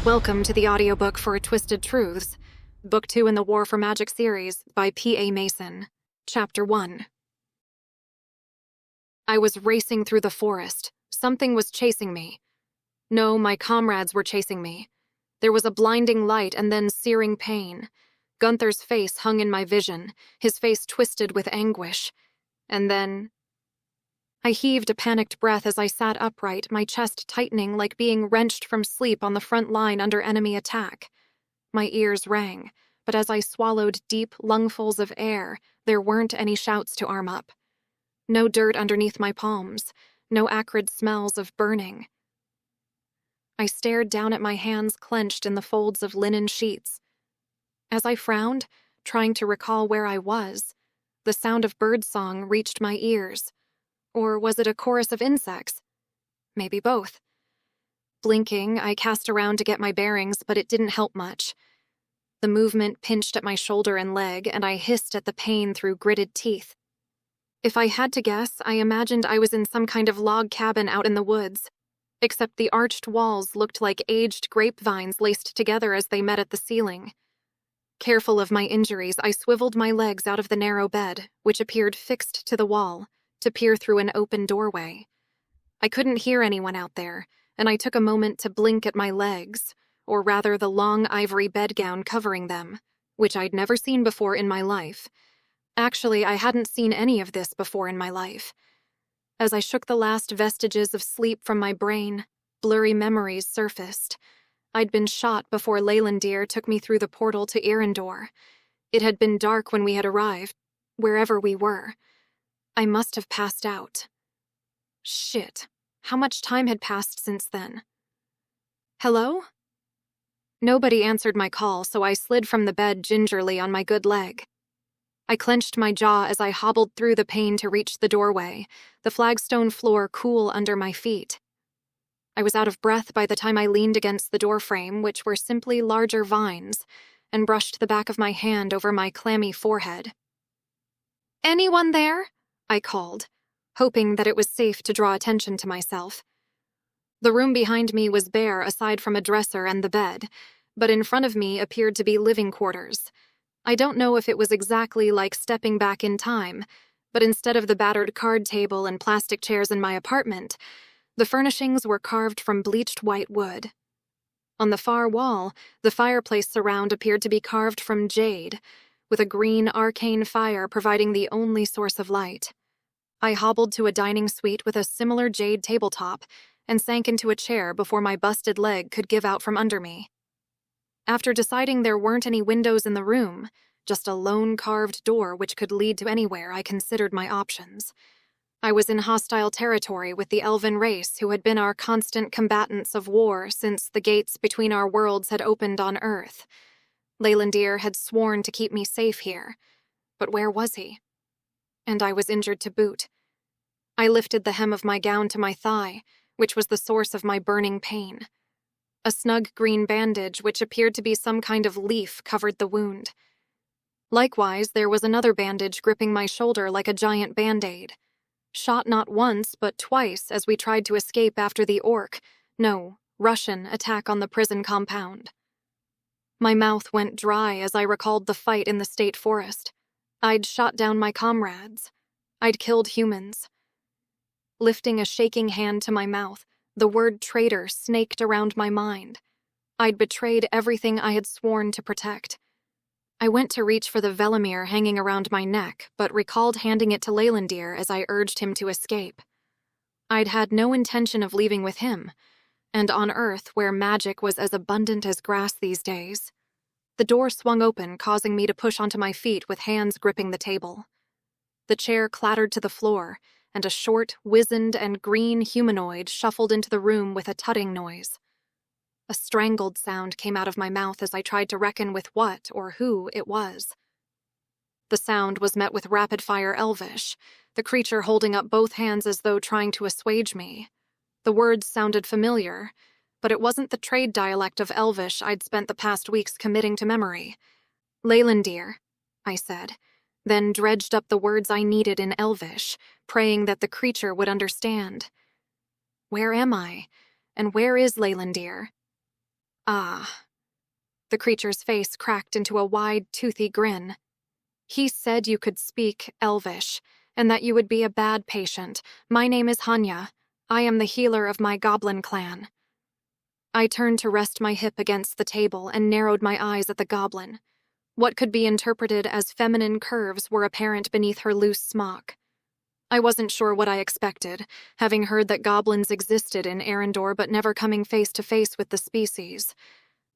Welcome to the audiobook for Twisted Truths, Book 2 in the War for Magic series by P.A. Mason, Chapter 1. I was racing through the forest. Something was chasing me. No, my comrades were chasing me. There was a blinding light and then searing pain. Gunther's face hung in my vision, his face twisted with anguish. And then I heaved a panicked breath as I sat upright, my chest tightening like being wrenched from sleep on the front line under enemy attack. My ears rang, but as I swallowed deep lungfuls of air, there weren't any shouts to arm up. No dirt underneath my palms, no acrid smells of burning. I stared down at my hands clenched in the folds of linen sheets. As I frowned, trying to recall where I was, the sound of birdsong reached my ears. Or was it a chorus of insects? Maybe both. Blinking, I cast around to get my bearings, but it didn't help much. The movement pinched at my shoulder and leg, and I hissed at the pain through gritted teeth. If I had to guess, I imagined I was in some kind of log cabin out in the woods, except the arched walls looked like aged grapevines laced together as they met at the ceiling. Careful of my injuries, I swiveled my legs out of the narrow bed, which appeared fixed to the wall, to peer through an open doorway. I couldn't hear anyone out there, and I took a moment to blink at my legs, or rather the long ivory bedgown covering them, which I'd never seen before in my life. Actually, I hadn't seen any of this before in my life. As I shook the last vestiges of sleep from my brain, blurry memories surfaced. I'd been shot before Leylandir took me through the portal to Earendor. It had been dark when we had arrived, wherever we were. I must have passed out. Shit. How much time had passed since then? Hello? Nobody answered my call, so I slid from the bed gingerly on my good leg. I clenched my jaw as I hobbled through the pain to reach the doorway, the flagstone floor cool under my feet. I was out of breath by the time I leaned against the doorframe, which were simply larger vines, and brushed the back of my hand over my clammy forehead. "Anyone there?" I called, hoping that it was safe to draw attention to myself. The room behind me was bare aside from a dresser and the bed, but in front of me appeared to be living quarters. I don't know if it was exactly like stepping back in time, but instead of the battered card table and plastic chairs in my apartment, the furnishings were carved from bleached white wood. On the far wall, the fireplace surround appeared to be carved from jade, with a green arcane fire providing the only source of light. I hobbled to a dining suite with a similar jade tabletop and sank into a chair before my busted leg could give out from under me. After deciding there weren't any windows in the room, just a lone carved door which could lead to anywhere, I considered my options. I was in hostile territory with the Elven race who had been our constant combatants of war since the gates between our worlds had opened on Earth. Leylandir had sworn to keep me safe here, but where was he? And I was injured to boot. I lifted the hem of my gown to my thigh, which was the source of my burning pain. A snug green bandage, which appeared to be some kind of leaf, covered the wound. Likewise, there was another bandage gripping my shoulder like a giant band-aid. Shot not once, but twice as we tried to escape after the Russian attack on the prison compound. My mouth went dry as I recalled the fight in the state forest. I'd shot down my comrades. I'd killed humans. Lifting a shaking hand to my mouth, the word traitor snaked around my mind. I'd betrayed everything I had sworn to protect. I went to reach for the Velimir hanging around my neck, but recalled handing it to Leylandir as I urged him to escape. I'd had no intention of leaving with him, and on Earth, where magic was as abundant as grass these days. The door swung open, causing me to push onto my feet with hands gripping the table. The chair clattered to the floor, and a short, wizened, and green humanoid shuffled into the room with a tutting noise. A strangled sound came out of my mouth as I tried to reckon with what or who it was. The sound was met with rapid-fire Elvish, the creature holding up both hands as though trying to assuage me. The words sounded familiar, but it wasn't the trade dialect of Elvish I'd spent the past weeks committing to memory. "Leylandir," I said, then dredged up the words I needed in Elvish, praying that the creature would understand. Where am I? And where is Leylandir? Ah. The creature's face cracked into a wide, toothy grin. He said you could speak Elvish, and that you would be a bad patient. My name is Hanya. I am the healer of my goblin clan. I turned to rest my hip against the table and narrowed my eyes at the goblin. What could be interpreted as feminine curves were apparent beneath her loose smock. I wasn't sure what I expected, having heard that goblins existed in Earendor but never coming face to face with the species.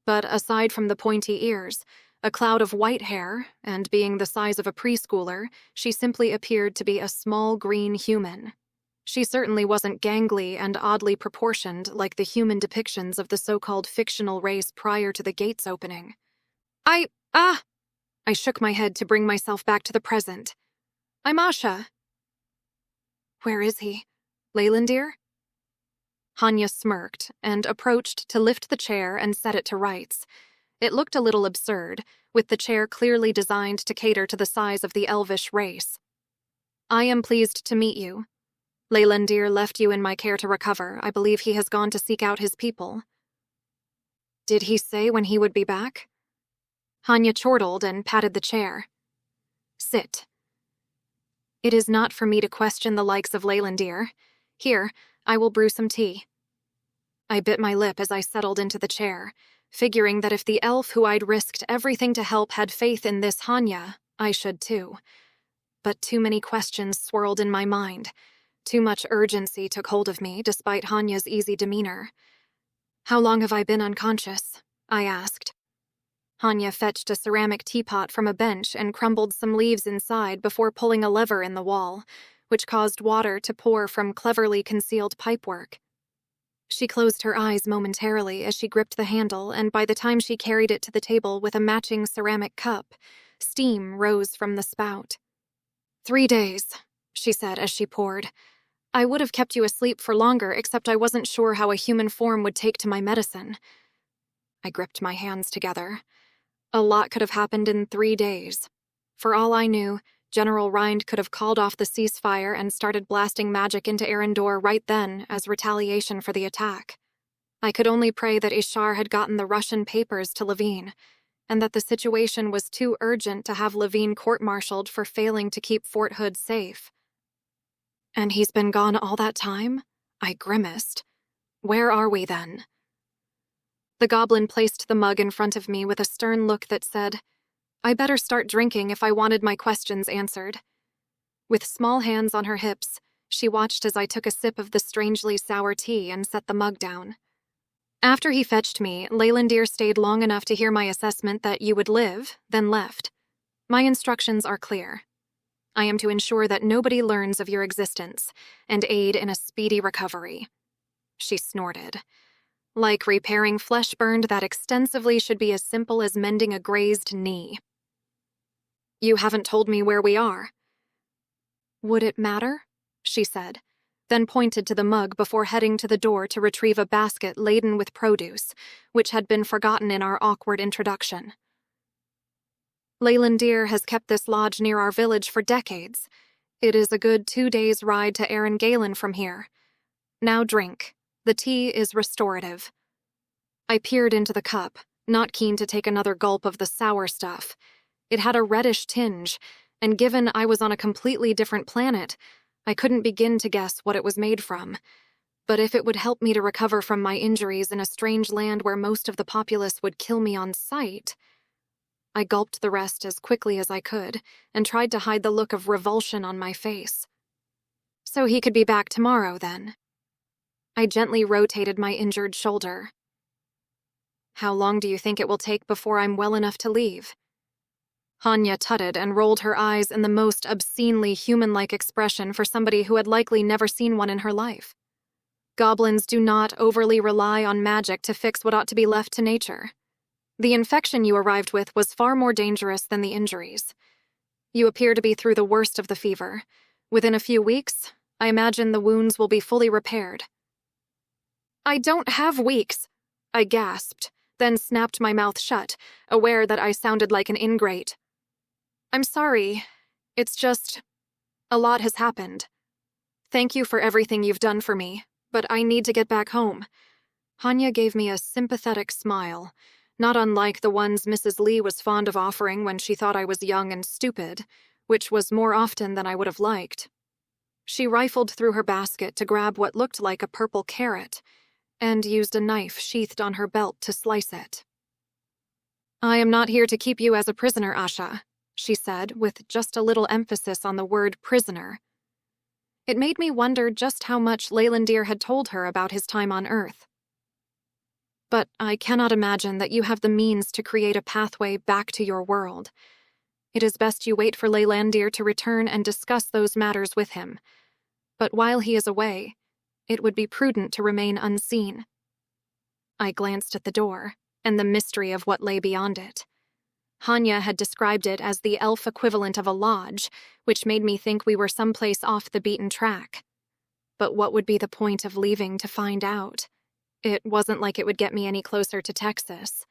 But aside from the pointy ears, a cloud of white hair, and being the size of a preschooler, she simply appeared to be a small green human. She certainly wasn't gangly and oddly proportioned like the human depictions of the so-called fictional race prior to the gates opening. I shook my head to bring myself back to the present. I'm Asha. Where is he? Leylandir? Hanya smirked and approached to lift the chair and set it to rights. It looked a little absurd, with the chair clearly designed to cater to the size of the Elvish race. I am pleased to meet you. Leylandir left you in my care to recover. I believe he has gone to seek out his people. Did he say when he would be back? Hanya chortled and patted the chair. Sit. It is not for me to question the likes of Leylandir. Here, I will brew some tea. I bit my lip as I settled into the chair, figuring that if the elf who I'd risked everything to help had faith in this Hanya, I should too. But too many questions swirled in my mind. Too much urgency took hold of me, despite Hanya's easy demeanor. How long have I been unconscious? I asked. Hanya fetched a ceramic teapot from a bench and crumbled some leaves inside before pulling a lever in the wall, which caused water to pour from cleverly concealed pipework. She closed her eyes momentarily as she gripped the handle, and by the time she carried it to the table with a matching ceramic cup, steam rose from the spout. 3 days, she said as she poured. I would have kept you asleep for longer, except I wasn't sure how a human form would take to my medicine. I gripped my hands together. A lot could have happened in 3 days. For all I knew, General Rind could have called off the ceasefire and started blasting magic into Earendor right then as retaliation for the attack. I could only pray that Ishar had gotten the Russian papers to Levine, and that the situation was too urgent to have Levine court-martialed for failing to keep Fort Hood safe. And he's been gone all that time? I grimaced. Where are we then? The goblin placed the mug in front of me with a stern look that said, I better start drinking if I wanted my questions answered. With small hands on her hips, she watched as I took a sip of the strangely sour tea and set the mug down. After he fetched me, Leylandir stayed long enough to hear my assessment that you would live, then left. My instructions are clear. I am to ensure that nobody learns of your existence, and aid in a speedy recovery. She snorted. Like repairing flesh burned that extensively should be as simple as mending a grazed knee. You haven't told me where we are. Would it matter? She said, then pointed to the mug before heading to the door to retrieve a basket laden with produce, which had been forgotten in our awkward introduction. Leylandir has kept this lodge near our village for decades. It is a good 2 days' ride to Earendor from here. Now drink. The tea is restorative. I peered into the cup, not keen to take another gulp of the sour stuff. It had a reddish tinge, and given I was on a completely different planet, I couldn't begin to guess what it was made from. But if it would help me to recover from my injuries in a strange land where most of the populace would kill me on sight... I gulped the rest as quickly as I could, and tried to hide the look of revulsion on my face. So he could be back tomorrow, then. I gently rotated my injured shoulder. How long do you think it will take before I'm well enough to leave? Hanya tutted and rolled her eyes in the most obscenely human-like expression for somebody who had likely never seen one in her life. Goblins do not overly rely on magic to fix what ought to be left to nature. The infection you arrived with was far more dangerous than the injuries. You appear to be through the worst of the fever. Within a few weeks, I imagine the wounds will be fully repaired. I don't have weeks, I gasped, then snapped my mouth shut, aware that I sounded like an ingrate. I'm sorry. It's just... a lot has happened. Thank you for everything you've done for me, but I need to get back home. Hanya gave me a sympathetic smile, not unlike the ones Mrs. Lee was fond of offering when she thought I was young and stupid, which was more often than I would have liked. She rifled through her basket to grab what looked like a purple carrot, and used a knife sheathed on her belt to slice it. "I am not here to keep you as a prisoner, Asha," she said, with just a little emphasis on the word prisoner. It made me wonder just how much Leylandir had told her about his time on Earth. "But I cannot imagine that you have the means to create a pathway back to your world. It is best you wait for Leylandir to return and discuss those matters with him. But while he is away, it would be prudent to remain unseen." I glanced at the door, and the mystery of what lay beyond it. Hanya had described it as the elf equivalent of a lodge, which made me think we were someplace off the beaten track. But what would be the point of leaving to find out? It wasn't like it would get me any closer to Texas.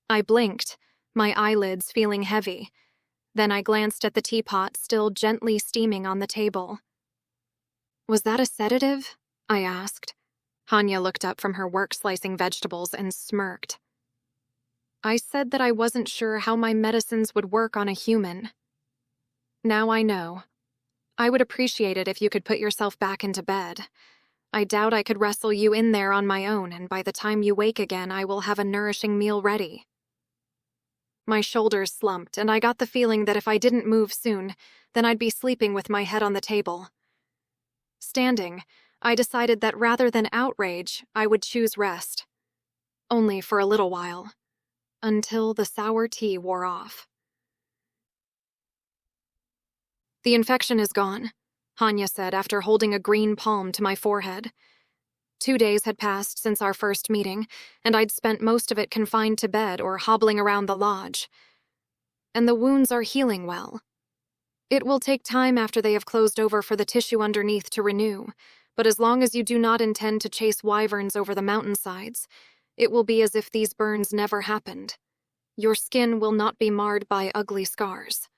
I blinked, my eyelids feeling heavy. Then I glanced at the teapot still gently steaming on the table. "Was that a sedative?" I asked. Hanya looked up from her work slicing vegetables and smirked. "I said that I wasn't sure how my medicines would work on a human. Now I know. I would appreciate it if you could put yourself back into bed. I doubt I could wrestle you in there on my own, and by the time you wake again, I will have a nourishing meal ready." My shoulders slumped, and I got the feeling that if I didn't move soon, then I'd be sleeping with my head on the table. Standing, I decided that rather than outrage, I would choose rest. Only for a little while. Until the sour tea wore off. "The infection is gone," Hanya said after holding a green palm to my forehead. 2 days had passed since our first meeting, and I'd spent most of it confined to bed or hobbling around the lodge. And the wounds are healing well. It will take time after they have closed over for the tissue underneath to renew, but as long as you do not intend to chase wyverns over the mountainsides, it will be as if these burns never happened. Your skin will not be marred by ugly scars."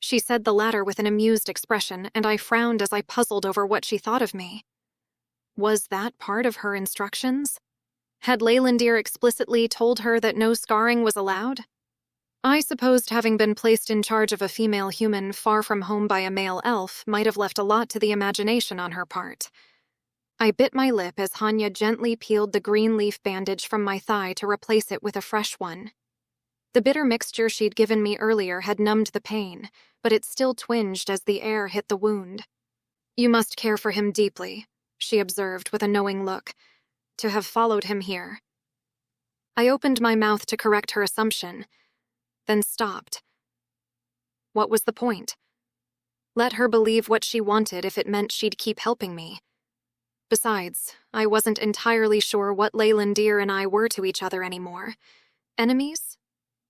She said the latter with an amused expression, and I frowned as I puzzled over what she thought of me. Was that part of her instructions? Had Leylandir explicitly told her that no scarring was allowed? I supposed having been placed in charge of a female human far from home by a male elf might have left a lot to the imagination on her part. I bit my lip as Hanya gently peeled the green leaf bandage from my thigh to replace it with a fresh one. The bitter mixture she'd given me earlier had numbed the pain, but it still twinged as the air hit the wound. "You must care for him deeply," she observed with a knowing look, "to have followed him here." I opened my mouth to correct her assumption, then stopped. What was the point? Let her believe what she wanted if it meant she'd keep helping me. Besides, I wasn't entirely sure what Leylandir and I were to each other anymore. Enemies?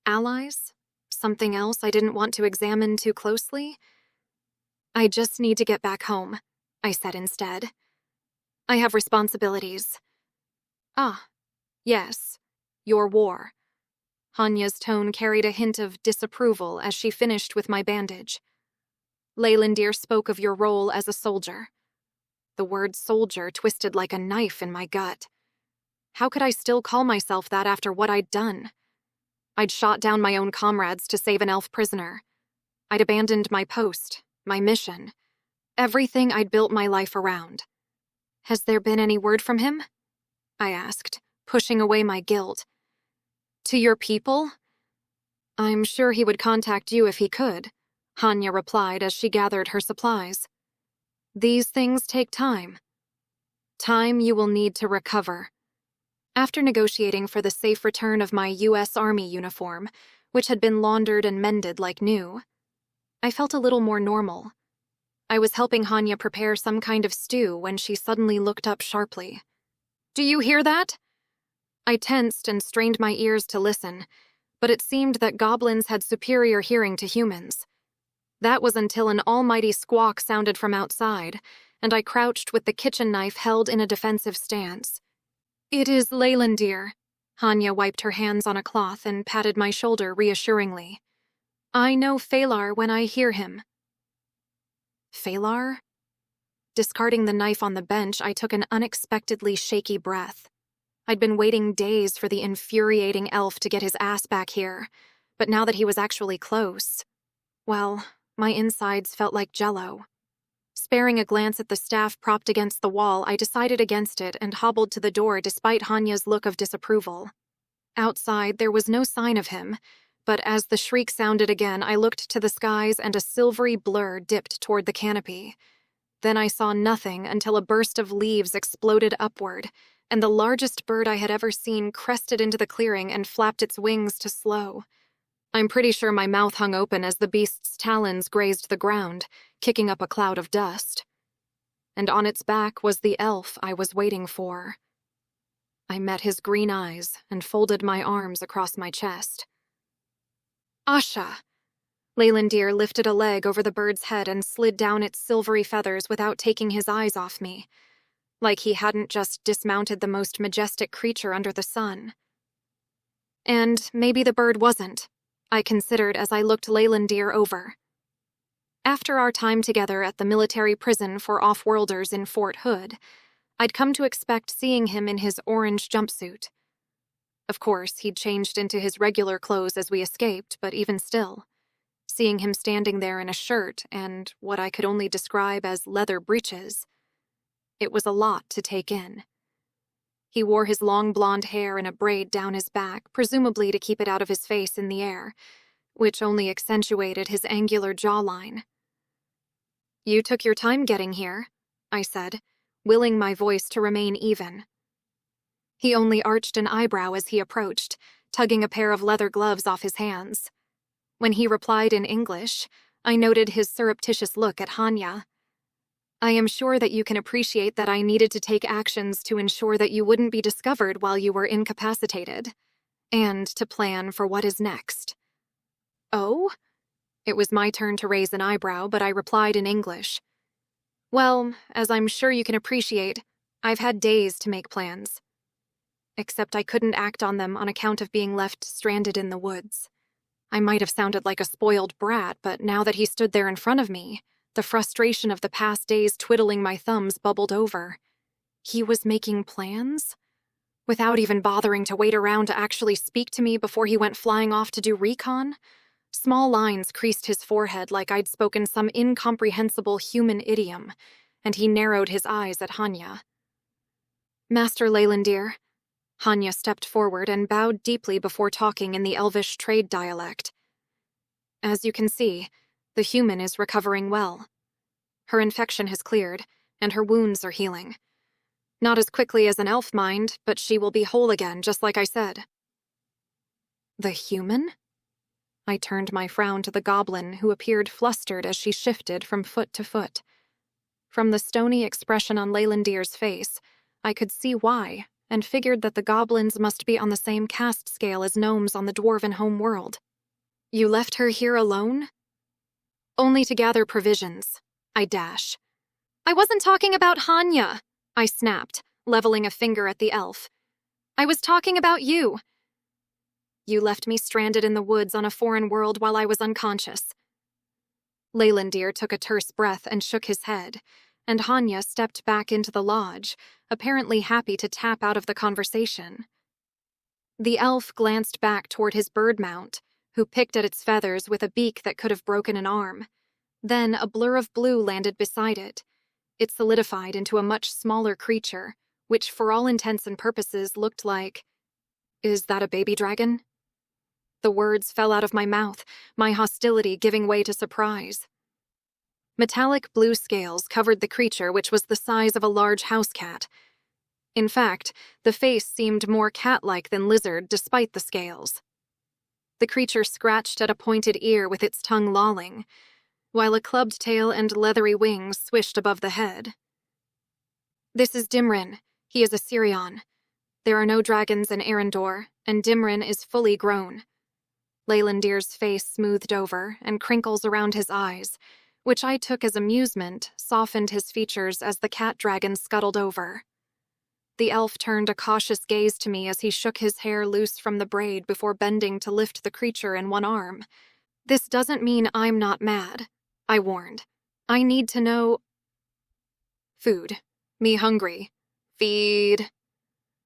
Allies? Something else I didn't want to examine too closely? "I just need to get back home," I said instead. "I have responsibilities." "Ah, yes, your war." Hanya's tone carried a hint of disapproval as she finished with my bandage. "Leylandir spoke of your role as a soldier." The word soldier twisted like a knife in my gut. How could I still call myself that after what I'd done? I'd shot down my own comrades to save an elf prisoner. I'd abandoned my post, my mission, everything I'd built my life around. "Has there been any word from him?" I asked, pushing away my guilt. "To your people?" "I'm sure he would contact you if he could," Hanya replied as she gathered her supplies. "These things take time. Time you will need to recover." After negotiating for the safe return of my U.S. Army uniform, which had been laundered and mended like new, I felt a little more normal. I was helping Hanya prepare some kind of stew when she suddenly looked up sharply. "Do you hear that?" I tensed and strained my ears to listen, but it seemed that goblins had superior hearing to humans. That was until an almighty squawk sounded from outside, and I crouched with the kitchen knife held in a defensive stance. "It is Leylandir." Hanya wiped her hands on a cloth and patted my shoulder reassuringly. "I know Phalar when I hear him." Phalar? Discarding the knife on the bench, I took an unexpectedly shaky breath. I'd been waiting days for the infuriating elf to get his ass back here, but now that he was actually close, well, my insides felt like jello. Sparing a glance at the staff propped against the wall, I decided against it and hobbled to the door despite Hanya's look of disapproval. Outside, there was no sign of him, but as the shriek sounded again, I looked to the skies and a silvery blur dipped toward the canopy. Then I saw nothing until a burst of leaves exploded upward, and the largest bird I had ever seen crested into the clearing and flapped its wings to slow. I'm pretty sure my mouth hung open as the beast's talons grazed the ground, kicking up a cloud of dust. And on its back was the elf I was waiting for. I met his green eyes and folded my arms across my chest. Asha! Leylandir lifted a leg over the bird's head and slid down its silvery feathers without taking his eyes off me, like he hadn't just dismounted the most majestic creature under the sun. And maybe the bird wasn't, I considered as I looked Leylandir over. After our time together at the military prison for off-worlders in Fort Hood, I'd come to expect seeing him in his orange jumpsuit. Of course, he'd changed into his regular clothes as we escaped, but even still, seeing him standing there in a shirt and what I could only describe as leather breeches, it was a lot to take in. He wore his long blonde hair in a braid down his back, presumably to keep it out of his face in the air, which only accentuated his angular jawline. "You took your time getting here," I said, willing my voice to remain even. He only arched an eyebrow as he approached, tugging a pair of leather gloves off his hands. When he replied in English, I noted his surreptitious look at Hanya. "I am sure that you can appreciate that I needed to take actions to ensure that you wouldn't be discovered while you were incapacitated, and to plan for what is next." "Oh?" It was my turn to raise an eyebrow, but I replied in English. "Well, as I'm sure you can appreciate, I've had days to make plans. Except I couldn't act on them on account of being left stranded in the woods." I might have sounded like a spoiled brat, but now that he stood there in front of me, the frustration of the past days twiddling my thumbs bubbled over. He was making plans? Without even bothering to wait around to actually speak to me before he went flying off to do recon? Small lines creased his forehead like I'd spoken some incomprehensible human idiom, and he narrowed his eyes at Hanya. "Master Leylandir." Hanya stepped forward and bowed deeply before talking in the Elvish trade dialect. "As you can see, the human is recovering well. Her infection has cleared, and her wounds are healing. Not as quickly as an elf mind, but she will be whole again, just like I said." "The human?" I turned my frown to the goblin, who appeared flustered as she shifted from foot to foot. From the stony expression on Leylandir's face, I could see why, and figured that the goblins must be on the same caste scale as gnomes on the dwarven home world. "You left her here alone?" "Only to gather provisions," I dash. "I wasn't talking about Hanya," I snapped, leveling a finger at the elf. "I was talking about you. You left me stranded in the woods on a foreign world while I was unconscious." Leylandir took a terse breath and shook his head, and Hanya stepped back into the lodge, apparently happy to tap out of the conversation. The elf glanced back toward his bird mount, who picked at its feathers with a beak that could have broken an arm. Then a blur of blue landed beside it. It solidified into a much smaller creature, which for all intents and purposes looked like... "Is that a baby dragon?" The words fell out of my mouth, my hostility giving way to surprise. Metallic blue scales covered the creature, which was the size of a large house cat. In fact, the face seemed more cat-like than lizard despite the scales. The creature scratched at a pointed ear with its tongue lolling, while a clubbed tail and leathery wings swished above the head. "This is Dimrin. He is a Sirion. There are no dragons in Earendor, and Dimrin is fully grown." Leylandir's face smoothed over, and crinkles around his eyes, which I took as amusement, softened his features as the cat dragon scuttled over. The elf turned a cautious gaze to me as he shook his hair loose from the braid before bending to lift the creature in one arm. "This doesn't mean I'm not mad," I warned. "I need to know..." "Food. Me hungry. Feed."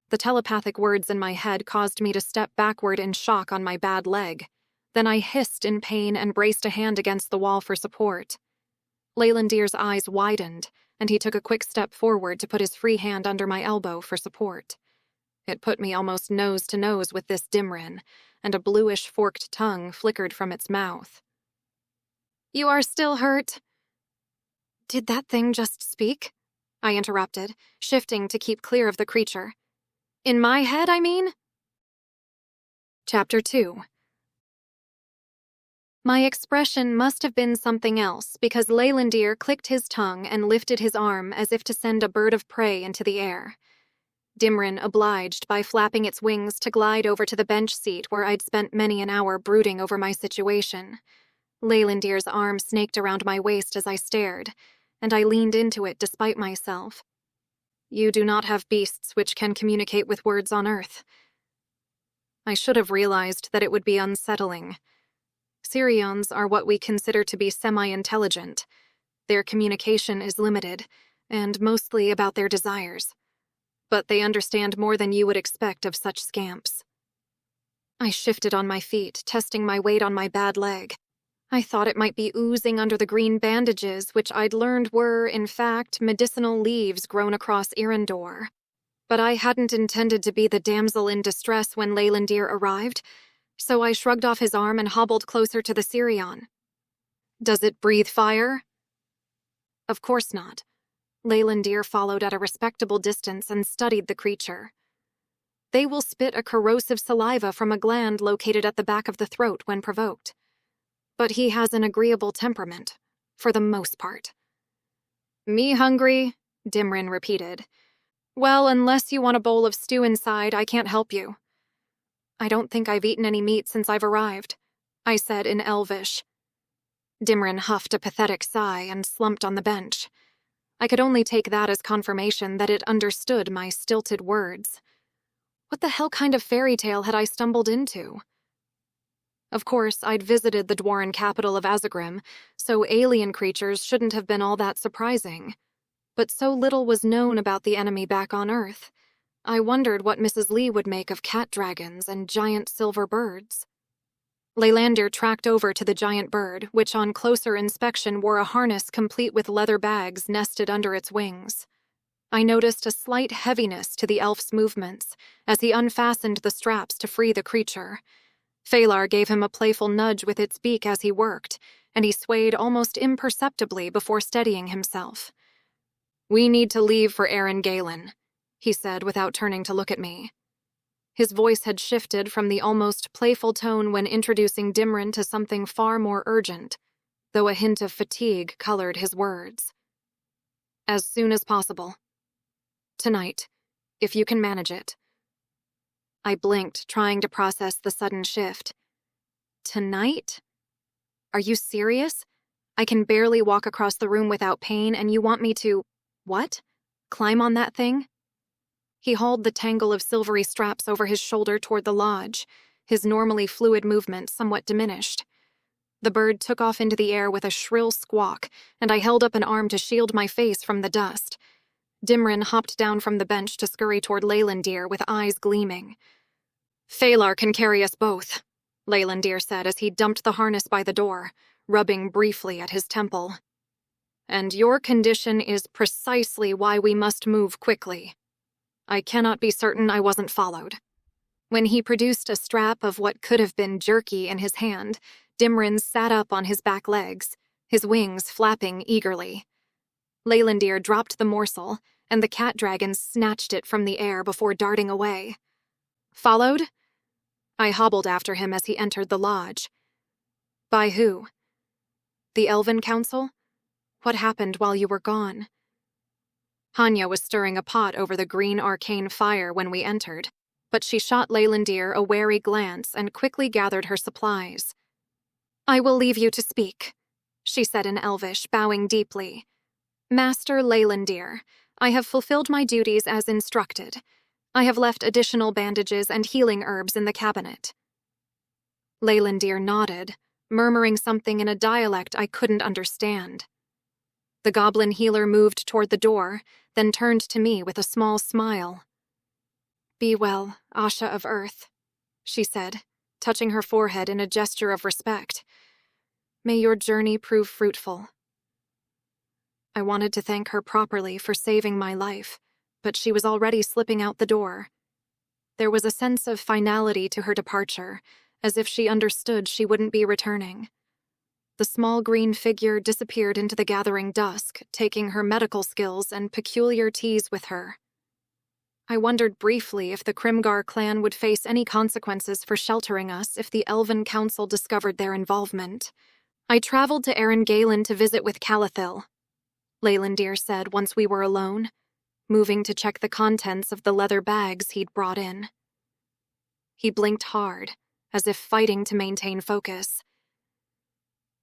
The telepathic words in my head caused me to step backward in shock on my bad leg. Then I hissed in pain and braced a hand against the wall for support. Leylandir's eyes widened, and he took a quick step forward to put his free hand under my elbow for support. It put me almost nose to nose with this Dimrin, and a bluish forked tongue flickered from its mouth. "You are still hurt?" "Did that thing just speak?" I interrupted, shifting to keep clear of the creature. "In my head, I mean?" Chapter 2. My expression must have been something else because Leylandir clicked his tongue and lifted his arm as if to send a bird of prey into the air. Dimrin obliged by flapping its wings to glide over to the bench seat where I'd spent many an hour brooding over my situation. Leylandir's arm snaked around my waist as I stared, and I leaned into it despite myself. "You do not have beasts which can communicate with words on Earth." I should have realized that it would be unsettling. Sirions are what we consider to be semi-intelligent. Their communication is limited, and mostly about their desires. But they understand more than you would expect of such scamps. I shifted on my feet, testing my weight on my bad leg. I thought it might be oozing under the green bandages, which I'd learned were, in fact, medicinal leaves grown across Earendor. But I hadn't intended to be the damsel in distress when Leylandir arrived, so I shrugged off his arm and hobbled closer to the Sirion. "Does it breathe fire?" Of course not. Leylandir followed at a respectable distance and studied the creature. They will spit a corrosive saliva from a gland located at the back of the throat when provoked. But he has an agreeable temperament, for the most part. "Me hungry?" Dimrin repeated. "Well, unless you want a bowl of stew inside, I can't help you." "I don't think I've eaten any meat since I've arrived," I said in Elvish. Dimrin huffed a pathetic sigh and slumped on the bench. I could only take that as confirmation that it understood my stilted words. What the hell kind of fairy tale had I stumbled into? Of course, I'd visited the Dwarven capital of Azagrim, so alien creatures shouldn't have been all that surprising. But so little was known about the enemy back on Earth. I wondered what Mrs. Lee would make of cat dragons and giant silver birds. Leylandir tracked over to the giant bird, which on closer inspection wore a harness complete with leather bags nested under its wings. I noticed a slight heaviness to the elf's movements as he unfastened the straps to free the creature. Phalar gave him a playful nudge with its beak as he worked, and he swayed almost imperceptibly before steadying himself. "We need to leave for Earendor," he said without turning to look at me. His voice had shifted from the almost playful tone when introducing Dimrin to something far more urgent, though a hint of fatigue colored his words. "As soon as possible. Tonight, if you can manage it." I blinked, trying to process the sudden shift. "Tonight? Are you serious? I can barely walk across the room without pain, and you want me to, what? Climb on that thing?" He hauled the tangle of silvery straps over his shoulder toward the lodge, his normally fluid movement somewhat diminished. The bird took off into the air with a shrill squawk, and I held up an arm to shield my face from the dust. Dimrin hopped down from the bench to scurry toward Leylandir with eyes gleaming. "Phalar can carry us both," Leylandir said as he dumped the harness by the door, rubbing briefly at his temple. "And your condition is precisely why we must move quickly. I cannot be certain I wasn't followed." When he produced a strap of what could have been jerky in his hand, Dimrin sat up on his back legs, his wings flapping eagerly. Leylandir dropped the morsel, and the cat dragon snatched it from the air before darting away. "Followed?" I hobbled after him as he entered the lodge. "By who?" "The Elven Council? What happened while you were gone?" Hanya was stirring a pot over the green arcane fire when we entered, but she shot Leylandir a wary glance and quickly gathered her supplies. "I will leave you to speak," she said in Elvish, bowing deeply. "Master Leylandir, I have fulfilled my duties as instructed. I have left additional bandages and healing herbs in the cabinet." Leylandir nodded, murmuring something in a dialect I couldn't understand. The goblin healer moved toward the door, then turned to me with a small smile. "Be well, Asha of Earth," she said, touching her forehead in a gesture of respect. "May your journey prove fruitful." I wanted to thank her properly for saving my life, but she was already slipping out the door. There was a sense of finality to her departure, as if she understood she wouldn't be returning. The small green figure disappeared into the gathering dusk, taking her medical skills and peculiar teas with her. I wondered briefly if the Krimgar clan would face any consequences for sheltering us if the Elven Council discovered their involvement. "I traveled to Earendor to visit with Calathil," Leylandir said once we were alone, moving to check the contents of the leather bags he'd brought in. He blinked hard, as if fighting to maintain focus.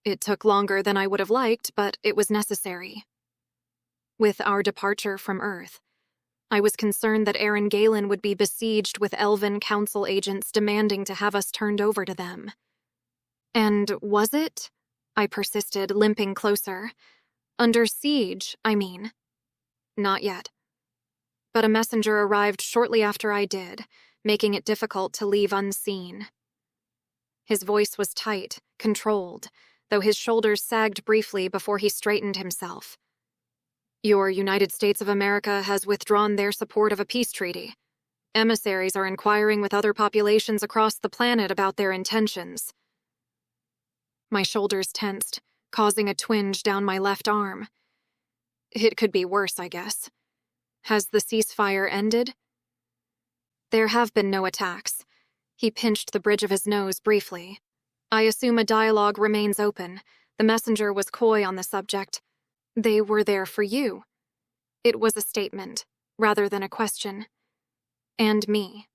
It took longer than I would have liked, but it was necessary. With our departure from Earth, I was concerned that Earendor would be besieged with Elven Council agents demanding to have us turned over to them. "And was it?" I persisted, limping closer. "Under siege, I mean." "Not yet." But a messenger arrived shortly after I did, making it difficult to leave unseen. His voice was tight, controlled, though his shoulders sagged briefly before he straightened himself. "Your United States of America has withdrawn their support of a peace treaty. Emissaries are inquiring with other populations across the planet about their intentions." My shoulders tensed, causing a twinge down my left arm. It could be worse, I guess. Has the ceasefire ended? "There have been no attacks." He pinched the bridge of his nose briefly. "I assume a dialogue remains open. The messenger was coy on the subject. They were there for you." It was a statement, rather than a question. "And me."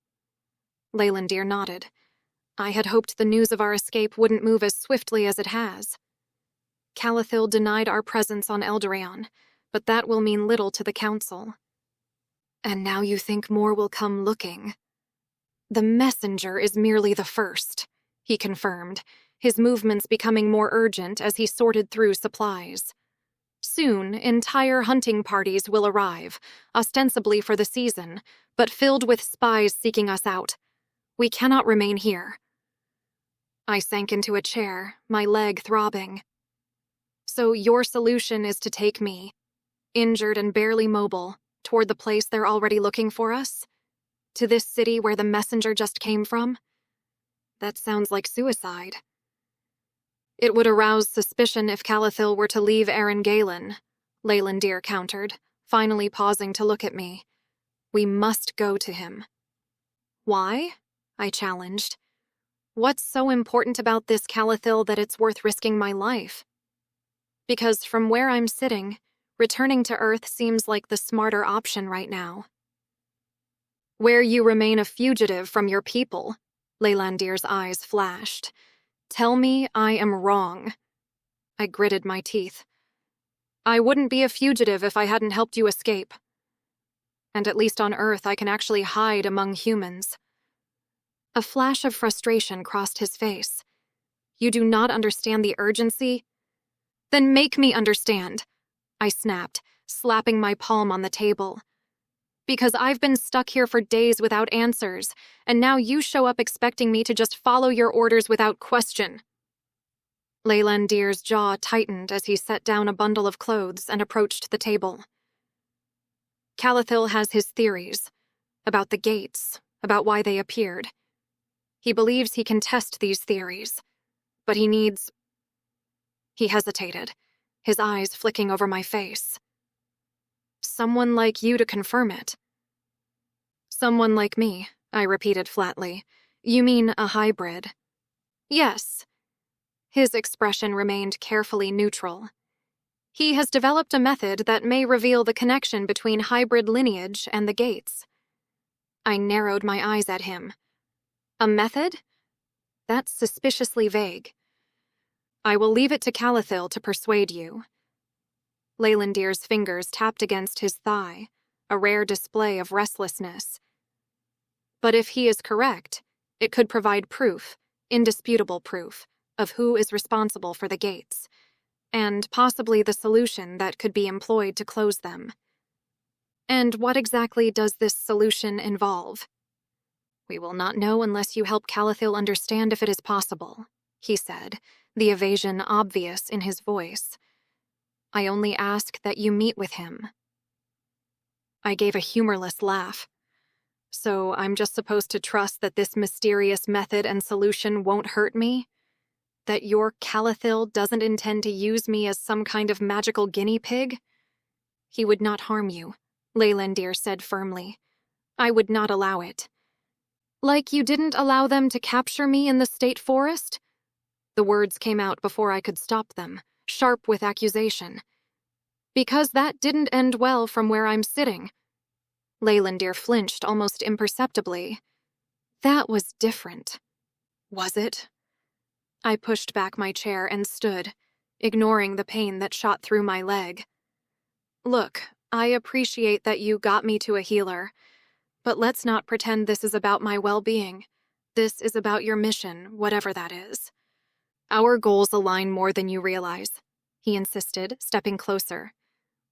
Leylandir nodded. "I had hoped the news of our escape wouldn't move as swiftly as it has. Calathil denied our presence on Eldoreon, but that will mean little to the Council." "And now you think more will come looking?" "The messenger is merely the first," he confirmed, his movements becoming more urgent as he sorted through supplies. "Soon, entire hunting parties will arrive, ostensibly for the season, but filled with spies seeking us out. We cannot remain here." I sank into a chair, my leg throbbing. "So your solution is to take me, injured and barely mobile, toward the place they're already looking for us? To this city where the messenger just came from? That sounds like suicide." "It would arouse suspicion if Calathil were to leave Earendor," Leylandir countered, finally pausing to look at me. "We must go to him." "Why?" I challenged. "What's so important about this Calathil that it's worth risking my life?" "Because from where I'm sitting, returning to Earth seems like the smarter option right now." "Where you remain a fugitive from your people," Leylandir's eyes flashed. "Tell me I am wrong." I gritted my teeth. "I wouldn't be a fugitive if I hadn't helped you escape. And at least on Earth I can actually hide among humans." A flash of frustration crossed his face. "You do not understand the urgency? Then make me understand," I snapped, slapping my palm on the table. "Because I've been stuck here for days without answers, and now you show up expecting me to just follow your orders without question." Leylandir's jaw tightened as he set down a bundle of clothes and approached the table. "Calathil has his theories, about the gates, about why they appeared. He believes he can test these theories, but he needs—" He hesitated, his eyes flicking over my face. "Someone like you to confirm it." "Someone like me," I repeated flatly. "You mean a hybrid?" "Yes." His expression remained carefully neutral. "He has developed a method that may reveal the connection between hybrid lineage and the gates." I narrowed my eyes at him. "A method? That's suspiciously vague." "I will leave it to Calathil to persuade you." Leylandir's fingers tapped against his thigh, a rare display of restlessness. "But if he is correct, it could provide proof, indisputable proof, of who is responsible for the gates, and possibly the solution that could be employed to close them." "And what exactly does this solution involve?" "We will not know unless you help Calathil understand if it is possible," he said, the evasion obvious in his voice. "I only ask that you meet with him." I gave a humorless laugh. "So I'm just supposed to trust that this mysterious method and solution won't hurt me? That your Calathil doesn't intend to use me as some kind of magical guinea pig?" "He would not harm you," Leylandir said firmly. "I would not allow it." "Like you didn't allow them to capture me in the state forest?" The words came out before I could stop them, sharp with accusation. "Because that didn't end well from where I'm sitting." Leylandir flinched almost imperceptibly. "That was different." "Was it?" I pushed back my chair and stood, ignoring the pain that shot through my leg. "Look, I appreciate that you got me to a healer, but let's not pretend this is about my well-being. This is about your mission, whatever that is." "Our goals align more than you realize," he insisted, stepping closer.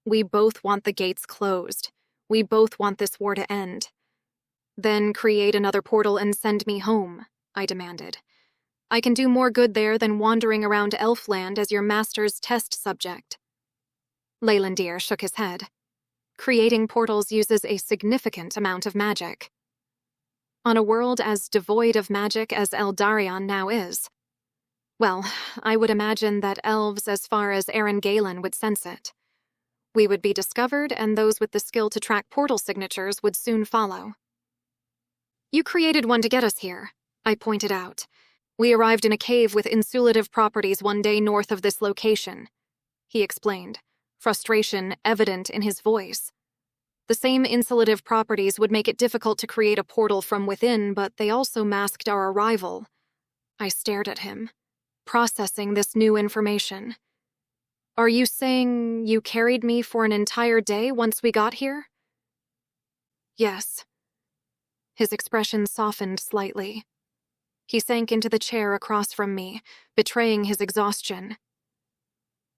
"We both want the gates closed. We both want this war to end." "Then create another portal and send me home," I demanded. "I can do more good there than wandering around Elfland as your master's test subject." Leylandir shook his head. "Creating portals uses a significant amount of magic. On a world as devoid of magic as Eldarion now is. Well, I would imagine that elves as far as Earendor would sense it. We would be discovered, and those with the skill to track portal signatures would soon follow." "You created one to get us here," I pointed out. "We arrived in a cave with insulative properties one day north of this location," he explained, frustration evident in his voice. "The same insulative properties would make it difficult to create a portal from within, but they also masked our arrival." I stared at him, processing this new information. "Are you saying you carried me for an entire day once we got here?" "Yes." His expression softened slightly. He sank into the chair across from me, betraying his exhaustion.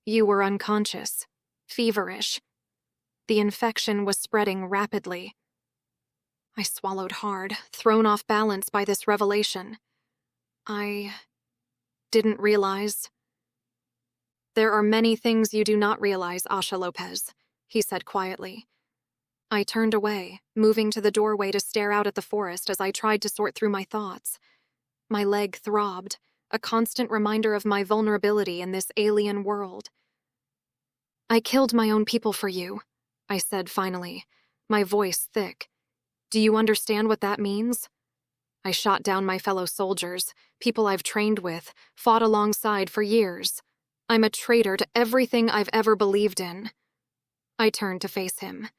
"You were unconscious, feverish. The infection was spreading rapidly." I swallowed hard, thrown off balance by this revelation. "I didn't realize." "There are many things you do not realize, Asha Lopez," he said quietly. I turned away, moving to the doorway to stare out at the forest as I tried to sort through my thoughts. My leg throbbed, a constant reminder of my vulnerability in this alien world. "I killed my own people for you," I said finally, my voice thick. "Do you understand what that means? I shot down my fellow soldiers, people I've trained with, fought alongside for years. I'm a traitor to everything I've ever believed in." I turned to face him.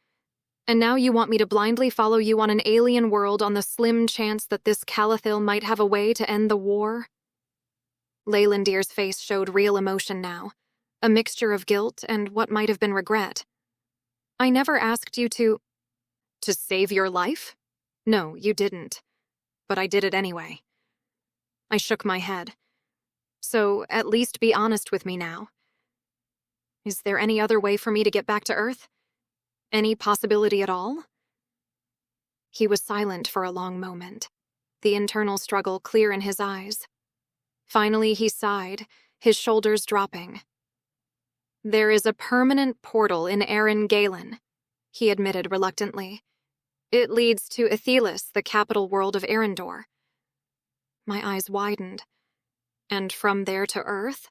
"And now you want me to blindly follow you on an alien world on the slim chance that this Calathil might have a way to end the war?" Leylandir's face showed real emotion now, a mixture of guilt and what might have been regret. "I never asked you to save your life? No, you didn't. But I did it anyway." I shook my head. "So at least be honest with me now. Is there any other way for me to get back to Earth? Any possibility at all?" He was silent for a long moment, the internal struggle clear in his eyes. Finally he sighed, his shoulders dropping. "There is a permanent portal in Earendor," he admitted reluctantly. "It leads to Ithelis, the capital world of Earendor." My eyes widened. "And from there to Earth?"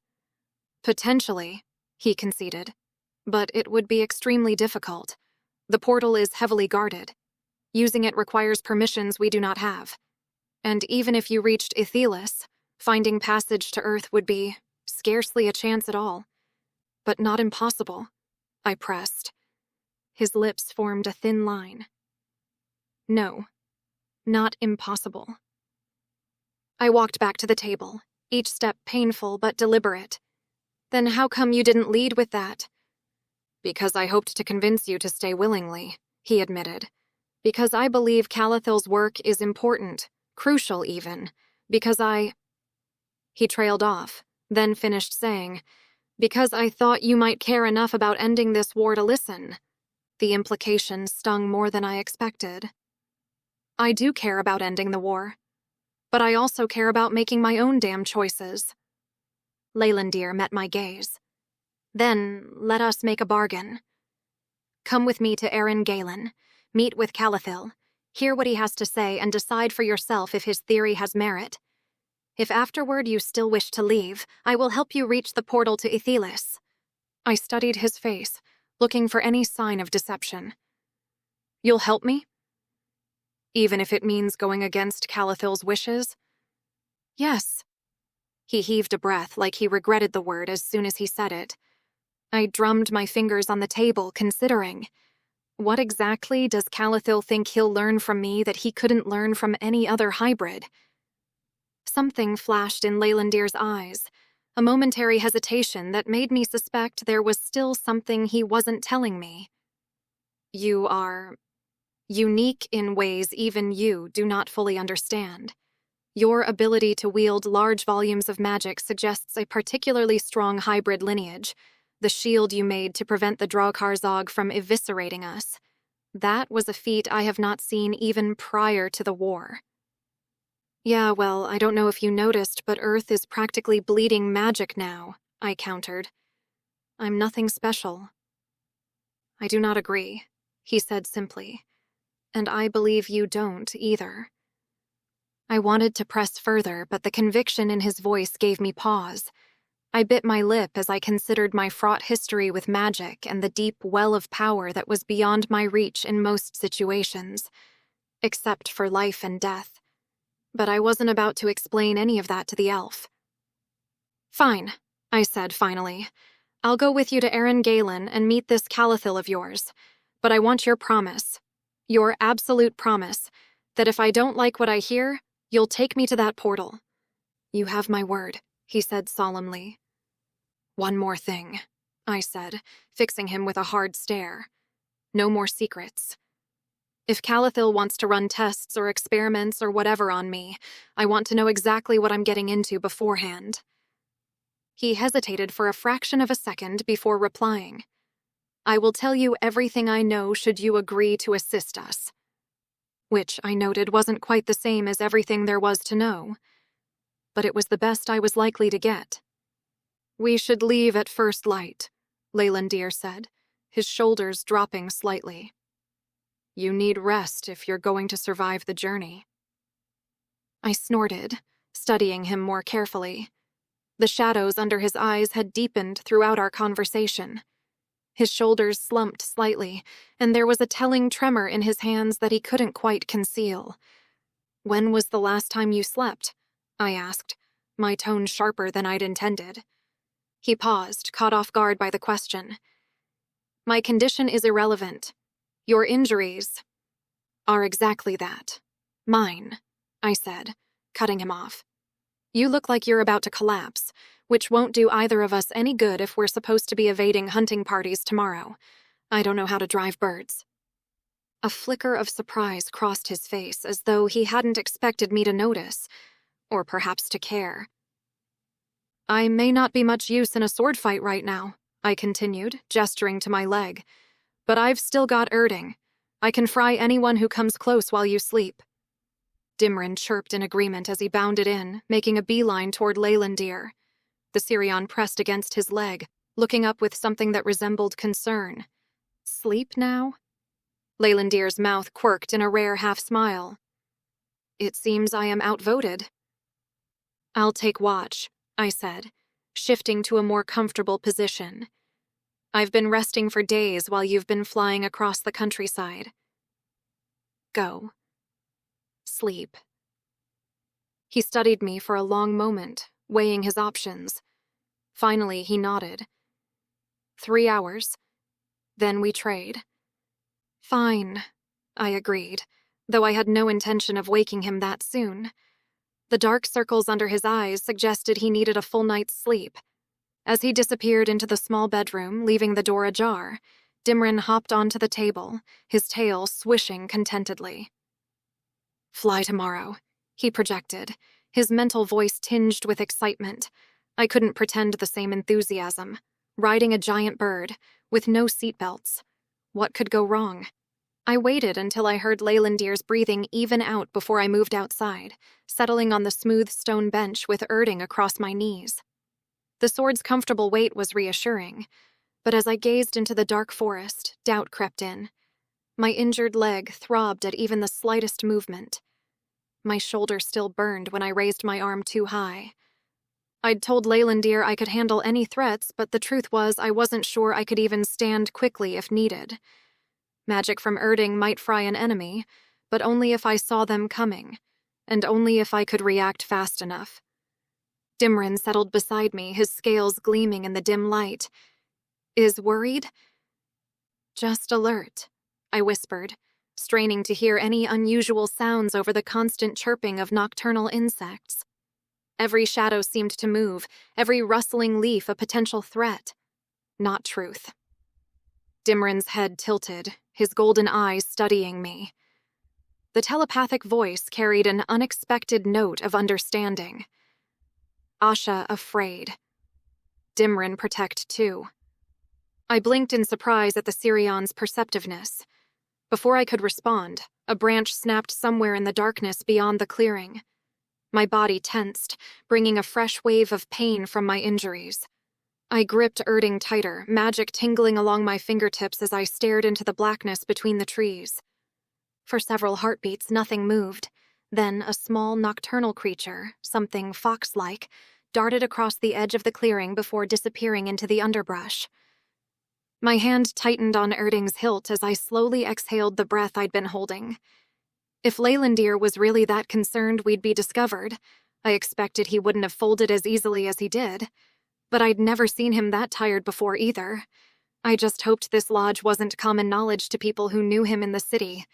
"Potentially," he conceded. "But it would be extremely difficult. The portal is heavily guarded. Using it requires permissions we do not have. And even if you reached Ithelis, finding passage to Earth would be scarcely a chance at all. But not impossible," I pressed. His lips formed a thin line. "No, not impossible." I walked back to the table, each step painful but deliberate. "Then how come you didn't lead with that?" "Because I hoped to convince you to stay willingly," he admitted. "Because I believe Calathil's work is important, crucial even. Because He trailed off, then finished saying, "Because I thought you might care enough about ending this war to listen." The implication stung more than I expected. I do care about ending the war. But I also care about making my own damn choices. Leylandir met my gaze. Then, let us make a bargain. Come with me to Earendor, meet with Calathil, hear what he has to say, and decide for yourself if his theory has merit. If afterward you still wish to leave, I will help you reach the portal to Ithelis. I studied his face, looking for any sign of deception. You'll help me? Even if it means going against Calathil's wishes? Yes. He heaved a breath like he regretted the word as soon as he said it. I drummed my fingers on the table, considering. What exactly does Calathil think he'll learn from me that he couldn't learn from any other hybrid? Something flashed in Leylandir's eyes, a momentary hesitation that made me suspect there was still something he wasn't telling me. You are unique in ways even you do not fully understand. Your ability to wield large volumes of magic suggests a particularly strong hybrid lineage, the shield you made to prevent the Draugr from eviscerating us. That was a feat I have not seen even prior to the war. Yeah, well, I don't know if you noticed, but Earth is practically bleeding magic now, I countered. I'm nothing special. I do not agree, he said simply. And I believe you don't, either. I wanted to press further, but the conviction in his voice gave me pause. I bit my lip as I considered my fraught history with magic and the deep well of power that was beyond my reach in most situations, except for life and death. But I wasn't about to explain any of that to the elf. Fine, I said finally. I'll go with you to Earendor and meet this Calathil of yours, but I want your promise, your absolute promise, that if I don't like what I hear, you'll take me to that portal. You have my word, he said solemnly. One more thing, I said, fixing him with a hard stare. No more secrets. If Calathil wants to run tests or experiments or whatever on me, I want to know exactly what I'm getting into beforehand. He hesitated for a fraction of a second before replying. I will tell you everything I know should you agree to assist us. Which, I noted, wasn't quite the same as everything there was to know. But it was the best I was likely to get. We should leave at first light, Leylandir said, his shoulders dropping slightly. You need rest if you're going to survive the journey. I snorted, studying him more carefully. The shadows under his eyes had deepened throughout our conversation. His shoulders slumped slightly, and there was a telling tremor in his hands that he couldn't quite conceal. When was the last time you slept? I asked, my tone sharper than I'd intended. He paused, caught off guard by the question. My condition is irrelevant. Your injuries are exactly that. Mine, I said, cutting him off. You look like you're about to collapse, which won't do either of us any good if we're supposed to be evading hunting parties tomorrow. I don't know how to drive birds. A flicker of surprise crossed his face, as though he hadn't expected me to notice, or perhaps to care. I may not be much use in a sword fight right now, I continued, gesturing to my leg. But I've still got Erding. I can fry anyone who comes close while you sleep. Dimrin chirped in agreement as he bounded in, making a beeline toward Leylandir. The Sirion pressed against his leg, looking up with something that resembled concern. Sleep now? Leylandir's mouth quirked in a rare half-smile. It seems I am outvoted. I'll take watch, I said, shifting to a more comfortable position. I've been resting for days while you've been flying across the countryside. Go. Sleep. He studied me for a long moment, weighing his options. Finally, he nodded. 3 hours. Then we trade. Fine, I agreed, though I had no intention of waking him that soon. The dark circles under his eyes suggested he needed a full night's sleep. As he disappeared into the small bedroom, leaving the door ajar, Dimrin hopped onto the table, his tail swishing contentedly. Fly tomorrow, he projected, his mental voice tinged with excitement. I couldn't pretend the same enthusiasm. Riding a giant bird, with no seatbelts. What could go wrong? I waited until I heard Leylandir's breathing even out before I moved outside, settling on the smooth stone bench with Erding across my knees. The sword's comfortable weight was reassuring, but as I gazed into the dark forest, doubt crept in. My injured leg throbbed at even the slightest movement. My shoulder still burned when I raised my arm too high. I'd told Leylandir I could handle any threats, but the truth was I wasn't sure I could even stand quickly if needed. Magic from Erding might fry an enemy, but only if I saw them coming, and only if I could react fast enough. Dimrin settled beside me, his scales gleaming in the dim light. "Is worried?" "Just alert," I whispered, straining to hear any unusual sounds over the constant chirping of nocturnal insects. Every shadow seemed to move, every rustling leaf a potential threat. Not truth. Dimrin's head tilted, his golden eyes studying me. The telepathic voice carried an unexpected note of understanding. Asha afraid. Dimrin protect too. I blinked in surprise at the Sirion's perceptiveness. Before I could respond, a branch snapped somewhere in the darkness beyond the clearing. My body tensed, bringing a fresh wave of pain from my injuries. I gripped Erding tighter, magic tingling along my fingertips as I stared into the blackness between the trees. For several heartbeats, nothing moved. Then a small nocturnal creature, something fox-like, darted across the edge of the clearing before disappearing into the underbrush. My hand tightened on Erding's hilt as I slowly exhaled the breath I'd been holding. If Leylandir was really that concerned we'd be discovered, I expected he wouldn't have folded as easily as he did. But I'd never seen him that tired before either. I just hoped this lodge wasn't common knowledge to people who knew him in the city,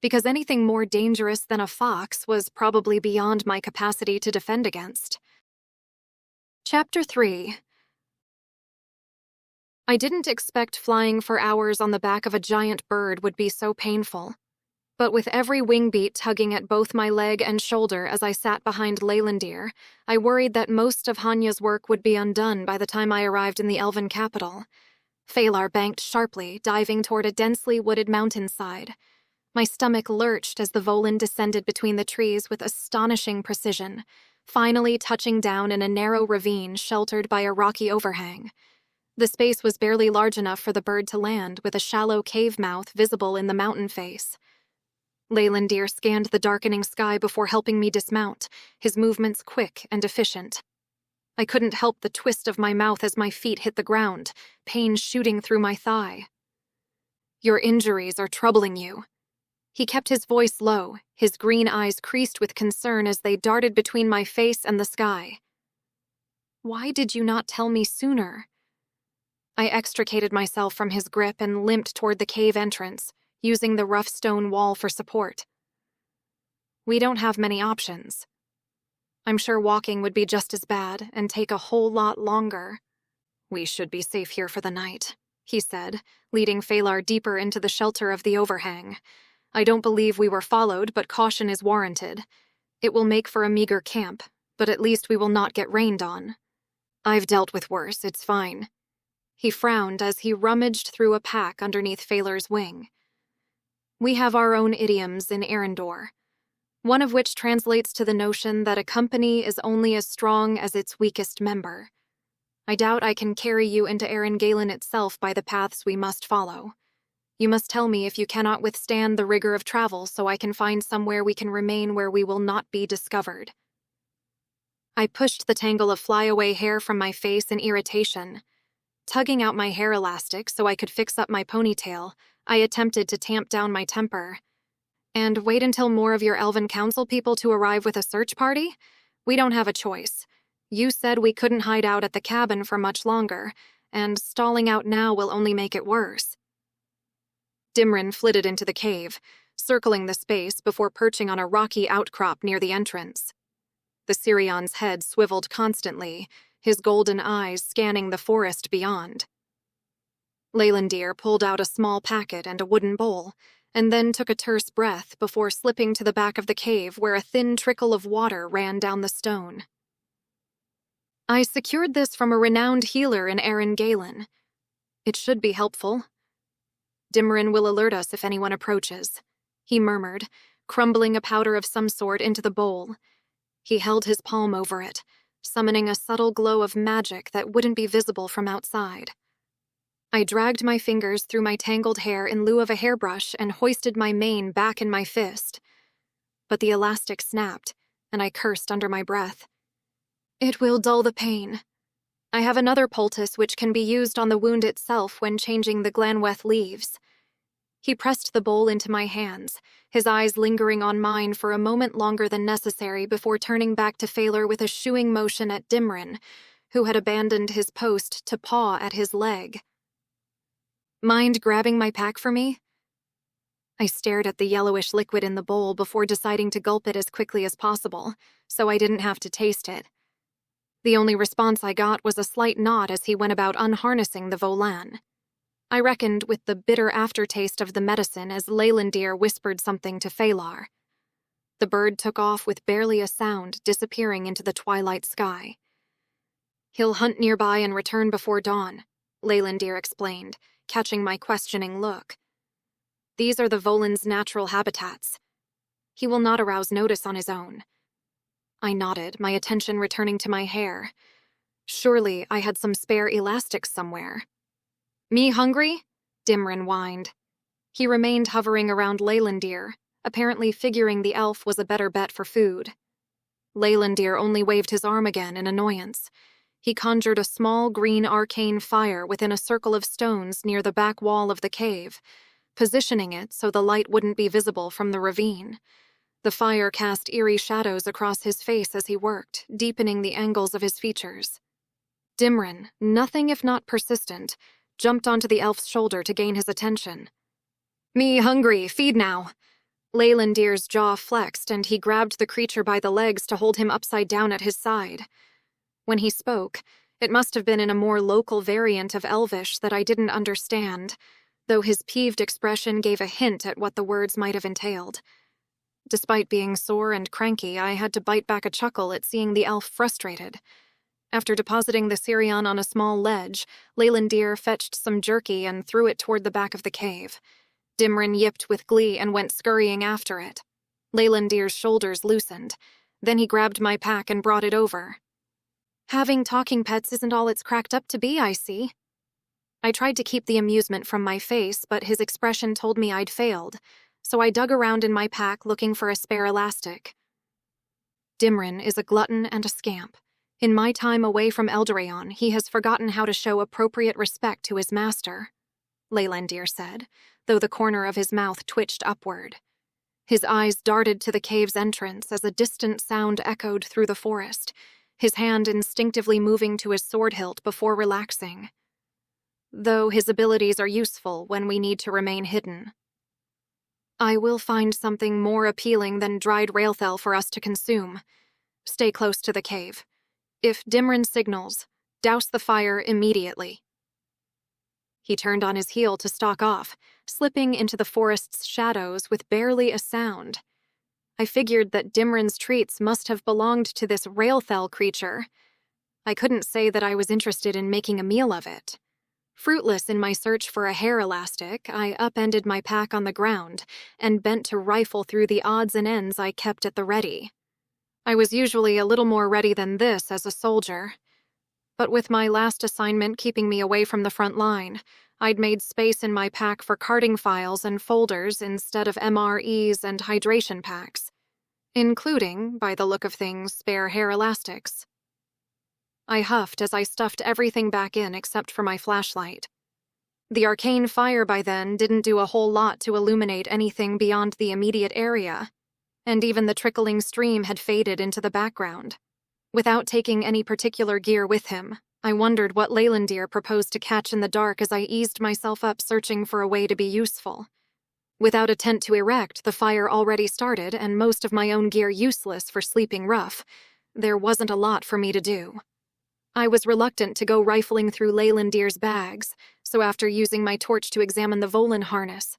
because anything more dangerous than a fox was probably beyond my capacity to defend against. Chapter 3. I didn't expect flying for hours on the back of a giant bird would be so painful. But with every wing beat tugging at both my leg and shoulder as I sat behind Leylandir, I worried that most of Hanya's work would be undone by the time I arrived in the Elven capital. Phalar banked sharply, diving toward a densely wooded mountainside. My stomach lurched as the Volin descended between the trees with astonishing precision, finally touching down in a narrow ravine sheltered by a rocky overhang. The space was barely large enough for the bird to land, with a shallow cave mouth visible in the mountain face. Leylandir scanned the darkening sky before helping me dismount, his movements quick and efficient. I couldn't help the twist of my mouth as my feet hit the ground, pain shooting through my thigh. "Your injuries are troubling you." He kept his voice low, his green eyes creased with concern as they darted between my face and the sky. "Why did you not tell me sooner?" I extricated myself from his grip and limped toward the cave entrance, using the rough stone wall for support. "We don't have many options. I'm sure walking would be just as bad and take a whole lot longer." "We should be safe here for the night," he said, leading Phalar deeper into the shelter of the overhang. "I don't believe we were followed, but caution is warranted. It will make for a meager camp, but at least we will not get rained on." "I've dealt with worse, it's fine." He frowned as he rummaged through a pack underneath Phalar's wing. "We have our own idioms in Earendor, one of which translates to the notion that a company is only as strong as its weakest member. I doubt I can carry you into Erengalen itself by the paths we must follow. You must tell me if you cannot withstand the rigor of travel so I can find somewhere we can remain where we will not be discovered." I pushed the tangle of flyaway hair from my face in irritation. Tugging out my hair elastic so I could fix up my ponytail, I attempted to tamp down my temper. "And wait until more of your Elven Council people to arrive with a search party? We don't have a choice. You said we couldn't hide out at the cabin for much longer, and stalling out now will only make it worse." Dimrin flitted into the cave, circling the space before perching on a rocky outcrop near the entrance. The Sirion's head swiveled constantly, his golden eyes scanning the forest beyond. Leylandir pulled out a small packet and a wooden bowl, and then took a terse breath before slipping to the back of the cave where a thin trickle of water ran down the stone. "I secured this from a renowned healer in Erengalen. It should be helpful." Dimrin will alert us if anyone approaches, he murmured, crumbling a powder of some sort into the bowl. He held his palm over it, summoning a subtle glow of magic that wouldn't be visible from outside. I dragged my fingers through my tangled hair in lieu of a hairbrush and hoisted my mane back in my fist. But the elastic snapped, and I cursed under my breath. It will dull the pain. I have another poultice which can be used on the wound itself when changing the Glanweth leaves. He pressed the bowl into my hands, his eyes lingering on mine for a moment longer than necessary before turning back to Phalar with a shooing motion at Dimrin, who had abandoned his post to paw at his leg. Mind grabbing my pack for me? I stared at the yellowish liquid in the bowl before deciding to gulp it as quickly as possible, so I didn't have to taste it. The only response I got was a slight nod as he went about unharnessing the volan. I reckoned with the bitter aftertaste of the medicine as Leylandir whispered something to Phalar. The bird took off with barely a sound, disappearing into the twilight sky. He'll hunt nearby and return before dawn, Leylandir explained, catching my questioning look. These are the volan's natural habitats. He will not arouse notice on his own. I nodded, my attention returning to my hair. Surely I had some spare elastics somewhere. Me hungry? Dimrin whined. He remained hovering around Leylandir, apparently figuring the elf was a better bet for food. Leylandir only waved his arm again in annoyance. He conjured a small green arcane fire within a circle of stones near the back wall of the cave, positioning it so the light wouldn't be visible from the ravine. The fire cast eerie shadows across his face as he worked, deepening the angles of his features. Dimrin, nothing if not persistent, jumped onto the elf's shoulder to gain his attention. Me hungry, feed now. Leylandir's jaw flexed and he grabbed the creature by the legs to hold him upside down at his side. When he spoke, it must have been in a more local variant of Elvish that I didn't understand, though his peeved expression gave a hint at what the words might have entailed. Despite being sore and cranky, I had to bite back a chuckle at seeing the elf frustrated. After depositing the Sirion on a small ledge, Leylandir fetched some jerky and threw it toward the back of the cave. Dimrin yipped with glee and went scurrying after it. Leylandir's shoulders loosened. Then he grabbed my pack and brought it over. Having talking pets isn't all it's cracked up to be, I see. I tried to keep the amusement from my face, but his expression told me I'd failed, so I dug around in my pack looking for a spare elastic. Dimrin is a glutton and a scamp. In my time away from Eldoraon, he has forgotten how to show appropriate respect to his master, Leylandir said, though the corner of his mouth twitched upward. His eyes darted to the cave's entrance as a distant sound echoed through the forest, his hand instinctively moving to his sword hilt before relaxing. Though his abilities are useful when we need to remain hidden. I will find something more appealing than dried railthel for us to consume. Stay close to the cave. If Dimrin signals, douse the fire immediately. He turned on his heel to stalk off, slipping into the forest's shadows with barely a sound. I figured that Dimrin's treats must have belonged to this railthel creature. I couldn't say that I was interested in making a meal of it. Fruitless in my search for a hair elastic, I upended my pack on the ground and bent to rifle through the odds and ends I kept at the ready. I was usually a little more ready than this as a soldier, but with my last assignment keeping me away from the front line, I'd made space in my pack for carding files and folders instead of MREs and hydration packs, including, by the look of things, spare hair elastics. I huffed as I stuffed everything back in except for my flashlight. The arcane fire by then didn't do a whole lot to illuminate anything beyond the immediate area, and even the trickling stream had faded into the background. Without taking any particular gear with him, I wondered what Leylandir proposed to catch in the dark as I eased myself up searching for a way to be useful. Without a tent to erect, the fire already started, and most of my own gear useless for sleeping rough, there wasn't a lot for me to do. I was reluctant to go rifling through Leylandir's bags, so after using my torch to examine the volan harness,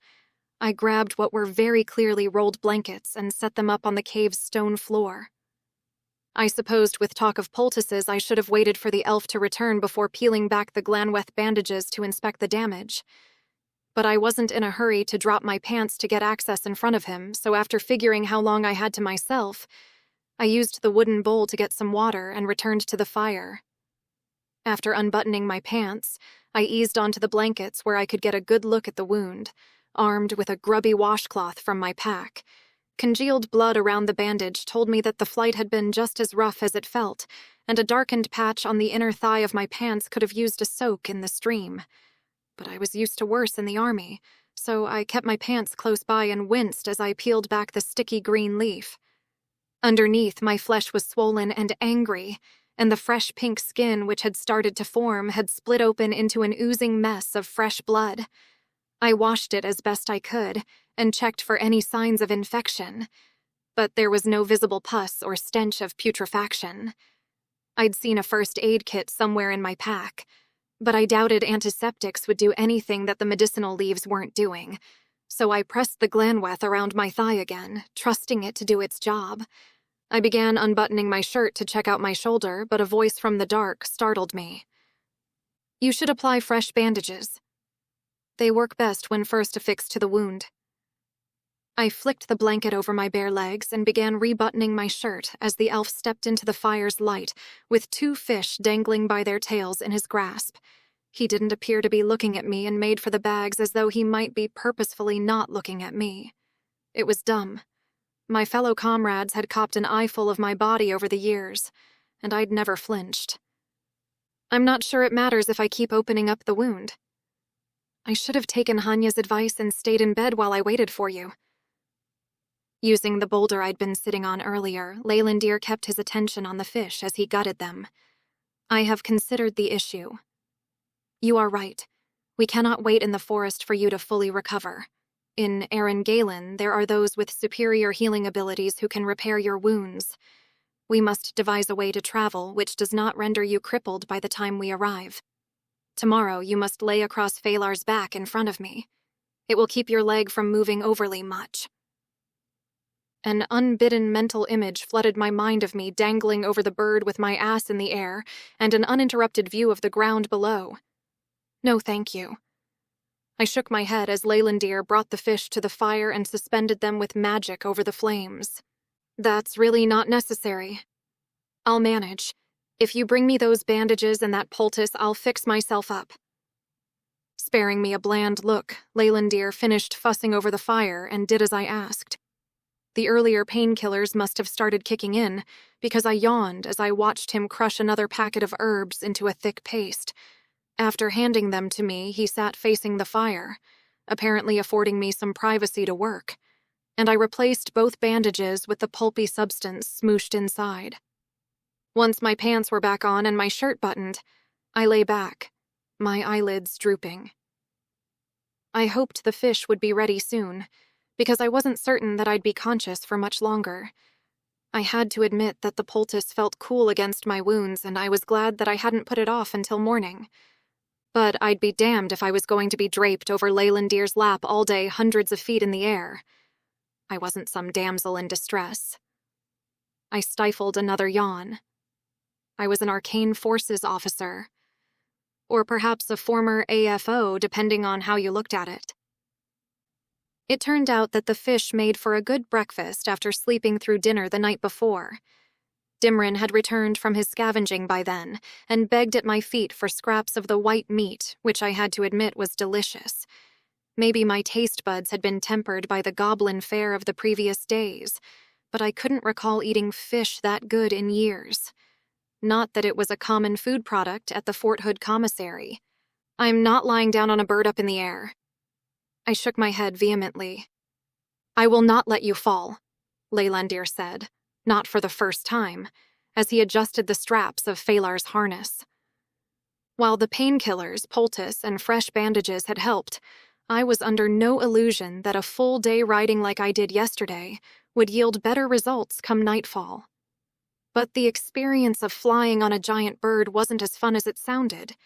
I grabbed what were very clearly rolled blankets and set them up on the cave's stone floor. I supposed with talk of poultices I should have waited for the elf to return before peeling back the Glanweth bandages to inspect the damage. but I wasn't in a hurry to drop my pants to get access in front of him, so after figuring how long I had to myself, I used the wooden bowl to get some water and returned to the fire. After unbuttoning my pants, I eased onto the blankets where I could get a good look at the wound, armed with a grubby washcloth from my pack. Congealed blood around the bandage told me that the flight had been just as rough as it felt, and a darkened patch on the inner thigh of my pants could have used a soak in the stream. But I was used to worse in the army, so I kept my pants close by and winced as I peeled back the sticky green leaf. Underneath, my flesh was swollen and angry, and the fresh pink skin which had started to form had split open into an oozing mess of fresh blood. I washed it as best I could and checked for any signs of infection, but there was no visible pus or stench of putrefaction. I'd seen a first aid kit somewhere in my pack, but I doubted antiseptics would do anything that the medicinal leaves weren't doing, so I pressed the glanweth around my thigh again, trusting it to do its job. I began unbuttoning my shirt to check out my shoulder, but a voice from the dark startled me. "You should apply fresh bandages. They work best when first affixed to the wound." I flicked the blanket over my bare legs and began rebuttoning my shirt as the elf stepped into the fire's light, with 2 fish dangling by their tails in his grasp. He didn't appear to be looking at me and made for the bags as though he might be purposefully not looking at me. It was dumb. My fellow comrades had copped an eyeful of my body over the years, and I'd never flinched. "I'm not sure it matters if I keep opening up the wound. I should have taken Hanya's advice and stayed in bed while I waited for you." Using the boulder I'd been sitting on earlier, Leylandir kept his attention on the fish as he gutted them. "I have considered the issue. You are right. We cannot wait in the forest for you to fully recover. In Earendor, there are those with superior healing abilities who can repair your wounds. We must devise a way to travel which does not render you crippled by the time we arrive. Tomorrow you must lay across Phalar's back in front of me. It will keep your leg from moving overly much." An unbidden mental image flooded my mind of me dangling over the bird with my ass in the air and an uninterrupted view of the ground below. "No, thank you." I shook my head as Leylandir brought the fish to the fire and suspended them with magic over the flames. "That's really not necessary. I'll manage. If you bring me those bandages and that poultice, I'll fix myself up." Sparing me a bland look, Leylandir finished fussing over the fire and did as I asked. The earlier painkillers must have started kicking in, because I yawned as I watched him crush another packet of herbs into a thick paste. After handing them to me, he sat facing the fire, apparently affording me some privacy to work, and I replaced both bandages with the pulpy substance smooshed inside. Once my pants were back on and my shirt buttoned, I lay back, my eyelids drooping. I hoped the fish would be ready soon, because I wasn't certain that I'd be conscious for much longer. I had to admit that the poultice felt cool against my wounds, and I was glad that I hadn't put it off until morning. But I'd be damned if I was going to be draped over Leylandir's lap all day, hundreds of feet in the air. I wasn't some damsel in distress. I stifled another yawn. I was an arcane forces officer, or perhaps a former AFO, depending on how you looked at it. It turned out that the fish made for a good breakfast after sleeping through dinner the night before. Dimrin had returned from his scavenging by then, and begged at my feet for scraps of the white meat, which I had to admit was delicious. Maybe my taste buds had been tempered by the goblin fare of the previous days, but I couldn't recall eating fish that good in years. Not that it was a common food product at the Fort Hood commissary. I'm not lying down on a bird up in the air. I shook my head vehemently. "I will not let you fall," Leylandir said, not for the first time, as he adjusted the straps of Phalar's harness. While the painkillers, poultice, and fresh bandages had helped, I was under no illusion that a full day riding like I did yesterday would yield better results come nightfall. But the experience of flying on a giant bird wasn't as fun as it sounded,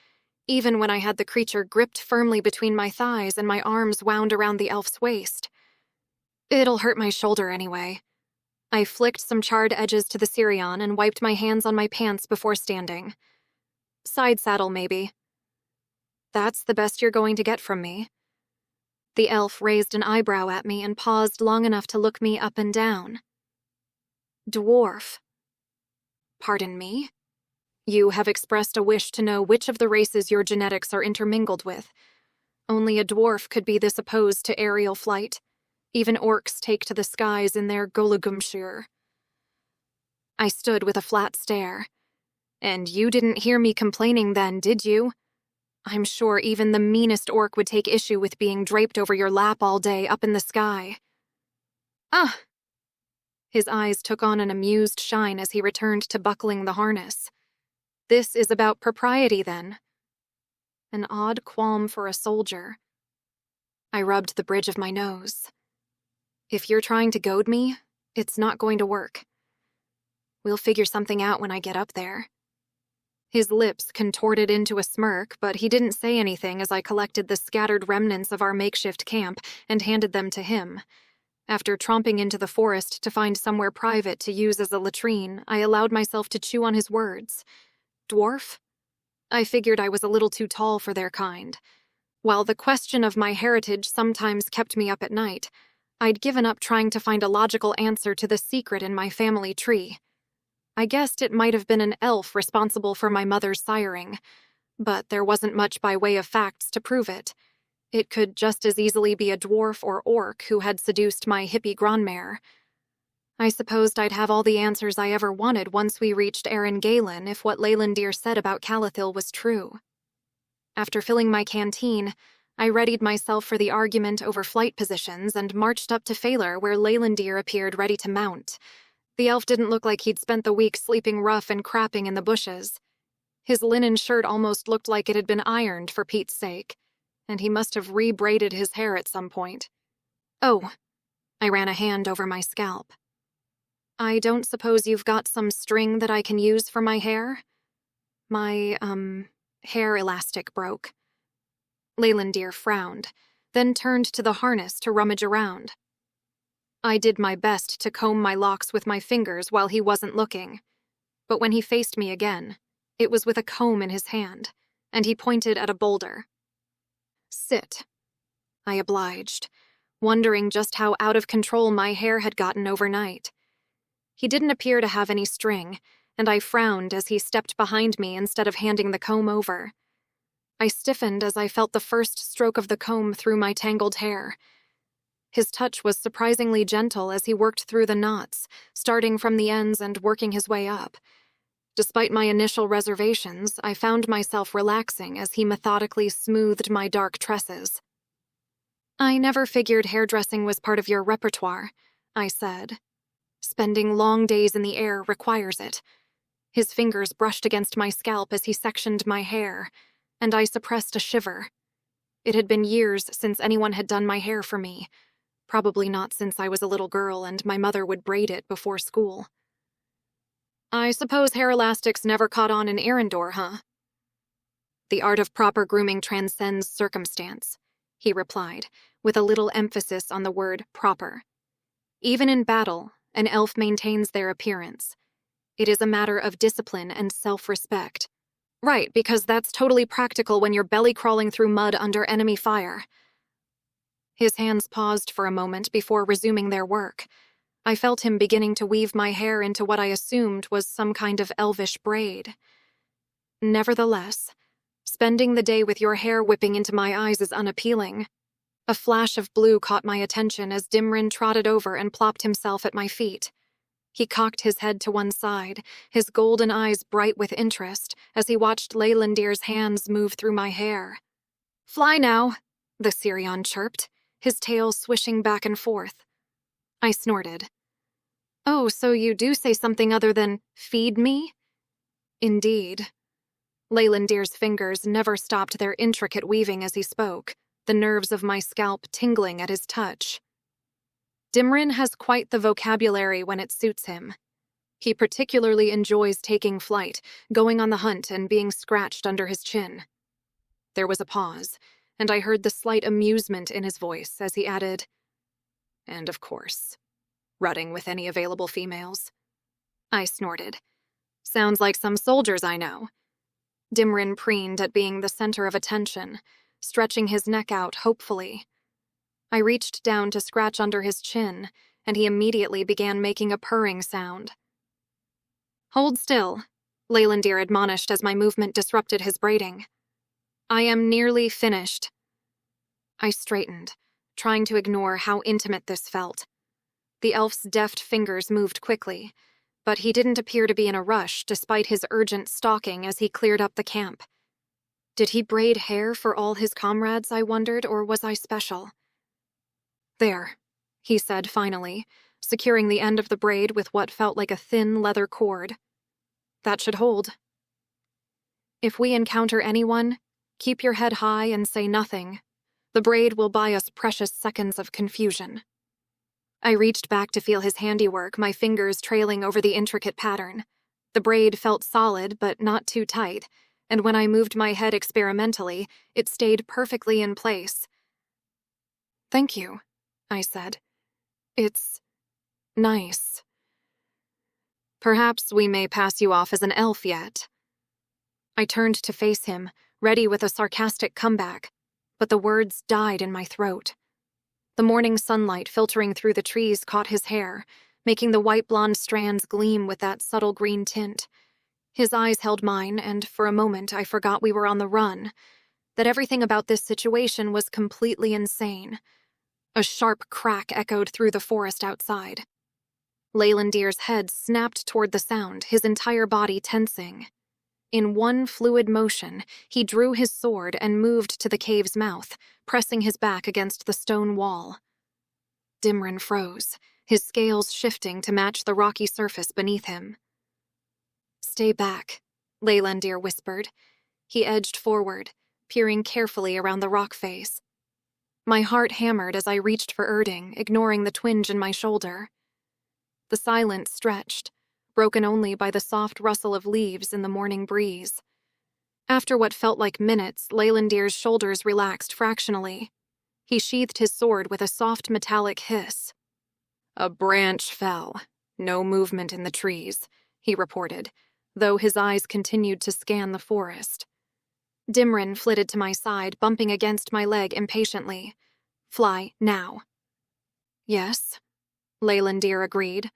even when I had the creature gripped firmly between my thighs and my arms wound around the elf's waist. "It'll hurt my shoulder anyway." I flicked some charred edges to the Sirion and wiped my hands on my pants before standing. "Side saddle, maybe." "That's the best you're going to get from me." The elf raised an eyebrow at me and paused long enough to look me up and down. Dwarf. Pardon me? You have expressed a wish to know which of the races your genetics are intermingled with. Only a dwarf could be this opposed to aerial flight. Even orcs take to the skies in their Golagumshire. I stood with a flat stare. And you didn't hear me complaining then, did you? I'm sure even the meanest orc would take issue with being draped over your lap all day up in the sky. Ah! His eyes took on an amused shine as he returned to buckling the harness. This is about propriety, then. An odd qualm for a soldier. I rubbed the bridge of my nose. If you're trying to goad me, it's not going to work. We'll figure something out when I get up there. His lips contorted into a smirk, but he didn't say anything as I collected the scattered remnants of our makeshift camp and handed them to him. After tromping into the forest to find somewhere private to use as a latrine, I allowed myself to chew on his words. Dwarf? I figured I was a little too tall for their kind. While the question of my heritage sometimes kept me up at night, I'd given up trying to find a logical answer to the secret in my family tree. I guessed it might have been an elf responsible for my mother's siring, but there wasn't much by way of facts to prove it. It could just as easily be a dwarf or orc who had seduced my hippie grandmère. I supposed I'd have all the answers I ever wanted once we reached Earendor if what Leylandir said about Calathil was true. After filling my canteen, I readied myself for the argument over flight positions and marched up to Phalar where Leylandir appeared ready to mount. The elf didn't look like he'd spent the week sleeping rough and crapping in the bushes. His linen shirt almost looked like it had been ironed for Pete's sake, and he must have re-braided his hair at some point. Oh, I ran a hand over my scalp. I don't suppose you've got some string that I can use for my hair? My, hair elastic broke. Leylandir frowned, then turned to the harness to rummage around. I did my best to comb my locks with my fingers while he wasn't looking, but when he faced me again, it was with a comb in his hand, and he pointed at a boulder. Sit, I obliged, wondering just how out of control my hair had gotten overnight. He didn't appear to have any string, and I frowned as he stepped behind me instead of handing the comb over. I stiffened as I felt the first stroke of the comb through my tangled hair. His touch was surprisingly gentle as he worked through the knots, starting from the ends and working his way up. Despite my initial reservations, I found myself relaxing as he methodically smoothed my dark tresses. I never figured hairdressing was part of your repertoire, I said. Spending long days in the air requires it. His fingers brushed against my scalp as he sectioned my hair, and I suppressed a shiver. It had been years since anyone had done my hair for me. Probably not since I was a little girl and my mother would braid it before school. I suppose hair elastics never caught on in Earendor, huh? The art of proper grooming transcends circumstance, he replied, with a little emphasis on the word proper. Even in battle, an elf maintains their appearance. It is a matter of discipline and self-respect. Right, because that's totally practical when you're belly-crawling through mud under enemy fire. His hands paused for a moment before resuming their work. I felt him beginning to weave my hair into what I assumed was some kind of elvish braid. Nevertheless, spending the day with your hair whipping into my eyes is unappealing. A flash of blue caught my attention as Dimrin trotted over and plopped himself at my feet. He cocked his head to one side, his golden eyes bright with interest, as he watched Leylandir's hands move through my hair. Fly now, the Sirion chirped, his tail swishing back and forth. I snorted. Oh, so you do say something other than, feed me? Indeed. Leylandir's fingers never stopped their intricate weaving as he spoke, the nerves of my scalp tingling at his touch. Dimrin has quite the vocabulary when it suits him. He particularly enjoys taking flight, going on the hunt, and being scratched under his chin. There was a pause, and I heard the slight amusement in his voice as he added, and of course, rutting with any available females. I snorted. Sounds like some soldiers I know. Dimrin preened at being the center of attention, stretching his neck out hopefully. I reached down to scratch under his chin, and he immediately began making a purring sound. "Hold still," Leylandir admonished as my movement disrupted his braiding. "I am nearly finished." I straightened, trying to ignore how intimate this felt. The elf's deft fingers moved quickly, but he didn't appear to be in a rush despite his urgent stalking as he cleared up the camp. Did he braid hair for all his comrades, I wondered, or was I special? "There," he said finally, securing the end of the braid with what felt like a thin leather cord. "That should hold. If we encounter anyone, keep your head high and say nothing. The braid will buy us precious seconds of confusion." I reached back to feel his handiwork, my fingers trailing over the intricate pattern. The braid felt solid, but not too tight, and when I moved my head experimentally, it stayed perfectly in place. "Thank you," I said. "It's nice. Perhaps we may pass you off as an elf yet." I turned to face him, ready with a sarcastic comeback, but the words died in my throat. The morning sunlight filtering through the trees caught his hair, making the white-blonde strands gleam with that subtle green tint. His eyes held mine, and for a moment I forgot we were on the run, that everything about this situation was completely insane. A sharp crack echoed through the forest outside. Leylandir's head snapped toward the sound, his entire body tensing. In one fluid motion, he drew his sword and moved to the cave's mouth, pressing his back against the stone wall. Dimrin froze, his scales shifting to match the rocky surface beneath him. "Stay back," Leylandir whispered. He edged forward, peering carefully around the rock face. My heart hammered as I reached for Erding, ignoring the twinge in my shoulder. The silence stretched, broken only by the soft rustle of leaves in the morning breeze. After what felt like minutes, Leylandir's shoulders relaxed fractionally. He sheathed his sword with a soft metallic hiss. "A branch fell. No movement in the trees," he reported, though his eyes continued to scan the forest. Dimrin flitted to my side, bumping against my leg impatiently. "Fly, now." "Yes," Leylandir agreed,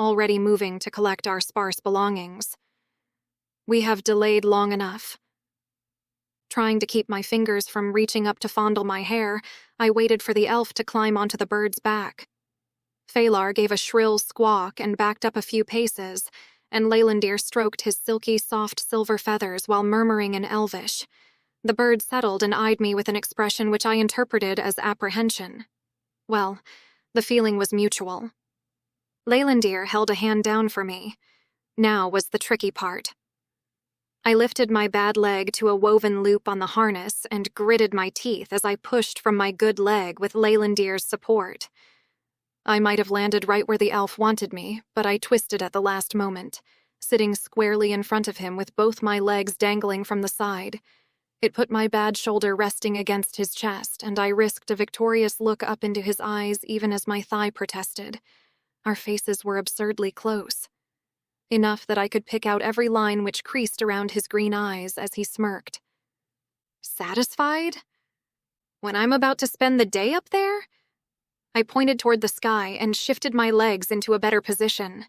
already moving to collect our sparse belongings. "We have delayed long enough." Trying to keep my fingers from reaching up to fondle my hair, I waited for the elf to climb onto the bird's back. Phalar gave a shrill squawk and backed up a few paces, and Leylandir stroked his silky, soft silver feathers while murmuring in Elvish. The bird settled and eyed me with an expression which I interpreted as apprehension. Well, the feeling was mutual. Leylandir held a hand down for me. Now was the tricky part. I lifted my bad leg to a woven loop on the harness and gritted my teeth as I pushed from my good leg with Leylandir's support. I might have landed right where the elf wanted me, but I twisted at the last moment, sitting squarely in front of him with both my legs dangling from the side. It put my bad shoulder resting against his chest, and I risked a victorious look up into his eyes even as my thigh protested. Our faces were absurdly close. Enough that I could pick out every line which creased around his green eyes as he smirked. "Satisfied? When I'm about to spend the day up there?" I pointed toward the sky and shifted my legs into a better position.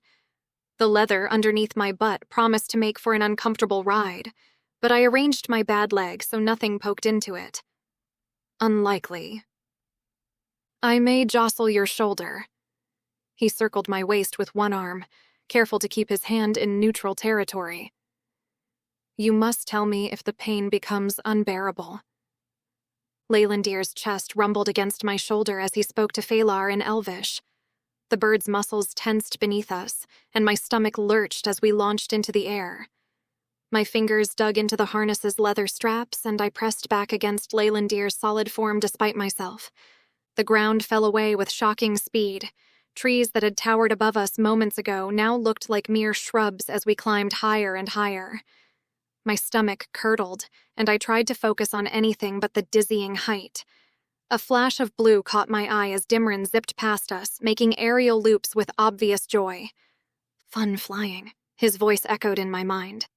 The leather underneath my butt promised to make for an uncomfortable ride, but I arranged my bad leg so nothing poked into it. "Unlikely. I may jostle your shoulder." He circled my waist with one arm, careful to keep his hand in neutral territory. "You must tell me if the pain becomes unbearable." Leylandir's chest rumbled against my shoulder as he spoke to Phalar in Elvish. The bird's muscles tensed beneath us, and my stomach lurched as we launched into the air. My fingers dug into the harness's leather straps, and I pressed back against Leylandir's solid form despite myself. The ground fell away with shocking speed. Trees that had towered above us moments ago now looked like mere shrubs as we climbed higher and higher. My stomach curdled, and I tried to focus on anything but the dizzying height. A flash of blue caught my eye as Dimrin zipped past us, making aerial loops with obvious joy. "Fun flying," his voice echoed in my mind.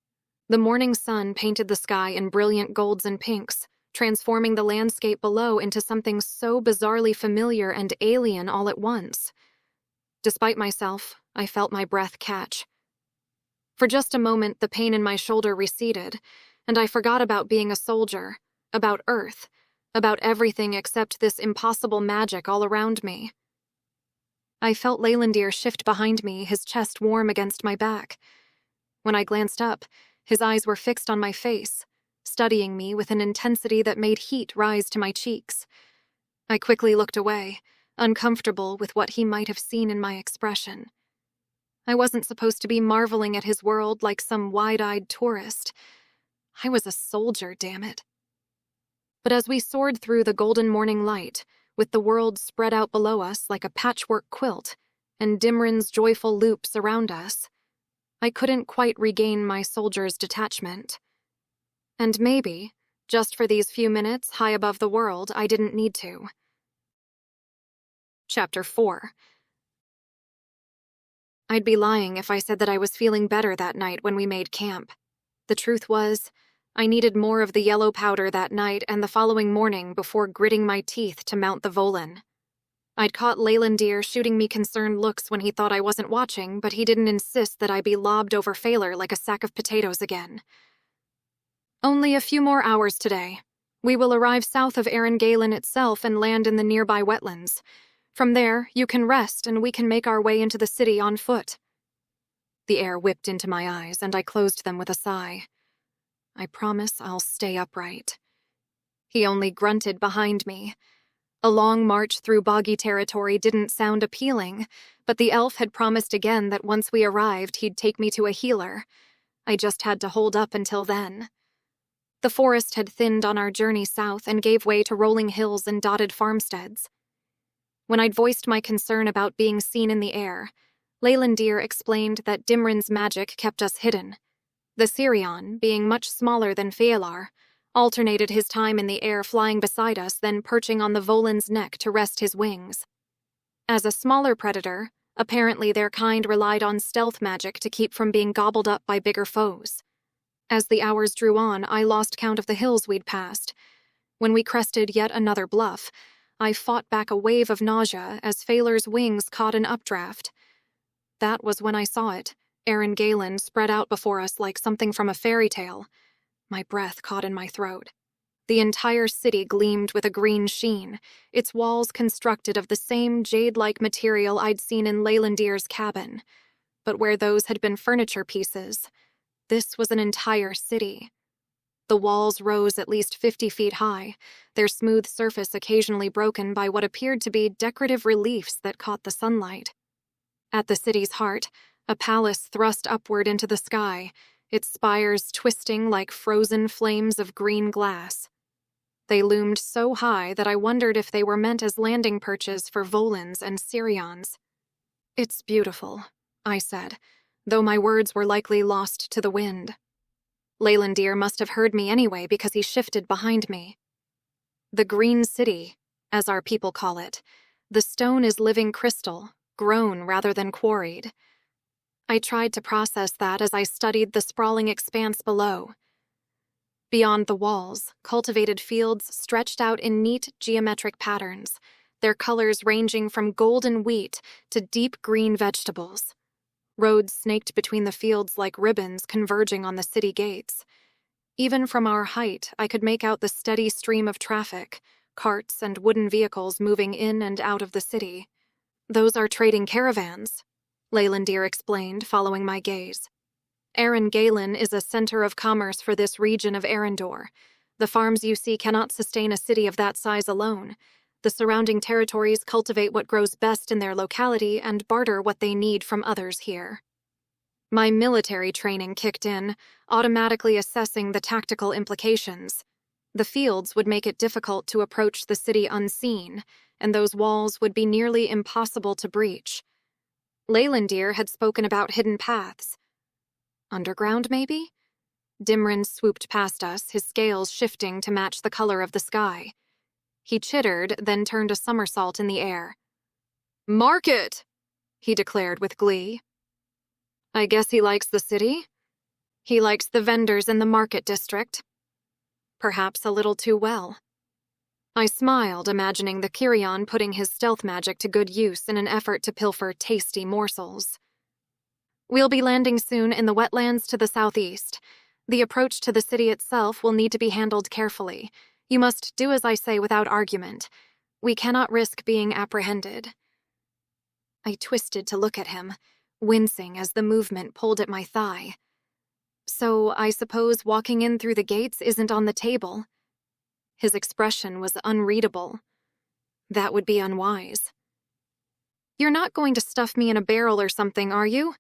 The morning sun painted the sky in brilliant golds and pinks, transforming the landscape below into something so bizarrely familiar and alien all at once. Despite myself, I felt my breath catch. For just a moment, the pain in my shoulder receded, and I forgot about being a soldier, about Earth, about everything except this impossible magic all around me. I felt Leylandir shift behind me, his chest warm against my back. When I glanced up, his eyes were fixed on my face, studying me with an intensity that made heat rise to my cheeks. I quickly looked away, uncomfortable with what he might have seen in my expression. I wasn't supposed to be marveling at his world like some wide-eyed tourist. I was a soldier, damn it. But as we soared through the golden morning light, with the world spread out below us like a patchwork quilt, and Dimrin's joyful loops around us, I couldn't quite regain my soldier's detachment. And maybe, just for these few minutes high above the world, I didn't need to. Chapter 4. I'd be lying if I said that I was feeling better that night when we made camp. The truth was, I needed more of the yellow powder that night and the following morning before gritting my teeth to mount the Volin. I'd caught Leylandir shooting me concerned looks when he thought I wasn't watching, but he didn't insist that I be lobbed over Phaler like a sack of potatoes again. Only a few more hours today. We will arrive south of Earendor itself and land in the nearby wetlands. From there, you can rest and we can make our way into the city on foot. The air whipped into my eyes, and I closed them with a sigh. I promise I'll stay upright. He only grunted behind me. A long march through boggy territory didn't sound appealing, but the elf had promised again that once we arrived, he'd take me to a healer. I just had to hold up until then. The forest had thinned on our journey south and gave way to rolling hills and dotted farmsteads. When I'd voiced my concern about being seen in the air, Leylandir explained that Dimrin's magic kept us hidden. The Sirion, being much smaller than Phalar, alternated his time in the air flying beside us, then perching on the Volin's neck to rest his wings. As a smaller predator, apparently their kind relied on stealth magic to keep from being gobbled up by bigger foes. As the hours drew on, I lost count of the hills we'd passed. When we crested yet another bluff, I fought back a wave of nausea as Phalar's wings caught an updraft. That was when I saw it. Earendor spread out before us like something from a fairy tale. My breath caught in my throat. The entire city gleamed with a green sheen, its walls constructed of the same jade-like material I'd seen in Leylandir's cabin. But where those had been furniture pieces, this was an entire city. The walls rose at least 50 feet high, their smooth surface occasionally broken by what appeared to be decorative reliefs that caught the sunlight. At the city's heart, a palace thrust upward into the sky, its spires twisting like frozen flames of green glass. They loomed so high that I wondered if they were meant as landing perches for Volans and Sirions. "It's beautiful," I said, though my words were likely lost to the wind. Leylandir must have heard me anyway because he shifted behind me. "The Green City, as our people call it. The stone is living crystal, grown rather than quarried." I tried to process that as I studied the sprawling expanse below. Beyond the walls, cultivated fields stretched out in neat geometric patterns, their colors ranging from golden wheat to deep green vegetables. Roads snaked between the fields like ribbons converging on the city gates. Even from our height, I could make out the steady stream of traffic, carts and wooden vehicles moving in and out of the city. "Those are trading caravans," Leylandir explained, following my gaze. "Earendor is a center of commerce for this region of Earendor. The farms you see cannot sustain a city of that size alone. The surrounding territories cultivate what grows best in their locality and barter what they need from others here." My military training kicked in, automatically assessing the tactical implications. The fields would make it difficult to approach the city unseen, and those walls would be nearly impossible to breach. Leylandir had spoken about hidden paths. Underground, maybe? Dimrin swooped past us, his scales shifting to match the color of the sky. He chittered, then turned a somersault in the air. "Market!" he declared with glee. "I guess he likes the city? He likes the vendors in the market district." perhaps a little too well. I smiled, imagining the Kyrian putting his stealth magic to good use in an effort to pilfer tasty morsels. We'll be landing soon in the wetlands to the southeast. The approach to the city itself will need to be handled carefully. You must do as I say without argument. We cannot risk being apprehended. I twisted to look at him, wincing as the movement pulled at my thigh. So I suppose walking in through the gates isn't on the table. His expression was unreadable. That would be unwise. You're not going to stuff me in a barrel or something, are you?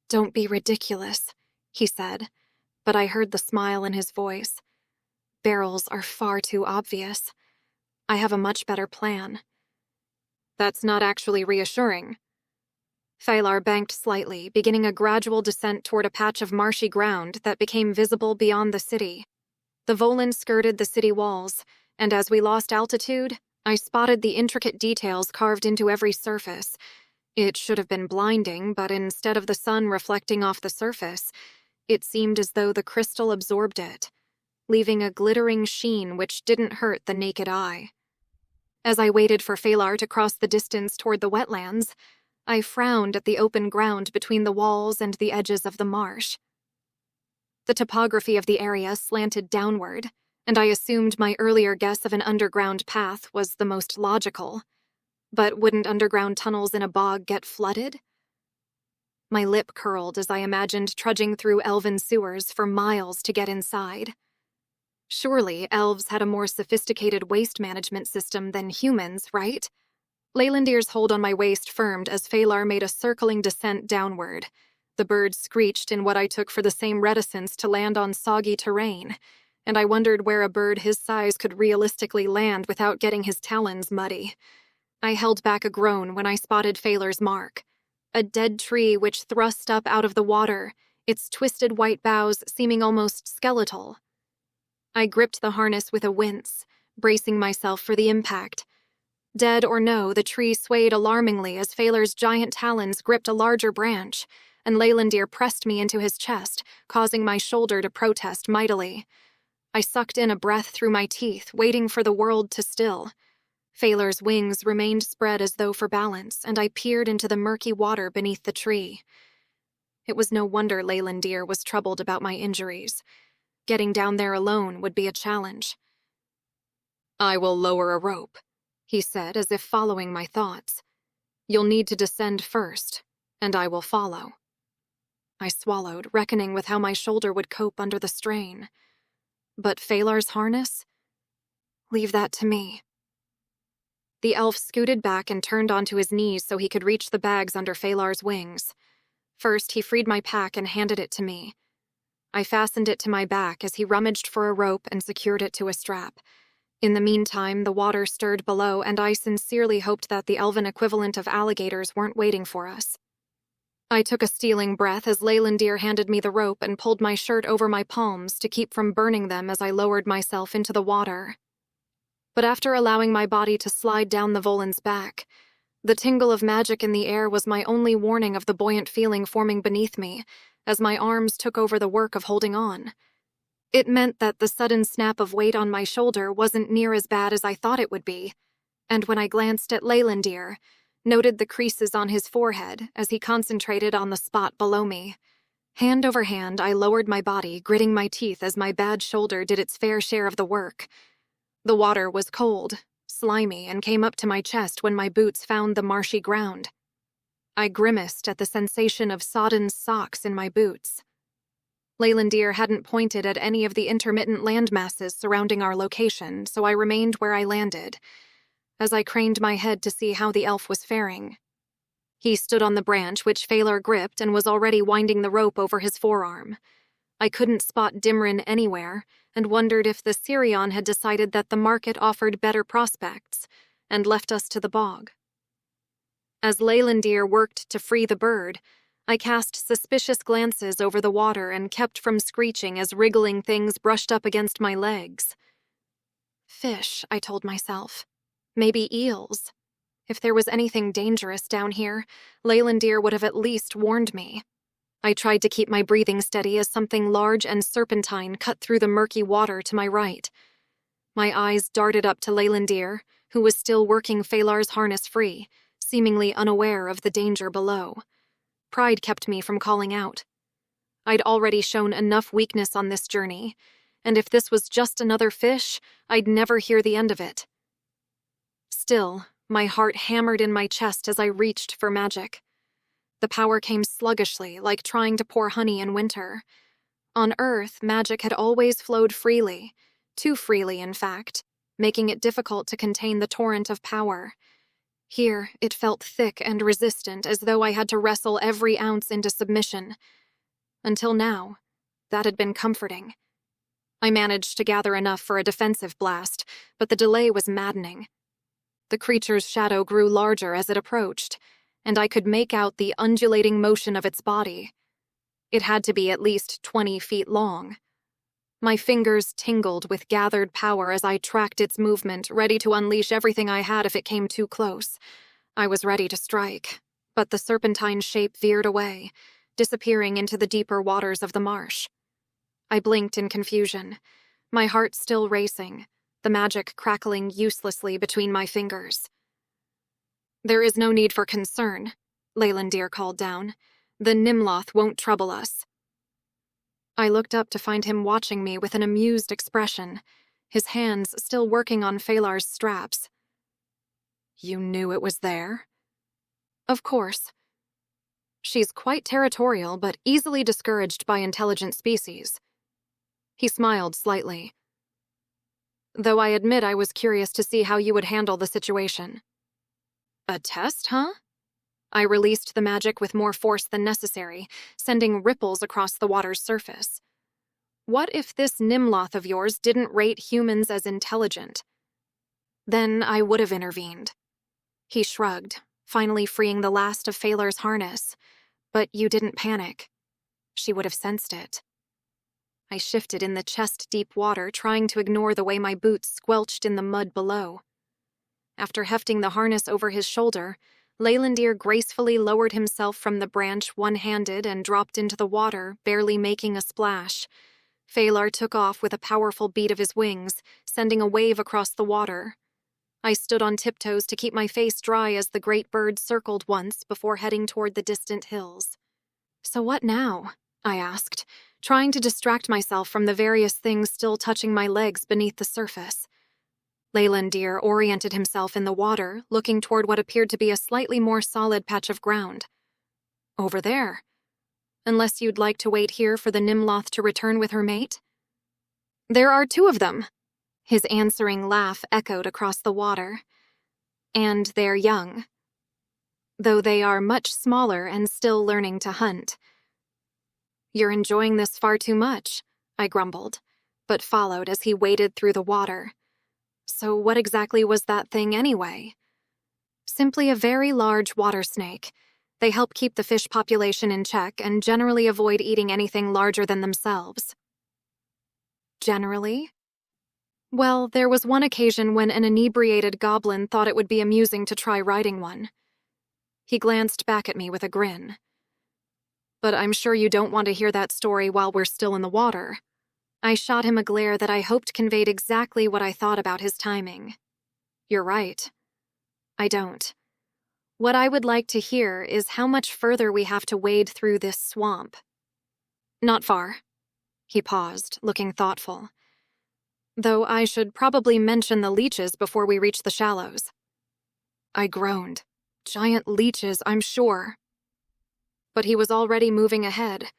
Don't be ridiculous, he said, but I heard the smile in his voice. Barrels are far too obvious. I have a much better plan. That's not actually reassuring. Phalar banked slightly, beginning a gradual descent toward a patch of marshy ground that became visible beyond the city. The Volan skirted the city walls, and as we lost altitude, I spotted the intricate details carved into every surface. It should have been blinding, but instead of the sun reflecting off the surface, it seemed as though the crystal absorbed it, leaving a glittering sheen which didn't hurt the naked eye. As I waited for Phalar to cross the distance toward the wetlands, I frowned at the open ground between the walls and the edges of the marsh. The topography of the area slanted downward, and I assumed my earlier guess of an underground path was the most logical. But wouldn't underground tunnels in a bog get flooded? My lip curled as I imagined trudging through elven sewers for miles to get inside. Surely elves had a more sophisticated waste management system than humans, right? Leylandir's hold on my waist firmed as Phalar made a circling descent downward. The bird screeched in what I took for the same reticence to land on soggy terrain, and I wondered where a bird his size could realistically land without getting his talons muddy. I held back a groan when I spotted Phalar's mark, a dead tree which thrust up out of the water, its twisted white boughs seeming almost skeletal. I gripped the harness with a wince, bracing myself for the impact. Dead or no, the tree swayed alarmingly as Phalar's giant talons gripped a larger branch, and Leylandir pressed me into his chest, causing my shoulder to protest mightily. I sucked in a breath through my teeth, waiting for the world to still. Phalar's wings remained spread as though for balance, and I peered into the murky water beneath the tree. It was no wonder Leylandir was troubled about my injuries. Getting down there alone would be a challenge. "I will lower a rope," he said, as if following my thoughts. "You'll need to descend first, and I will follow." I swallowed, reckoning with how my shoulder would cope under the strain. But Phalar's harness? Leave that to me. The elf scooted back and turned onto his knees so he could reach the bags under Phalar's wings. First, he freed my pack and handed it to me. I fastened it to my back as he rummaged for a rope and secured it to a strap. In the meantime, the water stirred below, and I sincerely hoped that the elven equivalent of alligators weren't waiting for us. I took a stealing breath as Leylandir handed me the rope and pulled my shirt over my palms to keep from burning them as I lowered myself into the water. But after allowing my body to slide down the Volan's back, the tingle of magic in the air was my only warning of the buoyant feeling forming beneath me as my arms took over the work of holding on. It meant that the sudden snap of weight on my shoulder wasn't near as bad as I thought it would be, and when I glanced at Leylandir, noted the creases on his forehead as he concentrated on the spot below me. Hand over hand, I lowered my body, gritting my teeth as my bad shoulder did its fair share of the work. The water was cold, slimy, and came up to my chest when my boots found the marshy ground. I grimaced at the sensation of sodden socks in my boots. Leylandir hadn't pointed at any of the intermittent landmasses surrounding our location, so I remained where I landed, as I craned my head to see how the elf was faring. He stood on the branch which Phalar gripped and was already winding the rope over his forearm. I couldn't spot Dimrin anywhere, and wondered if the Sirion had decided that the market offered better prospects, and left us to the bog. As Leylandir worked to free the bird, I cast suspicious glances over the water and kept from screeching as wriggling things brushed up against my legs. Fish, I told myself. Maybe eels. If there was anything dangerous down here, Leylandir would have at least warned me. I tried to keep my breathing steady as something large and serpentine cut through the murky water to my right. My eyes darted up to Leylandir, who was still working Phalar's harness free, seemingly unaware of the danger below. Pride kept me from calling out. I'd already shown enough weakness on this journey, and if this was just another fish, I'd never hear the end of it. Still, my heart hammered in my chest as I reached for magic. The power came sluggishly, like trying to pour honey in winter. On Earth, magic had always flowed freely, too freely, in fact, making it difficult to contain the torrent of power. Here, it felt thick and resistant, as though I had to wrestle every ounce into submission. Until now, that had been comforting. I managed to gather enough for a defensive blast, but the delay was maddening. The creature's shadow grew larger as it approached, and I could make out the undulating motion of its body. It had to be at least 20 feet long. My fingers tingled with gathered power as I tracked its movement, ready to unleash everything I had if it came too close. I was ready to strike, but the serpentine shape veered away, disappearing into the deeper waters of the marsh. I blinked in confusion, my heart still racing, the magic crackling uselessly between my fingers. "There is no need for concern," Leylandir called down. "The Nimloth won't trouble us." I looked up to find him watching me with an amused expression, his hands still working on Phalar's straps. "You knew it was there?" "Of course. She's quite territorial, but easily discouraged by intelligent species." He smiled slightly. "Though I admit I was curious to see how you would handle the situation." "A test, huh?" I released the magic with more force than necessary, sending ripples across the water's surface. "What if this Nimloth of yours didn't rate humans as intelligent?" Then I would have intervened. He shrugged, finally freeing the last of Phalar's harness. "But you didn't panic. She would have sensed it." I shifted in the chest-deep water, trying to ignore the way my boots squelched in the mud below. After hefting the harness over his shoulder, Leylandir gracefully lowered himself from the branch one-handed and dropped into the water, barely making a splash. Phalar took off with a powerful beat of his wings, sending a wave across the water. I stood on tiptoes to keep my face dry as the great bird circled once before heading toward the distant hills. "So what now?" I asked, trying to distract myself from the various things still touching my legs beneath the surface. Leylandir oriented himself in the water, looking toward what appeared to be a slightly more solid patch of ground. "Over there. Unless you'd like to wait here for the Nimloth to return with her mate?" "There are 2 of them." His answering laugh echoed across the water. "And they're young. Though they are much smaller and still learning to hunt." "You're enjoying this far too much," I grumbled, but followed as he waded through the water. "So what exactly was that thing anyway?" "Simply a very large water snake. They help keep the fish population in check and generally avoid eating anything larger than themselves." "Generally?" "Well, there was one occasion when an inebriated goblin thought it would be amusing to try riding one." He glanced back at me with a grin. "But I'm sure you don't want to hear that story while we're still in the water." I shot him a glare that I hoped conveyed exactly what I thought about his timing. "You're right. I don't. What I would like to hear is how much further we have to wade through this swamp." "Not far." He paused, looking thoughtful. "Though I should probably mention the leeches before we reach the shallows." I groaned. Giant leeches, I'm sure. But he was already moving ahead,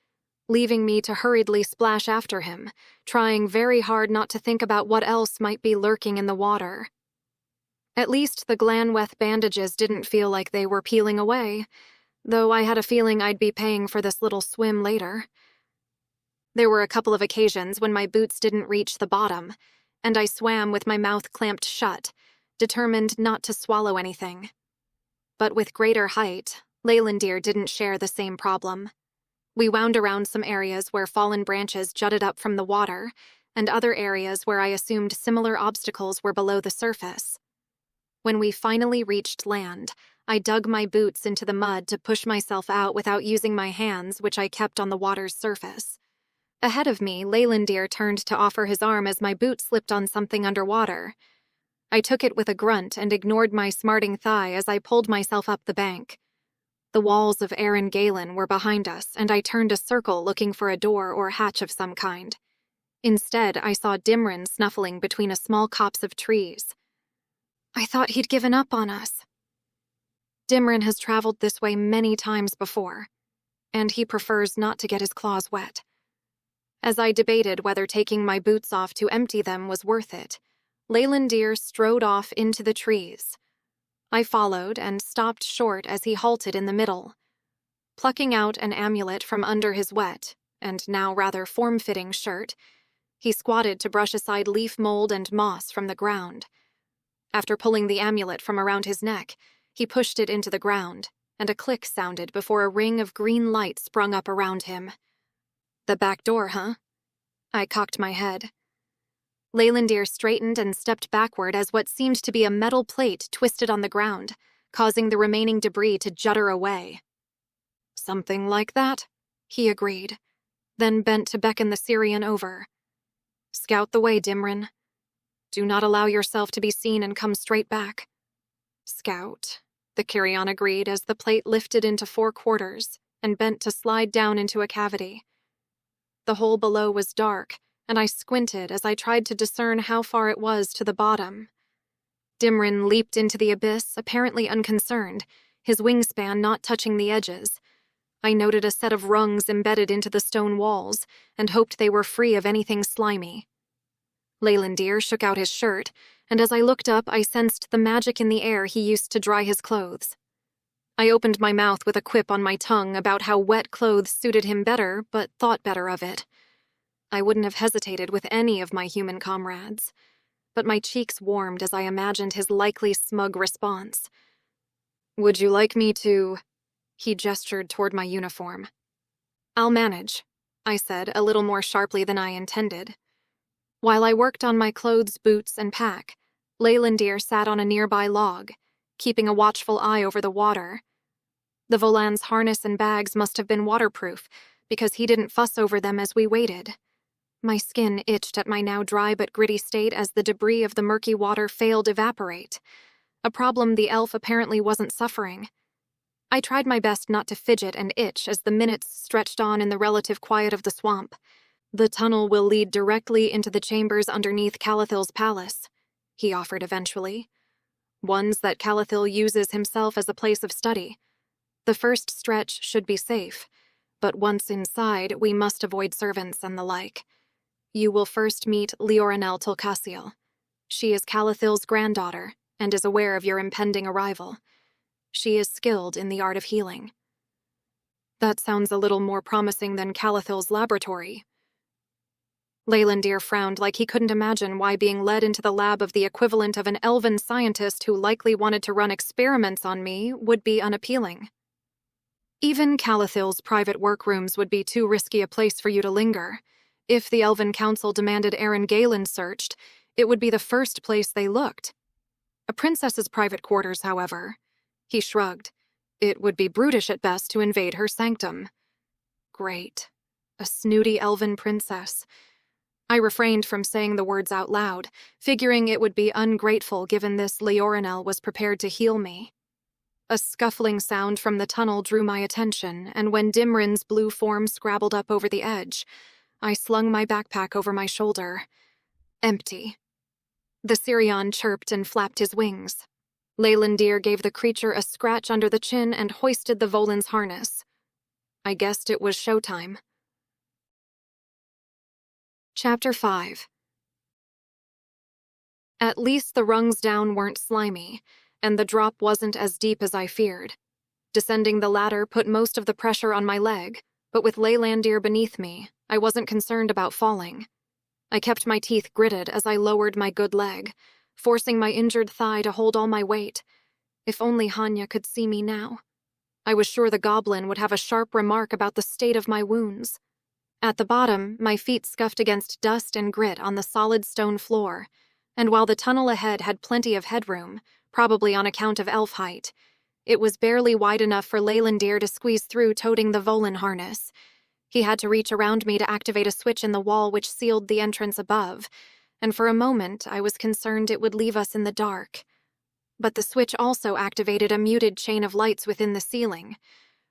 leaving me to hurriedly splash after him, trying very hard not to think about what else might be lurking in the water. At least the Glanweth bandages didn't feel like they were peeling away, though I had a feeling I'd be paying for this little swim later. There were a couple of occasions when my boots didn't reach the bottom, and I swam with my mouth clamped shut, determined not to swallow anything. But with greater height, Leylandir didn't share the same problem. We wound around some areas where fallen branches jutted up from the water, and other areas where I assumed similar obstacles were below the surface. When we finally reached land, I dug my boots into the mud to push myself out without using my hands, which I kept on the water's surface. Ahead of me, Leylandir turned to offer his arm as my boot slipped on something underwater. I took it with a grunt and ignored my smarting thigh as I pulled myself up the bank. The walls of Earendor were behind us, and I turned a circle looking for a door or hatch of some kind. Instead, I saw Dimrin snuffling between a small copse of trees. I thought he'd given up on us. Dimrin has traveled this way many times before, and he prefers not to get his claws wet. As I debated whether taking my boots off to empty them was worth it, Leylandir strode off into the trees. I followed and stopped short as he halted in the middle. Plucking out an amulet from under his wet, and now rather form-fitting shirt, he squatted to brush aside leaf mold and moss from the ground. After pulling the amulet from around his neck, he pushed it into the ground, and a click sounded before a ring of green light sprung up around him. The back door, huh? I cocked my head. Leylandir straightened and stepped backward as what seemed to be a metal plate twisted on the ground, causing the remaining debris to judder away. Something like that, he agreed, then bent to beckon the Syrian over. Scout the way, Dimrin. Do not allow yourself to be seen and come straight back. Scout, the Kyrian agreed as the plate lifted into 4 quarters and bent to slide down into a cavity. The hole below was dark, and I squinted as I tried to discern how far it was to the bottom. Dimrin leaped into the abyss, apparently unconcerned, his wingspan not touching the edges. I noted a set of rungs embedded into the stone walls, and hoped they were free of anything slimy. Leylandir shook out his shirt, and as I looked up, I sensed the magic in the air he used to dry his clothes. I opened my mouth with a quip on my tongue about how wet clothes suited him better, but thought better of it. I wouldn't have hesitated with any of my human comrades, but my cheeks warmed as I imagined his likely smug response. Would you like me to... He gestured toward my uniform. I'll manage, I said, a little more sharply than I intended. While I worked on my clothes, boots, and pack, Leylandir sat on a nearby log, keeping a watchful eye over the water. The Volan's harness and bags must have been waterproof, because he didn't fuss over them as we waited. My skin itched at my now dry but gritty state as the debris of the murky water failed to evaporate, a problem the elf apparently wasn't suffering. I tried my best not to fidget and itch as the minutes stretched on in the relative quiet of the swamp. The tunnel will lead directly into the chambers underneath Calathil's palace, he offered eventually. Ones that Calathil uses himself as a place of study. The first stretch should be safe, but once inside, we must avoid servants and the like. You will first meet Leoranel Tilcasiel. She is Calathil's granddaughter, and is aware of your impending arrival. She is skilled in the art of healing. That sounds a little more promising than Calathil's laboratory. Leylandir frowned like he couldn't imagine why being led into the lab of the equivalent of an elven scientist who likely wanted to run experiments on me would be unappealing. Even Calathil's private workrooms would be too risky a place for you to linger. If the Elven Council demanded Earendor searched, it would be the first place they looked. A princess's private quarters, however. He shrugged. It would be brutish at best to invade her sanctum. Great. A snooty elven princess. I refrained from saying the words out loud, figuring it would be ungrateful given this Leoranel was prepared to heal me. A scuffling sound from the tunnel drew my attention, and when Dimrin's blue form scrabbled up over the edge, I slung my backpack over my shoulder. Empty. The Syrian chirped and flapped his wings. Leylandir gave the creature a scratch under the chin and hoisted the Volan's harness. I guessed it was showtime. Chapter 5. At least the rungs down weren't slimy, and the drop wasn't as deep as I feared. Descending the ladder put most of the pressure on my leg, but with Leylandir beneath me, I wasn't concerned about falling. I kept my teeth gritted as I lowered my good leg, forcing my injured thigh to hold all my weight. If only Hanya could see me now. I was sure the goblin would have a sharp remark about the state of my wounds. At the bottom, my feet scuffed against dust and grit on the solid stone floor, and while the tunnel ahead had plenty of headroom, probably on account of elf height, It was barely wide enough for Leylandir to squeeze through, toting the Volan harness. He had to reach around me to activate a switch in the wall which sealed the entrance above, and for a moment I was concerned it would leave us in the dark. But the switch also activated a muted chain of lights within the ceiling,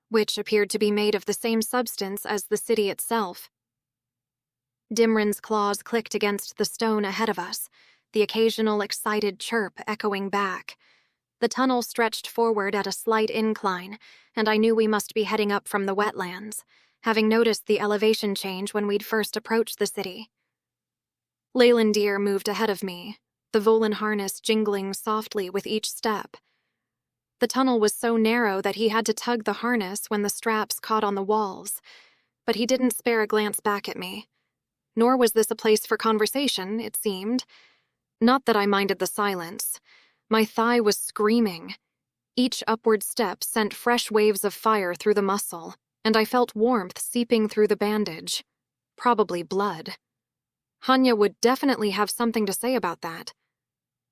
which appeared to be made of the same substance as the city itself. Dimrin's claws clicked against the stone ahead of us, the occasional excited chirp echoing back. The tunnel stretched forward at a slight incline, and I knew we must be heading up from the wetlands, having noticed the elevation change when we'd first approached the city. Leylandir moved ahead of me, the Volan harness jingling softly with each step. The tunnel was so narrow that he had to tug the harness when the straps caught on the walls, but he didn't spare a glance back at me. Nor was this a place for conversation, it seemed. Not that I minded the silence. My thigh was screaming. Each upward step sent fresh waves of fire through the muscle, and I felt warmth seeping through the bandage. Probably blood. Hanya would definitely have something to say about that.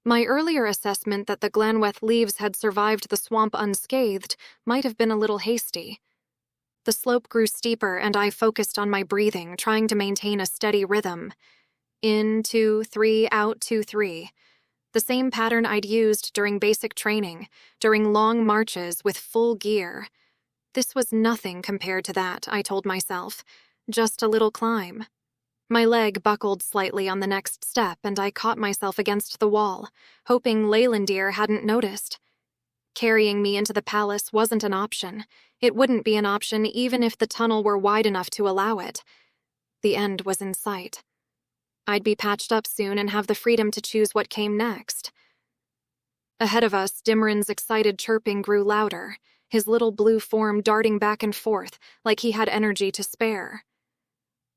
My earlier assessment that the Glanweth leaves had survived the swamp unscathed might have been a little hasty. The slope grew steeper, and I focused on my breathing, trying to maintain a steady rhythm. In, 2, 3, out, 2, 3. The same pattern I'd used during basic training, during long marches with full gear. This was nothing compared to that, I told myself. Just a little climb. My leg buckled slightly on the next step, and I caught myself against the wall, hoping Leylandir hadn't noticed. Carrying me into the palace wasn't an option. It wouldn't be an option even if the tunnel were wide enough to allow it. The end was in sight. I'd be patched up soon and have the freedom to choose what came next. Ahead of us, Dimrin's excited chirping grew louder, his little blue form darting back and forth like he had energy to spare.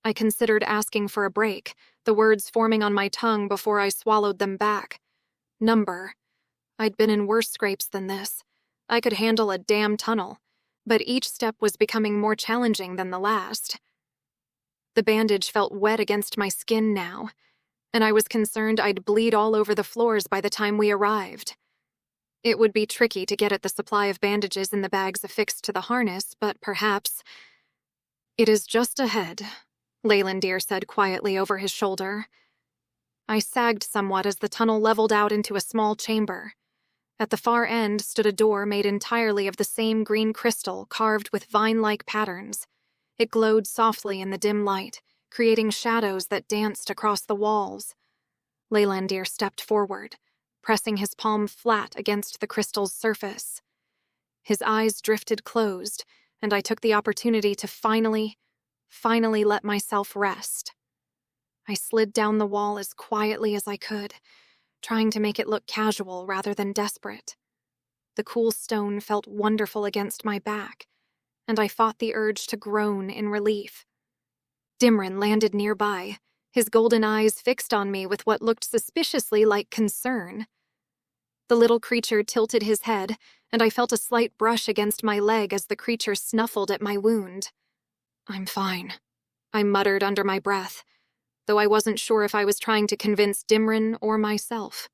I considered asking for a break, the words forming on my tongue before I swallowed them back. Number. I'd been in worse scrapes than this. I could handle a damn tunnel, but each step was becoming more challenging than the last. The bandage felt wet against my skin now, and I was concerned I'd bleed all over the floors by the time we arrived. It would be tricky to get at the supply of bandages in the bags affixed to the harness, but perhaps... "It is just ahead," Leylandir said quietly over his shoulder. I sagged somewhat as the tunnel leveled out into a small chamber. At the far end stood a door made entirely of the same green crystal carved with vine-like patterns. It glowed softly in the dim light, creating shadows that danced across the walls. Leylandir stepped forward, pressing his palm flat against the crystal's surface. His eyes drifted closed, and I took the opportunity to finally let myself rest. I slid down the wall as quietly as I could, trying to make it look casual rather than desperate. The cool stone felt wonderful against my back, and I fought the urge to groan in relief. Dimrin landed nearby, his golden eyes fixed on me with what looked suspiciously like concern. The little creature tilted his head, and I felt a slight brush against my leg as the creature snuffled at my wound. "I'm fine," I muttered under my breath, though I wasn't sure if I was trying to convince Dimrin or myself.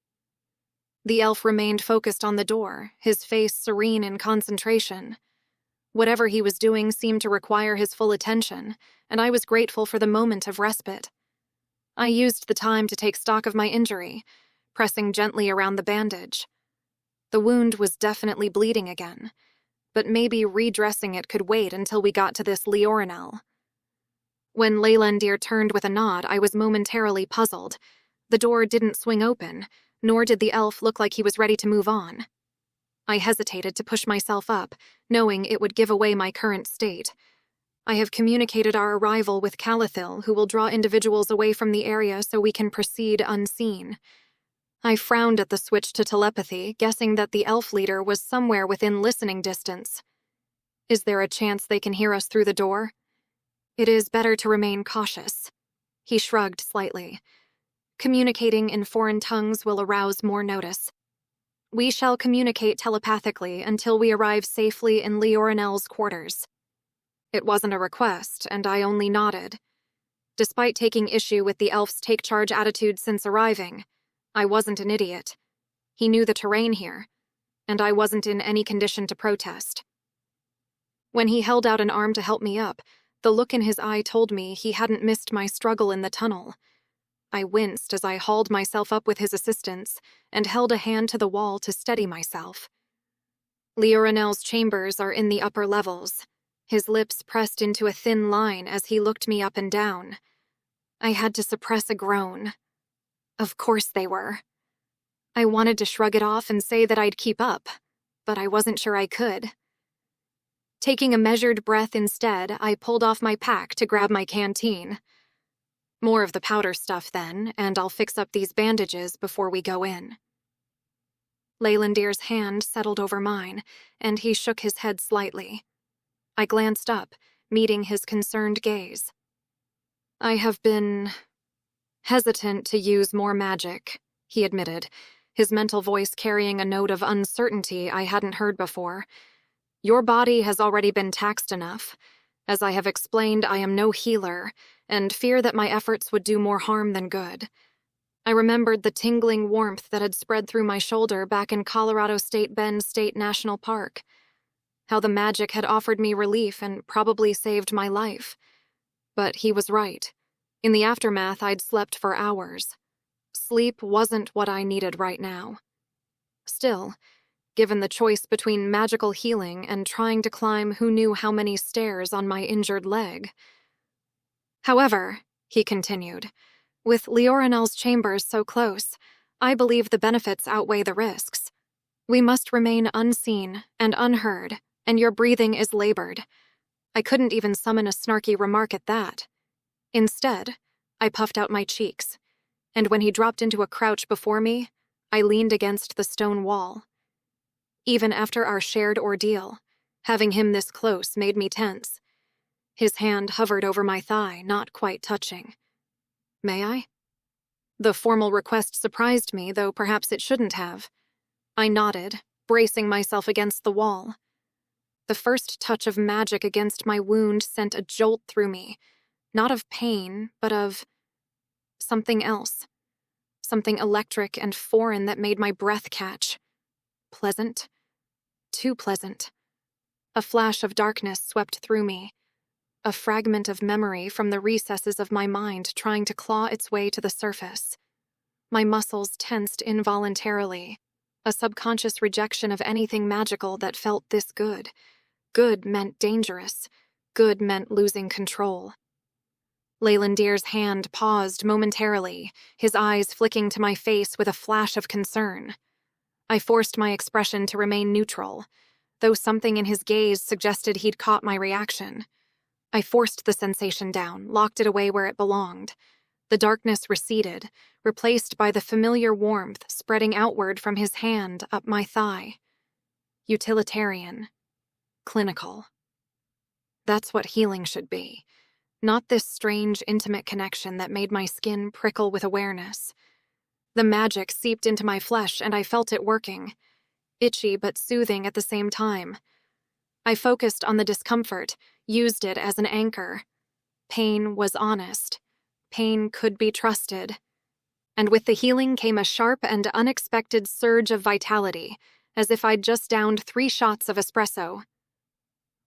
The elf remained focused on the door, his face serene in concentration. Whatever he was doing seemed to require his full attention, and I was grateful for the moment of respite. I used the time to take stock of my injury, pressing gently around the bandage. The wound was definitely bleeding again, but maybe redressing it could wait until we got to this Earendor. When Leylandir turned with a nod, I was momentarily puzzled. The door didn't swing open, nor did the elf look like he was ready to move on. I hesitated to push myself up, knowing it would give away my current state. I have communicated our arrival with Calathil, who will draw individuals away from the area so we can proceed unseen. I frowned at the switch to telepathy, guessing that the elf leader was somewhere within listening distance. Is there a chance they can hear us through the door? It is better to remain cautious. He shrugged slightly. Communicating in foreign tongues will arouse more notice. We shall communicate telepathically until we arrive safely in Leorinel's quarters. It wasn't a request, and I only nodded. Despite taking issue with the elf's take-charge attitude since arriving, I wasn't an idiot. He knew the terrain here, and I wasn't in any condition to protest. When he held out an arm to help me up, the look in his eye told me he hadn't missed my struggle in the tunnel. I winced as I hauled myself up with his assistance and held a hand to the wall to steady myself. Leoranel's chambers are in the upper levels. His lips pressed into a thin line as he looked me up and down. I had to suppress a groan. Of course they were. I wanted to shrug it off and say that I'd keep up, but I wasn't sure I could. Taking a measured breath instead, I pulled off my pack to grab my canteen. More of the powder stuff then, and I'll fix up these bandages before we go in. Leylandir's hand settled over mine, and he shook his head slightly. I glanced up, meeting his concerned gaze. I have been hesitant to use more magic, he admitted, his mental voice carrying a note of uncertainty I hadn't heard before. Your body has already been taxed enough. As I have explained, I am no healer, and fear that my efforts would do more harm than good. I remembered the tingling warmth that had spread through my shoulder back in Colorado State Bend State National Park. How the magic had offered me relief and probably saved my life. But he was right. In the aftermath, I'd slept for hours. Sleep wasn't what I needed right now. Still, given the choice between magical healing and trying to climb who knew how many stairs on my injured leg. However, he continued, with Leoranel's chambers so close, I believe the benefits outweigh the risks. We must remain unseen and unheard, and your breathing is labored. I couldn't even summon a snarky remark at that. Instead, I puffed out my cheeks, and when he dropped into a crouch before me, I leaned against the stone wall. Even after our shared ordeal, having him this close made me tense. His hand hovered over my thigh, not quite touching. May I? The formal request surprised me, though perhaps it shouldn't have. I nodded, bracing myself against the wall. The first touch of magic against my wound sent a jolt through me, not of pain, but of something else. Something electric and foreign that made my breath catch. Pleasant. Too pleasant. A flash of darkness swept through me. A fragment of memory from the recesses of my mind trying to claw its way to the surface. My muscles tensed involuntarily. A subconscious rejection of anything magical that felt this good. Good meant dangerous. Good meant losing control. Leylandir's hand paused momentarily, his eyes flicking to my face with a flash of concern. I forced my expression to remain neutral, though something in his gaze suggested he'd caught my reaction. I forced the sensation down, locked it away where it belonged. The darkness receded, replaced by the familiar warmth spreading outward from his hand up my thigh. Utilitarian. Clinical. That's what healing should be. Not this strange, intimate connection that made my skin prickle with awareness. The magic seeped into my flesh and I felt it working. Itchy but soothing at the same time. I focused on the discomfort, used it as an anchor. Pain was honest. Pain could be trusted. And with the healing came a sharp and unexpected surge of vitality, as if I'd just downed 3 shots of espresso.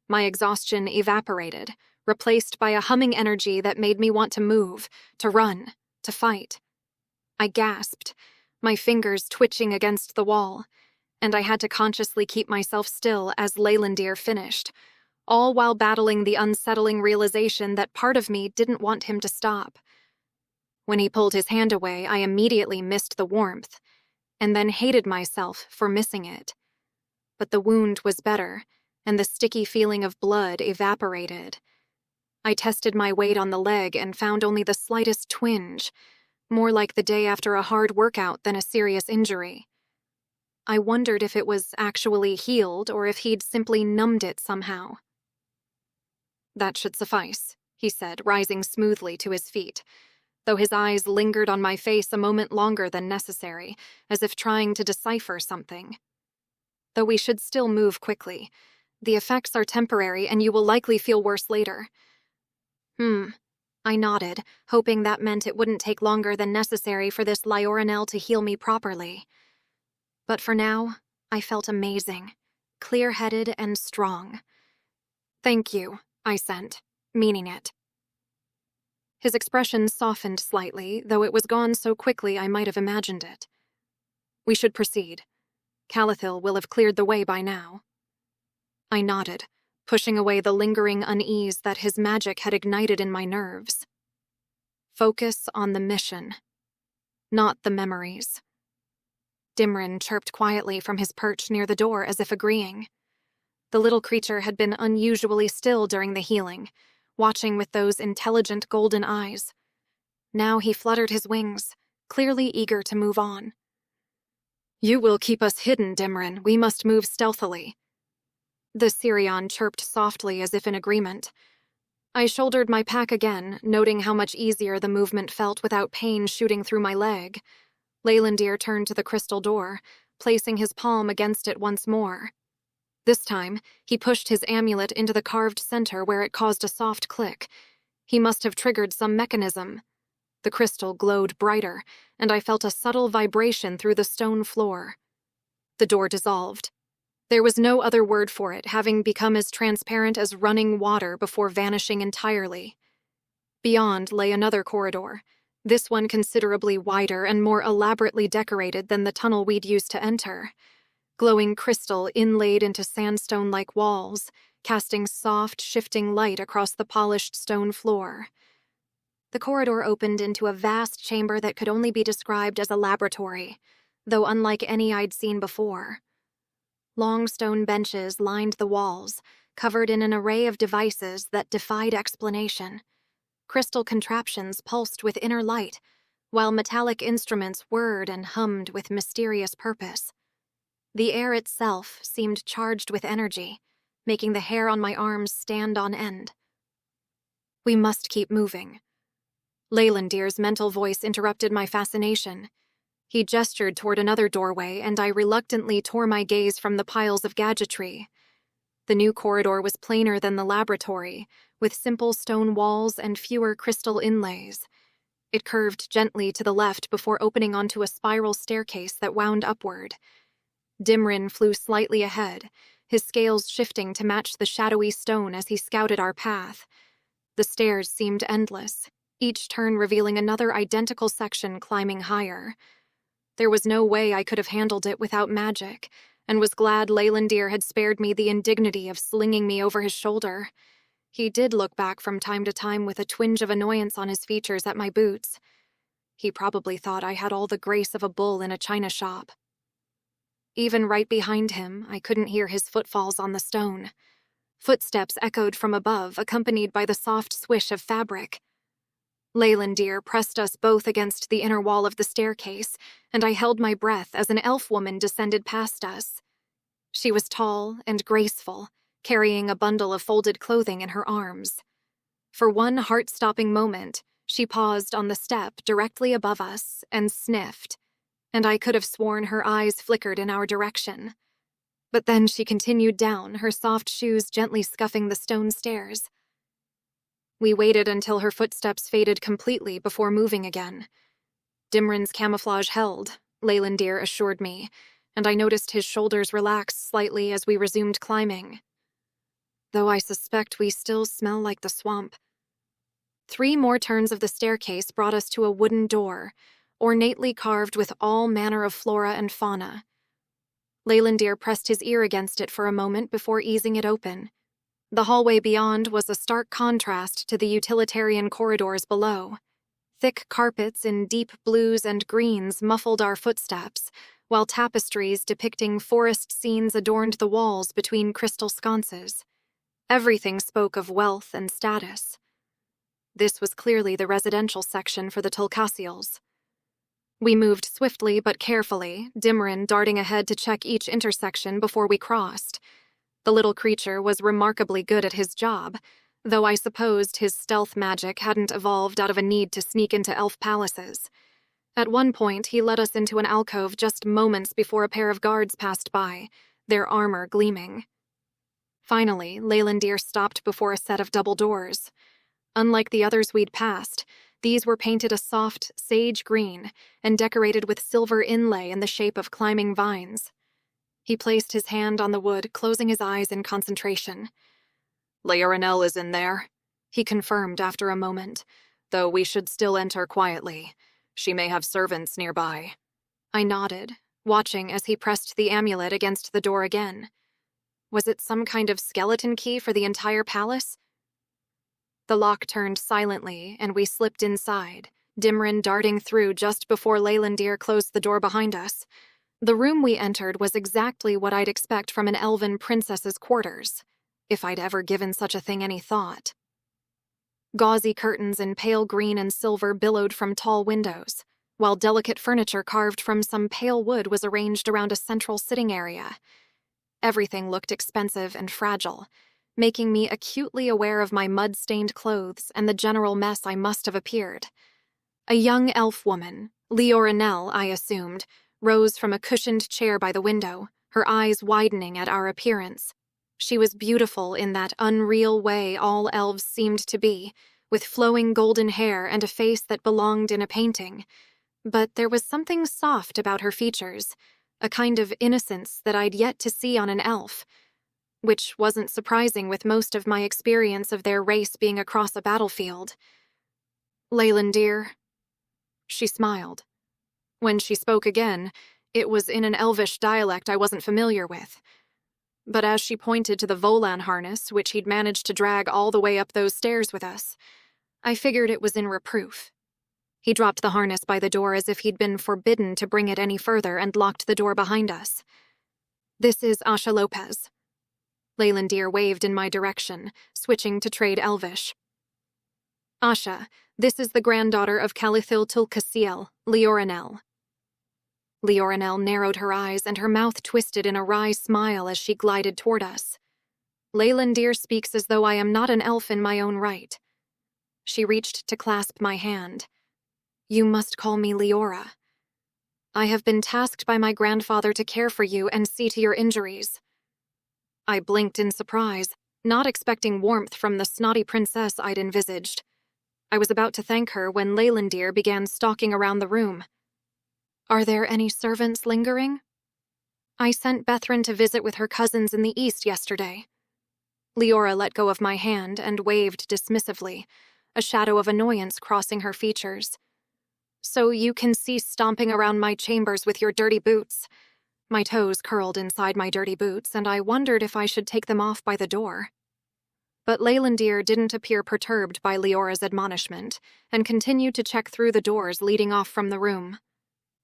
My exhaustion evaporated, replaced by a humming energy that made me want to move, to run, to fight. I gasped, my fingers twitching against the wall, and I had to consciously keep myself still as Leylandir finished, all while battling the unsettling realization that part of me didn't want him to stop. When he pulled his hand away, I immediately missed the warmth, and then hated myself for missing it. But the wound was better, and the sticky feeling of blood evaporated. I tested my weight on the leg and found only the slightest twinge, more like the day after a hard workout than a serious injury. I wondered if it was actually healed or if he'd simply numbed it somehow. That should suffice, he said, rising smoothly to his feet, though his eyes lingered on my face a moment longer than necessary, as if trying to decipher something. Though we should still move quickly. The effects are temporary and you will likely feel worse later. I nodded, hoping that meant it wouldn't take longer than necessary for this Lioranel to heal me properly. But for now, I felt amazing, clear-headed and strong. "Thank you," I sent, meaning it. His expression softened slightly, though it was gone so quickly I might have imagined it. "We should proceed. Calathil will have cleared the way by now." I nodded, pushing away the lingering unease that his magic had ignited in my nerves. Focus on the mission, not the memories. Dimrin chirped quietly from his perch near the door as if agreeing. The little creature had been unusually still during the healing, watching with those intelligent golden eyes. Now he fluttered his wings, clearly eager to move on. "You will keep us hidden, Dimrin. We must move stealthily." The Sirion chirped softly as if in agreement. I shouldered my pack again, noting how much easier the movement felt without pain shooting through my leg. Leylandir turned to the crystal door, placing his palm against it once more. This time, he pushed his amulet into the carved center where it caused a soft click. He must have triggered some mechanism. The crystal glowed brighter, and I felt a subtle vibration through the stone floor. The door dissolved. There was no other word for it, having become as transparent as running water before vanishing entirely. Beyond lay another corridor, this one considerably wider and more elaborately decorated than the tunnel we'd used to enter. Glowing crystal inlaid into sandstone-like walls, casting soft, shifting light across the polished stone floor. The corridor opened into a vast chamber that could only be described as a laboratory, though unlike any I'd seen before. Long stone benches lined the walls, covered in an array of devices that defied explanation. Crystal contraptions pulsed with inner light, while metallic instruments whirred and hummed with mysterious purpose. The air itself seemed charged with energy, making the hair on my arms stand on end. "We must keep moving." Leylandir's mental voice interrupted my fascination. He gestured toward another doorway, and I reluctantly tore my gaze from the piles of gadgetry. The new corridor was plainer than the laboratory, with simple stone walls and fewer crystal inlays. It curved gently to the left before opening onto a spiral staircase that wound upward. Dimrin flew slightly ahead, his scales shifting to match the shadowy stone as he scouted our path. The stairs seemed endless, each turn revealing another identical section climbing higher. There was no way I could have handled it without magic, and was glad Leylandir had spared me the indignity of slinging me over his shoulder. He did look back from time to time with a twinge of annoyance on his features at my boots. He probably thought I had all the grace of a bull in a china shop. Even right behind him, I couldn't hear his footfalls on the stone. Footsteps echoed from above, accompanied by the soft swish of fabric. Leylandir pressed us both against the inner wall of the staircase, and I held my breath as an elf woman descended past us. She was tall and graceful, carrying a bundle of folded clothing in her arms. For one heart-stopping moment, she paused on the step directly above us and sniffed, and I could have sworn her eyes flickered in our direction. But then she continued down, her soft shoes gently scuffing the stone stairs. We waited until her footsteps faded completely before moving again. Dimrin's camouflage held, Leylandir assured me, and I noticed his shoulders relax slightly as we resumed climbing. Though I suspect we still smell like the swamp. 3 more turns of the staircase brought us to a wooden door, ornately carved with all manner of flora and fauna. Leylandir pressed his ear against it for a moment before easing it open. The hallway beyond was a stark contrast to the utilitarian corridors below. Thick carpets in deep blues and greens muffled our footsteps, while tapestries depicting forest scenes adorned the walls between crystal sconces. Everything spoke of wealth and status. This was clearly the residential section for the Tulcasials. We moved swiftly but carefully, Dimrin darting ahead to check each intersection before we crossed. The little creature was remarkably good at his job, though I supposed his stealth magic hadn't evolved out of a need to sneak into elf palaces. At one point, he led us into an alcove just moments before a pair of guards passed by, their armor gleaming. Finally, Leylandir stopped before a set of double doors. Unlike the others we'd passed, these were painted a soft sage green and decorated with silver inlay in the shape of climbing vines. He placed his hand on the wood, closing his eyes in concentration. "Leylandir is in there," he confirmed after a moment, "though we should still enter quietly. She may have servants nearby." I nodded, watching as he pressed the amulet against the door again. Was it some kind of skeleton key for the entire palace? The lock turned silently, and we slipped inside, Dimrin darting through just before Leylandir closed the door behind us. The room we entered was exactly what I'd expect from an elven princess's quarters, if I'd ever given such a thing any thought. Gauzy curtains in pale green and silver billowed from tall windows, while delicate furniture carved from some pale wood was arranged around a central sitting area. Everything looked expensive and fragile, making me acutely aware of my mud-stained clothes and the general mess I must have appeared. A young elf woman, Leylandir, I assumed, rose from a cushioned chair by the window, her eyes widening at our appearance. She was beautiful in that unreal way all elves seemed to be, with flowing golden hair and a face that belonged in a painting. But there was something soft about her features, a kind of innocence that I'd yet to see on an elf, which wasn't surprising with most of my experience of their race being across a battlefield. "Leylandir." She smiled. When she spoke again, it was in an elvish dialect I wasn't familiar with. But as she pointed to the volan harness, which he'd managed to drag all the way up those stairs with us, I figured it was in reproof. He dropped the harness by the door as if he'd been forbidden to bring it any further and locked the door behind us. "This is Asha Lopez." Leylandir waved in my direction, switching to trade Elvish. "Asha, this is the granddaughter of Calithil Tulcasiel, Leylandir." Leylandir narrowed her eyes and her mouth twisted in a wry smile as she glided toward us. "Leylandir speaks as though I am not an elf in my own right." She reached to clasp my hand. "You must call me Leora. I have been tasked by my grandfather to care for you and see to your injuries." I blinked in surprise, not expecting warmth from the snotty princess I'd envisaged. I was about to thank her when Leylandir began stalking around the room. "Are there any servants lingering?" "I sent Bethrin to visit with her cousins in the east yesterday." Leora let go of my hand and waved dismissively, a shadow of annoyance crossing her features. "So you can cease stomping around my chambers with your dirty boots." My toes curled inside my dirty boots, and I wondered if I should take them off by the door. But Leylandir didn't appear perturbed by Leora's admonishment, and continued to check through the doors leading off from the room.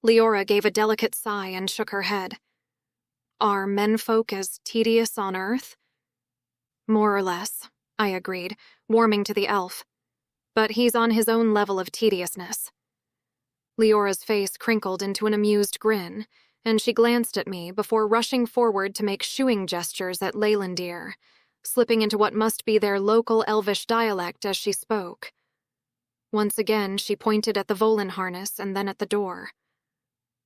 Leora gave a delicate sigh and shook her head. "Are menfolk as tedious on earth?" "More or less," I agreed, warming to the elf. "But he's on his own level of tediousness." Leora's face crinkled into an amused grin, and she glanced at me before rushing forward to make shooing gestures at Leylandir, slipping into what must be their local elvish dialect as she spoke. Once again, she pointed at the volan harness and then at the door.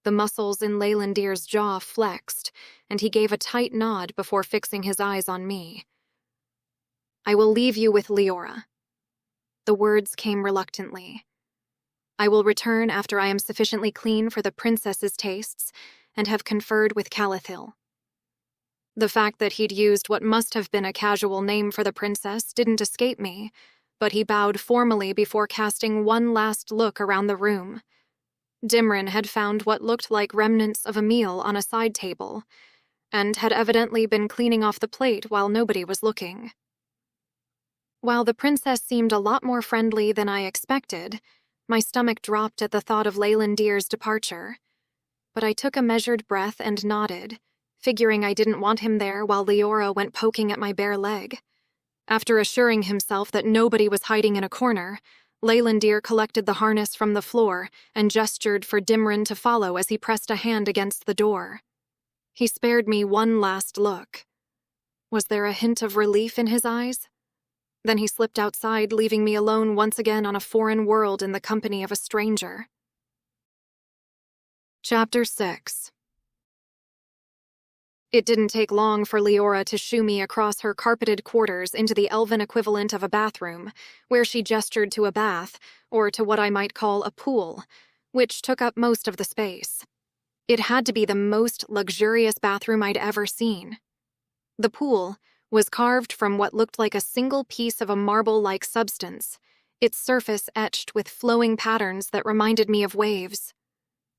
The muscles in Leylandir's jaw flexed, and he gave a tight nod before fixing his eyes on me. "I will leave you with Leora." The words came reluctantly. "I will return after I am sufficiently clean for the princess's tastes and have conferred with Calithil." The fact that he'd used what must have been a casual name for the princess didn't escape me, but he bowed formally before casting one last look around the room. Dimrin had found what looked like remnants of a meal on a side table, and had evidently been cleaning off the plate while nobody was looking. While the princess seemed a lot more friendly than I expected, my stomach dropped at the thought of Leylandir's departure. But I took a measured breath and nodded, figuring I didn't want him there while Leora went poking at my bare leg. After assuring himself that nobody was hiding in a corner, Leylandir collected the harness from the floor and gestured for Dimrin to follow as he pressed a hand against the door. He spared me one last look. Was there a hint of relief in his eyes? Then he slipped outside, leaving me alone once again on a foreign world in the company of a stranger. Chapter 6. It didn't take long for Leora to shoo me across her carpeted quarters into the elven equivalent of a bathroom, where she gestured to a bath, or to what I might call a pool, which took up most of the space. It had to be the most luxurious bathroom I'd ever seen. The pool was carved from what looked like a single piece of a marble-like substance, its surface etched with flowing patterns that reminded me of waves.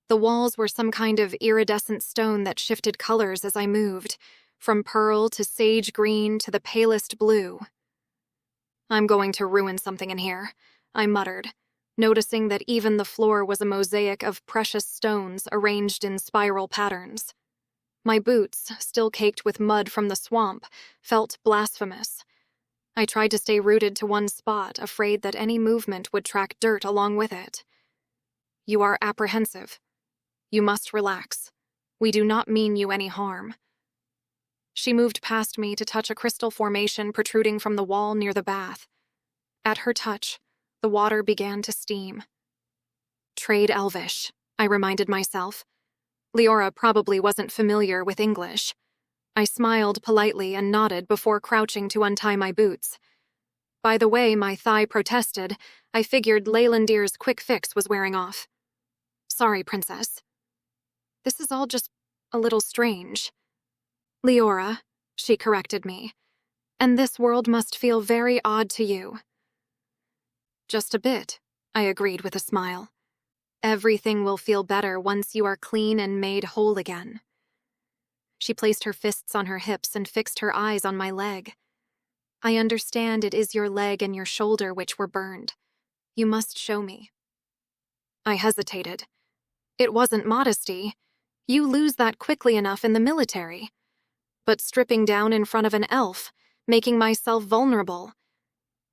The walls were some kind of iridescent stone that shifted colors as I moved, from pearl to sage green to the palest blue. "I'm going to ruin something in here," I muttered, noticing that even the floor was a mosaic of precious stones arranged in spiral patterns. My boots, still caked with mud from the swamp, felt blasphemous. I tried to stay rooted to one spot, afraid that any movement would track dirt along with it. "You are apprehensive. You must relax. We do not mean you any harm." She moved past me to touch a crystal formation protruding from the wall near the bath. At her touch, the water began to steam. "Trade Elvish," I reminded myself. Leora probably wasn't familiar with English. I smiled politely and nodded before crouching to untie my boots. By the way my thigh protested, I figured Leylandir's quick fix was wearing off. "Sorry, Princess. This is all just a little strange." "Leora," she corrected me, "and this world must feel very odd to you." "Just a bit," I agreed with a smile. "Everything will feel better once you are clean and made whole again." She placed her fists on her hips and fixed her eyes on my leg. "I understand it is your leg and your shoulder which were burned. You must show me." I hesitated. It wasn't modesty. You lose that quickly enough in the military. But stripping down in front of an elf, making myself vulnerable.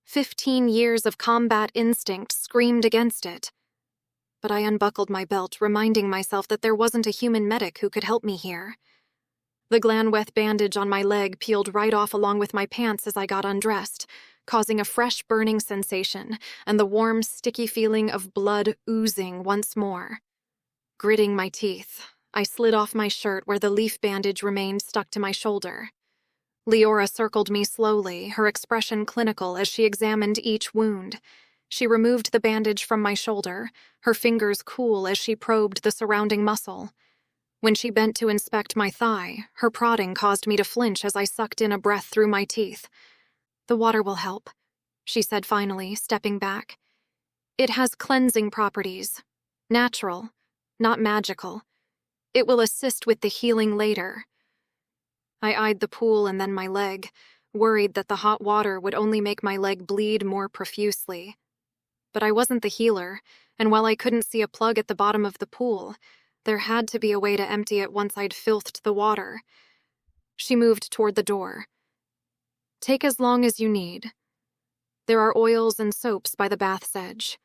15 years of combat instinct screamed against it. But I unbuckled my belt, reminding myself that there wasn't a human medic who could help me here. The Glanweth bandage on my leg peeled right off along with my pants as I got undressed, causing a fresh burning sensation and the warm, sticky feeling of blood oozing once more. Gritting my teeth, I slid off my shirt where the leaf bandage remained stuck to my shoulder. Leora circled me slowly, her expression clinical as she examined each wound. She removed the bandage from my shoulder, her fingers cool as she probed the surrounding muscle. When she bent to inspect my thigh, her prodding caused me to flinch as I sucked in a breath through my teeth. "The water will help," she said finally, stepping back. "It has cleansing properties. Natural, not magical. It will assist with the healing later." I eyed the pool and then my leg, worried that the hot water would only make my leg bleed more profusely. But I wasn't the healer, and while I couldn't see a plug at the bottom of the pool, there had to be a way to empty it once I'd filthed the water. She moved toward the door. "Take as long as you need. There are oils and soaps by the bath's edge.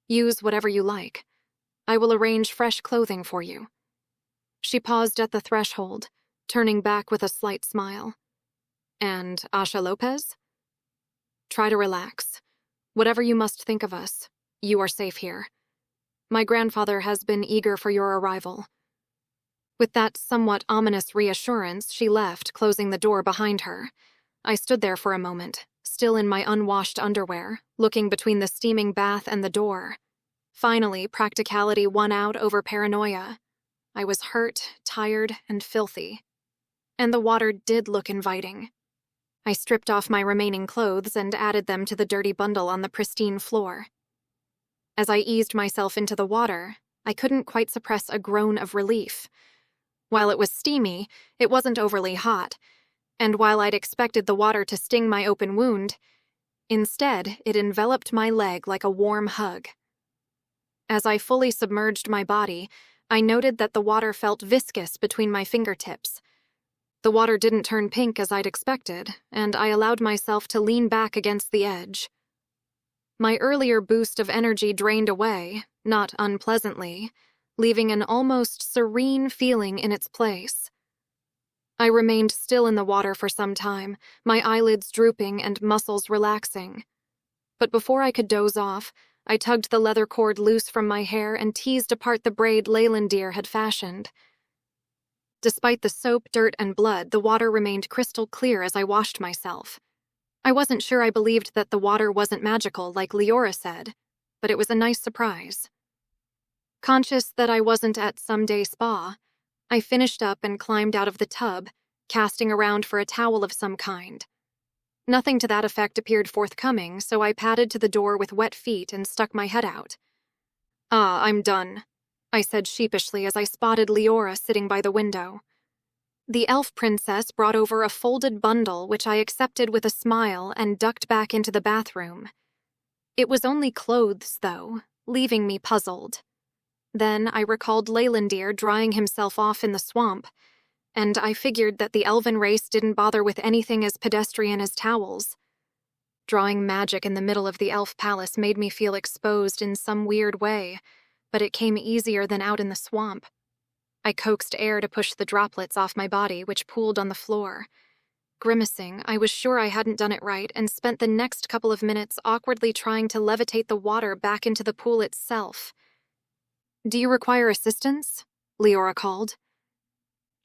Use whatever you like. I will arrange fresh clothing for you." She paused at the threshold, turning back with a slight smile. "And Asha Lopez?" "Try to relax. Whatever you must think of us, you are safe here. My grandfather has been eager for your arrival." With that somewhat ominous reassurance, she left, closing the door behind her. I stood there for a moment, still in my unwashed underwear, looking between the steaming bath and the door. Finally, practicality won out over paranoia. I was hurt, tired, and filthy. And the water did look inviting. I stripped off my remaining clothes and added them to the dirty bundle on the pristine floor. As I eased myself into the water, I couldn't quite suppress a groan of relief. While it was steamy, it wasn't overly hot, and while I'd expected the water to sting my open wound, instead it enveloped my leg like a warm hug. As I fully submerged my body, I noted that the water felt viscous between my fingertips. The water didn't turn pink as I'd expected, and I allowed myself to lean back against the edge. My earlier boost of energy drained away, not unpleasantly, leaving an almost serene feeling in its place. I remained still in the water for some time, my eyelids drooping and muscles relaxing. But before I could doze off, I tugged the leather cord loose from my hair and teased apart the braid Leylandir had fashioned. Despite the soap, dirt, and blood, the water remained crystal clear as I washed myself. I wasn't sure I believed that the water wasn't magical like Leora said, but it was a nice surprise. Conscious that I wasn't at some day spa, I finished up and climbed out of the tub, casting around for a towel of some kind. Nothing to that effect appeared forthcoming, so I padded to the door with wet feet and stuck my head out. "Ah, I'm done," I said sheepishly as I spotted Leora sitting by the window. The elf princess brought over a folded bundle which I accepted with a smile and ducked back into the bathroom. It was only clothes, though, leaving me puzzled. Then I recalled Leylandir drying himself off in the swamp, and I figured that the elven race didn't bother with anything as pedestrian as towels. Drawing magic in the middle of the elf palace made me feel exposed in some weird way, but it came easier than out in the swamp. I coaxed air to push the droplets off my body, which pooled on the floor. Grimacing, I was sure I hadn't done it right and spent the next couple of minutes awkwardly trying to levitate the water back into the pool itself. "Do you require assistance?" Leora called.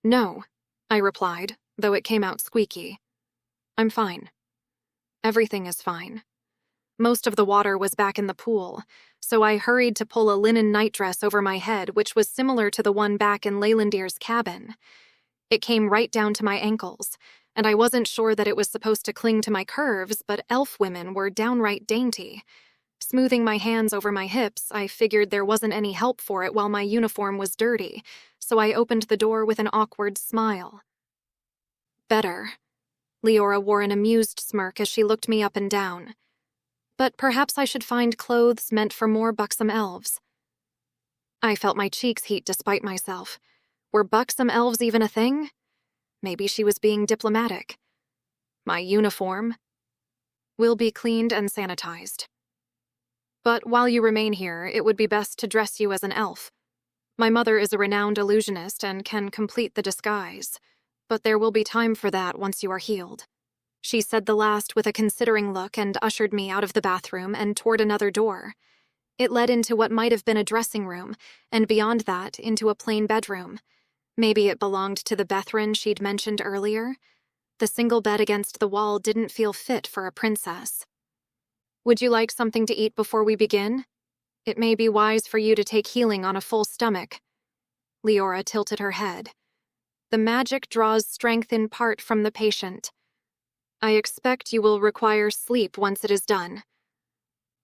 "No," I replied, though it came out squeaky. "I'm fine. Everything is fine." Most of the water was back in the pool, so I hurried to pull a linen nightdress over my head, which was similar to the one back in Leylandir's cabin. It came right down to my ankles, and I wasn't sure that it was supposed to cling to my curves, but elf women were downright dainty. Smoothing my hands over my hips, I figured there wasn't any help for it while my uniform was dirty, so I opened the door with an awkward smile. "Better." Leora wore an amused smirk as she looked me up and down. "But perhaps I should find clothes meant for more buxom elves." I felt my cheeks heat despite myself. Were buxom elves even a thing? Maybe she was being diplomatic. "My uniform will be cleaned and sanitized. But while you remain here, it would be best to dress you as an elf. My mother is a renowned illusionist and can complete the disguise, but there will be time for that once you are healed." She said the last with a considering look and ushered me out of the bathroom and toward another door. It led into what might have been a dressing room, and beyond that, into a plain bedroom. Maybe it belonged to the Bethrin she'd mentioned earlier. The single bed against the wall didn't feel fit for a princess. "Would you like something to eat before we begin? It may be wise for you to take healing on a full stomach." Leora tilted her head. "The magic draws strength in part from the patient. I expect you will require sleep once it is done."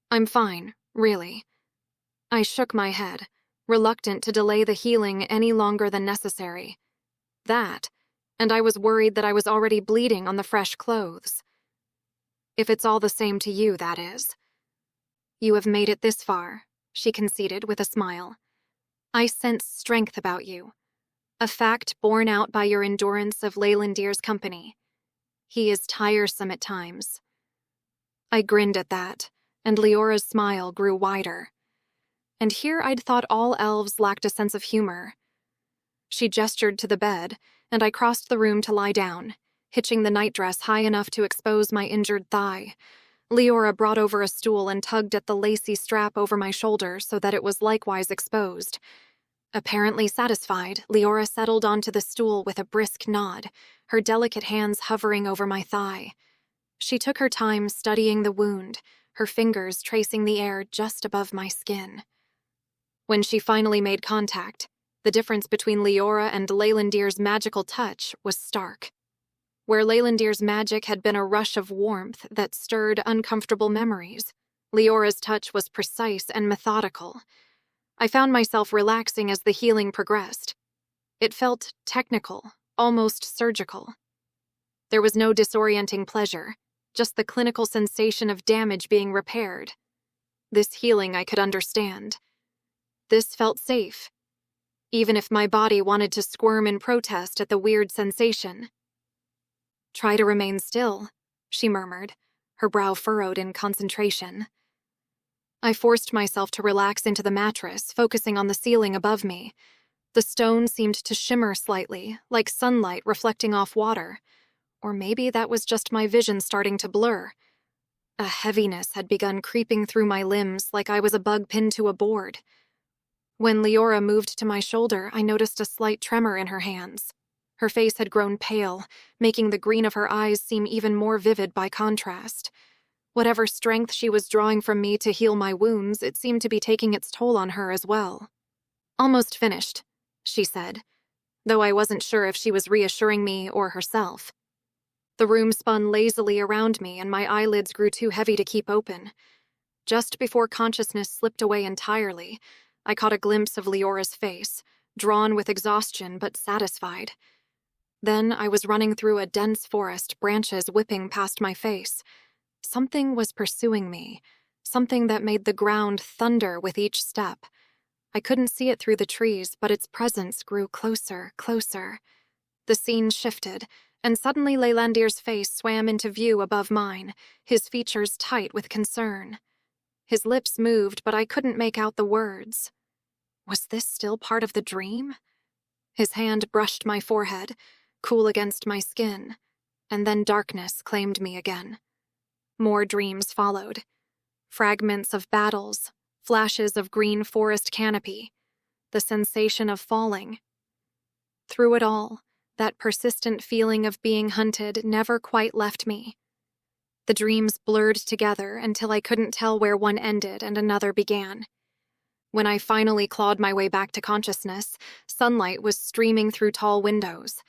"I'm fine, really." I shook my head, reluctant to delay the healing any longer than necessary. That, and I was worried that I was already bleeding on the fresh clothes. "If it's all the same to you, that is." "You have made it this far," she conceded with a smile. "I sense strength about you, a fact borne out by your endurance of Leylandir's company. He is tiresome at times." I grinned at that, and Leora's smile grew wider. And here I'd thought all elves lacked a sense of humor. She gestured to the bed, and I crossed the room to lie down, hitching the nightdress high enough to expose my injured thigh. Leora brought over a stool and tugged at the lacy strap over my shoulder so that it was likewise exposed. Apparently satisfied, Leora settled onto the stool with a brisk nod, her delicate hands hovering over my thigh. She took her time studying the wound, her fingers tracing the air just above my skin. When she finally made contact, the difference between Leora and Leylandir's magical touch was stark. Where Leylandir's magic had been a rush of warmth that stirred uncomfortable memories, Leora's touch was precise and methodical. I found myself relaxing as the healing progressed. It felt technical, almost surgical. There was no disorienting pleasure, just the clinical sensation of damage being repaired. This healing I could understand. This felt safe, even if my body wanted to squirm in protest at the weird sensation. "Try to remain still," she murmured, her brow furrowed in concentration. I forced myself to relax into the mattress, focusing on the ceiling above me. The stone seemed to shimmer slightly, like sunlight reflecting off water. Or maybe that was just my vision starting to blur. A heaviness had begun creeping through my limbs like I was a bug pinned to a board. When Leora moved to my shoulder, I noticed a slight tremor in her hands. Her face had grown pale, making the green of her eyes seem even more vivid by contrast. Whatever strength she was drawing from me to heal my wounds, it seemed to be taking its toll on her as well. "Almost finished," she said. though I wasn't sure if she was reassuring me or herself. The room spun lazily around me, and my eyelids grew too heavy to keep open. Just before consciousness slipped away entirely, I caught a glimpse of Leora's face, drawn with exhaustion but satisfied. Then I was running through a dense forest, branches whipping past my face. Something was pursuing me, something that made the ground thunder with each step. I couldn't see it through the trees, but its presence grew closer, closer. The scene shifted, and suddenly Leylandir's face swam into view above mine, his features tight with concern. His lips moved, but I couldn't make out the words. Was this still part of the dream? His hand brushed my forehead, cool against my skin, and then darkness claimed me again. More dreams followed. Fragments of battles, flashes of green forest canopy, the sensation of falling. Through it all, that persistent feeling of being hunted never quite left me. The dreams blurred together until I couldn't tell where one ended and another began. When I finally clawed my way back to consciousness, sunlight was streaming through tall windows.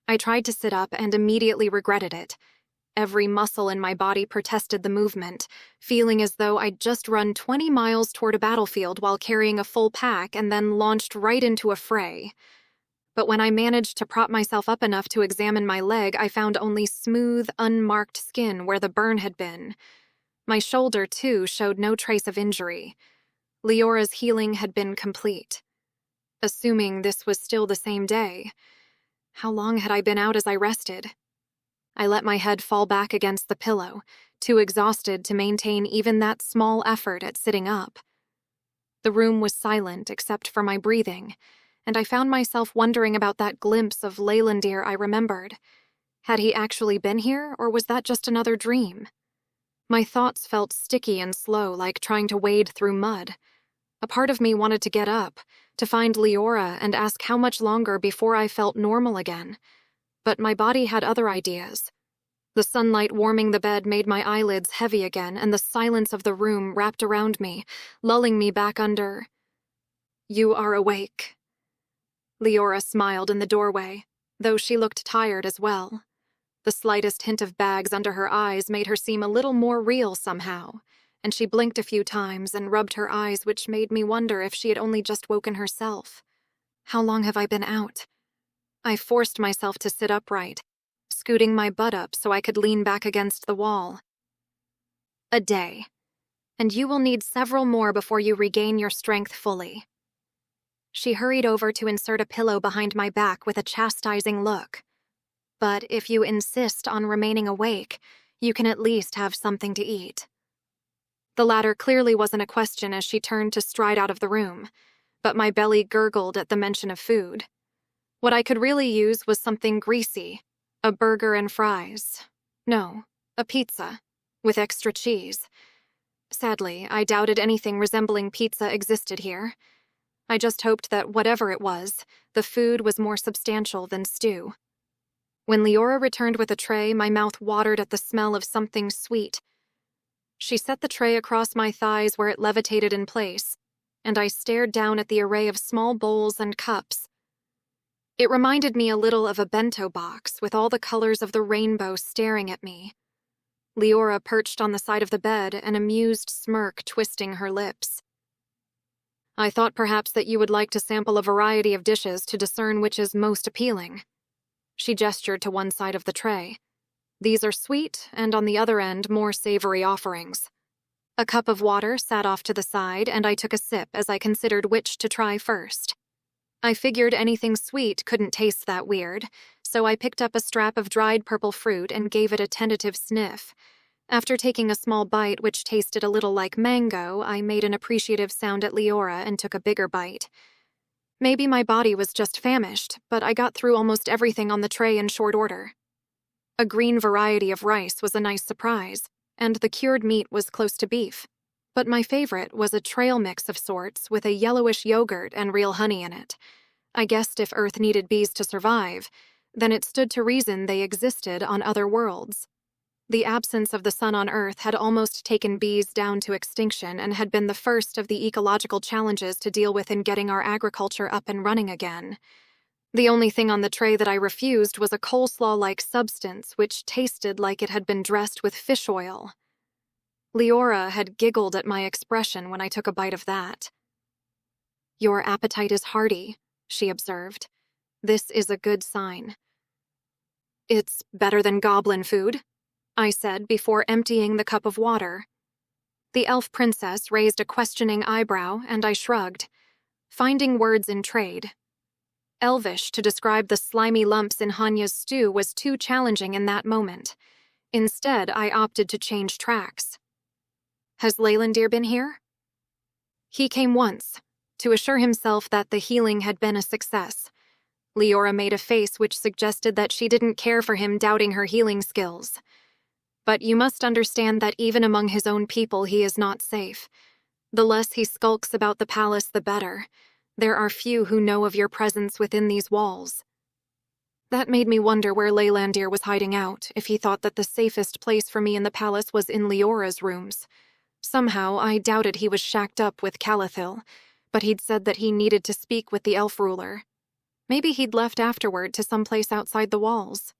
I tried to sit up and immediately regretted it. Every muscle in my body protested the movement, feeling as though I'd just run 20 miles toward a battlefield while carrying a full pack and then launched right into a fray. But when I managed to prop myself up enough to examine my leg, I found only smooth, unmarked skin where the burn had been. My shoulder, too, showed no trace of injury. Leora's healing had been complete. Assuming this was still the same day, how long had I been out as I rested? I let my head fall back against the pillow, too exhausted to maintain even that small effort at sitting up. The room was silent except for my breathing, and I found myself wondering about that glimpse of Leylandir I remembered. Had he actually been here, or was that just another dream? My thoughts felt sticky and slow, like trying to wade through mud. A part of me wanted to get up, to find Leora and ask how much longer before I felt normal again. But my body had other ideas. The sunlight warming the bed made my eyelids heavy again, and the silence of the room wrapped around me, lulling me back under. "You are awake." Leora smiled in the doorway, though she looked tired as well. The slightest hint of bags under her eyes made her seem a little more real somehow, and she blinked a few times and rubbed her eyes, which made me wonder if she had only just woken herself. How long have I been out? I forced myself to sit upright, scooting my butt up so I could lean back against the wall. "A day, and you will need several more before you regain your strength fully." She hurried over to insert a pillow behind my back with a chastising look. "But if you insist on remaining awake, you can at least have something to eat." The latter clearly wasn't a question as she turned to stride out of the room, but my belly gurgled at the mention of food. What I could really use was something greasy, a burger and fries. No, a pizza, with extra cheese. Sadly, I doubted anything resembling pizza existed here. I just hoped that whatever it was, the food was more substantial than stew. When Leora returned with a tray, my mouth watered at the smell of something sweet. She set the tray across my thighs where it levitated in place, and I stared down at the array of small bowls and cups. It reminded me a little of a bento box with all the colors of the rainbow staring at me. Leora perched on the side of the bed, an amused smirk twisting her lips. "I thought perhaps that you would like to sample a variety of dishes to discern which is most appealing." She gestured to one side of the tray. "These are sweet, and on the other end, more savory offerings." A cup of water sat off to the side, and I took a sip as I considered which to try first. I figured anything sweet couldn't taste that weird, so I picked up a strap of dried purple fruit and gave it a tentative sniff. After taking a small bite which tasted a little like mango, I made an appreciative sound at Leora and took a bigger bite. Maybe my body was just famished, but I got through almost everything on the tray in short order. A green variety of rice was a nice surprise, and the cured meat was close to beef. But my favorite was a trail mix of sorts with a yellowish yogurt and real honey in it. I guessed if Earth needed bees to survive, then it stood to reason they existed on other worlds. The absence of the sun on Earth had almost taken bees down to extinction and had been the first of the ecological challenges to deal with in getting our agriculture up and running again. The only thing on the tray that I refused was a coleslaw-like substance which tasted like it had been dressed with fish oil. Leora had giggled at my expression when I took a bite of that. "Your appetite is hearty," she observed. "This is a good sign." "It's better than goblin food," I said before emptying the cup of water. The elf princess raised a questioning eyebrow, and I shrugged, finding words in trade. Elvish to describe the slimy lumps in Hanya's stew was too challenging in that moment. Instead, I opted to change tracks. "Has Leylandir been here?" "He came once, to assure himself that the healing had been a success." Leora made a face which suggested that she didn't care for him doubting her healing skills. "But you must understand that even among his own people he is not safe. The less he skulks about the palace, the better. There are few who know of your presence within these walls." That made me wonder where Leylandir was hiding out, if he thought that the safest place for me in the palace was in Leora's rooms. Somehow, I doubted he was shacked up with Calathil, but he'd said that he needed to speak with the elf ruler. Maybe he'd left afterward to some place outside the walls.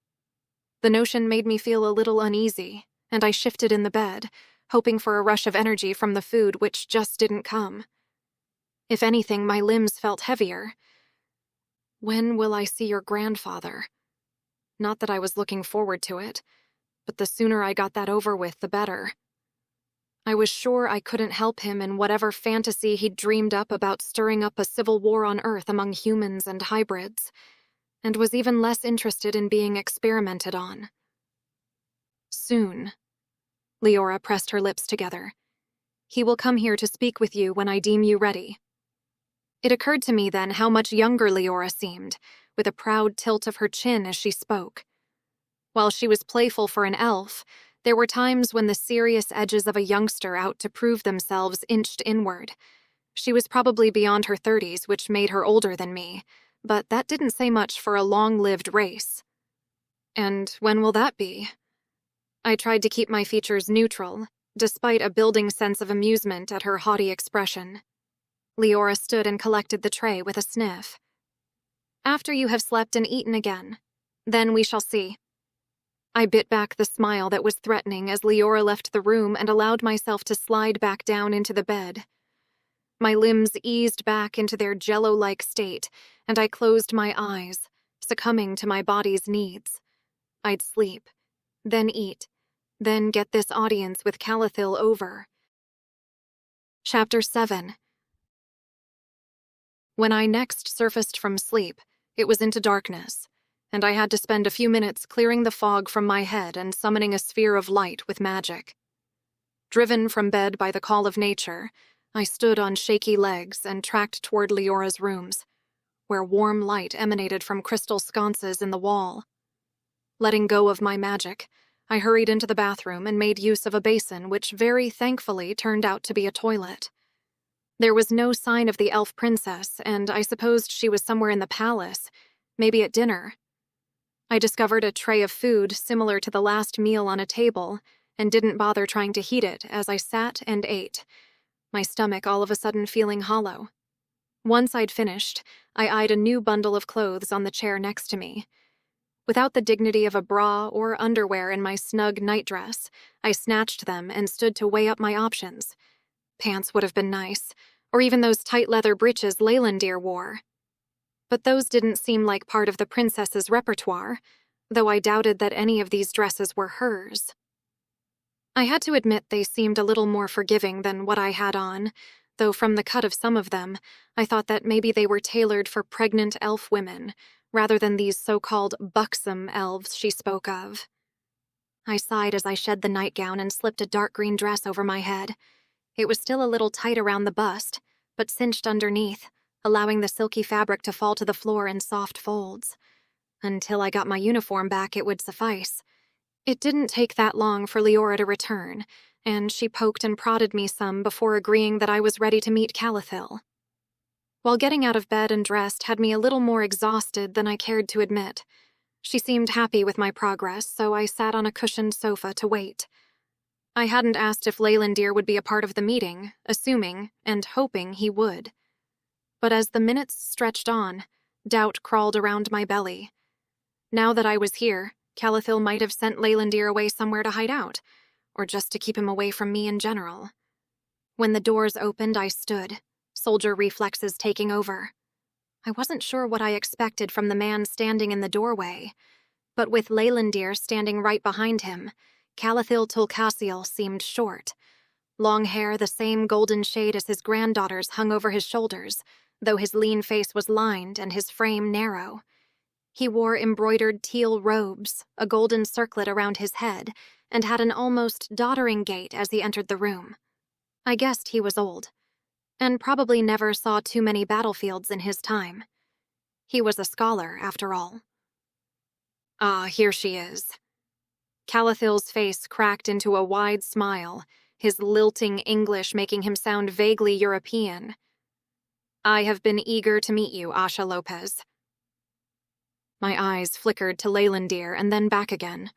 The notion made me feel a little uneasy, and I shifted in the bed, hoping for a rush of energy from the food which just didn't come. If anything, my limbs felt heavier. "When will I see your grandfather?" Not that I was looking forward to it, but the sooner I got that over with, the better. I was sure I couldn't help him in whatever fantasy he'd dreamed up about stirring up a civil war on Earth among humans and hybrids, and was even less interested in being experimented on. "Soon." Leora pressed her lips together. "He will come here to speak with you when I deem you ready." It occurred to me then how much younger Leora seemed, with a proud tilt of her chin as she spoke. While she was playful for an elf, there were times when the serious edges of a youngster out to prove themselves inched inward. She was probably beyond her 30s, which made her older than me, but that didn't say much for a long-lived race. "And when will that be?" I tried to keep my features neutral, despite a building sense of amusement at her haughty expression. Leora stood and collected the tray with a sniff. "After you have slept and eaten again. Then we shall see." I bit back the smile that was threatening as Leora left the room and allowed myself to slide back down into the bed. My limbs eased back into their jello-like state, and I closed my eyes, succumbing to my body's needs. I'd sleep, then eat, then get this audience with Calathil over. Chapter 7. When I next surfaced from sleep, it was into darkness, and I had to spend a few minutes clearing the fog from my head and summoning a sphere of light with magic. Driven from bed by the call of nature, I stood on shaky legs and tracked toward Leora's rooms, where warm light emanated from crystal sconces in the wall. Letting go of my magic, I hurried into the bathroom and made use of a basin which very thankfully turned out to be a toilet. There was no sign of the elf princess, and I supposed she was somewhere in the palace, maybe at dinner. I discovered a tray of food similar to the last meal on a table and didn't bother trying to heat it as I sat and ate, my stomach all of a sudden feeling hollow. Once I'd finished, I eyed a new bundle of clothes on the chair next to me. Without the dignity of a bra or underwear in my snug nightdress, I snatched them and stood to weigh up my options. Pants would have been nice, or even those tight leather breeches Leylandir wore. But those didn't seem like part of the princess's repertoire, though I doubted that any of these dresses were hers. I had to admit they seemed a little more forgiving than what I had on, though from the cut of some of them, I thought that maybe they were tailored for pregnant elf women, rather than these so-called buxom elves she spoke of. I sighed as I shed the nightgown and slipped a dark green dress over my head. It was still a little tight around the bust, but cinched underneath, allowing the silky fabric to fall to the floor in soft folds. Until I got my uniform back, it would suffice. It didn't take that long for Leora to return, and she poked and prodded me some before agreeing that I was ready to meet Calathil. While getting out of bed and dressed had me a little more exhausted than I cared to admit. She seemed happy with my progress, so I sat on a cushioned sofa to wait. I hadn't asked if Leylandir would be a part of the meeting, assuming and hoping he would. But as the minutes stretched on, Doubt crawled around my belly. Now that I was here, Calathil might have sent Leylandir away somewhere to hide out, or just to keep him away from me in general. When the doors opened, I stood, soldier reflexes taking over. I wasn't sure what I expected from the man standing in the doorway, but with Leylandir standing right behind him, Calathil Tulcasiel seemed short. Long hair the same golden shade as his granddaughter's hung over his shoulders, though his lean face was lined and his frame narrow. He wore embroidered teal robes, a golden circlet around his head, and had an almost doddering gait as he entered the room. I guessed he was old, and probably never saw too many battlefields in his time. He was a scholar, after all. Ah, here she is. Calathil's face cracked into a wide smile, his lilting English making him sound vaguely European. I have been eager to meet you, Asha Lopez. My eyes flickered to Leylandir and then back again.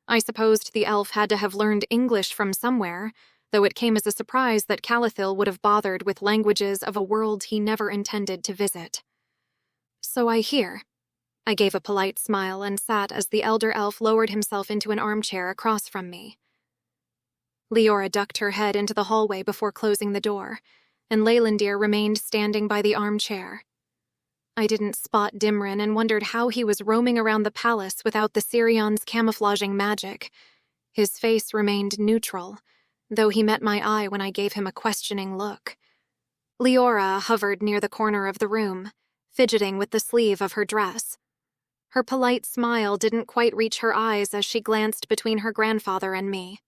I supposed the elf had to have learned English from somewhere, though it came as a surprise that Calathil would have bothered with languages of a world he never intended to visit. So I hear. I gave a polite smile and sat as the elder elf lowered himself into an armchair across from me. Leora ducked her head into the hallway before closing the door, and Leylandir remained standing by the armchair. I didn't spot Dimrin and wondered how he was roaming around the palace without the Sirion's camouflaging magic. His face remained neutral, though he met my eye when I gave him a questioning look. Leora hovered near the corner of the room, fidgeting with the sleeve of her dress. Her polite smile didn't quite reach her eyes as she glanced between her grandfather and me.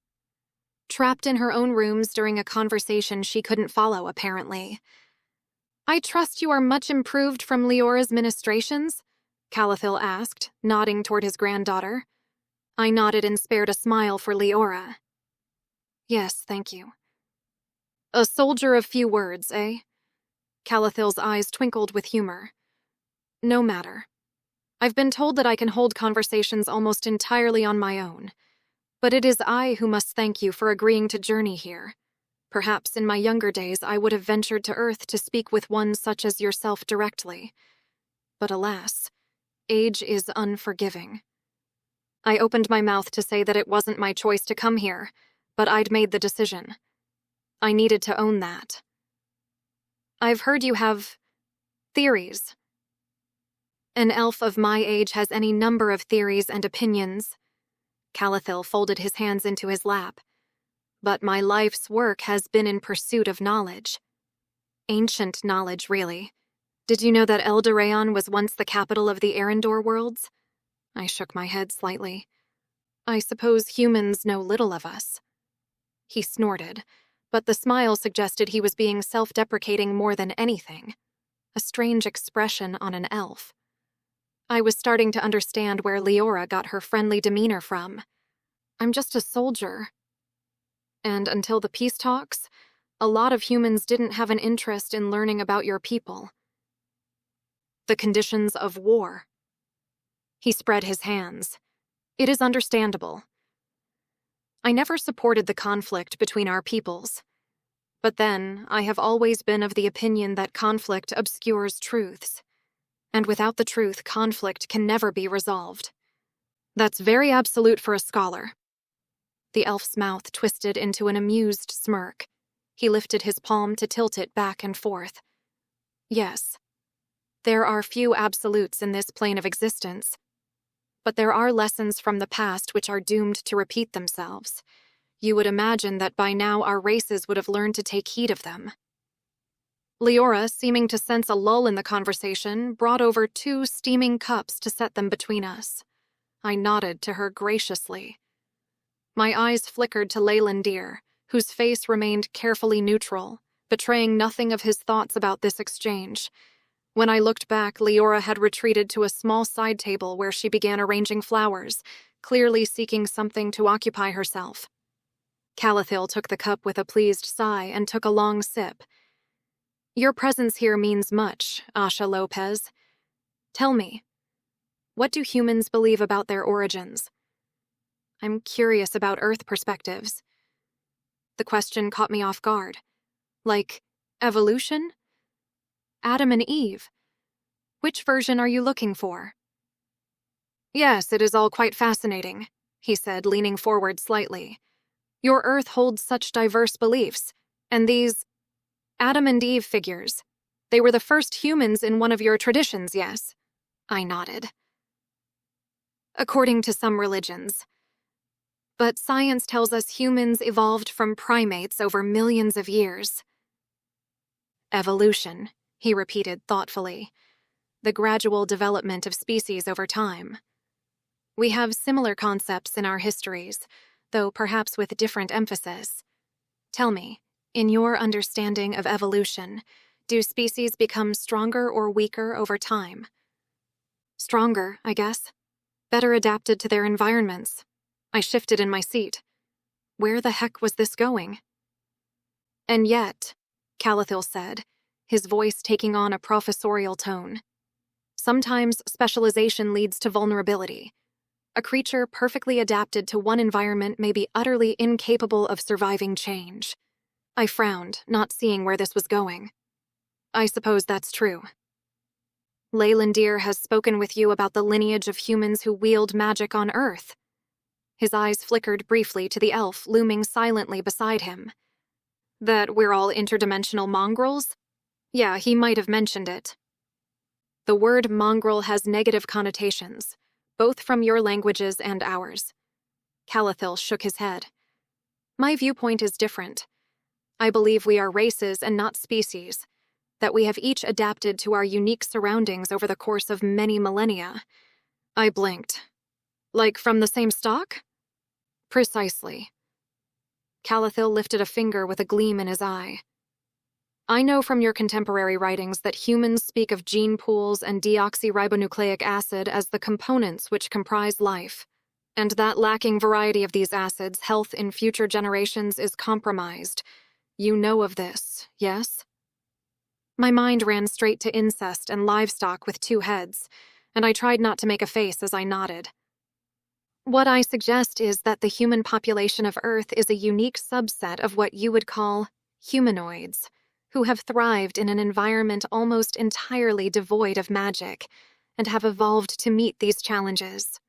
Trapped in her own rooms during a conversation she couldn't follow, apparently. I trust you are much improved from Leora's ministrations? Calathil asked, nodding toward his granddaughter. I nodded and spared a smile for Leora. Yes, thank you. A soldier of few words, eh? Calathil's eyes twinkled with humor. No matter. I've been told that I can hold conversations almost entirely on my own. But it is I who must thank you for agreeing to journey here. Perhaps in my younger days I would have ventured to Earth to speak with one such as yourself directly. But alas, age is unforgiving. I opened my mouth to say that it wasn't my choice to come here, but I'd made the decision. I needed to own that. I've heard you have theories. An elf of my age has any number of theories and opinions. Calathil folded his hands into his lap. But my life's work has been in pursuit of knowledge. Ancient knowledge, really. Did you know that Eldoraon was once the capital of the Earendor worlds? I shook my head slightly. I suppose humans know little of us. He snorted, but the smile suggested he was being self-deprecating more than anything. A strange expression on an elf. I was starting to understand where Leora got her friendly demeanor from. I'm just a soldier. And until the peace talks, a lot of humans didn't have an interest in learning about your people. The conditions of war. He spread his hands. It is understandable. I never supported the conflict between our peoples. But then, I have always been of the opinion that conflict obscures truths. And without the truth, conflict can never be resolved. That's very absolute for a scholar. The elf's mouth twisted into an amused smirk. He lifted his palm to tilt it back and forth. Yes, there are few absolutes in this plane of existence. But there are lessons from the past which are doomed to repeat themselves. You would imagine that by now our races would have learned to take heed of them. Leora, seeming to sense a lull in the conversation, brought over 2 steaming cups to set them between us. I nodded to her graciously. My eyes flickered to Leylandir, whose face remained carefully neutral, betraying nothing of his thoughts about this exchange. When I looked back, Leora had retreated to a small side table where she began arranging flowers, clearly seeking something to occupy herself. Calathil took the cup with a pleased sigh and took a long sip. Your presence here means much, Asha Lopez. Tell me, what do humans believe about their origins? I'm curious about Earth perspectives. The question caught me off guard. Like, evolution? Adam and Eve? Which version are you looking for? Yes, it is all quite fascinating, he said, leaning forward slightly. Your Earth holds such diverse beliefs, and these Adam and Eve figures. They were the first humans in one of your traditions, yes? I nodded. According to some religions. But science tells us humans evolved from primates over millions of years. Evolution, he repeated thoughtfully. The gradual development of species over time. We have similar concepts in our histories, though perhaps with different emphasis. Tell me, in your understanding of evolution, do species become stronger or weaker over time? Stronger, I guess. Better adapted to their environments. I shifted in my seat. Where the heck was this going? And yet, Calathil said, his voice taking on a professorial tone. Sometimes specialization leads to vulnerability. A creature perfectly adapted to one environment may be utterly incapable of surviving change. I frowned, not seeing where this was going. I suppose that's true. Leylandir has spoken with you about the lineage of humans who wield magic on Earth. His eyes flickered briefly to the elf looming silently beside him. That we're all interdimensional mongrels? Yeah, he might have mentioned it. The word mongrel has negative connotations, both from your languages and ours. Calathil shook his head. My viewpoint is different. I believe we are races and not species, that we have each adapted to our unique surroundings over the course of many millennia. I blinked. Like from the same stock? Precisely. Calathil lifted a finger with a gleam in his eye. I know from your contemporary writings that humans speak of gene pools and deoxyribonucleic acid as the components which comprise life, and that lacking variety of these acids, health in future generations is compromised. You know of this, yes? My mind ran straight to incest and livestock with two heads, and I tried not to make a face as I nodded. What I suggest is that the human population of Earth is a unique subset of what you would call humanoids, who have thrived in an environment almost entirely devoid of magic, and have evolved to meet these challenges.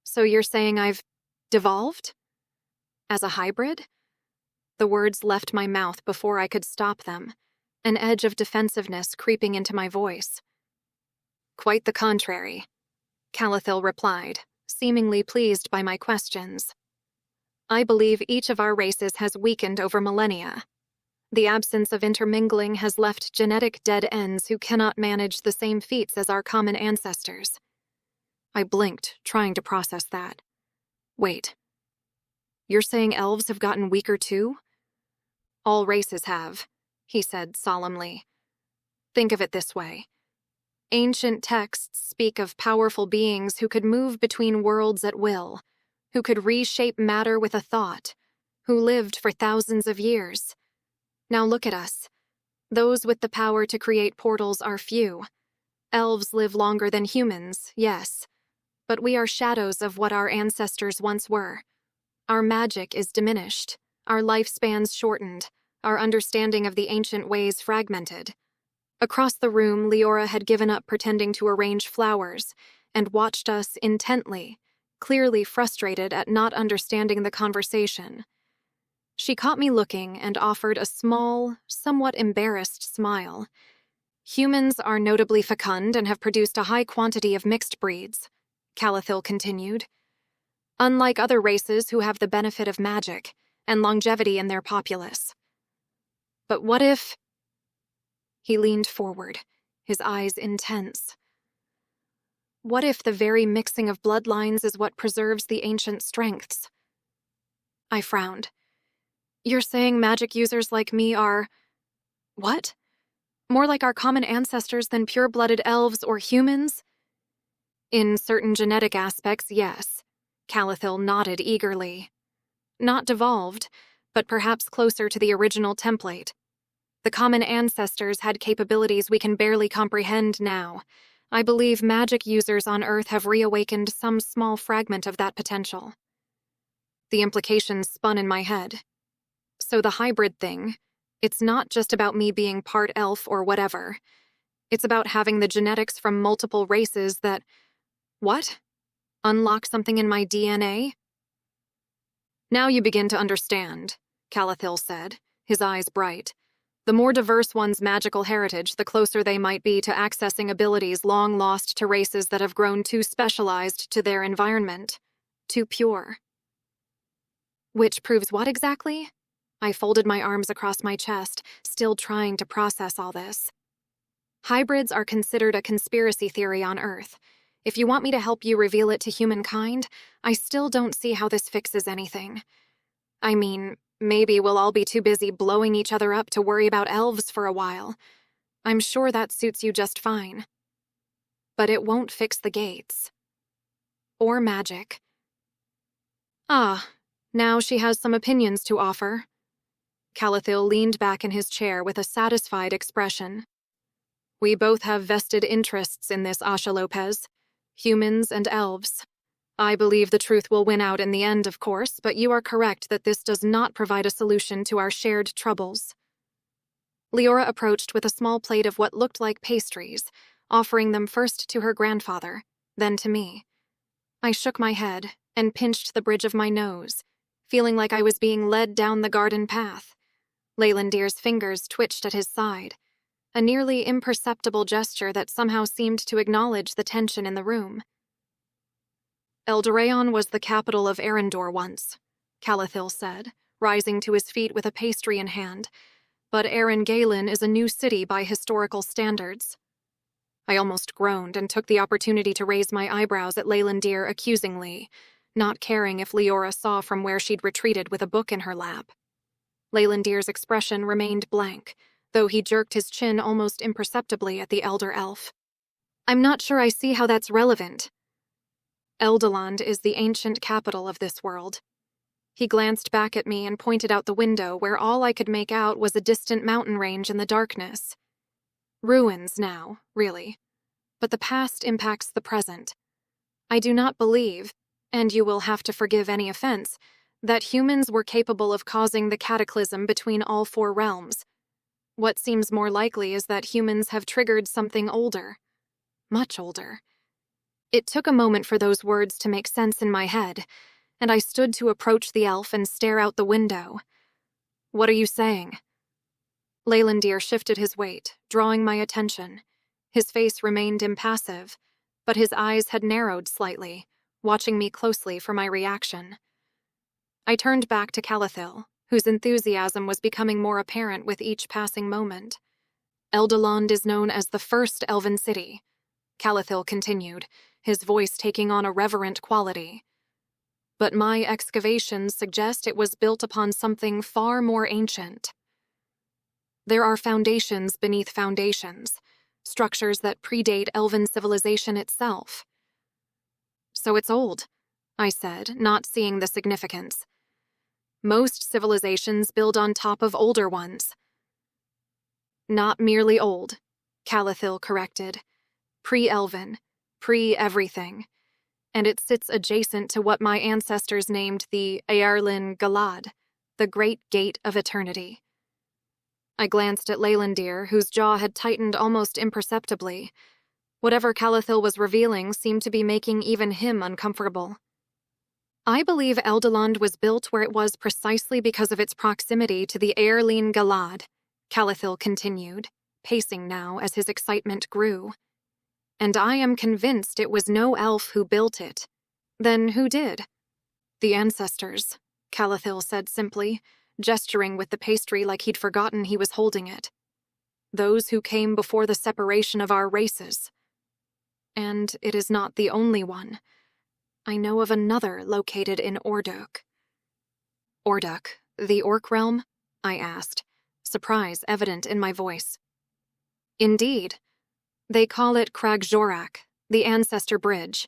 So you're saying I've devolved? As a hybrid? The words left my mouth before I could stop them, an edge of defensiveness creeping into my voice. Quite the contrary, Calathil replied, seemingly pleased by my questions. I believe each of our races has weakened over millennia. The absence of intermingling has left genetic dead ends who cannot manage the same feats as our common ancestors. I blinked, trying to process that. Wait. You're saying elves have gotten weaker too? All races have, he said solemnly. Think of it this way. Ancient texts speak of powerful beings who could move between worlds at will, who could reshape matter with a thought, who lived for thousands of years. Now look at us. Those with the power to create portals are few. Elves live longer than humans, yes, but we are shadows of what our ancestors once were. Our magic is diminished, our lifespans shortened, our understanding of the ancient ways fragmented. Across the room, Leora had given up pretending to arrange flowers and watched us intently, clearly frustrated at not understanding the conversation. She caught me looking and offered a small, somewhat embarrassed smile. Humans are notably fecund and have produced a high quantity of mixed breeds, Calathil continued. Unlike other races who have the benefit of magic and longevity in their populace. But what if... He leaned forward, his eyes intense. What if the very mixing of bloodlines is what preserves the ancient strengths? I frowned. You're saying magic users like me are... What? More like our common ancestors than pure-blooded elves or humans? In certain genetic aspects, yes. Calathil nodded eagerly. Not devolved, but perhaps closer to the original template. The common ancestors had capabilities we can barely comprehend now. I believe magic users on Earth have reawakened some small fragment of that potential. The implications spun in my head. So the hybrid thing, it's not just about me being part elf or whatever. It's about having the genetics from multiple races that... What? Unlock something in my DNA? Now you begin to understand, Calathil said, his eyes bright. The more diverse one's magical heritage, the closer they might be to accessing abilities long lost to races that have grown too specialized to their environment, too pure. Which proves what exactly? I folded my arms across my chest, still trying to process all this. Hybrids are considered a conspiracy theory on Earth. If you want me to help you reveal it to humankind, I still don't see how this fixes anything. I mean, maybe we'll all be too busy blowing each other up to worry about elves for a while. I'm sure that suits you just fine. But it won't fix the gates. Or magic. Ah, now she has some opinions to offer. Calathil leaned back in his chair with a satisfied expression. We both have vested interests in this, Asha Lopez. Humans and elves. I believe the truth will win out in the end, of course, but you are correct that this does not provide a solution to our shared troubles. Leora approached with a small plate of what looked like pastries, offering them first to her grandfather, then to me. I shook my head and pinched the bridge of my nose, feeling like I was being led down the garden path. Leylandir's fingers twitched at his side, a nearly imperceptible gesture that somehow seemed to acknowledge the tension in the room. Eldoraon was the capital of Earendor once, Calathil said, rising to his feet with a pastry in hand, but Erengalin is a new city by historical standards. I almost groaned and took the opportunity to raise my eyebrows at Leylandir accusingly, not caring if Leora saw from where she'd retreated with a book in her lap. Leylandir's expression remained blank, though he jerked his chin almost imperceptibly at the elder elf. I'm not sure I see how that's relevant. Eldoland is the ancient capital of this world. He glanced back at me and pointed out the window where all I could make out was a distant mountain range in the darkness. Ruins now, really. But the past impacts the present. I do not believe, and you will have to forgive any offense, that humans were capable of causing the cataclysm between all four realms. What seems more likely is that humans have triggered something older. Much older. It took a moment for those words to make sense in my head, and I stood to approach the elf and stare out the window. What are you saying? Leylandir shifted his weight, drawing my attention. His face remained impassive, but his eyes had narrowed slightly, watching me closely for my reaction. I turned back to Calathil, whose enthusiasm was becoming more apparent with each passing moment. Eldoland is known as the first elven city, Calathil continued, his voice taking on a reverent quality. But my excavations suggest it was built upon something far more ancient. There are foundations beneath foundations, structures that predate elven civilization itself. So it's old, I said, not seeing the significance. Most civilizations build on top of older ones. Not merely old, Calathil corrected. Pre-Elven, pre-everything. And it sits adjacent to what my ancestors named the Aerlin Galad, the Great Gate of Eternity. I glanced at Leylandir, whose jaw had tightened almost imperceptibly. Whatever Calathil was revealing seemed to be making even him uncomfortable. I believe Eldoland was built where it was precisely because of its proximity to the Aerlin Galad, Calathil continued, pacing now as his excitement grew. And I am convinced it was no elf who built it. Then who did? The ancestors, Calathil said simply, gesturing with the pastry like he'd forgotten he was holding it. Those who came before the separation of our races. And it is not the only one. I know of another located in Audiobook. Audiobook, the Orc realm? I asked, surprise evident in my voice. Indeed. They call it Crag Jorak, the Ancestor Bridge.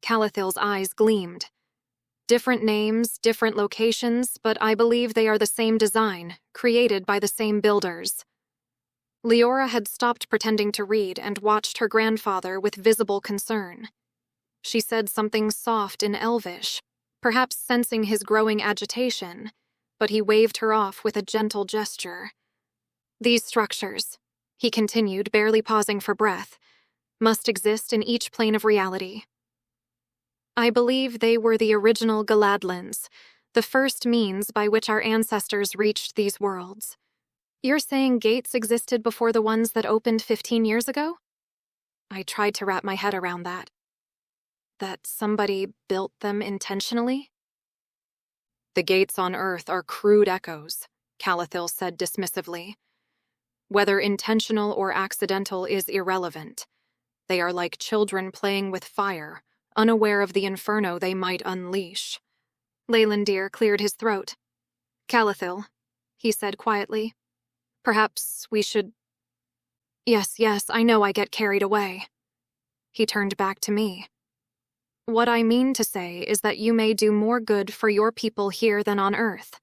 Calathil's eyes gleamed. Different names, different locations, but I believe they are the same design, created by the same builders. Leora had stopped pretending to read and watched her grandfather with visible concern. She said something soft in Elvish, perhaps sensing his growing agitation, but he waved her off with a gentle gesture. These structures, he continued, barely pausing for breath, must exist in each plane of reality. I believe they were the original Galadlands, the first means by which our ancestors reached these worlds. You're saying gates existed before the ones that opened 15 years ago? I tried to wrap my head around that. That somebody built them intentionally? The gates on Earth are crude echoes, Calathil said dismissively. Whether intentional or accidental is irrelevant. They are like children playing with fire, unaware of the inferno they might unleash. Leylandir cleared his throat. Calathil, he said quietly. Perhaps we should... Yes, I know I get carried away. He turned back to me. What I mean to say is that you may do more good for your people here than on Earth.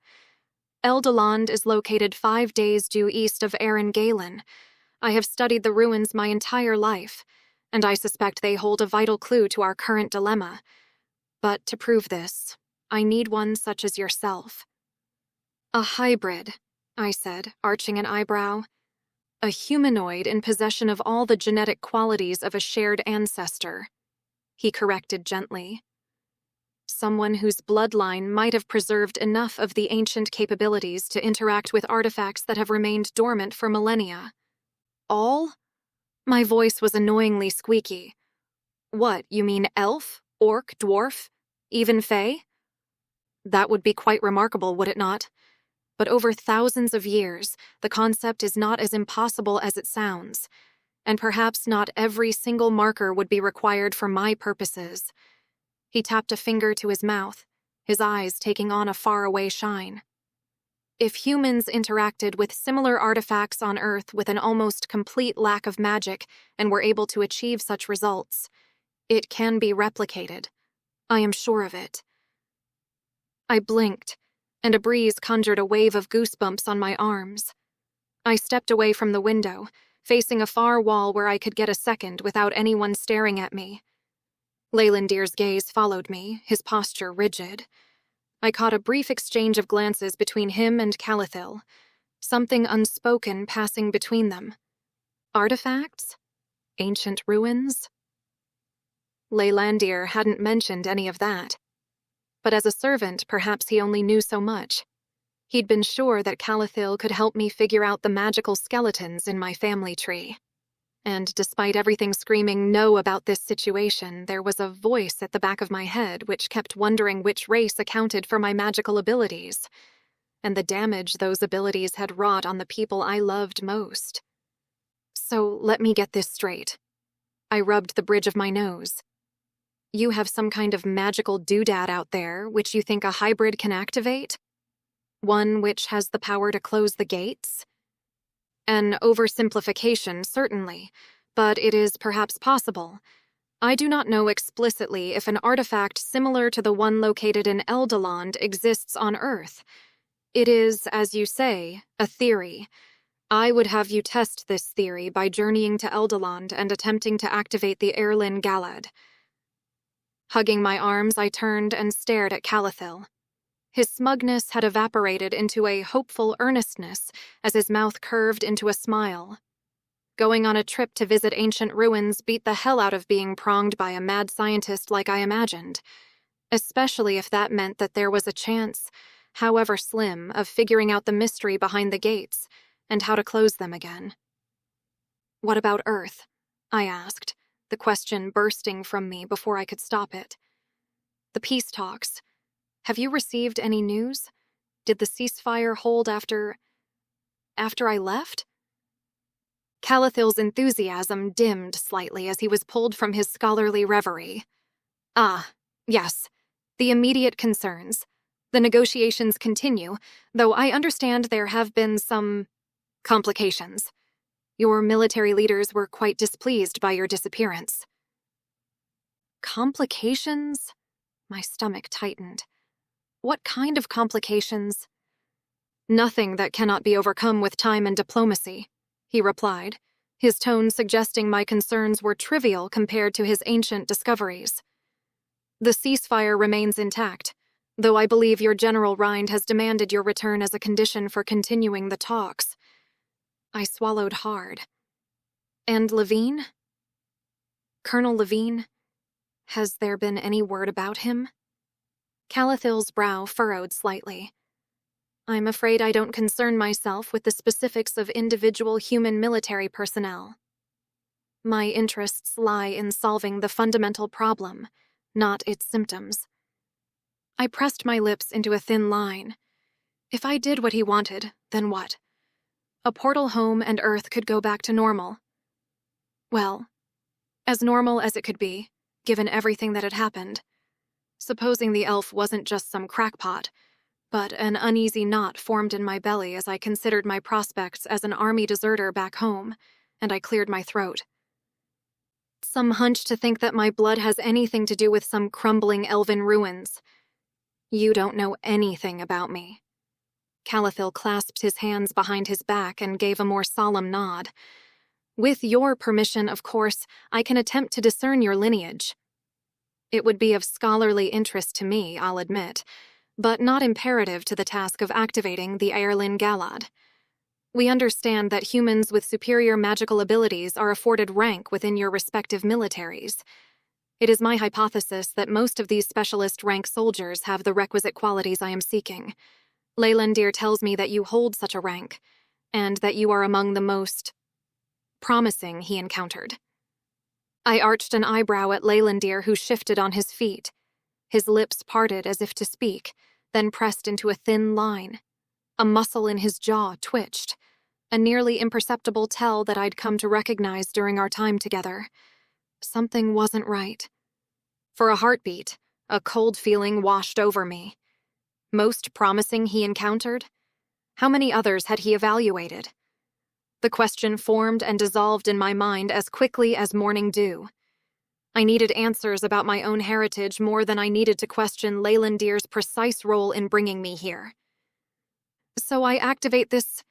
Eldaland is located 5 days due east of Earendor. I have studied the ruins my entire life, and I suspect they hold a vital clue to our current dilemma. But to prove this, I need one such as yourself. A hybrid, I said, arching an eyebrow. A humanoid in possession of all the genetic qualities of a shared ancestor. He corrected gently. Someone whose bloodline might have preserved enough of the ancient capabilities to interact with artifacts that have remained dormant for millennia. All? My voice was annoyingly squeaky. What, you mean elf, orc, dwarf, even fae? That would be quite remarkable, would it not? But over thousands of years, the concept is not as impossible as it sounds, and perhaps not every single marker would be required for my purposes. He tapped a finger to his mouth, his eyes taking on a faraway shine. If humans interacted with similar artifacts on Earth with an almost complete lack of magic and were able to achieve such results, it can be replicated. I am sure of it. I blinked, and a breeze conjured a wave of goosebumps on my arms. I stepped away from the window, facing a far wall where I could get a second without anyone staring at me. Leylandir's gaze followed me, his posture rigid. I caught a brief exchange of glances between him and Calathil, something unspoken passing between them. Artifacts? Ancient ruins? Leylandir hadn't mentioned any of that. But as a servant, perhaps he only knew so much. He'd been sure that Calathil could help me figure out the magical skeletons in my family tree. And despite everything screaming no about this situation, there was a voice at the back of my head which kept wondering which race accounted for my magical abilities, and the damage those abilities had wrought on the people I loved most. So let me get this straight. I rubbed the bridge of my nose. You have some kind of magical doodad out there which you think a hybrid can activate? One which has the power to close the gates? An oversimplification, certainly, but it is perhaps possible. I do not know explicitly if an artifact similar to the one located in Eldaland exists on Earth. It is, as you say, a theory. I would have you test this theory by journeying to Eldaland and attempting to activate the Earlin Galad. Hugging my arms, I turned and stared at Calathil. His smugness had evaporated into a hopeful earnestness as his mouth curved into a smile. Going on a trip to visit ancient ruins beat the hell out of being pronged by a mad scientist like I imagined, especially if that meant that there was a chance, however slim, of figuring out the mystery behind the gates and how to close them again. What about Earth? I asked, the question bursting from me before I could stop it. The peace talks. Have you received any news? Did the ceasefire hold after I left? Calathil's enthusiasm dimmed slightly as he was pulled from his scholarly reverie. Ah, yes. The immediate concerns. The negotiations continue, though I understand there have been some complications. Your military leaders were quite displeased by your disappearance. Complications? My stomach tightened. What kind of complications? Nothing that cannot be overcome with time and diplomacy, he replied, his tone suggesting my concerns were trivial compared to his ancient discoveries. The ceasefire remains intact, though I believe your General Rind has demanded your return as a condition for continuing the talks. I swallowed hard. And Levine? Colonel Levine? Has there been any word about him? Calathil's brow furrowed slightly. I'm afraid I don't concern myself with the specifics of individual human military personnel. My interests lie in solving the fundamental problem, not its symptoms. I pressed my lips into a thin line. If I did what he wanted, then what? A portal home and Earth could go back to normal. Well, as normal as it could be, given everything that had happened. Supposing the elf wasn't just some crackpot, but an uneasy knot formed in my belly as I considered my prospects as an army deserter back home, and I cleared my throat. Some hunch to think that my blood has anything to do with some crumbling elven ruins. You don't know anything about me. Calathil clasped his hands behind his back and gave a more solemn nod. With your permission, of course, I can attempt to discern your lineage. It would be of scholarly interest to me, I'll admit, but not imperative to the task of activating the Earendor Galad. We understand that humans with superior magical abilities are afforded rank within your respective militaries. It is my hypothesis that most of these specialist rank soldiers have the requisite qualities I am seeking. Leylandir tells me that you hold such a rank, and that you are among the most promising he encountered. I arched an eyebrow at Leylandir, who shifted on his feet. His lips parted as if to speak, then pressed into a thin line. A muscle in his jaw twitched, a nearly imperceptible tell that I'd come to recognize during our time together. Something wasn't right. For a heartbeat, a cold feeling washed over me. Most promising he encountered? How many others had he evaluated? The question formed and dissolved in my mind as quickly as morning dew. I needed answers about my own heritage more than I needed to question Leylandir's precise role in bringing me here. So I activate this.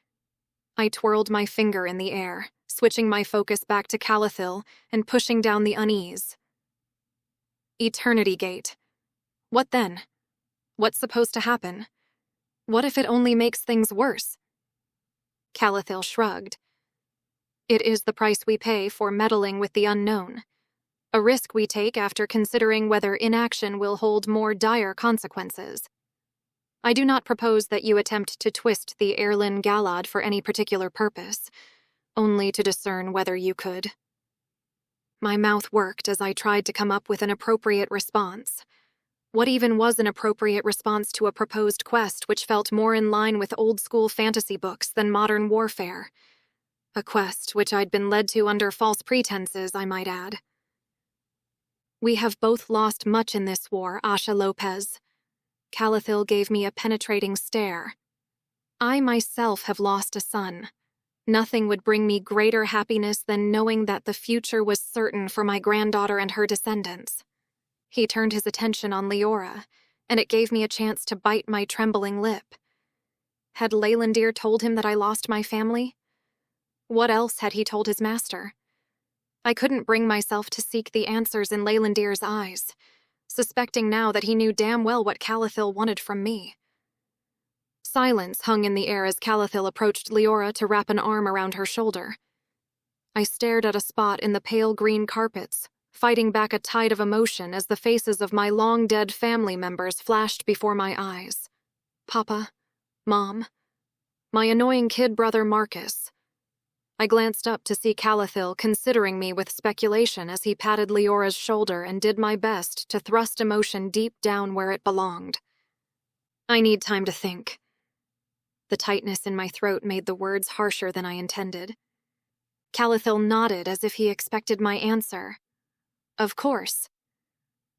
I twirled my finger in the air, switching my focus back to Calathil and pushing down the unease. Eternity Gate. What then? What's supposed to happen? What if it only makes things worse? Calathil shrugged. It is the price we pay for meddling with the unknown. A risk we take after considering whether inaction will hold more dire consequences. I do not propose that you attempt to twist the Earendor Galad for any particular purpose, only to discern whether you could. My mouth worked as I tried to come up with an appropriate response. What even was an appropriate response to a proposed quest which felt more in line with old-school fantasy books than modern warfare? A quest which I'd been led to under false pretenses, I might add. We have both lost much in this war, Asha Lopez. Calathil gave me a penetrating stare. I myself have lost a son. Nothing would bring me greater happiness than knowing that the future was certain for my granddaughter and her descendants. He turned his attention on Leora, and it gave me a chance to bite my trembling lip. Had Leylandir told him that I lost my family? What else had he told his master? I couldn't bring myself to seek the answers in Leylandir's eyes, suspecting now that he knew damn well what Calathil wanted from me. Silence hung in the air as Calathil approached Leora to wrap an arm around her shoulder. I stared at a spot in the pale green carpets, fighting back a tide of emotion as the faces of my long-dead family members flashed before my eyes. Papa, Mom, my annoying kid brother Marcus. I glanced up to see Calathil considering me with speculation as he patted Leora's shoulder and did my best to thrust emotion deep down where it belonged. I need time to think. The tightness in my throat made the words harsher than I intended. Calathil nodded as if he expected my answer. Of course.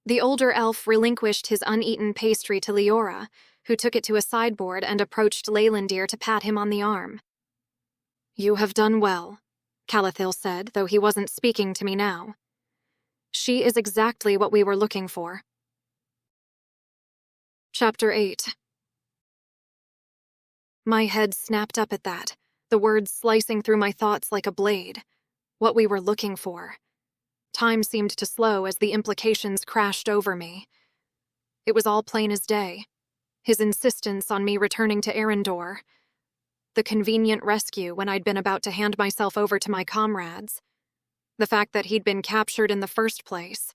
The older elf relinquished his uneaten pastry to Leora, who took it to a sideboard and approached Leylandir to pat him on the arm. You have done well, Calathil said, though he wasn't speaking to me now. She is exactly what we were looking for. Chapter 8. My head snapped up at that, the words slicing through my thoughts like a blade. What we were looking for. Time seemed to slow as the implications crashed over me. It was all plain as day. His insistence on me returning to Earendor. The convenient rescue when I'd been about to hand myself over to my comrades. The fact that he'd been captured in the first place.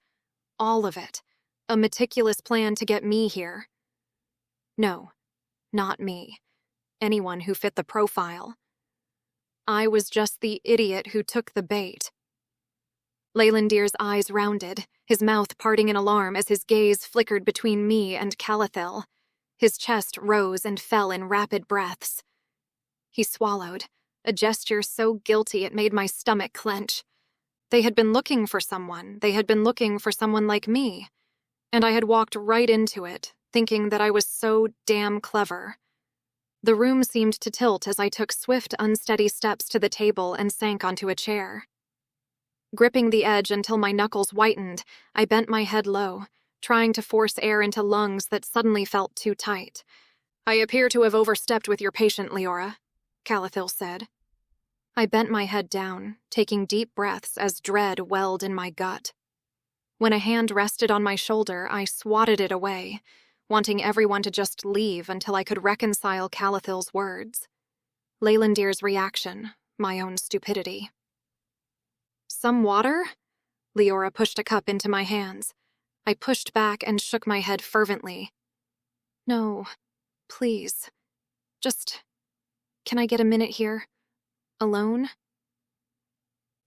All of it. A meticulous plan to get me here. No, not me. Anyone who fit the profile. I was just the idiot who took the bait. Leylandir's eyes rounded, his mouth parting in alarm as his gaze flickered between me and Calathil. His chest rose and fell in rapid breaths. He swallowed, a gesture so guilty it made my stomach clench. They had been looking for someone. They had been looking for someone like me. And I had walked right into it, thinking that I was so damn clever. The room seemed to tilt as I took swift, unsteady steps to the table and sank onto a chair. Gripping the edge until my knuckles whitened, I bent my head low, trying to force air into lungs that suddenly felt too tight. "I appear to have overstepped with your patient, Leora," Calathil said. I bent my head down, taking deep breaths as dread welled in my gut. When a hand rested on my shoulder, I swatted it away, wanting everyone to just leave until I could reconcile Calathil's words. Leylandir's reaction, my own stupidity. "Some water?" Leora pushed a cup into my hands. I pushed back and shook my head fervently. "No, please. Can I get a minute here? Alone?"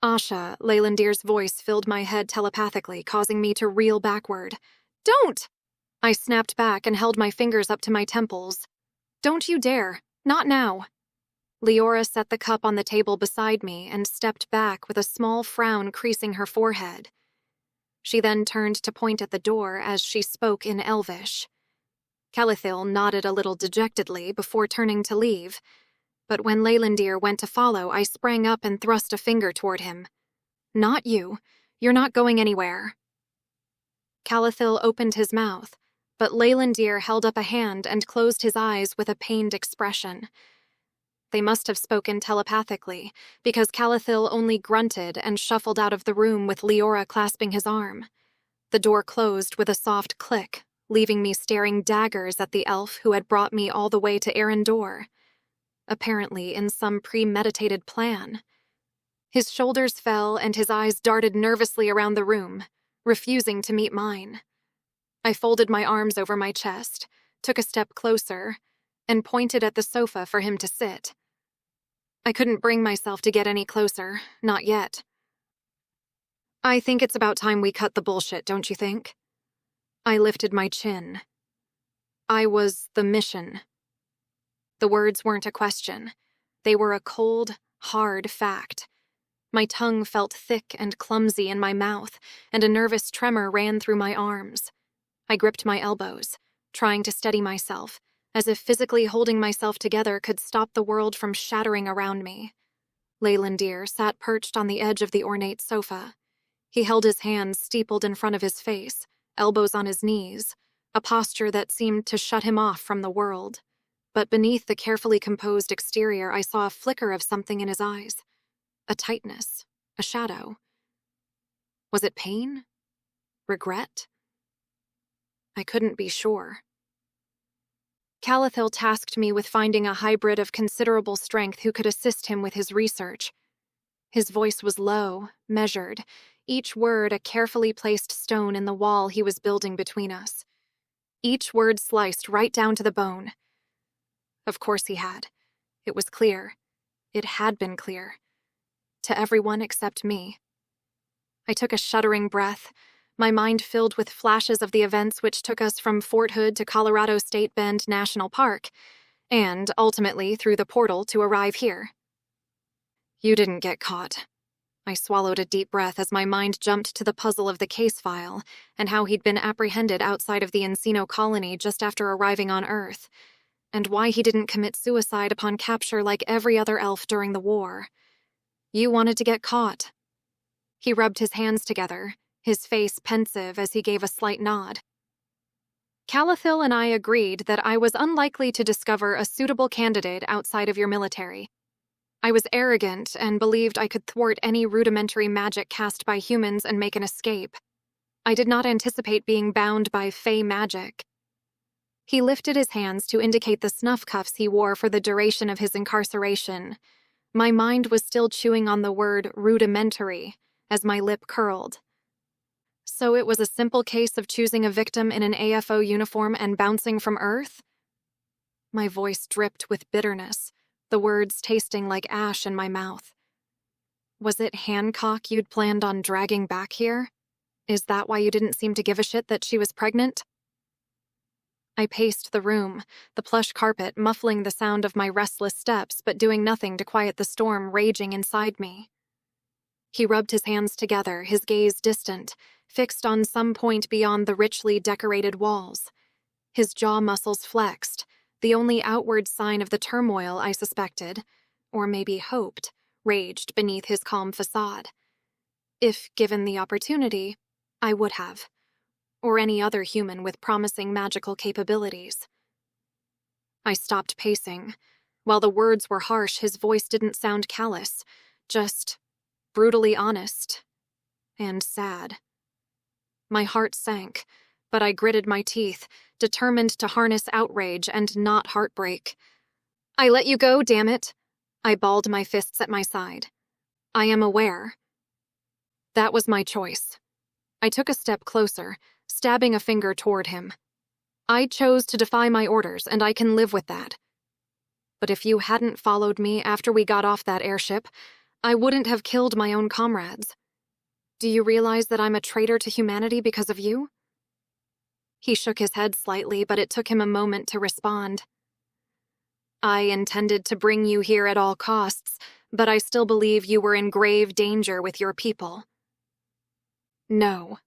"Asha," Leylandir's voice filled my head telepathically, causing me to reel backward. "Don't!" I snapped back and held my fingers up to my temples. "Don't you dare. Not now." Leora set the cup on the table beside me and stepped back with a small frown creasing her forehead. She then turned to point at the door as she spoke in Elvish. Calathil nodded a little dejectedly before turning to leave, but when Leylandir went to follow, I sprang up and thrust a finger toward him. "Not you. You're not going anywhere." Calathil opened his mouth, but Leylandir held up a hand and closed his eyes with a pained expression. They must have spoken telepathically, because Calathil only grunted and shuffled out of the room with Leora clasping his arm. The door closed with a soft click, leaving me staring daggers at the elf who had brought me all the way to Earendor. Apparently in some premeditated plan. His shoulders fell and his eyes darted nervously around the room, refusing to meet mine. I folded my arms over my chest, took a step closer, and pointed at the sofa for him to sit. I couldn't bring myself to get any closer, not yet. "I think it's about time we cut the bullshit, don't you think?" I lifted my chin. I was the mission. The words weren't a question. They were a cold, hard fact. My tongue felt thick and clumsy in my mouth, and a nervous tremor ran through my arms. I gripped my elbows, trying to steady myself, as if physically holding myself together could stop the world from shattering around me. Leylandir sat perched on the edge of the ornate sofa. He held his hands steepled in front of his face, elbows on his knees, a posture that seemed to shut him off from the world. But beneath the carefully composed exterior, I saw a flicker of something in his eyes. A tightness, a shadow. Was it pain? Regret? I couldn't be sure. Calathil tasked me with finding a hybrid of considerable strength who could assist him with his research. His voice was low, measured, each word a carefully placed stone in the wall he was building between us. Each word sliced right down to the bone. Of course he had. It was clear. It had been clear. To everyone except me. I took a shuddering breath, my mind filled with flashes of the events which took us from Fort Hood to Colorado State Bend National Park, and ultimately through the portal to arrive here. "You didn't get caught." I swallowed a deep breath as my mind jumped to the puzzle of the case file and how he'd been apprehended outside of the Encino colony just after arriving on Earth, and why he didn't commit suicide upon capture like every other elf during the war. "You wanted to get caught." He rubbed his hands together, his face pensive as he gave a slight nod. "Calathil and I agreed that I was unlikely to discover a suitable candidate outside of your military. I was arrogant and believed I could thwart any rudimentary magic cast by humans and make an escape. I did not anticipate being bound by fey magic." He lifted his hands to indicate the snuff cuffs he wore for the duration of his incarceration. My mind was still chewing on the word rudimentary as my lip curled. So it was a simple case of choosing a victim in an AFO uniform and bouncing from Earth? My voice dripped with bitterness, the words tasting like ash in my mouth. Was it Hancock you'd planned on dragging back here? Is that why you didn't seem to give a shit that she was pregnant? I paced the room, the plush carpet muffling the sound of my restless steps but doing nothing to quiet the storm raging inside me. He rubbed his hands together, his gaze distant, fixed on some point beyond the richly decorated walls. His jaw muscles flexed, the only outward sign of the turmoil I suspected, or maybe hoped, raged beneath his calm facade. If given the opportunity, I would have. Or any other human with promising magical capabilities. I stopped pacing. While the words were harsh, his voice didn't sound callous, just brutally honest and sad. My heart sank, but I gritted my teeth, determined to harness outrage and not heartbreak. I let you go, damn it! I balled my fists at my side. I am aware. That was my choice. I took a step closer, stabbing a finger toward him. I chose to defy my orders, and I can live with that. But if you hadn't followed me after we got off that airship, I wouldn't have killed my own comrades. Do you realize that I'm a traitor to humanity because of you? He shook his head slightly, but it took him a moment to respond. I intended to bring you here at all costs, but I still believe you were in grave danger with your people. No.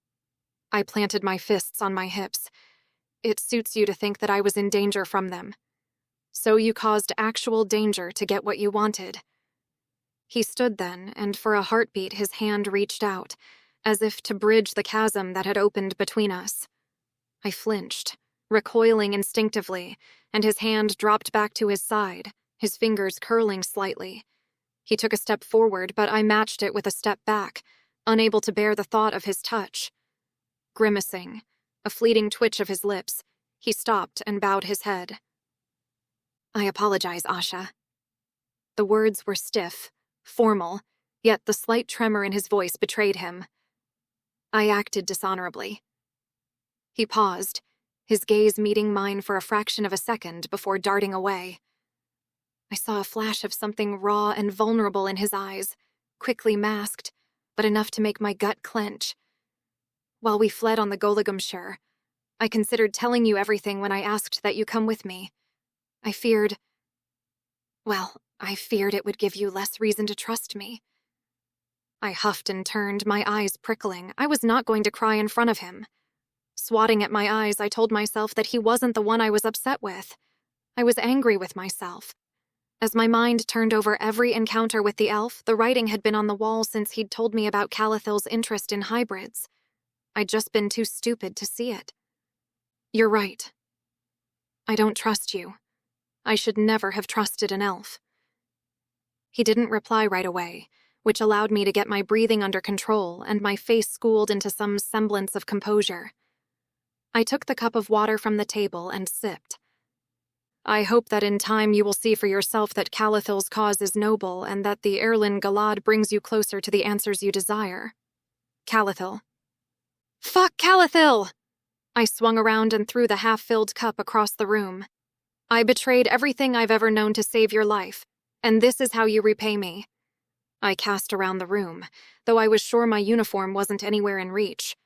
I planted my fists on my hips. It suits you to think that I was in danger from them. So you caused actual danger to get what you wanted. He stood then, and for a heartbeat his hand reached out, as if to bridge the chasm that had opened between us. I flinched, recoiling instinctively, and his hand dropped back to his side, his fingers curling slightly. He took a step forward, but I matched it with a step back, unable to bear the thought of his touch. Grimacing, a fleeting twitch of his lips, he stopped and bowed his head. I apologize, Asha. The words were stiff, formal, yet the slight tremor in his voice betrayed him. I acted dishonorably. He paused, his gaze meeting mine for a fraction of a second before darting away. I saw a flash of something raw and vulnerable in his eyes, quickly masked, but enough to make my gut clench. While we fled on the Goligumshire, I considered telling you everything when I asked that you come with me. I feared it would give you less reason to trust me. I huffed and turned, my eyes prickling. I was not going to cry in front of him. Swatting at my eyes, I told myself that he wasn't the one I was upset with. I was angry with myself. As my mind turned over every encounter with the elf, the writing had been on the wall since he'd told me about Calathil's interest in hybrids. I'd just been too stupid to see it. You're right. I don't trust you. I should never have trusted an elf. He didn't reply right away, which allowed me to get my breathing under control and my face schooled into some semblance of composure. I took the cup of water from the table and sipped. I hope that in time you will see for yourself that Calathil's cause is noble and that the Erlen Galad brings you closer to the answers you desire. Calathil. Fuck Calathil! I swung around and threw the half-filled cup across the room. I betrayed everything I've ever known to save your life, and this is how you repay me. I cast around the room, though I was sure my uniform wasn't anywhere in reach.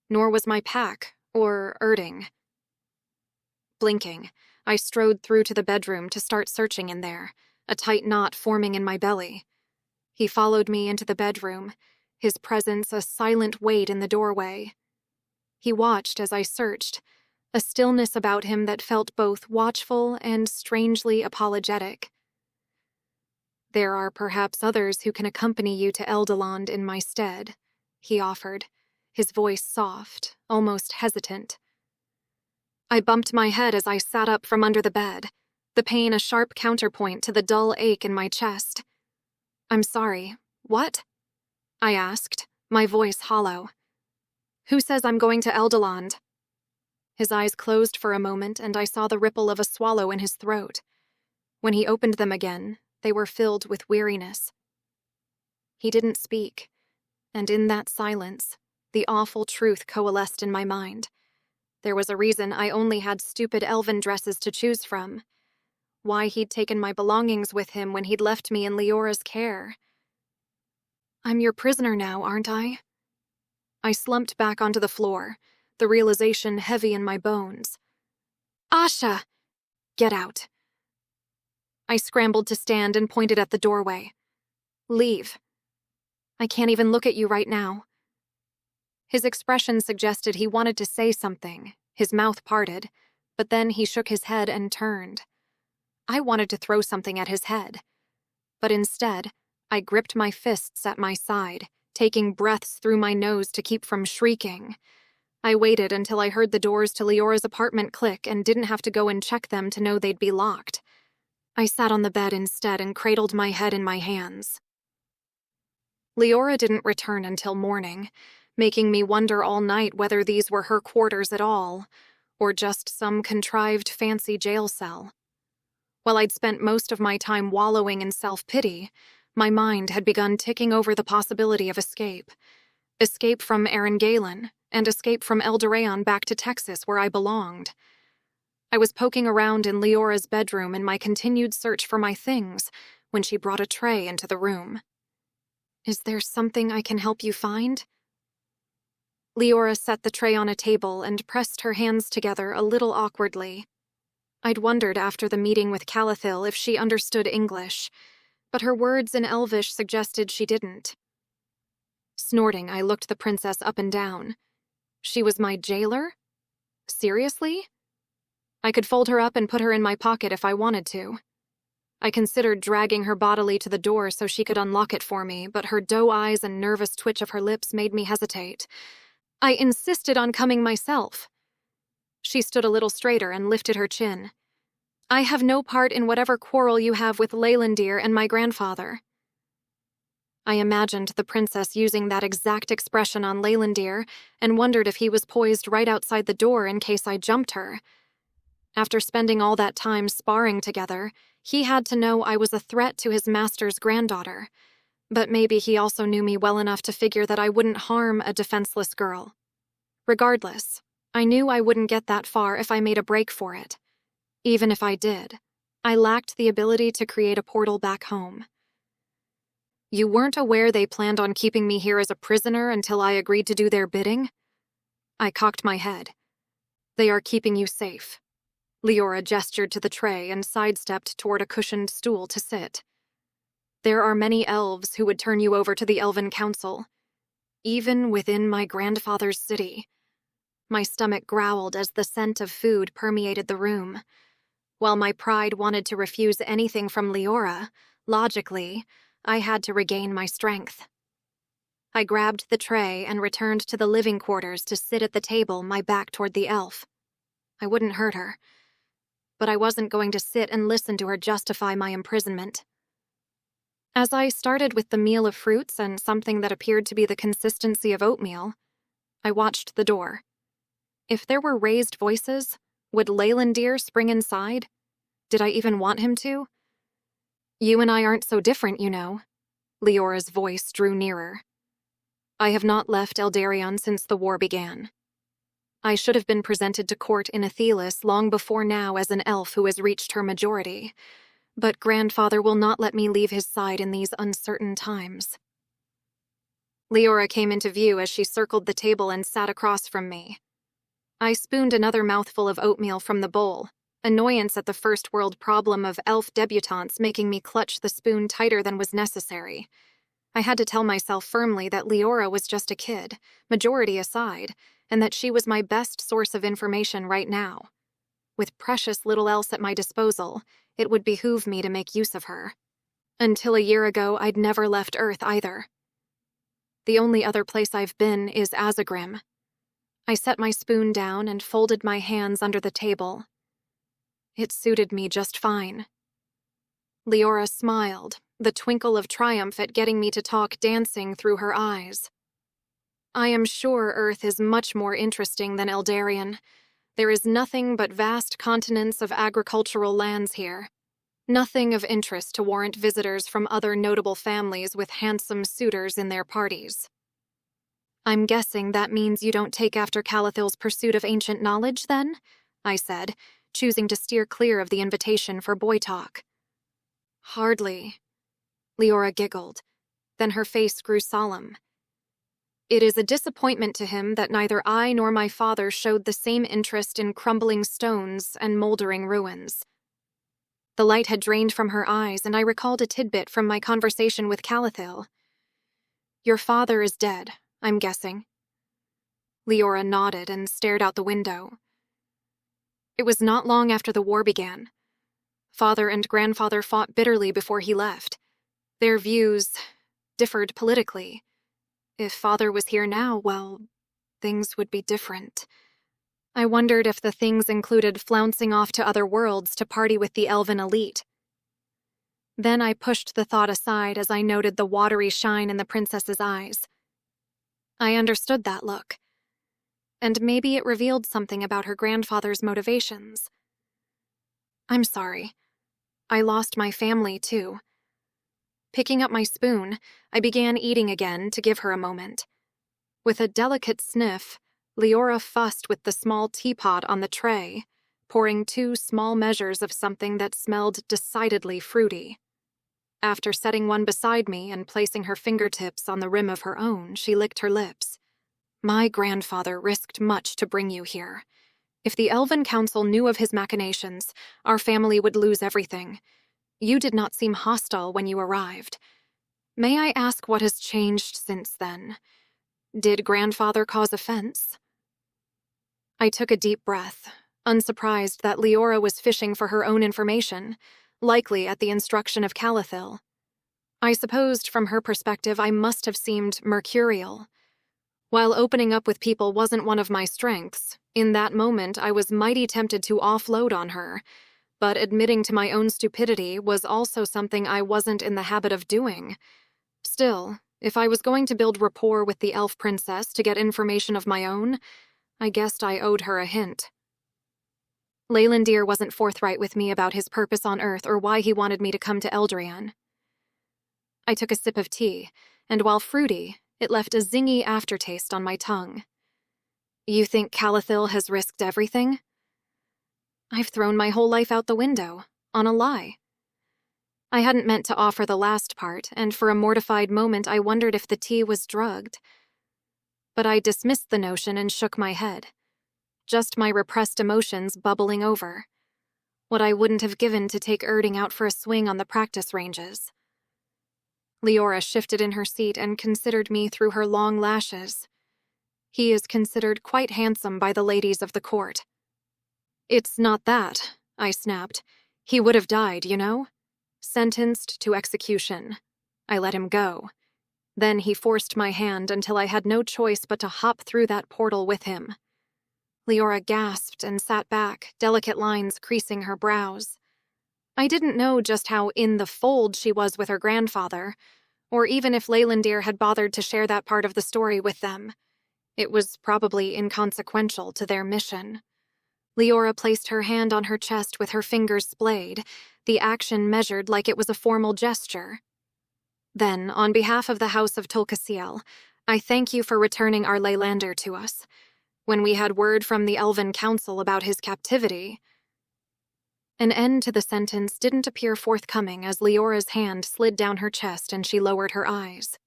Nor was my pack, or erding. Blinking, I strode through to the bedroom to start searching in there, a tight knot forming in my belly. He followed me into the bedroom, his presence a silent weight in the doorway. He watched as I searched, a stillness about him that felt both watchful and strangely apologetic. There are perhaps others who can accompany you to Eldeland in my stead, he offered, his voice soft, almost hesitant. I bumped my head as I sat up from under the bed, the pain a sharp counterpoint to the dull ache in my chest. I'm sorry, what? I asked, my voice hollow. Who says I'm going to Eldeland? His eyes closed for a moment, and I saw the ripple of a swallow in his throat. When he opened them again, they were filled with weariness. He didn't speak. And in that silence, the awful truth coalesced in my mind. There was a reason I only had stupid elven dresses to choose from. Why he'd taken my belongings with him when he'd left me in Leora's care. I'm your prisoner now, aren't I? I slumped back onto the floor, the realization heavy in my bones. Asha! Get out. I scrambled to stand and pointed at the doorway. Leave. I can't even look at you right now. His expression suggested he wanted to say something, his mouth parted, but then he shook his head and turned. I wanted to throw something at his head, but instead, I gripped my fists at my side, taking breaths through my nose to keep from shrieking. I waited until I heard the doors to Leora's apartment click and didn't have to go and check them to know they'd be locked. I sat on the bed instead and cradled my head in my hands. Leora didn't return until morning, making me wonder all night whether these were her quarters at all, or just some contrived fancy jail cell. While I'd spent most of my time wallowing in self-pity, my mind had begun ticking over the possibility of escape. Escape from Earendor, and escape from Eldoraon back to Texas where I belonged. I was poking around in Leora's bedroom in my continued search for my things when she brought a tray into the room. Is there something I can help you find? Leora set the tray on a table and pressed her hands together a little awkwardly. I'd wondered after the meeting with Calathil if she understood English, but her words in Elvish suggested she didn't. Snorting, I looked the princess up and down. She was my jailer? Seriously? I could fold her up and put her in my pocket if I wanted to. I considered dragging her bodily to the door so she could unlock it for me, but her doe eyes and nervous twitch of her lips made me hesitate. I insisted on coming myself. She stood a little straighter and lifted her chin. I have no part in whatever quarrel you have with Leylandir and my grandfather. I imagined the princess using that exact expression on Leylandir and wondered if he was poised right outside the door in case I jumped her. After spending all that time sparring together, he had to know I was a threat to his master's granddaughter. But maybe he also knew me well enough to figure that I wouldn't harm a defenseless girl. Regardless, I knew I wouldn't get that far if I made a break for it. Even if I did, I lacked the ability to create a portal back home. You weren't aware they planned on keeping me here as a prisoner until I agreed to do their bidding? I cocked my head. They are keeping you safe. Leora gestured to the tray and sidestepped toward a cushioned stool to sit. There are many elves who would turn you over to the Elven Council, even within my grandfather's city. My stomach growled as the scent of food permeated the room. While my pride wanted to refuse anything from Leora, logically, I had to regain my strength. I grabbed the tray and returned to the living quarters to sit at the table, my back toward the elf. I wouldn't hurt her, but I wasn't going to sit and listen to her justify my imprisonment. As I started with the meal of fruits and something that appeared to be the consistency of oatmeal, I watched the door. If there were raised voices, would Leylandir spring inside? Did I even want him to? You and I aren't so different, you know. Leora's voice drew nearer. I have not left Eldarion since the war began. I should have been presented to court in Athelis long before now as an elf who has reached her majority, but grandfather will not let me leave his side in these uncertain times. Leora came into view as she circled the table and sat across from me. I spooned another mouthful of oatmeal from the bowl, annoyance at the first-world problem of elf debutantes making me clutch the spoon tighter than was necessary. I had to tell myself firmly that Leora was just a kid, majority aside, and that she was my best source of information right now. With precious little else at my disposal, it would behoove me to make use of her. Until a year ago, I'd never left Earth either. The only other place I've been is Azagrim. I set my spoon down and folded my hands under the table. It suited me just fine. Leora smiled, the twinkle of triumph at getting me to talk dancing through her eyes. I am sure Earth is much more interesting than Eldarion. There is nothing but vast continents of agricultural lands here. Nothing of interest to warrant visitors from other notable families with handsome suitors in their parties. I'm guessing that means you don't take after Calathil's pursuit of ancient knowledge, then? I said, choosing to steer clear of the invitation for boy talk. Hardly. Leora giggled. Then her face grew solemn. It is a disappointment to him that neither I nor my father showed the same interest in crumbling stones and moldering ruins. The light had drained from her eyes, and I recalled a tidbit from my conversation with Calathil. Your father is dead, I'm guessing. Leora nodded and stared out the window. It was not long after the war began. Father and grandfather fought bitterly before he left. Their views differed politically. If Father was here now, well, things would be different. I wondered if the things included flouncing off to other worlds to party with the elven elite. Then I pushed the thought aside as I noted the watery shine in the princess's eyes. I understood that look. And maybe it revealed something about her grandfather's motivations. I'm sorry. I lost my family, too. Picking up my spoon, I began eating again to give her a moment. With a delicate sniff, Leora fussed with the small teapot on the tray, pouring 2 small measures of something that smelled decidedly fruity. After setting one beside me and placing her fingertips on the rim of her own, she licked her lips. My grandfather risked much to bring you here. If the Elven Council knew of his machinations, our family would lose everything. You did not seem hostile when you arrived. May I ask what has changed since then? Did grandfather cause offense? I took a deep breath, unsurprised that Leora was fishing for her own information, likely at the instruction of Calathil. I supposed from her perspective I must have seemed mercurial. While opening up with people wasn't one of my strengths, in that moment I was mighty tempted to offload on her, but admitting to my own stupidity was also something I wasn't in the habit of doing. Still, if I was going to build rapport with the elf princess to get information of my own, I guessed I owed her a hint. Leylandir wasn't forthright with me about his purpose on Earth or why he wanted me to come to Eldrian. I took a sip of tea, and while fruity, it left a zingy aftertaste on my tongue. You think Calathil has risked everything? I've thrown my whole life out the window, on a lie. I hadn't meant to offer the last part, and for a mortified moment I wondered if the tea was drugged. But I dismissed the notion and shook my head. Just my repressed emotions bubbling over. What I wouldn't have given to take Erding out for a swing on the practice ranges. Leora shifted in her seat and considered me through her long lashes. He is considered quite handsome by the ladies of the court. It's not that, I snapped. He would have died, you know? Sentenced to execution. I let him go. Then he forced my hand until I had no choice but to hop through that portal with him. Leora gasped and sat back, delicate lines creasing her brows. I didn't know just how in the fold she was with her grandfather, or even if Leylandir had bothered to share that part of the story with them. It was probably inconsequential to their mission. Leora placed her hand on her chest with her fingers splayed, the action measured like it was a formal gesture. Then, on behalf of the House of Tolkasiel, I thank you for returning our Leylandir to us. When we had word from the Elven Council about his captivity... An end to the sentence didn't appear forthcoming as Leora's hand slid down her chest and she lowered her eyes.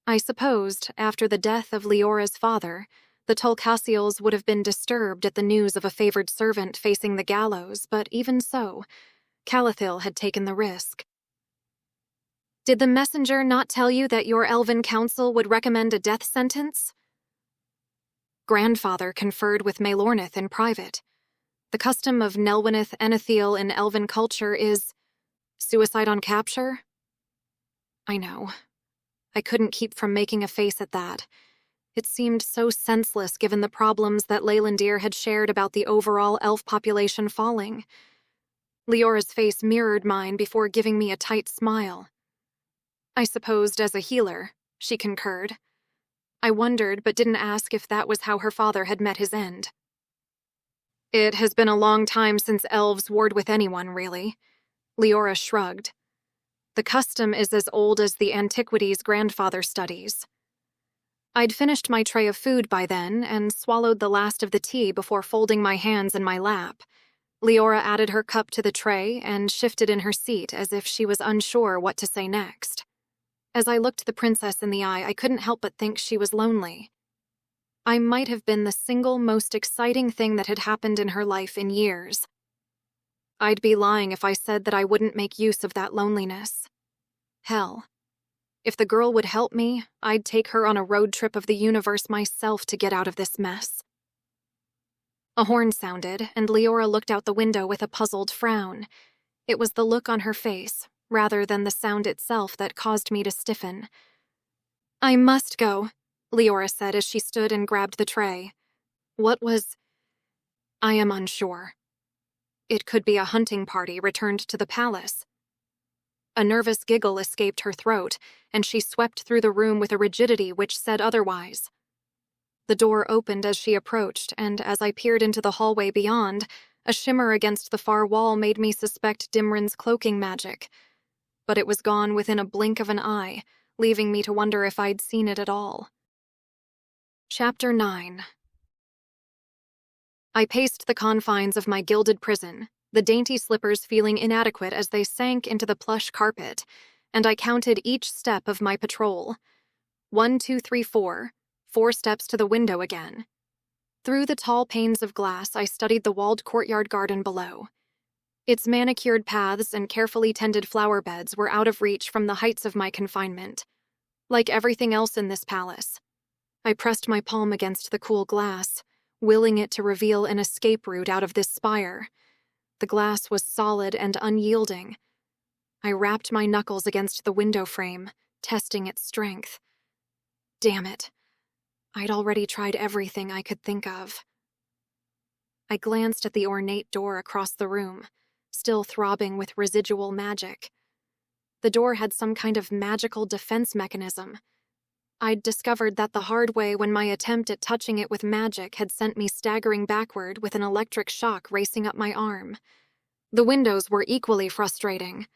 I supposed, after the death of Leora's father, the Tolkasiels would have been disturbed at the news of a favored servant facing the gallows, but even so, Calathil had taken the risk. Did the messenger not tell you that your Elven Council would recommend a death sentence? Grandfather conferred with Maelornith in private. The custom of Nelwynith Enethiel in Elven culture is suicide on capture? I know. I couldn't keep from making a face at that. It seemed so senseless given the problems that Leylandir had shared about the overall elf population falling. Leora's face mirrored mine before giving me a tight smile. I supposed as a healer, she concurred. I wondered but didn't ask if that was how her father had met his end. It has been a long time since elves warred with anyone, really. Leora shrugged. The custom is as old as the antiquities grandfather studies. I'd finished my tray of food by then and swallowed the last of the tea before folding my hands in my lap. Leora added her cup to the tray and shifted in her seat as if she was unsure what to say next. As I looked the princess in the eye, I couldn't help but think she was lonely. I might have been the single most exciting thing that had happened in her life in years. I'd be lying if I said that I wouldn't make use of that loneliness. Hell, if the girl would help me, I'd take her on a road trip of the universe myself to get out of this mess. A horn sounded, and Leora looked out the window with a puzzled frown. It was the look on her face, rather than the sound itself, that caused me to stiffen. "I must go," Leora said as she stood and grabbed the tray. "What was—" "I am unsure. It could be a hunting party returned to the palace." A nervous giggle escaped her throat, and she swept through the room with a rigidity which said otherwise. The door opened as she approached, and as I peered into the hallway beyond, a shimmer against the far wall made me suspect Dimrin's cloaking magic. But it was gone within a blink of an eye, leaving me to wonder if I'd seen it at all. Chapter 9. I paced the confines of my gilded prison, the dainty slippers feeling inadequate as they sank into the plush carpet, and I counted each step of my patrol. 1, 2, 3, 4. 4 steps to the window again. Through the tall panes of glass, I studied the walled courtyard garden below. Its manicured paths and carefully tended flower beds were out of reach from the heights of my confinement. Like everything else in this palace, I pressed my palm against the cool glass, willing it to reveal an escape route out of this spire. The glass was solid and unyielding. I rapped my knuckles against the window frame, testing its strength. Damn it. I'd already tried everything I could think of. I glanced at the ornate door across the room, still throbbing with residual magic. The door had some kind of magical defense mechanism. I'd discovered that the hard way when my attempt at touching it with magic had sent me staggering backward with an electric shock racing up my arm. The windows were equally frustrating.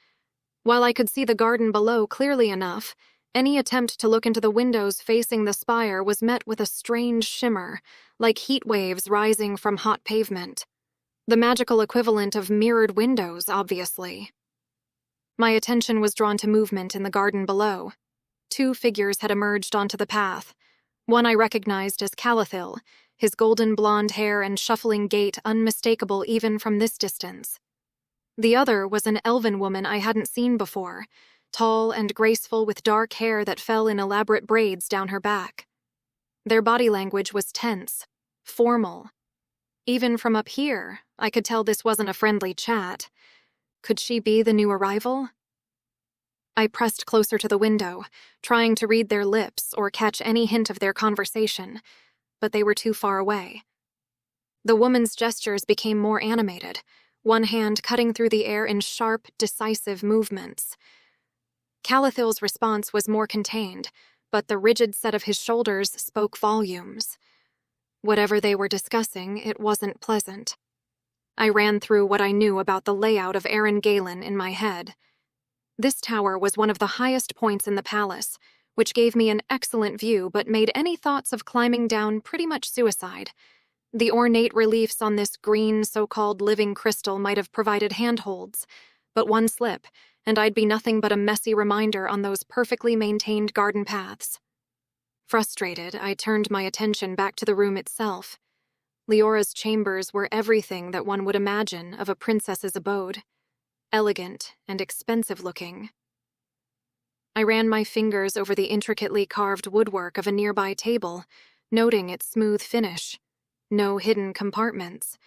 While I could see the garden below clearly enough, any attempt to look into the windows facing the spire was met with a strange shimmer, like heat waves rising from hot pavement. The magical equivalent of mirrored windows, obviously. My attention was drawn to movement in the garden below. 2 figures had emerged onto the path. One I recognized as Calathil, his golden blonde hair and shuffling gait unmistakable even from this distance. The other was an elven woman I hadn't seen before, tall and graceful with dark hair that fell in elaborate braids down her back. Their body language was tense, formal. Even from up here, I could tell this wasn't a friendly chat. Could she be the new arrival? I pressed closer to the window, trying to read their lips or catch any hint of their conversation, but they were too far away. The woman's gestures became more animated, one hand cutting through the air in sharp, decisive movements. Calathil's response was more contained, but the rigid set of his shoulders spoke volumes. Whatever they were discussing, it wasn't pleasant. I ran through what I knew about the layout of Earendor in my head. This tower was one of the highest points in the palace, which gave me an excellent view but made any thoughts of climbing down pretty much suicide. The ornate reliefs on this green so-called living crystal might have provided handholds, but one slip, and I'd be nothing but a messy reminder on those perfectly maintained garden paths. Frustrated, I turned my attention back to the room itself. Leora's chambers were everything that one would imagine of a princess's abode. Elegant and expensive-looking. I ran my fingers over the intricately carved woodwork of a nearby table, noting its smooth finish. No hidden compartments.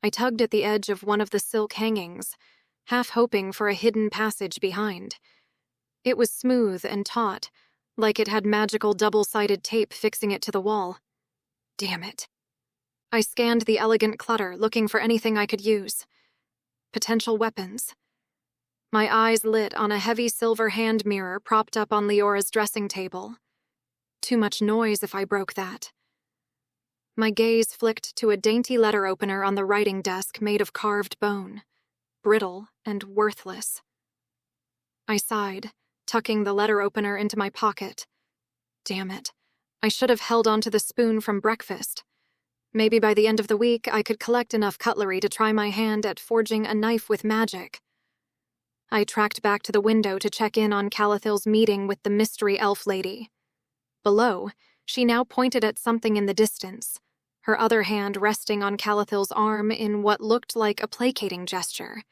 I tugged at the edge of one of the silk hangings, half hoping for a hidden passage behind. It was smooth and taut, like it had magical double-sided tape fixing it to the wall. Damn it. I scanned the elegant clutter, looking for anything I could use. Potential weapons. My eyes lit on a heavy silver hand mirror propped up on Leora's dressing table. Too much noise if I broke that. My gaze flicked to a dainty letter opener on the writing desk made of carved bone, brittle and worthless. I sighed, tucking the letter opener into my pocket. Damn it, I should have held onto the spoon from breakfast. Maybe by the end of the week, I could collect enough cutlery to try my hand at forging a knife with magic. I tracked back to the window to check in on Calathil's meeting with the mystery elf lady. Below, she now pointed at something in the distance, her other hand resting on Calathil's arm in what looked like a placating gesture.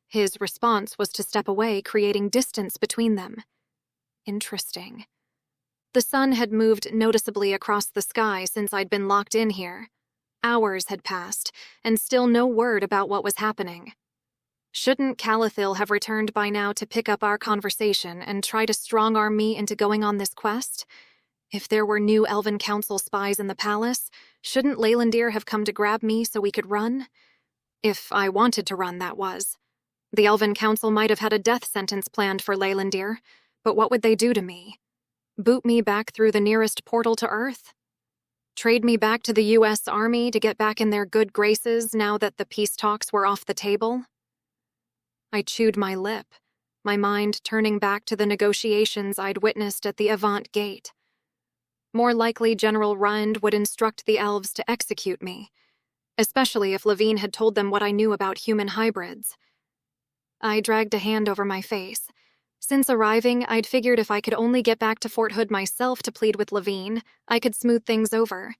His response was to step away, creating distance between them. Interesting. The sun had moved noticeably across the sky since I'd been locked in here. Hours had passed, and still no word about what was happening. Shouldn't Calathil have returned by now to pick up our conversation and try to strong-arm me into going on this quest? If there were new Elven Council spies in the palace, shouldn't Leylandir have come to grab me so we could run? If I wanted to run, that was. The Elven Council might have had a death sentence planned for Leylandir, but what would they do to me? Boot me back through the nearest portal to Earth? Trade me back to the U.S. Army to get back in their good graces now that the peace talks were off the table? I chewed my lip, my mind turning back to the negotiations I'd witnessed at the Avant Gate. More likely, General Rund would instruct the elves to execute me, especially if Levine had told them what I knew about human hybrids. I dragged a hand over my face. Since arriving, I'd figured if I could only get back to Fort Hood myself to plead with Levine, I could smooth things over.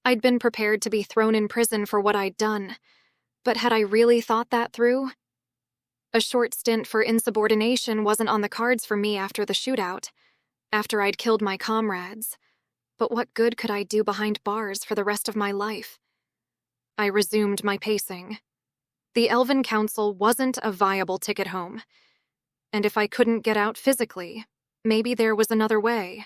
I'd been prepared to be thrown in prison for what I'd done, but had I really thought that through? A short stint for insubordination wasn't on the cards for me after the shootout, after I'd killed my comrades. But what good could I do behind bars for the rest of my life? I resumed my pacing. The Elven Council wasn't a viable ticket home, and if I couldn't get out physically, maybe there was another way.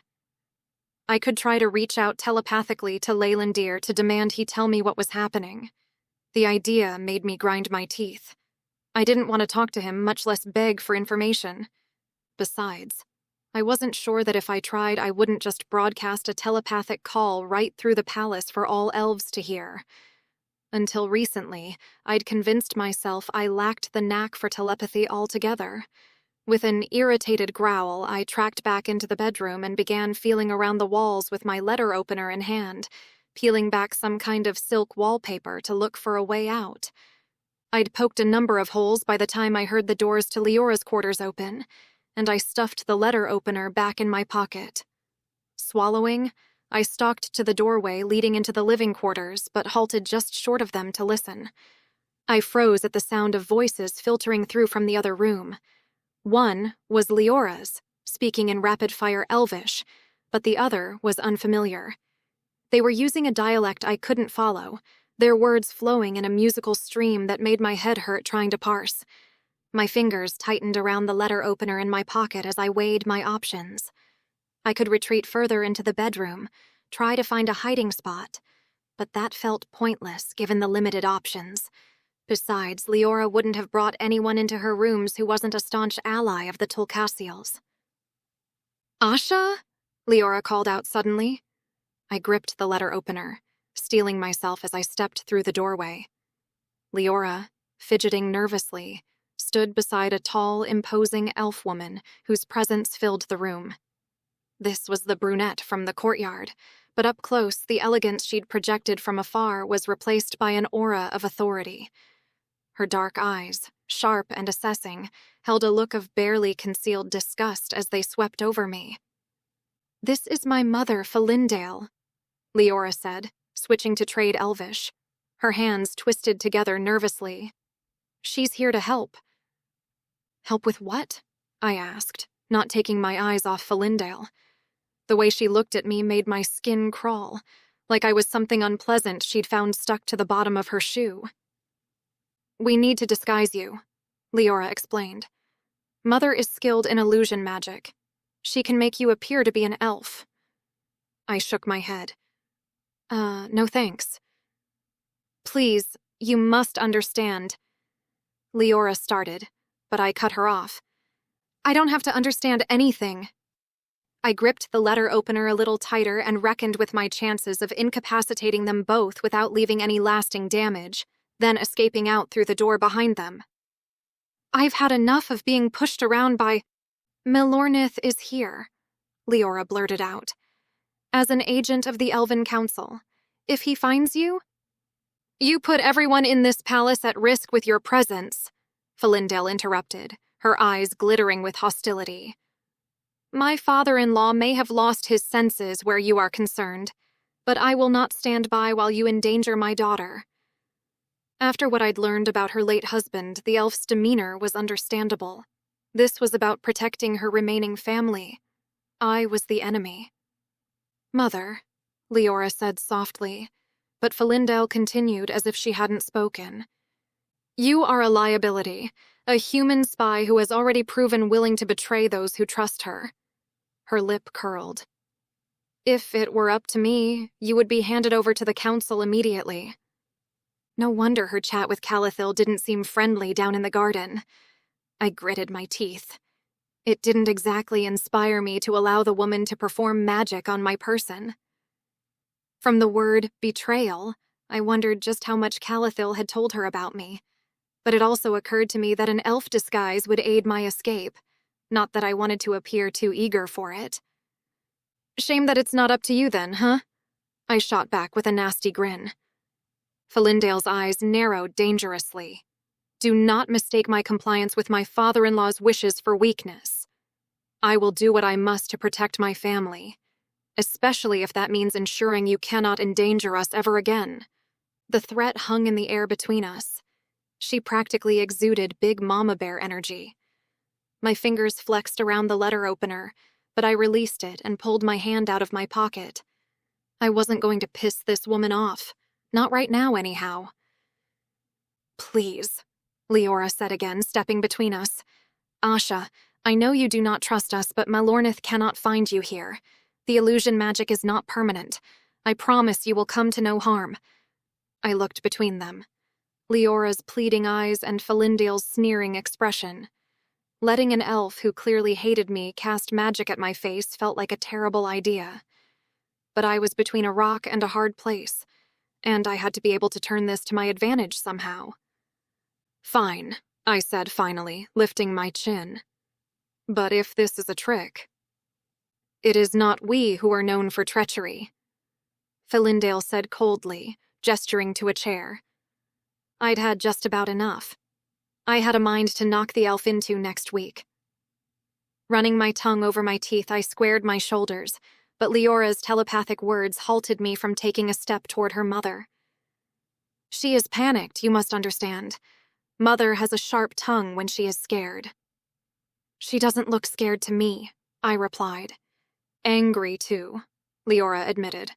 I could try to reach out telepathically to Leylandir to demand he tell me what was happening. The idea made me grind my teeth. I didn't want to talk to him, much less beg for information. Besides, I wasn't sure that if I tried, I wouldn't just broadcast a telepathic call right through the palace for all elves to hear. Until recently, I'd convinced myself I lacked the knack for telepathy altogether. With an irritated growl, I tracked back into the bedroom and began feeling around the walls with my letter opener in hand, peeling back some kind of silk wallpaper to look for a way out. I'd poked a number of holes by the time I heard the doors to Leora's quarters open, and I stuffed the letter opener back in my pocket. Swallowing, I stalked to the doorway leading into the living quarters, but halted just short of them to listen. I froze at the sound of voices filtering through from the other room. One was Leora's, speaking in rapid-fire Elvish, but the other was unfamiliar. They were using a dialect I couldn't follow, their words flowing in a musical stream that made my head hurt trying to parse. My fingers tightened around the letter opener in my pocket as I weighed my options. I could retreat further into the bedroom, try to find a hiding spot, but that felt pointless given the limited options. Besides, Leora wouldn't have brought anyone into her rooms who wasn't a staunch ally of the Tulcassials. "Asha?" Leora called out suddenly. I gripped the letter opener, steeling myself as I stepped through the doorway. Leora, fidgeting nervously, stood beside a tall, imposing elf woman whose presence filled the room. This was the brunette from the courtyard, but up close, the elegance she'd projected from afar was replaced by an aura of authority. Her dark eyes, sharp and assessing, held a look of barely concealed disgust as they swept over me. "This is my mother, Falindale," Leora said, switching to trade Elvish. Her hands twisted together nervously. "She's here to help." "Help with what?" I asked, not taking my eyes off Falindale. The way she looked at me made my skin crawl, like I was something unpleasant she'd found stuck to the bottom of her shoe. "We need to disguise you," Leora explained. "Mother is skilled in illusion magic. She can make you appear to be an elf." I shook my head. No thanks." "Please, you must understand." Leora started, but I cut her off. "I don't have to understand anything." I gripped the letter opener a little tighter and reckoned with my chances of incapacitating them both without leaving any lasting damage, then escaping out through the door behind them. "I've had enough of being pushed around by—" "Milornith is here," Leora blurted out. As an agent of the Elven Council. If he finds you, you put everyone in this palace at risk with your presence, Falindale interrupted, her eyes glittering with hostility. My father-in-law may have lost his senses where you are concerned, but I will not stand by while you endanger my daughter. After what I'd learned about her late husband, the elf's demeanor was understandable. This was about protecting her remaining family. I was the enemy. Mother, Leora said softly, but Falindale continued as if she hadn't spoken. You are a liability, a human spy who has already proven willing to betray those who trust her. Her lip curled. If it were up to me, you would be handed over to the council immediately. No wonder her chat with Calathil didn't seem friendly down in the garden. I gritted my teeth. It didn't exactly inspire me to allow the woman to perform magic on my person. From the word betrayal, I wondered just how much Calathil had told her about me. But it also occurred to me that an elf disguise would aid my escape. Not that I wanted to appear too eager for it. Shame that it's not up to you then, huh? I shot back with a nasty grin. Falindale's eyes narrowed dangerously. Do not mistake my compliance with my father-in-law's wishes for weakness. I will do what I must to protect my family, especially if that means ensuring you cannot endanger us ever again. The threat hung in the air between us. She practically exuded big mama bear energy. My fingers flexed around the letter opener, but I released it and pulled my hand out of my pocket. I wasn't going to piss this woman off. Not right now, anyhow. Please, Leora said again, stepping between us. Asha, I know you do not trust us, but Malornith cannot find you here. The illusion magic is not permanent. I promise you will come to no harm. I looked between them. Leora's pleading eyes and Falindale's sneering expression. Letting an elf who clearly hated me cast magic at my face felt like a terrible idea. But I was between a rock and a hard place, and I had to be able to turn this to my advantage somehow. Fine, I said finally, lifting my chin. But if this is a trick... It is not we who are known for treachery, Falindale said coldly, gesturing to a chair. I'd had just about enough. I had a mind to knock the elf into next week. Running my tongue over my teeth, I squared my shoulders, but Leora's telepathic words halted me from taking a step toward her mother. She is panicked, you must understand. Mother has a sharp tongue when she is scared. She doesn't look scared to me, I replied. Angry, too, Leora admitted.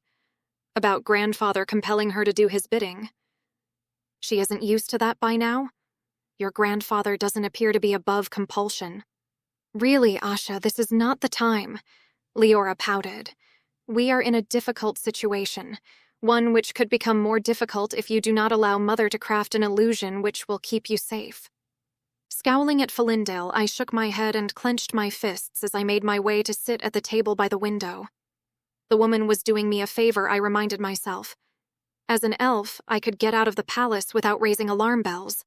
About grandfather compelling her to do his bidding. She isn't used to that by now? Your grandfather doesn't appear to be above compulsion. Really, Asha, this is not the time, Leora pouted. We are in a difficult situation, one which could become more difficult if you do not allow Mother to craft an illusion which will keep you safe. Scowling at Falindale, I shook my head and clenched my fists as I made my way to sit at the table by the window. The woman was doing me a favor, I reminded myself. As an elf, I could get out of the palace without raising alarm bells.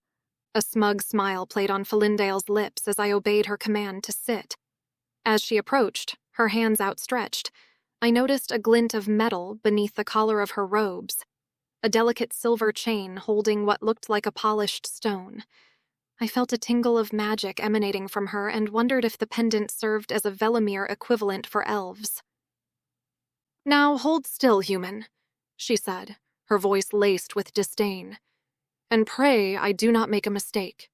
A smug smile played on Falindale's lips as I obeyed her command to sit. As she approached, her hands outstretched, I noticed a glint of metal beneath the collar of her robes, a delicate silver chain holding what looked like a polished stone. I felt a tingle of magic emanating from her and wondered if the pendant served as a Velimir equivalent for elves. Now hold still, human, she said, her voice laced with disdain. And pray I do not make a mistake.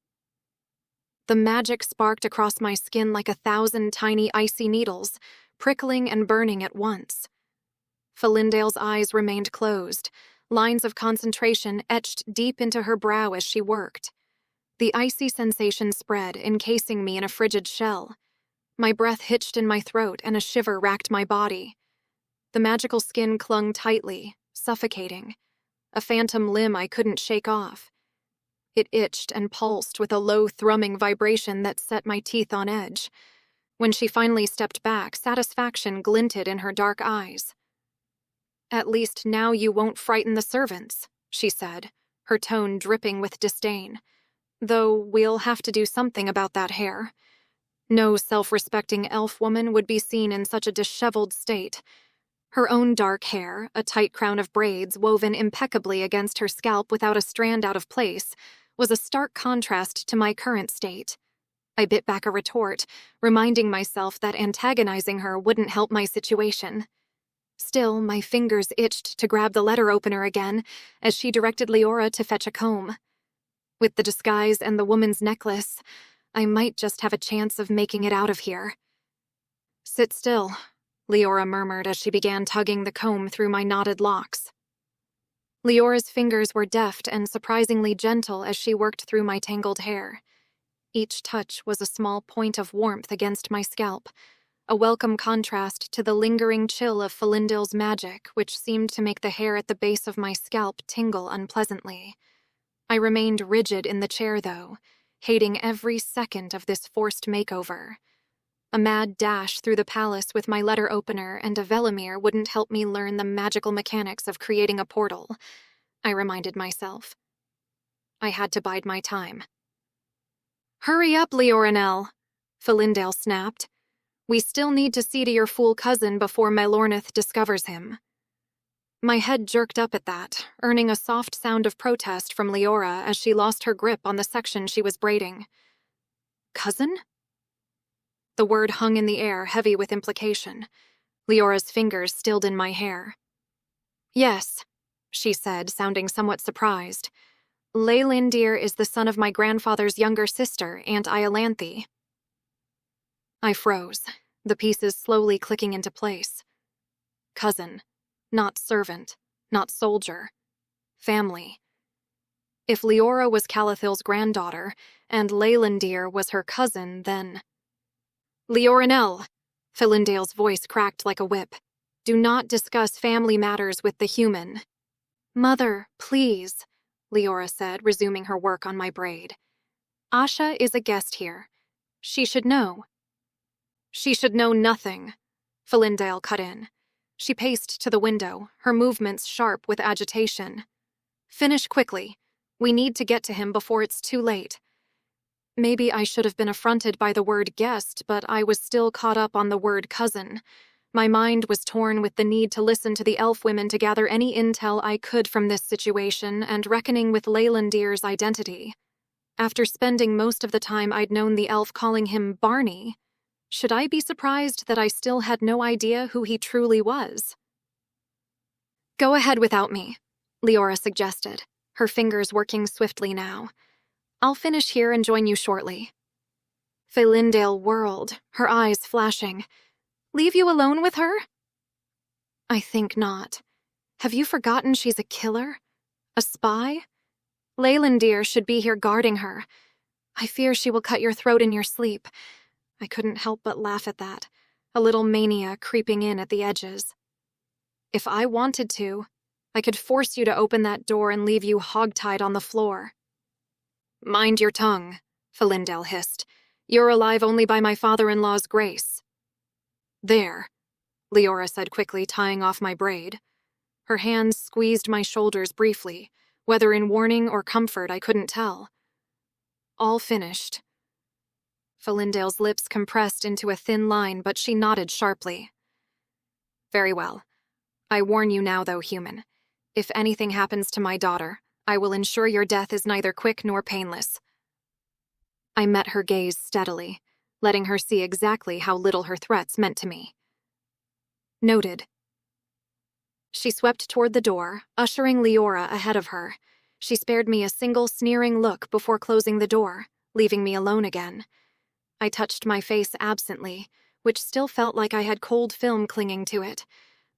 The magic sparked across my skin like 1,000 tiny icy needles, prickling and burning at once. Falindale's eyes remained closed, lines of concentration etched deep into her brow as she worked. The icy sensation spread, encasing me in a frigid shell. My breath hitched in my throat and a shiver racked my body. The magical skin clung tightly, suffocating. A phantom limb I couldn't shake off. It itched and pulsed with a low thrumming vibration that set my teeth on edge. When she finally stepped back, satisfaction glinted in her dark eyes. At least now you won't frighten the servants, she said, her tone dripping with disdain. Though we'll have to do something about that hair. No self-respecting elf woman would be seen in such a disheveled state. Her own dark hair, a tight crown of braids woven impeccably against her scalp without a strand out of place, was a stark contrast to my current state. I bit back a retort, reminding myself that antagonizing her wouldn't help my situation. Still, my fingers itched to grab the letter opener again as she directed Leora to fetch a comb. With the disguise and the woman's necklace, I might just have a chance of making it out of here. "Sit still," Leora murmured as she began tugging the comb through my knotted locks. Leora's fingers were deft and surprisingly gentle as she worked through my tangled hair. Each touch was a small point of warmth against my scalp, a welcome contrast to the lingering chill of Felindil's magic, which seemed to make the hair at the base of my scalp tingle unpleasantly. I remained rigid in the chair, though, hating every second of this forced makeover. A mad dash through the palace with my letter opener and a Velimir wouldn't help me learn the magical mechanics of creating a portal, I reminded myself. I had to bide my time. "Hurry up, Leoranel," Felindale snapped. "We still need to see to your fool cousin before Melornith discovers him." My head jerked up at that, earning a soft sound of protest from Leora as she lost her grip on the section she was braiding. "Cousin?" The word hung in the air, heavy with implication. Leora's fingers stilled in my hair. "Yes," she said, sounding somewhat surprised. "Leylandir is the son of my grandfather's younger sister, Aunt Iolanthe." I froze, the pieces slowly clicking into place. Cousin. Not servant. Not soldier. Family. If Leora was Calathil's granddaughter, and Leylandir was her cousin, then... "Leoranel!" Felindale's voice cracked like a whip. "Do not discuss family matters with the human." "Mother, please," Leora said, resuming her work on my braid. "Asha is a guest here. She should know." "She should know nothing," Felindale cut in. She paced to the window, her movements sharp with agitation. "Finish quickly. We need to get to him before it's too late." Maybe I should have been affronted by the word guest, but I was still caught up on the word cousin. My mind was torn with the need to listen to the elf women to gather any intel I could from this situation and reckoning with Leylandir's identity. After spending most of the time I'd known the elf calling him Barney, should I be surprised that I still had no idea who he truly was? "Go ahead without me," Leora suggested, her fingers working swiftly now. "I'll finish here and join you shortly." Felindale whirled, her eyes flashing. "Leave you alone with her?" "I think not. Have you forgotten she's a killer? A spy? Leylandir should be here guarding her. I fear she will cut your throat in your sleep." I couldn't help but laugh at that, a little mania creeping in at the edges. "If I wanted to, I could force you to open that door and leave you hogtied on the floor." "Mind your tongue," Felindale hissed. "You're alive only by my father-in-law's grace." "There," Leora said quickly, tying off my braid. Her hands squeezed my shoulders briefly, whether in warning or comfort I couldn't tell. "All finished." Felindale's lips compressed into a thin line, but she nodded sharply. "Very well. I warn you now, though, human. If anything happens to my daughter, I will ensure your death is neither quick nor painless." I met her gaze steadily, letting her see exactly how little her threats meant to me. "Noted." She swept toward the door, ushering Leora ahead of her. She spared me a single sneering look before closing the door, leaving me alone again. I touched my face absently, which still felt like I had cold film clinging to it,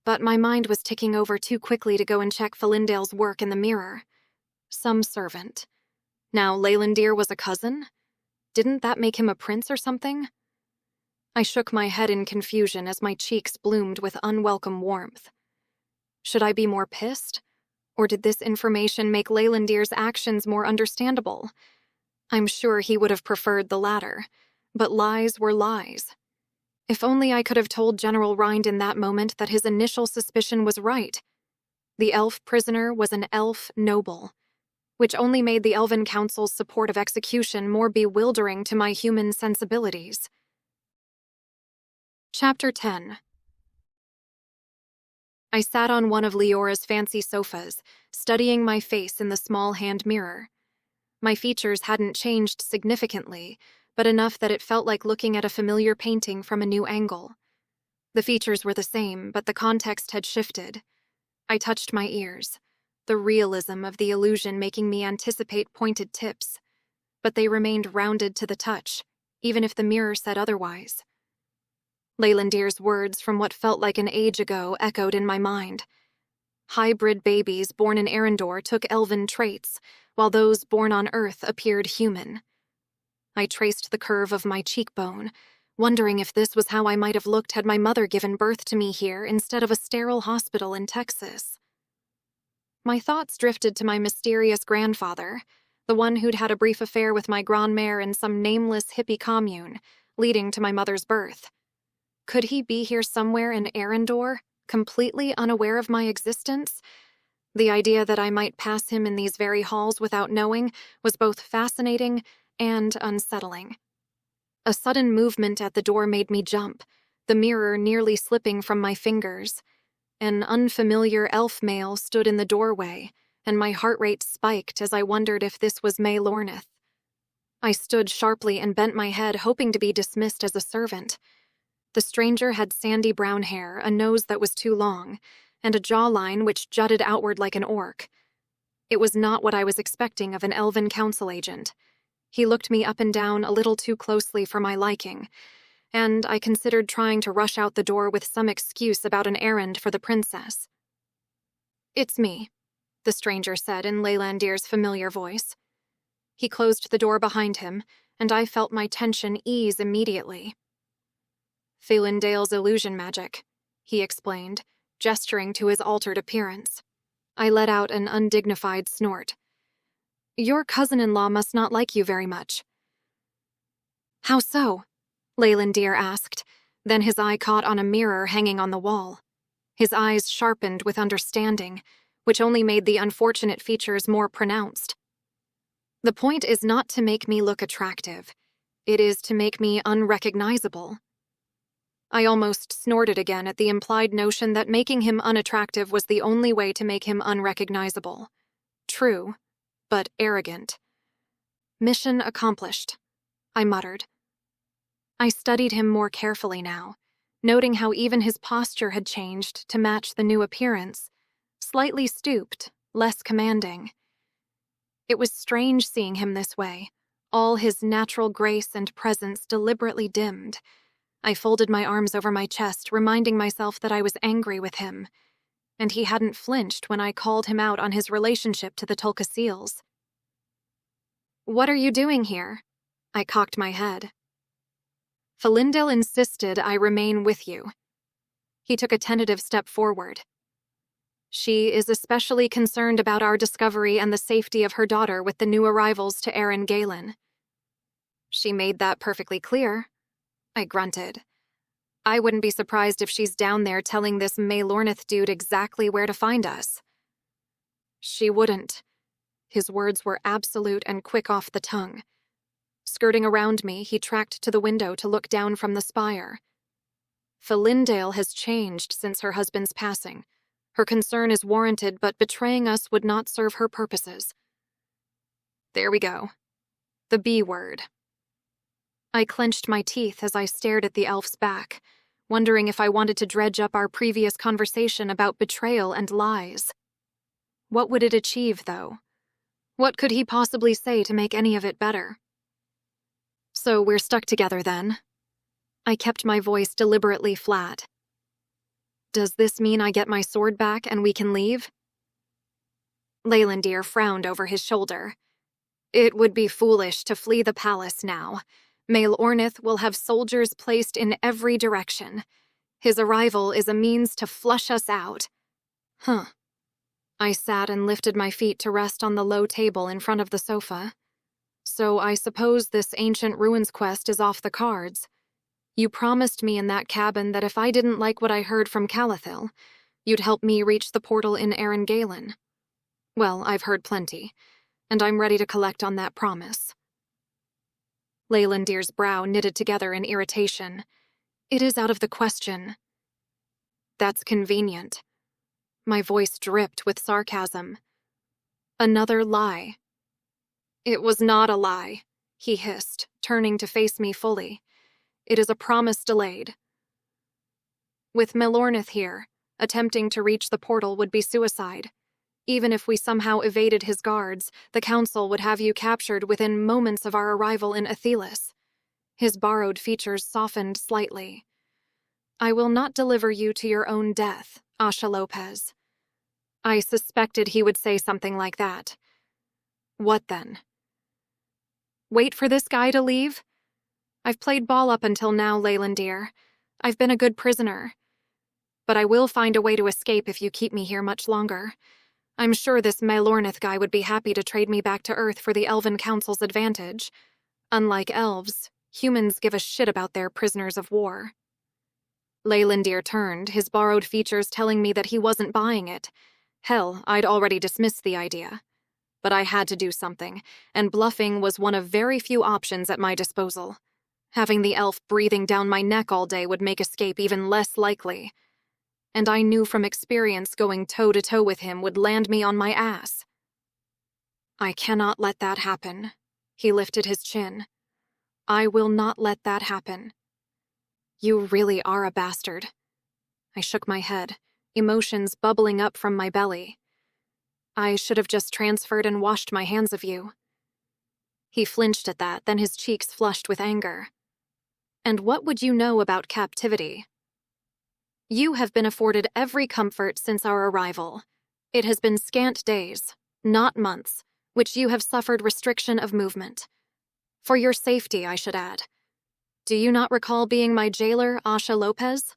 but my mind was ticking over too quickly to go and check Felindale's work in the mirror. Some servant. Now Leylandir was a cousin? Didn't that make him a prince or something? I shook my head in confusion as my cheeks bloomed with unwelcome warmth. Should I be more pissed? Or did this information make Leylandir's actions more understandable? I'm sure he would have preferred the latter, but lies were lies. If only I could have told General Rind in that moment that his initial suspicion was right. The elf prisoner was an elf noble, which only made the Elven Council's support of execution more bewildering to my human sensibilities. Chapter 10. I sat on one of Leora's fancy sofas, studying my face in the small hand mirror. My features hadn't changed significantly, but enough that it felt like looking at a familiar painting from a new angle. The features were the same, but the context had shifted. I touched my ears, the realism of the illusion making me anticipate pointed tips. But they remained rounded to the touch, even if the mirror said otherwise. Leylandir's words from what felt like an age ago echoed in my mind. Hybrid babies born in Earendor took elven traits, while those born on Earth appeared human. I traced the curve of my cheekbone, wondering if this was how I might have looked had my mother given birth to me here instead of a sterile hospital in Texas. My thoughts drifted to my mysterious grandfather, the one who'd had a brief affair with my grandmère in some nameless hippie commune, leading to my mother's birth. Could he be here somewhere in Earendor, completely unaware of my existence? The idea that I might pass him in these very halls without knowing was both fascinating and unsettling. A sudden movement at the door made me jump, the mirror nearly slipping from my fingers. An unfamiliar elf male stood in the doorway, and my heart rate spiked as I wondered if this was May Lornith. I stood sharply and bent my head, hoping to be dismissed as a servant. The stranger had sandy brown hair, a nose that was too long, and a jawline which jutted outward like an orc. It was not what I was expecting of an Elven Council agent. He looked me up and down a little too closely for my liking, and I considered trying to rush out the door with some excuse about an errand for the princess. "It's me," the stranger said in Leylandir's familiar voice. He closed the door behind him, and I felt my tension ease immediately. "Felindale's illusion magic," he explained, gesturing to his altered appearance. I let out an undignified snort. "Your cousin-in-law must not like you very much." "How so?" Leylandir asked, then his eye caught on a mirror hanging on the wall. His eyes sharpened with understanding, which only made the unfortunate features more pronounced. "The point is not to make me look attractive. It is to make me unrecognizable." I almost snorted again at the implied notion that making him unattractive was the only way to make him unrecognizable. True, but arrogant. "Mission accomplished," I muttered. I studied him more carefully now, noting how even his posture had changed to match the new appearance, slightly stooped, less commanding. It was strange seeing him this way, all his natural grace and presence deliberately dimmed. I folded my arms over my chest, reminding myself that I was angry with him, and he hadn't flinched when I called him out on his relationship to the Tulcaseals. "What are you doing here?" I cocked my head. "Felindale insisted I remain with you." He took a tentative step forward. "She is especially concerned about our discovery and the safety of her daughter with the new arrivals to Earendor. "She made that perfectly clear," I grunted. "I wouldn't be surprised if she's down there telling this May Lornith dude exactly where to find us." "She wouldn't." His words were absolute and quick off the tongue. Skirting around me, he tracked to the window to look down from the spire. "Felindale has changed since her husband's passing. Her concern is warranted, but betraying us would not serve her purposes." There we go. The B word. I clenched my teeth as I stared at the elf's back, wondering if I wanted to dredge up our previous conversation about betrayal and lies. What would it achieve, though? What could he possibly say to make any of it better? "So we're stuck together, then?" I kept my voice deliberately flat. "Does this mean I get my sword back and we can leave?" Leylandir frowned over his shoulder. "It would be foolish to flee the palace now. May Lornith will have soldiers placed in every direction. His arrival is a means to flush us out." "Huh." I sat and lifted my feet to rest on the low table in front of the sofa. "So I suppose this ancient ruins quest is off the cards. You promised me in that cabin that if I didn't like what I heard from Calathil, you'd help me reach the portal in Earendor. Well, I've heard plenty, and I'm ready to collect on that promise." Leylandir's brow knitted together in irritation. "It is out of the question." "That's convenient. My voice dripped with sarcasm. Another lie. It was not a lie, he hissed, turning to face me fully. It is a promise delayed. With Melornith here, attempting to reach the portal would be suicide. Even if we somehow evaded his guards, the Council would have you captured within moments of our arrival in Athelis. His borrowed features softened slightly. I will not deliver you to your own death, Asha Lopez. I suspected he would say something like that. What then? Wait for this guy to leave? I've played ball up until now, Leylandir. I've been a good prisoner. But I will find a way to escape if you keep me here much longer. I'm sure this Melornith guy would be happy to trade me back to Earth for the Elven Council's advantage. Unlike elves, humans give a shit about their prisoners of war. Leylandir turned, his borrowed features telling me that he wasn't buying it. Hell, I'd already dismissed the idea. But I had to do something, and bluffing was one of very few options at my disposal. Having the elf breathing down my neck all day would make escape even less likely. And I knew from experience going toe-to-toe with him would land me on my ass. I cannot let that happen. He lifted his chin. I will not let that happen. You really are a bastard. I shook my head, emotions bubbling up from my belly. I should have just transferred and washed my hands of you. He flinched at that, then his cheeks flushed with anger. And what would you know about captivity? You have been afforded every comfort since our arrival. It has been scant days, not months, which you have suffered restriction of movement. For your safety, I should add. Do you not recall being my jailer, Asha Lopez?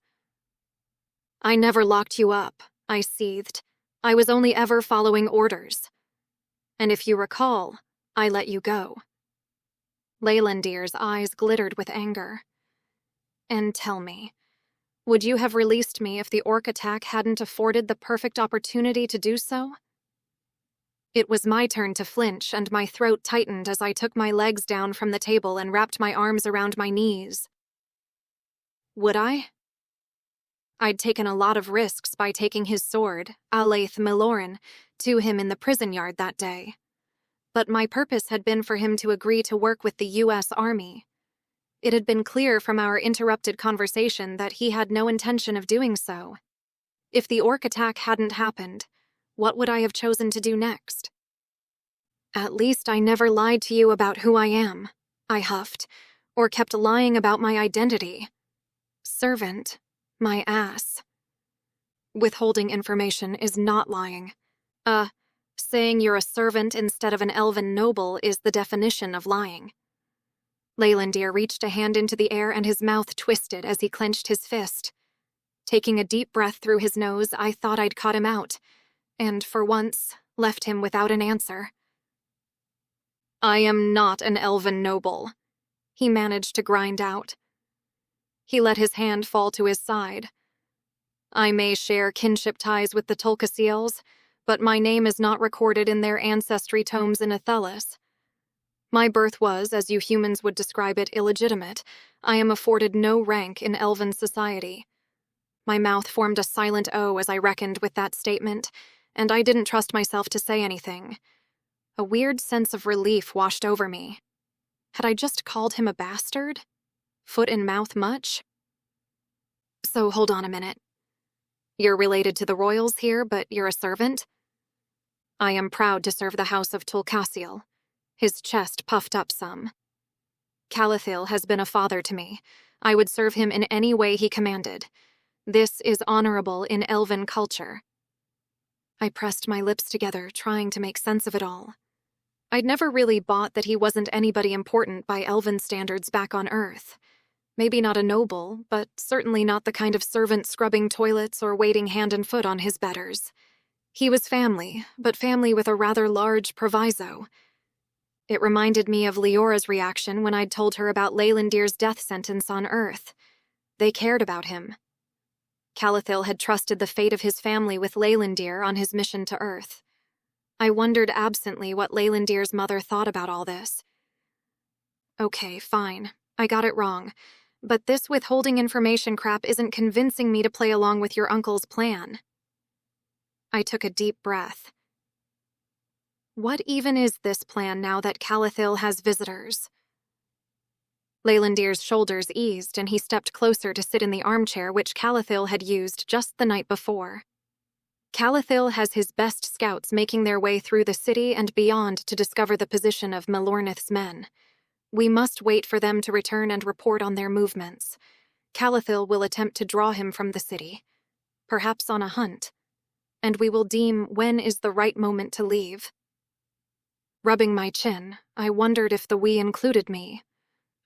I never locked you up, I seethed. I was only ever following orders. And if you recall, I let you go. Leylandir's eyes glittered with anger. And tell me, would you have released me if the orc attack hadn't afforded the perfect opportunity to do so? It was my turn to flinch, and my throat tightened as I took my legs down from the table and wrapped my arms around my knees. Would I? I'd taken a lot of risks by taking his sword, Alaith Melorin, to him in the prison yard that day. But my purpose had been for him to agree to work with the U.S. Army. It had been clear from our interrupted conversation that he had no intention of doing so. If the orc attack hadn't happened, what would I have chosen to do next? At least I never lied to you about who I am, I huffed, or kept lying about my identity. Servant, my ass. Withholding information is not lying. Saying you're a servant instead of an elven noble is the definition of lying. Leylandir reached a hand into the air and his mouth twisted as he clenched his fist. Taking a deep breath through his nose, I thought I'd caught him out, and for once, left him without an answer. I am not an elven noble, he managed to grind out. He let his hand fall to his side. I may share kinship ties with the Tulkasiels, but my name is not recorded in their ancestry tomes in Athelis. My birth was, as you humans would describe it, illegitimate. I am afforded no rank in elven society. My mouth formed a silent O as I reckoned with that statement, and I didn't trust myself to say anything. A weird sense of relief washed over me. Had I just called him a bastard? Foot in mouth much? So hold on a minute. You're related to the royals here, but you're a servant? I am proud to serve the house of Tulkasiel. His chest puffed up some. Calathil has been a father to me. I would serve him in any way he commanded. This is honorable in elven culture. I pressed my lips together, trying to make sense of it all. I'd never really bought that he wasn't anybody important by elven standards back on Earth. Maybe not a noble, but certainly not the kind of servant scrubbing toilets or waiting hand and foot on his betters. He was family, but family with a rather large proviso. It reminded me of Leora's reaction when I'd told her about Leylandir's death sentence on Earth. They cared about him. Calathil had trusted the fate of his family with Leylandir on his mission to Earth. I wondered absently what Leylandir's mother thought about all this. Okay, fine. I got it wrong. But this withholding information crap isn't convincing me to play along with your uncle's plan. I took a deep breath. What even is this plan now that Calathil has visitors? Leylandir's shoulders eased, and he stepped closer to sit in the armchair which Calathil had used just the night before. Calathil has his best scouts making their way through the city and beyond to discover the position of Melornith's men. We must wait for them to return and report on their movements. Calathil will attempt to draw him from the city, perhaps on a hunt, and we will deem when is the right moment to leave. Rubbing my chin, I wondered if the we included me,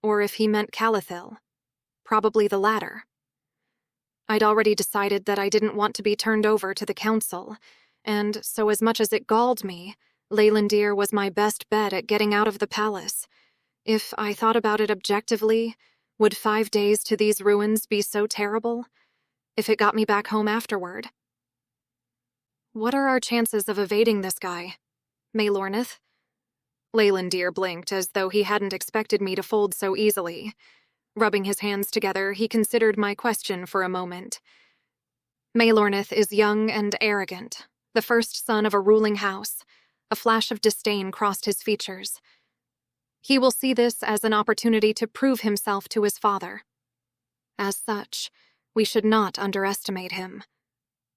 or if he meant Calathil. Probably the latter. I'd already decided that I didn't want to be turned over to the council, and so as much as it galled me, Leylandir was my best bet at getting out of the palace. If I thought about it objectively, would 5 days to these ruins be so terrible? If it got me back home afterward? What are our chances of evading this guy? Melornith? Leylandir blinked as though he hadn't expected me to fold so easily. Rubbing his hands together, he considered my question for a moment. Melornith is young and arrogant, the first son of a ruling house. A flash of disdain crossed his features. He will see this as an opportunity to prove himself to his father. As such, we should not underestimate him.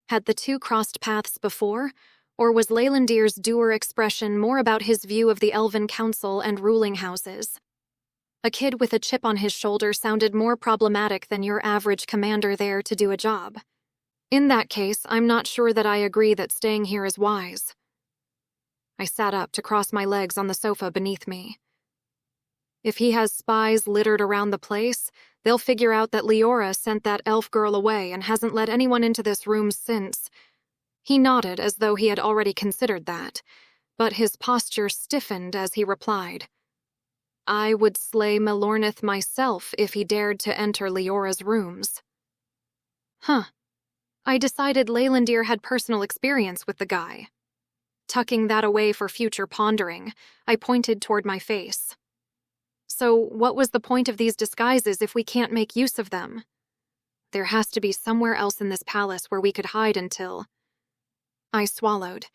Had the two crossed paths before, or was Leylandir's dour expression more about his view of the Elven Council and ruling houses? A kid with a chip on his shoulder sounded more problematic than your average commander there to do a job. In that case, I'm not sure that I agree that staying here is wise. I sat up to cross my legs on the sofa beneath me. If he has spies littered around the place, they'll figure out that Leora sent that elf girl away and hasn't let anyone into this room since. He nodded as though he had already considered that, but his posture stiffened as he replied. I would slay Melornith myself if he dared to enter Leora's rooms. Huh. I decided Leylandir had personal experience with the guy. Tucking that away for future pondering, I pointed toward my face. So what was the point of these disguises if we can't make use of them? There has to be somewhere else in this palace where we could hide until... I swallowed,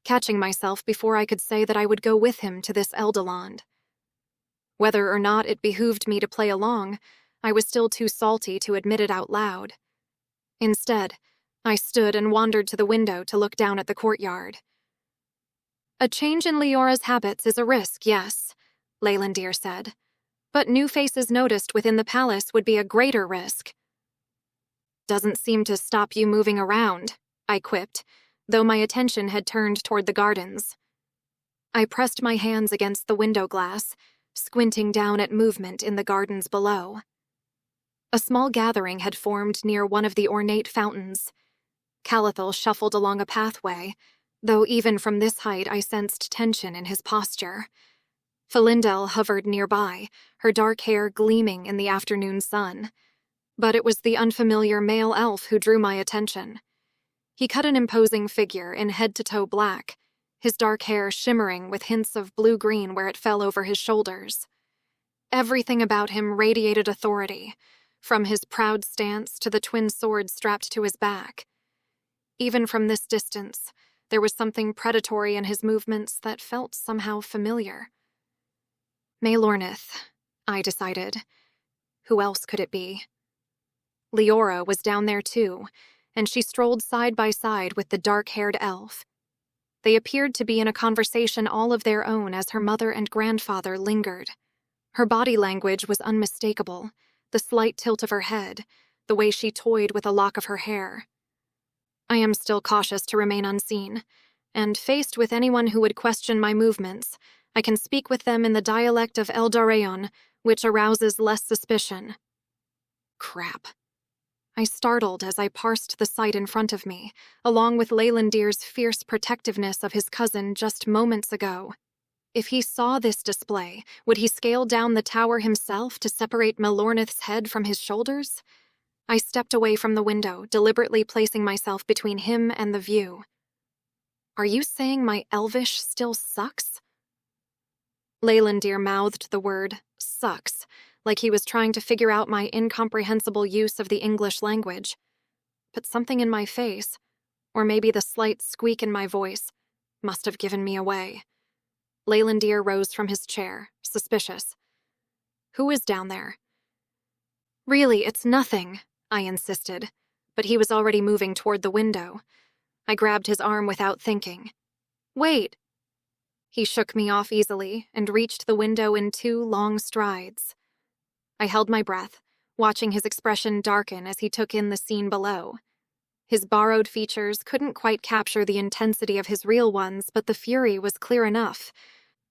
catching myself before I could say that I would go with him to this Eldeland. Whether or not it behooved me to play along, I was still too salty to admit it out loud. Instead, I stood and wandered to the window to look down at the courtyard. A change in Leora's habits is a risk, yes, Leylandir said. But new faces noticed within the palace would be a greater risk. Doesn't seem to stop you moving around, I quipped, though my attention had turned toward the gardens. I pressed my hands against the window glass, squinting down at movement in the gardens below. A small gathering had formed near one of the ornate fountains. Calathil shuffled along a pathway, though even from this height I sensed tension in his posture. Felindel hovered nearby, her dark hair gleaming in the afternoon sun. But it was the unfamiliar male elf who drew my attention. He cut an imposing figure in head-to-toe black, his dark hair shimmering with hints of blue-green where it fell over his shoulders. Everything about him radiated authority, from his proud stance to the twin swords strapped to his back. Even from this distance, there was something predatory in his movements that felt somehow familiar. Melornith, I decided. Who else could it be? Leora was down there too, and she strolled side by side with the dark-haired elf. They appeared to be in a conversation all of their own as her mother and grandfather lingered. Her body language was unmistakable, the slight tilt of her head, the way she toyed with a lock of her hair. I am still cautious to remain unseen, and faced with anyone who would question my movements, I can speak with them in the dialect of Eldareon, which arouses less suspicion. Crap. I startled as I parsed the sight in front of me, along with Leylandir's fierce protectiveness of his cousin just moments ago. If he saw this display, would he scale down the tower himself to separate Melornith's head from his shoulders? I stepped away from the window, deliberately placing myself between him and the view. Are you saying my Elvish still sucks? Leylandir mouthed the word, sucks, like he was trying to figure out my incomprehensible use of the English language. But something in my face, or maybe the slight squeak in my voice must have given me away. Leylandir rose from his chair, suspicious. "Who is down there?" "Really, it's nothing," I insisted, but he was already moving toward the window. I grabbed his arm without thinking. "Wait!" He shook me off easily and reached the window in 2 long strides. I held my breath, watching his expression darken as he took in the scene below. His borrowed features couldn't quite capture the intensity of his real ones, but the fury was clear enough.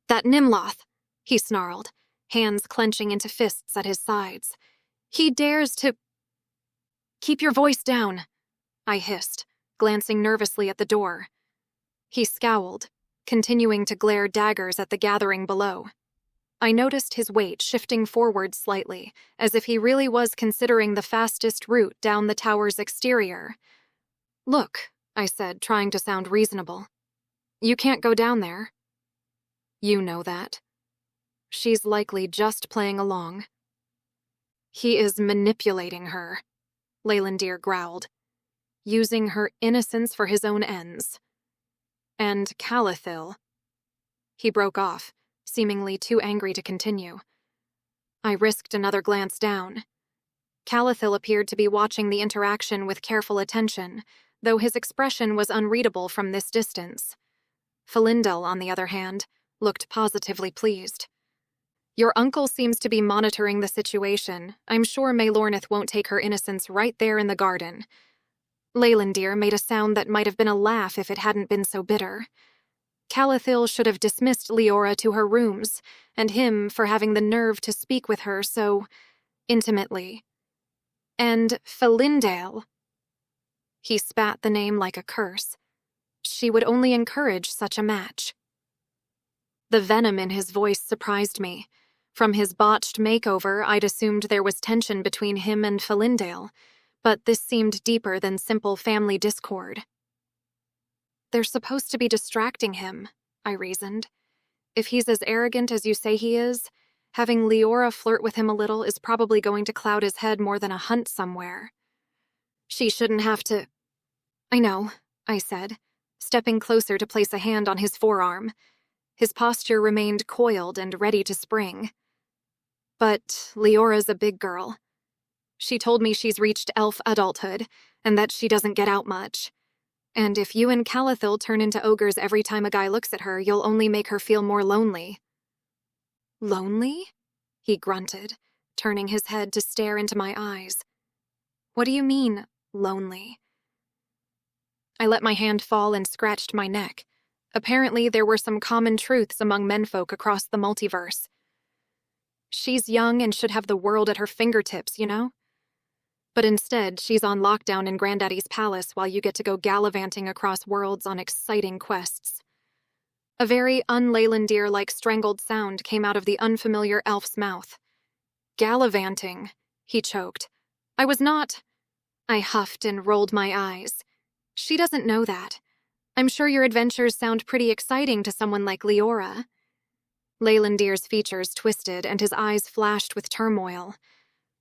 "That Nimloth," he snarled, hands clenching into fists at his sides. "He dares to—" "Keep your voice down," I hissed, glancing nervously at the door. He scowled, continuing to glare daggers at the gathering below. I noticed his weight shifting forward slightly, as if he really was considering the fastest route down the tower's exterior. "Look," I said, trying to sound reasonable. "You can't go down there." "You know that." "She's likely just playing along." "He is manipulating her," Leylandir growled, "using her innocence for his own ends. And Calathil—" He broke off, seemingly too angry to continue. I risked another glance down. Calathil appeared to be watching the interaction with careful attention, though his expression was unreadable from this distance. Falindel, on the other hand, looked positively pleased. "Your uncle seems to be monitoring the situation. I'm sure Maelornith won't take her innocence right there in the garden." Leylandir made a sound that might have been a laugh if it hadn't been so bitter. Calathil should have dismissed Leora to her rooms, and him for having the nerve to speak with her so intimately. And Falindel. He spat the name like a curse. She would only encourage such a match. The venom in his voice surprised me. From his botched makeover, I'd assumed there was tension between him and Falindel, but this seemed deeper than simple family discord. "They're supposed to be distracting him," I reasoned. "If he's as arrogant as you say he is, having Leora flirt with him a little is probably going to cloud his head more than a hunt somewhere. She shouldn't have to—" "I know," I said, stepping closer to place a hand on his forearm. His posture remained coiled and ready to spring. "But Leora's a big girl. She told me she's reached elf adulthood, and that she doesn't get out much. And if you and Calathil turn into ogres every time a guy looks at her, you'll only make her feel more lonely." "Lonely?" he grunted, turning his head to stare into my eyes. "What do you mean, lonely?" I let my hand fall and scratched my neck. Apparently, there were some common truths among menfolk across the multiverse. She's young and should have the world at her fingertips, you know? But instead, she's on lockdown in Granddaddy's palace while you get to go gallivanting across worlds on exciting quests. A very un-Leylandir-like strangled sound came out of the unfamiliar elf's mouth. "Gallivanting," he choked. "I was not—" I huffed and rolled my eyes. "She doesn't know that. I'm sure your adventures sound pretty exciting to someone like Leora." Leylandir's features twisted and his eyes flashed with turmoil.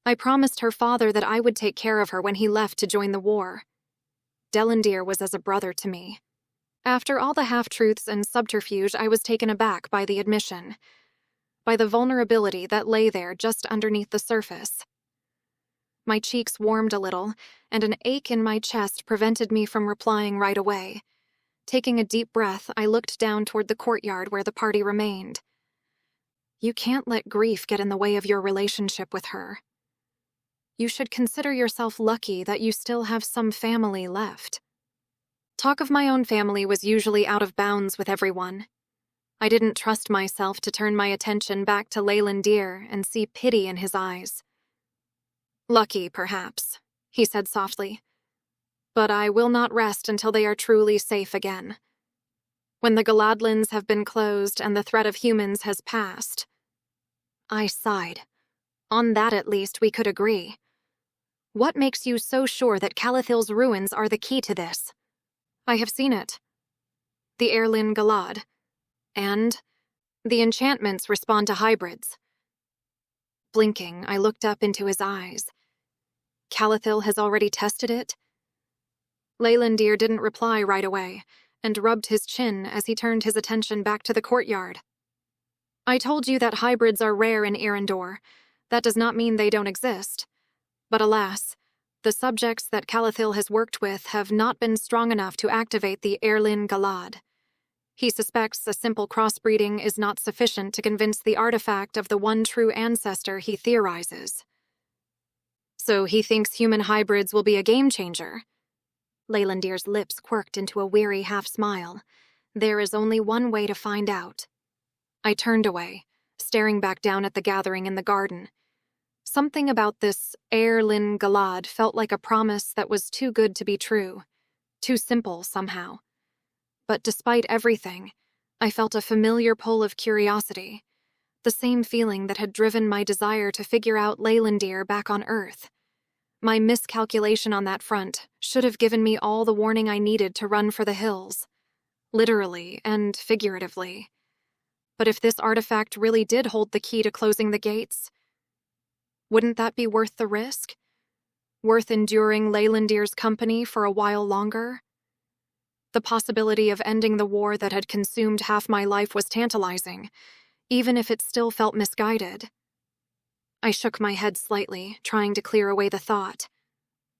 I promised her father that I would take care of her when he left to join the war. Delandir was as a brother to me. After all the half-truths and subterfuge, I was taken aback by the admission, by the vulnerability that lay there just underneath the surface. My cheeks warmed a little, and an ache in my chest prevented me from replying right away. Taking a deep breath, I looked down toward the courtyard where the party remained. You can't let grief get in the way of your relationship with her. You should consider yourself lucky that you still have some family left. Talk of my own family was usually out of bounds with everyone. I didn't trust myself to turn my attention back to Leylandir and see pity in his eyes. "Lucky, perhaps," he said softly. "But I will not rest until they are truly safe again. When the Galadlands have been closed and the threat of humans has passed." I sighed. On that at least we could agree. "What makes you so sure that Calathil's ruins are the key to this?" "I have seen it. The Eirlin Galad. And the enchantments respond to hybrids." Blinking, I looked up into his eyes. "Calathil has already tested it?" Leylandir didn't reply right away, and rubbed his chin as he turned his attention back to the courtyard. I told you that hybrids are rare in Earendor. That does not mean they don't exist. But alas, the subjects that Calathil has worked with have not been strong enough to activate the Erlin Galad. He suspects a simple crossbreeding is not sufficient to convince the artifact of the one true ancestor he theorizes. So he thinks human hybrids will be a game-changer. Leylandir's lips quirked into a weary half-smile. There is only one way to find out. I turned away, staring back down at the gathering in the garden. Something about this Erlin Galad felt like a promise that was too good to be true, too simple somehow. But despite everything, I felt a familiar pull of curiosity, the same feeling that had driven my desire to figure out Leylandir back on Earth. My miscalculation on that front should have given me all the warning I needed to run for the hills, literally and figuratively. But if this artifact really did hold the key to closing the gates, wouldn't that be worth the risk? Worth enduring Leylandir's company for a while longer? The possibility of ending the war that had consumed half my life was tantalizing, even if it still felt misguided. I shook my head slightly, trying to clear away the thought.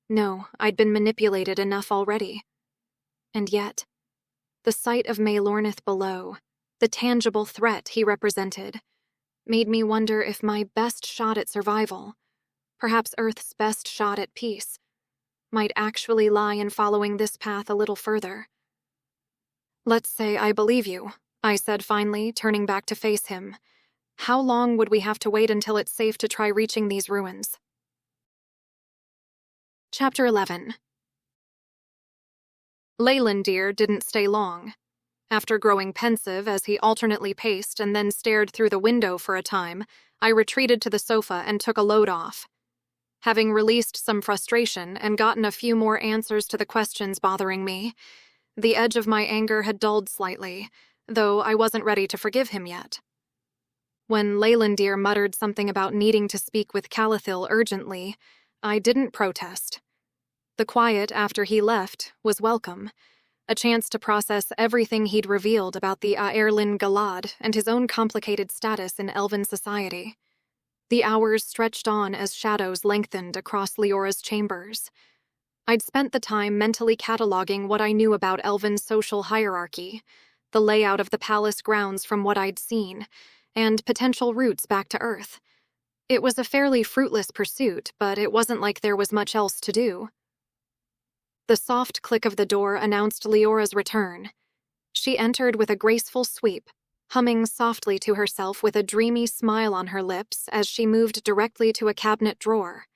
No, I'd been manipulated enough already. And yet, the sight of Maelornith below, the tangible threat he represented, made me wonder if my best shot at survival, perhaps Earth's best shot at peace, might actually lie in following this path a little further. "Let's say I believe you," I said finally, turning back to face him. "How long would we have to wait until it's safe to try reaching these ruins?" Chapter 11. Leylandir didn't stay long. After growing pensive as he alternately paced and then stared through the window for a time, I retreated to the sofa and took a load off. Having released some frustration and gotten a few more answers to the questions bothering me, the edge of my anger had dulled slightly, though I wasn't ready to forgive him yet. When Leylandir muttered something about needing to speak with Calathil urgently, I didn't protest. The quiet after he left was welcome, a chance to process everything he'd revealed about the Erlin Galad and his own complicated status in Elven society. The hours stretched on as shadows lengthened across Leora's chambers. I'd spent the time mentally cataloging what I knew about Elven social hierarchy, the layout of the palace grounds from what I'd seen, and potential routes back to Earth. It was a fairly fruitless pursuit, but it wasn't like there was much else to do. The soft click of the door announced Leora's return. She entered with a graceful sweep, humming softly to herself with a dreamy smile on her lips as she moved directly to a cabinet drawer.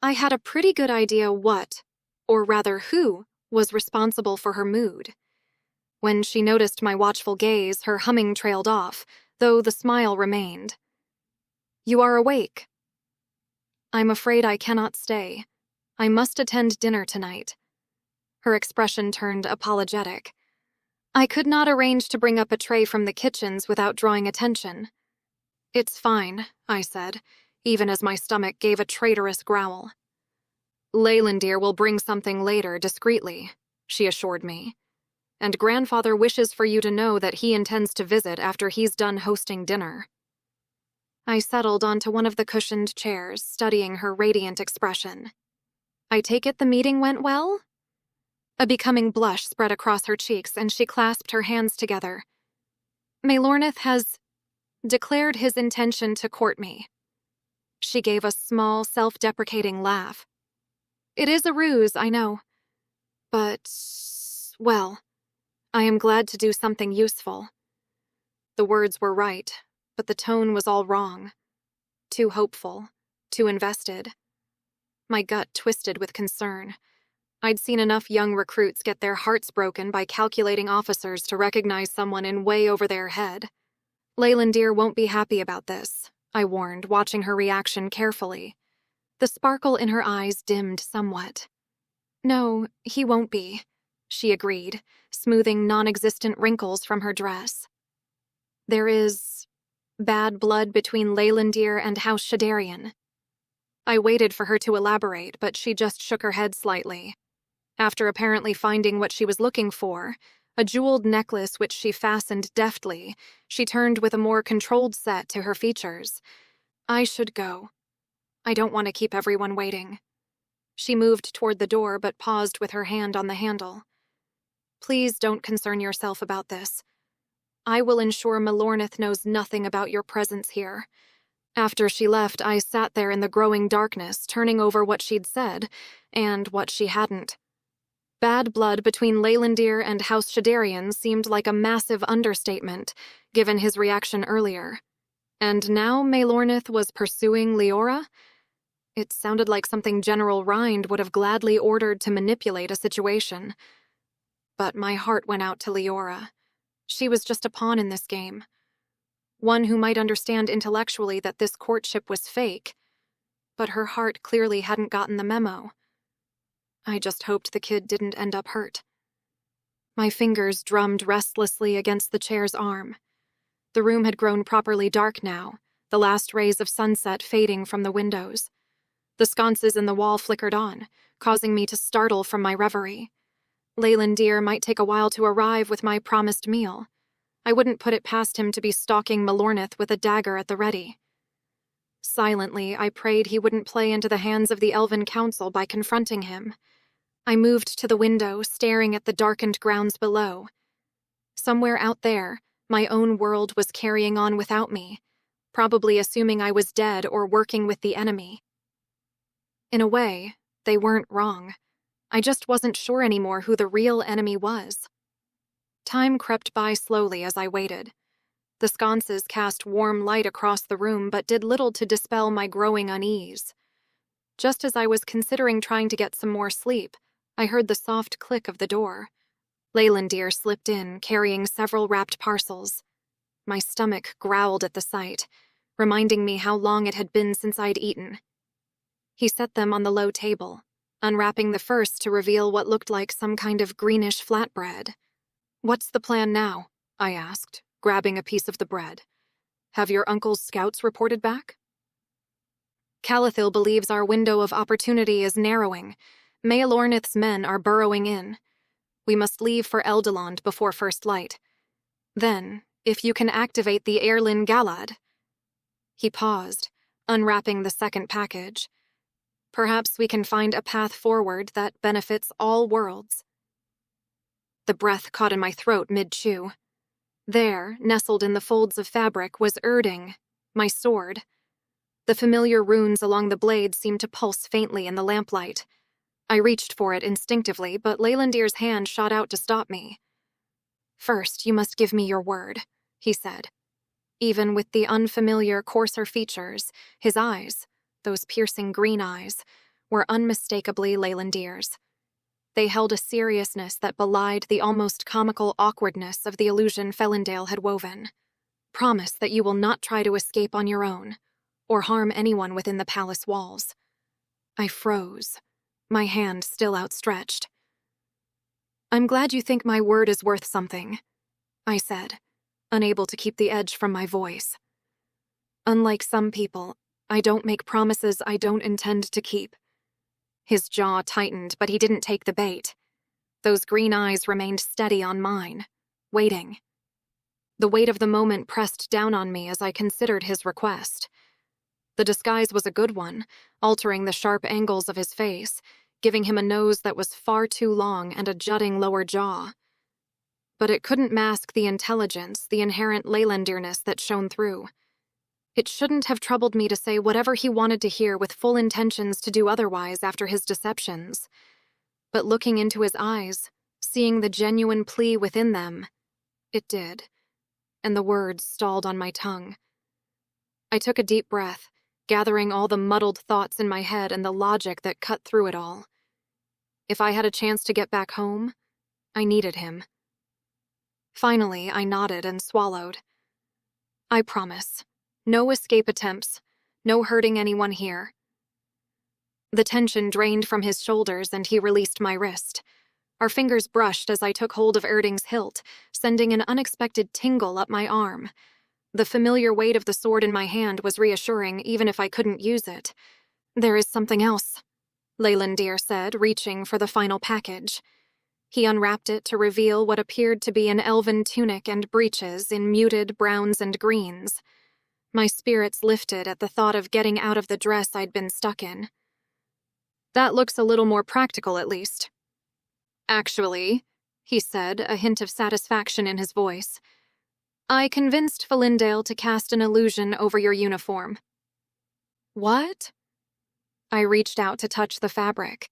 I had a pretty good idea what, or rather who, was responsible for her mood. When she noticed my watchful gaze, her humming trailed off, though the smile remained. "You are awake." "I'm afraid I cannot stay. I must attend dinner tonight." Her expression turned apologetic. "I could not arrange to bring up a tray from the kitchens without drawing attention." "It's fine," I said, even as my stomach gave a traitorous growl. "Leylandir will bring something later, discreetly," she assured me. "And Grandfather wishes for you to know that he intends to visit after he's done hosting dinner." I settled onto one of the cushioned chairs, studying her radiant expression. "I take it the meeting went well?" A becoming blush spread across her cheeks, and she clasped her hands together. "Maelornith has declared his intention to court me." She gave a small, self-deprecating laugh. "It is a ruse, I know. But, well, I am glad to do something useful." The words were right, but the tone was all wrong. Too hopeful, too invested. My gut twisted with concern. I'd seen enough young recruits get their hearts broken by calculating officers to recognize someone in way over their head. "Leylandir won't be happy about this," I warned, watching her reaction carefully. The sparkle in her eyes dimmed somewhat. "No, he won't be," she agreed, smoothing non-existent wrinkles from her dress. "There is bad blood between Leylandir and House Shadarian." I waited for her to elaborate, but she just shook her head slightly. After apparently finding what she was looking for, a jeweled necklace which she fastened deftly, she turned with a more controlled set to her features. I should go. I don't want to keep everyone waiting. She moved toward the door but paused with her hand on the handle. Please don't concern yourself about this. I will ensure Melornith knows nothing about your presence here. After she left, I sat there in the growing darkness, turning over what she'd said and what she hadn't. Bad blood between Leylandir and House Shadarian seemed like a massive understatement, given his reaction earlier. And now Melornith was pursuing Leora? It sounded like something General Rind would have gladly ordered to manipulate a situation. But my heart went out to Leora. She was just a pawn in this game. One who might understand intellectually that this courtship was fake, but her heart clearly hadn't gotten the memo. I just hoped the kid didn't end up hurt. My fingers drummed restlessly against the chair's arm. The room had grown properly dark now, the last rays of sunset fading from the windows. The sconces in the wall flickered on, causing me to startle from my reverie. Leylandir might take a while to arrive with my promised meal. I wouldn't put it past him to be stalking Melornith with a dagger at the ready. Silently, I prayed he wouldn't play into the hands of the Elven Council by confronting him. I moved to the window, staring at the darkened grounds below. Somewhere out there, my own world was carrying on without me, probably assuming I was dead or working with the enemy. In a way, they weren't wrong. I just wasn't sure anymore who the real enemy was. Time crept by slowly as I waited. The sconces cast warm light across the room but did little to dispel my growing unease. Just as I was considering trying to get some more sleep, I heard the soft click of the door. Leylandir slipped in, carrying several wrapped parcels. My stomach growled at the sight, reminding me how long it had been since I'd eaten. He set them on the low table, unwrapping the first to reveal what looked like some kind of greenish flatbread. "What's the plan now?" I asked, grabbing a piece of the bread. "Have your uncle's scouts reported back?" "Calathil believes our window of opportunity is narrowing. Melornith's men are burrowing in. We must leave for Eldilond before first light. Then, if you can activate the Airlin Galad." He paused, unwrapping the second package. "Perhaps we can find a path forward that benefits all worlds." The breath caught in my throat mid-chew. There, nestled in the folds of fabric, was Erding, my sword. The familiar runes along the blade seemed to pulse faintly in the lamplight. I reached for it instinctively, but Leylandir's hand shot out to stop me. "First, you must give me your word," he said. Even with the unfamiliar, coarser features, his eyes, those piercing green eyes, were unmistakably Leylandir's. They held a seriousness that belied the almost comical awkwardness of the illusion Felindale had woven. "Promise that you will not try to escape on your own, or harm anyone within the palace walls." I froze, my hand still outstretched. "I'm glad you think my word is worth something," I said, unable to keep the edge from my voice. "Unlike some people, I don't make promises I don't intend to keep." His jaw tightened, but he didn't take the bait. Those green eyes remained steady on mine, waiting. The weight of the moment pressed down on me as I considered his request. The disguise was a good one, altering the sharp angles of his face, giving him a nose that was far too long and a jutting lower jaw. But it couldn't mask the intelligence, the inherent Leylandirness that shone through. It shouldn't have troubled me to say whatever he wanted to hear with full intentions to do otherwise after his deceptions. But looking into his eyes, seeing the genuine plea within them, it did, and the words stalled on my tongue. I took a deep breath, gathering all the muddled thoughts in my head and the logic that cut through it all. If I had a chance to get back home, I needed him. Finally, I nodded and swallowed. "I promise. No escape attempts. No hurting anyone here." The tension drained from his shoulders and he released my wrist. Our fingers brushed as I took hold of Erding's hilt, sending an unexpected tingle up my arm. The familiar weight of the sword in my hand was reassuring, even if I couldn't use it. "There is something else," Leylandir said, reaching for the final package. He unwrapped it to reveal what appeared to be an elven tunic and breeches in muted browns and greens. My spirits lifted at the thought of getting out of the dress I'd been stuck in. That looks a little more practical, at least. Actually, he said, a hint of satisfaction in his voice, I convinced Falindale to cast an illusion over your uniform. What? I reached out to touch the fabric.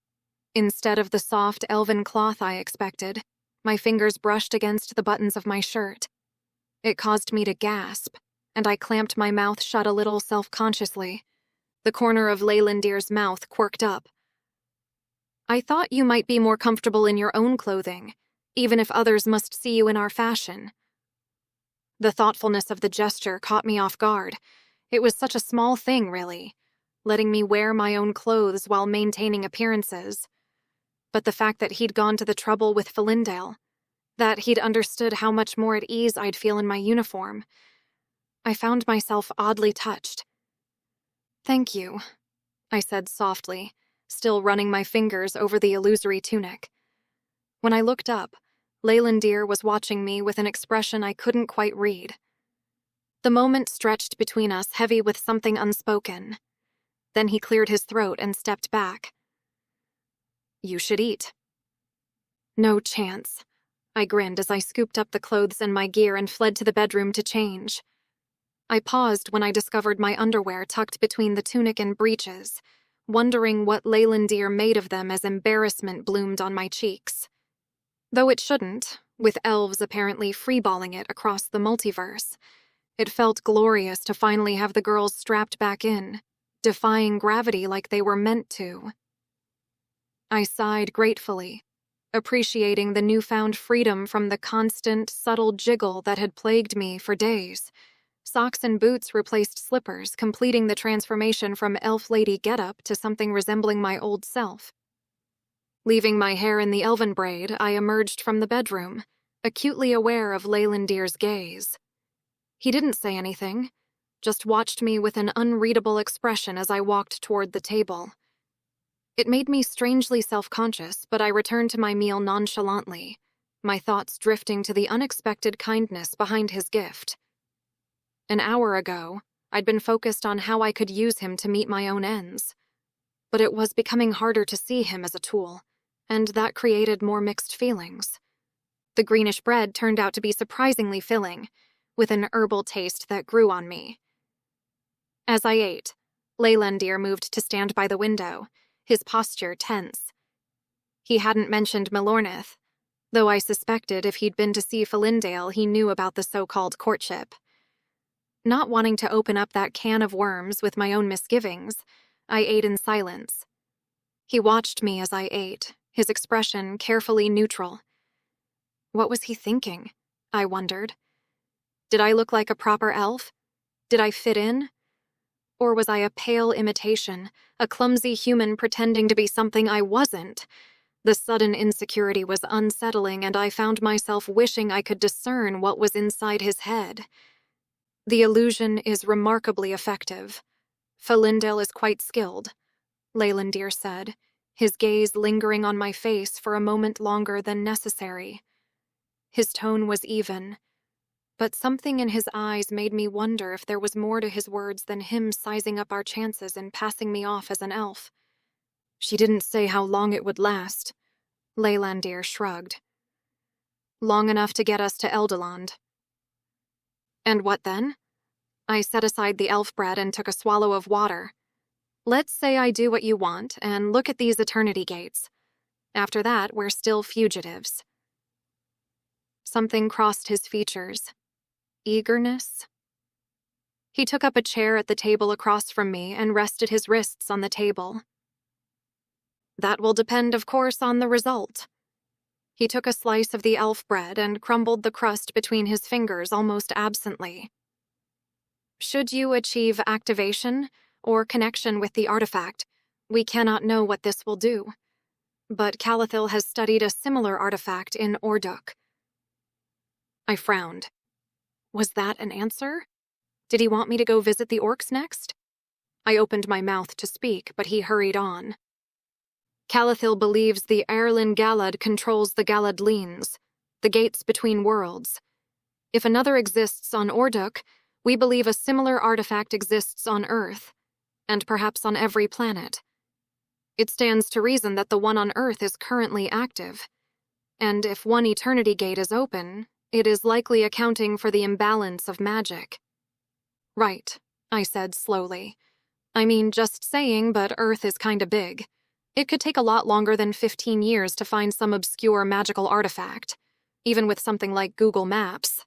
Instead of the soft elven cloth I expected, my fingers brushed against the buttons of my shirt. It caused me to gasp, and I clamped my mouth shut a little self-consciously. The corner of Leylandir's mouth quirked up. I thought you might be more comfortable in your own clothing, even if others must see you in our fashion. The thoughtfulness of the gesture caught me off guard. It was such a small thing, really, letting me wear my own clothes while maintaining appearances. But the fact that he'd gone to the trouble with Falindale, that he'd understood how much more at ease I'd feel in my uniform, I found myself oddly touched. Thank you, I said softly, still running my fingers over the illusory tunic. When I looked up, Leylandir was watching me with an expression I couldn't quite read. The moment stretched between us, heavy with something unspoken. Then he cleared his throat and stepped back. You should eat. No chance. I grinned as I scooped up the clothes and my gear and fled to the bedroom to change. I paused when I discovered my underwear tucked between the tunic and breeches, wondering what Leylandir made of them as embarrassment bloomed on my cheeks. Though it shouldn't, with elves apparently freeballing it across the multiverse, it felt glorious to finally have the girls strapped back in, defying gravity like they were meant to. I sighed gratefully, appreciating the newfound freedom from the constant, subtle jiggle that had plagued me for days. Socks and boots replaced slippers, completing the transformation from elf lady getup to something resembling my old self. Leaving my hair in the elven braid, I emerged from the bedroom, acutely aware of Leylandir's gaze. He didn't say anything, just watched me with an unreadable expression as I walked toward the table. It made me strangely self-conscious, but I returned to my meal nonchalantly, my thoughts drifting to the unexpected kindness behind his gift. An hour ago, I'd been focused on how I could use him to meet my own ends, but it was becoming harder to see him as a tool, and that created more mixed feelings. The greenish bread turned out to be surprisingly filling, with an herbal taste that grew on me. As I ate, Leylandir moved to stand by the window, his posture tense. He hadn't mentioned Milornith, though I suspected if he'd been to see Falindale he knew about the so-called courtship. Not wanting to open up that can of worms with my own misgivings, I ate in silence. He watched me as I ate, his expression carefully neutral. What was he thinking? I wondered. Did I look like a proper elf? Did I fit in? Or was I a pale imitation, a clumsy human pretending to be something I wasn't? The sudden insecurity was unsettling, and I found myself wishing I could discern what was inside his head. The illusion is remarkably effective. Falindale is quite skilled, Leylandir said, his gaze lingering on my face for a moment longer than necessary. His tone was even, but something in his eyes made me wonder if there was more to his words than him sizing up our chances and passing me off as an elf. She didn't say how long it would last, Leylandir shrugged. Long enough to get us to Eldeland. And what then? I set aside the elf bread and took a swallow of water. Let's say I do what you want and look at these eternity gates. After that, we're still fugitives. Something crossed his features. Eagerness? He took up a chair at the table across from me and rested his wrists on the table. That will depend, of course, on the result. He took a slice of the elf bread and crumbled the crust between his fingers almost absently. Should you achieve activation or connection with the artifact, we cannot know what this will do. But Calathil has studied a similar artifact in Audiobook. I frowned. Was that an answer? Did he want me to go visit the orcs next? I opened my mouth to speak, but he hurried on. Calathil believes the Erlin Galad controls the Galadlines, the gates between worlds. If another exists on Orduk, we believe a similar artifact exists on Earth, and perhaps on every planet. It stands to reason that the one on Earth is currently active, and if one eternity gate is open, it is likely accounting for the imbalance of magic. Right, I said slowly. I mean, just saying, but Earth is kinda big. It could take a lot longer than 15 years to find some obscure magical artifact, even with something like Google Maps.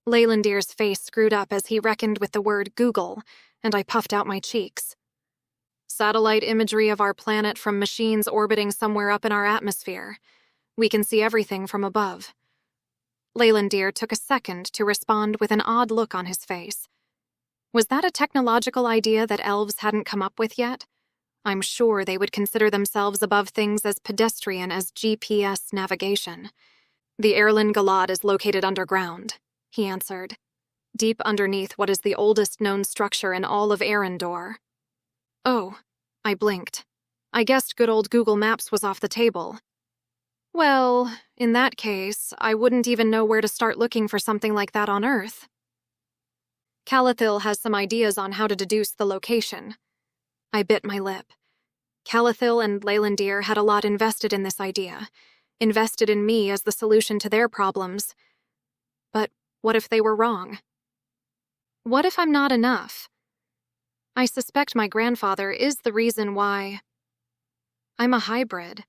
Leylandir's face screwed up as he reckoned with the word Google, and I puffed out my cheeks. Satellite imagery of our planet from machines orbiting somewhere up in our atmosphere. We can see everything from above. Leylandir took a second to respond with an odd look on his face. Was that a technological idea that elves hadn't come up with yet? I'm sure they would consider themselves above things as pedestrian as GPS navigation. The Erlin Galad is located underground, he answered, deep underneath what is the oldest known structure in all of Earendor. Oh, I blinked. I guessed good old Google Maps was off the table. Well, in that case, I wouldn't even know where to start looking for something like that on Earth. Calathil has some ideas on how to deduce the location. I bit my lip. Calathil and Leylandir had a lot invested in this idea, invested in me as the solution to their problems. But what if they were wrong? What if I'm not enough? I suspect my grandfather is the reason why I'm a hybrid.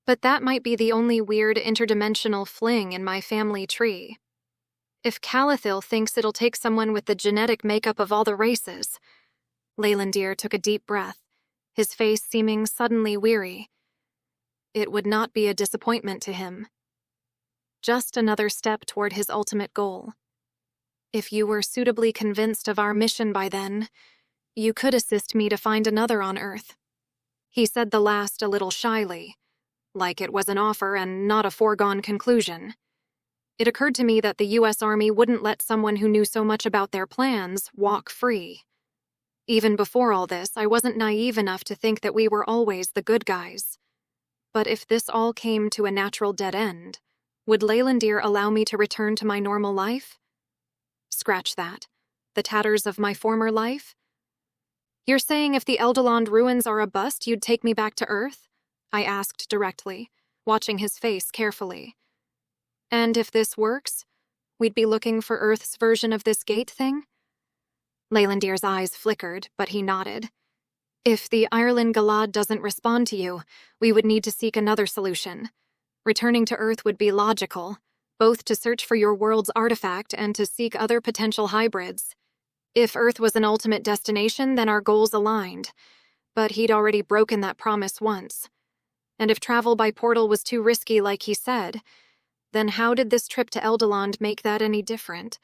But that might be the only weird interdimensional fling in my family tree. If Calathil thinks it'll take someone with the genetic makeup of all the races. Leylandir took a deep breath, his face seeming suddenly weary. It would not be a disappointment to him. Just another step toward his ultimate goal. If you were suitably convinced of our mission by then, you could assist me to find another on Earth. He said the last a little shyly, like it was an offer and not a foregone conclusion. It occurred to me that the U.S. Army wouldn't let someone who knew so much about their plans walk free. Even before all this, I wasn't naive enough to think that we were always the good guys. But if this all came to a natural dead end, would Leylandir allow me to return to my normal life? Scratch that. The tatters of my former life? You're saying if the Eldaland ruins are a bust, you'd take me back to Earth? I asked directly, watching his face carefully. And if this works, we'd be looking for Earth's version of this gate thing? Leylandir's eyes flickered, but he nodded. If the Erlin Galad doesn't respond to you, we would need to seek another solution. Returning to Earth would be logical, both to search for your world's artifact and to seek other potential hybrids. If Earth was an ultimate destination, then our goals aligned. But he'd already broken that promise once. And if travel by portal was too risky like he said, then how did this trip to Eldaland make that any different?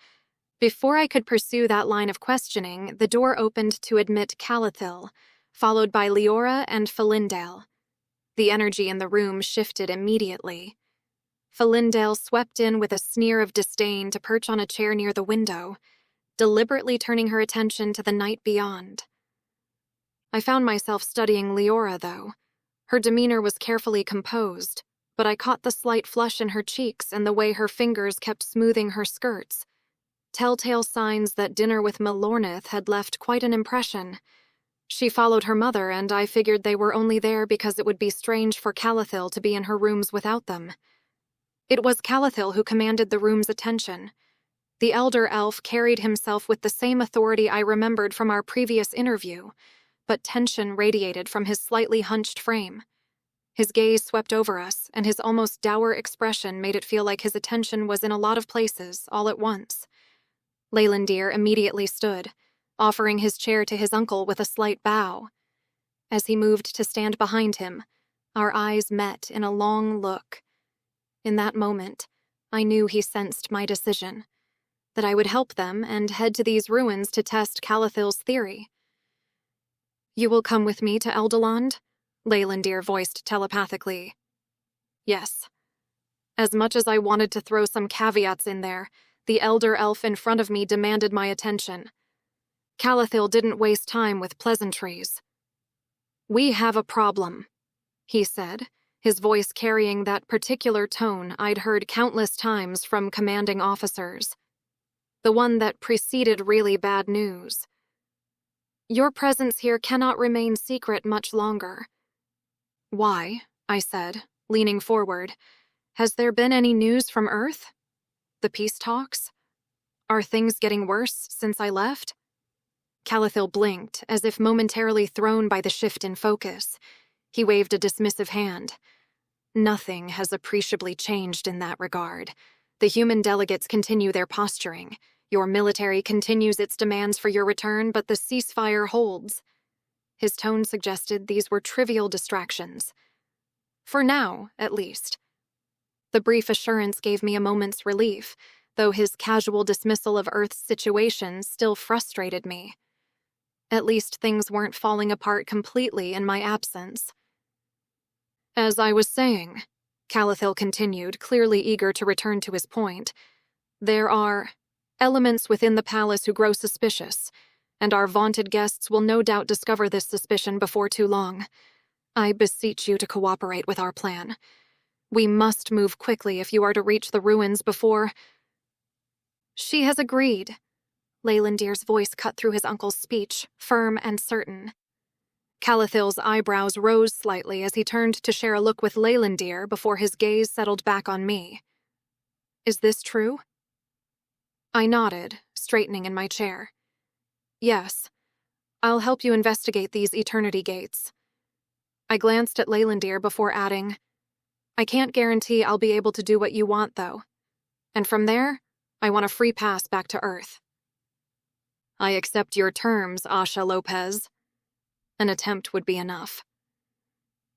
Before I could pursue that line of questioning, the door opened to admit Calathil, followed by Leora and Falindale. The energy in the room shifted immediately. Falindale swept in with a sneer of disdain to perch on a chair near the window, deliberately turning her attention to the night beyond. I found myself studying Leora, though. Her demeanor was carefully composed, but I caught the slight flush in her cheeks and the way her fingers kept smoothing her skirts. Telltale signs that dinner with Melornith had left quite an impression. She followed her mother, and I figured they were only there because it would be strange for Calathil to be in her rooms without them. It was Calathil who commanded the room's attention. The elder elf carried himself with the same authority I remembered from our previous interview, but tension radiated from his slightly hunched frame. His gaze swept over us, and his almost dour expression made it feel like his attention was in a lot of places, all at once. Leylandir immediately stood, offering his chair to his uncle with a slight bow. As he moved to stand behind him, our eyes met in a long look. In that moment, I knew he sensed my decision, that I would help them and head to these ruins to test Calathil's theory. "You will come with me to Eldaland?" Leylandir voiced telepathically. Yes. As much as I wanted to throw some caveats in there, the elder elf in front of me demanded my attention. Calathil didn't waste time with pleasantries. "We have a problem," he said, his voice carrying that particular tone I'd heard countless times from commanding officers. The one that preceded really bad news. "Your presence here cannot remain secret much longer." "Why?" I said, leaning forward. "Has there been any news from Earth? The peace talks? Are things getting worse since I left?" Calathil blinked, as if momentarily thrown by the shift in focus. He waved a dismissive hand. "Nothing has appreciably changed in that regard. The human delegates continue their posturing. Your military continues its demands for your return, but the ceasefire holds." His tone suggested these were trivial distractions. For now, at least. The brief assurance gave me a moment's relief, though his casual dismissal of Earth's situation still frustrated me. At least things weren't falling apart completely in my absence. "As I was saying," Calathil continued, clearly eager to return to his point, "there are elements within the palace who grow suspicious, and our vaunted guests will no doubt discover this suspicion before too long. I beseech you to cooperate with our plan. We must move quickly if you are to reach the ruins before—" "She has agreed." Leylandir's voice cut through his uncle's speech, firm and certain. Calathil's eyebrows rose slightly as he turned to share a look with Leylandir before his gaze settled back on me. "Is this true?" I nodded, straightening in my chair. "Yes. I'll help you investigate these eternity gates." I glanced at Leylandir before adding, "I can't guarantee I'll be able to do what you want, though. And from there, I want a free pass back to Earth." "I accept your terms, Asha Lopez." An attempt would be enough.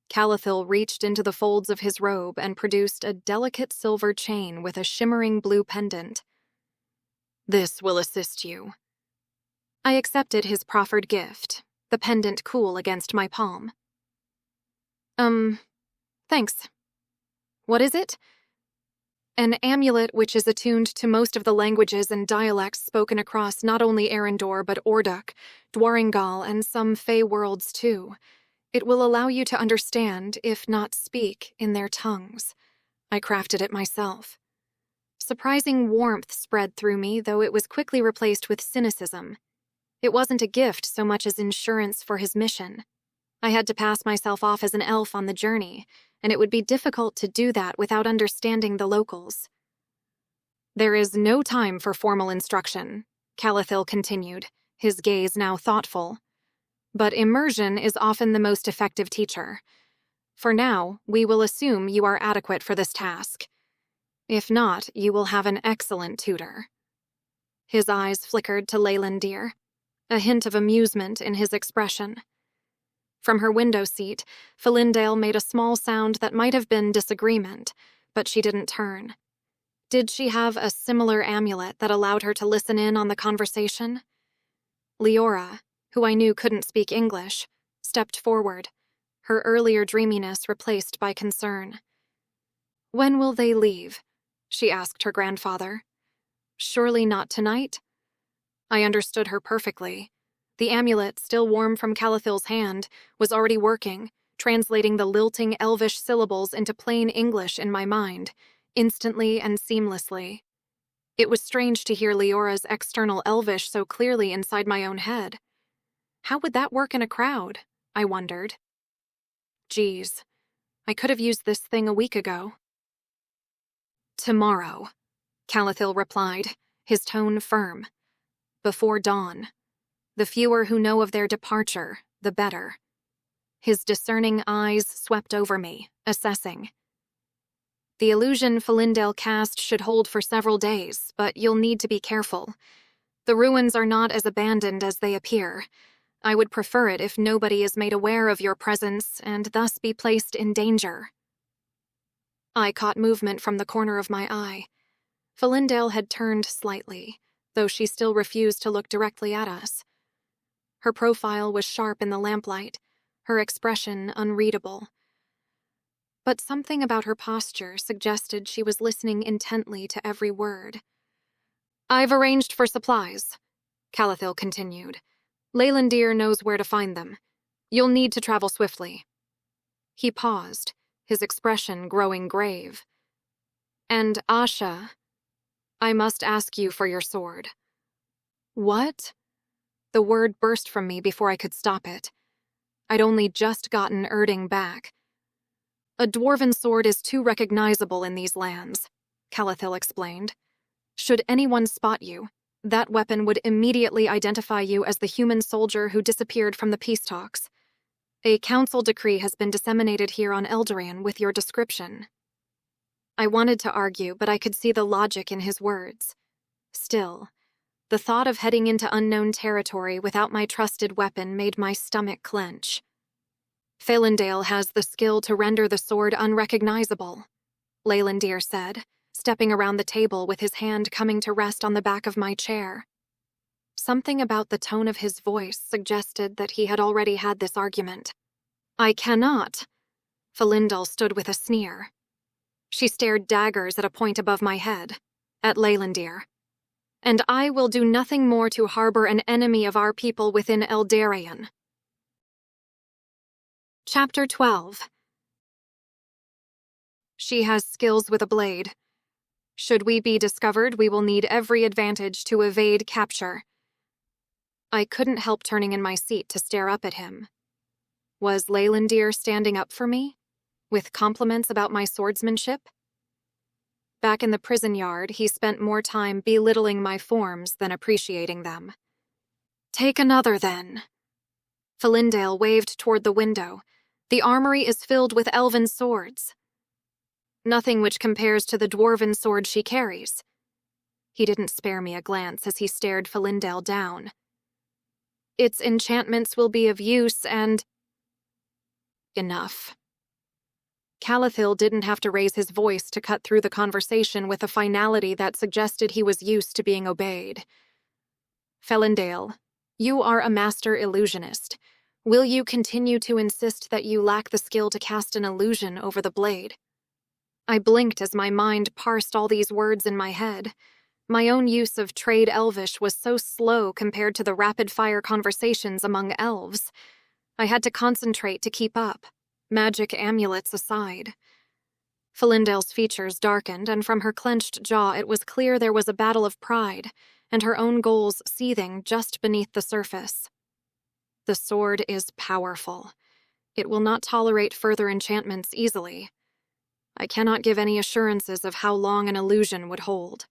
Calathil reached into the folds of his robe and produced a delicate silver chain with a shimmering blue pendant. "This will assist you." I accepted his proffered gift, the pendant cool against my palm. Thanks. What is it?" "An amulet which is attuned to most of the languages and dialects spoken across not only Earendor but Orduk, Dwaringal, and some Fey worlds too. It will allow you to understand, if not speak, in their tongues. I crafted it myself." Surprising warmth spread through me, though it was quickly replaced with cynicism. It wasn't a gift so much as insurance for his mission. I had to pass myself off as an elf on the journey, and it would be difficult to do that without understanding the locals. "There is no time for formal instruction," Calathil continued, his gaze now thoughtful. "But immersion is often the most effective teacher. For now, we will assume you are adequate for this task. If not, you will have an excellent tutor." His eyes flickered to Leylandir, a hint of amusement in his expression. From her window seat, Falindale made a small sound that might have been disagreement, but she didn't turn. Did she have a similar amulet that allowed her to listen in on the conversation? Leora, who I knew couldn't speak English, stepped forward, her earlier dreaminess replaced by concern. "When will they leave?" she asked her grandfather. "Surely not tonight?" I understood her perfectly. The amulet, still warm from Calathil's hand, was already working, translating the lilting Elvish syllables into plain English in my mind, instantly and seamlessly. It was strange to hear Leora's external Elvish so clearly inside my own head. How would that work in a crowd? I wondered. Geez, I could have used this thing a week ago. "Tomorrow," Calathil replied, his tone firm. "Before dawn. The fewer who know of their departure, the better." His discerning eyes swept over me, assessing. "The illusion Falindale cast should hold for several days, but you'll need to be careful. The ruins are not as abandoned as they appear. I would prefer it if nobody is made aware of your presence and thus be placed in danger." I caught movement from the corner of my eye. Falindale had turned slightly, though she still refused to look directly at us. Her profile was sharp in the lamplight, her expression unreadable. But something about her posture suggested she was listening intently to every word. "I've arranged for supplies," Calathil continued. "Leylandir knows where to find them. You'll need to travel swiftly. He paused, his expression growing grave. And Asha, I must ask you for your sword. What? The word burst from me before I could stop it. I'd only just gotten Erding back. A dwarven sword is too recognizable in these lands, Calathil explained. Should anyone spot you, that weapon would immediately identify you as the human soldier who disappeared from the peace talks. A council decree has been disseminated here on Eldoran with your description. I wanted to argue, but I could see the logic in his words. Still, the thought of heading into unknown territory without my trusted weapon made my stomach clench. Leylandale has the skill to render the sword unrecognizable, Leylandir said, stepping around the table with his hand coming to rest on the back of my chair. Something about the tone of his voice suggested that he had already had this argument. I cannot. Felindal stood with a sneer. She stared daggers at a point above my head, at Leylandir. And I will do nothing more to harbor an enemy of our people within Eldarian. Chapter 12. She has skills with a blade. Should we be discovered, we will need every advantage to evade capture. I couldn't help turning in my seat to stare up at him. Was Leylandir standing up for me? With compliments about my swordsmanship? Back in the prison yard, he spent more time belittling my forms than appreciating them. Take another, then. Felindale waved toward the window. The armory is filled with elven swords. Nothing which compares to the dwarven sword she carries. He didn't spare me a glance as he stared Felindale down. Its enchantments will be of use and... Enough. Calathil didn't have to raise his voice to cut through the conversation with a finality that suggested he was used to being obeyed. Felindale, you are a master illusionist. Will you continue to insist that you lack the skill to cast an illusion over the blade? I blinked as my mind parsed all these words in my head. My own use of trade elvish was so slow compared to the rapid-fire conversations among elves. I had to concentrate to keep up, magic amulets aside. Felindale's features darkened, and from her clenched jaw it was clear there was a battle of pride, and her own goals seething just beneath the surface. The sword is powerful. It will not tolerate further enchantments easily. I cannot give any assurances of how long an illusion would hold.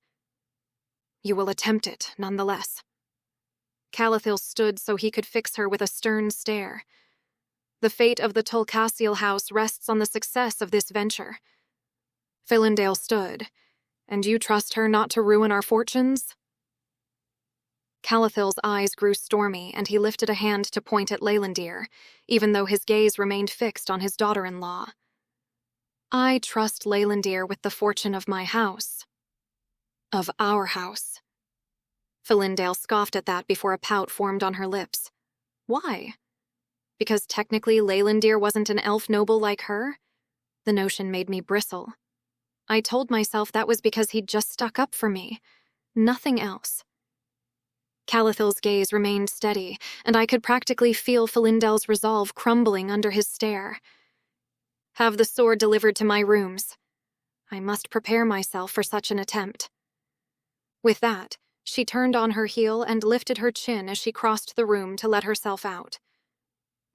You will attempt it, nonetheless. Calathil stood so he could fix her with a stern stare. The fate of the Tulcassiel house rests on the success of this venture. Felindale stood. And you trust her not to ruin our fortunes? Calathil's eyes grew stormy, and he lifted a hand to point at Leylandir, even though his gaze remained fixed on his daughter-in-law. I trust Leylandir with the fortune of my house. Of our house. Felindale scoffed at that before a pout formed on her lips. Why? Because technically Leylandir wasn't an elf noble like her? The notion made me bristle. I told myself that was because he'd just stuck up for me. Nothing else. Calathil's gaze remained steady, and I could practically feel Felindale's resolve crumbling under his stare. Have the sword delivered to my rooms. I must prepare myself for such an attempt. With that, she turned on her heel and lifted her chin as she crossed the room to let herself out.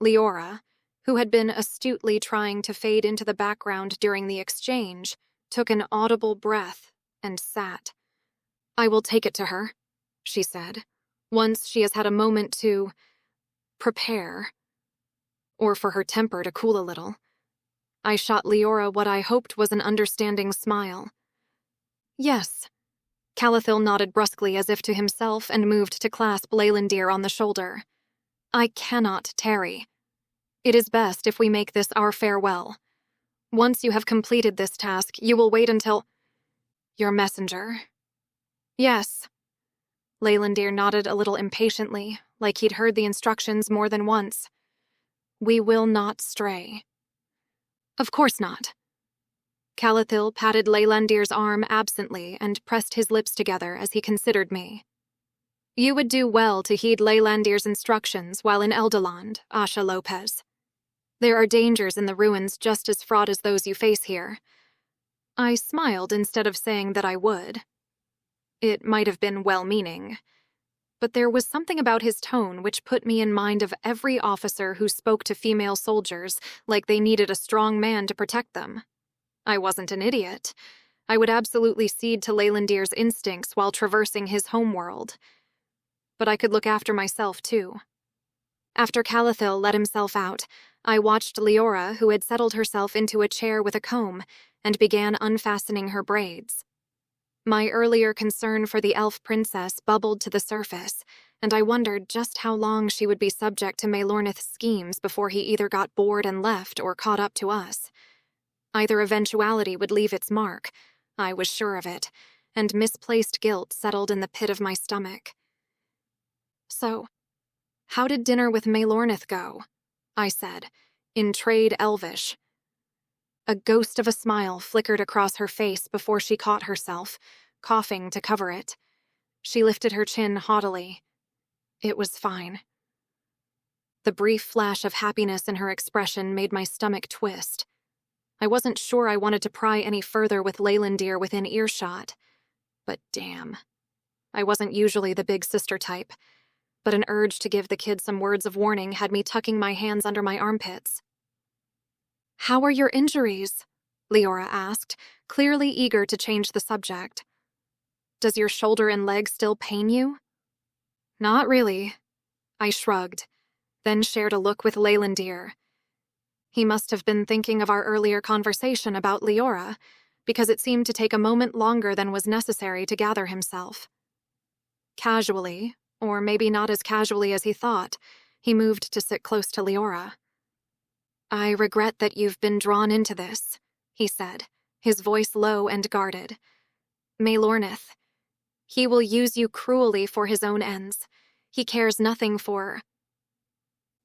Leora, who had been astutely trying to fade into the background during the exchange, took an audible breath and sat. I will take it to her, she said, once she has had a moment to prepare, or for her temper to cool a little. I shot Leora what I hoped was an understanding smile. Yes. Calathil nodded brusquely as if to himself and moved to clasp Leylandir on the shoulder. I cannot tarry. It is best if we make this our farewell. Once you have completed this task, you will wait until... Your messenger. Yes. Leylandir nodded a little impatiently, like he'd heard the instructions more than once. We will not stray. Of course not. Calathil patted Leylandir's arm absently and pressed his lips together as he considered me. You would do well to heed Leylandir's instructions while in Elderland, Asha Lopez. There are dangers in the ruins just as fraught as those you face here. I smiled instead of saying that I would. It might have been well-meaning, but there was something about his tone which put me in mind of every officer who spoke to female soldiers like they needed a strong man to protect them. I wasn't an idiot. I would absolutely cede to Leylandir's instincts while traversing his homeworld. But I could look after myself, too. After Calathil let himself out, I watched Leora, who had settled herself into a chair with a comb, and began unfastening her braids. My earlier concern for the elf princess bubbled to the surface, and I wondered just how long she would be subject to Maelornith's schemes before he either got bored and left or caught up to us. Either eventuality would leave its mark, I was sure of it, and misplaced guilt settled in the pit of my stomach. So, how did dinner with Maelornith go? I said, in trade Elvish. A ghost of a smile flickered across her face before she caught herself, coughing to cover it. She lifted her chin haughtily. It was fine. The brief flash of happiness in her expression made my stomach twist. I wasn't sure I wanted to pry any further with Leylandir within earshot. But damn. I wasn't usually the big sister type, but an urge to give the kid some words of warning had me tucking my hands under my armpits. "How are your injuries?" Leora asked, clearly eager to change the subject. "Does your shoulder and leg still pain you?" "Not really." I shrugged, then shared a look with Leylandir. He must have been thinking of our earlier conversation about Leora, because it seemed to take a moment longer than was necessary to gather himself. Casually, or maybe not as casually as he thought, he moved to sit close to Leora. "I regret that you've been drawn into this," he said, his voice low and guarded. "Maelornith. He will use you cruelly for his own ends. He cares nothing for—"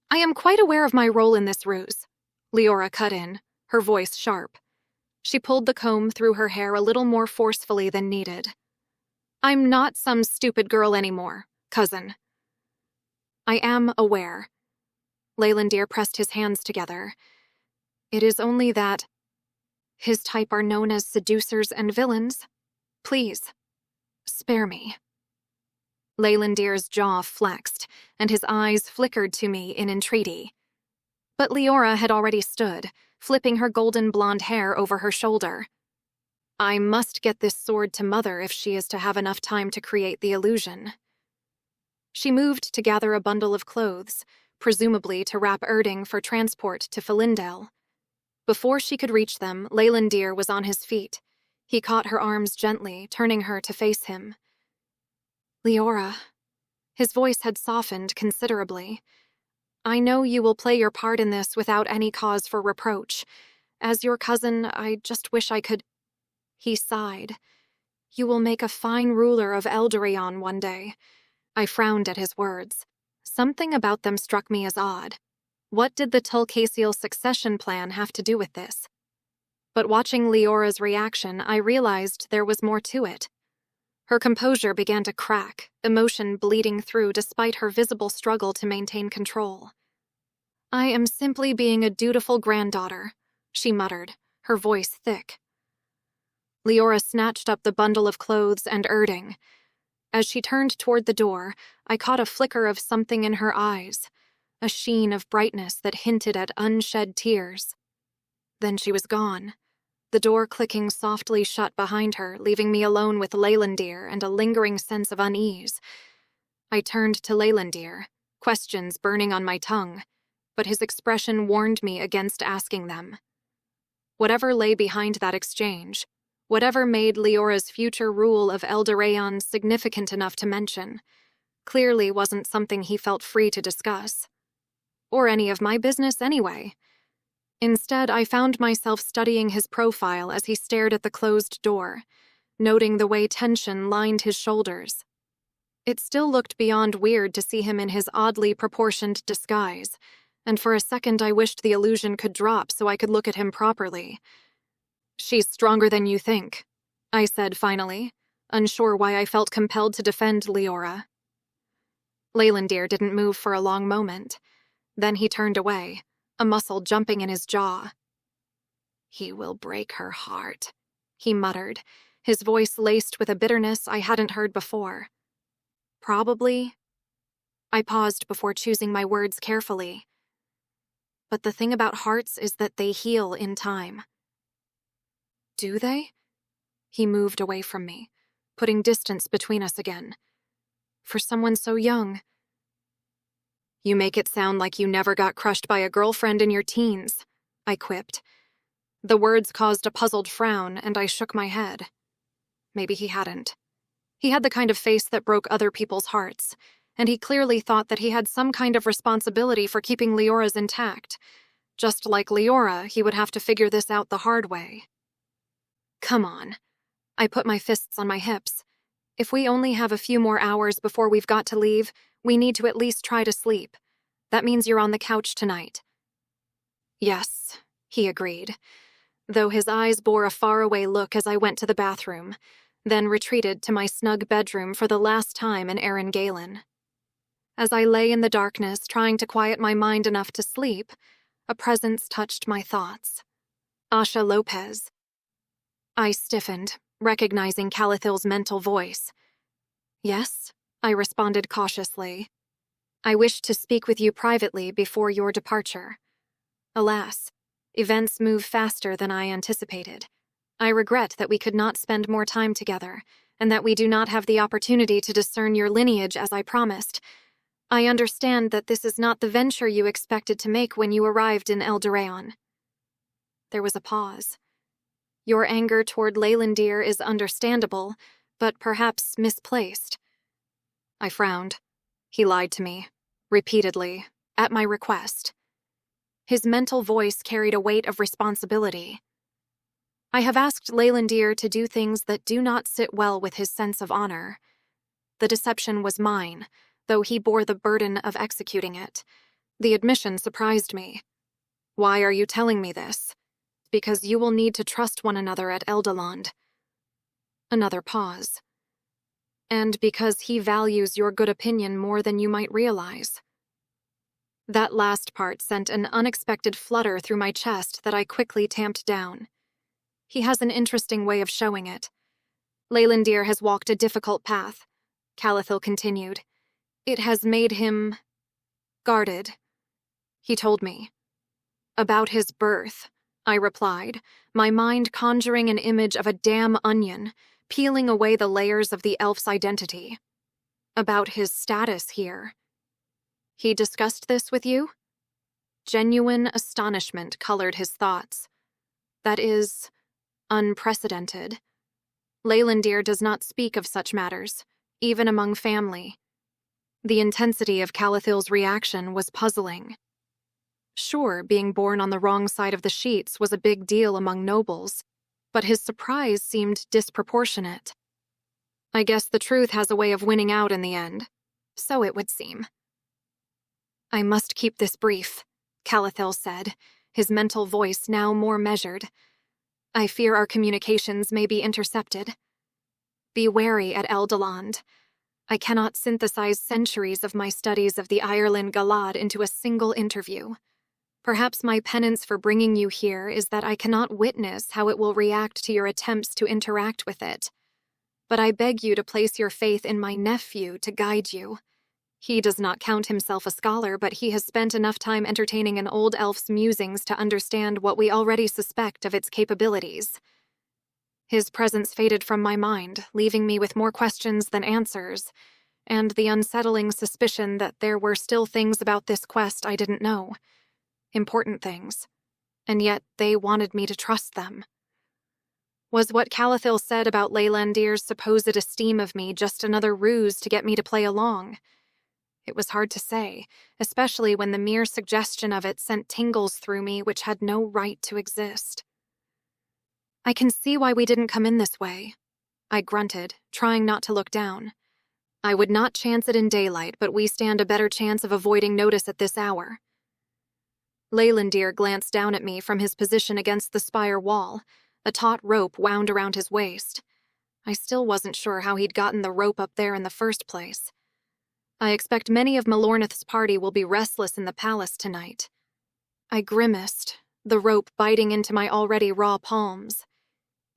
"I am quite aware of my role in this ruse," Leora cut in, her voice sharp. She pulled the comb through her hair a little more forcefully than needed. "I'm not some stupid girl anymore, cousin." "I am aware." Leylandir pressed his hands together. "It is only that his type are known as seducers and villains. Please, spare me." Leylandir's jaw flexed, and his eyes flickered to me in entreaty. But Leora had already stood, flipping her golden blonde hair over her shoulder. "I must get this sword to Mother if she is to have enough time to create the illusion." She moved to gather a bundle of clothes, presumably to wrap Erding for transport to Felindel. Before she could reach them, Leylandir was on his feet. He caught her arms gently, turning her to face him. "Leora." His voice had softened considerably. "I know you will play your part in this without any cause for reproach. As your cousin, I just wish I could—" He sighed. "You will make a fine ruler of Eldorion one day." I frowned at his words. Something about them struck me as odd. What did the Tulcasial succession plan have to do with this? But watching Leora's reaction, I realized there was more to it. Her composure began to crack, emotion bleeding through despite her visible struggle to maintain control. "I am simply being a dutiful granddaughter," she muttered, her voice thick. Leora snatched up the bundle of clothes and Erding. As she turned toward the door, I caught a flicker of something in her eyes, a sheen of brightness that hinted at unshed tears. Then she was gone, the door clicking softly shut behind her, leaving me alone with Leylandir and a lingering sense of unease. I turned to Leylandir, questions burning on my tongue, but his expression warned me against asking them. Whatever lay behind that exchange, whatever made Leora's future rule of Eldorion significant enough to mention, clearly wasn't something he felt free to discuss. Or any of my business anyway. Instead, I found myself studying his profile as he stared at the closed door, noting the way tension lined his shoulders. It still looked beyond weird to see him in his oddly proportioned disguise, and for a second I wished the illusion could drop so I could look at him properly. "She's stronger than you think," I said finally, unsure why I felt compelled to defend Leora. Leylandir didn't move for a long moment. Then he turned away, a muscle jumping in his jaw. "He will break her heart," he muttered, his voice laced with a bitterness I hadn't heard before. "Probably." I paused before choosing my words carefully. "But the thing about hearts is that they heal in time." "Do they?" He moved away from me, putting distance between us again. "For someone so young." "You make it sound like you never got crushed by a girlfriend in your teens," I quipped. The words caused a puzzled frown, and I shook my head. Maybe he hadn't. He had the kind of face that broke other people's hearts, and he clearly thought that he had some kind of responsibility for keeping Leora's intact. Just like Leora, he would have to figure this out the hard way. "Come on." I put my fists on my hips. "If we only have a few more hours before we've got to leave, we need to at least try to sleep. That means you're on the couch tonight." "Yes," he agreed, though his eyes bore a faraway look as I went to the bathroom, then retreated to my snug bedroom for the last time in Earendor. As I lay in the darkness trying to quiet my mind enough to sleep, a presence touched my thoughts. Asha Lopez. I stiffened, recognizing Calathil's mental voice. "Yes," I responded cautiously. "I wish to speak with you privately before your departure." Alas, events move faster than I anticipated. I regret that we could not spend more time together, and that we do not have the opportunity to discern your lineage as I promised. I understand that this is not the venture you expected to make when you arrived in Eldoraon. There was a pause. Your anger toward Leylandir is understandable, but perhaps misplaced. I frowned. He lied to me, repeatedly, at my request. His mental voice carried a weight of responsibility. I have asked Leylandir to do things that do not sit well with his sense of honor. The deception was mine, though he bore the burden of executing it. The admission surprised me. "Why are you telling me this?" "Because you will need to trust one another at Eldoland." Another pause. "And because he values your good opinion more than you might realize." That last part sent an unexpected flutter through my chest that I quickly tamped down. He has an interesting way of showing it. Leylandir has walked a difficult path, Calathil continued. It has made him guarded. He told me. About his birth, I replied, my mind conjuring an image of a damn onion, peeling away the layers of the elf's identity. About his status here. He discussed this with you? Genuine astonishment colored his thoughts. That is unprecedented. Leylandir does not speak of such matters, even among family. The intensity of Calathil's reaction was puzzling. Sure, being born on the wrong side of the sheets was a big deal among nobles, but his surprise seemed disproportionate. I guess the truth has a way of winning out in the end. So it would seem. I must keep this brief, Calathil said, his mental voice now more measured. I fear our communications may be intercepted. Be wary at Eldoland. I cannot synthesize centuries of my studies of the Ireland Galad into a single interview. Perhaps my penance for bringing you here is that I cannot witness how it will react to your attempts to interact with it. But I beg you to place your faith in my nephew to guide you. He does not count himself a scholar, but he has spent enough time entertaining an old elf's musings to understand what we already suspect of its capabilities. His presence faded from my mind, leaving me with more questions than answers, and the unsettling suspicion that there were still things about this quest I didn't know. Important things. And yet they wanted me to trust them. Was what Calathil said about Leylandir's supposed esteem of me just another ruse to get me to play along? It was hard to say, especially when the mere suggestion of it sent tingles through me which had no right to exist. I can see why we didn't come in this way, I grunted, trying not to look down. I would not chance it in daylight, but we stand a better chance of avoiding notice at this hour. Leylandir glanced down at me from his position against the spire wall, a taut rope wound around his waist. I still wasn't sure how he'd gotten the rope up there in the first place. I expect many of Malornith's party will be restless in the palace tonight. I grimaced, the rope biting into my already raw palms.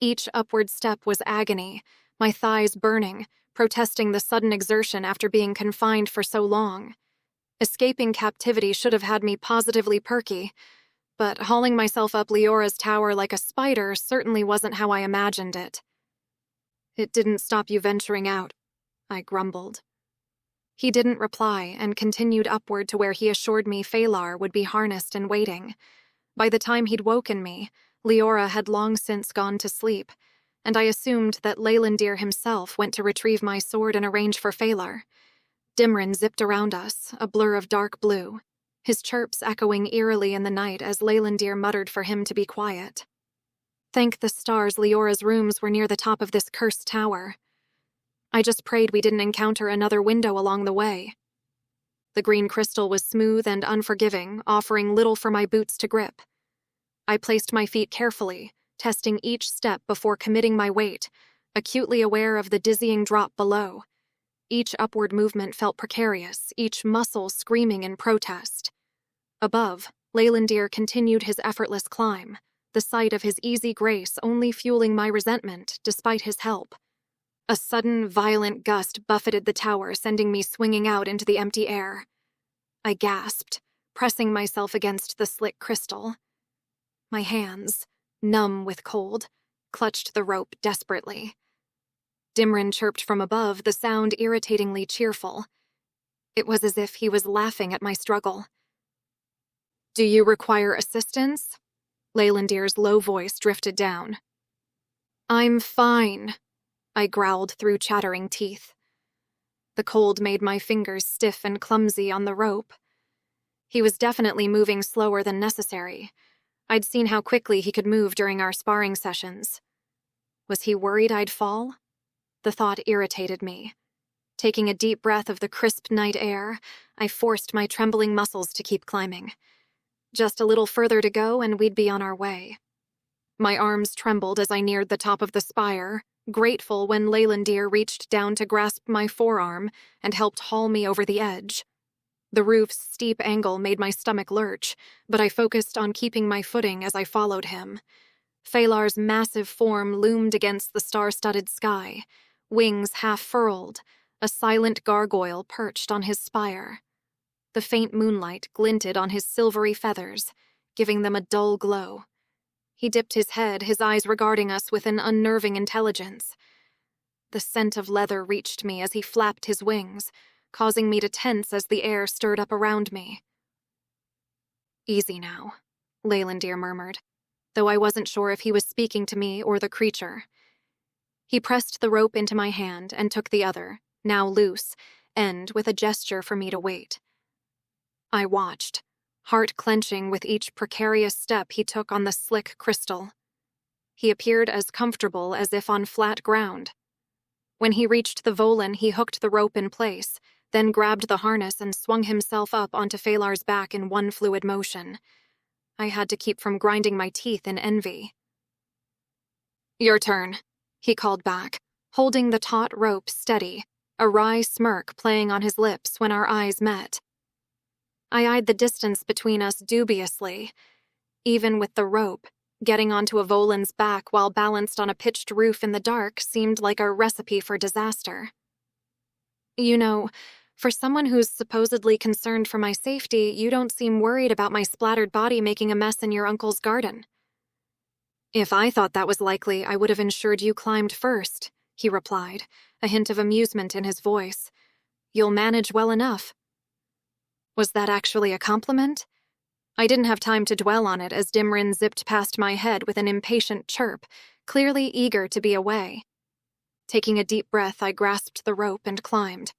Each upward step was agony, my thighs burning, protesting the sudden exertion after being confined for so long. Escaping captivity should have had me positively perky, but hauling myself up Leora's tower like a spider certainly wasn't how I imagined it. It didn't stop you venturing out, I grumbled. He didn't reply and continued upward to where he assured me Phalar would be harnessed and waiting. By the time he'd woken me, Leora had long since gone to sleep, and I assumed that Leylandir himself went to retrieve my sword and arrange for Phalar. Dimrin zipped around us, a blur of dark blue, his chirps echoing eerily in the night as Leylandir muttered for him to be quiet. Thank the stars Leora's rooms were near the top of this cursed tower. I just prayed we didn't encounter another window along the way. The green crystal was smooth and unforgiving, offering little for my boots to grip. I placed my feet carefully, testing each step before committing my weight, acutely aware of the dizzying drop below. Each upward movement felt precarious, each muscle screaming in protest. Above, Leylandir continued his effortless climb, the sight of his easy grace only fueling my resentment despite his help. A sudden, violent gust buffeted the tower, sending me swinging out into the empty air. I gasped, pressing myself against the slick crystal. My hands, numb with cold, clutched the rope desperately. Dimrin chirped from above, the sound irritatingly cheerful. It was as if he was laughing at my struggle. "Do you require assistance?" Leylandir's low voice drifted down. "I'm fine," I growled through chattering teeth. The cold made my fingers stiff and clumsy on the rope. He was definitely moving slower than necessary. I'd seen how quickly he could move during our sparring sessions. Was he worried I'd fall? The thought irritated me. Taking a deep breath of the crisp night air, I forced my trembling muscles to keep climbing. Just a little further to go and we'd be on our way. My arms trembled as I neared the top of the spire, grateful when Leylandir reached down to grasp my forearm and helped haul me over the edge. The roof's steep angle made my stomach lurch, but I focused on keeping my footing as I followed him. Phalar's massive form loomed against the star-studded sky, wings half-furled, a silent gargoyle perched on his spire. The faint moonlight glinted on his silvery feathers, giving them a dull glow. He dipped his head, his eyes regarding us with an unnerving intelligence. The scent of leather reached me as he flapped his wings, causing me to tense as the air stirred up around me. "Easy now," Leylandir murmured, though I wasn't sure if he was speaking to me or the creature. He pressed the rope into my hand and took the other, now loose, end with a gesture for me to wait. I watched, heart clenching with each precarious step he took on the slick crystal. He appeared as comfortable as if on flat ground. When he reached the volan, he hooked the rope in place, then grabbed the harness and swung himself up onto Phalar's back in one fluid motion. I had to keep from grinding my teeth in envy. "Your turn," he called back, holding the taut rope steady, a wry smirk playing on his lips when our eyes met. I eyed the distance between us dubiously. Even with the rope, getting onto a volan's back while balanced on a pitched roof in the dark seemed like a recipe for disaster. "You know, for someone who's supposedly concerned for my safety, you don't seem worried about my splattered body making a mess in your uncle's garden." "If I thought that was likely, I would have ensured you climbed first," he replied, a hint of amusement in his voice. "You'll manage well enough." Was that actually a compliment? I didn't have time to dwell on it as Dimrin zipped past my head with an impatient chirp, clearly eager to be away. Taking a deep breath, I grasped the rope and climbed.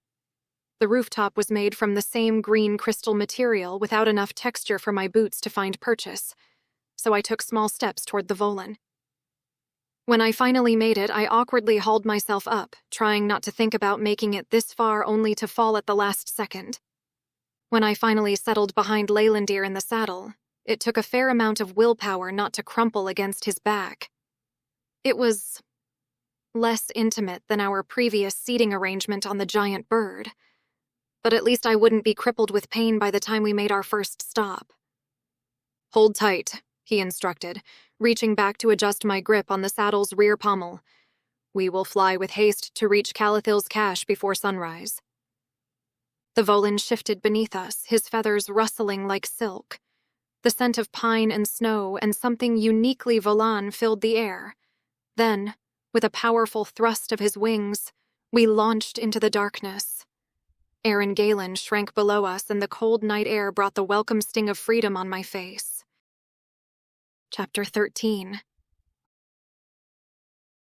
The rooftop was made from the same green crystal material without enough texture for my boots to find purchase, so I took small steps toward the volan. When I finally made it, I awkwardly hauled myself up, trying not to think about making it this far only to fall at the last second. When I finally settled behind Leylandir in the saddle, it took a fair amount of willpower not to crumple against his back. It was less intimate than our previous seating arrangement on the giant bird. but at least I wouldn't be crippled with pain by the time we made our first stop. "Hold tight," he instructed, reaching back to adjust my grip on the saddle's rear pommel. "We will fly with haste to reach Calathil's cache before sunrise." The Volan shifted beneath us, his feathers rustling like silk. The scent of pine and snow and something uniquely Volan filled the air. Then, with a powerful thrust of his wings, we launched into the darkness. Earendor shrank below us, and the cold night air brought the welcome sting of freedom on my face. Chapter 13.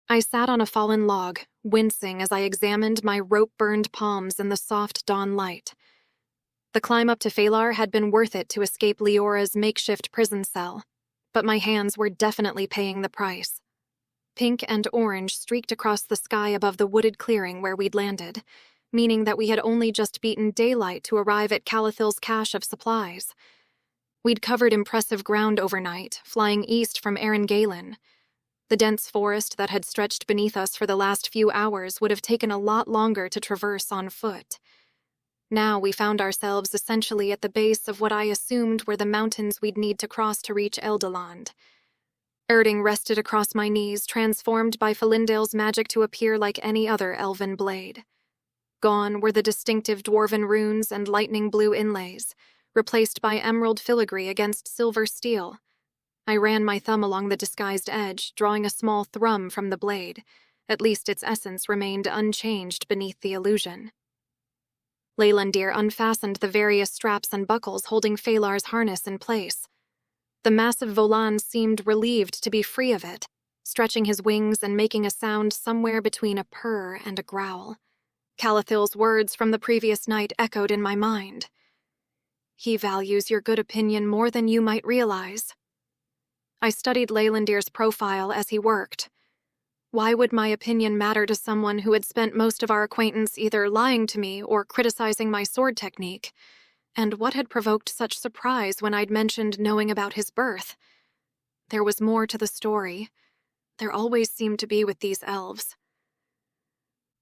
I sat on a fallen log, wincing as I examined my rope-burned palms in the soft dawn light. The climb up to Phalar had been worth it to escape Leora's makeshift prison cell, but my hands were definitely paying the price. Pink and orange streaked across the sky above the wooded clearing where we'd landed, meaning that we had only just beaten daylight to arrive at Calathil's cache of supplies. We'd covered impressive ground overnight, flying east from Earendor. The dense forest that had stretched beneath us for the last few hours would have taken a lot longer to traverse on foot. Now we found ourselves essentially at the base of what I assumed were the mountains we'd need to cross to reach Eldeland. Erding rested across my knees, transformed by Felindale's magic to appear like any other elven blade. Gone were the distinctive dwarven runes and lightning blue inlays, replaced by emerald filigree against silver steel. I ran my thumb along the disguised edge, drawing a small thrum from the blade. At least its essence remained unchanged beneath the illusion. Leylandir unfastened the various straps and buckles holding Phalar's harness in place. The massive Volan seemed relieved to be free of it, stretching his wings and making a sound somewhere between a purr and a growl. Calathil's words from the previous night echoed in my mind. "He values your good opinion more than you might realize." I studied Leylandir's profile as he worked. Why would my opinion matter to someone who had spent most of our acquaintance either lying to me or criticizing my sword technique? And what had provoked such surprise when I'd mentioned knowing about his birth? There was more to the story. There always seemed to be with these elves.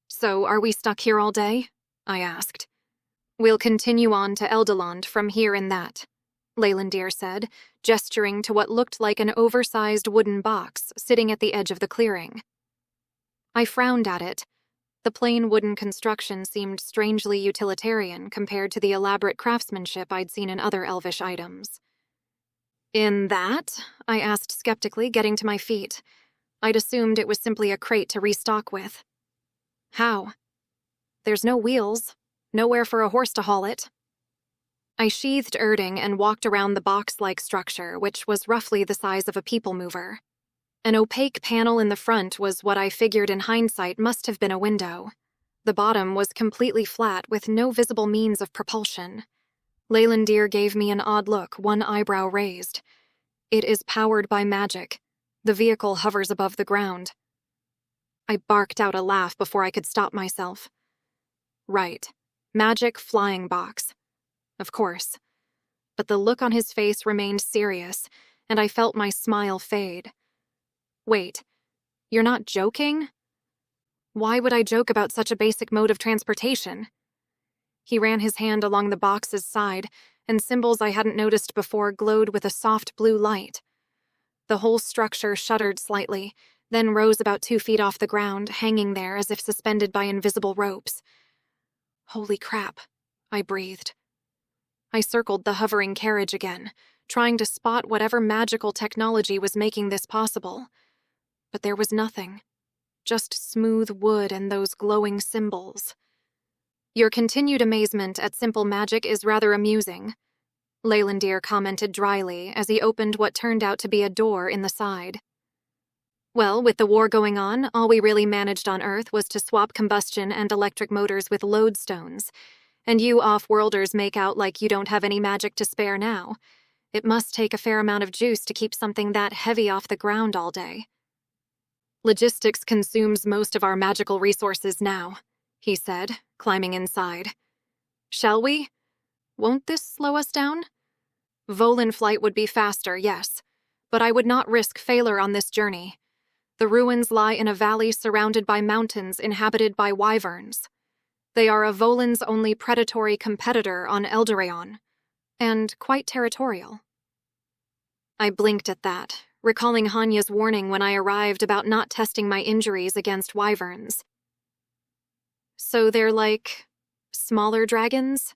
"So, are we stuck here all day?" I asked. "We'll continue on to Eldeland from here and that," Leylandir said, gesturing to what looked like an oversized wooden box sitting at the edge of the clearing. I frowned at it. The plain wooden construction seemed strangely utilitarian compared to the elaborate craftsmanship I'd seen in other elvish items. "In that?" I asked skeptically, getting to my feet. I'd assumed it was simply a crate to restock with. "How?" "There's no wheels. Nowhere for a horse to haul it." I sheathed Erding and walked around the box-like structure, which was roughly the size of a people mover. An opaque panel in the front was what I figured in hindsight must have been a window. The bottom was completely flat with no visible means of propulsion. Leylandir gave me an odd look, one eyebrow raised. "It is powered by magic. The vehicle hovers above the ground." I barked out a laugh before I could stop myself. Right. Magic flying box. Of course. But the look on his face remained serious, and I felt my smile fade. "Wait, you're not joking?" "Why would I joke about such a basic mode of transportation?" He ran his hand along the box's side, and symbols I hadn't noticed before glowed with a soft blue light. The whole structure shuddered slightly, then rose about 2 feet off the ground, hanging there as if suspended by invisible ropes. "Holy crap," I breathed. I circled the hovering carriage again, trying to spot whatever magical technology was making this possible. But there was nothing. Just smooth wood and those glowing symbols. "Your continued amazement at simple magic is rather amusing," Leylandir commented dryly as he opened what turned out to be a door in the side. "Well, with the war going on, all we really managed on Earth was to swap combustion and electric motors with lodestones, and you off-worlders make out like you don't have any magic to spare now. It must take a fair amount of juice to keep something that heavy off the ground all day." "Logistics consumes most of our magical resources now," he said, climbing inside. "Shall we? Won't this slow us down? Volan flight would be faster, yes, but I would not risk failure on this journey. The ruins lie in a valley surrounded by mountains inhabited by wyverns. They are a Volan's only predatory competitor on Eldoraon, and quite territorial. I blinked at that, recalling Hanya's warning when I arrived about not testing my injuries against wyverns. So they're like smaller dragons?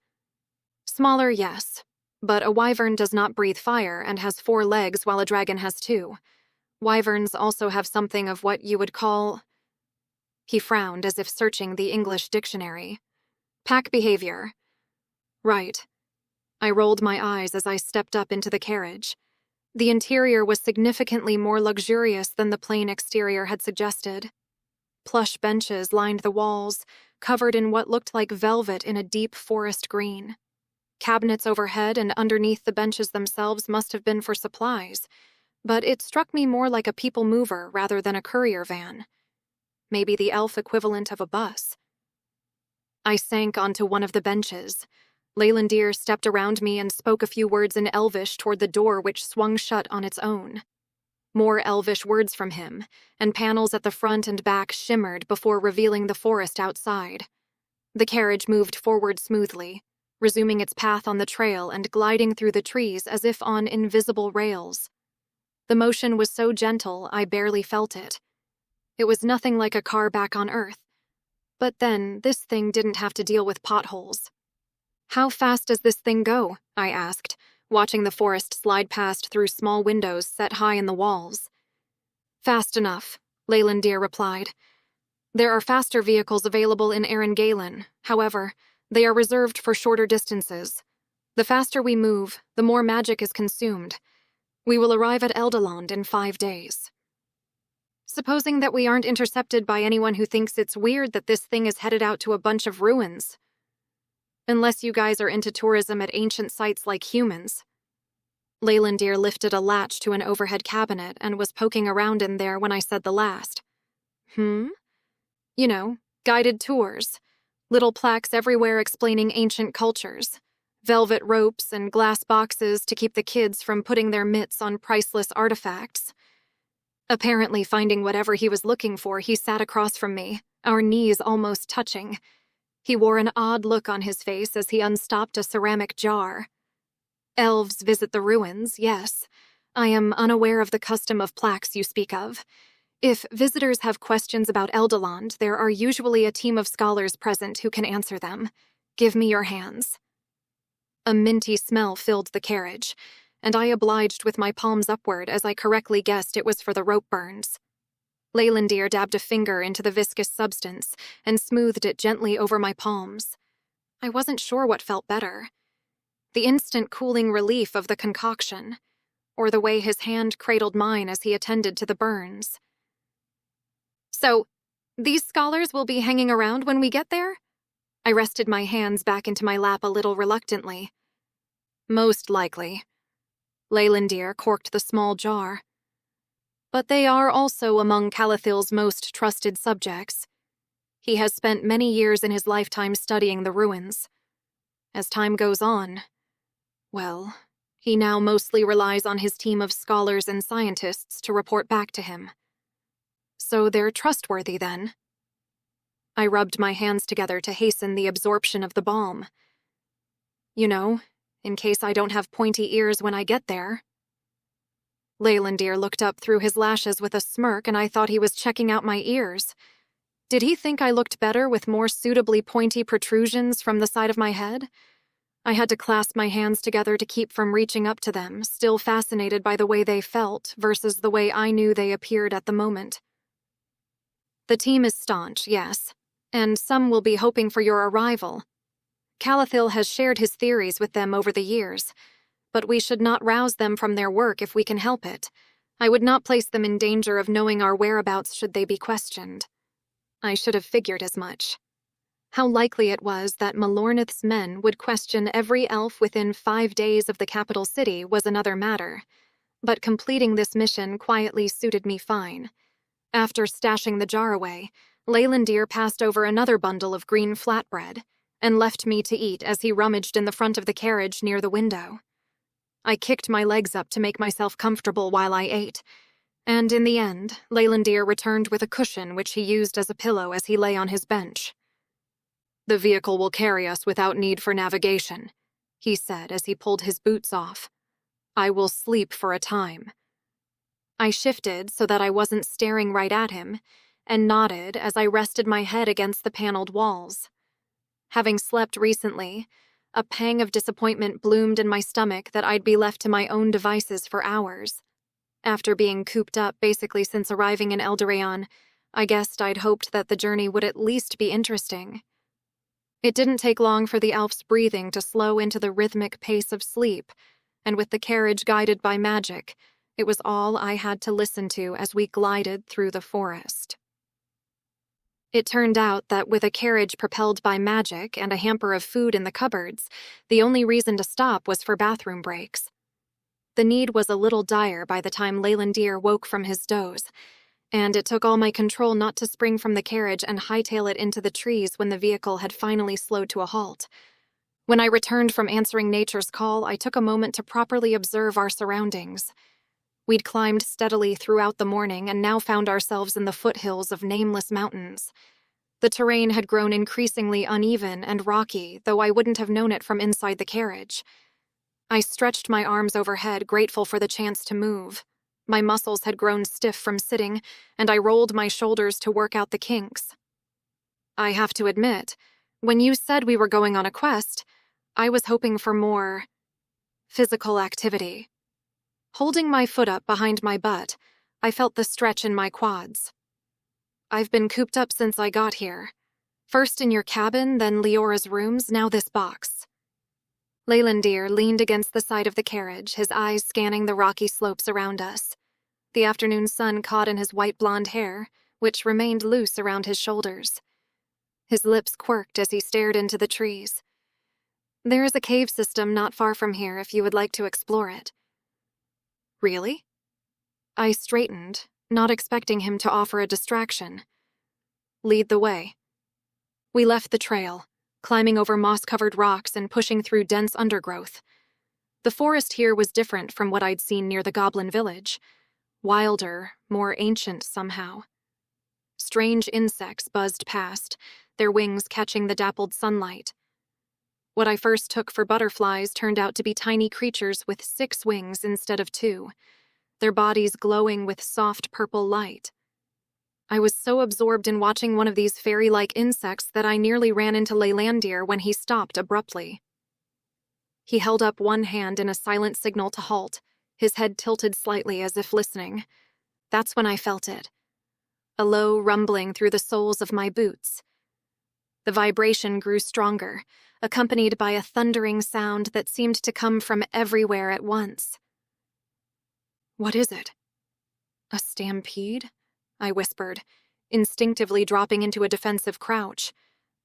Smaller, yes, but a wyvern does not breathe fire and has 4 legs while a dragon has 2. Wyverns also have something of what you would call... He frowned as if searching the English dictionary. Pack behavior. Right. I rolled my eyes as I stepped up into the carriage. The interior was significantly more luxurious than the plain exterior had suggested. Plush benches lined the walls, covered in what looked like velvet in a deep forest green. Cabinets overhead and underneath the benches themselves must have been for supplies, but it struck me more like a people mover rather than a courier van. Maybe the elf equivalent of a bus. I sank onto one of the benches. Leylandir stepped around me and spoke a few words in Elvish toward the door which swung shut on its own. More Elvish words from him, and panels at the front and back shimmered before revealing the forest outside. The carriage moved forward smoothly, resuming its path on the trail and gliding through the trees as if on invisible rails. The motion was so gentle I barely felt it. It was nothing like a car back on Earth. But then, this thing didn't have to deal with potholes. How fast does this thing go? I asked, watching the forest slide past through small windows set high in the walls. Fast enough, Leylandir replied. There are faster vehicles available in Earendor. However, they are reserved for shorter distances. The faster we move, the more magic is consumed. We will arrive at Eldoland in 5 days. Supposing that we aren't intercepted by anyone who thinks it's weird that this thing is headed out to a bunch of ruins. Unless you guys are into tourism at ancient sites like humans. Leylandir lifted a latch to an overhead cabinet and was poking around in there when I said the last. You know, guided tours. Little plaques everywhere explaining ancient cultures. Velvet ropes and glass boxes to keep the kids from putting their mitts on priceless artifacts. Apparently finding whatever he was looking for, he sat across from me, our knees almost touching. He wore an odd look on his face as he unstopped a ceramic jar. Elves visit the ruins, yes. I am unaware of the custom of plaques you speak of. If visitors have questions about Eldoland, there are usually a team of scholars present who can answer them. Give me your hands. A minty smell filled the carriage, and I obliged with my palms upward as I correctly guessed it was for the rope burns. Leylandir dabbed a finger into the viscous substance and smoothed it gently over my palms. I wasn't sure what felt better. The instant cooling relief of the concoction, or the way his hand cradled mine as he attended to the burns. So, these scholars will be hanging around when we get there? I rested my hands back into my lap a little reluctantly. Most likely. Leylandir corked the small jar. But they are also among Calathil's most trusted subjects. He has spent many years in his lifetime studying the ruins. As time goes on, well, he now mostly relies on his team of scholars and scientists to report back to him. So they're trustworthy then. I rubbed my hands together to hasten the absorption of the balm. You know, in case I don't have pointy ears when I get there. Leylandir looked up through his lashes with a smirk, and I thought he was checking out my ears. Did he think I looked better with more suitably pointy protrusions from the side of my head? I had to clasp my hands together to keep from reaching up to them, still fascinated by the way they felt versus the way I knew they appeared at the moment. The team is staunch, yes, and some will be hoping for your arrival. Calathil has shared his theories with them over the years, but we should not rouse them from their work if we can help it. I would not place them in danger of knowing our whereabouts should they be questioned. I should have figured as much. How likely it was that Malornith's men would question every elf within 5 days of the capital city was another matter, but completing this mission quietly suited me fine. After stashing the jar away, Leylandir passed over another bundle of green flatbread and left me to eat as he rummaged in the front of the carriage near the window. I kicked my legs up to make myself comfortable while I ate, and in the end, Leylandir returned with a cushion which he used as a pillow as he lay on his bench. "The vehicle will carry us without need for navigation," he said as he pulled his boots off. "I will sleep for a time." I shifted so that I wasn't staring right at him, and nodded as I rested my head against the paneled walls. Having slept recently, a pang of disappointment bloomed in my stomach that I'd be left to my own devices for hours. After being cooped up basically since arriving in Eldoraon, I guessed I'd hoped that the journey would at least be interesting. It didn't take long for the elf's breathing to slow into the rhythmic pace of sleep, and with the carriage guided by magic, it was all I had to listen to as we glided through the forest. It turned out that with a carriage propelled by magic and a hamper of food in the cupboards, the only reason to stop was for bathroom breaks. The need was a little dire by the time Leylandir woke from his doze, and it took all my control not to spring from the carriage and hightail it into the trees when the vehicle had finally slowed to a halt. When I returned from answering nature's call, I took a moment to properly observe our surroundings. We'd climbed steadily throughout the morning and now found ourselves in the foothills of nameless mountains. The terrain had grown increasingly uneven and rocky, though I wouldn't have known it from inside the carriage. I stretched my arms overhead, grateful for the chance to move. My muscles had grown stiff from sitting, and I rolled my shoulders to work out the kinks. I have to admit, when you said we were going on a quest, I was hoping for more physical activity. Holding my foot up behind my butt, I felt the stretch in my quads. "I've been cooped up since I got here. First in your cabin, then Leora's rooms, now this box." Leylandir leaned against the side of the carriage, his eyes scanning the rocky slopes around us. The afternoon sun caught in his white blonde hair, which remained loose around his shoulders. His lips quirked as he stared into the trees. "There is a cave system not far from here if you would like to explore it." "Really?" I straightened, not expecting him to offer a distraction. "Lead the way." We left the trail, climbing over moss-covered rocks and pushing through dense undergrowth. The forest here was different from what I'd seen near the goblin village. Wilder, more ancient somehow. Strange insects buzzed past, their wings catching the dappled sunlight. What I first took for butterflies turned out to be tiny creatures with 6 wings instead of 2, their bodies glowing with soft purple light. I was so absorbed in watching one of these fairy-like insects that I nearly ran into Leylandir when he stopped abruptly. He held up one hand in a silent signal to halt, his head tilted slightly as if listening. That's when I felt it. A low rumbling through the soles of my boots. The vibration grew stronger, accompanied by a thundering sound that seemed to come from everywhere at once. "What is it?" "A stampede?" I whispered, instinctively dropping into a defensive crouch.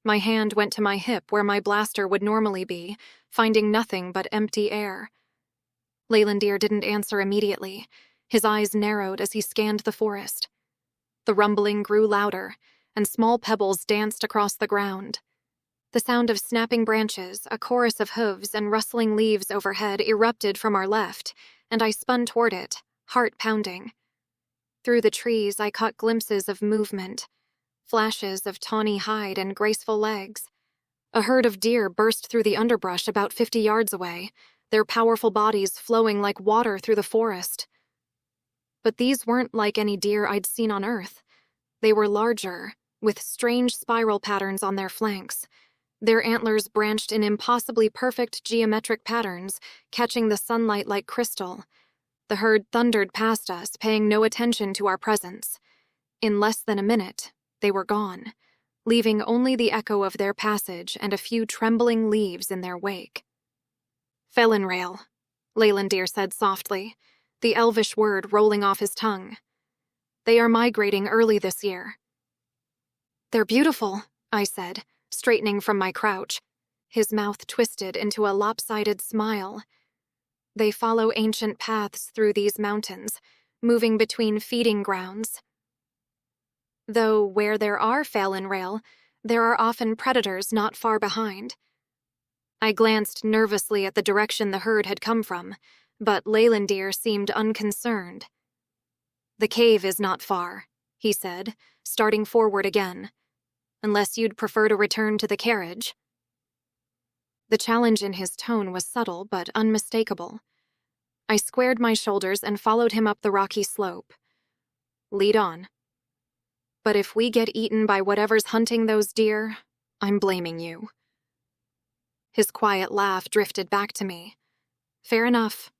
My hand went to my hip where my blaster would normally be, finding nothing but empty air. Leylandir didn't answer immediately. His eyes narrowed as he scanned the forest. The rumbling grew louder, and small pebbles danced across the ground. The sound of snapping branches, a chorus of hooves, and rustling leaves overhead erupted from our left, and I spun toward it, heart pounding. Through the trees, I caught glimpses of movement, flashes of tawny hide and graceful legs. A herd of deer burst through the underbrush about 50 yards away, their powerful bodies flowing like water through the forest. But these weren't like any deer I'd seen on Earth. They were larger, with strange spiral patterns on their flanks. Their antlers branched in impossibly perfect geometric patterns, catching the sunlight like crystal. The herd thundered past us, paying no attention to our presence. In less than a minute, they were gone, leaving only the echo of their passage and a few trembling leaves in their wake. "Felinrail," Leylandir said softly, the elvish word rolling off his tongue. "They are migrating early this year." "They're beautiful," I said, straightening from my crouch. His mouth twisted into a lopsided smile. "They follow ancient paths through these mountains, moving between feeding grounds. Though where there are Felinrail, there are often predators not far behind." I glanced nervously at the direction the herd had come from, but Leylandir seemed unconcerned. "The cave is not far," he said, starting forward again. unless you'd prefer to return to the carriage." The challenge in his tone was subtle but unmistakable. I squared my shoulders and followed him up the rocky slope. "Lead on. But if we get eaten by whatever's hunting those deer, I'm blaming you." His quiet laugh drifted back to me. Fair enough.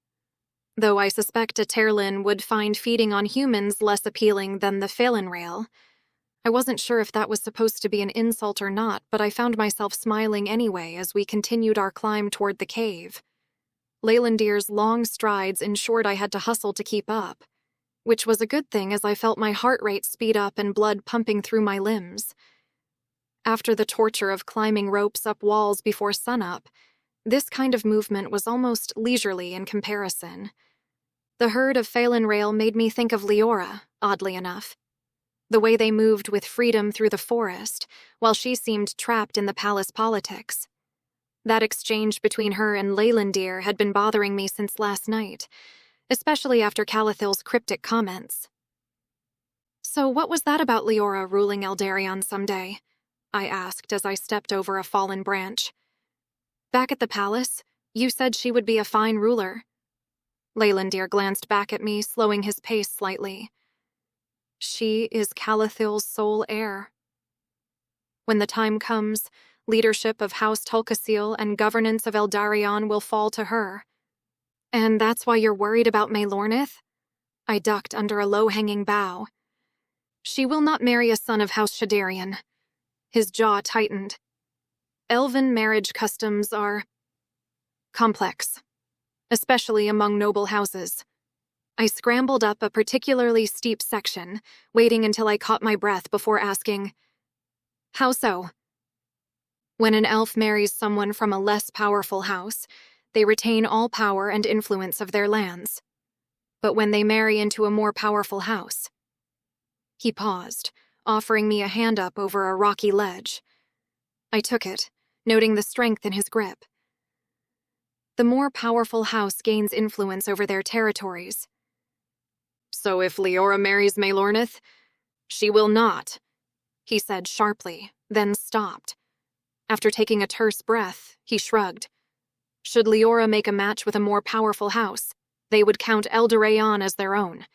Though I suspect a Terlin would find feeding on humans less appealing than the Phalanrail. I wasn't sure if that was supposed to be an insult or not, but I found myself smiling anyway as we continued our climb toward the cave. Leylandir's long strides ensured I had to hustle to keep up, which was a good thing as I felt my heart rate speed up and blood pumping through my limbs. After the torture of climbing ropes up walls before sunup, this kind of movement was almost leisurely in comparison. The herd of Phalanrail made me think of Leora, oddly enough. The way they moved with freedom through the forest, while she seemed trapped in the palace politics. That exchange between her and Leylandir had been bothering me since last night, especially after Calathil's cryptic comments. "So what was that about Leora ruling Eldarion someday?" I asked as I stepped over a fallen branch. "Back at the palace, you said she would be a fine ruler." Leylandir glanced back at me, slowing his pace slightly. "She is Calathil's sole heir. When the time comes, leadership of House Tulkasil and governance of Eldarion will fall to her. And that's why you're worried about Maelornith?" I ducked under a low-hanging bough. "She will not marry a son of House Shadarian." His jaw tightened. "Elven marriage customs are complex, especially among noble houses." I scrambled up a particularly steep section, waiting until I caught my breath before asking, "How so?" "When an elf marries someone from a less powerful house, they retain all power and influence of their lands. But when they marry into a more powerful house..." He paused, offering me a hand up over a rocky ledge. I took it, noting the strength in his grip. "The more powerful house gains influence over their territories." "So if Leora marries Maelornith, she will not," he said sharply, then stopped. After taking a terse breath, he shrugged. "Should Leora make a match with a more powerful house, they would count Eldarion as their own.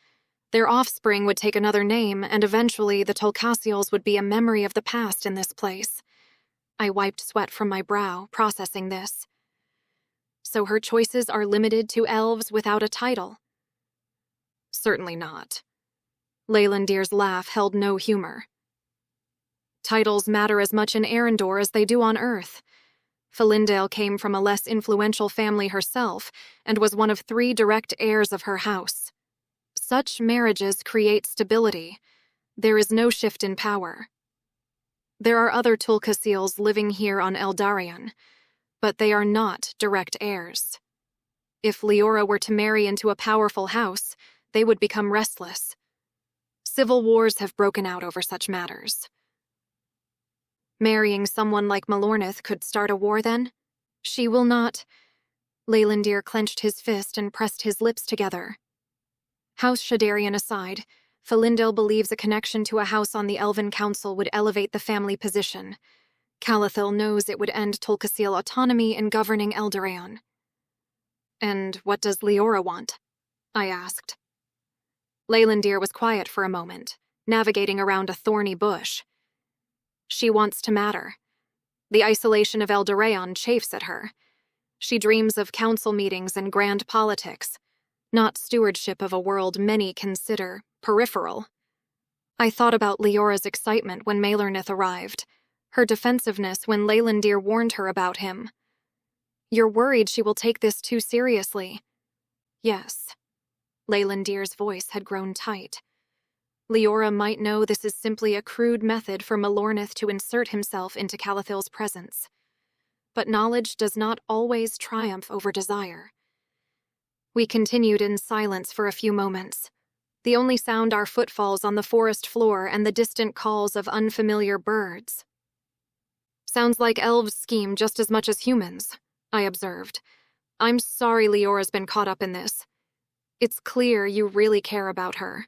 Their offspring would take another name, and eventually the Tulkasials would be a memory of the past in this place." I wiped sweat from my brow, processing this. "So her choices are limited to elves without a title?" "Certainly not." Leylandir's laugh held no humor. "Titles matter as much in Earendor as they do on Earth. Falindale came from a less influential family herself, and was one of 3 direct heirs of her house. Such marriages create stability. There is no shift in power. There are other Tulkasials living here on Eldarion, but they are not direct heirs. If Leora were to marry into a powerful house, they would become restless. Civil wars have broken out over such matters." "Marrying someone like Maelornith could start a war then?" "She will not." Leylandir clenched his fist and pressed his lips together. House Shadarian aside, Falindale believes a connection to a house on the Elven Council would elevate the family position. Calathil knows it would end Tulkasil autonomy in governing Eldarion. "And what does Leora want?" I asked. Leylandir was quiet for a moment, navigating around a thorny bush. "She wants to matter. The isolation of Eldarion chafes at her. She dreams of council meetings and grand politics, not stewardship of a world many consider peripheral." I thought about Leora's excitement when Maelornith arrived, her defensiveness when Leylandir warned her about him. "You're worried she will take this too seriously." "Yes." Leylandir's voice had grown tight. "Leora might know this is simply a crude method for Maelornith to insert himself into Calathil's presence. But knowledge does not always triumph over desire." We continued in silence for a few moments. The only sound our footfalls on the forest floor and the distant calls of unfamiliar birds. "Sounds like elves scheme just as much as humans," I observed. "I'm sorry Leora's been caught up in this. It's clear you really care about her."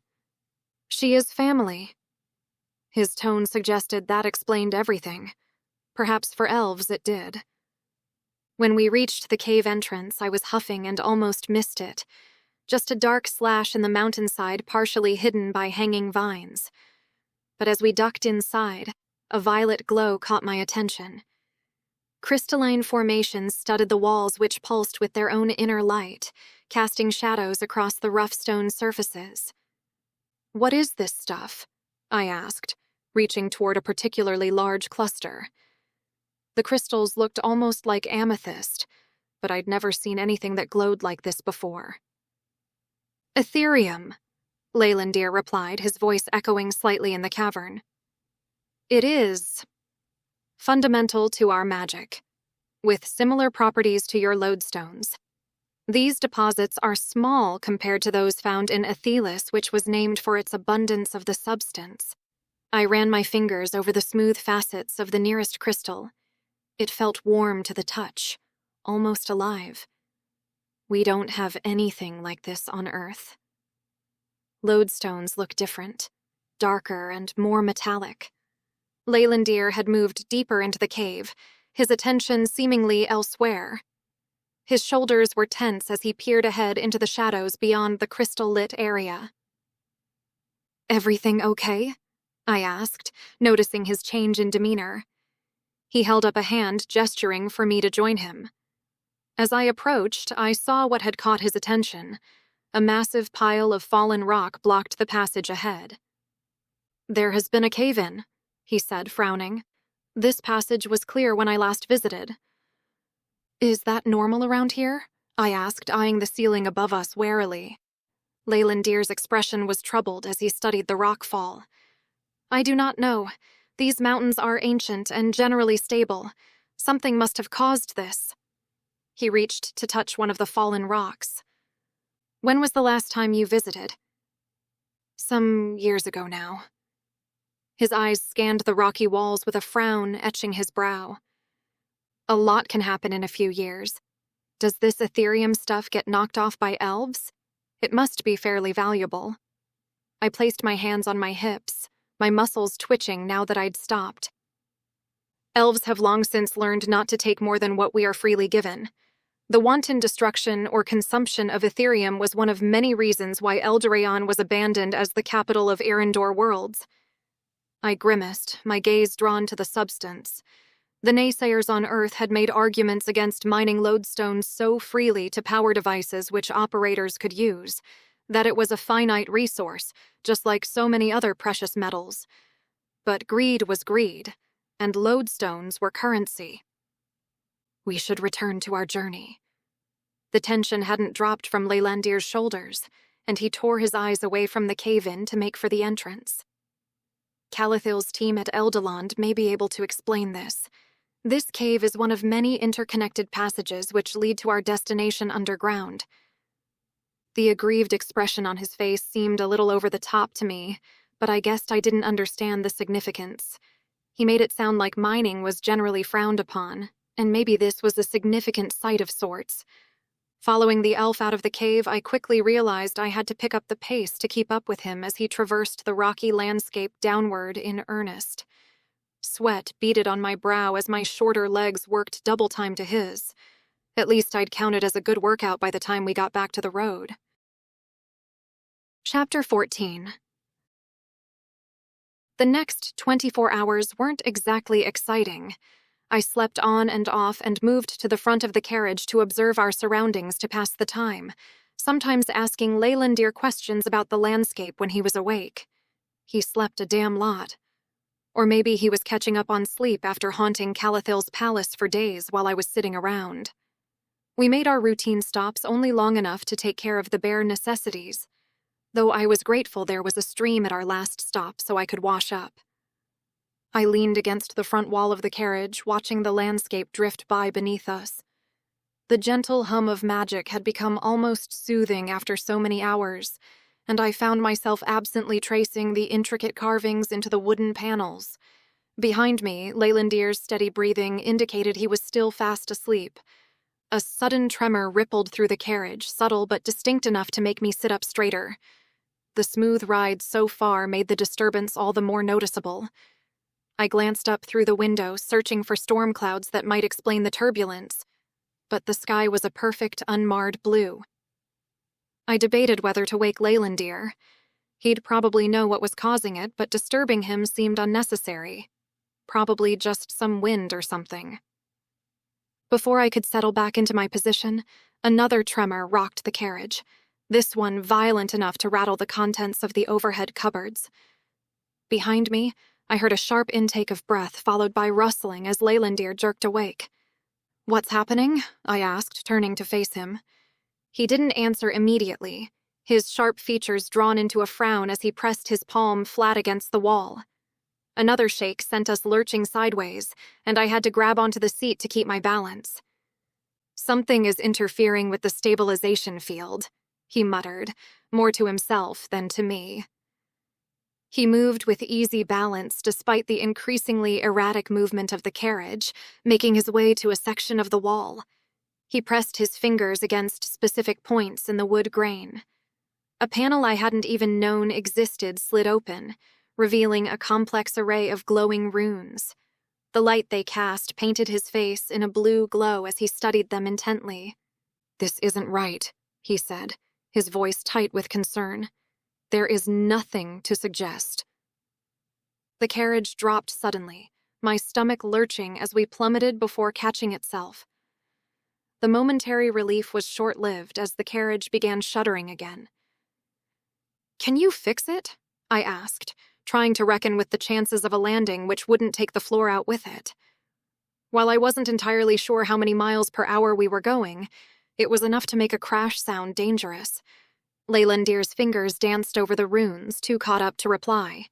"She is family." His tone suggested that explained everything. Perhaps for elves it did. When we reached the cave entrance, I was huffing and almost missed it. Just a dark slash in the mountainside partially hidden by hanging vines. But as we ducked inside, a violet glow caught my attention. Crystalline formations studded the walls which pulsed with their own inner light, casting shadows across the rough stone surfaces. "What is this stuff?" I asked, reaching toward a particularly large cluster. The crystals looked almost like amethyst, but I'd never seen anything that glowed like this before. "Ethereum," Leylandir replied, his voice echoing slightly in the cavern. "It is fundamental to our magic, with similar properties to your lodestones. These deposits are small compared to those found in Athelis, which was named for its abundance of the substance." I ran my fingers over the smooth facets of the nearest crystal. It felt warm to the touch, almost alive. "We don't have anything like this on Earth." Lodestones look different, darker and more metallic. Leylandir had moved deeper into the cave, his attention seemingly elsewhere. His shoulders were tense as he peered ahead into the shadows beyond the crystal-lit area. "Everything okay?" I asked, noticing his change in demeanor. He held up a hand, gesturing for me to join him. As I approached, I saw what had caught his attention. A massive pile of fallen rock blocked the passage ahead. "There has been a cave-in," he said, frowning. "This passage was clear when I last visited." "Is that normal around here?" I asked, eyeing the ceiling above us warily. Leylandir's expression was troubled as he studied the rock fall. "I do not know. These mountains are ancient and generally stable. Something must have caused this." He reached to touch one of the fallen rocks. "When was the last time you visited?" "Some years ago now." His eyes scanned the rocky walls with a frown etching his brow. "A lot can happen in a few years. Does this Ethereum stuff get knocked off by elves? It must be fairly valuable." I placed my hands on my hips, my muscles twitching now that I'd stopped. "Elves have long since learned not to take more than what we are freely given. The wanton destruction or consumption of Ethereum was one of many reasons why Eldoraon was abandoned as the capital of Earendor worlds." I grimaced, my gaze drawn to the substance. The naysayers on Earth had made arguments against mining lodestones so freely to power devices which operators could use, that it was a finite resource, just like so many other precious metals. But greed was greed, and lodestones were currency. "We should return to our journey." The tension hadn't dropped from Leylandir's shoulders, and he tore his eyes away from the cave-in to make for the entrance. "Calathil's team at Eldoland may be able to explain this. This cave is one of many interconnected passages which lead to our destination underground." The aggrieved expression on his face seemed a little over the top to me, but I guessed I didn't understand the significance. He made it sound like mining was generally frowned upon, and maybe this was a significant sight of sorts. Following the elf out of the cave, I quickly realized I had to pick up the pace to keep up with him as he traversed the rocky landscape downward in earnest. Sweat beaded on my brow as my shorter legs worked double time to his. At least I'd count it as a good workout by the time we got back to the road. Chapter 14. The next 24 hours weren't exactly exciting. I slept on and off and moved to the front of the carriage to observe our surroundings to pass the time, sometimes asking Leylandir questions about the landscape when he was awake. He slept a damn lot. Or maybe he was catching up on sleep after haunting Calathil's palace for days while I was sitting around. We made our routine stops only long enough to take care of the bare necessities, though I was grateful there was a stream at our last stop so I could wash up. I leaned against the front wall of the carriage, watching the landscape drift by beneath us. The gentle hum of magic had become almost soothing after so many hours, and I found myself absently tracing the intricate carvings into the wooden panels. Behind me, Leylandir's steady breathing indicated he was still fast asleep. A sudden tremor rippled through the carriage, subtle but distinct enough to make me sit up straighter. The smooth ride so far made the disturbance all the more noticeable. I glanced up through the window, searching for storm clouds that might explain the turbulence, but the sky was a perfect, unmarred blue. I debated whether to wake Leylandir. He'd probably know what was causing it, but disturbing him seemed unnecessary. Probably just some wind or something. Before I could settle back into my position, another tremor rocked the carriage, this one violent enough to rattle the contents of the overhead cupboards. Behind me, I heard a sharp intake of breath followed by rustling as Leylandir jerked awake. "What's happening?" I asked, turning to face him. He didn't answer immediately, his sharp features drawn into a frown as he pressed his palm flat against the wall. Another shake sent us lurching sideways, and I had to grab onto the seat to keep my balance. "Something is interfering with the stabilization field," he muttered, more to himself than to me. He moved with easy balance despite the increasingly erratic movement of the carriage, making his way to a section of the wall. He pressed his fingers against specific points in the wood grain. A panel I hadn't even known existed slid open, revealing a complex array of glowing runes. The light they cast painted his face in a blue glow as he studied them intently. "This isn't right," he said, his voice tight with concern. "There is nothing to suggest." The carriage dropped suddenly, my stomach lurching as we plummeted before catching itself. The momentary relief was short-lived as the carriage began shuddering again. "Can you fix it?" I asked, trying to reckon with the chances of a landing which wouldn't take the floor out with it. While I wasn't entirely sure how many miles per hour we were going, it was enough to make a crash sound dangerous. Leylandir's fingers danced over the runes, too caught up to reply.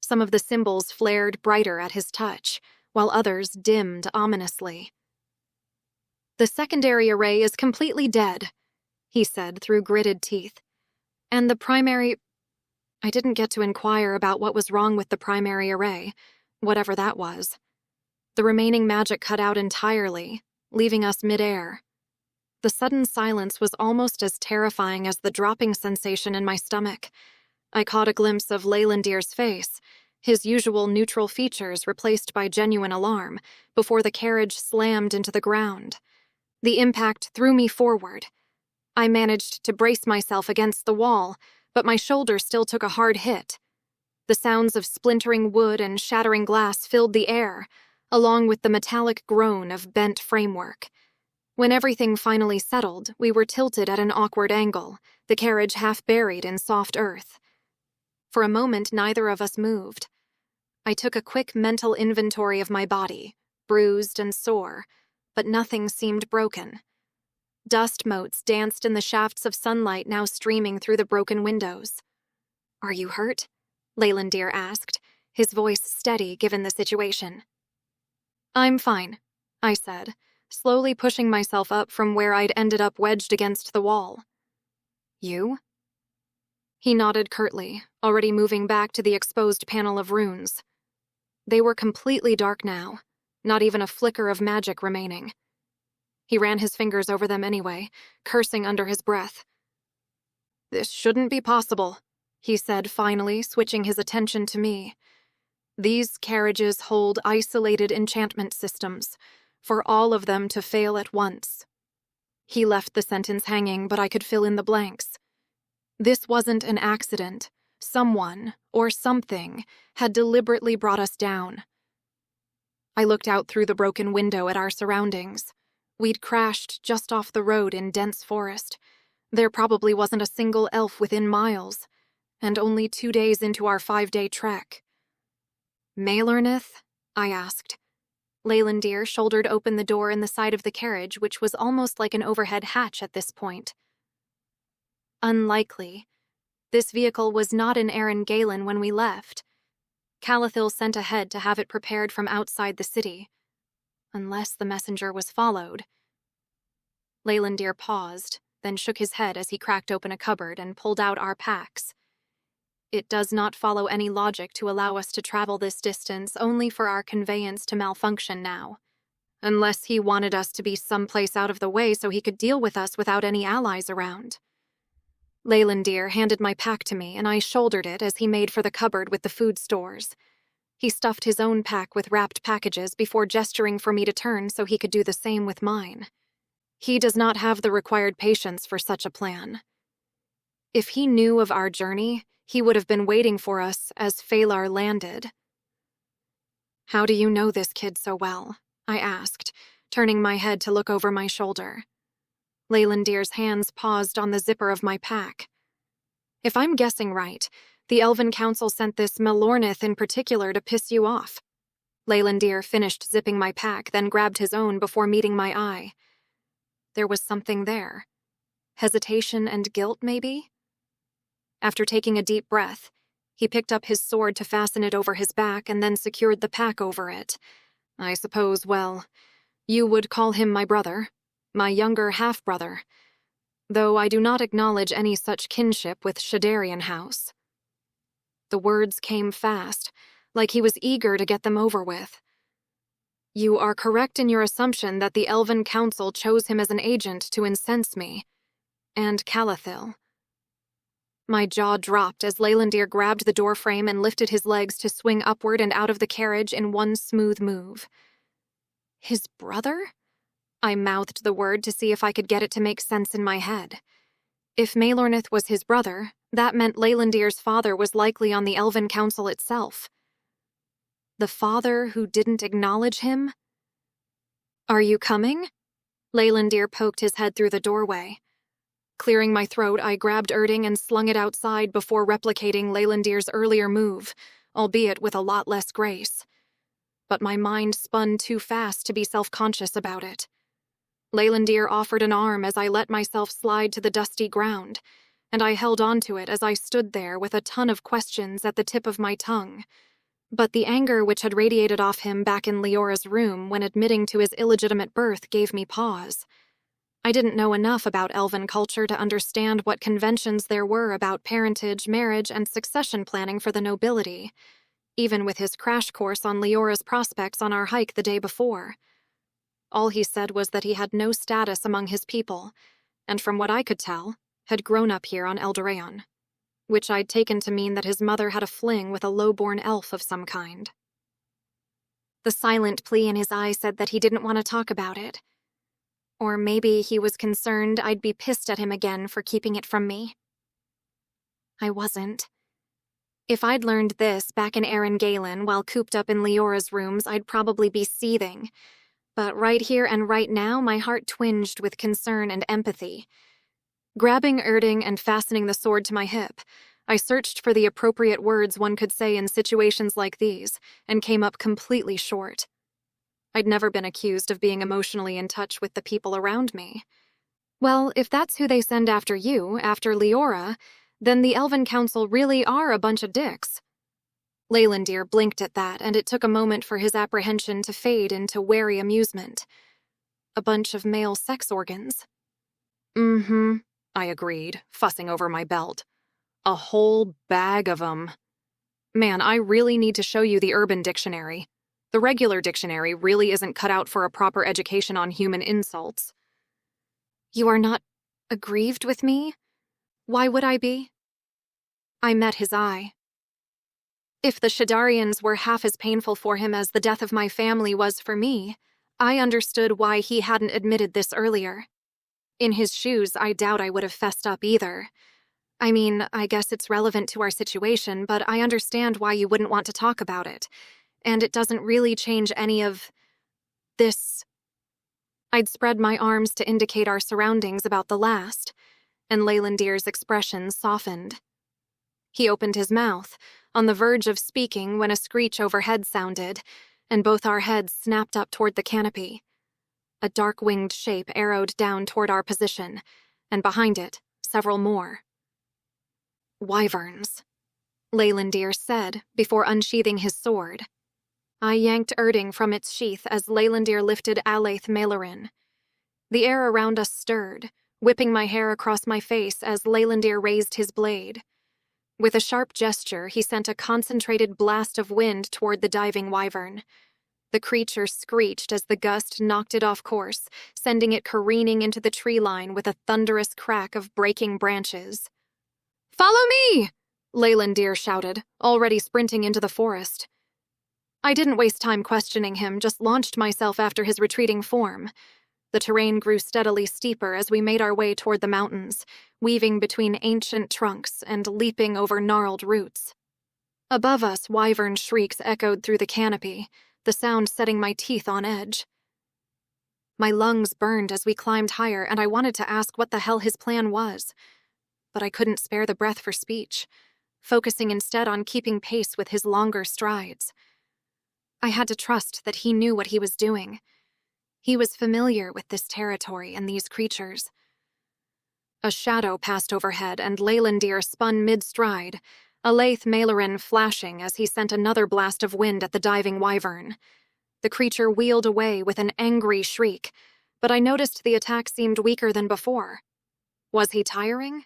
Some of the symbols flared brighter at his touch, while others dimmed ominously. "The secondary array is completely dead," he said through gritted teeth. "And the primary—" I didn't get to inquire about what was wrong with the primary array, whatever that was. The remaining magic cut out entirely, leaving us mid-air. The sudden silence was almost as terrifying as the dropping sensation in my stomach. I caught a glimpse of Leylandir's face, his usual neutral features replaced by genuine alarm, before the carriage slammed into the ground. The impact threw me forward. I managed to brace myself against the wall, but my shoulder still took a hard hit. The sounds of splintering wood and shattering glass filled the air, along with the metallic groan of bent framework. When everything finally settled, we were tilted at an awkward angle, the carriage half buried in soft earth. For a moment, neither of us moved. I took a quick mental inventory of my body, bruised and sore, but nothing seemed broken. Dust motes danced in the shafts of sunlight now streaming through the broken windows. "Are you hurt?" Leylandir asked, his voice steady given the situation. "I'm fine," I said, slowly pushing myself up from where I'd ended up wedged against the wall. "You?" He nodded curtly, already moving back to the exposed panel of runes. They were completely dark now, not even a flicker of magic remaining. He ran his fingers over them anyway, cursing under his breath. "This shouldn't be possible," he said finally, switching his attention to me. "These carriages hold isolated enchantment systems, for all of them to fail at once." He left the sentence hanging, but I could fill in the blanks. This wasn't an accident. Someone, or something, had deliberately brought us down. I looked out through the broken window at our surroundings. We'd crashed just off the road in dense forest. There probably wasn't a single elf within miles, and only 2 days into our 5-day trek. "Maelornith?" I asked. Leylandir shouldered open the door in the side of the carriage, which was almost like an overhead hatch at this point. "Unlikely. This vehicle was not in Earendor when we left. Calathil sent ahead to have it prepared from outside the city. Unless the messenger was followed." Leylandir paused, then shook his head as he cracked open a cupboard and pulled out our packs. "It does not follow any logic to allow us to travel this distance only for our conveyance to malfunction now. Unless he wanted us to be someplace out of the way so he could deal with us without any allies around." Leylandir handed my pack to me, and I shouldered it as he made for the cupboard with the food stores. He stuffed his own pack with wrapped packages before gesturing for me to turn so he could do the same with mine. He does not have the required patience for such a plan. If he knew of our journey, he would have been waiting for us as Phalar landed. "How do you know this kid so well?" I asked, turning my head to look over my shoulder. Leylandir's hands paused on the zipper of my pack. "If I'm guessing right, the Elven Council sent this Melornith in particular to piss you off." Leylandir finished zipping my pack, then grabbed his own before meeting my eye. There was something there. Hesitation and guilt, maybe? After taking a deep breath, he picked up his sword to fasten it over his back and then secured the pack over it. "I suppose, well, you would call him my brother. My younger half-brother, though I do not acknowledge any such kinship with Shadarian house." The words came fast, like he was eager to get them over with. "You are correct in your assumption that the Elven Council chose him as an agent to incense me. And Calathil." My jaw dropped as Leylandir grabbed the doorframe and lifted his legs to swing upward and out of the carriage in one smooth move. "His brother?" I mouthed the word to see if I could get it to make sense in my head. If Melornith was his brother, that meant Leylandir's father was likely on the Elven Council itself. The father who didn't acknowledge him? "Are you coming?" Leylandir poked his head through the doorway. Clearing my throat, I grabbed Erding and slung it outside before replicating Leylandir's earlier move, albeit with a lot less grace. But my mind spun too fast to be self-conscious about it. Leylandir offered an arm as I let myself slide to the dusty ground, and I held onto it as I stood there with a ton of questions at the tip of my tongue. But the anger which had radiated off him back in Leora's room when admitting to his illegitimate birth gave me pause. I didn't know enough about Elven culture to understand what conventions there were about parentage, marriage, and succession planning for the nobility, even with his crash course on Leora's prospects on our hike the day before. All he said was that he had no status among his people, and from what I could tell, had grown up here on Eldoraon, which I'd taken to mean that his mother had a fling with a low-born elf of some kind. The silent plea in his eye said that he didn't want to talk about it. Or maybe he was concerned I'd be pissed at him again for keeping it from me. I wasn't. If I'd learned this back in Erengalen while cooped up in Leora's rooms, I'd probably be seething. But right here and right now, my heart twinged with concern and empathy. Grabbing Erding and fastening the sword to my hip, I searched for the appropriate words one could say in situations like these, and came up completely short. I'd never been accused of being emotionally in touch with the people around me. Well, if that's who they send after you, after Leora, then the Elven Council really are a bunch of dicks. Leylandir blinked at that, and it took a moment for his apprehension to fade into wary amusement. A bunch of male sex organs. "Mm-hmm," I agreed, fussing over my belt. "A whole bag of 'em. Man, I really need to show you the Urban Dictionary. The regular dictionary really isn't cut out for a proper education on human insults." "You are not aggrieved with me? Why would I be?" I met his eye. If the Shadarians were half as painful for him as the death of my family was for me, I understood why he hadn't admitted this earlier. In his shoes, I doubt I would have fessed up either. I mean, I guess it's relevant to our situation, but I understand why you wouldn't want to talk about it. And it doesn't really change any of this. I'd spread my arms to indicate our surroundings about the last, and Leylandir's expression softened. He opened his mouth, on the verge of speaking when a screech overhead sounded, and both our heads snapped up toward the canopy. A dark-winged shape arrowed down toward our position, and behind it, several more. "Wyverns," Leylandir said before unsheathing his sword. I yanked Erding from its sheath as Leylandir lifted Alaith Mailorin. The air around us stirred, whipping my hair across my face as Leylandir raised his blade. With a sharp gesture, he sent a concentrated blast of wind toward the diving wyvern. The creature screeched as the gust knocked it off course, sending it careening into the tree line with a thunderous crack of breaking branches. "Follow me!" Leylandir shouted, already sprinting into the forest. I didn't waste time questioning him, just launched myself after his retreating form. The terrain grew steadily steeper as we made our way toward the mountains, weaving between ancient trunks and leaping over gnarled roots. Above us, wyvern shrieks echoed through the canopy, the sound setting my teeth on edge. My lungs burned as we climbed higher, and I wanted to ask what the hell his plan was. But I couldn't spare the breath for speech, focusing instead on keeping pace with his longer strides. I had to trust that he knew what he was doing. He was familiar with this territory and these creatures. A shadow passed overhead, and Leylandir spun mid-stride, a lathe Mailerin flashing as he sent another blast of wind at the diving wyvern. The creature wheeled away with an angry shriek, but I noticed the attack seemed weaker than before. Was he tiring?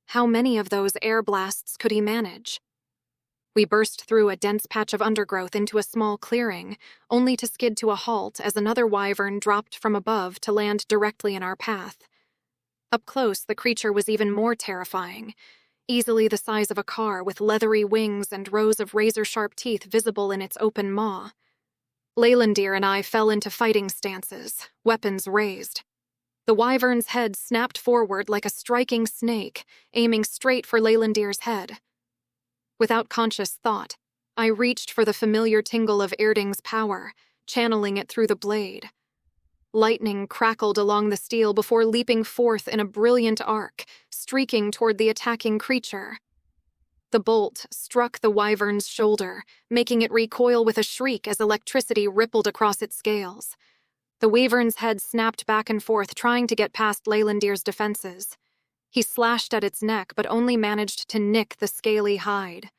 How many of those air blasts could he manage? We burst through a dense patch of undergrowth into a small clearing, only to skid to a halt as another wyvern dropped from above to land directly in our path. Up close, the creature was even more terrifying, easily the size of a car with leathery wings and rows of razor-sharp teeth visible in its open maw. Leylandir and I fell into fighting stances, weapons raised. The wyvern's head snapped forward like a striking snake, aiming straight for Leylandir's head. Without conscious thought, I reached for the familiar tingle of Earding's power, channeling it through the blade. Lightning crackled along the steel before leaping forth in a brilliant arc, streaking toward the attacking creature. The bolt struck the wyvern's shoulder, making it recoil with a shriek as electricity rippled across its scales. The wyvern's head snapped back and forth, trying to get past Leylandir's defenses. He slashed at its neck, but only managed to nick the scaly hide.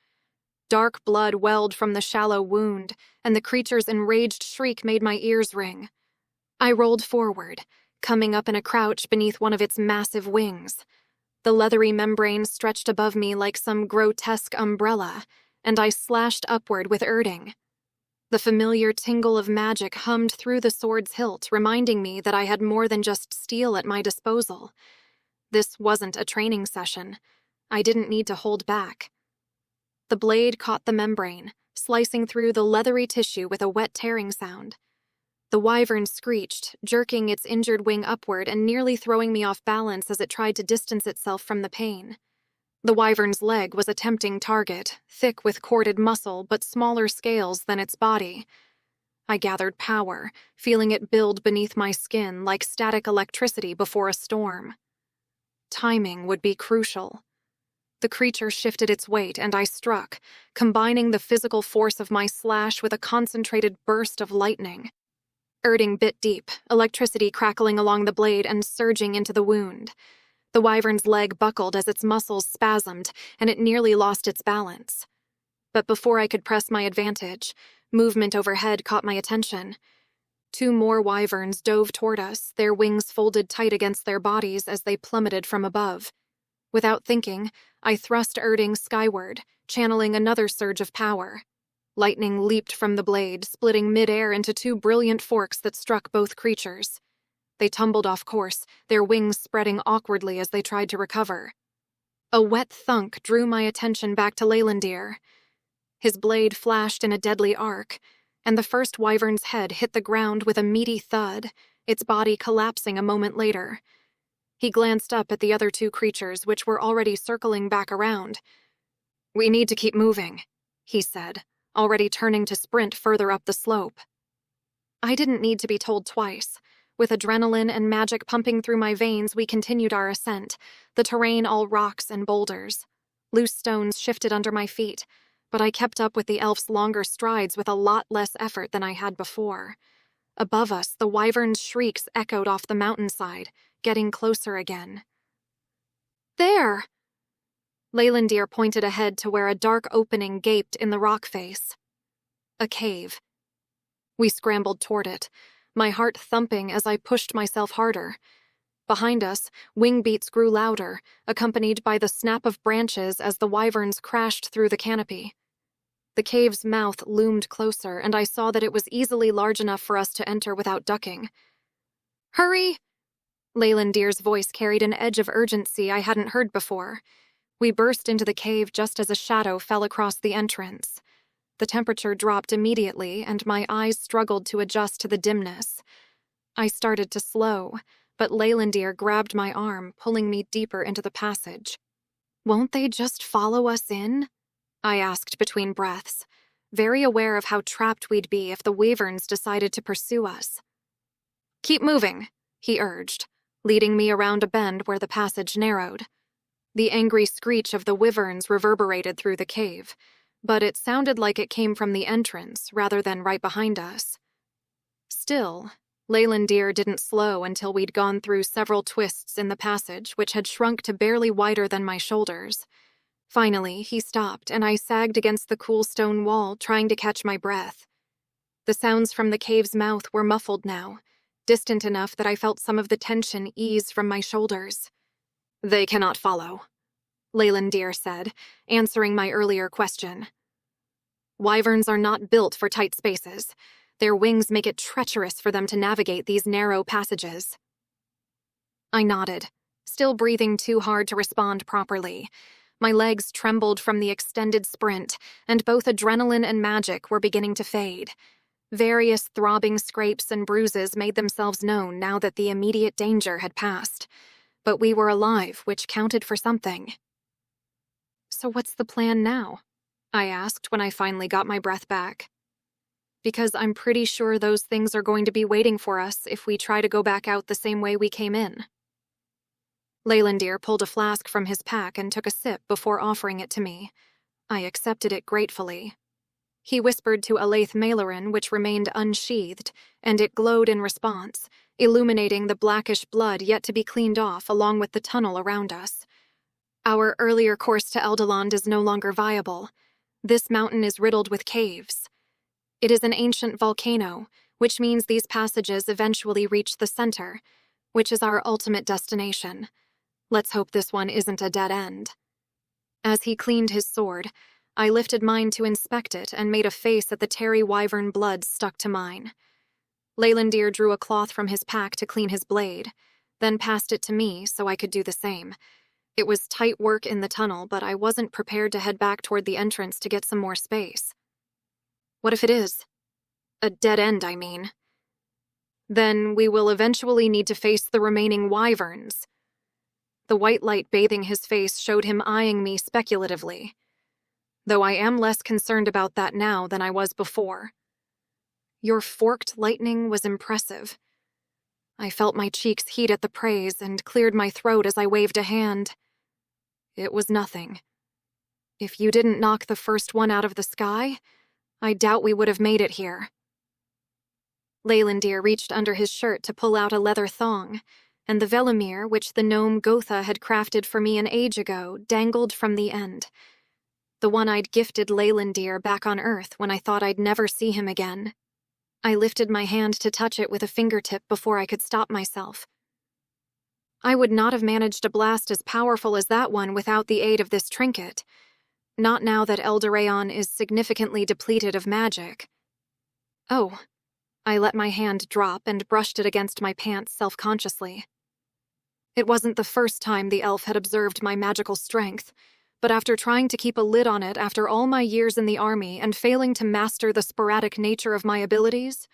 Dark blood welled from the shallow wound, and the creature's enraged shriek made my ears ring. I rolled forward, coming up in a crouch beneath one of its massive wings. The leathery membrane stretched above me like some grotesque umbrella, and I slashed upward with Erding. The familiar tingle of magic hummed through the sword's hilt, reminding me that I had more than just steel at my disposal. This wasn't a training session. I didn't need to hold back. The blade caught the membrane, slicing through the leathery tissue with a wet tearing sound. The wyvern screeched, jerking its injured wing upward and nearly throwing me off balance as it tried to distance itself from the pain. The wyvern's leg was a tempting target, thick with corded muscle but smaller scales than its body. I gathered power, feeling it build beneath my skin like static electricity before a storm. Timing would be crucial. The creature shifted its weight, and I struck, combining the physical force of my slash with a concentrated burst of lightning. Erding bit deep, electricity crackling along the blade and surging into the wound. The wyvern's leg buckled as its muscles spasmed, and it nearly lost its balance. But before I could press my advantage, movement overhead caught my attention. 2 more wyverns dove toward us, their wings folded tight against their bodies as they plummeted from above. Without thinking, I thrust Erding skyward, channeling another surge of power. Lightning leaped from the blade, splitting mid-air into 2 brilliant forks that struck both creatures. They tumbled off course, their wings spreading awkwardly as they tried to recover. A wet thunk drew my attention back to Leylandir. His blade flashed in a deadly arc, and the first wyvern's head hit the ground with a meaty thud, its body collapsing a moment later. He glanced up at the other 2 creatures, which were already circling back around. "We need to keep moving," he said, already turning to sprint further up the slope. I didn't need to be told twice. With adrenaline and magic pumping through my veins, we continued our ascent, the terrain all rocks and boulders. Loose stones shifted under my feet, but I kept up with the elf's longer strides with a lot less effort than I had before. Above us, the wyvern's shrieks echoed off the mountainside, getting closer again. "There!" Leylandir pointed ahead to where a dark opening gaped in the rock face. A cave. We scrambled toward it, my heart thumping as I pushed myself harder. Behind us, wing beats grew louder, accompanied by the snap of branches as the wyverns crashed through the canopy. The cave's mouth loomed closer, and I saw that it was easily large enough for us to enter without ducking. "Hurry!" Leylandir's voice carried an edge of urgency I hadn't heard before. We burst into the cave just as a shadow fell across the entrance. The temperature dropped immediately, and my eyes struggled to adjust to the dimness. I started to slow, but Leylandir grabbed my arm, pulling me deeper into the passage. "Won't they just follow us in?" I asked between breaths, very aware of how trapped we'd be if the wyverns decided to pursue us. "Keep moving," he urged, leading me around a bend where the passage narrowed. The angry screech of the wyverns reverberated through the cave, but it sounded like it came from the entrance rather than right behind us. Still, Leylandir didn't slow until we'd gone through several twists in the passage, which had shrunk to barely wider than my shoulders. Finally, he stopped, and I sagged against the cool stone wall, trying to catch my breath. The sounds from the cave's mouth were muffled now, distant enough that I felt some of the tension ease from my shoulders. "They cannot follow," Leylandir said, answering my earlier question. "Wyverns are not built for tight spaces. Their wings make it treacherous for them to navigate these narrow passages." I nodded, still breathing too hard to respond properly. My legs trembled from the extended sprint, and both adrenaline and magic were beginning to fade. Various throbbing scrapes and bruises made themselves known now that the immediate danger had passed. But we were alive, which counted for something. "So what's the plan now?" I asked when I finally got my breath back. "Because I'm pretty sure those things are going to be waiting for us if we try to go back out the same way we came in." Leylandir pulled a flask from his pack and took a sip before offering it to me. I accepted it gratefully. He whispered to Alaith Mailerin, which remained unsheathed, and it glowed in response, illuminating the blackish blood yet to be cleaned off along with the tunnel around us. "Our earlier course to Eldeland is no longer viable. This mountain is riddled with caves. It is an ancient volcano, which means these passages eventually reach the center, which is our ultimate destination. Let's hope this one isn't a dead end." As he cleaned his sword, I lifted mine to inspect it and made a face at the terry wyvern blood stuck to mine. Leylandir drew a cloth from his pack to clean his blade, then passed it to me so I could do the same. It was tight work in the tunnel, but I wasn't prepared to head back toward the entrance to get some more space. "What if it is? A dead end, I mean. Then we will eventually need to face the remaining wyverns." The white light bathing his face showed him eyeing me speculatively, though I am less concerned about that now than I was before. "Your forked lightning was impressive." I felt my cheeks heat at the praise and cleared my throat as I waved a hand. "It was nothing. If you didn't knock the first one out of the sky, I doubt we would have made it here." Leylandir reached under his shirt to pull out a leather thong, and the velamir, which the gnome Gotha had crafted for me an age ago, dangled from the end. The one I'd gifted Leylandir back on Earth when I thought I'd never see him again. I lifted my hand to touch it with a fingertip before I could stop myself. I would not have managed a blast as powerful as that one without the aid of this trinket. Not now that Eldoraon is significantly depleted of magic. "Oh." I let my hand drop and brushed it against my pants self-consciously. It wasn't the first time the elf had observed my magical strength, but after trying to keep a lid on it after all my years in the army and failing to master the sporadic nature of my abilities,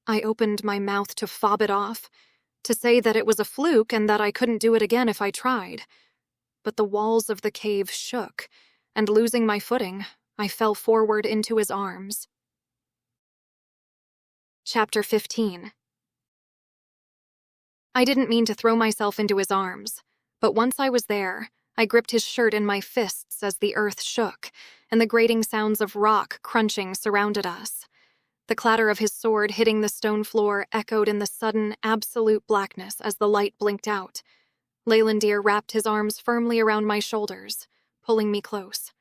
I opened my mouth to fob it off, to say that it was a fluke and that I couldn't do it again if I tried. But the walls of the cave shook, and losing my footing, I fell forward into his arms. Chapter 15. I didn't mean to throw myself into his arms, but once I was there, I gripped his shirt in my fists as the earth shook, and the grating sounds of rock crunching surrounded us. The clatter of his sword hitting the stone floor echoed in the sudden, absolute blackness as the light blinked out. Leylandir wrapped his arms firmly around my shoulders, pulling me close.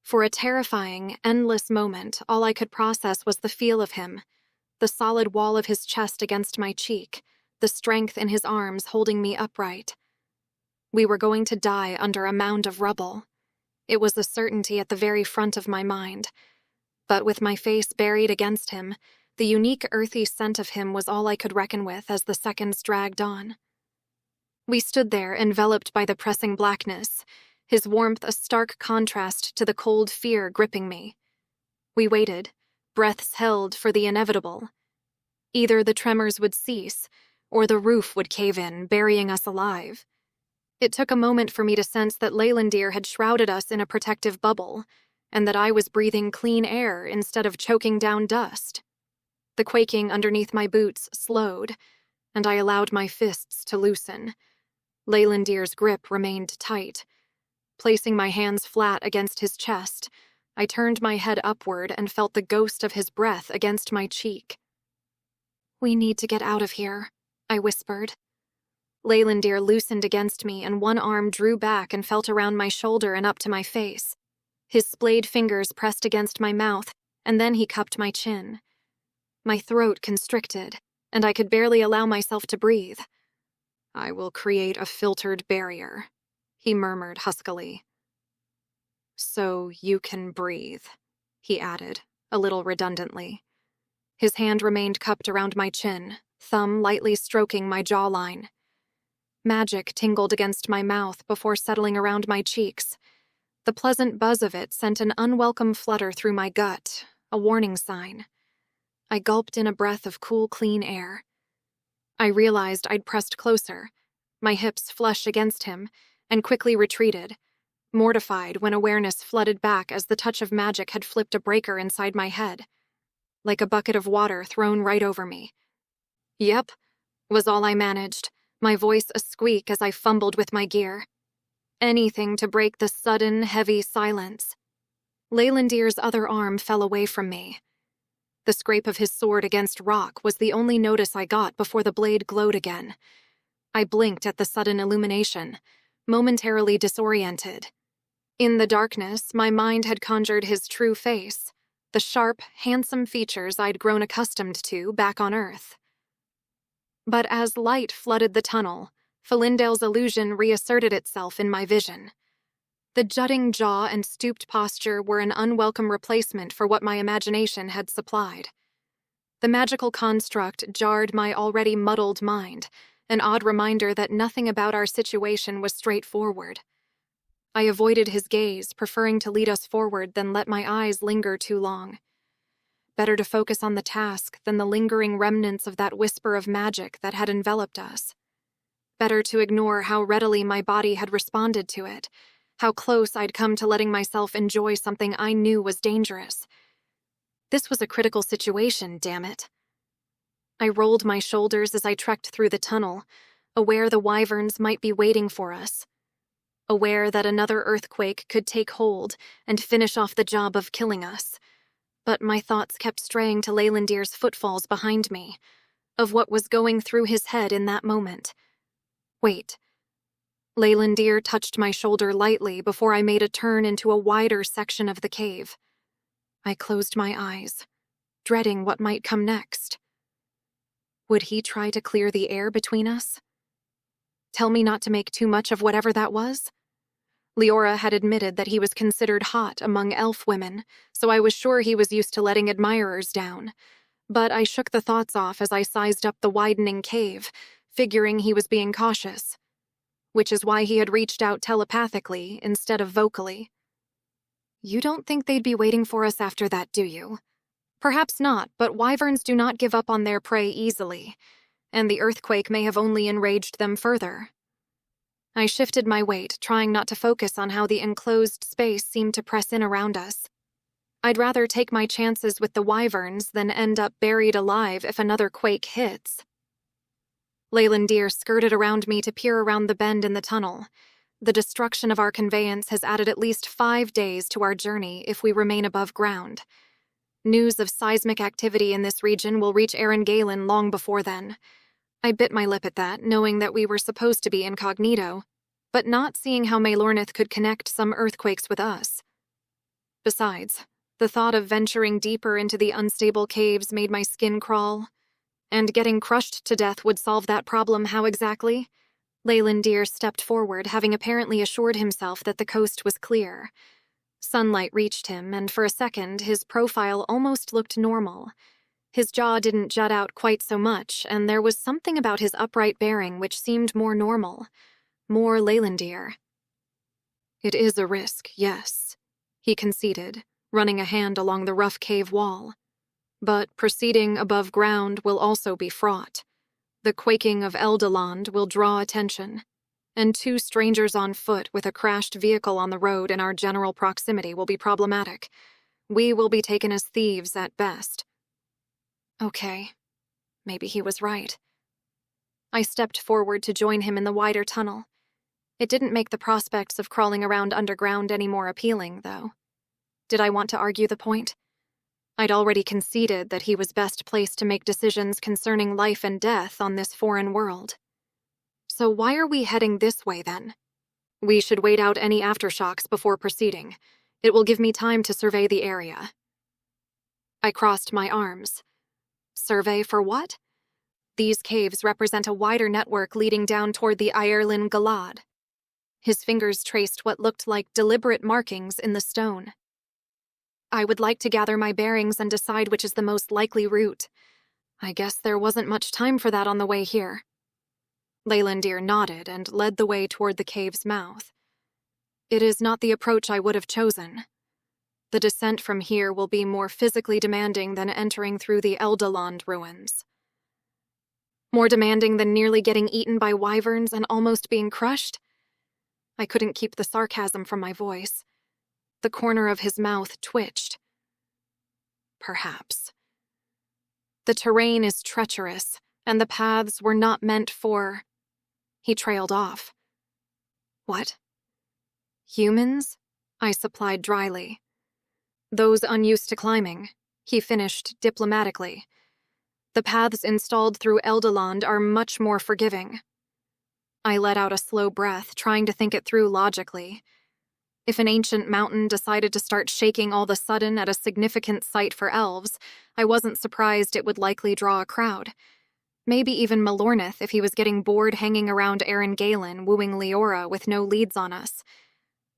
For a terrifying, endless moment, all I could process was the feel of him, the solid wall of his chest against my cheek, the strength in his arms holding me upright. We were going to die under a mound of rubble. It was the certainty at the very front of my mind. But with my face buried against him, the unique earthy scent of him was all I could reckon with as the seconds dragged on. We stood there, enveloped by the pressing blackness, his warmth a stark contrast to the cold fear gripping me. We waited, breaths held for the inevitable. Either the tremors would cease, or the roof would cave in, burying us alive. It took a moment for me to sense that Leylandir had shrouded us in a protective bubble, and that I was breathing clean air instead of choking down dust. The quaking underneath my boots slowed, and I allowed my fists to loosen. Leylandir's grip remained tight. Placing my hands flat against his chest, I turned my head upward and felt the ghost of his breath against my cheek. "We need to get out of here," I whispered. Leylandir loosened against me, and one arm drew back and felt around my shoulder and up to my face. His splayed fingers pressed against my mouth, and then he cupped my chin. My throat constricted, and I could barely allow myself to breathe. "I will create a filtered barrier," he murmured huskily. "So you can breathe," he added, a little redundantly. His hand remained cupped around my chin, thumb lightly stroking my jawline. Magic tingled against my mouth before settling around my cheeks. The pleasant buzz of it sent an unwelcome flutter through my gut, a warning sign. I gulped in a breath of cool, clean air. I realized I'd pressed closer, my hips flush against him, and quickly retreated, mortified when awareness flooded back as the touch of magic had flipped a breaker inside my head. Like a bucket of water thrown right over me. "Yep," was all I managed, my voice a squeak as I fumbled with my gear. Anything to break the sudden, heavy silence. Leylandir's other arm fell away from me. The scrape of his sword against rock was the only notice I got before the blade glowed again. I blinked at the sudden illumination, momentarily disoriented. In the darkness, my mind had conjured his true face, the sharp, handsome features I'd grown accustomed to back on Earth. But as light flooded the tunnel, Falindale's illusion reasserted itself in my vision. The jutting jaw and stooped posture were an unwelcome replacement for what my imagination had supplied. The magical construct jarred my already muddled mind, an odd reminder that nothing about our situation was straightforward. I avoided his gaze, preferring to lead us forward than let my eyes linger too long. Better to focus on the task than the lingering remnants of that whisper of magic that had enveloped us. Better to ignore how readily my body had responded to it, how close I'd come to letting myself enjoy something I knew was dangerous. This was a critical situation, damn it. I rolled my shoulders as I trekked through the tunnel, aware the wyverns might be waiting for us. Aware that another earthquake could take hold and finish off the job of killing us. But my thoughts kept straying to Leylandir's footfalls behind me, of what was going through his head in that moment. Wait. Leylandir touched my shoulder lightly before I made a turn into a wider section of the cave. I closed my eyes, dreading what might come next. Would he try to clear the air between us? Tell me not to make too much of whatever that was? Leora had admitted that he was considered hot among elf women, so I was sure he was used to letting admirers down. But I shook the thoughts off as I sized up the widening cave, figuring he was being cautious. Which is why he had reached out telepathically instead of vocally. "You don't think they'd be waiting for us after that, do you?" "Perhaps not, but wyverns do not give up on their prey easily, and the earthquake may have only enraged them further." I shifted my weight, trying not to focus on how the enclosed space seemed to press in around us. I'd rather take my chances with the wyverns than end up buried alive if another quake hits. Leylandir skirted around me to peer around the bend in the tunnel. The destruction of our conveyance has added at least 5 days to our journey if we remain above ground. News of seismic activity in this region will reach Earendor long before then. I bit my lip at that, knowing that we were supposed to be incognito, but not seeing how Maelornith could connect some earthquakes with us. Besides, the thought of venturing deeper into the unstable caves made my skin crawl. And getting crushed to death would solve that problem how exactly? Leylandir stepped forward, having apparently assured himself that the coast was clear. Sunlight reached him, and for a second his profile almost looked normal. His jaw didn't jut out quite so much, and there was something about his upright bearing which seemed more normal, more Leylandir. It is a risk, yes, he conceded, running a hand along the rough cave wall. But proceeding above ground will also be fraught. The quaking of Eldeland will draw attention, and 2 strangers on foot with a crashed vehicle on the road in our general proximity will be problematic. We will be taken as thieves at best. Okay, maybe he was right. I stepped forward to join him in the wider tunnel. It didn't make the prospects of crawling around underground any more appealing, though. Did I want to argue the point? I'd already conceded that he was best placed to make decisions concerning life and death on this foreign world. So why are we heading this way, then? We should wait out any aftershocks before proceeding. It will give me time to survey the area. I crossed my arms. Survey for what? These caves represent a wider network leading down toward the Ireland Galad. His fingers traced what looked like deliberate markings in the stone. I would like to gather my bearings and decide which is the most likely route. I guess there wasn't much time for that on the way here. Leylandir nodded and led the way toward the cave's mouth. It is not the approach I would have chosen. The descent from here will be more physically demanding than entering through the Eldeland ruins. More demanding than nearly getting eaten by wyverns and almost being crushed? I couldn't keep the sarcasm from my voice. The corner of his mouth twitched. Perhaps. The terrain is treacherous, and the paths were not meant for... He trailed off. What? Humans? I supplied dryly. Those unused to climbing, he finished diplomatically. The paths installed through Eldeland are much more forgiving. I let out a slow breath, trying to think it through logically. If an ancient mountain decided to start shaking all of a sudden at a significant site for elves, I wasn't surprised it would likely draw a crowd. Maybe even Malornith if he was getting bored hanging around Earendor wooing Leora with no leads on us.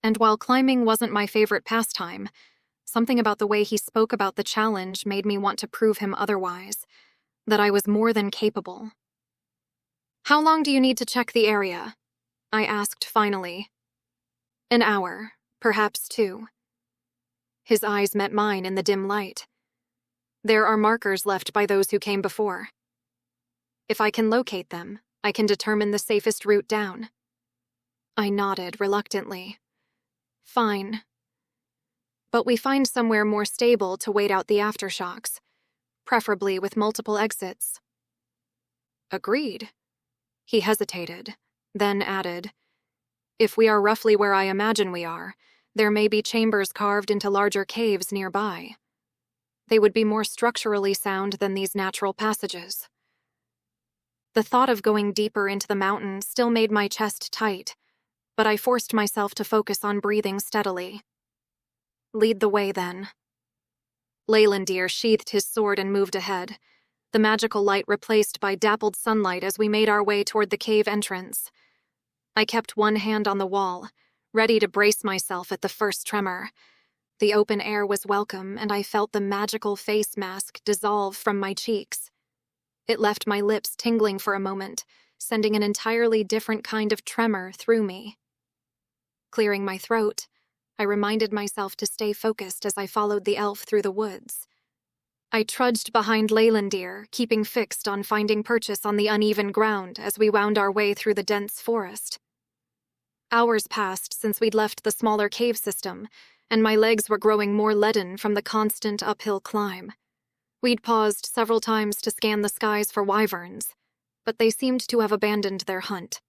And while climbing wasn't my favorite pastime, something about the way he spoke about the challenge made me want to prove him otherwise, that I was more than capable. How long do you need to check the area? I asked finally. An hour, perhaps 2. His eyes met mine in the dim light. There are markers left by those who came before. If I can locate them, I can determine the safest route down. I nodded reluctantly. Fine. But we find somewhere more stable to wait out the aftershocks, preferably with multiple exits. Agreed. He hesitated, then added, if we are roughly where I imagine we are, there may be chambers carved into larger caves nearby. They would be more structurally sound than these natural passages. The thought of going deeper into the mountain still made my chest tight, but I forced myself to focus on breathing steadily. Lead the way, then. Leylandir sheathed his sword and moved ahead, the magical light replaced by dappled sunlight as we made our way toward the cave entrance. I kept one hand on the wall, ready to brace myself at the first tremor. The open air was welcome, and I felt the magical face mask dissolve from my cheeks. It left my lips tingling for a moment, sending an entirely different kind of tremor through me. Clearing my throat, I reminded myself to stay focused as I followed the elf through the woods. I trudged behind Leylandir, keeping fixed on finding purchase on the uneven ground as we wound our way through the dense forest. Hours passed since we'd left the smaller cave system, and my legs were growing more leaden from the constant uphill climb. We'd paused several times to scan the skies for wyverns, but they seemed to have abandoned their hunt.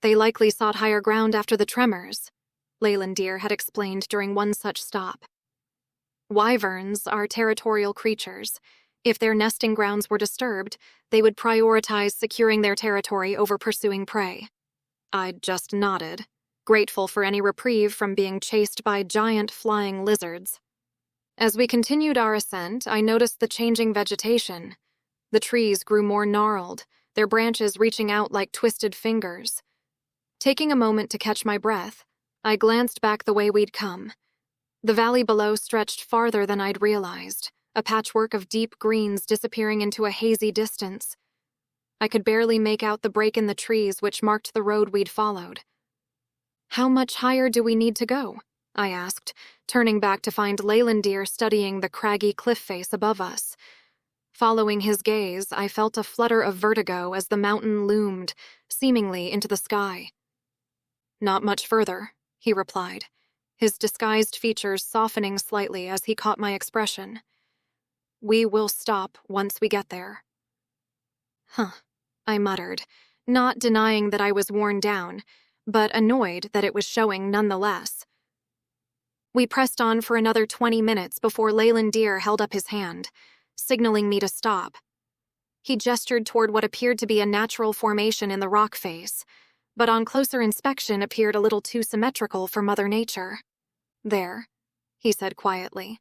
They likely sought higher ground after the tremors, Leylandir had explained during one such stop. Wyverns are territorial creatures. If their nesting grounds were disturbed, they would prioritize securing their territory over pursuing prey. I just nodded, grateful for any reprieve from being chased by giant flying lizards. As we continued our ascent, I noticed the changing vegetation. The trees grew more gnarled, their branches reaching out like twisted fingers. Taking a moment to catch my breath, I glanced back the way we'd come. The valley below stretched farther than I'd realized, a patchwork of deep greens disappearing into a hazy distance. I could barely make out the break in the trees which marked the road we'd followed. How much higher do we need to go? I asked, turning back to find Leylandir studying the craggy cliff face above us. Following his gaze, I felt a flutter of vertigo as the mountain loomed, seemingly into the sky. Not much further, he replied, his disguised features softening slightly as he caught my expression. We will stop once we get there. Huh, I muttered, not denying that I was worn down, but annoyed that it was showing nonetheless. We pressed on for another 20 minutes before Leylandir held up his hand, signaling me to stop. He gestured toward what appeared to be a natural formation in the rock face, but on closer inspection appeared a little too symmetrical for Mother Nature. There, he said quietly.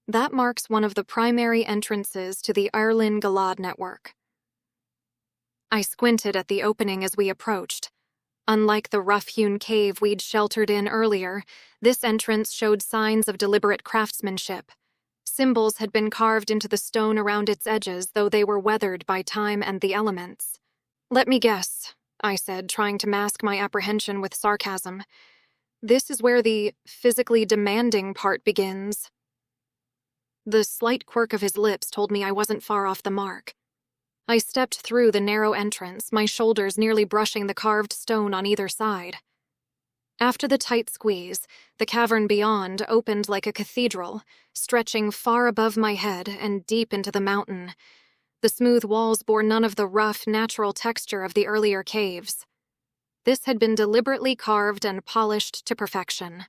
That marks one of the primary entrances to the Elven network. I squinted at the opening as we approached. Unlike the rough-hewn cave we'd sheltered in earlier, this entrance showed signs of deliberate craftsmanship. Symbols had been carved into the stone around its edges, though they were weathered by time and the elements. Let me guess, I said, trying to mask my apprehension with sarcasm. This is where the physically demanding part begins. The slight quirk of his lips told me I wasn't far off the mark. I stepped through the narrow entrance, my shoulders nearly brushing the carved stone on either side. After the tight squeeze, the cavern beyond opened like a cathedral, stretching far above my head and deep into the mountain. The smooth walls bore none of the rough, natural texture of the earlier caves. This had been deliberately carved and polished to perfection.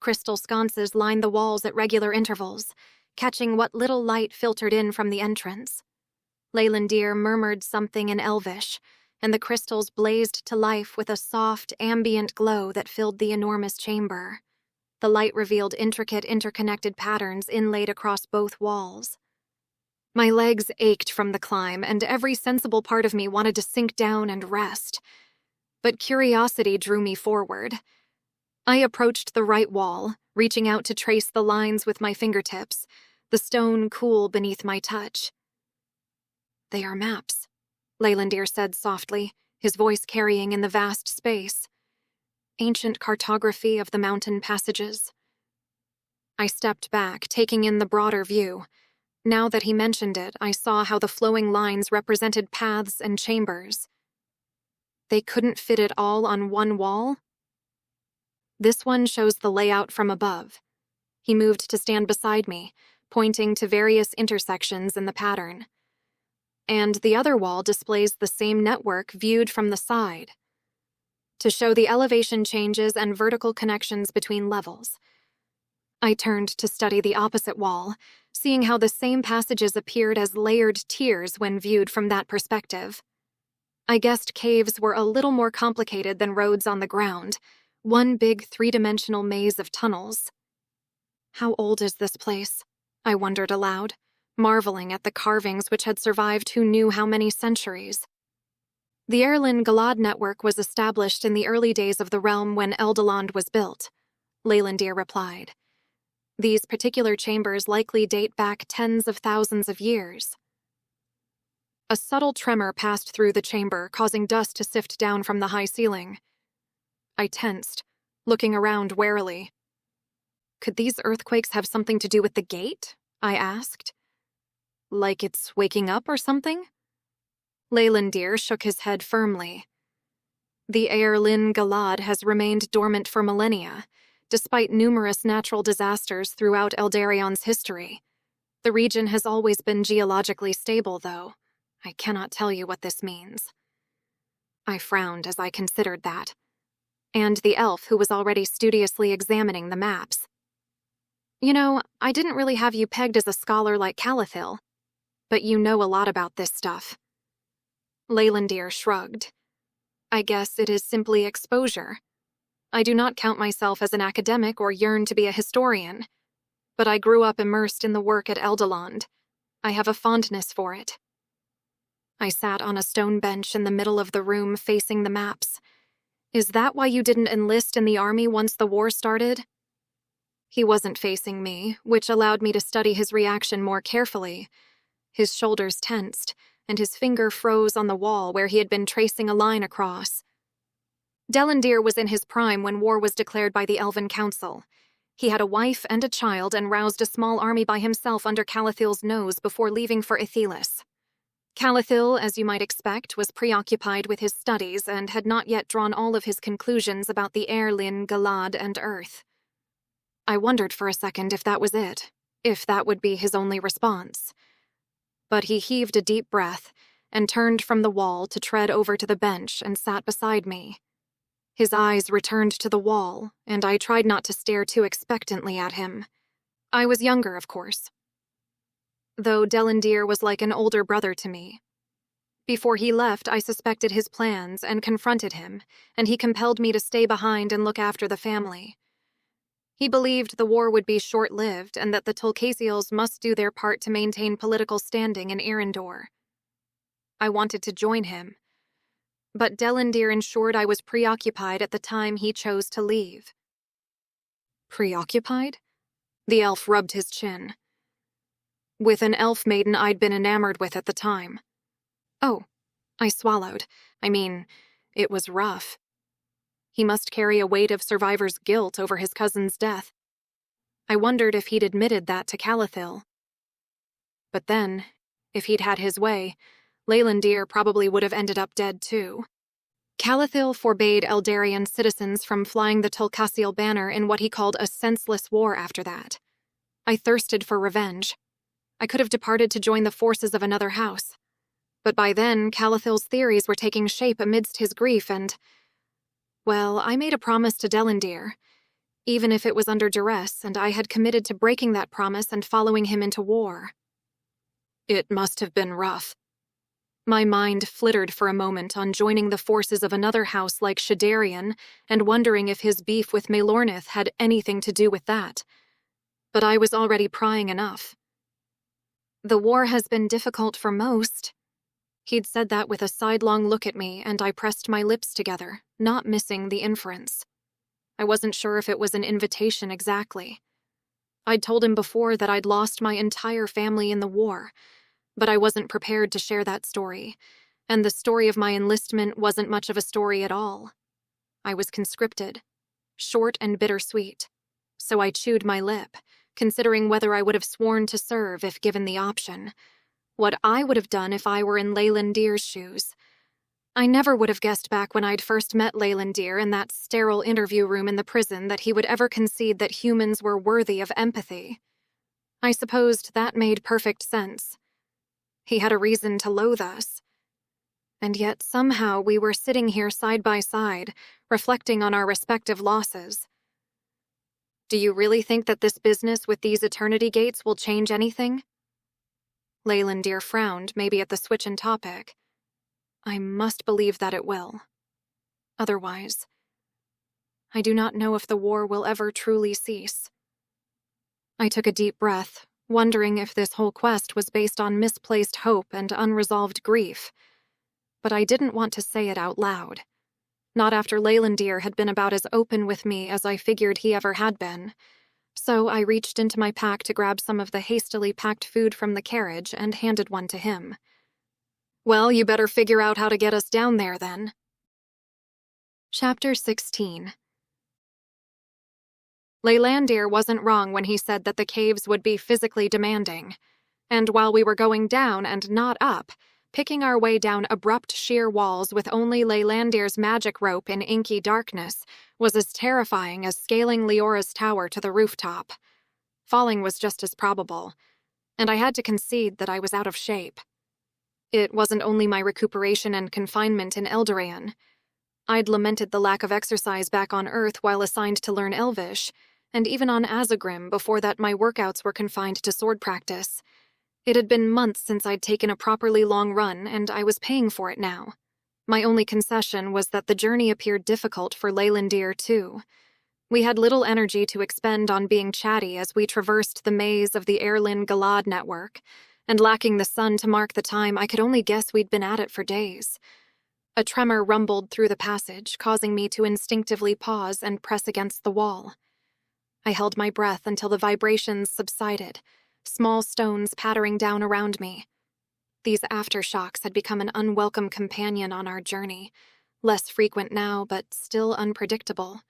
Crystal sconces lined the walls at regular intervals, catching what little light filtered in from the entrance. Leylandir murmured something in Elvish, and the crystals blazed to life with a soft, ambient glow that filled the enormous chamber. The light revealed intricate, interconnected patterns inlaid across both walls. My legs ached from the climb, and every sensible part of me wanted to sink down and rest. But curiosity drew me forward. I approached the right wall, reaching out to trace the lines with my fingertips, the stone cool beneath my touch. They are maps, Leylandir said softly, his voice carrying in the vast space. Ancient cartography of the mountain passages. I stepped back, taking in the broader view. Now that he mentioned it, I saw how the flowing lines represented paths and chambers. They couldn't fit it all on one wall? This one shows the layout from above. He moved to stand beside me, pointing to various intersections in the pattern. And the other wall displays the same network viewed from the side, to show the elevation changes and vertical connections between levels. I turned to study the opposite wall, seeing how the same passages appeared as layered tiers when viewed from that perspective. I guessed caves were a little more complicated than roads on the ground, one big three-dimensional maze of tunnels. How old is this place? I wondered aloud, marveling at the carvings which had survived who knew how many centuries. The Elven network was established in the early days of the realm when Eldoland was built, Leylandir replied. These particular chambers likely date back tens of thousands of years. A subtle tremor passed through the chamber, causing dust to sift down from the high ceiling. I tensed, looking around warily. Could these earthquakes have something to do with the gate? I asked. Like it's waking up or something? Leylandir shook his head firmly. The Elven has remained dormant for millennia, despite numerous natural disasters throughout Eldarion's history. The region has always been geologically stable, though. I cannot tell you what this means. I frowned as I considered that, and the elf who was already studiously examining the maps. You know, I didn't really have you pegged as a scholar like Calathil, but you know a lot about this stuff. Leylandir shrugged. I guess it is simply exposure. I do not count myself as an academic or yearn to be a historian, but I grew up immersed in the work at Eldoland. I have a fondness for it. I sat on a stone bench in the middle of the room facing the maps. Is that why you didn't enlist in the army once the war started? He wasn't facing me, which allowed me to study his reaction more carefully. His shoulders tensed, and his finger froze on the wall where he had been tracing a line across. Leylandir was in his prime when war was declared by the Elven Council. He had a wife and a child and roused a small army by himself under Calathil's nose before leaving for Ithelis. Calathil, as you might expect, was preoccupied with his studies and had not yet drawn all of his conclusions about the Earendor, Galad, and Earth. I wondered for a second if that was it, if that would be his only response. But he heaved a deep breath and turned from the wall to tread over to the bench and sat beside me. His eyes returned to the wall, and I tried not to stare too expectantly at him. I was younger, of course, though Leylandir was like an older brother to me. Before he left, I suspected his plans and confronted him, and he compelled me to stay behind and look after the family. He believed the war would be short-lived and that the Tulcasiels must do their part to maintain political standing in Earendor. I wanted to join him, but Leylandir ensured I was preoccupied at the time he chose to leave. Preoccupied? The elf rubbed his chin. With an elf maiden I'd been enamored with at the time. Oh, I swallowed. I mean, it was rough. He must carry a weight of survivor's guilt over his cousin's death. I wondered if he'd admitted that to Calathil. But then, if he'd had his way, Leylandir probably would have ended up dead too. Calathil forbade Eldarian citizens from flying the Tulcasiel banner in what he called a senseless war after that. I thirsted for revenge. I could have departed to join the forces of another house. But by then, Calathil's theories were taking shape amidst his grief and... Well, I made a promise to Leylandir, even if it was under duress, and I had committed to breaking that promise and following him into war. It must have been rough. My mind flittered for a moment on joining the forces of another house like Shadarian and wondering if his beef with Maelornith had anything to do with that. But I was already prying enough. The war has been difficult for most. He'd said that with a sidelong look at me, and I pressed my lips together, not missing the inference. I wasn't sure if it was an invitation exactly. I'd told him before that I'd lost my entire family in the war, but I wasn't prepared to share that story, and the story of my enlistment wasn't much of a story at all. I was conscripted, short and bittersweet, so I chewed my lip, considering whether I would have sworn to serve if given the option. What I would have done if I were in Leylandir's shoes. I never would have guessed back when I'd first met Leylandir in that sterile interview room in the prison that he would ever concede that humans were worthy of empathy. I supposed that made perfect sense. He had a reason to loathe us. And yet somehow we were sitting here side by side, reflecting on our respective losses. Do you really think that this business with these eternity gates will change anything? Leylandir frowned, maybe at the switch in topic. I must believe that it will. Otherwise, I do not know if the war will ever truly cease. I took a deep breath, wondering if this whole quest was based on misplaced hope and unresolved grief. But I didn't want to say it out loud. Not after Leylandir had been about as open with me as I figured he ever had been. So I reached into my pack to grab some of the hastily packed food from the carriage and handed one to him. Well, you better figure out how to get us down there, then. Chapter 16. Leylandir wasn't wrong when he said that the caves would be physically demanding, and while we were going down and not up, picking our way down abrupt sheer walls with only Leylandir's magic rope in inky darkness was as terrifying as scaling Leora's tower to the rooftop. Falling was just as probable, and I had to concede that I was out of shape. It wasn't only my recuperation and confinement in Eldoran. I'd lamented the lack of exercise back on Earth while assigned to learn Elvish, and even on Azagrim before that my workouts were confined to sword practice. It had been months since I'd taken a properly long run, and I was paying for it now. My only concession was that the journey appeared difficult for Leylandir, too. We had little energy to expend on being chatty as we traversed the maze of the Earendor Galad network, and lacking the sun to mark the time, I could only guess we'd been at it for days. A tremor rumbled through the passage, causing me to instinctively pause and press against the wall. I held my breath until the vibrations subsided, small stones pattering down around me. These aftershocks had become an unwelcome companion on our journey, less frequent now, but still unpredictable.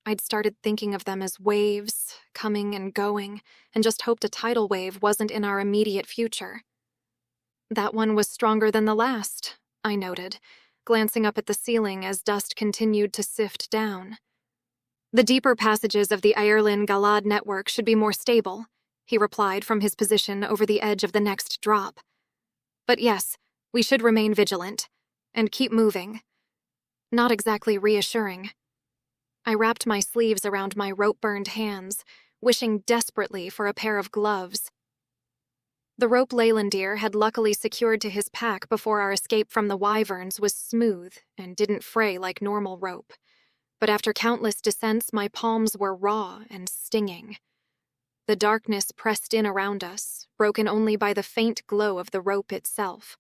I'd started thinking of them as waves, coming and going, and just hoped a tidal wave wasn't in our immediate future. That one was stronger than the last, I noted, glancing up at the ceiling as dust continued to sift down. The deeper passages of the Ireland Galad network should be more stable, he replied from his position over the edge of the next drop. But yes, we should remain vigilant, and keep moving. Not exactly reassuring. I wrapped my sleeves around my rope-burned hands, wishing desperately for a pair of gloves. The rope Leylandir had luckily secured to his pack before our escape from the wyverns was smooth and didn't fray like normal rope. But after countless descents, my palms were raw and stinging. The darkness pressed in around us, broken only by the faint glow of the rope itself.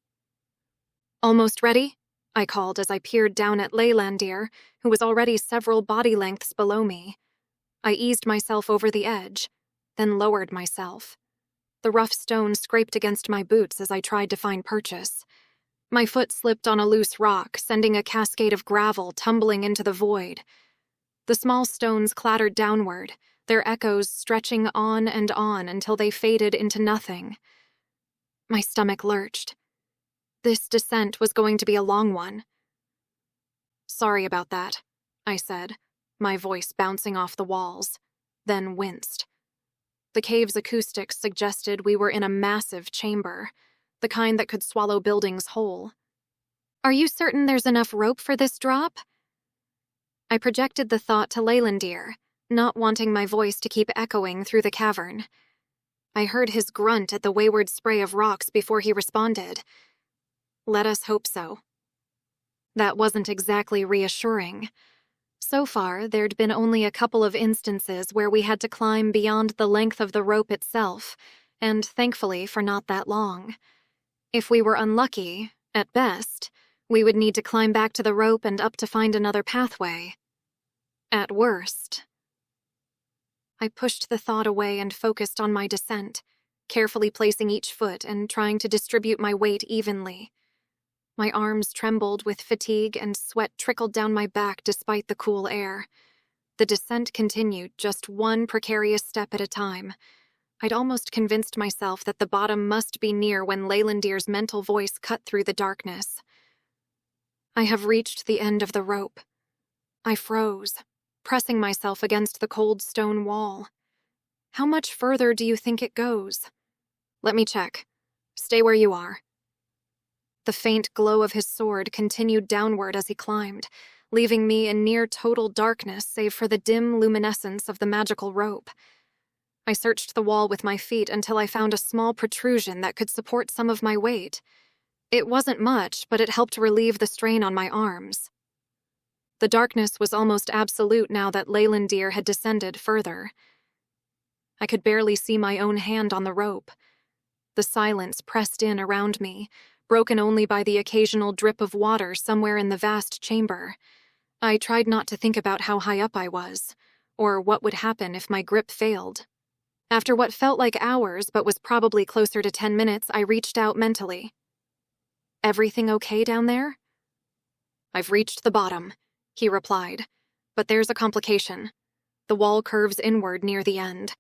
"Almost ready?" I called as I peered down at Leylandir, who was already several body lengths below me. I eased myself over the edge, then lowered myself. The rough stone scraped against my boots as I tried to find purchase. My foot slipped on a loose rock, sending a cascade of gravel tumbling into the void. The small stones clattered downward, their echoes stretching on and on until they faded into nothing. My stomach lurched. This descent was going to be a long one. "Sorry about that," I said, my voice bouncing off the walls, then winced. The cave's acoustics suggested we were in a massive chamber, the kind that could swallow buildings whole. "Are you certain there's enough rope for this drop?" I projected the thought to Leylandir, not wanting my voice to keep echoing through the cavern. I heard his grunt at the wayward spray of rocks before he responded. "Let us hope so." That wasn't exactly reassuring. So far, there'd been only a couple of instances where we had to climb beyond the length of the rope itself, and thankfully for not that long. If we were unlucky, at best, we would need to climb back to the rope and up to find another pathway. At worst. I pushed the thought away and focused on my descent, carefully placing each foot and trying to distribute my weight evenly. My arms trembled with fatigue and sweat trickled down my back despite the cool air. The descent continued, just one precarious step at a time. I'd almost convinced myself that the bottom must be near when Leylandir's mental voice cut through the darkness. "I have reached the end of the rope." I froze, pressing myself against the cold stone wall. "How much further do you think it goes?" "Let me check. Stay where you are." The faint glow of his sword continued downward as he climbed, leaving me in near total darkness save for the dim luminescence of the magical rope. I searched the wall with my feet until I found a small protrusion that could support some of my weight. It wasn't much, but it helped relieve the strain on my arms. The darkness was almost absolute now that Leylandir had descended further. I could barely see my own hand on the rope. The silence pressed in around me, broken only by the occasional drip of water somewhere in the vast chamber. I tried not to think about how high up I was, or what would happen if my grip failed. After what felt like hours but was probably closer to 10 minutes, I reached out mentally. "Everything okay down there?" "I've reached the bottom," he replied, "but there's a complication. The wall curves inward near the end.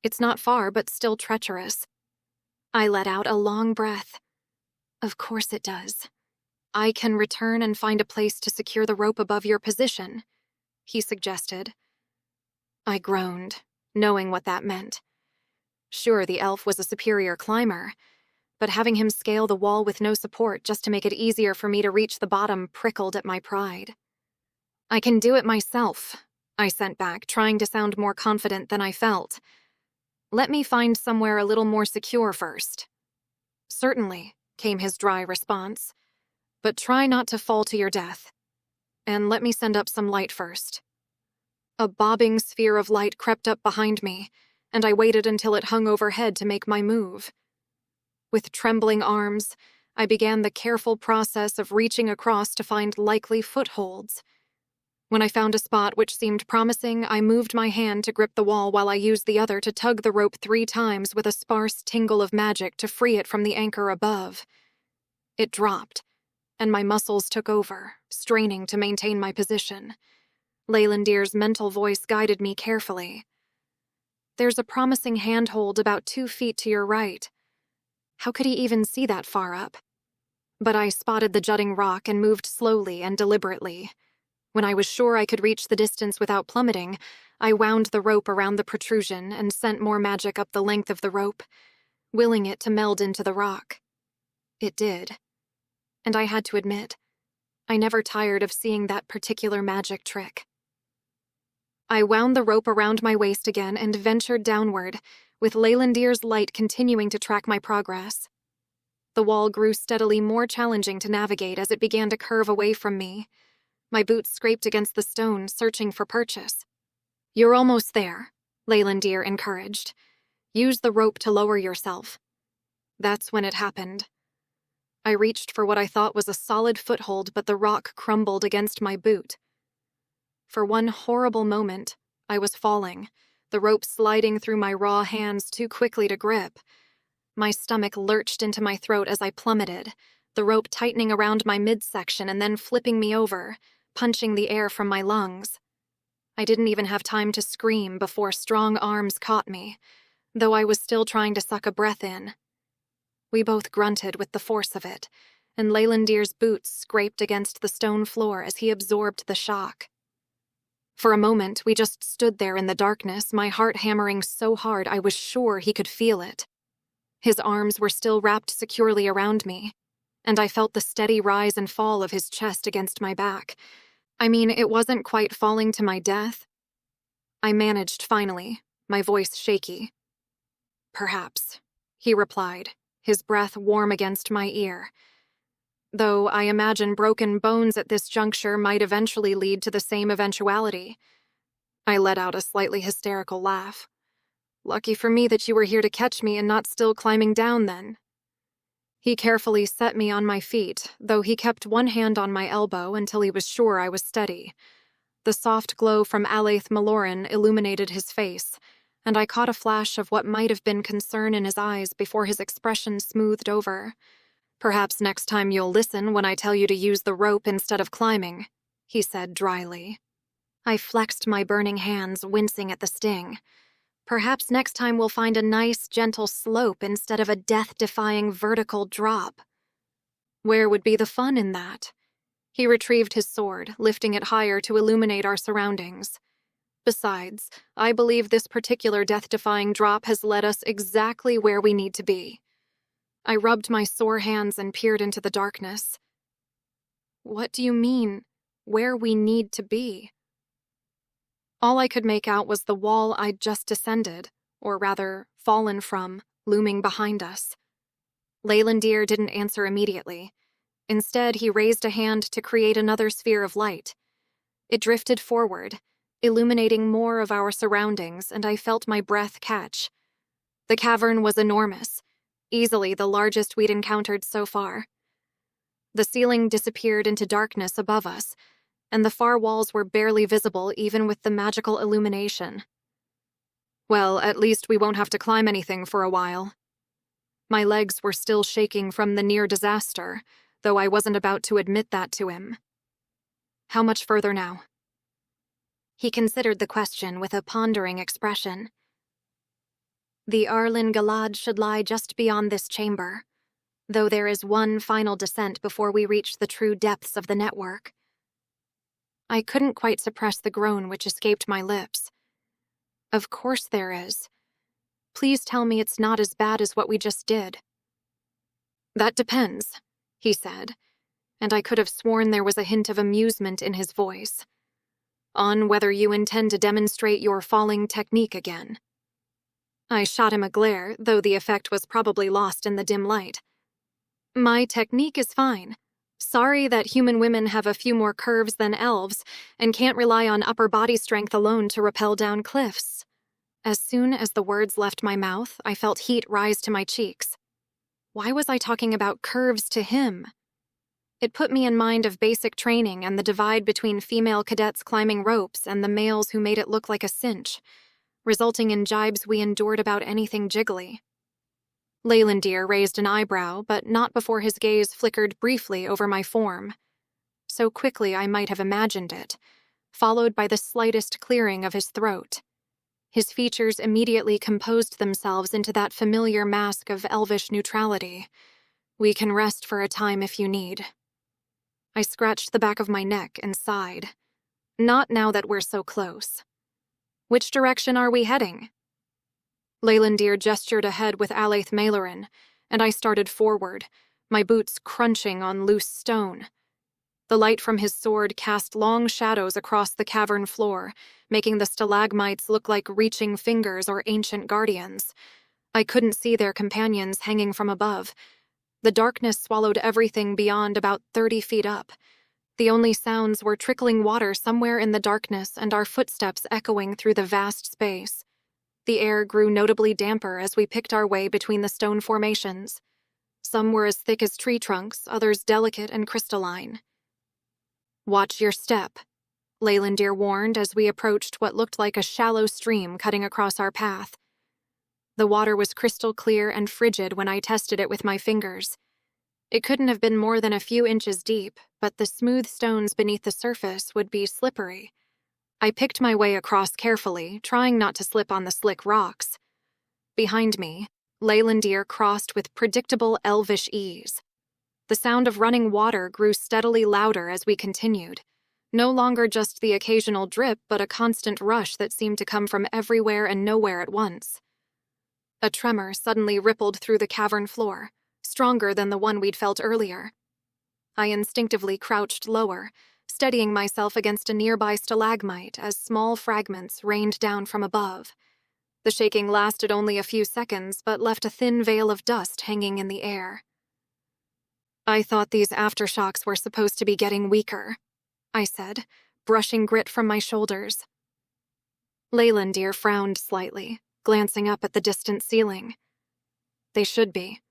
It's not far, but still treacherous." I let out a long breath. "Of course it does. I can return and find a place to secure the rope above your position," he suggested. I groaned, knowing what that meant. Sure, the elf was a superior climber, but having him scale the wall with no support just to make it easier for me to reach the bottom prickled at my pride. "I can do it myself," I sent back, trying to sound more confident than I felt. "Let me find somewhere a little more secure first." "Certainly," came his dry response. "But try not to fall to your death. And let me send up some light first." A bobbing sphere of light crept up behind me, and I waited until it hung overhead to make my move. With trembling arms, I began the careful process of reaching across to find likely footholds. When I found a spot which seemed promising, I moved my hand to grip the wall while I used the other to tug the rope 3 times with a sparse tingle of magic to free it from the anchor above. It dropped, and my muscles took over, straining to maintain my position. Leylandir's mental voice guided me carefully. "There's a promising handhold about 2 feet to your right." How could he even see that far up? But I spotted the jutting rock and moved slowly and deliberately. When I was sure I could reach the distance without plummeting, I wound the rope around the protrusion and sent more magic up the length of the rope, willing it to meld into the rock. It did. And I had to admit, I never tired of seeing that particular magic trick. I wound the rope around my waist again and ventured downward, with Leylandir's light continuing to track my progress. The wall grew steadily more challenging to navigate as it began to curve away from me. My boots scraped against the stone, searching for purchase. "You're almost there," Leylandir encouraged. "Use the rope to lower yourself." That's when it happened. I reached for what I thought was a solid foothold, but the rock crumbled against my boot. For one horrible moment, I was falling, the rope sliding through my raw hands too quickly to grip. My stomach lurched into my throat as I plummeted, the rope tightening around my midsection and then flipping me over, punching the air from my lungs. I didn't even have time to scream before strong arms caught me, though I was still trying to suck a breath in. We both grunted with the force of it, and Leylandir's boots scraped against the stone floor as he absorbed the shock. For a moment, we just stood there in the darkness, my heart hammering so hard I was sure he could feel it. His arms were still wrapped securely around me, and I felt the steady rise and fall of his chest against my back. I mean, it wasn't quite falling to my death. I managed finally, my voice shaky. "Perhaps," he replied, his breath warm against my ear. Though I imagine broken bones at this juncture might eventually lead to the same eventuality. I let out a slightly hysterical laugh. "Lucky for me that you were here to catch me and not still climbing down then." He carefully set me on my feet, though he kept one hand on my elbow until he was sure I was steady. The soft glow from Alaith Maloran illuminated his face, and I caught a flash of what might have been concern in his eyes before his expression smoothed over. "Perhaps next time you'll listen when I tell you to use the rope instead of climbing," he said dryly. I flexed my burning hands, wincing at the sting. "Perhaps next time we'll find a nice, gentle slope instead of a death-defying vertical drop." Where would be the fun in that? He retrieved his sword, lifting it higher to illuminate our surroundings. Besides, I believe this particular death-defying drop has led us exactly where we need to be. I rubbed my sore hands and peered into the darkness. "What do you mean, where we need to be?" All I could make out was the wall I'd just descended, or rather, fallen from, looming behind us. Leylandir didn't answer immediately. Instead, he raised a hand to create another sphere of light. It drifted forward, illuminating more of our surroundings, and I felt my breath catch. The cavern was enormous, easily the largest we'd encountered so far. The ceiling disappeared into darkness above us, and the far walls were barely visible even with the magical illumination. "Well, at least we won't have to climb anything for a while." My legs were still shaking from the near disaster, though I wasn't about to admit that to him. "How much further now?" He considered the question with a pondering expression. "The Arlen Galad should lie just beyond this chamber, though there is one final descent before we reach the true depths of the network." I couldn't quite suppress the groan which escaped my lips. "Of course there is. Please tell me it's not as bad as what we just did." "That depends," he said, and I could have sworn there was a hint of amusement in his voice. "On whether you intend to demonstrate your falling technique again." I shot him a glare, though the effect was probably lost in the dim light. "My technique is fine. Sorry that human women have a few more curves than elves and can't rely on upper body strength alone to rappel down cliffs." As soon as the words left my mouth, I felt heat rise to my cheeks. Why was I talking about curves to him? It put me in mind of basic training and the divide between female cadets climbing ropes and the males who made it look like a cinch, resulting in jibes we endured about anything jiggly. Leylandir raised an eyebrow, but not before his gaze flickered briefly over my form. So quickly I might have imagined it, followed by the slightest clearing of his throat. His features immediately composed themselves into that familiar mask of elvish neutrality. "We can rest for a time if you need." I scratched the back of my neck and sighed. Not now that we're so close. "Which direction are we heading?" Leylandir gestured ahead with Alaith Mailorin, and I started forward, my boots crunching on loose stone. The light from his sword cast long shadows across the cavern floor, making the stalagmites look like reaching fingers or ancient guardians. I couldn't see their companions hanging from above. The darkness swallowed everything beyond about 30 feet up. The only sounds were trickling water somewhere in the darkness and our footsteps echoing through the vast space. The air grew notably damper as we picked our way between the stone formations. Some were as thick as tree trunks, others delicate and crystalline. "Watch your step," Leylandir warned as we approached what looked like a shallow stream cutting across our path. The water was crystal clear and frigid when I tested it with my fingers. It couldn't have been more than a few inches deep, but the smooth stones beneath the surface would be slippery. I picked my way across carefully, trying not to slip on the slick rocks. Behind me, Leylandir crossed with predictable elvish ease. The sound of running water grew steadily louder as we continued, no longer just the occasional drip, but a constant rush that seemed to come from everywhere and nowhere at once. A tremor suddenly rippled through the cavern floor, stronger than the one we'd felt earlier. I instinctively crouched lower, steadying myself against a nearby stalagmite as small fragments rained down from above. The shaking lasted only a few seconds, but left a thin veil of dust hanging in the air. "I thought these aftershocks were supposed to be getting weaker," I said, brushing grit from my shoulders. Leylandir frowned slightly, glancing up at the distant ceiling. "They should be.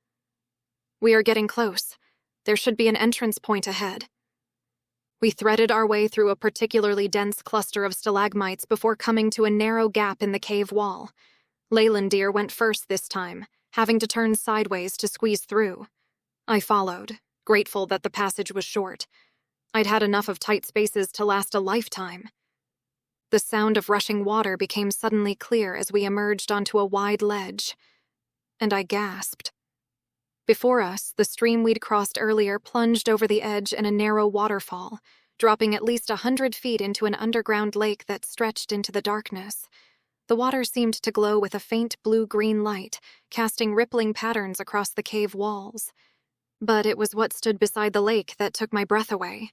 We are getting close. There should be an entrance point ahead." We threaded our way through a particularly dense cluster of stalagmites before coming to a narrow gap in the cave wall. Leylandir went first this time, having to turn sideways to squeeze through. I followed, grateful that the passage was short. I'd had enough of tight spaces to last a lifetime. The sound of rushing water became suddenly clear as we emerged onto a wide ledge, and I gasped. Before us, the stream we'd crossed earlier plunged over the edge in a narrow waterfall, dropping at least 100 feet into an underground lake that stretched into the darkness. The water seemed to glow with a faint blue-green light, casting rippling patterns across the cave walls. But it was what stood beside the lake that took my breath away.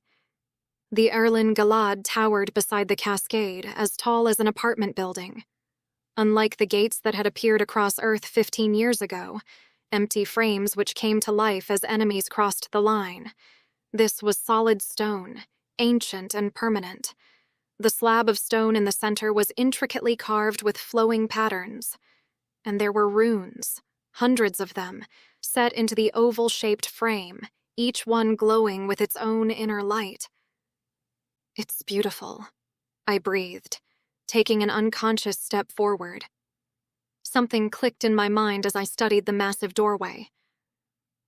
The Erlen Galad towered beside the cascade, as tall as an apartment building. Unlike the gates that had appeared across Earth 15 years ago, empty frames which came to life as enemies crossed the line, this was solid stone, ancient and permanent. The slab of stone in the center was intricately carved with flowing patterns, and there were runes, hundreds of them, set into the oval-shaped frame, each one glowing with its own inner light. "It's beautiful," I breathed, taking an unconscious step forward. Something clicked in my mind as I studied the massive doorway.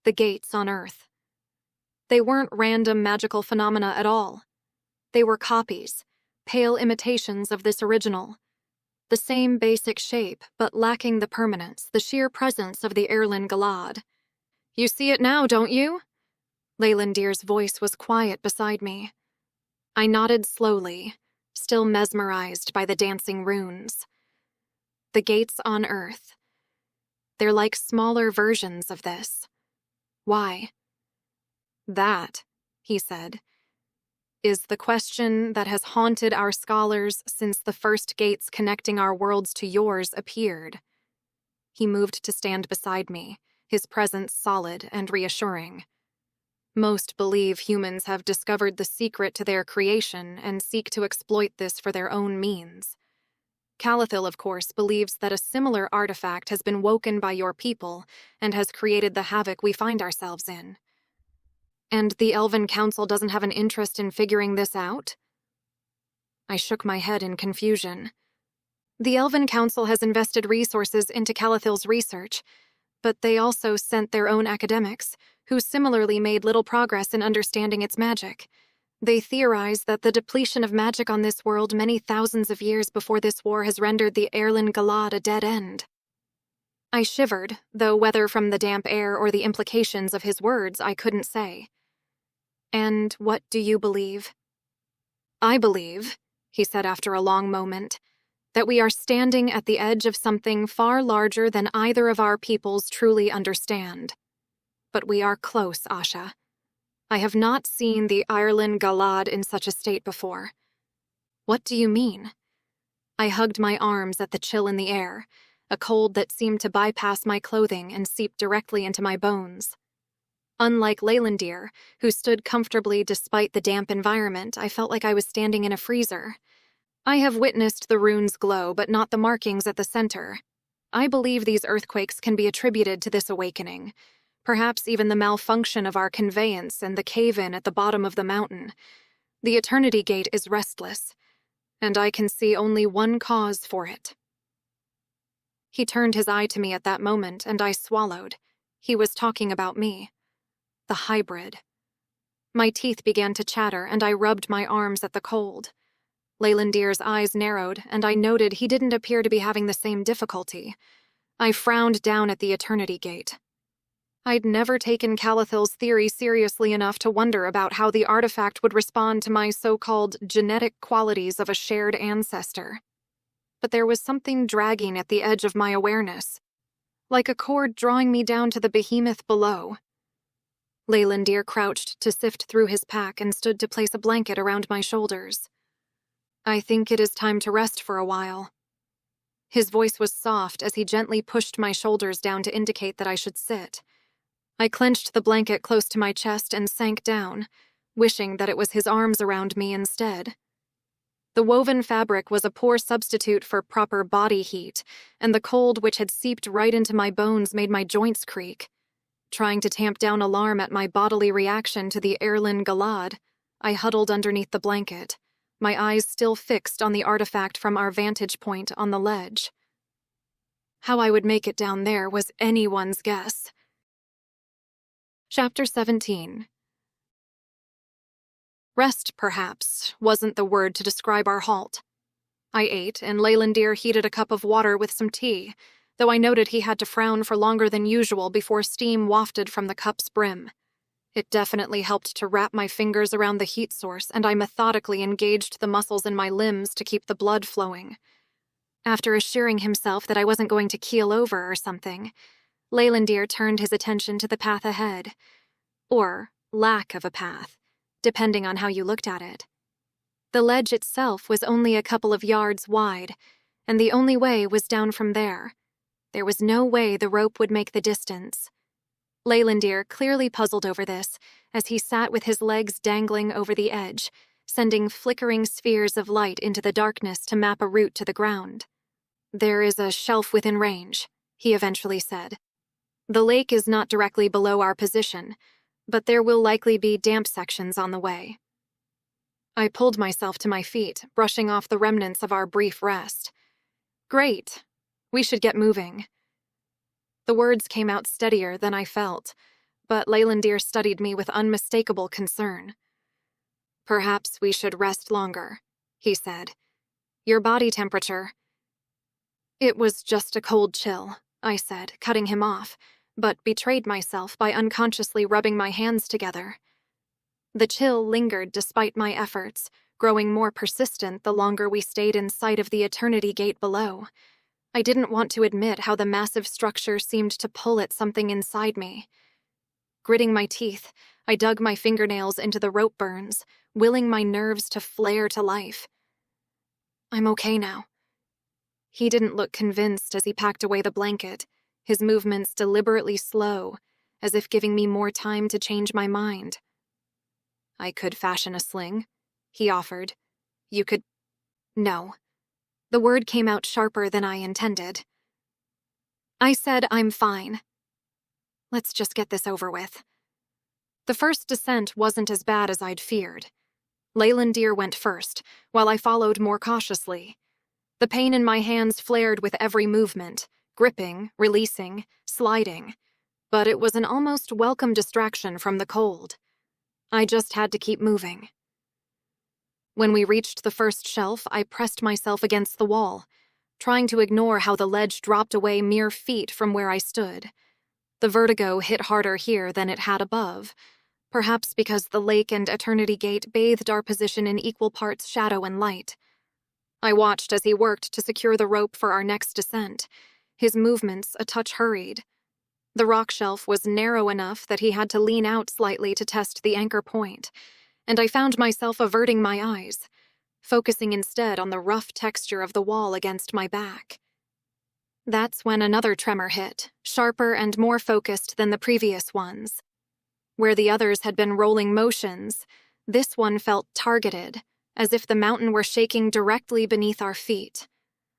The gates on Earth. They weren't random magical phenomena at all. They were copies, pale imitations of this original. The same basic shape, but lacking the permanence, the sheer presence of the Erlen Galad. "You see it now, don't you?" Leylandir's voice was quiet beside me. I nodded slowly, still mesmerized by the dancing runes. The gates on Earth. They're like smaller versions of this. Why? "That," he said, "is the question that has haunted our scholars since the first gates connecting our worlds to yours appeared." He moved to stand beside me, his presence solid and reassuring. "Most believe humans have discovered the secret to their creation and seek to exploit this for their own means. Calathil, of course, believes that a similar artifact has been woken by your people and has created the havoc we find ourselves in. And the Elven Council doesn't have an interest in figuring this out?" I shook my head in confusion. "The Elven Council has invested resources into Calathil's research, but they also sent their own academics, who similarly made little progress in understanding its magic. They theorize that the depletion of magic on this world many thousands of years before this war has rendered the Earendor Galad a dead end. I shivered, though whether from the damp air or the implications of his words I couldn't say. "And what do you believe?" "I believe," he said after a long moment, "that we are standing at the edge of something far larger than either of our peoples truly understand. But we are close, Asha. I have not seen the Earendor Galad in such a state before." "What do you mean?" I hugged my arms at the chill in the air, a cold that seemed to bypass my clothing and seep directly into my bones. Unlike Leylandir, who stood comfortably despite the damp environment, I felt like I was standing in a freezer. I have witnessed the runes glow, but not the markings at the center. I believe these earthquakes can be attributed to this awakening. Perhaps even the malfunction of our conveyance and the cave-in at the bottom of the mountain. The Eternity Gate is restless, and I can see only one cause for it. He turned his eye to me at that moment, and I swallowed. He was talking about me. The hybrid. My teeth began to chatter, and I rubbed my arms at the cold. Leylandir's eyes narrowed, and I noted he didn't appear to be having the same difficulty. I frowned down at the Eternity Gate. I'd never taken Calathil's theory seriously enough to wonder about how the artifact would respond to my so-called genetic qualities of a shared ancestor. But there was something dragging at the edge of my awareness, like a cord drawing me down to the behemoth below. Leylandir crouched to sift through his pack and stood to place a blanket around my shoulders. "I think it is time to rest for a while." His voice was soft as he gently pushed my shoulders down to indicate that I should sit. I clenched the blanket close to my chest and sank down, wishing that it was his arms around me instead. The woven fabric was a poor substitute for proper body heat, and the cold which had seeped right into my bones made my joints creak. Trying to tamp down alarm at my bodily reaction to the Earendor Galad, I huddled underneath the blanket, my eyes still fixed on the artifact from our vantage point on the ledge. How I would make it down there was anyone's guess. Chapter 17. Rest, perhaps, wasn't the word to describe our halt. I ate, and Leylandir heated a cup of water with some tea, though I noted he had to frown for longer than usual before steam wafted from the cup's brim. It definitely helped to wrap my fingers around the heat source, and I methodically engaged the muscles in my limbs to keep the blood flowing. After assuring himself that I wasn't going to keel over or something, Leylandir turned his attention to the path ahead, or lack of a path, depending on how you looked at it. The ledge itself was only a couple of yards wide, and the only way was down from there. There was no way the rope would make the distance. Leylandir clearly puzzled over this, as he sat with his legs dangling over the edge, sending flickering spheres of light into the darkness to map a route to the ground. "There is a shelf within range," he eventually said. "The lake is not directly below our position, but there will likely be damp sections on the way." I pulled myself to my feet, brushing off the remnants of our brief rest. "Great. We should get moving." The words came out steadier than I felt, but Leylandir studied me with unmistakable concern. "Perhaps we should rest longer," he said. "Your body temperature—" "It was just a cold chill," I said, cutting him off, but betrayed myself by unconsciously rubbing my hands together. The chill lingered despite my efforts, growing more persistent the longer we stayed in sight of the Eternity Gate below. I didn't want to admit how the massive structure seemed to pull at something inside me. Gritting my teeth, I dug my fingernails into the rope burns, willing my nerves to flare to life. "I'm okay now." He didn't look convinced as he packed away the blanket, his movements deliberately slow, as if giving me more time to change my mind. "I could fashion a sling," he offered. "You could—" "No." The word came out sharper than I intended. I said, "I'm fine. Let's just get this over with." The first descent wasn't as bad as I'd feared. Leylandir went first, while I followed more cautiously. The pain in my hands flared with every movement, gripping, releasing, sliding, but it was an almost welcome distraction from the cold. I just had to keep moving. When we reached the first shelf, I pressed myself against the wall, trying to ignore how the ledge dropped away mere feet from where I stood. The vertigo hit harder here than it had above, perhaps because the lake and Eternity Gate bathed our position in equal parts shadow and light. I watched as he worked to secure the rope for our next descent, his movements a touch hurried. The rock shelf was narrow enough that he had to lean out slightly to test the anchor point, and I found myself averting my eyes, focusing instead on the rough texture of the wall against my back. That's when another tremor hit, sharper and more focused than the previous ones. Where the others had been rolling motions, this one felt targeted, as if the mountain were shaking directly beneath our feet.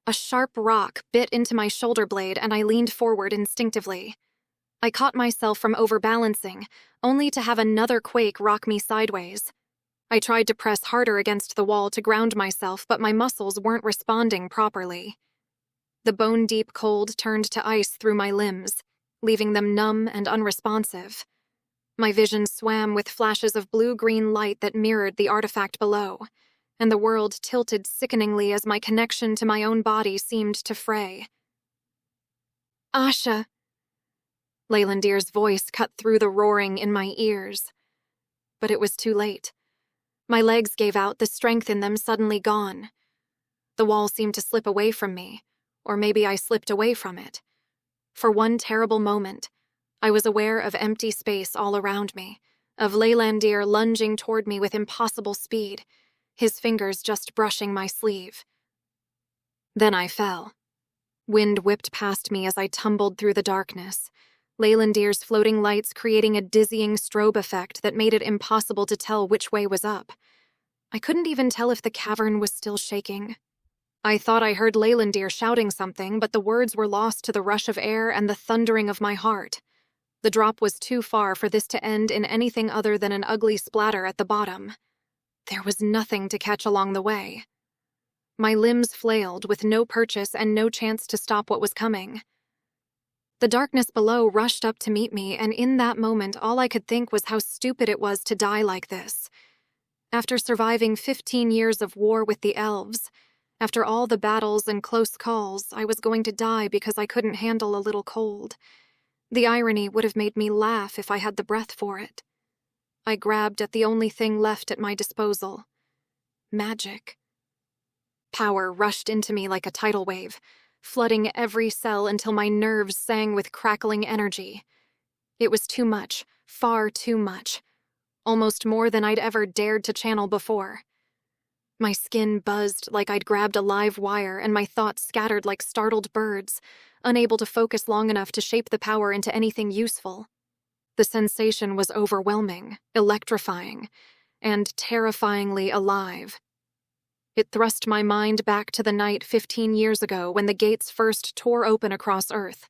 A sharp rock bit into my shoulder blade and I leaned forward instinctively. I caught myself from overbalancing, only to have another quake rock me sideways. I tried to press harder against the wall to ground myself, but my muscles weren't responding properly. The bone-deep cold turned to ice through my limbs, leaving them numb and unresponsive. My vision swam with flashes of blue-green light that mirrored the artifact below, and the world tilted sickeningly as my connection to my own body seemed to fray. "Asha!" Leylandir's voice cut through the roaring in my ears. But it was too late. My legs gave out, the strength in them suddenly gone. The wall seemed to slip away from me, or maybe I slipped away from it. For one terrible moment, I was aware of empty space all around me, of Leylandir lunging toward me with impossible speed, his fingers just brushing my sleeve. Then I fell. Wind whipped past me as I tumbled through the darkness, Leylandir's floating lights creating a dizzying strobe effect that made it impossible to tell which way was up. I couldn't even tell if the cavern was still shaking. I thought I heard Leylandir shouting something, but the words were lost to the rush of air and the thundering of my heart. The drop was too far for this to end in anything other than an ugly splatter at the bottom. There was nothing to catch along the way. My limbs flailed, with no purchase and no chance to stop what was coming. The darkness below rushed up to meet me, and in that moment all I could think was how stupid it was to die like this. After surviving 15 years of war with the elves, after all the battles and close calls, I was going to die because I couldn't handle a little cold. The irony would have made me laugh if I had the breath for it. I grabbed at the only thing left at my disposal: magic. Power rushed into me like a tidal wave, flooding every cell until my nerves sang with crackling energy. It was too much, far too much, almost more than I'd ever dared to channel before. My skin buzzed like I'd grabbed a live wire, and my thoughts scattered like startled birds, unable to focus long enough to shape the power into anything useful. The sensation was overwhelming, electrifying, and terrifyingly alive. It thrust my mind back to the night 15 years ago when the gates first tore open across Earth,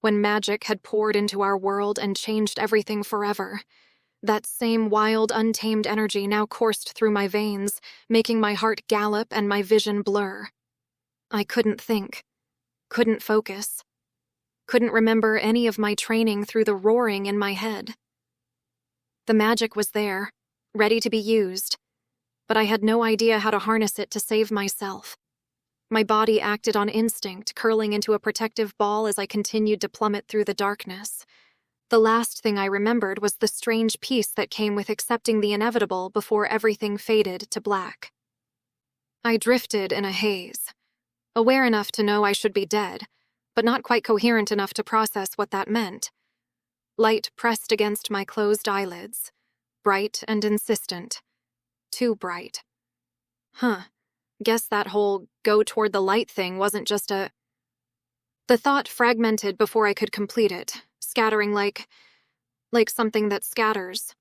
when magic had poured into our world and changed everything forever. That same wild, untamed energy now coursed through my veins, making my heart gallop and my vision blur. I couldn't think, couldn't focus, couldn't remember any of my training through the roaring in my head. The magic was there, ready to be used, but I had no idea how to harness it to save myself. My body acted on instinct, curling into a protective ball as I continued to plummet through the darkness. The last thing I remembered was the strange peace that came with accepting the inevitable before everything faded to black. I drifted in a haze, aware enough to know I should be dead, but not quite coherent enough to process what that meant. Light pressed against my closed eyelids, bright and insistent. Too bright. Guess that whole go toward the light thing wasn't just a... The thought fragmented before I could complete it, scattering like something that scatters.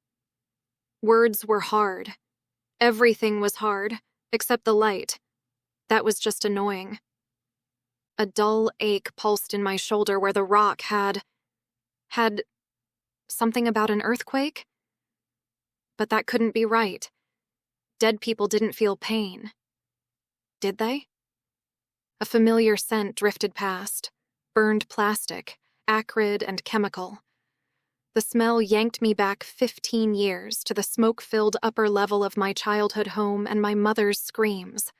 Words were hard. Everything was hard, except the light. That was just annoying. A dull ache pulsed in my shoulder where the rock had something about an earthquake? But that couldn't be right. Dead people didn't feel pain. Did they? A familiar scent drifted past, burned plastic, acrid and chemical. The smell yanked me back 15 years to the smoke-filled upper level of my childhood home and my mother's screams.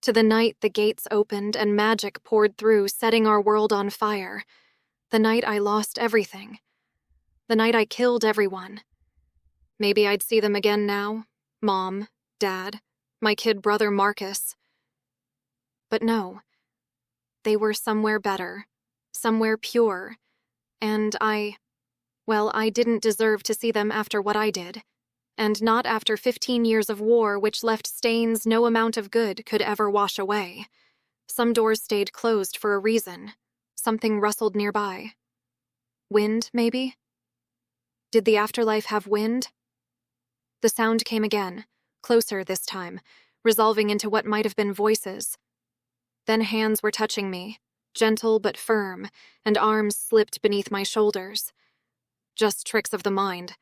To the night the gates opened and magic poured through, setting our world on fire. The night I lost everything. The night I killed everyone. Maybe I'd see them again now. Mom, Dad, my kid brother Marcus. But no. They were somewhere better, somewhere pure, and I didn't deserve to see them after what I did, and not after 15 years of war which left stains no amount of good could ever wash away. Some doors stayed closed for a reason. Something rustled nearby. Wind, maybe? Did the afterlife have wind? The sound came again, closer this time, resolving into what might have been voices. Then hands were touching me, gentle but firm, and arms slipped beneath my shoulders. Just tricks of the mind.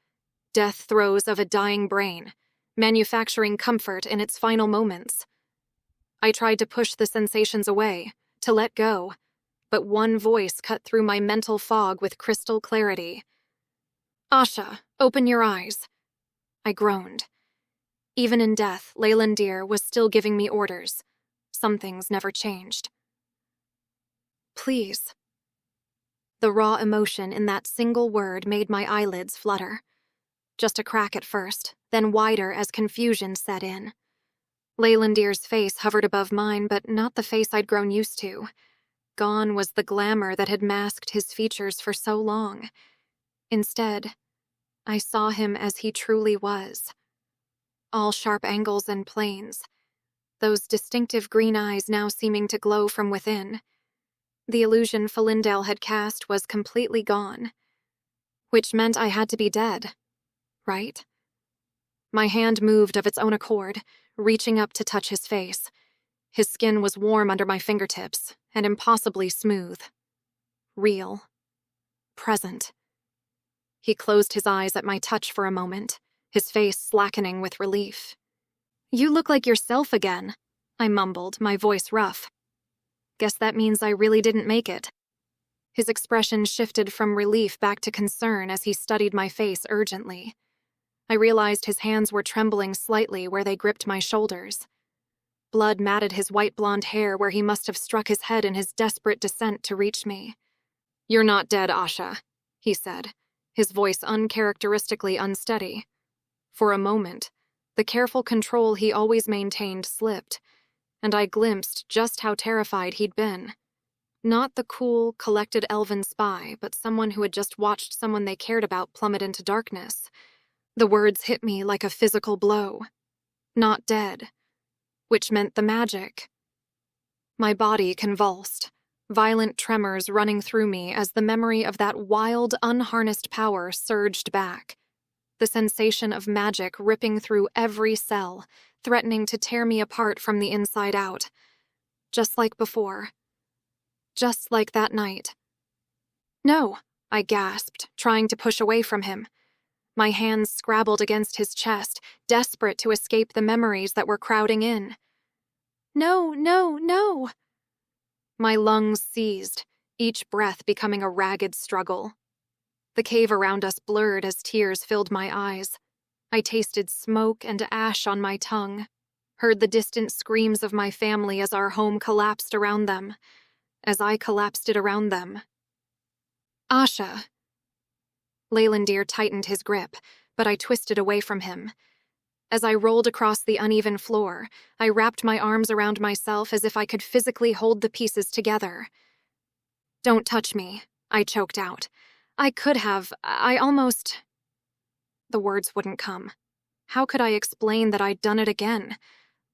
Death throes of a dying brain, manufacturing comfort in its final moments. I tried to push the sensations away, to let go, but one voice cut through my mental fog with crystal clarity. "Asha, open your eyes." I groaned. Even in death, Leylandir was still giving me orders. Some things never changed. "Please." The raw emotion in that single word made my eyelids flutter. Just a crack at first, then wider as confusion set in. Leylandir's face hovered above mine, but not the face I'd grown used to. Gone was the glamour that had masked his features for so long. Instead, I saw him as he truly was. All sharp angles and planes, those distinctive green eyes now seeming to glow from within. The illusion Falindale had cast was completely gone, which meant I had to be dead, right? My hand moved of its own accord, reaching up to touch his face. His skin was warm under my fingertips, and impossibly smooth. Real. Present. He closed his eyes at my touch for a moment, his face slackening with relief. "You look like yourself again," I mumbled, my voice rough. "Guess that means I really didn't make it." His expression shifted from relief back to concern as he studied my face urgently. I realized his hands were trembling slightly where they gripped my shoulders. Blood matted his white blonde hair where he must have struck his head in his desperate descent to reach me. "You're not dead, Asha," he said, his voice uncharacteristically unsteady. For a moment, the careful control he always maintained slipped, and I glimpsed just how terrified he'd been. Not the cool, collected elven spy, but someone who had just watched someone they cared about plummet into darkness. The words hit me like a physical blow. Not dead. Which meant the magic. My body convulsed, violent tremors running through me as the memory of that wild, unharnessed power surged back. The sensation of magic ripping through every cell, threatening to tear me apart from the inside out. Just like before. Just like that night. "No," I gasped, trying to push away from him. My hands scrabbled against his chest, desperate to escape the memories that were crowding in. "No, no, no!" My lungs seized, each breath becoming a ragged struggle. The cave around us blurred as tears filled my eyes. I tasted smoke and ash on my tongue, heard the distant screams of my family as our home collapsed around them, as I collapsed it around them. "Asha." Leylandir tightened his grip, but I twisted away from him. As I rolled across the uneven floor, I wrapped my arms around myself as if I could physically hold the pieces together. "Don't touch me," I choked out. I almost... The words wouldn't come. How could I explain that I'd done it again?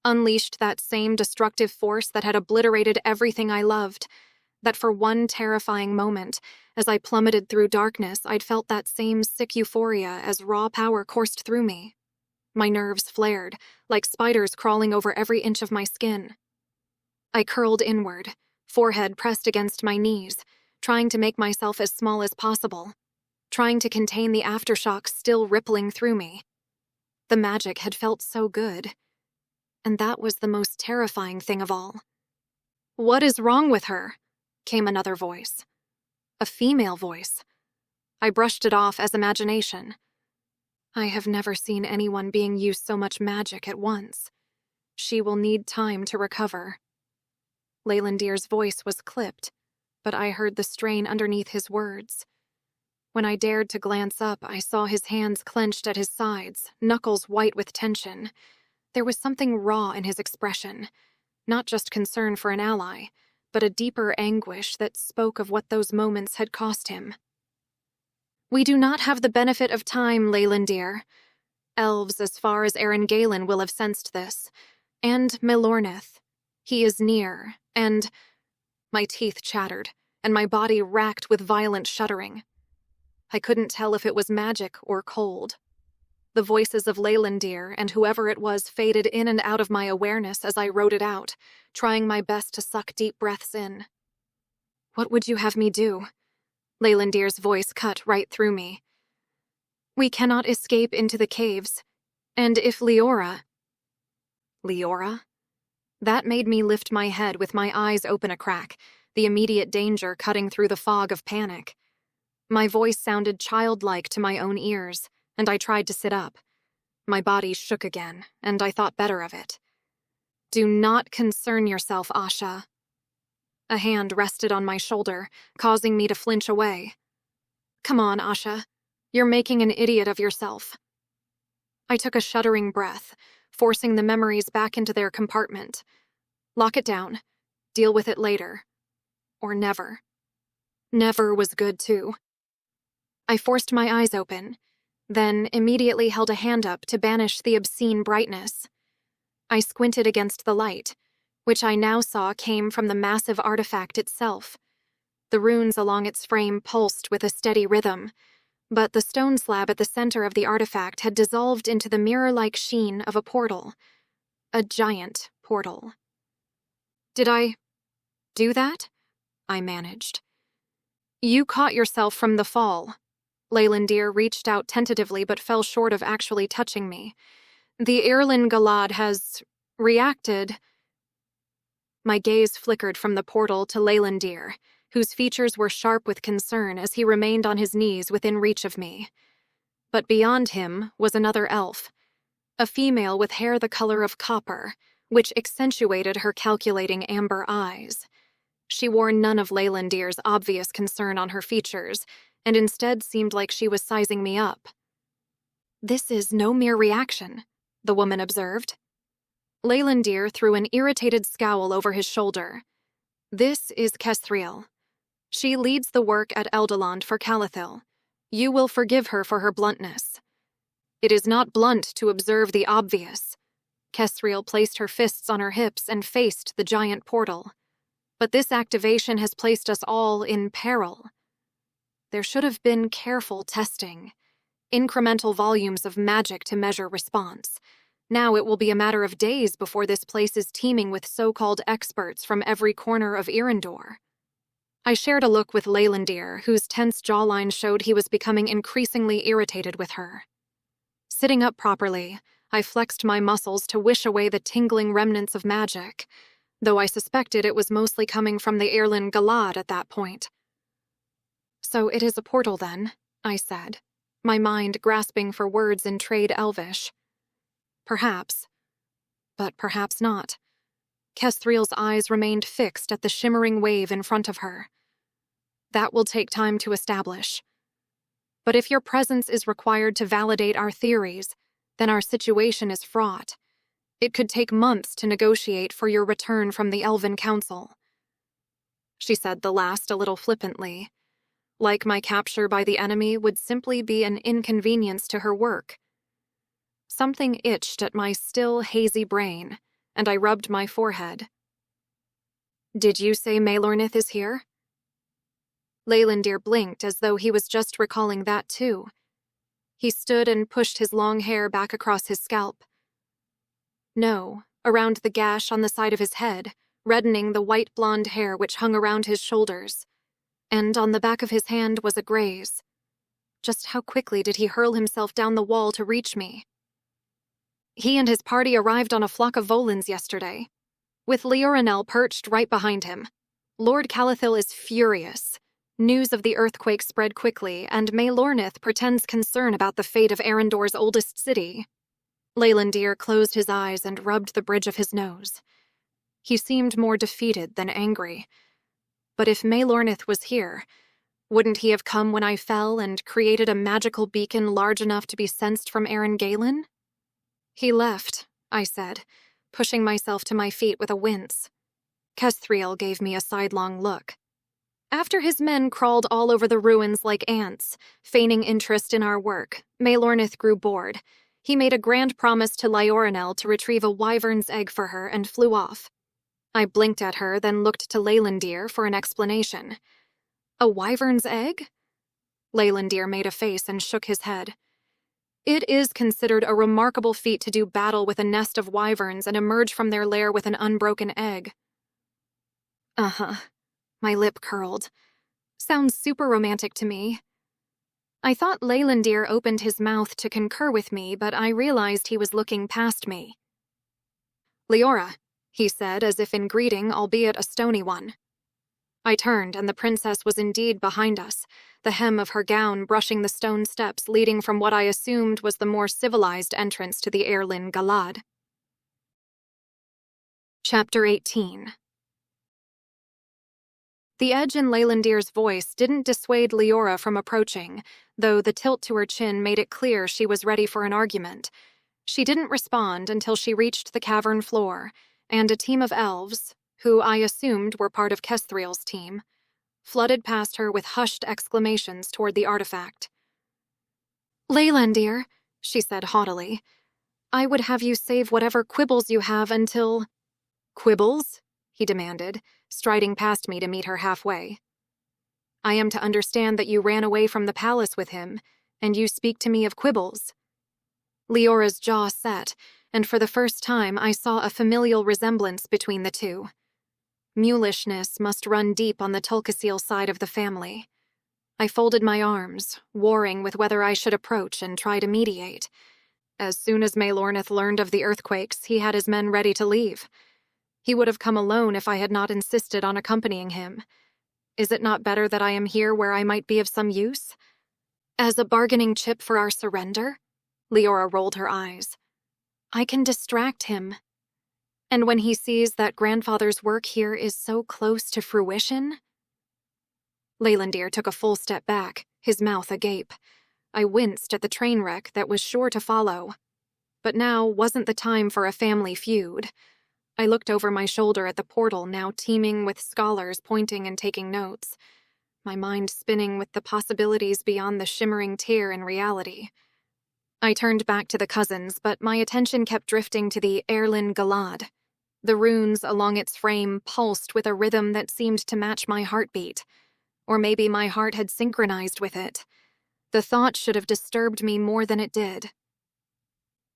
Unleashed that same destructive force that had obliterated everything I loved. That for one terrifying moment, as I plummeted through darkness, I'd felt that same sick euphoria as raw power coursed through me. My nerves flared, like spiders crawling over every inch of my skin. I curled inward, forehead pressed against my knees, trying to make myself as small as possible, trying to contain the aftershocks still rippling through me. The magic had felt so good, and that was the most terrifying thing of all. "What is wrong with her?" came another voice. A female voice. I brushed it off as imagination. I have never seen anyone being used so much magic at once. She will need time to recover. Leylandir's voice was clipped, but I heard the strain underneath his words. When I dared to glance up, I saw his hands clenched at his sides, knuckles white with tension. There was something raw in his expression, not just concern for an ally, but a deeper anguish that spoke of what those moments had cost him. We do not have the benefit of time, Leylandir. Elves as far as Earendor will have sensed this. And Melornith. He is near, and... My teeth chattered, and my body racked with violent shuddering. I couldn't tell if it was magic or cold. The voices of Leylandir and whoever it was faded in and out of my awareness as I wrote it out, trying my best to suck deep breaths in. What would you have me do? Leylandir's voice cut right through me. We cannot escape into the caves, and if Leora... Leora? That made me lift my head with my eyes open a crack, the immediate danger cutting through the fog of panic. My voice sounded childlike to my own ears, and I tried to sit up. My body shook again, and I thought better of it. Do not concern yourself, Asha. A hand rested on my shoulder, causing me to flinch away. Come on, Asha. You're making an idiot of yourself. I took a shuddering breath, forcing the memories back into their compartment. Lock it down. Deal with it later. Or never. Never was good, too. I forced my eyes open, then immediately held a hand up to banish the obscene brightness. I squinted against the light, which I now saw came from the massive artifact itself. The runes along its frame pulsed with a steady rhythm, but the stone slab at the center of the artifact had dissolved into the mirror-like sheen of a portal. A giant portal. Did I do that? I managed. You caught yourself from the fall. Leylandir reached out tentatively but fell short of actually touching me. The Irlin Galad has reacted. My gaze flickered from the portal to Leylandir, whose features were sharp with concern as he remained on his knees within reach of me. But beyond him was another elf, a female with hair the color of copper, which accentuated her calculating amber eyes. She wore none of Leylandir's obvious concern on her features, and instead seemed like she was sizing me up. This is no mere reaction, the woman observed. Leylandir threw an irritated scowl over his shoulder. This is Kethriel. She leads the work at Eldaland for Calathil. You will forgive her for her bluntness. It is not blunt to observe the obvious. Kethriel placed her fists on her hips and faced the giant portal. But this activation has placed us all in peril. There should have been careful testing. Incremental volumes of magic to measure response. Now it will be a matter of days before this place is teeming with so-called experts from every corner of Earendor. I shared a look with Leylandir, whose tense jawline showed he was becoming increasingly irritated with her. Sitting up properly, I flexed my muscles to wish away the tingling remnants of magic, though I suspected it was mostly coming from the Irlin Galad at that point. So it is a portal then, I said, my mind grasping for words in trade Elvish. Perhaps. But perhaps not. Kethriel's eyes remained fixed at the shimmering wave in front of her. That will take time to establish. But if your presence is required to validate our theories, then our situation is fraught. It could take months to negotiate for your return from the Elven Council. She said the last a little flippantly, like my capture by the enemy would simply be an inconvenience to her work. Something itched at my still hazy brain, and I rubbed my forehead. Did you say Melornith is here? Leylandir blinked as though he was just recalling that too. He stood and pushed his long hair back across his scalp. No, around the gash on the side of his head, reddening the white blonde hair which hung around his shoulders. And on the back of his hand was a graze. Just how quickly did he hurl himself down the wall to reach me? He and his party arrived on a flock of Volans yesterday, with Leoranel perched right behind him. Lord Calathil is furious. News of the earthquake spread quickly, and Maelornith pretends concern about the fate of Earendor's oldest city. Leylandir closed his eyes and rubbed the bridge of his nose. He seemed more defeated than angry. But if Maelornith was here, wouldn't he have come when I fell and created a magical beacon large enough to be sensed from Erengalen? He left, I said, pushing myself to my feet with a wince. Kethriel gave me a sidelong look. After his men crawled all over the ruins like ants, feigning interest in our work, Maelornith grew bored. He made a grand promise to Lyoranel to retrieve a wyvern's egg for her and flew off. I blinked at her, then looked to Leylandir for an explanation. A wyvern's egg? Leylandir made a face and shook his head. It is considered a remarkable feat to do battle with a nest of wyverns and emerge from their lair with an unbroken egg. Uh-huh. My lip curled. Sounds super romantic to me. I thought Leylandir opened his mouth to concur with me, but I realized he was looking past me. Leora, he said, as if in greeting, albeit a stony one. I turned, and the princess was indeed behind us, the hem of her gown brushing the stone steps leading from what I assumed was the more civilized entrance to the Earlin Galad. Chapter 18. The edge in Leylandir's voice didn't dissuade Leora from approaching, though the tilt to her chin made it clear she was ready for an argument. She didn't respond until she reached the cavern floor, and a team of elves, who I assumed were part of Kethriel's team, flooded past her with hushed exclamations toward the artifact. Leylandir, she said haughtily, I would have you save whatever quibbles you have until— Quibbles? He demanded, striding past me to meet her halfway. I am to understand that you ran away from the palace with him, and you speak to me of quibbles. Leora's jaw set, and for the first time I saw a familial resemblance between the two. Mulishness must run deep on the Tulkasil side of the family. I folded my arms, warring with whether I should approach and try to mediate. As soon as Maelornith learned of the earthquakes, he had his men ready to leave. He would have come alone if I had not insisted on accompanying him. Is it not better that I am here where I might be of some use? As a bargaining chip for our surrender? Leora rolled her eyes. I can distract him. And when he sees that grandfather's work here is so close to fruition? Leylandir took a full step back, his mouth agape. I winced at the train wreck that was sure to follow. But now wasn't the time for a family feud. I looked over my shoulder at the portal now teeming with scholars pointing and taking notes, my mind spinning with the possibilities beyond the shimmering tear in reality. I turned back to the cousins, but my attention kept drifting to the Earlin Galad. The runes along its frame pulsed with a rhythm that seemed to match my heartbeat. Or maybe my heart had synchronized with it. The thought should have disturbed me more than it did.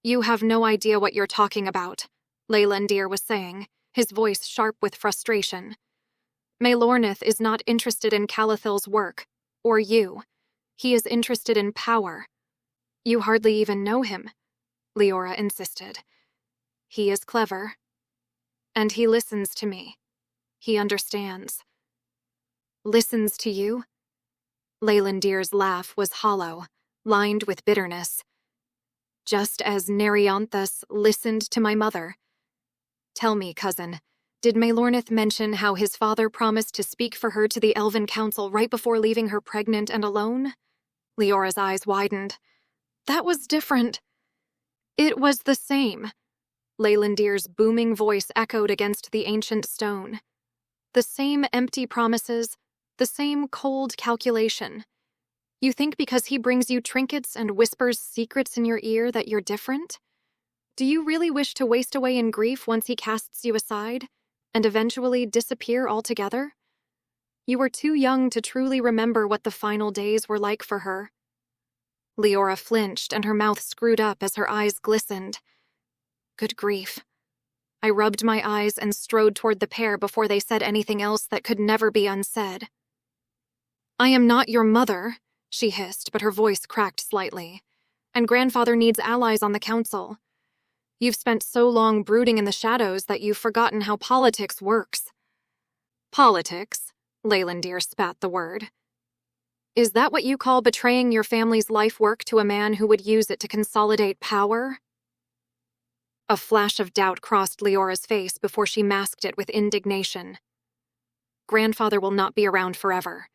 You have no idea what you're talking about, Leylandir was saying, his voice sharp with frustration. Maelornith is not interested in Calathil's work, or you. He is interested in power. You hardly even know him, Leora insisted. He is clever. And he listens to me. He understands. Listens to you? Leylandir's laugh was hollow, lined with bitterness. Just as Nerianthus listened to my mother. Tell me, cousin, did Maelornith mention how his father promised to speak for her to the Elven Council right before leaving her pregnant and alone? Leora's eyes widened. That was different. It was the same. Leylandir's booming voice echoed against the ancient stone. The same empty promises, the same cold calculation. You think because he brings you trinkets and whispers secrets in your ear that you're different? Do you really wish to waste away in grief once he casts you aside, and eventually disappear altogether? You were too young to truly remember what the final days were like for her. Leora flinched, and her mouth screwed up as her eyes glistened. Good grief. I rubbed my eyes and strode toward the pair before they said anything else that could never be unsaid. I am not your mother, she hissed, but her voice cracked slightly. And grandfather needs allies on the council. You've spent so long brooding in the shadows that you've forgotten how politics works. Politics, Leylandir spat the word. Is that what you call betraying your family's life work to a man who would use it to consolidate power? A flash of doubt crossed Leora's face before she masked it with indignation. Grandfather will not be around forever.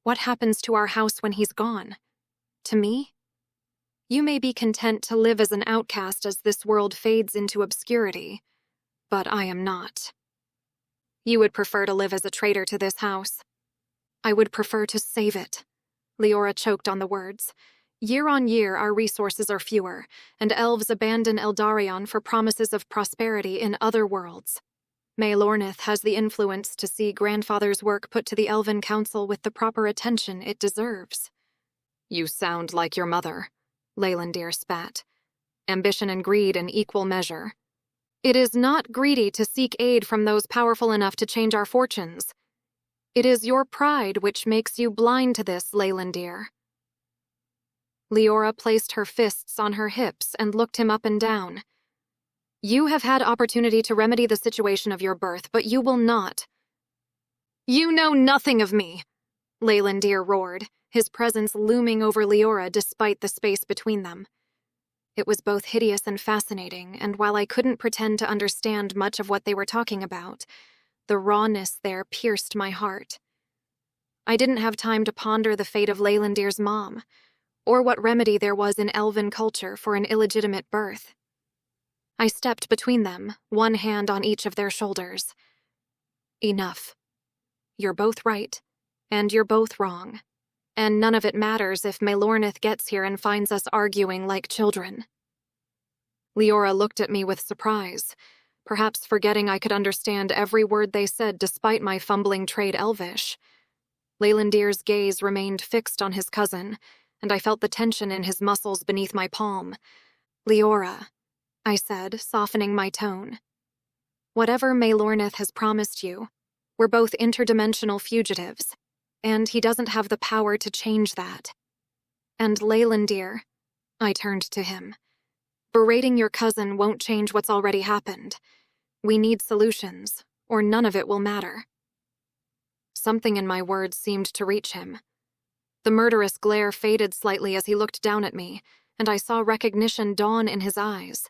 What happens to our house when he's gone? To me? You may be content to live as an outcast as this world fades into obscurity, but I am not. You would prefer to live as a traitor to this house. I would prefer to save it. Leora choked on the words. Year on year, our resources are fewer, and elves abandon Eldarion for promises of prosperity in other worlds. Lornith has the influence to see Grandfather's work put to the Elven Council with the proper attention it deserves. You sound like your mother, Leylandir spat. Ambition and greed in equal measure. It is not greedy to seek aid from those powerful enough to change our fortunes. It is your pride which makes you blind to this, Leylandir. Leora placed her fists on her hips and looked him up and down. You have had opportunity to remedy the situation of your birth, but you will not. You know nothing of me, Leylandir roared, his presence looming over Leora despite the space between them. It was both hideous and fascinating, and while I couldn't pretend to understand much of what they were talking about, the rawness there pierced my heart. I didn't have time to ponder the fate of Leylandir's mom, or what remedy there was in elven culture for an illegitimate birth. I stepped between them, one hand on each of their shoulders. Enough. You're both right, and you're both wrong. And none of it matters if Lornith gets here and finds us arguing like children. Leora looked at me with surprise, perhaps forgetting I could understand every word they said despite my fumbling trade Elvish. Leylandir's gaze remained fixed on his cousin, and I felt the tension in his muscles beneath my palm. Leora, I said, softening my tone. Whatever Lornith has promised you, we're both interdimensional fugitives, and he doesn't have the power to change that. And Leylandir, I turned to him, berating your cousin won't change what's already happened. We need solutions, or none of it will matter. Something in my words seemed to reach him. The murderous glare faded slightly as he looked down at me, and I saw recognition dawn in his eyes.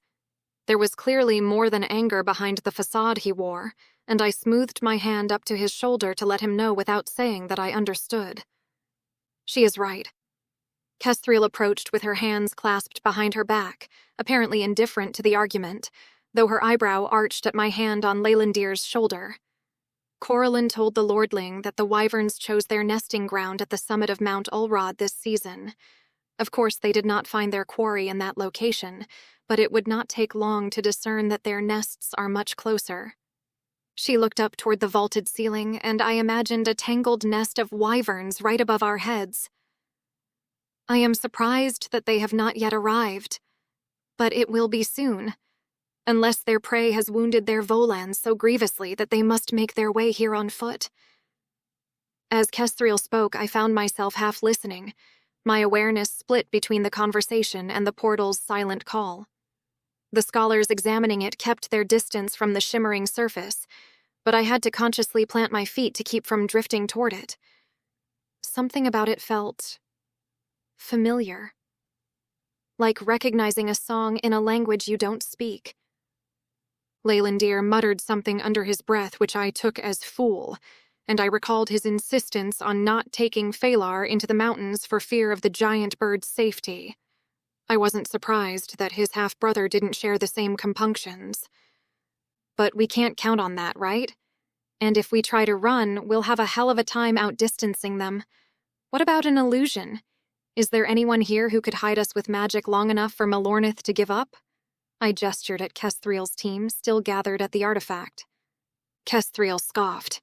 There was clearly more than anger behind the facade he wore, and I smoothed my hand up to his shoulder to let him know without saying that I understood. She is right. Kestriel approached with her hands clasped behind her back, apparently indifferent to the argument, though her eyebrow arched at my hand on Leylandir's shoulder. Coralyn told the lordling that the wyverns chose their nesting ground at the summit of Mount Ulrod this season. Of course, they did not find their quarry in that location, but it would not take long to discern that their nests are much closer. She looked up toward the vaulted ceiling, and I imagined a tangled nest of wyverns right above our heads. I am surprised that they have not yet arrived, but it will be soon, unless their prey has wounded their volans so grievously that they must make their way here on foot. As Kestriel spoke, I found myself half listening, my awareness split between the conversation and the portal's silent call. The scholars examining it kept their distance from the shimmering surface, but I had to consciously plant my feet to keep from drifting toward it. Something about it felt familiar, like recognizing a song in a language you don't speak. Leylandir muttered something under his breath which I took as fool, and I recalled his insistence on not taking Phalar into the mountains for fear of the giant bird's safety. I wasn't surprised that his half-brother didn't share the same compunctions. But we can't count on that, right? And if we try to run, we'll have a hell of a time outdistancing them. What about an illusion? Is there anyone here who could hide us with magic long enough for Lornith to give up? I gestured at Kestriel's team, still gathered at the artifact. Kestriel scoffed.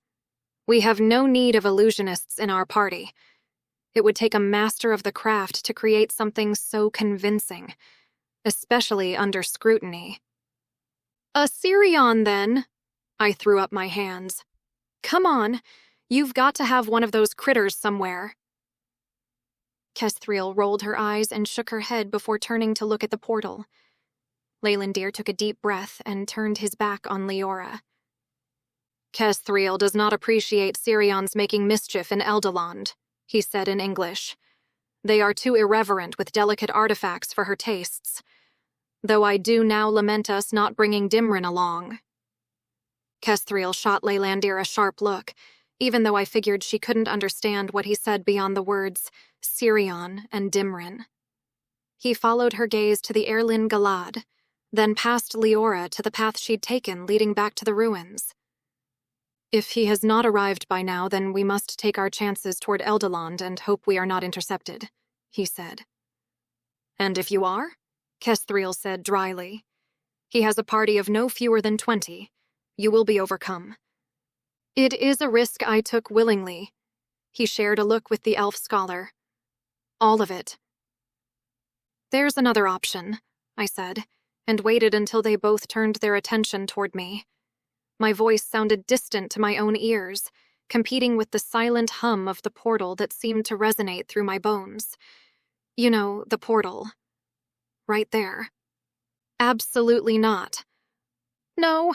We have no need of illusionists in our party. It would take a master of the craft to create something so convincing, especially under scrutiny. A Sirion, then. I threw up my hands. Come on, you've got to have one of those critters somewhere. Kestriel rolled her eyes and shook her head before turning to look at the portal. Leylandir took a deep breath and turned his back on Leora. Kethriel does not appreciate Sirion's making mischief in Eldeland, he said in English. They are too irreverent with delicate artifacts for her tastes. Though I do now lament us not bringing Dimrin along. Kethriel shot Leylandir a sharp look, even though I figured she couldn't understand what he said beyond the words Sirion and Dimrin. He followed her gaze to the Erlin Galad, then past Leora to the path she'd taken leading back to the ruins. If he has not arrived by now, then we must take our chances toward Eldeland and hope we are not intercepted, he said. And if you are? Kethriel said dryly. He has a party of no fewer than 20. You will be overcome. It is a risk I took willingly. He shared a look with the elf scholar. All of it. There's another option, I said, and waited until they both turned their attention toward me. My voice sounded distant to my own ears, competing with the silent hum of the portal that seemed to resonate through my bones. You know, the portal. Right there. Absolutely not. No.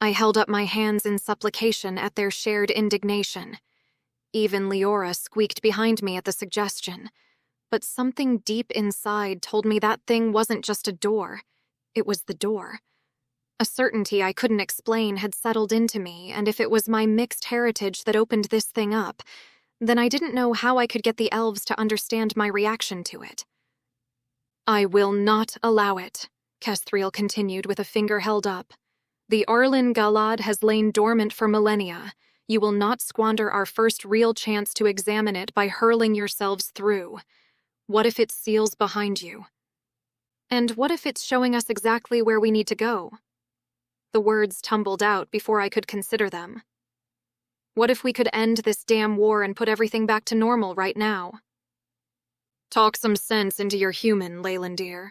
I held up my hands in supplication at their shared indignation. Even Leora squeaked behind me at the suggestion. But something deep inside told me that thing wasn't just a door. It was the door. A certainty I couldn't explain had settled into me, and if it was my mixed heritage that opened this thing up, then I didn't know how I could get the elves to understand my reaction to it. I will not allow it, Kethriel continued with a finger held up. The Erlin Galad has lain dormant for millennia. You will not squander our first real chance to examine it by hurling yourselves through. What if it seals behind you? And what if it's showing us exactly where we need to go? The words tumbled out before I could consider them. What if we could end this damn war and put everything back to normal right now? Talk some sense into your human, Leylandir.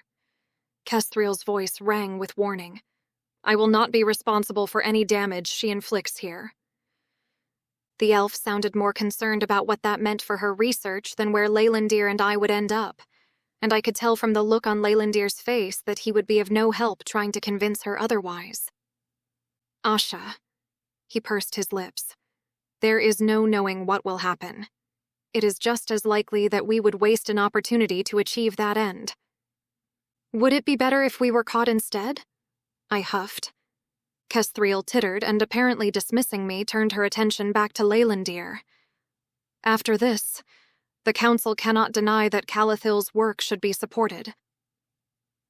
Kethriel's voice rang with warning. I will not be responsible for any damage she inflicts here. The elf sounded more concerned about what that meant for her research than where Leylandir and I would end up, and I could tell from the look on Leylandir's face that he would be of no help trying to convince her otherwise. Asha, he pursed his lips. There is no knowing what will happen. It is just as likely that we would waste an opportunity to achieve that end. Would it be better if we were caught instead? I huffed. Kethriel tittered and, apparently dismissing me, turned her attention back to Leylandir. After this, the Council cannot deny that Calathil's work should be supported.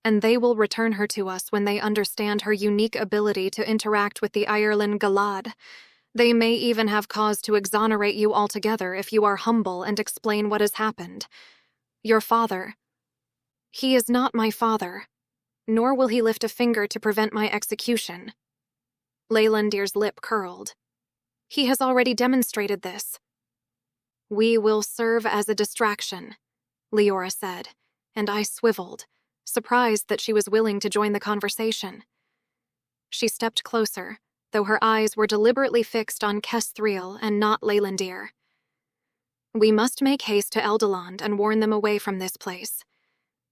And they will return her to us when they understand her unique ability to interact with the Erlin Galad. They may even have cause to exonerate you altogether if you are humble and explain what has happened. Your father. He is not my father, nor will he lift a finger to prevent my execution. Leylandir's lip curled. He has already demonstrated this. We will serve as a distraction, Leora said, and I swiveled, surprised that she was willing to join the conversation. She stepped closer, though her eyes were deliberately fixed on Kethriel and not Leylandir. We must make haste to Eldeland and warn them away from this place.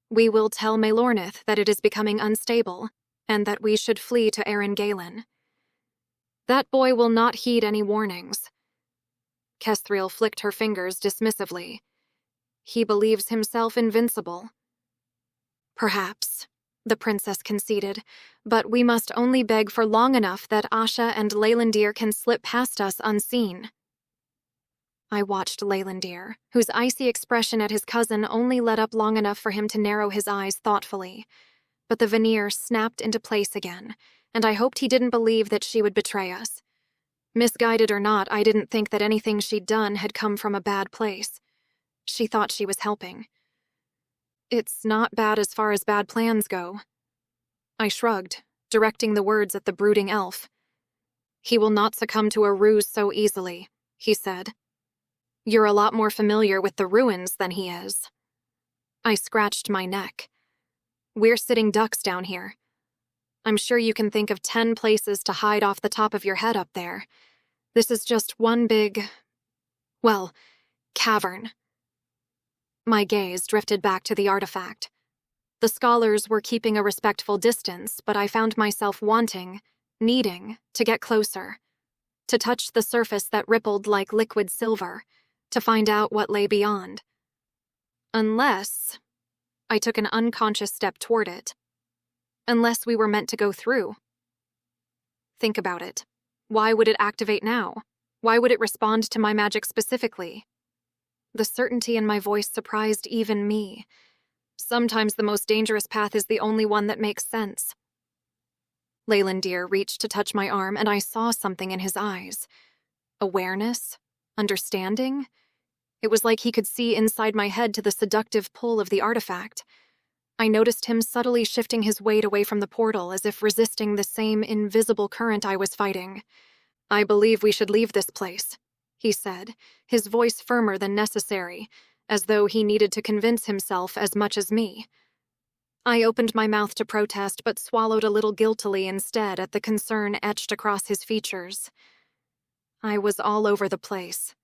We will tell Maelornith that it is becoming unstable, and that we should flee to Erengalen. That boy will not heed any warnings. Kethriel flicked her fingers dismissively. He believes himself invincible. Perhaps, the princess conceded, but we must only beg for long enough that Asha and Leylandir can slip past us unseen. I watched Leylandir, whose icy expression at his cousin only let up long enough for him to narrow his eyes thoughtfully. But the veneer snapped into place again, and I hoped he didn't believe that she would betray us. Misguided or not, I didn't think that anything she'd done had come from a bad place. She thought she was helping. It's not bad as far as bad plans go. I shrugged, directing the words at the brooding elf. He will not succumb to a ruse so easily, he said. You're a lot more familiar with the ruins than he is. I scratched my neck. We're sitting ducks down here. I'm sure you can think of 10 places to hide off the top of your head up there. This is just one big, well, cavern. My gaze drifted back to the artifact. The scholars were keeping a respectful distance, but I found myself wanting, needing, to get closer. to touch the surface that rippled like liquid silver, to find out what lay beyond. Unless I took an unconscious step toward it. Unless we were meant to go through. Think about it. Why would it activate now? Why would it respond to my magic specifically? The certainty in my voice surprised even me. Sometimes the most dangerous path is the only one that makes sense. Leylandir reached to touch my arm, and I saw something in his eyes. Awareness? Understanding? It was like he could see inside my head to the seductive pull of the artifact. I noticed him subtly shifting his weight away from the portal, as if resisting the same invisible current I was fighting. "I believe we should leave this place," he said, his voice firmer than necessary, as though he needed to convince himself as much as me. I opened my mouth to protest, but swallowed a little guiltily instead at the concern etched across his features. I was all over the place.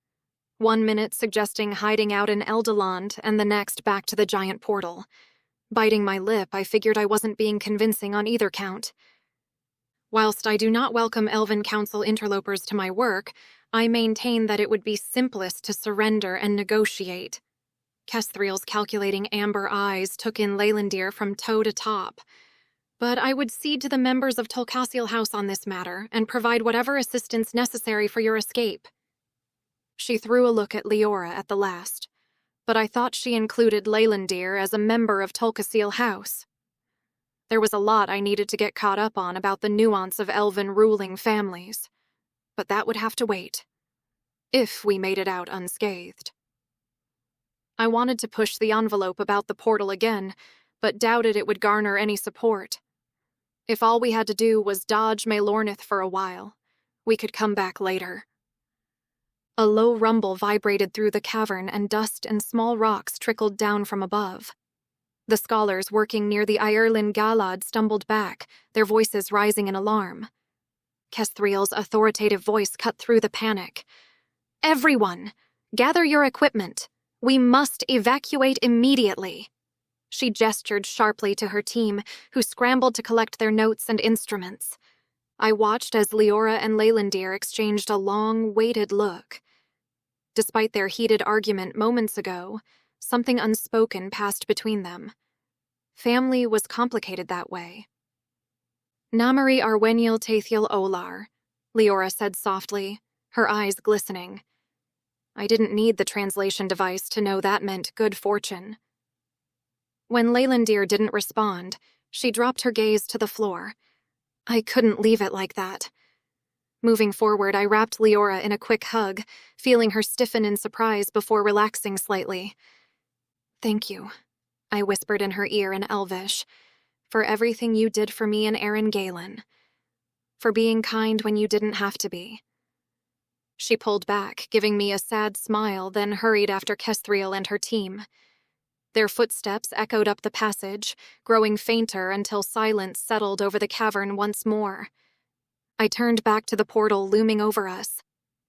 1 minute suggesting hiding out in Eldeland, and the next back to the giant portal. Biting my lip, I figured I wasn't being convincing on either count. Whilst I do not welcome Elven Council interlopers to my work, I maintain that it would be simplest to surrender and negotiate. Kesthrie's calculating amber eyes took in Leylandir from toe to top. But I would cede to the members of Tolkasiel House on this matter and provide whatever assistance necessary for your escape. She threw a look at Leora at the last, but I thought she included Leylandir as a member of Tolkasiel House. There was a lot I needed to get caught up on about the nuance of elven ruling families, but that would have to wait, if we made it out unscathed. I wanted to push the envelope about the portal again, but doubted it would garner any support. If all we had to do was dodge Maelornith for a while, we could come back later. A low rumble vibrated through the cavern, and dust and small rocks trickled down from above. The scholars working near the Ireland Galad stumbled back, their voices rising in alarm. Kesthrie's authoritative voice cut through the panic. "Everyone, gather your equipment. We must evacuate immediately." She gestured sharply to her team, who scrambled to collect their notes and instruments. I watched as Leora and Leylandir exchanged a long, weighted look. Despite their heated argument moments ago, something unspoken passed between them. Family was complicated that way. "Namari Arweniel Tathiel Olar," Leora said softly, her eyes glistening. I didn't need the translation device to know that meant good fortune. When Leylandir didn't respond, she dropped her gaze to the floor. I couldn't leave it like that. Moving forward, I wrapped Leora in a quick hug, feeling her stiffen in surprise before relaxing slightly. "Thank you," I whispered in her ear in Elvish, "for everything you did for me and Aaron Galen. For being kind when you didn't have to be." She pulled back, giving me a sad smile, then hurried after Kesthrie'l and her team. Their footsteps echoed up the passage, growing fainter until silence settled over the cavern once more. I turned back to the portal looming over us.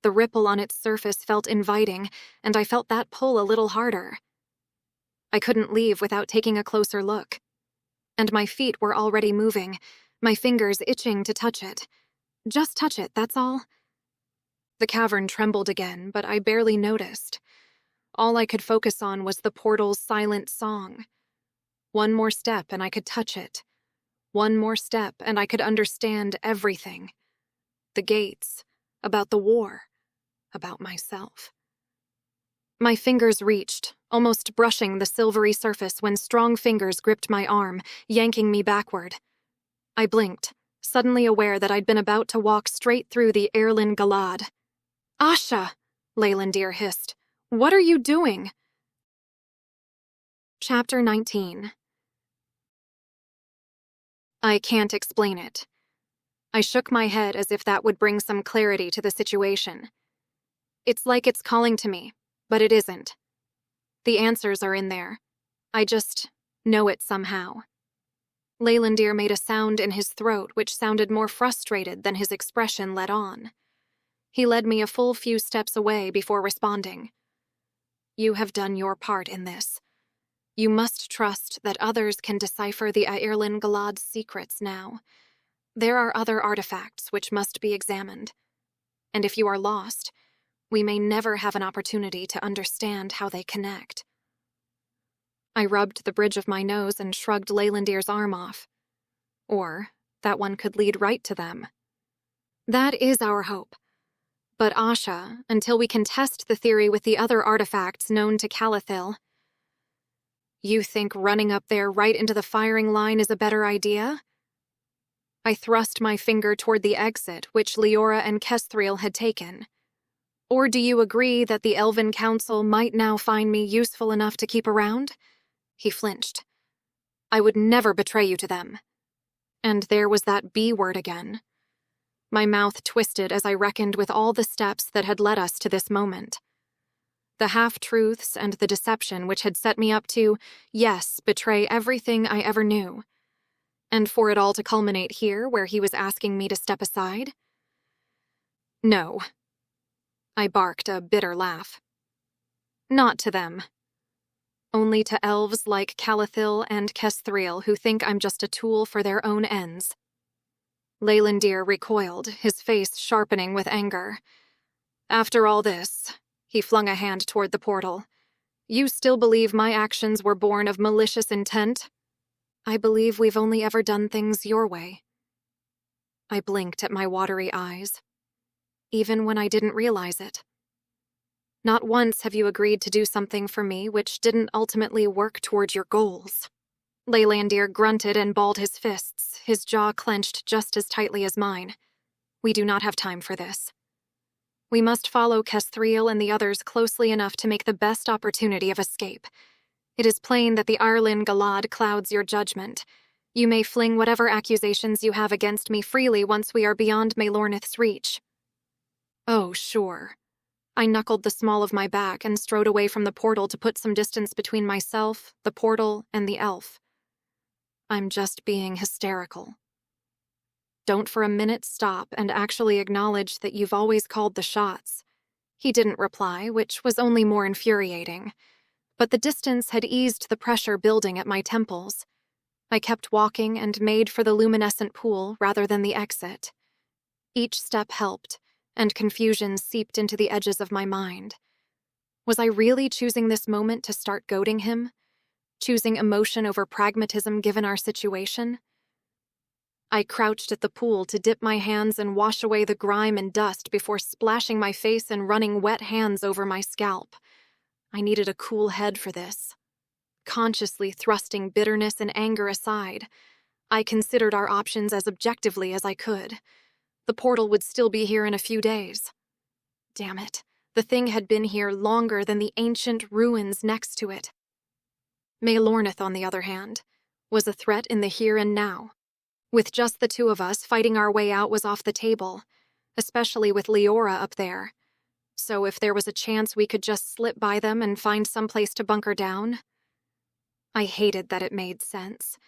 The ripple on its surface felt inviting, and I felt that pull a little harder. I couldn't leave without taking a closer look. And my feet were already moving, my fingers itching to touch it. Just touch it, that's all. The cavern trembled again, but I barely noticed. All I could focus on was the portal's silent song. One more step and I could touch it. One more step and I could understand everything. The gates, about the war, about myself. My fingers reached, almost brushing the silvery surface when strong fingers gripped my arm, yanking me backward. I blinked, suddenly aware that I'd been about to walk straight through the Earendor Galad. "Asha!" Leylandir hissed. "What are you doing?" Chapter 19. I can't explain it. I shook my head as if that would bring some clarity to the situation. It's like it's calling to me, but it isn't. The answers are in there. I just know it somehow. Leylandir made a sound in his throat which sounded more frustrated than his expression let on. He led me a full few steps away before responding. "You have done your part in this. You must trust that others can decipher the Ireland Galad's secrets now. There are other artifacts which must be examined. and if you are lost, we may never have an opportunity to understand how they connect. I rubbed the bridge of my nose and shrugged Leylandir's arm off. Or that one could lead right to them. That is our hope. But Asha, until we can test the theory with the other artifacts known to Calathil, you think running up there right into the firing line is a better idea? I thrust my finger toward the exit which Leora and Kesthril had taken. Or do you agree that the Elven Council might now find me useful enough to keep around? He flinched. I would never betray you to them. And there was that B word again. My mouth twisted as I reckoned with all the steps that had led us to this moment. The half-truths and the deception which had set me up to, yes, betray everything I ever knew. And for it all to culminate here, where he was asking me to step aside? No. I barked a bitter laugh. Not to them. Only to elves like Calathil and Kesthril who think I'm just a tool for their own ends. Leylandir recoiled, his face sharpening with anger. After all this, he flung a hand toward the portal. You still believe my actions were born of malicious intent? I believe we've only ever done things your way. I blinked at my watery eyes, even when I didn't realize it. Not once have you agreed to do something for me which didn't ultimately work toward your goals. Leylandir grunted and balled his fists, his jaw clenched just as tightly as mine. We do not have time for this. We must follow Kesthril and the others closely enough to make the best opportunity of escape. It is plain that the Arlen Galad clouds your judgment. You may fling whatever accusations you have against me freely once we are beyond Maelornith's reach. Oh, sure. I knuckled the small of my back and strode away from the portal to put some distance between myself, the portal, and the elf. I'm just being hysterical. Don't for a minute stop and actually acknowledge that you've always called the shots. He didn't reply, which was only more infuriating. But the distance had eased the pressure building at my temples. I kept walking and made for the luminescent pool rather than the exit. Each step helped, and confusion seeped into the edges of my mind. Was I really choosing this moment to start goading him? Choosing emotion over pragmatism given our situation? I crouched at the pool to dip my hands and wash away the grime and dust before splashing my face and running wet hands over my scalp. I needed a cool head for this. Consciously thrusting bitterness and anger aside, I considered our options as objectively as I could. The portal would still be here in a few days. Damn it, the thing had been here longer than the ancient ruins next to it. Maelornith, on the other hand, was a threat in the here and now. With just the two of us, fighting our way out was off the table, especially with Leora up there. So if there was a chance we could just slip by them and find some place to bunker down. I hated that it made sense,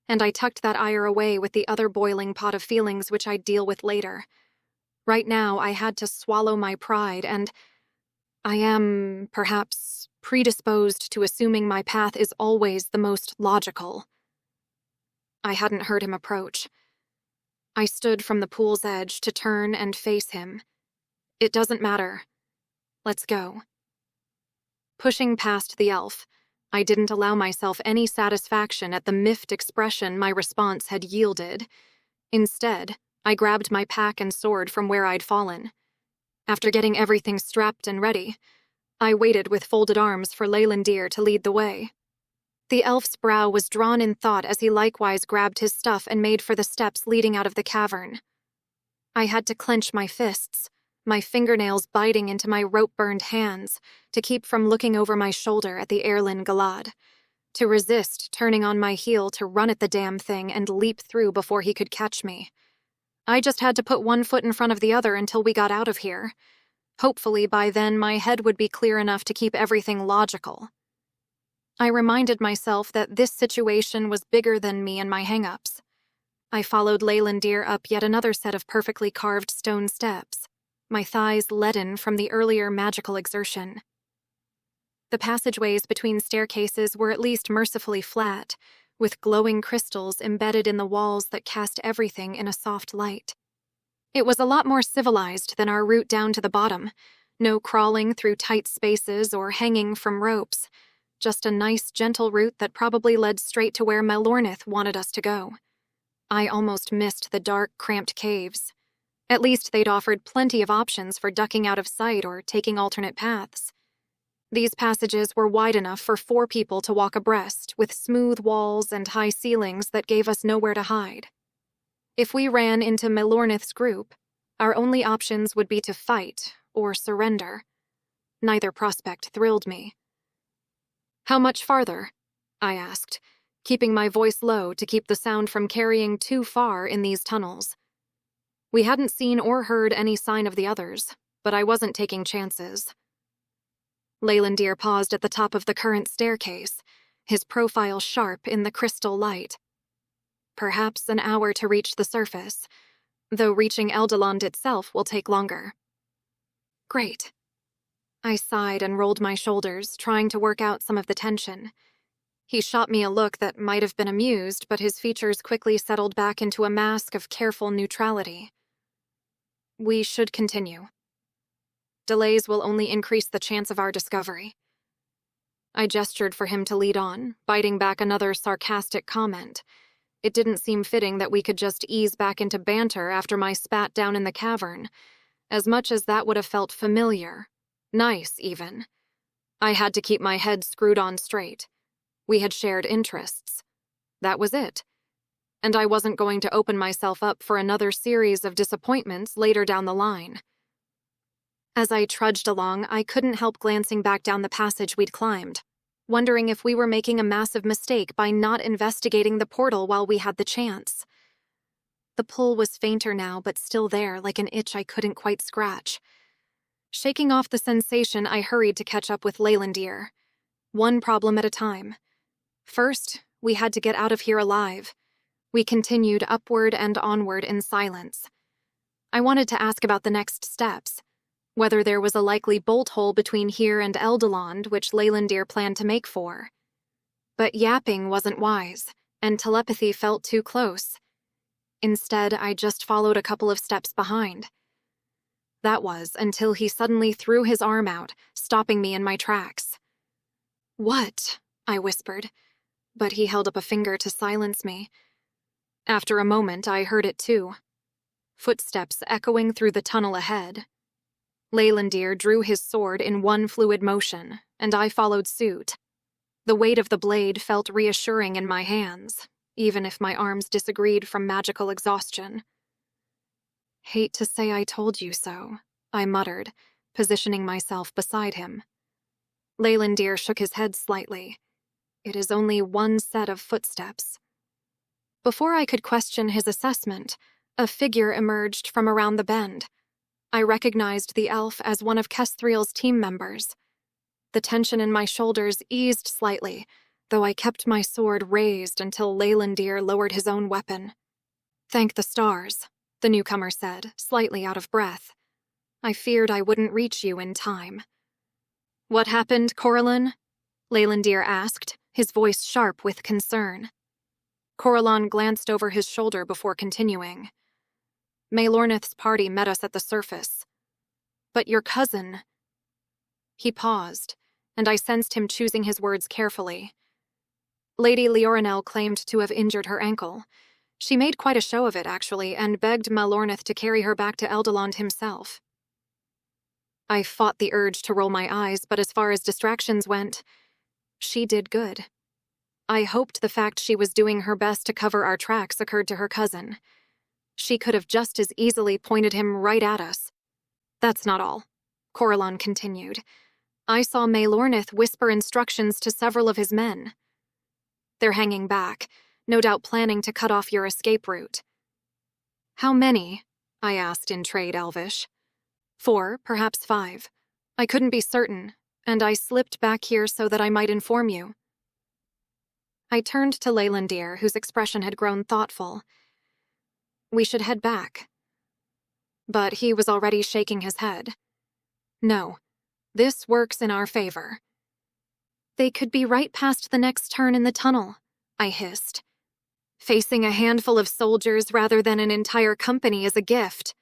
and I tucked that ire away with the other boiling pot of feelings which I'd deal with later. Right now, I had to swallow my pride, and I am, perhaps, predisposed to assuming my path is always the most logical. I hadn't heard him approach. I stood from the pool's edge to turn and face him. It doesn't matter. Let's go. Pushing past the elf, I didn't allow myself any satisfaction at the miffed expression my response had yielded. Instead, I grabbed my pack and sword from where I'd fallen. After getting everything strapped and ready, I waited with folded arms for Leylandir to lead the way. The elf's brow was drawn in thought as he likewise grabbed his stuff and made for the steps leading out of the cavern. I had to clench my fists, my fingernails biting into my rope-burned hands, to keep from looking over my shoulder at the Erlen Galad, to resist turning on my heel to run at the damn thing and leap through before he could catch me. I just had to put one foot in front of the other until we got out of here. Hopefully by then my head would be clear enough to keep everything logical. I reminded myself that this situation was bigger than me and my hang-ups. I followed Leylandir up yet another set of perfectly carved stone steps, my thighs leaden from the earlier magical exertion. The passageways between staircases were at least mercifully flat, with glowing crystals embedded in the walls that cast everything in a soft light. It was a lot more civilized than our route down to the bottom. No crawling through tight spaces or hanging from ropes. Just a nice, gentle route that probably led straight to where Melornith wanted us to go. I almost missed the dark, cramped caves. At least they'd offered plenty of options for ducking out of sight or taking alternate paths. These passages were wide enough for 4 people to walk abreast, with smooth walls and high ceilings that gave us nowhere to hide. If we ran into Melornith's group, our only options would be to fight or surrender. Neither prospect thrilled me. "How much farther?" I asked, keeping my voice low to keep the sound from carrying too far in these tunnels. We hadn't seen or heard any sign of the others, but I wasn't taking chances. Leylandir paused at the top of the current staircase, his profile sharp in the crystal light. "Perhaps an hour to reach the surface, though reaching Eldeland itself will take longer." "Great." I sighed and rolled my shoulders, trying to work out some of the tension. He shot me a look that might have been amused, but his features quickly settled back into a mask of careful neutrality. "We should continue. Delays will only increase the chance of our discovery." I gestured for him to lead on, biting back another sarcastic comment. It didn't seem fitting that we could just ease back into banter after my spat down in the cavern, as much as that would have felt familiar. Nice, even. I had to keep my head screwed on straight. We had shared interests. That was it. And I wasn't going to open myself up for another series of disappointments later down the line. As I trudged along, I couldn't help glancing back down the passage we'd climbed, wondering if we were making a massive mistake by not investigating the portal while we had the chance. The pull was fainter now, but still there, like an itch I couldn't quite scratch. Shaking off the sensation, I hurried to catch up with Leylandir. One problem at a time. First, we had to get out of here alive. We continued upward and onward in silence. I wanted to ask about the next steps, whether there was a likely bolt hole between here and Eldeland which Leylandir planned to make for. But yapping wasn't wise, and telepathy felt too close. Instead, I just followed a couple of steps behind. That was until he suddenly threw his arm out, stopping me in my tracks. "What?" I whispered, but he held up a finger to silence me. After a moment, I heard it too. Footsteps echoing through the tunnel ahead. Leylandir drew his sword in one fluid motion, and I followed suit. The weight of the blade felt reassuring in my hands, even if my arms disagreed from magical exhaustion. "Hate to say I told you so," I muttered, positioning myself beside him. Leylandir shook his head slightly. "It is only one set of footsteps." Before I could question his assessment, a figure emerged from around the bend. I recognized the elf as one of Kestriel's team members. The tension in my shoulders eased slightly, though I kept my sword raised until Leylandir lowered his own weapon. "Thank the stars," the newcomer said, slightly out of breath. "I feared I wouldn't reach you in time." "What happened, Corellon?" Leylandir asked, his voice sharp with concern. Corellon glanced over his shoulder before continuing. "Melornith's party met us at the surface. But your cousin—" He paused, and I sensed him choosing his words carefully. "Lady Leorinell claimed to have injured her ankle. She made quite a show of it, actually, and begged Melornith to carry her back to Eldeland himself." I fought the urge to roll my eyes, but as far as distractions went, she did good. I hoped the fact she was doing her best to cover our tracks occurred to her cousin. She could have just as easily pointed him right at us. "That's not all," Corellon continued. "I saw Melornith whisper instructions to several of his men. They're hanging back, no doubt planning to cut off your escape route." "How many?" I asked in trade Elvish. 4, perhaps 5. I couldn't be certain, and I slipped back here so that I might inform you. I turned to Leylandir, whose expression had grown thoughtful. "We should head back." But he was already shaking his head. "No, this works in our favor." "They could be right past the next turn in the tunnel," I hissed. "Facing a handful of soldiers rather than an entire company is a gift,"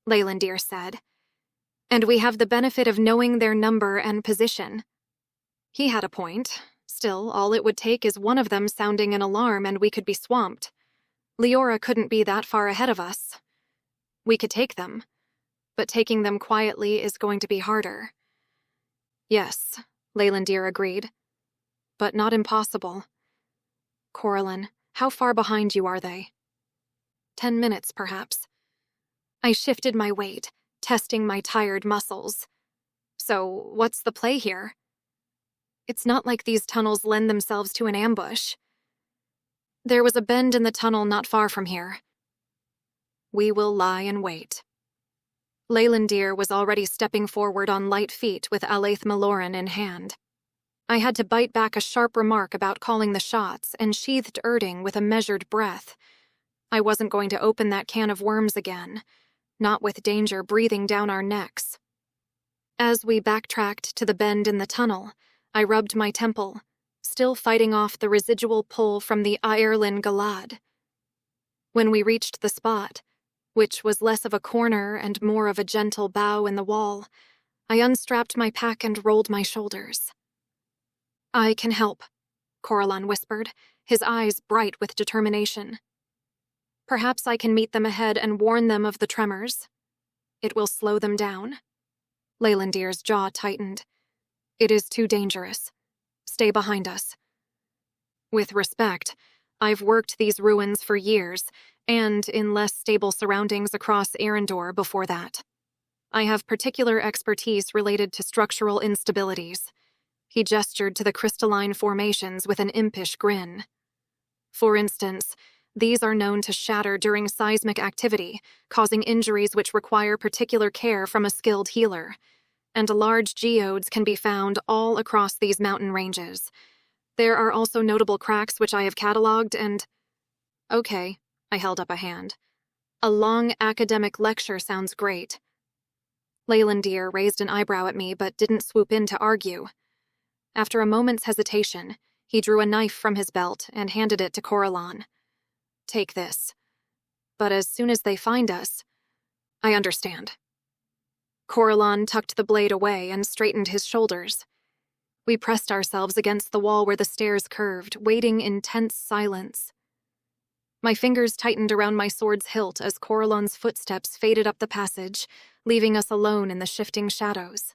Leylandir said. And we have the benefit of knowing their number and position. He had a point. Still, all it would take is one of them sounding an alarm and we could be swamped. Leora couldn't be that far ahead of us. We could take them, but taking them quietly is going to be harder. Yes, Leylandir agreed, but not impossible. Coralyn, how far behind you are they? 10 minutes, perhaps. I shifted my weight, testing my tired muscles. So, what's the play here? It's not like these tunnels lend themselves to an ambush. There was a bend in the tunnel not far from here. We will lie and wait. Leylandir was already stepping forward on light feet with Alaith Maloran in hand. I had to bite back a sharp remark about calling the shots and sheathed Erding with a measured breath. I wasn't going to open that can of worms again, not with danger breathing down our necks. As we backtracked to the bend in the tunnel, I rubbed my temple, still fighting off the residual pull from the Airlin Galad. When we reached the spot, which was less of a corner and more of a gentle bow in the wall, I unstrapped my pack and rolled my shoulders. I can help, Coralyn whispered, his eyes bright with determination. Perhaps I can meet them ahead and warn them of the tremors. It will slow them down. Leylandir's jaw tightened. It is too dangerous. Stay behind us. With respect, I've worked these ruins for years, and in less stable surroundings across Earendor before that. I have particular expertise related to structural instabilities. He gestured to the crystalline formations with an impish grin. For instance, these are known to shatter during seismic activity, causing injuries which require particular care from a skilled healer. And large geodes can be found all across these mountain ranges. There are also notable cracks which I have catalogued and... Okay, I held up a hand. A long academic lecture sounds great. Leylandir raised an eyebrow at me but didn't swoop in to argue. After a moment's hesitation, he drew a knife from his belt and handed it to Coralyn. Take this. But as soon as they find us... I understand. Coralyn tucked the blade away and straightened his shoulders. We pressed ourselves against the wall where the stairs curved, waiting in tense silence. My fingers tightened around my sword's hilt as Coralyn's footsteps faded up the passage, leaving us alone in the shifting shadows.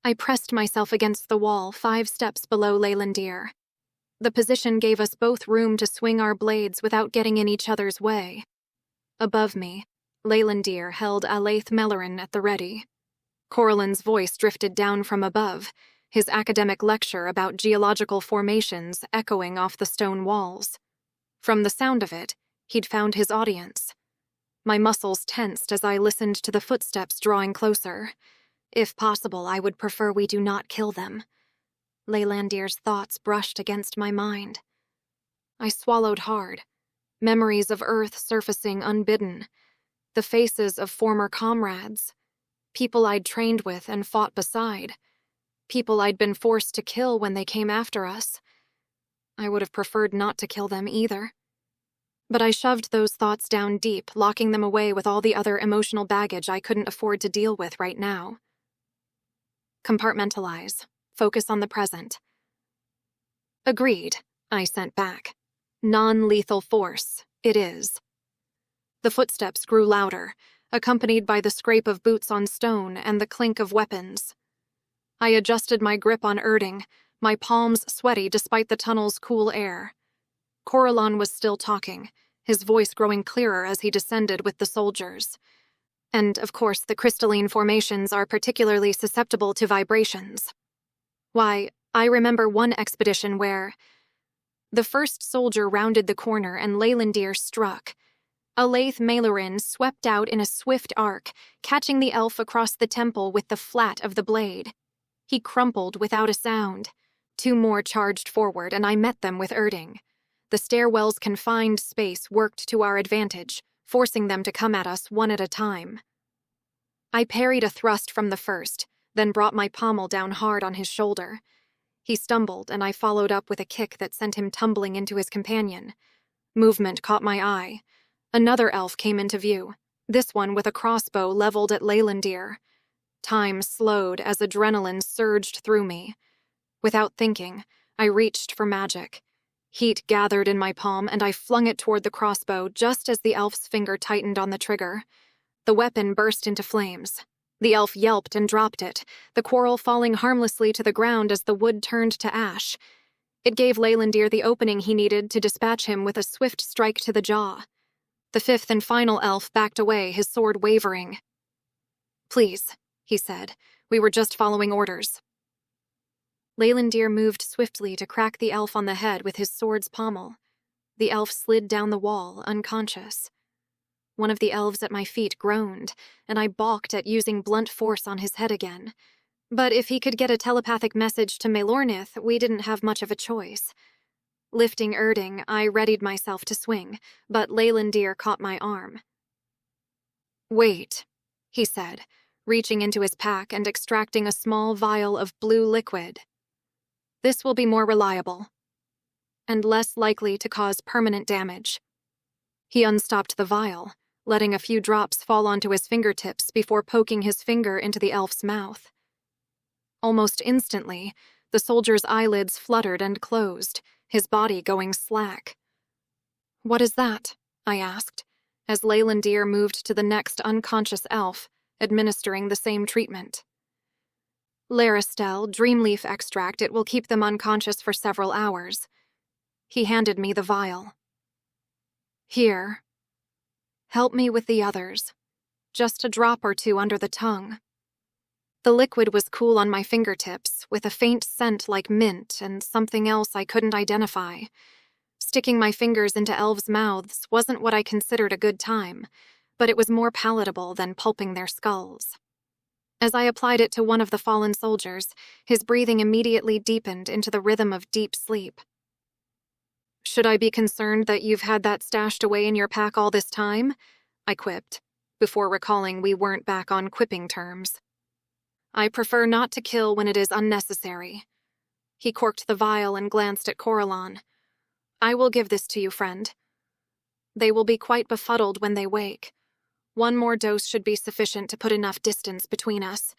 I pressed myself against the wall 5 steps below Leylandir. The position gave us both room to swing our blades without getting in each other's way. Above me, Leylandir held Alaith Maloran at the ready. Coralyn's voice drifted down from above, his academic lecture about geological formations echoing off the stone walls. From the sound of it, he'd found his audience. My muscles tensed as I listened to the footsteps drawing closer. If possible, I would prefer we do not kill them. Leylandir's thoughts brushed against my mind. I swallowed hard, memories of Earth surfacing unbidden, the faces of former comrades, people I'd trained with and fought beside, people I'd been forced to kill when they came after us. I would have preferred not to kill them either. But I shoved those thoughts down deep, locking them away with all the other emotional baggage I couldn't afford to deal with right now. Compartmentalize. Focus on the present. Agreed, I sent back. Non-lethal force, it is. The footsteps grew louder, accompanied by the scrape of boots on stone and the clink of weapons. I adjusted my grip on Erding, my palms sweaty despite the tunnel's cool air. Coralyn was still talking, his voice growing clearer as he descended with the soldiers. And, of course, the crystalline formations are particularly susceptible to vibrations. Why, I remember one expedition where... The first soldier rounded the corner and Leylandir struck. Alaith Maloran swept out in a swift arc, catching the elf across the temple with the flat of the blade. He crumpled without a sound. 2 more charged forward, and I met them with Erding. The stairwell's confined space worked to our advantage, forcing them to come at us one at a time. I parried a thrust from the first, then brought my pommel down hard on his shoulder. He stumbled, and I followed up with a kick that sent him tumbling into his companion. Movement caught my eye. Another elf came into view, this one with a crossbow leveled at Leylandir. Time slowed as adrenaline surged through me. Without thinking, I reached for magic. Heat gathered in my palm, and I flung it toward the crossbow just as the elf's finger tightened on the trigger. The weapon burst into flames. The elf yelped and dropped it, the quarrel falling harmlessly to the ground as the wood turned to ash. It gave Leylandir the opening he needed to dispatch him with a swift strike to the jaw. The fifth and final elf backed away, his sword wavering. "Please," he said. "We were just following orders." Leylandir moved swiftly to crack the elf on the head with his sword's pommel. The elf slid down the wall, unconscious. One of the elves at my feet groaned, and I balked at using blunt force on his head again. But if he could get a telepathic message to Melornith, we didn't have much of a choice. Lifting Erding, I readied myself to swing, but Leylandir caught my arm. "Wait," he said, reaching into his pack and extracting a small vial of blue liquid. "This will be more reliable, and less likely to cause permanent damage." He unstopped the vial, letting a few drops fall onto his fingertips before poking his finger into the elf's mouth. Almost instantly, the soldier's eyelids fluttered and closed, his body going slack. "What is that?" I asked, as Leylandir moved to the next unconscious elf, administering the same treatment. "Laristel, dreamleaf extract. It will keep them unconscious for several hours." He handed me the vial. "Here. Help me with the others. Just a drop or two under the tongue." The liquid was cool on my fingertips, with a faint scent like mint and something else I couldn't identify. Sticking my fingers into elves' mouths wasn't what I considered a good time, but it was more palatable than pulping their skulls. As I applied it to one of the fallen soldiers, his breathing immediately deepened into the rhythm of deep sleep. "Should I be concerned that you've had that stashed away in your pack all this time?" I quipped, before recalling we weren't back on quipping terms. "I prefer not to kill when it is unnecessary." He corked the vial and glanced at Coralon. "I will give this to you, friend. They will be quite befuddled when they wake. One more dose should be sufficient to put enough distance between us.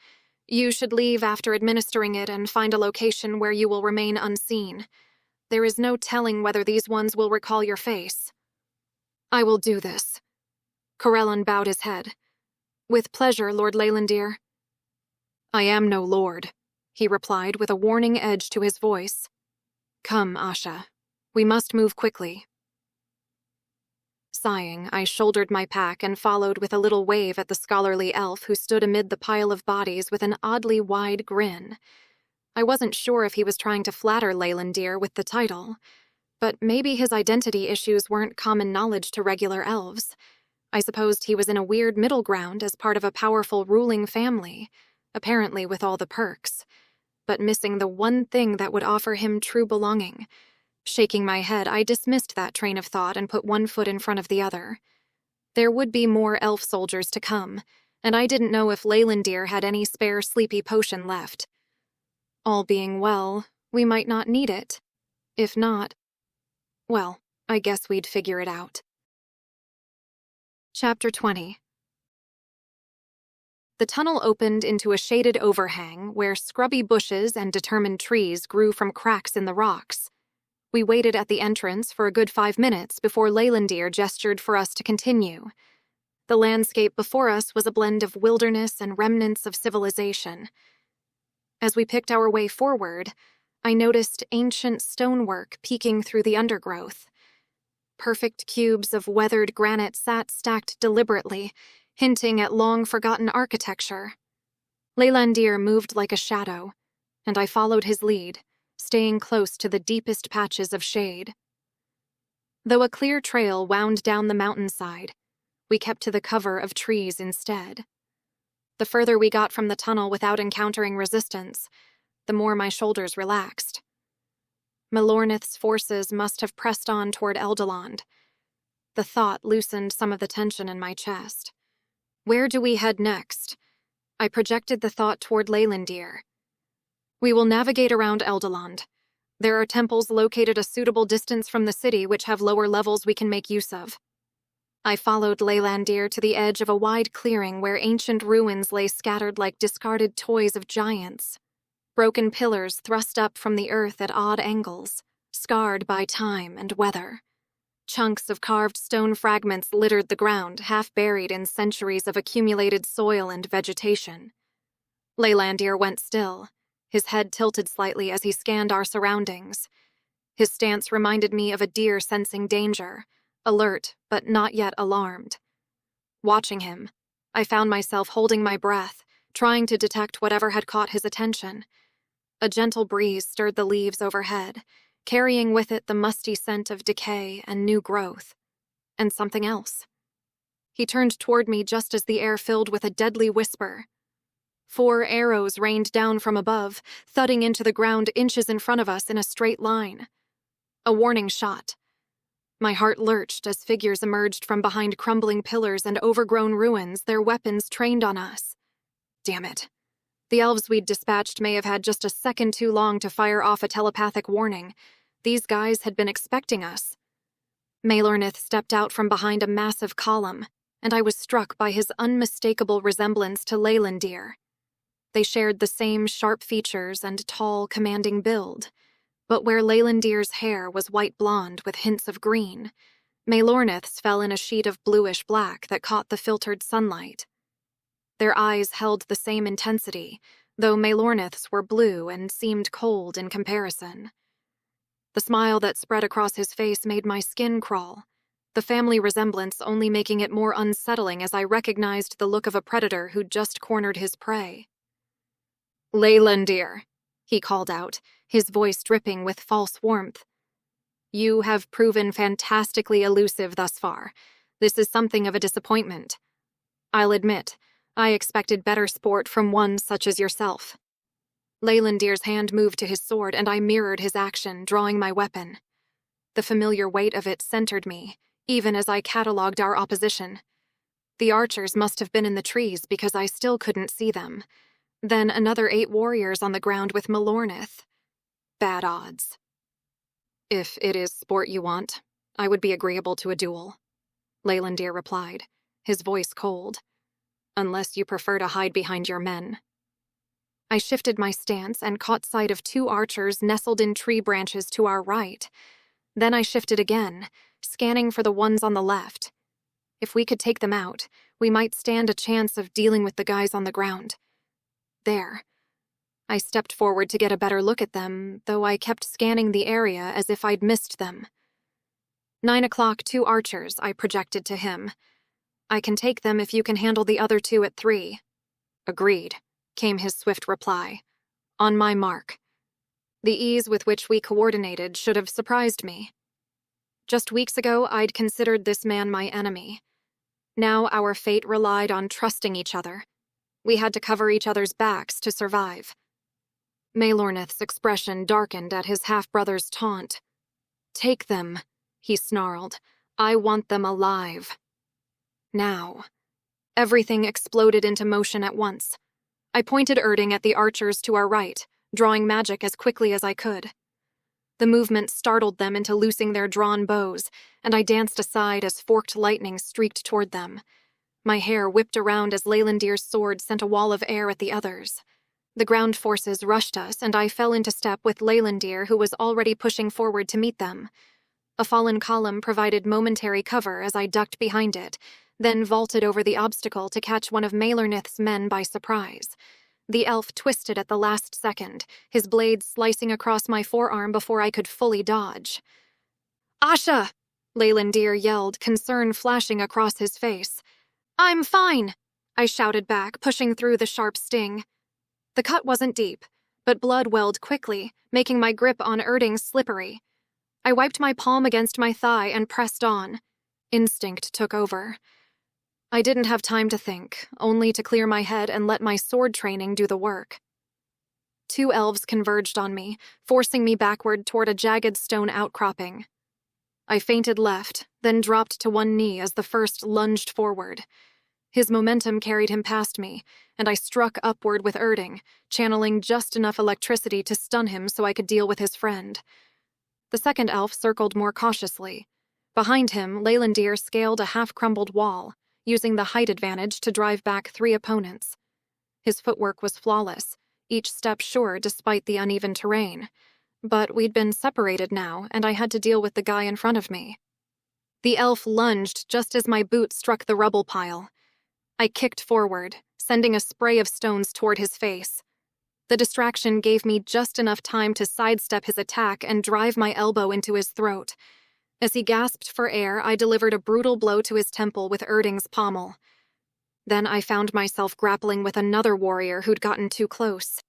You should leave after administering it and find a location where you will remain unseen. There is no telling whether these ones will recall your face." "I will do this." Corellon bowed his head. "With pleasure, Lord Leylandir." "I am no lord," he replied with a warning edge to his voice. "Come, Asha. We must move quickly." Sighing, I shouldered my pack and followed with a little wave at the scholarly elf who stood amid the pile of bodies with an oddly wide grin. I wasn't sure if he was trying to flatter Leylandir with the title, but maybe his identity issues weren't common knowledge to regular elves. I supposed he was in a weird middle ground as part of a powerful ruling family, apparently with all the perks, but missing the one thing that would offer him true belonging. Shaking my head, I dismissed that train of thought and put one foot in front of the other. There would be more elf soldiers to come, and I didn't know if Leylandir had any spare sleepy potion left. All being well, we might not need it. If not, well, I guess we'd figure it out. Chapter 20. The tunnel opened into a shaded overhang where scrubby bushes and determined trees grew from cracks in the rocks. We waited at the entrance for a good 5 minutes before Leylandir gestured for us to continue. The landscape before us was a blend of wilderness and remnants of civilization. As we picked our way forward, I noticed ancient stonework peeking through the undergrowth. Perfect cubes of weathered granite sat stacked deliberately, hinting at long-forgotten architecture. Leylandir moved like a shadow, and I followed his lead, staying close to the deepest patches of shade. Though a clear trail wound down the mountainside, we kept to the cover of trees instead. The further we got from the tunnel without encountering resistance, the more my shoulders relaxed. Melornith's forces must have pressed on toward Eldaland. The thought loosened some of the tension in my chest. Where do we head next? I projected the thought toward Leylandir. We will navigate around Eldaland. There are temples located a suitable distance from the city which have lower levels we can make use of. I followed Leylandir to the edge of a wide clearing where ancient ruins lay scattered like discarded toys of giants. Broken pillars thrust up from the earth at odd angles, scarred by time and weather. Chunks of carved stone fragments littered the ground, half buried in centuries of accumulated soil and vegetation. Leylandir went still, his head tilted slightly as he scanned our surroundings. His stance reminded me of a deer sensing danger, alert but not yet alarmed. Watching him, I found myself holding my breath, trying to detect whatever had caught his attention. A gentle breeze stirred the leaves overhead, carrying with it the musty scent of decay and new growth. And something else. He turned toward me just as the air filled with a deadly whisper. 4 arrows rained down from above, thudding into the ground inches in front of us in a straight line. A warning shot. My heart lurched as figures emerged from behind crumbling pillars and overgrown ruins, their weapons trained on us. Damn it. The elves we'd dispatched may have had just a second too long to fire off a telepathic warning. These guys had been expecting us. Maelornith stepped out from behind a massive column, and I was struck by his unmistakable resemblance to Leylandir. They shared the same sharp features and tall, commanding build, but where Leylandir's hair was white blonde with hints of green, Maelornith's fell in a sheet of bluish-black that caught the filtered sunlight. Their eyes held the same intensity, though Maelornith's were blue and seemed cold in comparison. The smile that spread across his face made my skin crawl, the family resemblance only making it more unsettling as I recognized the look of a predator who'd just cornered his prey. "Leylandir," he called out, his voice dripping with false warmth. "You have proven fantastically elusive thus far. This is something of a disappointment. I'll admit, I expected better sport from one such as yourself." Leylandir's hand moved to his sword, and I mirrored his action, drawing my weapon. The familiar weight of it centered me, even as I catalogued our opposition. The archers must have been in the trees because I still couldn't see them. Then another 8 warriors on the ground with Maelornith. Bad odds. "If it is sport you want, I would be agreeable to a duel," Leylandir replied, his voice cold. "Unless you prefer to hide behind your men." I shifted my stance and caught sight of 2 archers nestled in tree branches to our right. Then I shifted again, scanning for the ones on the left. If we could take them out, we might stand a chance of dealing with the guys on the ground. There. I stepped forward to get a better look at them, though I kept scanning the area as if I'd missed them. 9 o'clock, 2 archers, I projected to him. "I can take them if you can handle the other 2 at 3. "Agreed," came his swift reply. "On my mark." The ease with which we coordinated should have surprised me. Just weeks ago, I'd considered this man my enemy. Now our fate relied on trusting each other. We had to cover each other's backs to survive. Maelornith's expression darkened at his half-brother's taunt. "Take them," he snarled. "I want them alive." Now. Everything exploded into motion at once. I pointed Erding at the archers to our right, drawing magic as quickly as I could. The movement startled them into loosing their drawn bows, and I danced aside as forked lightning streaked toward them. My hair whipped around as Leylandir's sword sent a wall of air at the others. The ground forces rushed us, and I fell into step with Leylandir, who was already pushing forward to meet them. A fallen column provided momentary cover as I ducked behind it, then vaulted over the obstacle to catch one of Maelornith's men by surprise. The elf twisted at the last second, his blade slicing across my forearm before I could fully dodge. "Asha!" Leylandir yelled, concern flashing across his face. "I'm fine," I shouted back, pushing through the sharp sting. The cut wasn't deep, but blood welled quickly, making my grip on Erding slippery. I wiped my palm against my thigh and pressed on. Instinct took over. I didn't have time to think, only to clear my head and let my sword training do the work. 2 elves converged on me, forcing me backward toward a jagged stone outcropping. I feinted left, then dropped to one knee as the first lunged forward. His momentum carried him past me, and I struck upward with Erding, channeling just enough electricity to stun him so I could deal with his friend. The second elf circled more cautiously. Behind him, Leylandir scaled a half-crumbled wall, using the height advantage to drive back 3 opponents. His footwork was flawless, each step sure despite the uneven terrain. But we'd been separated now, and I had to deal with the guy in front of me. The elf lunged just as my boot struck the rubble pile. I kicked forward, sending a spray of stones toward his face. The distraction gave me just enough time to sidestep his attack and drive my elbow into his throat. As he gasped for air, I delivered a brutal blow to his temple with Erding's pommel. Then I found myself grappling with another warrior who'd gotten too close.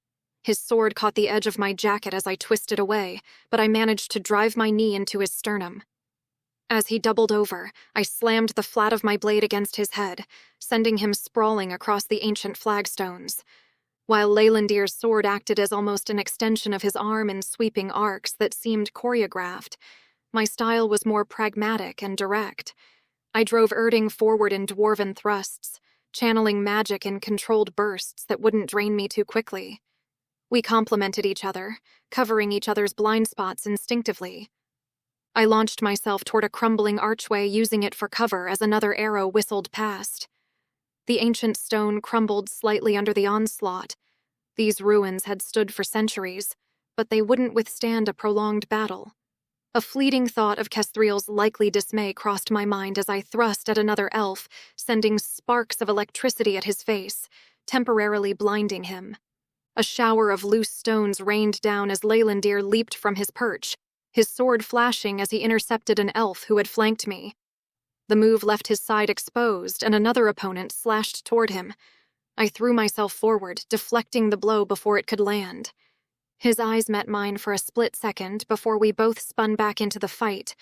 His sword caught the edge of my jacket as I twisted away, but I managed to drive my knee into his sternum. As he doubled over, I slammed the flat of my blade against his head, sending him sprawling across the ancient flagstones, while Leylandir's sword acted as almost an extension of his arm in sweeping arcs that seemed choreographed. My style was more pragmatic and direct. I drove Erding forward in dwarven thrusts, channeling magic in controlled bursts that wouldn't drain me too quickly. We complemented each other, covering each other's blind spots instinctively. I launched myself toward a crumbling archway, using it for cover as another arrow whistled past. The ancient stone crumbled slightly under the onslaught. These ruins had stood for centuries, but they wouldn't withstand a prolonged battle. A fleeting thought of Kestriel's likely dismay crossed my mind as I thrust at another elf, sending sparks of electricity at his face, temporarily blinding him. A shower of loose stones rained down as Leylandir leaped from his perch, his sword flashing as he intercepted an elf who had flanked me. The move left his side exposed, and another opponent slashed toward him. I threw myself forward, deflecting the blow before it could land. His eyes met mine for a split second before we both spun back into the fight.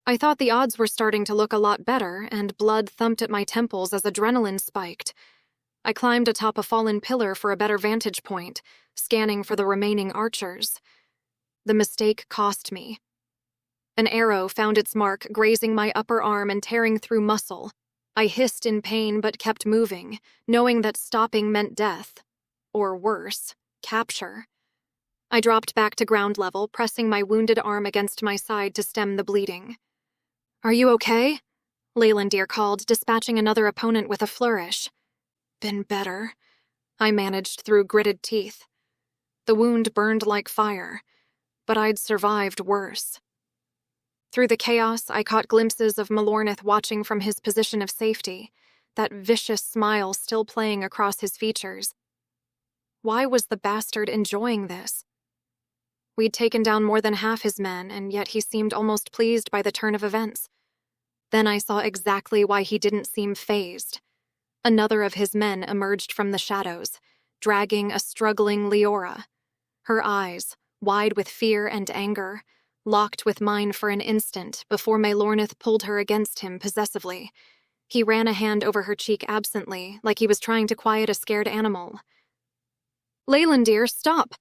I thought the odds were starting to look a lot better, and blood thumped at my temples as adrenaline spiked. I climbed atop a fallen pillar for a better vantage point, scanning for the remaining archers. The mistake cost me. An arrow found its mark, grazing my upper arm and tearing through muscle. I hissed in pain but kept moving, knowing that stopping meant death. Or worse, capture. I dropped back to ground level, pressing my wounded arm against my side to stem the bleeding. "Are you okay?" Leylandir called, dispatching another opponent with a flourish. "Been better," I managed through gritted teeth. The wound burned like fire, but I'd survived worse. Through the chaos, I caught glimpses of Melornith watching from his position of safety, that vicious smile still playing across his features. Why was the bastard enjoying this? We'd taken down more than half his men, and yet he seemed almost pleased by the turn of events. Then I saw exactly why he didn't seem fazed. Another of his men emerged from the shadows, dragging a struggling Leora. Her eyes, wide with fear and anger, locked with mine for an instant before Melornith pulled her against him possessively. He ran a hand over her cheek absently, like he was trying to quiet a scared animal. "Leylandir, stop!"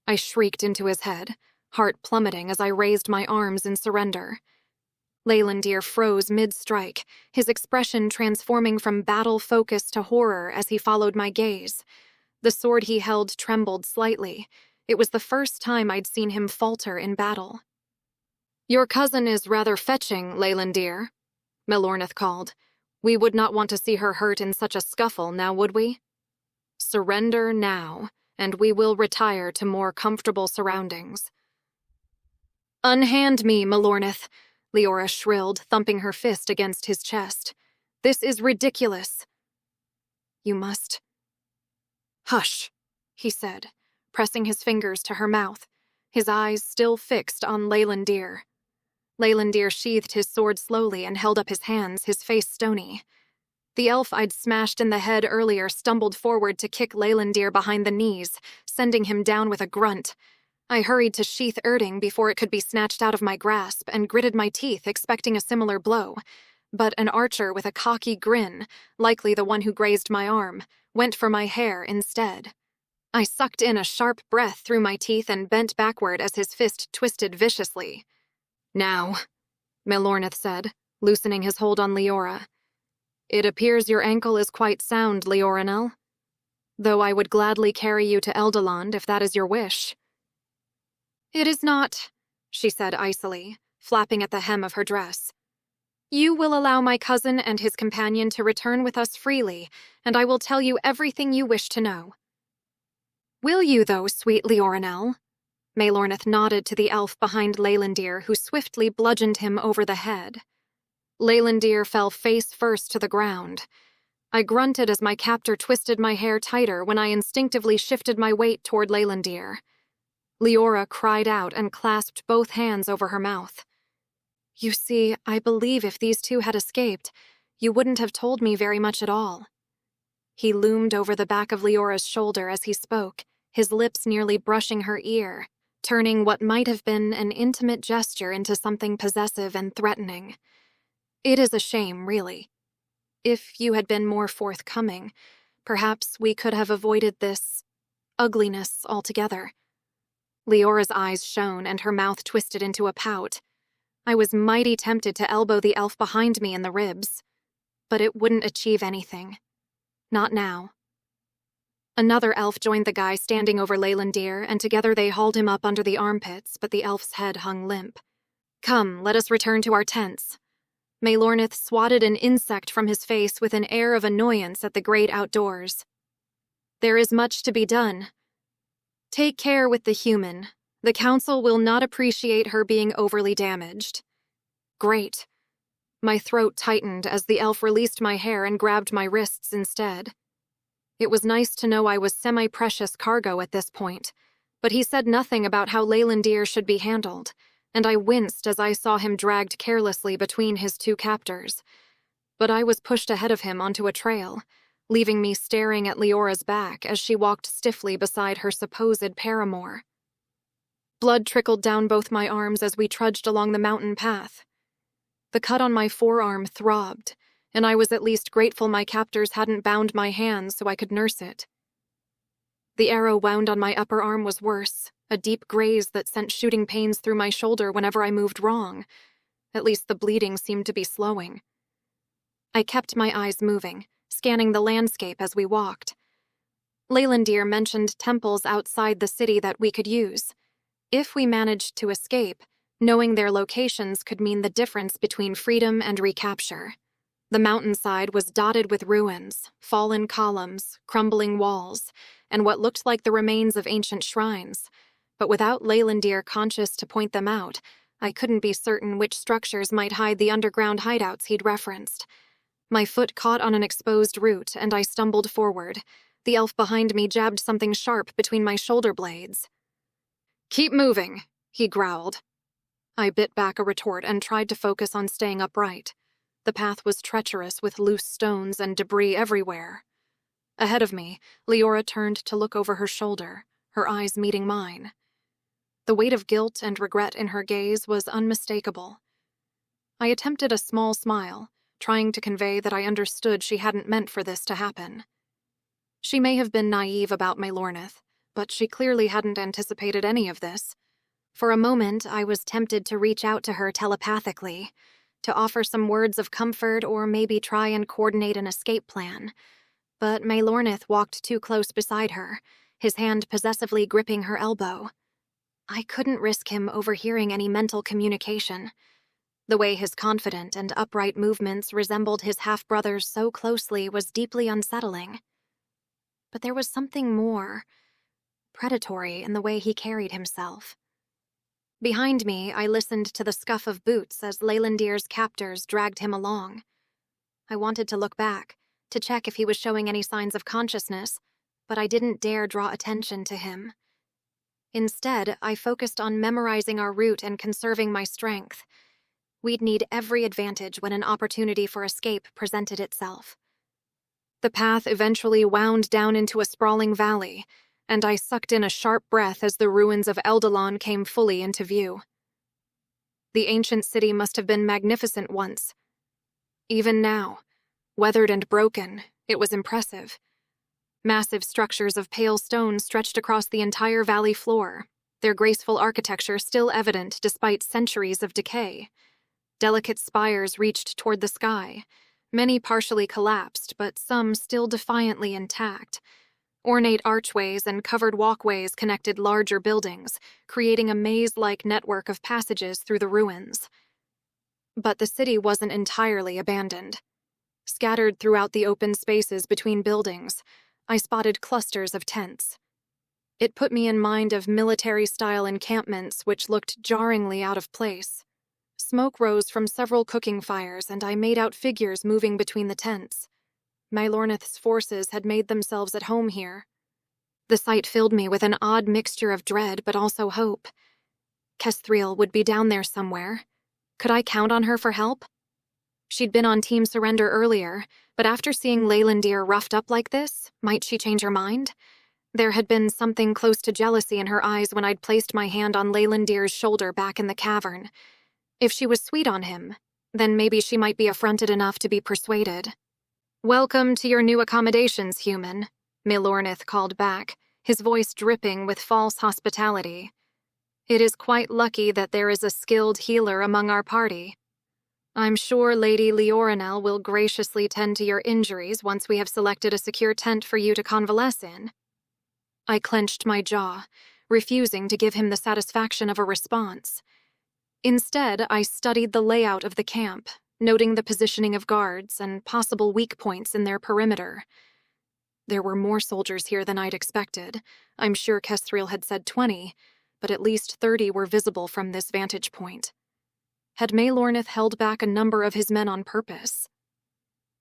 I shrieked into his head, heart plummeting as I raised my arms in surrender. Leylandir froze mid-strike, his expression transforming from battle focus to horror as he followed my gaze. The sword he held trembled slightly. It was the first time I'd seen him falter in battle. "Your cousin is rather fetching, Leylandir," Melornith called. "We would not want to see her hurt in such a scuffle, now would we? Surrender now, and we will retire to more comfortable surroundings." "Unhand me, Melornith," Leora shrilled, thumping her fist against his chest. "This is ridiculous." "You must—" "Hush," he said, pressing his fingers to her mouth, his eyes still fixed on Leylandir. Leylandir sheathed his sword slowly and held up his hands, his face stony. The elf I'd smashed in the head earlier stumbled forward to kick Leylandir behind the knees, sending him down with a grunt. I hurried to sheath Erding before it could be snatched out of my grasp and gritted my teeth, expecting a similar blow. But an archer with a cocky grin, likely the one who grazed my arm, went for my hair instead. I sucked in a sharp breath through my teeth and bent backward as his fist twisted viciously. "Now," Melornith said, loosening his hold on Leora. "It appears your ankle is quite sound, Leoranel. Though I would gladly carry you to Eldeland if that is your wish." "It is not," she said icily, flapping at the hem of her dress. You will allow my cousin and his companion to return with us freely, and I will tell you everything you wish to know. Will you, though, sweet Leoranel? Maelornith nodded to the elf behind Leylandir, who swiftly bludgeoned him over the head. Leylandir fell face first to the ground. I grunted as my captor twisted my hair tighter when I instinctively shifted my weight toward Leylandir. Leora cried out and clasped both hands over her mouth. You see, I believe if these two had escaped, you wouldn't have told me very much at all. He loomed over the back of Leora's shoulder as he spoke, his lips nearly brushing her ear, turning what might have been an intimate gesture into something possessive and threatening. It is a shame, really. If you had been more forthcoming, perhaps we could have avoided this ugliness altogether. Leora's eyes shone and her mouth twisted into a pout. I was mighty tempted to elbow the elf behind me in the ribs, but it wouldn't achieve anything. Not now. Another elf joined the guy standing over Leylandir, and together they hauled him up under the armpits, but the elf's head hung limp. Come, let us return to our tents. Maelornith swatted an insect from his face with an air of annoyance at the great outdoors. There is much to be done. Take care with the human. The council will not appreciate her being overly damaged. Great. My throat tightened as the elf released my hair and grabbed my wrists instead. It was nice to know I was semi-precious cargo at this point, but he said nothing about how Leylandir should be handled, and I winced as I saw him dragged carelessly between his two captors. But I was pushed ahead of him onto a trail, leaving me staring at Leora's back as she walked stiffly beside her supposed paramour. Blood trickled down both my arms as we trudged along the mountain path. The cut on my forearm throbbed, and I was at least grateful my captors hadn't bound my hands so I could nurse it. The arrow wound on my upper arm was worse, a deep graze that sent shooting pains through my shoulder whenever I moved wrong. At least the bleeding seemed to be slowing. I kept my eyes moving, scanning the landscape as we walked. Leylandir mentioned temples outside the city that we could use. If we managed to escape, knowing their locations could mean the difference between freedom and recapture. The mountainside was dotted with ruins, fallen columns, crumbling walls, and what looked like the remains of ancient shrines. But without Leylandir conscious to point them out, I couldn't be certain which structures might hide the underground hideouts he'd referenced. My foot caught on an exposed root, and I stumbled forward. The elf behind me jabbed something sharp between my shoulder blades. "Keep moving," he growled. I bit back a retort and tried to focus on staying upright. The path was treacherous with loose stones and debris everywhere. Ahead of me, Leora turned to look over her shoulder, her eyes meeting mine. The weight of guilt and regret in her gaze was unmistakable. I attempted a small smile, trying to convey that I understood she hadn't meant for this to happen. She may have been naive about Maelornith, but she clearly hadn't anticipated any of this. For a moment, I was tempted to reach out to her telepathically, to offer some words of comfort or maybe try and coordinate an escape plan. But Maelornith walked too close beside her, his hand possessively gripping her elbow. I couldn't risk him overhearing any mental communication. The way his confident and upright movements resembled his half-brother's so closely was deeply unsettling. But there was something more predatory in the way he carried himself. Behind me, I listened to the scuff of boots as Leylandir's captors dragged him along. I wanted to look back, to check if he was showing any signs of consciousness, but I didn't dare draw attention to him. Instead, I focused on memorizing our route and conserving my strength. We'd need every advantage when an opportunity for escape presented itself. The path eventually wound down into a sprawling valley, and I sucked in a sharp breath as the ruins of Eldalon came fully into view. The ancient city must have been magnificent once. Even now, weathered and broken, it was impressive. Massive structures of pale stone stretched across the entire valley floor, their graceful architecture still evident despite centuries of decay. Delicate spires reached toward the sky, many partially collapsed, but some still defiantly intact. Ornate archways and covered walkways connected larger buildings, creating a maze-like network of passages through the ruins. But the city wasn't entirely abandoned. Scattered throughout the open spaces between buildings, I spotted clusters of tents. It put me in mind of military-style encampments which looked jarringly out of place. Smoke rose from several cooking fires, and I made out figures moving between the tents. Lorneth's forces had made themselves at home here. The sight filled me with an odd mixture of dread but also hope. Kesthril would be down there somewhere. Could I count on her for help? She'd been on Team Surrender earlier, but after seeing Leylandir roughed up like this, might she change her mind? There had been something close to jealousy in her eyes when I'd placed my hand on Leylandir's shoulder back in the cavern. If she was sweet on him, then maybe she might be affronted enough to be persuaded. "Welcome to your new accommodations, human," Lorneth called back, his voice dripping with false hospitality. "It is quite lucky that there is a skilled healer among our party. I'm sure Lady Leorinel will graciously tend to your injuries once we have selected a secure tent for you to convalesce in." I clenched my jaw, refusing to give him the satisfaction of a response. Instead, I studied the layout of the camp, noting the positioning of guards and possible weak points in their perimeter. There were more soldiers here than I'd expected. I'm sure Kesthril had said 20, but at least 30 were visible from this vantage point. Had Lorneth held back a number of his men on purpose?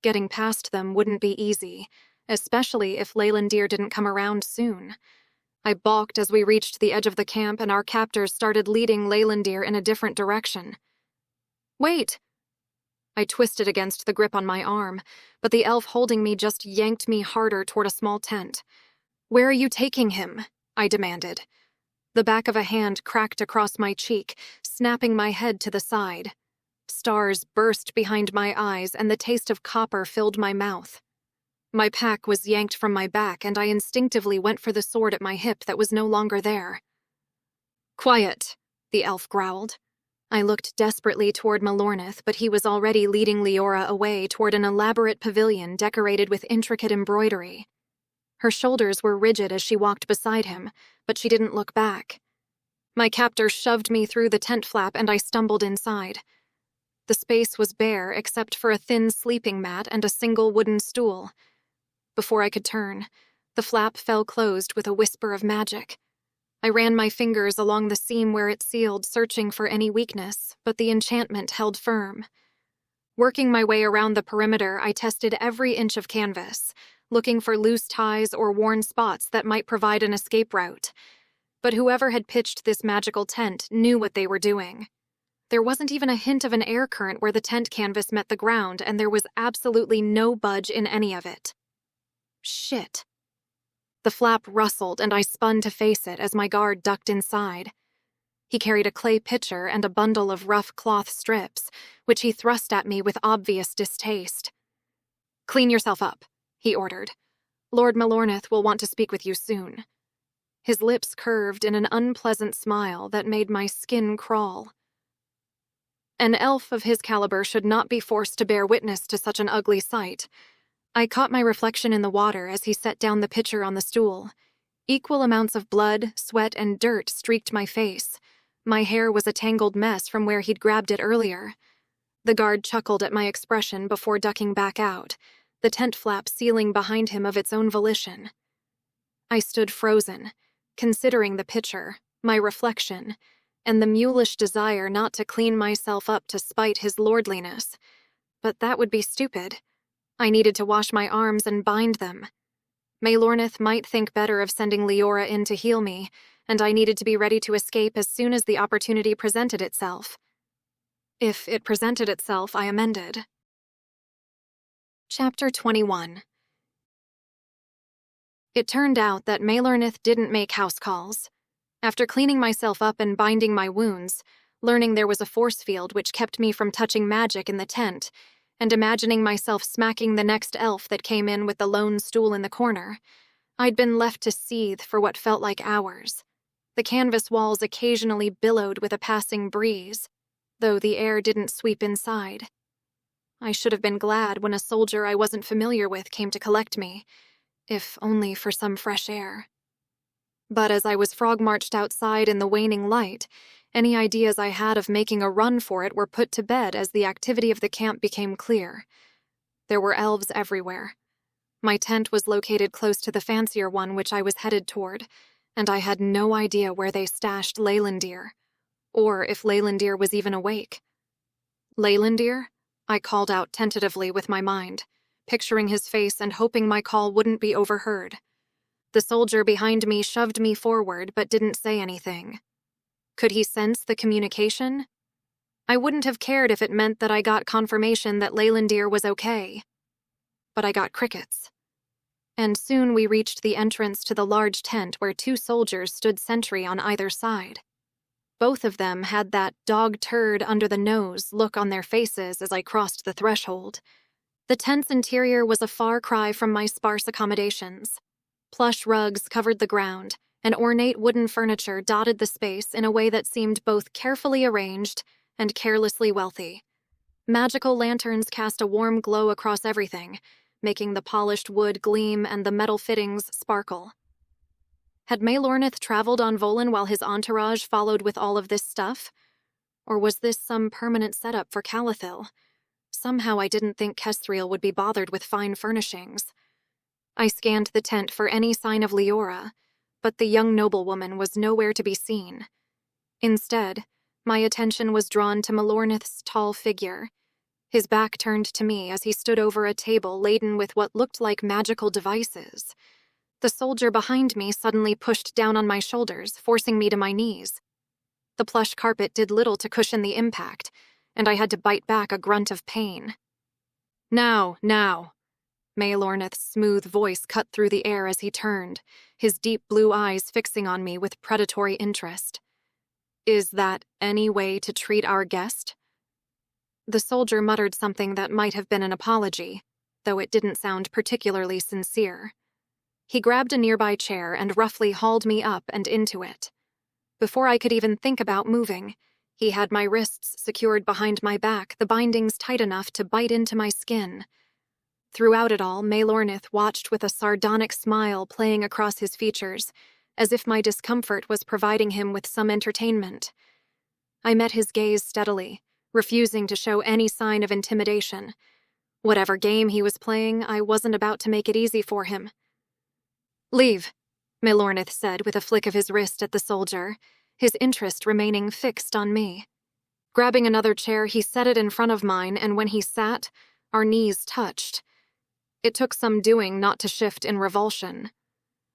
Getting past them wouldn't be easy, especially if Leylandir didn't come around soon. I balked as we reached the edge of the camp and our captors started leading Leylandir in a different direction. "Wait!" I twisted against the grip on my arm, but the elf holding me just yanked me harder toward a small tent. "Where are you taking him?" I demanded. The back of a hand cracked across my cheek, snapping my head to the side. Stars burst behind my eyes and the taste of copper filled my mouth. My pack was yanked from my back and I instinctively went for the sword at my hip that was no longer there. "Quiet," the elf growled. I looked desperately toward Lorneth, but he was already leading Leora away toward an elaborate pavilion decorated with intricate embroidery. Her shoulders were rigid as she walked beside him, but she didn't look back. My captor shoved me through the tent flap and I stumbled inside. The space was bare except for a thin sleeping mat and a single wooden stool. Before I could turn, the flap fell closed with a whisper of magic. I ran my fingers along the seam where it sealed, searching for any weakness, but the enchantment held firm. Working my way around the perimeter, I tested every inch of canvas, looking for loose ties or worn spots that might provide an escape route. But whoever had pitched this magical tent knew what they were doing. There wasn't even a hint of an air current where the tent canvas met the ground, and there was absolutely no budge in any of it. Shit. The flap rustled, and I spun to face it as my guard ducked inside. He carried a clay pitcher and a bundle of rough cloth strips, which he thrust at me with obvious distaste. "Clean yourself up," he ordered. "Lord Lorneth will want to speak with you soon." His lips curved in an unpleasant smile that made my skin crawl. An elf of his caliber should not be forced to bear witness to such an ugly sight. I caught my reflection in the water as he set down the pitcher on the stool. Equal amounts of blood, sweat, and dirt streaked my face. My hair was a tangled mess from where he'd grabbed it earlier. The guard chuckled at my expression before ducking back out, the tent flap sealing behind him of its own volition. I stood frozen, considering the pitcher, my reflection, and the mulish desire not to clean myself up to spite his lordliness. But that would be stupid. I needed to wash my arms and bind them. Lorneth might think better of sending Leora in to heal me, and I needed to be ready to escape as soon as the opportunity presented itself. If it presented itself, I amended. Chapter 21. It turned out that Lorneth didn't make house calls. After cleaning myself up and binding my wounds, learning there was a force field which kept me from touching magic in the tent, and imagining myself smacking the next elf that came in with the lone stool in the corner, I'd been left to seethe for what felt like hours. The canvas walls occasionally billowed with a passing breeze, though the air didn't sweep inside. I should have been glad when a soldier I wasn't familiar with came to collect me, if only for some fresh air. But as I was frog-marched outside in the waning light, Any ideas I had of making a run for it were put to bed as the activity of the camp became clear. There were elves everywhere. My tent was located close to the fancier one which I was headed toward, and I had no idea where they stashed Leylandir, or if Leylandir was even awake. Leylandir? I called out tentatively with my mind, picturing his face and hoping my call wouldn't be overheard. The soldier behind me shoved me forward but didn't say anything. Could he sense the communication? I wouldn't have cared if it meant that I got confirmation that Leylandir was okay. But I got crickets. And soon we reached the entrance to the large tent where 2 soldiers stood sentry on either side. Both of them had that dog turd under the nose look on their faces as I crossed the threshold. The tent's interior was a far cry from my sparse accommodations. Plush rugs covered the ground, and ornate wooden furniture dotted the space in a way that seemed both carefully arranged and carelessly wealthy. Magical lanterns cast a warm glow across everything, making the polished wood gleam and the metal fittings sparkle. Had Maelornith traveled on Volan while his entourage followed with all of this stuff? Or was this some permanent setup for Calathil? Somehow I didn't think Kesthreel would be bothered with fine furnishings. I scanned the tent for any sign of Leora, but the young noblewoman was nowhere to be seen. Instead, my attention was drawn to Maelornith's tall figure. His back turned to me as he stood over a table laden with what looked like magical devices. The soldier behind me suddenly pushed down on my shoulders, forcing me to my knees. The plush carpet did little to cushion the impact, and I had to bite back a grunt of pain. Now. Maelornith's smooth voice cut through the air as he turned, his deep blue eyes fixing on me with predatory interest. Is that any way to treat our guest? The soldier muttered something that might have been an apology, though it didn't sound particularly sincere. He grabbed a nearby chair and roughly hauled me up and into it. Before I could even think about moving, he had my wrists secured behind my back, the bindings tight enough to bite into my skin. Throughout it all, Maelornith watched with a sardonic smile playing across his features, as if my discomfort was providing him with some entertainment. I met his gaze steadily, refusing to show any sign of intimidation. Whatever game he was playing, I wasn't about to make it easy for him. Leave, Maelornith said with a flick of his wrist at the soldier, his interest remaining fixed on me. Grabbing another chair, he set it in front of mine, and when he sat, our knees touched. It took some doing not to shift in revulsion.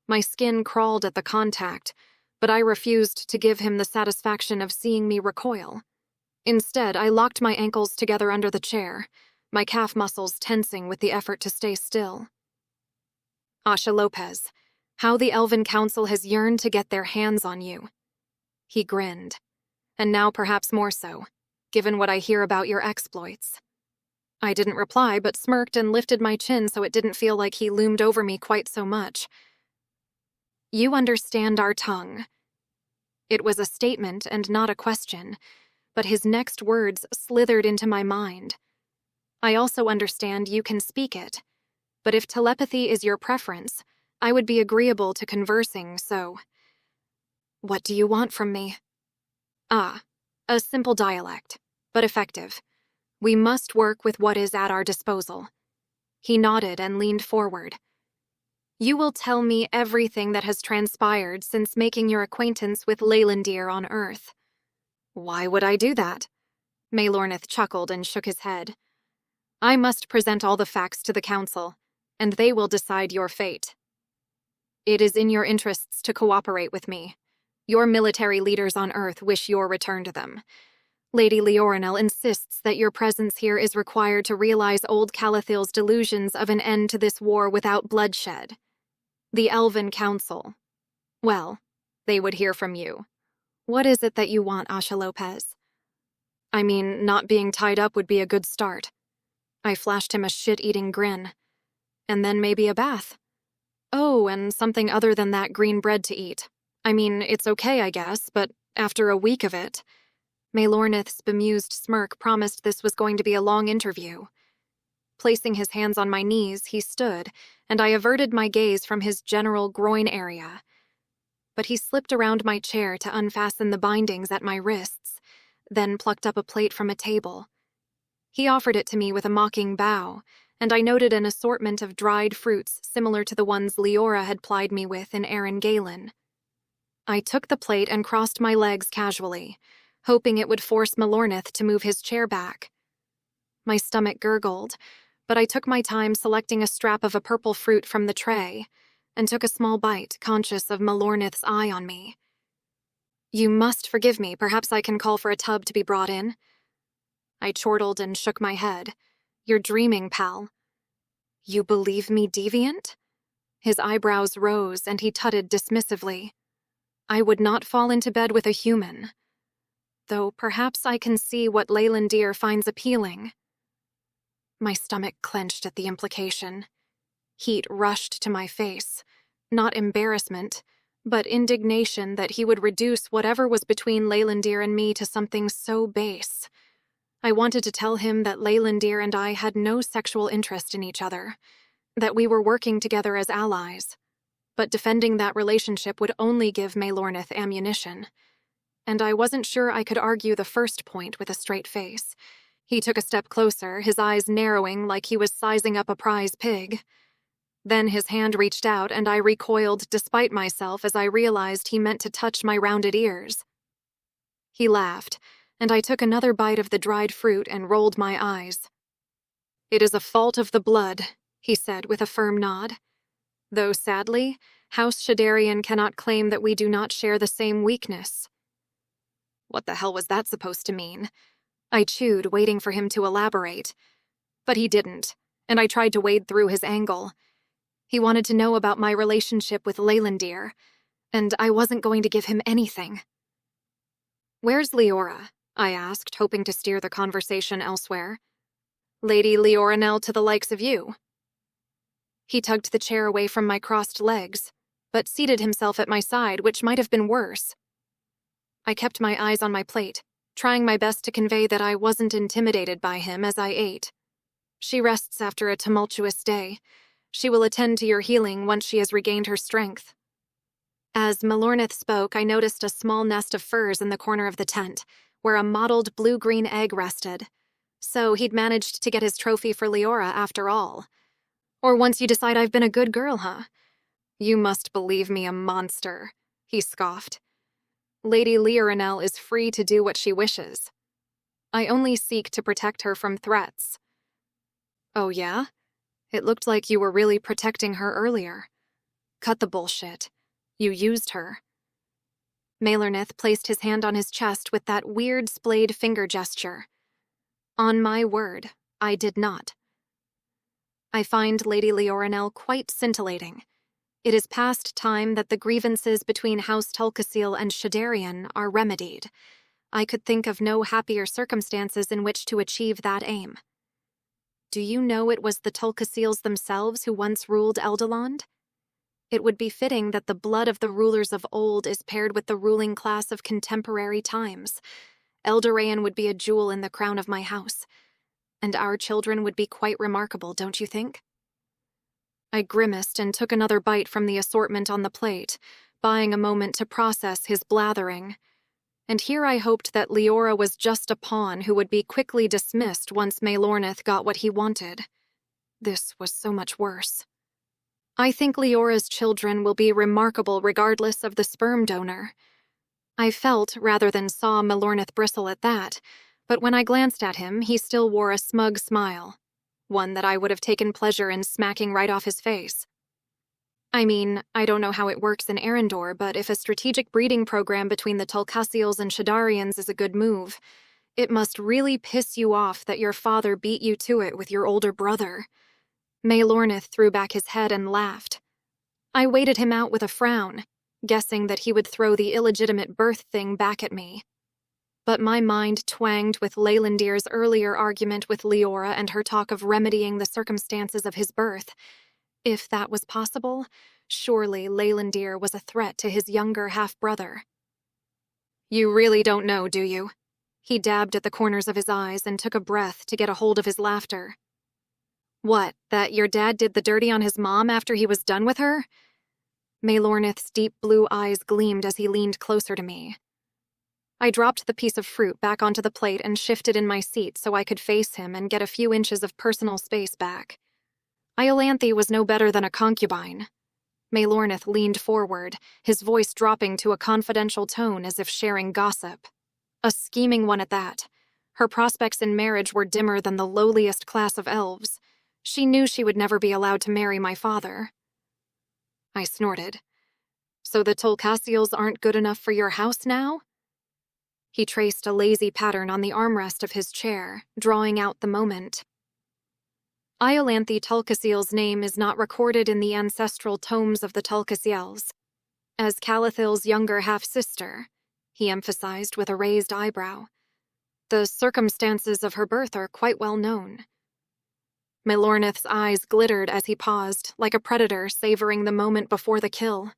My skin crawled at the contact, but I refused to give him the satisfaction of seeing me recoil. Instead, I locked my ankles together under the chair, my calf muscles tensing with the effort to stay still. Asha Lopez, how the Elven Council has yearned to get their hands on you. He grinned, and now perhaps more so, given what I hear about your exploits. I didn't reply, but smirked and lifted my chin so it didn't feel like he loomed over me quite so much. You understand our tongue. It was a statement and not a question, but his next words slithered into my mind. I also understand you can speak it, but if telepathy is your preference, I would be agreeable to conversing, so... What do you want from me? A simple dialect, but effective. We must work with what is at our disposal. He nodded and leaned forward. You will tell me everything that has transpired since making your acquaintance with Leylandir on Earth. Why would I do that? Maelornith chuckled and shook his head. I must present all the facts to the Council, and they will decide your fate. It is in your interests to cooperate with me. Your military leaders on Earth wish your return to them. Lady Leorinel insists that your presence here is required to realize old Calathil's delusions of an end to this war without bloodshed. The Elven Council. Well, they would hear from you. What is it that you want, Asha Lopez? I mean, not being tied up would be a good start. I flashed him a shit-eating grin. And then maybe a bath. Oh, and something other than that green bread to eat. I mean, it's okay, I guess, but after a week of it... Maelornith's bemused smirk promised this was going to be a long interview. Placing his hands on my knees, he stood, and I averted my gaze from his general groin area. but he slipped around my chair to unfasten the bindings at my wrists, then plucked up a plate from a table. He offered it to me with a mocking bow, and I noted an assortment of dried fruits similar to the ones Leora had plied me with in Earendor. I took the plate and crossed my legs casually, hoping it would force Melorneth to move his chair back. My stomach gurgled, but I took my time selecting a strap of a purple fruit from the tray and took a small bite, conscious of Melorneth's eye on me. "You must forgive me. Perhaps I can call for a tub to be brought in." I chortled and shook my head. "You're dreaming, pal." "You believe me deviant?" His eyebrows rose and he tutted dismissively. "I would not fall into bed with a human. Though perhaps I can see what Leylandir finds appealing." My stomach clenched at the implication. Heat rushed to my face, not embarrassment, but indignation that he would reduce whatever was between Leylandir and me to something so base. I wanted to tell him that Leylandir and I had no sexual interest in each other, that we were working together as allies, but defending that relationship would only give Melorneth ammunition. And I wasn't sure I could argue the first point with a straight face. He took a step closer, his eyes narrowing like he was sizing up a prize pig. Then his hand reached out and I recoiled despite myself as I realized he meant to touch my rounded ears. He laughed, and I took another bite of the dried fruit and rolled my eyes. "It is a fault of the blood," he said with a firm nod. "Though sadly, House Shattarian cannot claim that we do not share the same weakness." What the hell was that supposed to mean? I chewed, waiting for him to elaborate. But he didn't, and I tried to wade through his angle. He wanted to know about my relationship with Leylandir, and I wasn't going to give him anything. "Where's Leora?" I asked, hoping to steer the conversation elsewhere. "Lady Leoranel to the likes of you." He tugged the chair away from my crossed legs, but seated himself at my side, which might have been worse. I kept my eyes on my plate, trying my best to convey that I wasn't intimidated by him as I ate. "She rests after a tumultuous day. She will attend to your healing once she has regained her strength." As Melorneth spoke, I noticed a small nest of furs in the corner of the tent, where a mottled blue-green egg rested. So he'd managed to get his trophy for Leora after all. "Or once you decide I've been a good girl, huh? You must believe me a monster," he scoffed. "Lady Leoranel is free to do what she wishes. I only seek to protect her from threats." "Oh yeah? It looked like you were really protecting her earlier." "Cut the bullshit. You used her." Melorneth placed his hand on his chest with that weird splayed finger gesture. "On my word, I did not." I find Lady Leoranel quite scintillating. It is past time that the grievances between House Tulcasil and Shattarian are remedied. I could think of no happier circumstances in which to achieve that aim. "Do you know it was the Tulcasils themselves who once ruled Eldeland? It would be fitting that the blood of the rulers of old is paired with the ruling class of contemporary times. Eldorain would be a jewel in the crown of my house. And our children would be quite remarkable, don't you think?" I grimaced and took another bite from the assortment on the plate, buying a moment to process his blathering. And here I hoped that Leora was just a pawn who would be quickly dismissed once Melorneth got what he wanted. This was so much worse. "I think Leora's children will be remarkable regardless of the sperm donor." I felt rather than saw Melorneth bristle at that, but when I glanced at him, he still wore a smug smile, one that I would have taken pleasure in smacking right off his face. "I mean, I don't know how it works in Earendor, but if a strategic breeding program between the Tulcasils and Shaddarians is a good move, it must really piss you off that your father beat you to it with your older brother." Melorneth threw back his head and laughed. I waited him out with a frown, guessing that he would throw the illegitimate birth thing back at me. But my mind twanged with Leylandir's earlier argument with Leora and her talk of remedying the circumstances of his birth. If that was possible, surely Leylandir was a threat to his younger half-brother. "You really don't know, do you?" He dabbed at the corners of his eyes and took a breath to get a hold of his laughter. "What, that your dad did the dirty on his mom after he was done with her?" Maelornith's deep blue eyes gleamed as he leaned closer to me. I dropped the piece of fruit back onto the plate and shifted in my seat so I could face him and get a few inches of personal space back. Iolanthe was no better than a concubine. Maelornith leaned forward, his voice dropping to a confidential tone as if sharing gossip. A scheming one at that. Her prospects in marriage were dimmer than the lowliest class of elves. She knew she would never be allowed to marry my father. I snorted. So the Tolcassials aren't good enough for your house now? He traced a lazy pattern on the armrest of his chair, drawing out the moment. Iolanthe Tulcaciel's name is not recorded in the ancestral tomes of the Tulcaciels. As Calathil's younger half-sister, he emphasized with a raised eyebrow. The circumstances of her birth are quite well known. Maelornith's eyes glittered as he paused, like a predator savoring the moment before the kill.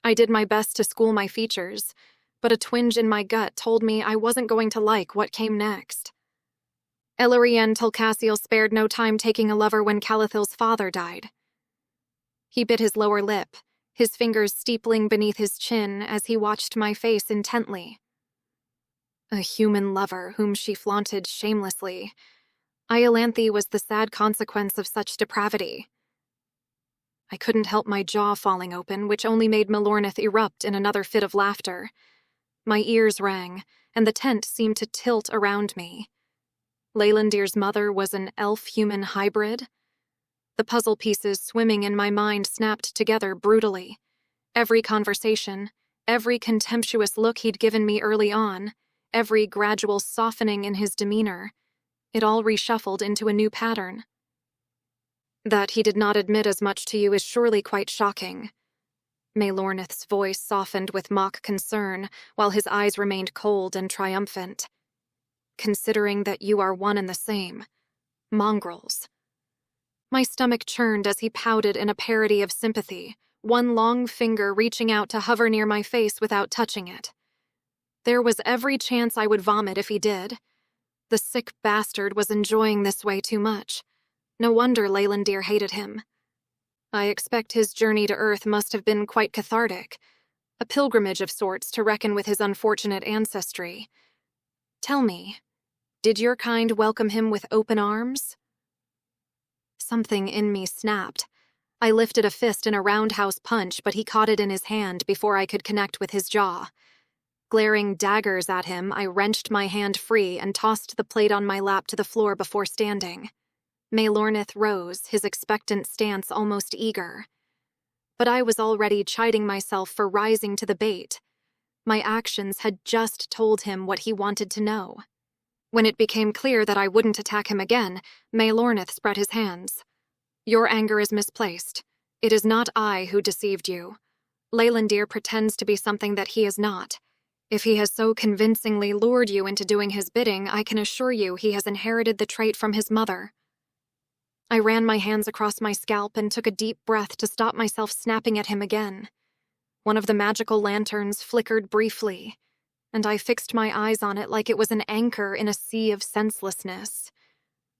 I did my best to school my features, but a twinge in my gut told me I wasn't going to like what came next. Elarienne Tulcassiel spared no time taking a lover when Calathil's father died. He bit his lower lip, his fingers steepling beneath his chin as he watched my face intently. A human lover whom she flaunted shamelessly. Iolanthe was the sad consequence of such depravity. I couldn't help my jaw falling open, which only made Maelornith erupt in another fit of laughter. My ears rang, and the tent seemed to tilt around me. Leylandir's mother was an elf-human hybrid? The puzzle pieces swimming in my mind snapped together brutally. Every conversation, every contemptuous look he'd given me early on, every gradual softening in his demeanor, it all reshuffled into a new pattern. That he did not admit as much to you is surely quite shocking. Maelornith's voice softened with mock concern, while his eyes remained cold and triumphant. Considering that you are one and the same. Mongrels. My stomach churned as he pouted in a parody of sympathy, one long finger reaching out to hover near my face without touching it. There was every chance I would vomit if he did. The sick bastard was enjoying this way too much. No wonder Leylandir hated him. I expect his journey to Earth must have been quite cathartic, a pilgrimage of sorts to reckon with his unfortunate ancestry. Tell me, did your kind welcome him with open arms? Something in me snapped. I lifted a fist in a roundhouse punch, but he caught it in his hand before I could connect with his jaw. Glaring daggers at him, I wrenched my hand free and tossed the plate on my lap to the floor before standing. Maelornith rose, his expectant stance almost eager. But I was already chiding myself for rising to the bait. My actions had just told him what he wanted to know. When it became clear that I wouldn't attack him again, Maelornith spread his hands. Your anger is misplaced. It is not I who deceived you. Leylandir pretends to be something that he is not. If he has so convincingly lured you into doing his bidding, I can assure you he has inherited the trait from his mother. I ran my hands across my scalp and took a deep breath to stop myself snapping at him again. One of the magical lanterns flickered briefly, and I fixed my eyes on it like it was an anchor in a sea of senselessness.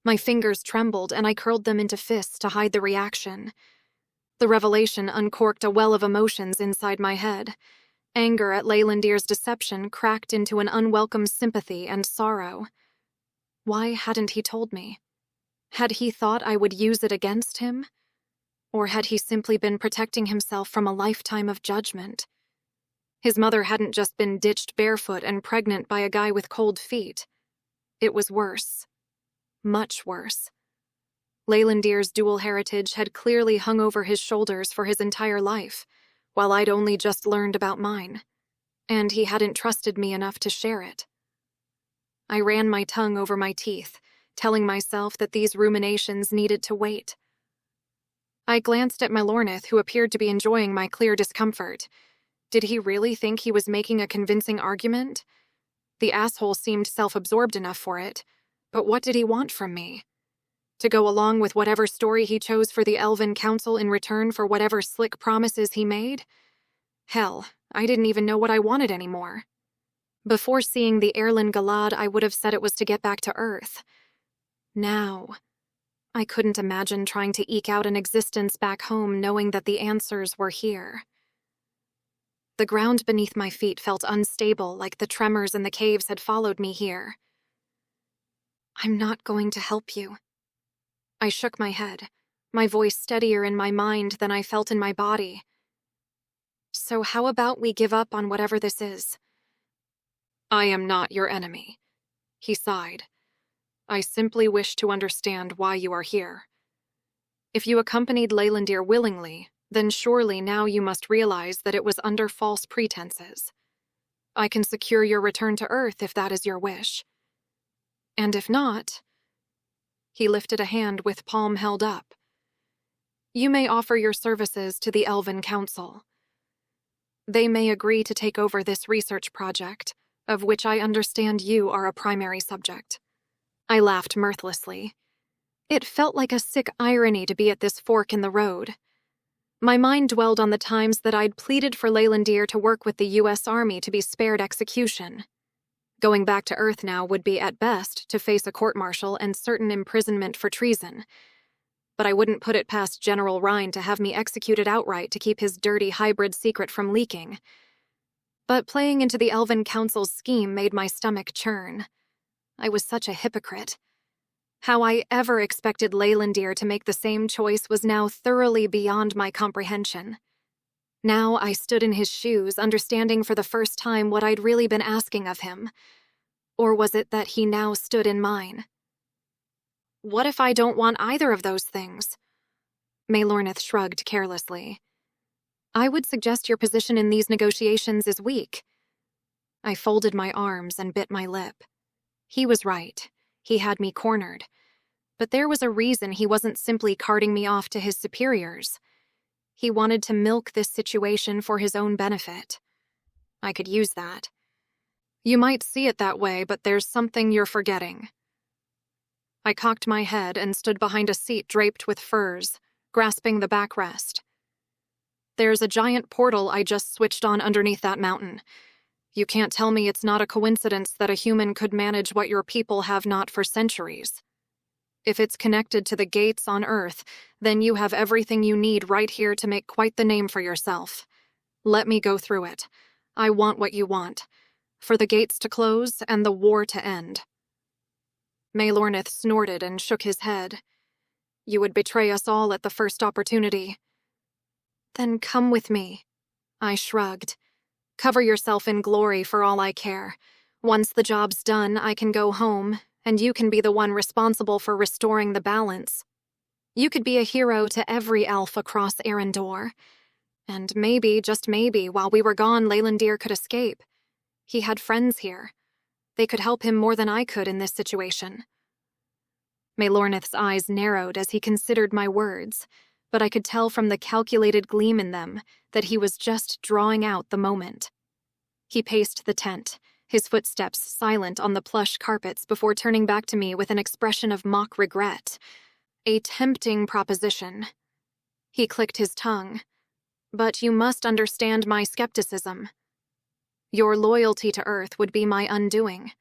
My fingers trembled, and I curled them into fists to hide the reaction. The revelation uncorked a well of emotions inside my head. Anger at Leylandir's deception cracked into an unwelcome sympathy and sorrow. Why hadn't he told me? Had he thought I would use it against him? Or had he simply been protecting himself from a lifetime of judgment? His mother hadn't just been ditched barefoot and pregnant by a guy with cold feet. It was worse. Much worse. Leylandir's dual heritage had clearly hung over his shoulders for his entire life, while I'd only just learned about mine. And he hadn't trusted me enough to share it. I ran my tongue over my teeth, telling myself that these ruminations needed to wait. I glanced at Maelornith, who appeared to be enjoying my clear discomfort. Did he really think he was making a convincing argument? The asshole seemed self-absorbed enough for it, but what did he want from me? To go along with whatever story he chose for the Elven Council in return for whatever slick promises he made? Hell, I didn't even know what I wanted anymore. Before seeing the Erlen Galad, I would have said it was to get back to Earth. Now, I couldn't imagine trying to eke out an existence back home knowing that the answers were here. The ground beneath my feet felt unstable, like the tremors in the caves had followed me here. "I'm not going to help you." I shook my head, my voice steadier in my mind than I felt in my body. "So how about we give up on whatever this is?" "I am not your enemy," he sighed. "I simply wish to understand why you are here. If you accompanied Leylandir willingly, then surely now you must realize that it was under false pretenses. I can secure your return to Earth if that is your wish. And if not..." He lifted a hand with palm held up. "You may offer your services to the Elven Council. They may agree to take over this research project, of which I understand you are a primary subject." I laughed mirthlessly. It felt like a sick irony to be at this fork in the road. My mind dwelled on the times that I'd pleaded for Leylandir to work with the U.S. Army to be spared execution. Going back to Earth now would be, at best, to face a court-martial and certain imprisonment for treason. But I wouldn't put it past General Rind to have me executed outright to keep his dirty hybrid secret from leaking. But playing into the Elven Council's scheme made my stomach churn. I was such a hypocrite. How I ever expected Leylandir to make the same choice was now thoroughly beyond my comprehension. Now I stood in his shoes, understanding for the first time what I'd really been asking of him. Or was it that he now stood in mine? "What if I don't want either of those things?" Maelornith shrugged carelessly. "I would suggest your position in these negotiations is weak." I folded my arms and bit my lip. He was right. He had me cornered. But there was a reason he wasn't simply carting me off to his superiors. He wanted to milk this situation for his own benefit. I could use that. "You might see it that way, but there's something you're forgetting." I cocked my head and stood behind a seat draped with furs, grasping the backrest. "There's a giant portal I just switched on underneath that mountain. You can't tell me it's not a coincidence that a human could manage what your people have not for centuries. If it's connected to the gates on Earth, then you have everything you need right here to make quite the name for yourself. Let me go through it. I want what you want. For the gates to close and the war to end." Maelornith snorted and shook his head. "You would betray us all at the first opportunity." "Then come with me." I shrugged. "Cover yourself in glory for all I care. Once the job's done, I can go home, and you can be the one responsible for restoring the balance. You could be a hero to every elf across Earendor. And maybe, just maybe, while we were gone, Leylandir could escape. He had friends here. They could help him more than I could in this situation." Maelornith's eyes narrowed as he considered my words, but I could tell from the calculated gleam in them that he was just drawing out the moment. He paced the tent, his footsteps silent on the plush carpets before turning back to me with an expression of mock regret. "A tempting proposition." He clicked his tongue. "But you must understand my skepticism. Your loyalty to Earth would be my undoing.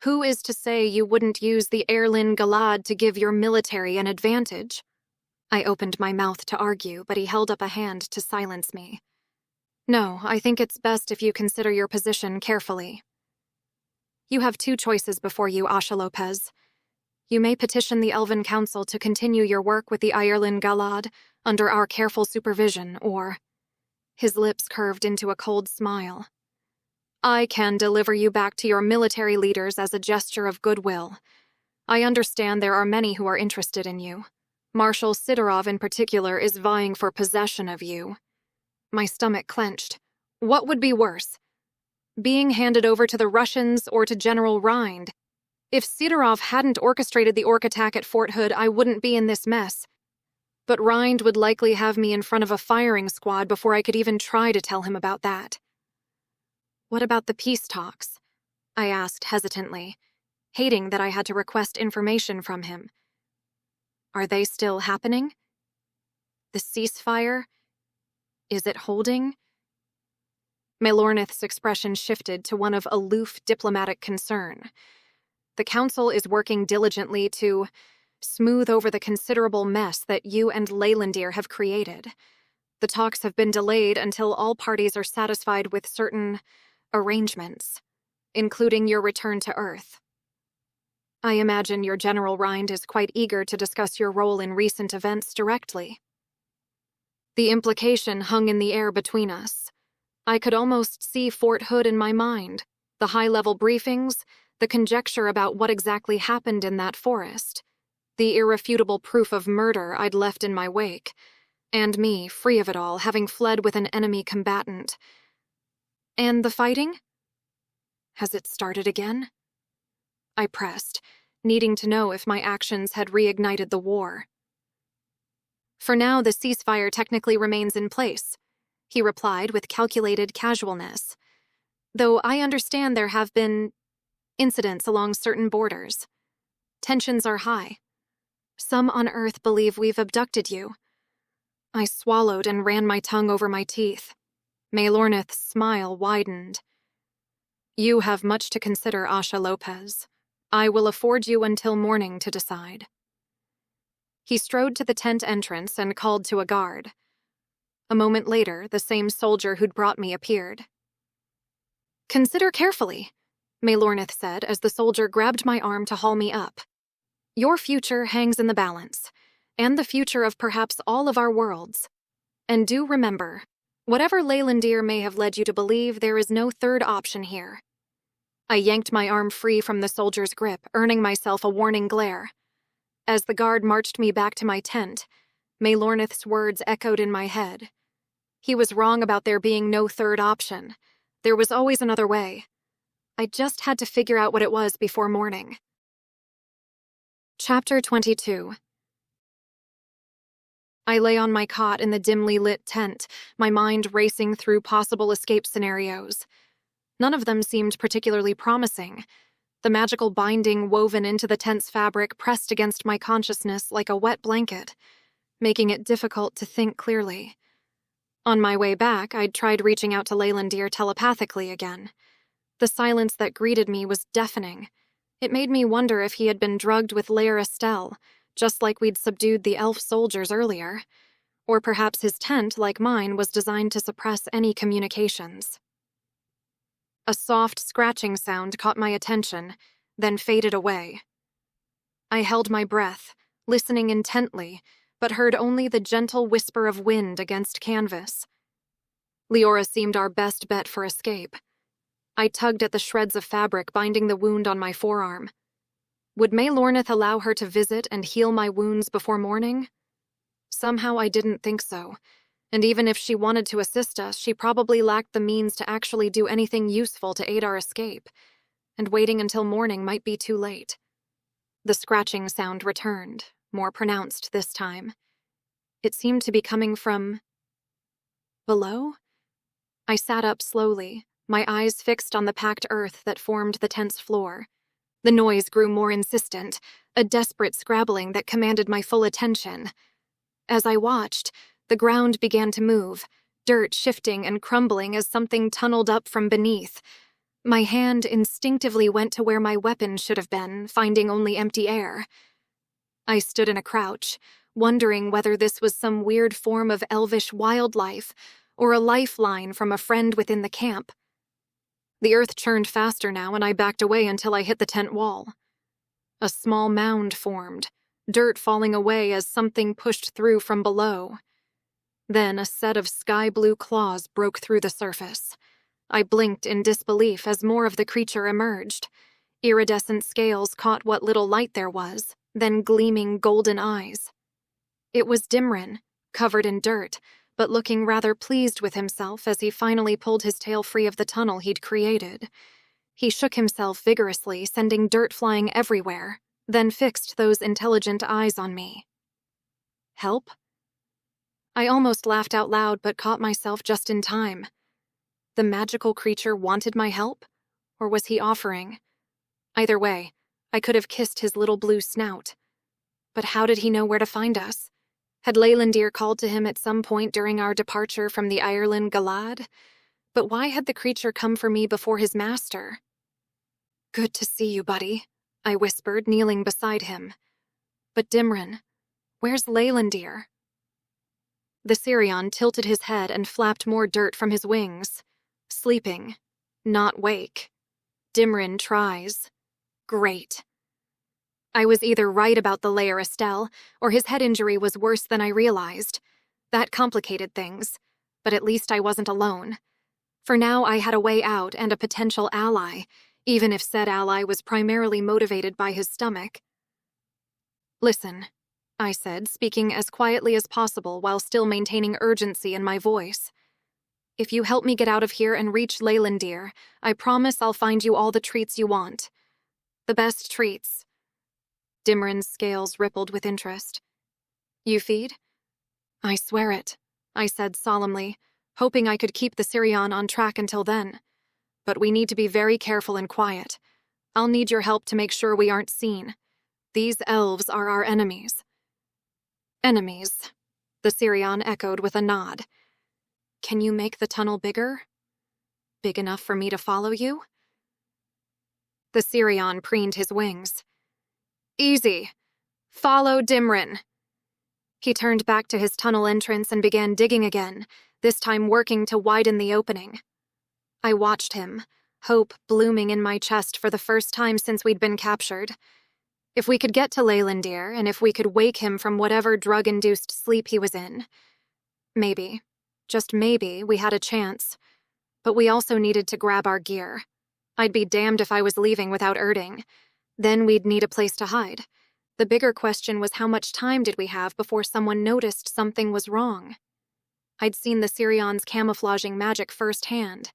Who is to say you wouldn't use the Earendor Galad to give your military an advantage?" I opened my mouth to argue, but he held up a hand to silence me. "No, I think it's best if you consider your position carefully. You have two choices before you, Asha Lopez. You may petition the Elven Council to continue your work with the Earendor Galad under our careful supervision, or..." His lips curved into a cold smile. "I can deliver you back to your military leaders as a gesture of goodwill. I understand there are many who are interested in you. Marshal Sidorov in particular is vying for possession of you." My stomach clenched. What would be worse? Being handed over to the Russians or to General Rind? If Sidorov hadn't orchestrated the orc attack at Fort Hood, I wouldn't be in this mess. But Rind would likely have me in front of a firing squad before I could even try to tell him about that. "What about the peace talks?" I asked hesitantly, hating that I had to request information from him. "Are they still happening? The ceasefire? Is it holding?" Maelornith's expression shifted to one of aloof diplomatic concern. "The Council is working diligently to smooth over the considerable mess that you and Leylandir have created. The talks have been delayed until all parties are satisfied with certain arrangements, including your return to Earth. I imagine your General Rind is quite eager to discuss your role in recent events directly. The implication hung in the air between us. I could almost see Fort Hood in my mind, the high-level briefings, the conjecture about what exactly happened in that forest, the irrefutable proof of murder I'd left in my wake, and me, free of it all, having fled with an enemy combatant. And the fighting? Has it started again? I pressed, needing to know if my actions had reignited the war. For now, the ceasefire technically remains in place, he replied with calculated casualness, though I understand there have been incidents along certain borders. Tensions are high. Some on Earth believe we've abducted you. I swallowed and ran my tongue over my teeth. Maelornith's smile widened. You have much to consider, Asha Lopez. I will afford you until morning to decide. He strode to the tent entrance and called to a guard. A moment later, the same soldier who'd brought me appeared. Consider carefully, Maelornith said as the soldier grabbed my arm to haul me up. Your future hangs in the balance, and the future of perhaps all of our worlds. And do remember, whatever Leylandir may have led you to believe, there is no third option here. I yanked my arm free from the soldier's grip, earning myself a warning glare. As the guard marched me back to my tent, Maelornith's words echoed in my head. He was wrong about there being no third option. There was always another way. I just had to figure out what it was before morning. Chapter 22. I lay on my cot in the dimly lit tent, my mind racing through possible escape scenarios. None of them seemed particularly promising. The magical binding woven into the tent's fabric pressed against my consciousness like a wet blanket, making it difficult to think clearly. On my way back, I'd tried reaching out to Leylandir telepathically again. The silence that greeted me was deafening. It made me wonder if he had been drugged with Lair Estelle, just like we'd subdued the elf soldiers earlier. Or perhaps his tent, like mine, was designed to suppress any communications. A soft scratching sound caught my attention, then faded away. I held my breath, listening intently, but heard only the gentle whisper of wind against canvas. Leora seemed our best bet for escape. I tugged at the shreds of fabric binding the wound on my forearm. Would Maelornith allow her to visit and heal my wounds before morning? Somehow I didn't think so. And even if she wanted to assist us, she probably lacked the means to actually do anything useful to aid our escape, and waiting until morning might be too late. The scratching sound returned, more pronounced this time. It seemed to be coming from below? I sat up slowly, my eyes fixed on the packed earth that formed the tent's floor. The noise grew more insistent, a desperate scrabbling that commanded my full attention. As I watched, the ground began to move, dirt shifting and crumbling as something tunneled up from beneath. My hand instinctively went to where my weapon should have been, finding only empty air. I stood in a crouch, wondering whether this was some weird form of elvish wildlife or a lifeline from a friend within the camp. The earth churned faster now, and I backed away until I hit the tent wall. A small mound formed, dirt falling away as something pushed through from below. Then a set of sky-blue claws broke through the surface. I blinked in disbelief as more of the creature emerged. Iridescent scales caught what little light there was, then gleaming golden eyes. It was Dimrin, covered in dirt, but looking rather pleased with himself as he finally pulled his tail free of the tunnel he'd created. He shook himself vigorously, sending dirt flying everywhere, then fixed those intelligent eyes on me. Help? I almost laughed out loud, but caught myself just in time. The magical creature wanted my help? Or was he offering? Either way, I could have kissed his little blue snout. But how did he know where to find us? Had Leylandir called to him at some point during our departure from the Ireland Galad? But why had the creature come for me before his master? Good to see you, buddy, I whispered, kneeling beside him. But Dimrin, where's Leylandir? The Sirion tilted his head and flapped more dirt from his wings. Sleeping, not wake. Dimrin tries. Great. I was either right about the Lair Estelle, or his head injury was worse than I realized. That complicated things, but at least I wasn't alone. For now, I had a way out and a potential ally, even if said ally was primarily motivated by his stomach. Listen, I said, speaking as quietly as possible while still maintaining urgency in my voice. If you help me get out of here and reach Leylandir, I promise I'll find you all the treats you want. The best treats. Dimrin's scales rippled with interest. You feed? I swear it, I said solemnly, hoping I could keep the Sirion on track until then. But we need to be very careful and quiet. I'll need your help to make sure we aren't seen. These elves are our enemies. Enemies, the Sirion echoed with a nod. Can you make the tunnel bigger? Big enough for me to follow you? The Sirion preened his wings. Easy. Follow Dimrin. He turned back to his tunnel entrance and began digging again, this time working to widen the opening. I watched him, hope blooming in my chest for the first time since we'd been captured. If we could get to Leylandir, and if we could wake him from whatever drug-induced sleep he was in, maybe, just maybe, we had a chance. But we also needed to grab our gear. I'd be damned if I was leaving without Erding. Then we'd need a place to hide. The bigger question was how much time did we have before someone noticed something was wrong? I'd seen the Sirion's camouflaging magic firsthand.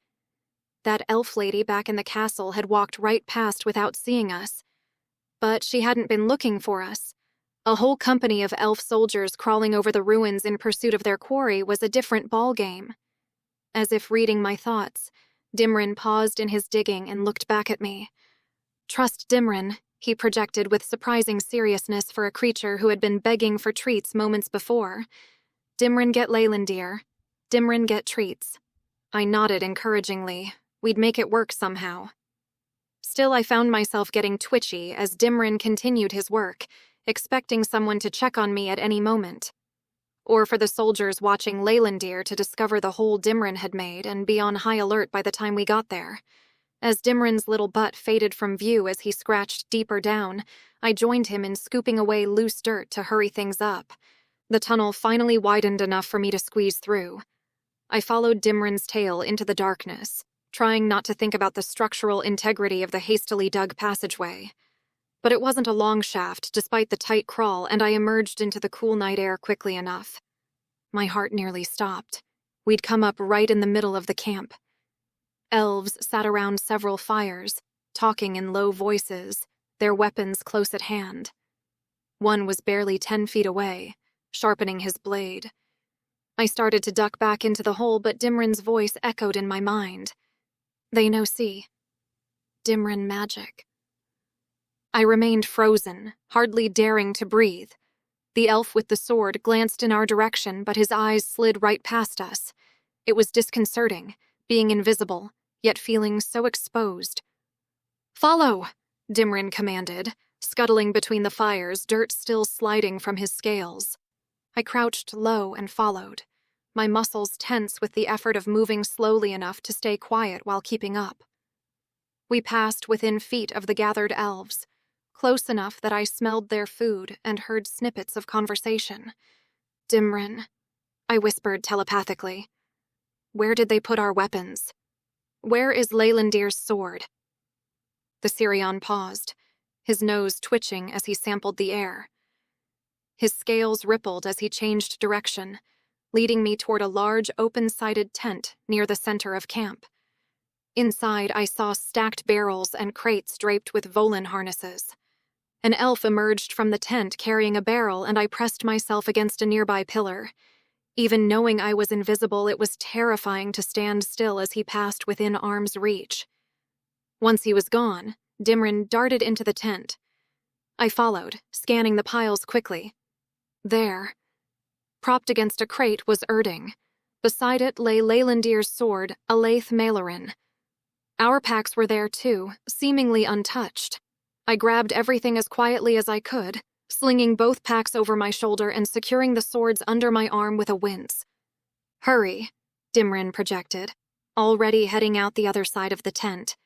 That elf lady back in the castle had walked right past without seeing us. But she hadn't been looking for us. A whole company of elf soldiers crawling over the ruins in pursuit of their quarry was a different ballgame. As if reading my thoughts, Dimrin paused in his digging and looked back at me. Trust Dimrin, he projected with surprising seriousness for a creature who had been begging for treats moments before. Dimrin get Leylandir. Dimrin get treats. I nodded encouragingly. We'd make it work somehow. Still, I found myself getting twitchy as Dimrin continued his work, expecting someone to check on me at any moment. Or for the soldiers watching Leylandir to discover the hole Dimrin had made and be on high alert by the time we got there. As Dimrin's little butt faded from view as he scratched deeper down, I joined him in scooping away loose dirt to hurry things up. The tunnel finally widened enough for me to squeeze through. I followed Dimrin's tail into the darkness, trying not to think about the structural integrity of the hastily dug passageway. But it wasn't a long shaft, despite the tight crawl, and I emerged into the cool night air quickly enough. My heart nearly stopped. We'd come up right in the middle of the camp. Elves sat around several fires, talking in low voices, their weapons close at hand. One was barely 10 feet away, sharpening his blade. I started to duck back into the hole, but Dimrin's voice echoed in my mind. They no see. Dimrin magic. I remained frozen, hardly daring to breathe. The elf with the sword glanced in our direction, but his eyes slid right past us. It was disconcerting, being invisible, yet feeling so exposed. Follow, Dimrin commanded, scuttling between the fires, dirt still sliding from his scales. I crouched low and followed, my muscles tense with the effort of moving slowly enough to stay quiet while keeping up. We passed within feet of the gathered elves, close enough that I smelled their food and heard snippets of conversation. Dimrin, I whispered telepathically. Where did they put our weapons? Where is Leylandir's sword? The Sirion paused, his nose twitching as he sampled the air. His scales rippled as he changed direction, leading me toward a large open-sided tent near the center of camp. Inside, I saw stacked barrels and crates draped with Volin harnesses. An elf emerged from the tent carrying a barrel, and I pressed myself against a nearby pillar. Even knowing I was invisible, it was terrifying to stand still as he passed within arm's reach. Once he was gone, Dimrin darted into the tent. I followed, scanning the piles quickly. There, propped against a crate, was Erding. Beside it lay Leylandir's sword, Alaith Mailerin. Our packs were there too, seemingly untouched. I grabbed everything as quietly as I could, slinging both packs over my shoulder and securing the swords under my arm with a wince. "Hurry," Dimrin projected, already heading out the other side of the tent.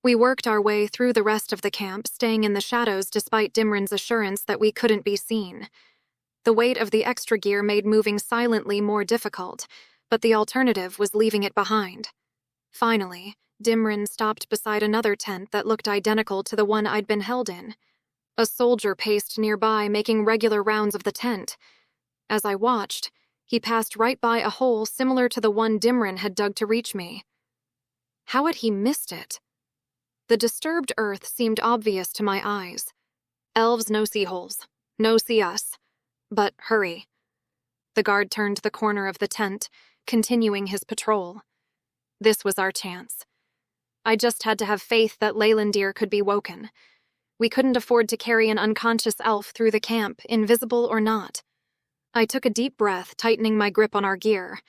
We worked our way through the rest of the camp, staying in the shadows despite Dimrin's assurance that we couldn't be seen. The weight of the extra gear made moving silently more difficult, but the alternative was leaving it behind. Finally, Dimrin stopped beside another tent that looked identical to the one I'd been held in. A soldier paced nearby, making regular rounds of the tent. As I watched, he passed right by a hole similar to the one Dimrin had dug to reach me. How had he missed it? The disturbed earth seemed obvious to my eyes. Elves no see holes, no see us. But hurry. The guard turned the corner of the tent, continuing his patrol. This was our chance. I just had to have faith that Leylandir could be woken. We couldn't afford to carry an unconscious elf through the camp, invisible or not. I took a deep breath, tightening my grip on our gear.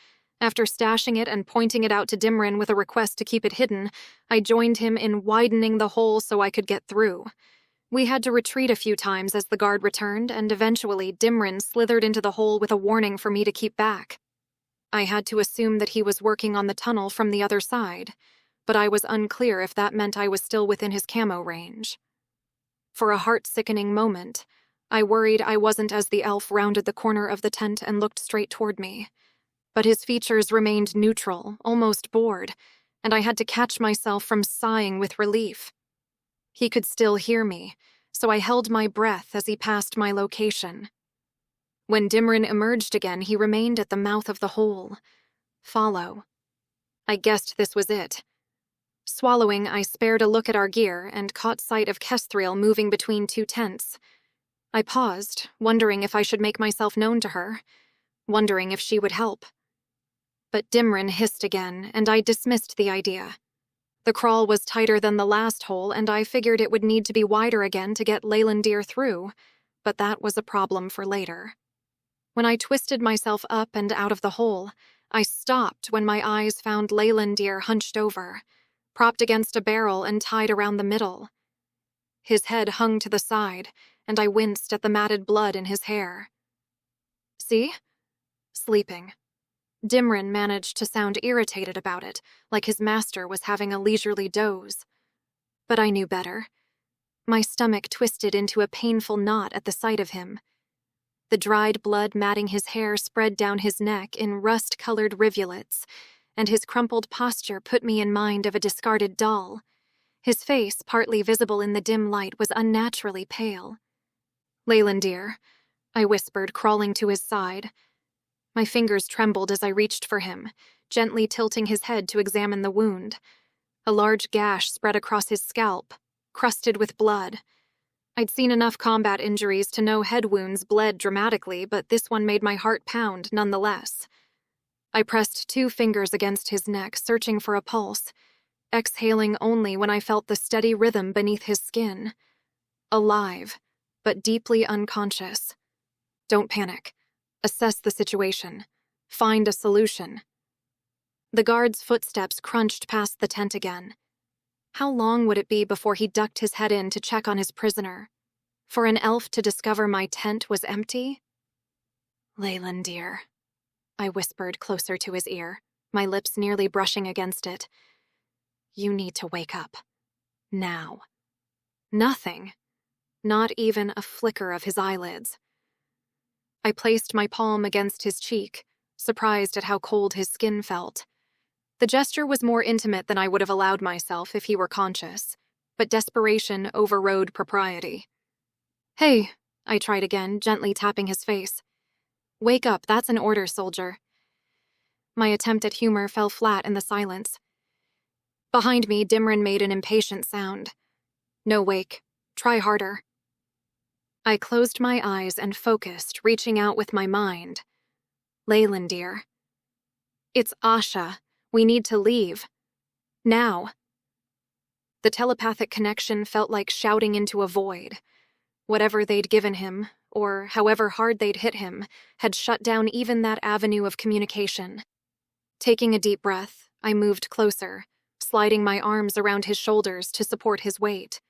After stashing it and pointing it out to Dimrin with a request to keep it hidden, I joined him in widening the hole so I could get through. We had to retreat a few times as the guard returned, and eventually Dimrin slithered into the hole with a warning for me to keep back. I had to assume that he was working on the tunnel from the other side, but I was unclear if that meant I was still within his camo range. For a heart-sickening moment, I worried I wasn't as the elf rounded the corner of the tent and looked straight toward me. But his features remained neutral, almost bored, and I had to catch myself from sighing with relief. He could still hear me, so I held my breath as he passed my location. When Dimrin emerged again, he remained at the mouth of the hole. Follow. I guessed this was it. Swallowing, I spared a look at our gear and caught sight of Kestrel moving between two tents. I paused, wondering if I should make myself known to her, wondering if she would help. But Dimrin hissed again, and I dismissed the idea. The crawl was tighter than the last hole, and I figured it would need to be wider again to get Leylandir through, but that was a problem for later. When I twisted myself up and out of the hole, I stopped when my eyes found Leylandir hunched over, propped against a barrel and tied around the middle. His head hung to the side, and I winced at the matted blood in his hair. See? Sleeping. Dimrin managed to sound irritated about it, like his master was having a leisurely doze. But I knew better. My stomach twisted into a painful knot at the sight of him. The dried blood matting his hair spread down his neck in rust-colored rivulets, and his crumpled posture put me in mind of a discarded doll. His face, partly visible in the dim light, was unnaturally pale. "Leylandir," I whispered, crawling to his side. My fingers trembled as I reached for him, gently tilting his head to examine the wound. A large gash spread across his scalp, crusted with blood. I'd seen enough combat injuries to know head wounds bled dramatically, but this one made my heart pound nonetheless. I pressed 2 fingers against his neck, searching for a pulse, exhaling only when I felt the steady rhythm beneath his skin. Alive, but deeply unconscious. Don't panic. Assess the situation. Find a solution. The guard's footsteps crunched past the tent again. How long would it be before he ducked his head in to check on his prisoner? For an elf to discover my tent was empty? "Leylandir," I whispered closer to his ear, my lips nearly brushing against it. "You need to wake up. Now." Nothing. Not even a flicker of his eyelids. I placed my palm against his cheek, surprised at how cold his skin felt. The gesture was more intimate than I would have allowed myself if he were conscious, but desperation overrode propriety. "Hey," I tried again, gently tapping his face. "Wake up, that's an order, soldier." My attempt at humor fell flat in the silence. Behind me, Dimrin made an impatient sound. "No wake. Try harder." I closed my eyes and focused, reaching out with my mind. "Leylandir. It's Asha. We need to leave. Now." The telepathic connection felt like shouting into a void. Whatever they'd given him, or however hard they'd hit him, had shut down even that avenue of communication. Taking a deep breath, I moved closer, sliding my arms around his shoulders to support his weight.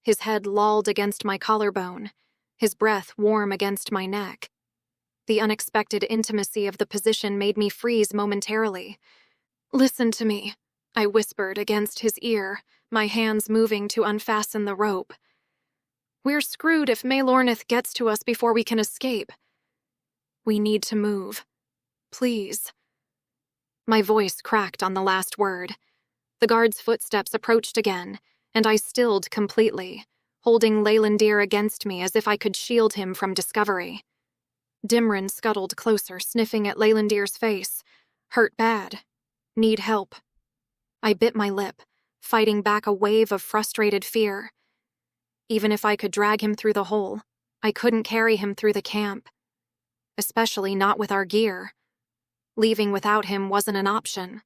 his head lolled against my collarbone, his breath warm against my neck. The unexpected intimacy of the position made me freeze momentarily. "Listen to me," I whispered against his ear, my hands moving to unfasten the rope. "We're screwed if Maelornith gets to us before we can escape. We need to move. Please." My voice cracked on the last word. The guard's footsteps approached again, and I stilled completely, holding Leylandir against me as if I could shield him from discovery. Dimrin scuttled closer, sniffing at Leylandir's face. "Hurt bad. Need help." I bit my lip, fighting back a wave of frustrated fear. Even if I could drag him through the hole, I couldn't carry him through the camp. Especially not with our gear. Leaving without him wasn't an option.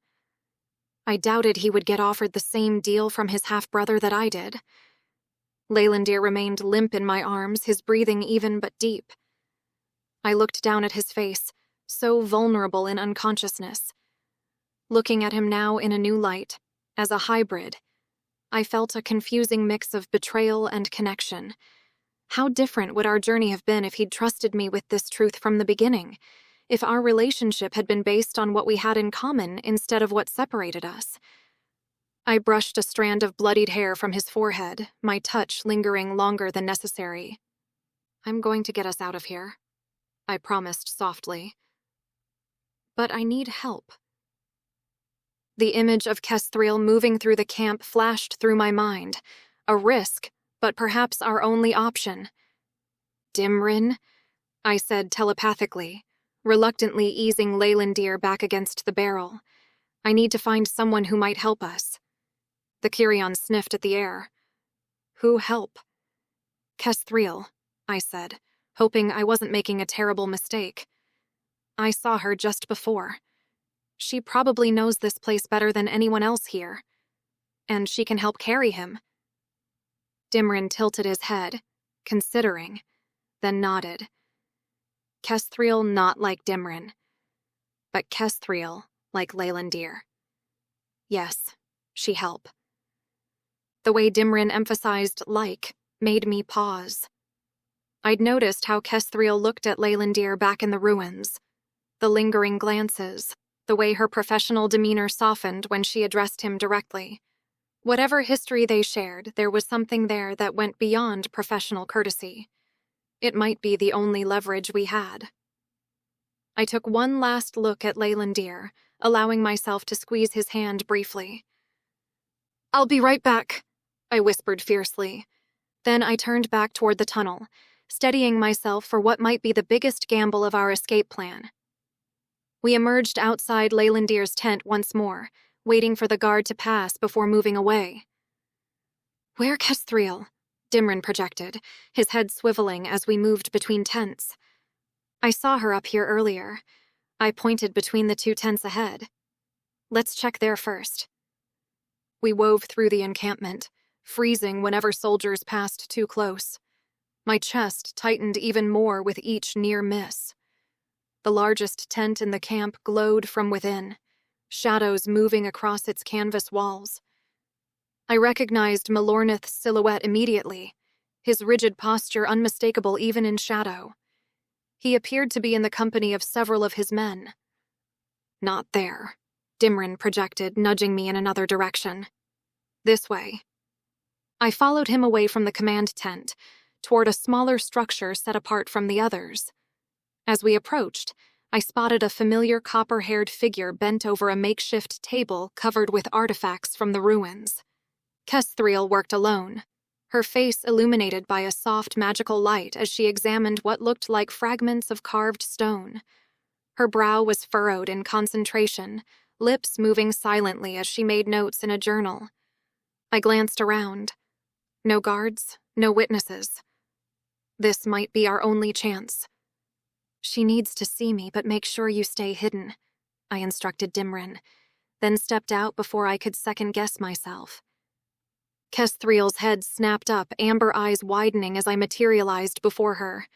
I doubted he would get offered the same deal from his half-brother that I did. Leylandir remained limp in my arms, his breathing even but deep. I looked down at his face, so vulnerable in unconsciousness. Looking at him now in a new light, as a hybrid, I felt a confusing mix of betrayal and connection. How different would our journey have been if he'd trusted me with this truth from the beginning? If our relationship had been based on what we had in common instead of what separated us? I brushed a strand of bloodied hair from his forehead, my touch lingering longer than necessary. "I'm going to get us out of here," I promised softly. "But I need help." The image of Kesthril moving through the camp flashed through my mind. A risk, but perhaps our only option. "Dimrin," I said telepathically, reluctantly easing Leylandir back against the barrel. "I need to find someone who might help us." The Kyrian sniffed at the air. "Who help?" "Kesthril," I said, hoping I wasn't making a terrible mistake. "I saw her just before. She probably knows this place better than anyone else here. And she can help carry him." Dimrin tilted his head, considering, then nodded. Kesthril not like Dimrin, but Kesthril like Leylandir. Yes, she help. The way Dimrin emphasized like made me pause. I'd noticed how Kesthril looked at Leylandir back in the ruins, the lingering glances, the way her professional demeanor softened when she addressed him directly. Whatever history they shared, there was something there that went beyond professional courtesy. It might be the only leverage we had. I took one last look at Leylandir, allowing myself to squeeze his hand briefly. "I'll be right back," I whispered fiercely. Then I turned back toward the tunnel, steadying myself for what might be the biggest gamble of our escape plan. We emerged outside Leylandir's tent once more, waiting for the guard to pass before moving away. "Where Kesthril?" Dimrin projected, his head swiveling as we moved between tents. "I saw her up here earlier." I pointed between the two tents ahead. "Let's check there first." We wove through the encampment, freezing whenever soldiers passed too close. My chest tightened even more with each near miss. The largest tent in the camp glowed from within, shadows moving across its canvas walls. I recognized Maelornith's silhouette immediately, his rigid posture unmistakable even in shadow. He appeared to be in the company of several of his men. "Not there," Dimrin projected, nudging me in another direction. "This way." I followed him away from the command tent, toward a smaller structure set apart from the others. As we approached, I spotted a familiar copper-haired figure bent over a makeshift table covered with artifacts from the ruins. Kesthril worked alone, her face illuminated by a soft magical light as she examined what looked like fragments of carved stone. Her brow was furrowed in concentration, lips moving silently as she made notes in a journal. I glanced around. No guards, no witnesses. This might be our only chance. "She needs to see me, but make sure you stay hidden," I instructed Dimrin, then stepped out before I could second-guess myself. Kesthrill's head snapped up, amber eyes widening as I materialized before her.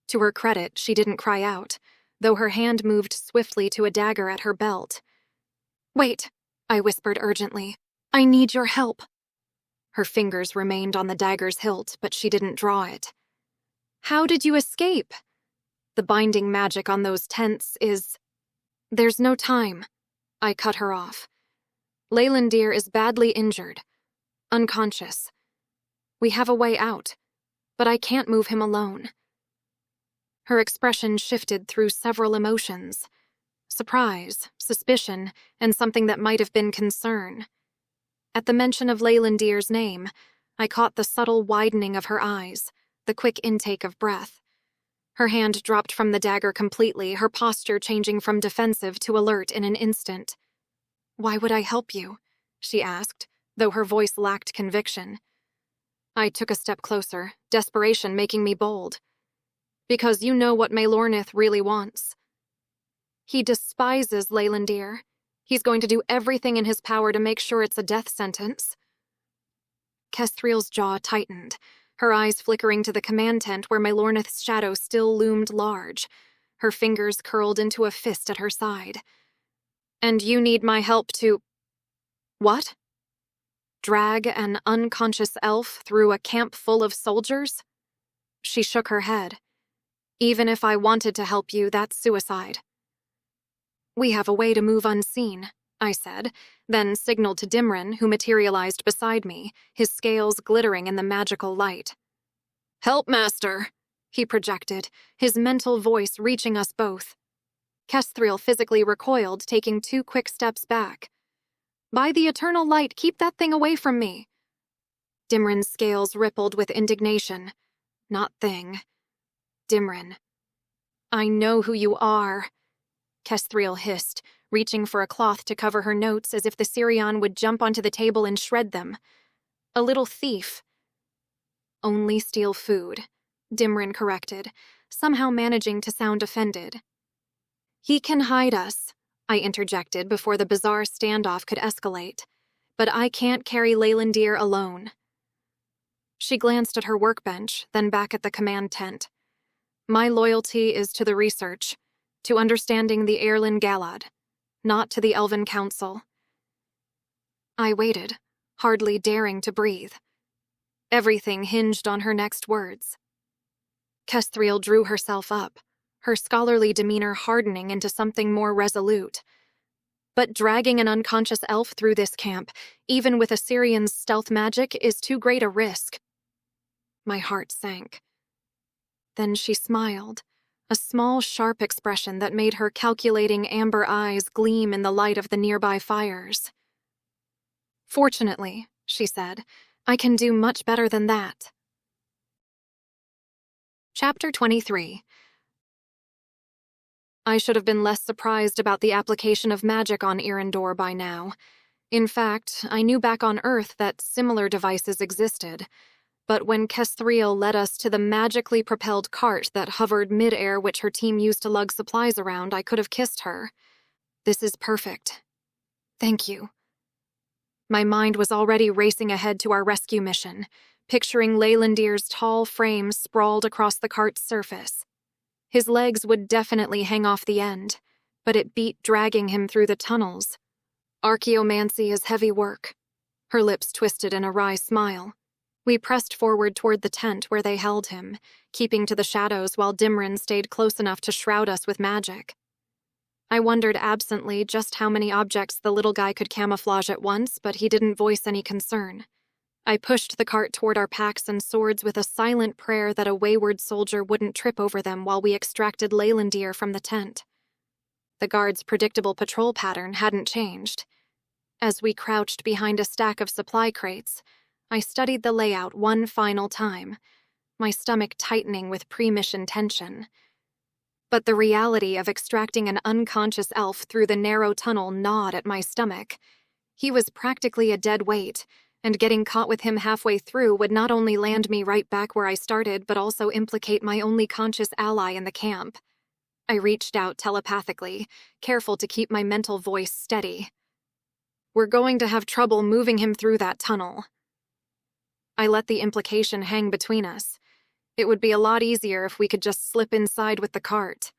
To her credit, she didn't cry out, though her hand moved swiftly to a dagger at her belt. "Wait," I whispered urgently. "I need your help." Her fingers remained on the dagger's hilt, but she didn't draw it. "How did you escape? The binding magic on those tents is—" "There's no time," I cut her off. "Leylandir is badly injured, unconscious. We have a way out, but I can't move him alone." Her expression shifted through several emotions: surprise, suspicion, and something that might have been concern. At the mention of Leylandir's name, I caught the subtle widening of her eyes, the quick intake of breath. Her hand dropped from the dagger completely, her posture changing from defensive to alert in an instant. "Why would I help you?" she asked, though her voice lacked conviction. I took a step closer, desperation making me bold. "Because you know what Maelornith really wants. He despises Leylandir. He's going to do everything in his power to make sure it's a death sentence." Kestriel's jaw tightened, her eyes flickering to the command tent where Maelornith's shadow still loomed large. Her fingers curled into a fist at her side. "And you need my help to—" "What? Drag an unconscious elf through a camp full of soldiers?" She shook her head. "Even if I wanted to help you, that's suicide." "We have a way to move unseen," I said, then signaled to Dimrin, who materialized beside me, his scales glittering in the magical light. "Help, Master," he projected, his mental voice reaching us both. Kestriel physically recoiled, taking 2 quick steps back. "By the eternal light, keep that thing away from me." Dimrin's scales rippled with indignation. Not thing. Dimrin. "I know who you are," Kestriel hissed, reaching for a cloth to cover her notes as if the Sirion would jump onto the table and shred them. "A little thief." "Only steal food," Dimrin corrected, somehow managing to sound offended. "He can hide us," I interjected before the bizarre standoff could escalate. "But I can't carry Leylandir alone." She glanced at her workbench, then back at the command tent. "My loyalty is to the research, to understanding the Earendor Galad, not to the Elven Council." I waited, hardly daring to breathe. Everything hinged on her next words. Kestriel drew herself up, her scholarly demeanor hardening into something more resolute. "But dragging an unconscious elf through this camp, even with Assyrian's stealth magic, is too great a risk." My heart sank. Then she smiled, a small, sharp expression that made her calculating amber eyes gleam in the light of the nearby fires. "Fortunately," she said, "I can do much better than that." Chapter 23. I should have been less surprised about the application of magic on Earendor by now. In fact, I knew back on Earth that similar devices existed. But when Kestriel led us to the magically propelled cart that hovered mid-air which her team used to lug supplies around, I could have kissed her. "This is perfect. Thank you." My mind was already racing ahead to our rescue mission, picturing Leylandir's tall frame sprawled across the cart's surface. His legs would definitely hang off the end, but it beat dragging him through the tunnels. Archaeomancy is heavy work. Her lips twisted in a wry smile. We pressed forward toward the tent where they held him, keeping to the shadows while Dimrin stayed close enough to shroud us with magic. I wondered absently just how many objects the little guy could camouflage at once, but he didn't voice any concern. I pushed the cart toward our packs and swords with a silent prayer that a wayward soldier wouldn't trip over them while we extracted Leylandir from the tent. The guard's predictable patrol pattern hadn't changed. As we crouched behind a stack of supply crates, I studied the layout one final time, my stomach tightening with pre-mission tension. But the reality of extracting an unconscious elf through the narrow tunnel gnawed at my stomach. He was practically a dead weight, and getting caught with him halfway through would not only land me right back where I started, but also implicate my only conscious ally in the camp. I reached out telepathically, careful to keep my mental voice steady. "We're going to have trouble moving him through that tunnel." I let the implication hang between us. It would be a lot easier if we could just slip inside with the cart.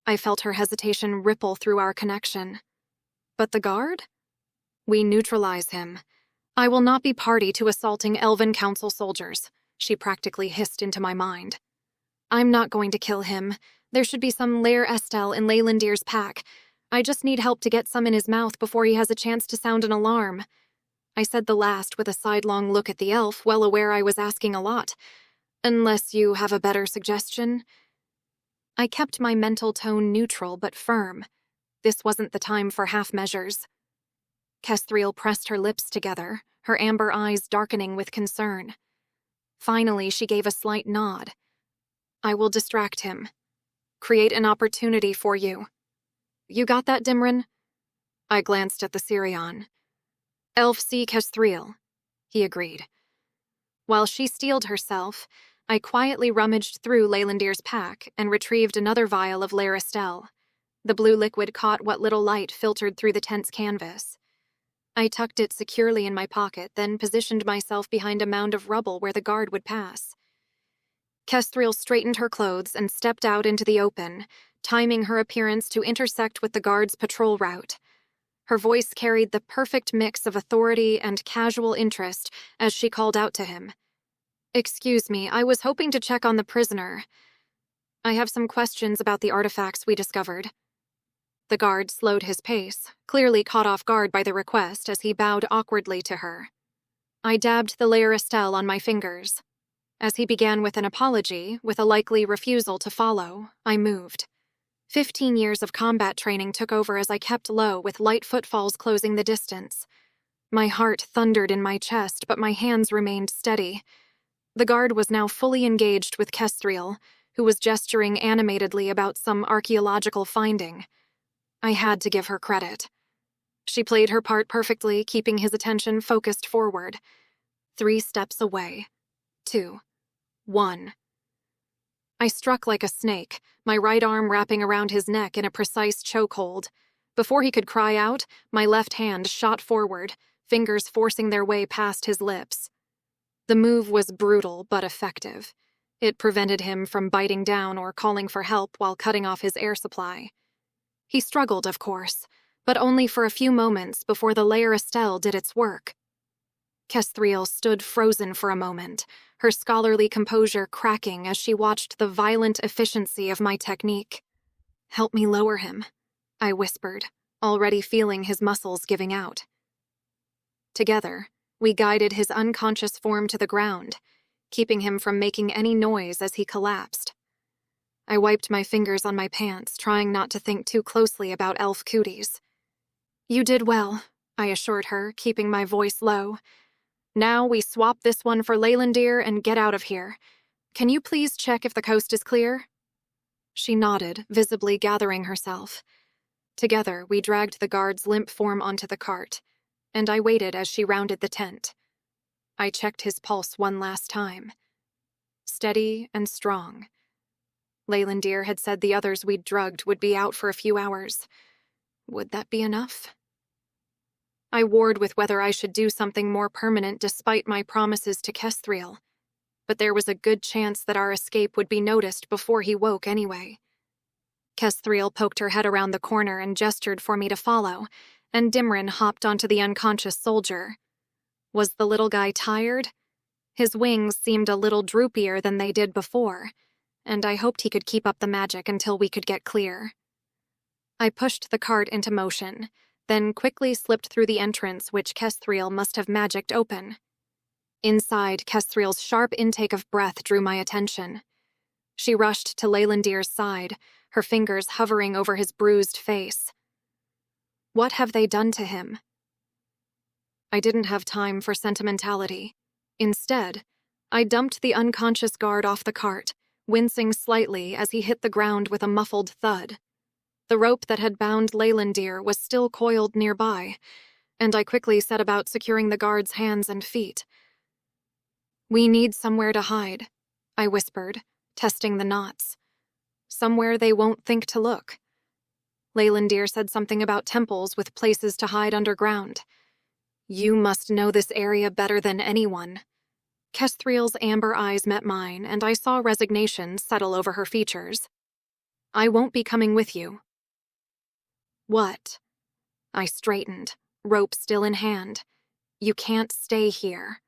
I felt her hesitation ripple through our connection. "But the guard?" "We neutralize him. "I will not be party to assaulting Elven Council soldiers," she practically hissed into my mind. "I'm not going to kill him. There should be some Lair Estelle in Leylandir's pack. I just need help to get some in his mouth before he has a chance to sound an alarm." I said the last with a sidelong look at the elf, well aware I was asking a lot. "Unless you have a better suggestion?" I kept my mental tone neutral but firm. This wasn't the time for half measures. Kestriel pressed her lips together, her amber eyes darkening with concern. Finally, she gave a slight nod. "I will distract him. Create an opportunity for you. You got that, Dimrin?" I glanced at the Sirion. "Elf C. Kestriel," he agreed. While she steeled herself, I quietly rummaged through Leylandir's pack and retrieved another vial of Lair Estelle. The blue liquid caught what little light filtered through the tent's canvas. I tucked it securely in my pocket, then positioned myself behind a mound of rubble where the guard would pass. Kestriel straightened her clothes and stepped out into the open, timing her appearance to intersect with the guard's patrol route. Her voice carried the perfect mix of authority and casual interest as she called out to him. "Excuse me, I was hoping to check on the prisoner. I have some questions about the artifacts we discovered." The guard slowed his pace, clearly caught off guard by the request as he bowed awkwardly to her. I dabbed the Lair Estelle on my fingers. As he began with an apology, with a likely refusal to follow, I moved. 15 years of combat training took over as I kept low, with light footfalls closing the distance. My heart thundered in my chest, but my hands remained steady. The guard was now fully engaged with Kestriel, who was gesturing animatedly about some archaeological finding. I had to give her credit. She played her part perfectly, keeping his attention focused forward. 3 steps away. 2. 1. I struck like a snake, my right arm wrapping around his neck in a precise chokehold. Before he could cry out, my left hand shot forward, fingers forcing their way past his lips. The move was brutal but effective. It prevented him from biting down or calling for help while cutting off his air supply. He struggled, of course, but only for a few moments before the Lair Estelle did its work. Kestriel stood frozen for a moment, her scholarly composure cracking as she watched the violent efficiency of my technique. "Help me lower him," I whispered, already feeling his muscles giving out. Together, we guided his unconscious form to the ground, keeping him from making any noise as he collapsed. I wiped my fingers on my pants, trying not to think too closely about elf cooties. "You did well," I assured her, keeping my voice low. "Now we swap this one for Leylandir and get out of here. Can you please check if the coast is clear?" She nodded, visibly gathering herself. Together, we dragged the guard's limp form onto the cart, and I waited as she rounded the tent. I checked his pulse one last time. Steady and strong. Leylandir had said the others we'd drugged would be out for a few hours. Would that be enough? I warred with whether I should do something more permanent despite my promises to Kestriel, but there was a good chance that our escape would be noticed before he woke anyway. Kestriel poked her head around the corner and gestured for me to follow, and Dimrin hopped onto the unconscious soldier. Was the little guy tired? His wings seemed a little droopier than they did before, and I hoped he could keep up the magic until we could get clear. I pushed the cart into motion, then quickly slipped through the entrance which Kestriel must have magicked open. Inside, Kestriel's sharp intake of breath drew my attention. She rushed to Leylandir's side, her fingers hovering over his bruised face. What have they done to him? I didn't have time for sentimentality. Instead, I dumped the unconscious guard off the cart, wincing slightly as he hit the ground with a muffled thud. The rope that had bound Leylandir was still coiled nearby, and I quickly set about securing the guard's hands and feet. "We need somewhere to hide," I whispered, testing the knots. "Somewhere they won't think to look." Leylandir said something about temples with places to hide underground. "You must know this area better than anyone." Kestriel's amber eyes met mine, and I saw resignation settle over her features. "I won't be coming with you." "What?" I straightened, rope still in hand. You can't stay here.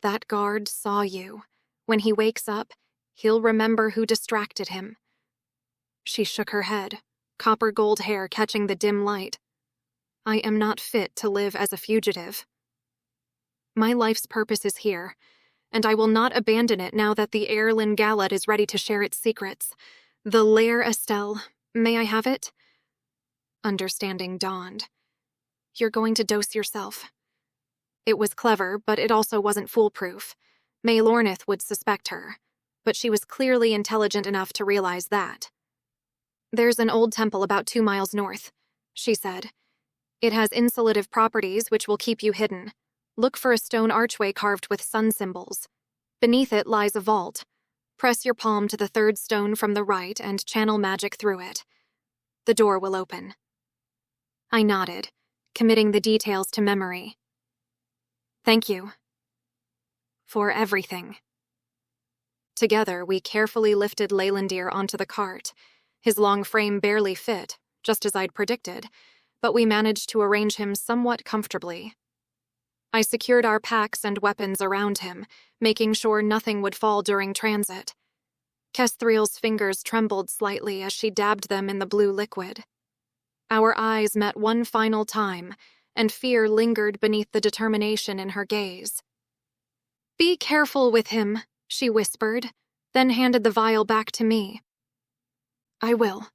That guard saw you. When he wakes up, he'll remember who distracted him. She shook her head, copper gold hair catching the dim light. I am not fit to live as a fugitive. My life's purpose is here, and I will not abandon it now that the Erlen Galad is ready to share its secrets. The Lair Estelle, may I have it? Understanding dawned. You're going to dose yourself. It was clever, but it also wasn't foolproof. May Lornith would suspect her, but she was clearly intelligent enough to realize that. There's an old temple about 2 miles north, she said. It has insulative properties which will keep you hidden. Look for a stone archway carved with sun symbols. Beneath it lies a vault. Press your palm to the 3rd stone from the right and channel magic through it. The door will open. I nodded, committing the details to memory. Thank you. For everything. Together, we carefully lifted Leylandir onto the cart. His long frame barely fit, just as I'd predicted, but we managed to arrange him somewhat comfortably. I secured our packs and weapons around him, making sure nothing would fall during transit. Kestriel's fingers trembled slightly as she dabbed them in the blue liquid. Our eyes met one final time, and fear lingered beneath the determination in her gaze. Be careful with him, she whispered, then handed the vial back to me. I will,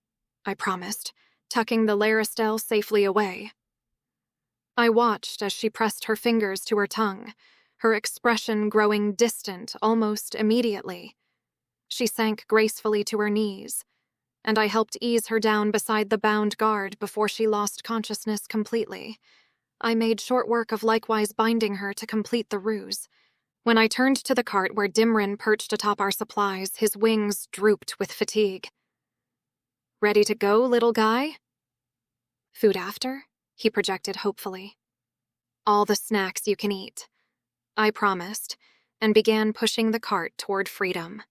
I promised, tucking the Lair Estelle safely away. I watched as she pressed her fingers to her tongue, her expression growing distant almost immediately. She sank gracefully to her knees, and I helped ease her down beside the bound guard before she lost consciousness completely. I made short work of likewise binding her to complete the ruse. When I turned to the cart where Dimrin perched atop our supplies, his wings drooped with fatigue. Ready to go, little guy? Food after? He projected hopefully. All the snacks you can eat, I promised, and began pushing the cart toward freedom.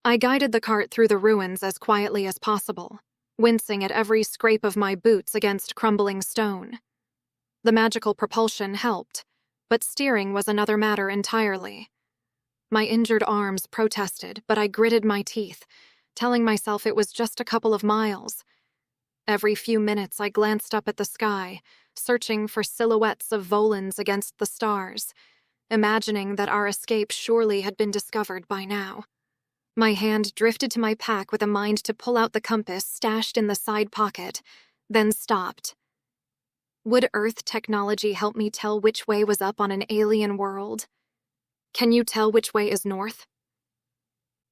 I guided the cart through the ruins as quietly as possible, wincing at every scrape of my boots against crumbling stone. The magical propulsion helped, but steering was another matter entirely. My injured arms protested, but I gritted my teeth, telling myself it was just a couple of miles. Every few minutes I glanced up at the sky, searching for silhouettes of Volans against the stars, imagining that our escape surely had been discovered by now. My hand drifted to my pack with a mind to pull out the compass stashed in the side pocket, then stopped. Would Earth technology help me tell which way was up on an alien world? Can you tell which way is north?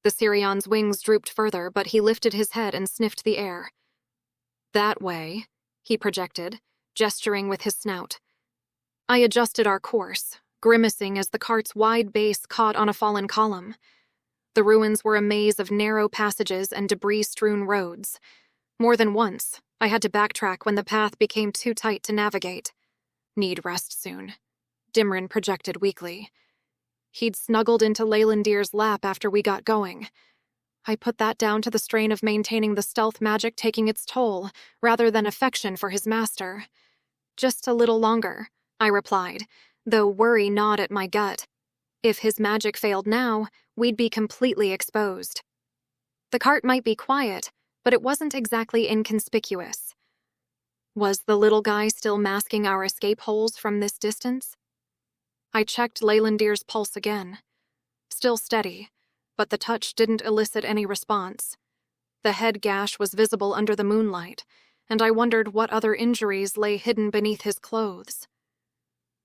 The Sirion's wings drooped further, but he lifted his head and sniffed the air. That way, he projected, gesturing with his snout. I adjusted our course, grimacing as the cart's wide base caught on a fallen column. The ruins were a maze of narrow passages and debris-strewn roads. More than once, I had to backtrack when the path became too tight to navigate. Need rest soon, Dimrin projected weakly. He'd snuggled into Leylandir's lap after we got going. I put that down to the strain of maintaining the stealth magic taking its toll, rather than affection for his master. Just a little longer, I replied, though worry gnawed at my gut. If his magic failed now, we'd be completely exposed. The cart might be quiet, but it wasn't exactly inconspicuous. Was the little guy still masking our escape holes from this distance? I checked Leylandir's pulse again. Still steady, but the touch didn't elicit any response. The head gash was visible under the moonlight, and I wondered what other injuries lay hidden beneath his clothes.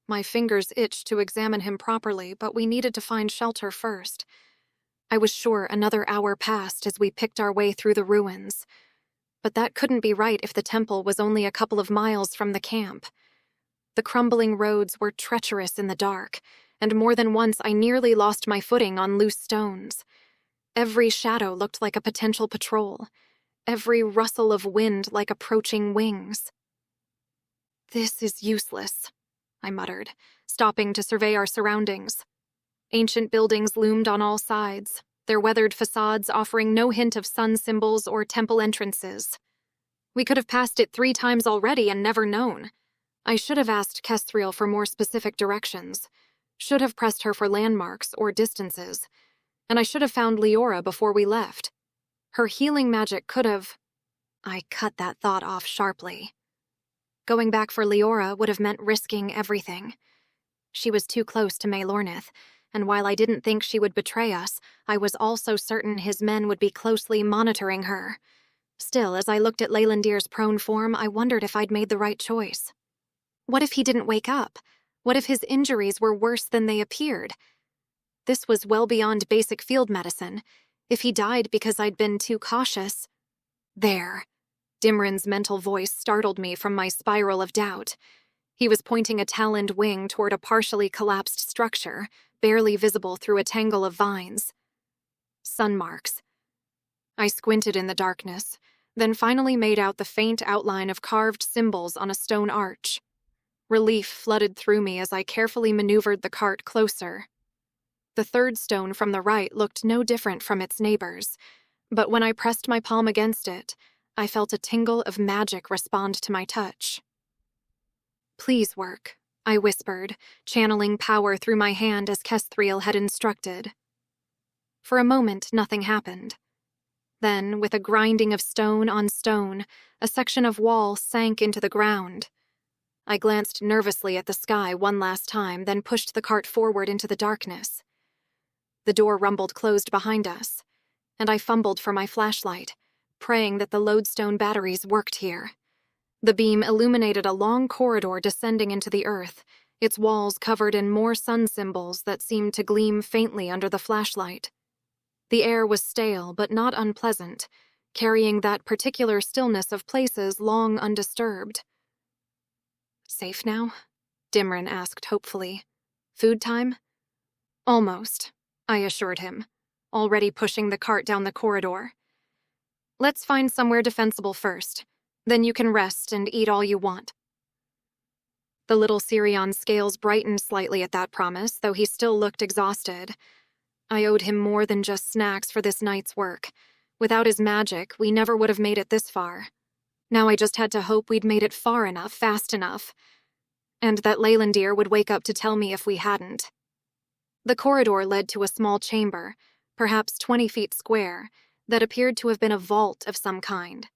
My fingers itched to examine him properly, but we needed to find shelter first. I was sure another hour passed as we picked our way through the ruins. But that couldn't be right if the temple was only a couple of miles from the camp. The crumbling roads were treacherous in the dark, and more than once I nearly lost my footing on loose stones. Every shadow looked like a potential patrol, every rustle of wind like approaching wings. This is useless, I muttered, stopping to survey our surroundings. Ancient buildings loomed on all sides, their weathered facades offering no hint of sun symbols or temple entrances. We could have passed it 3 times already and never known. I should have asked Kestriel for more specific directions, should have pressed her for landmarks or distances, and I should have found Leora before we left. Her healing magic could have... I cut that thought off sharply. Going back for Leora would have meant risking everything. She was too close to Maelornith, and while I didn't think she would betray us, I was also certain his men would be closely monitoring her. Still, as I looked at Leylandir's prone form, I wondered if I'd made the right choice. What if he didn't wake up? What if his injuries were worse than they appeared? This was well beyond basic field medicine. If he died because I'd been too cautious... There. Dimrin's mental voice startled me from my spiral of doubt. He was pointing a taloned wing toward a partially collapsed structure, barely visible through a tangle of vines. Sun marks. I squinted in the darkness, then finally made out the faint outline of carved symbols on a stone arch. Relief flooded through me as I carefully maneuvered the cart closer. The third stone from the right looked no different from its neighbors, but when I pressed my palm against it, I felt a tingle of magic respond to my touch. "Please work," I whispered, channeling power through my hand as Kestriel had instructed. For a moment, nothing happened. Then, with a grinding of stone on stone, a section of wall sank into the ground. I glanced nervously at the sky one last time, then pushed the cart forward into the darkness. The door rumbled closed behind us, and I fumbled for my flashlight, praying that the lodestone batteries worked here. The beam illuminated a long corridor descending into the earth, its walls covered in more sun symbols that seemed to gleam faintly under the flashlight. The air was stale but not unpleasant, carrying that particular stillness of places long undisturbed. "Safe now?" Dimrin asked hopefully. "Food time?" "Almost," I assured him, already pushing the cart down the corridor. "Let's find somewhere defensible first. Then you can rest and eat all you want." The little Sirion's scales brightened slightly at that promise, though he still looked exhausted. I owed him more than just snacks for this night's work. Without his magic, we never would have made it this far. Now I just had to hope we'd made it far enough, fast enough, and that Leylandir would wake up to tell me if we hadn't. The corridor led to a small chamber, perhaps 20 feet square, that appeared to have been a vault of some kind.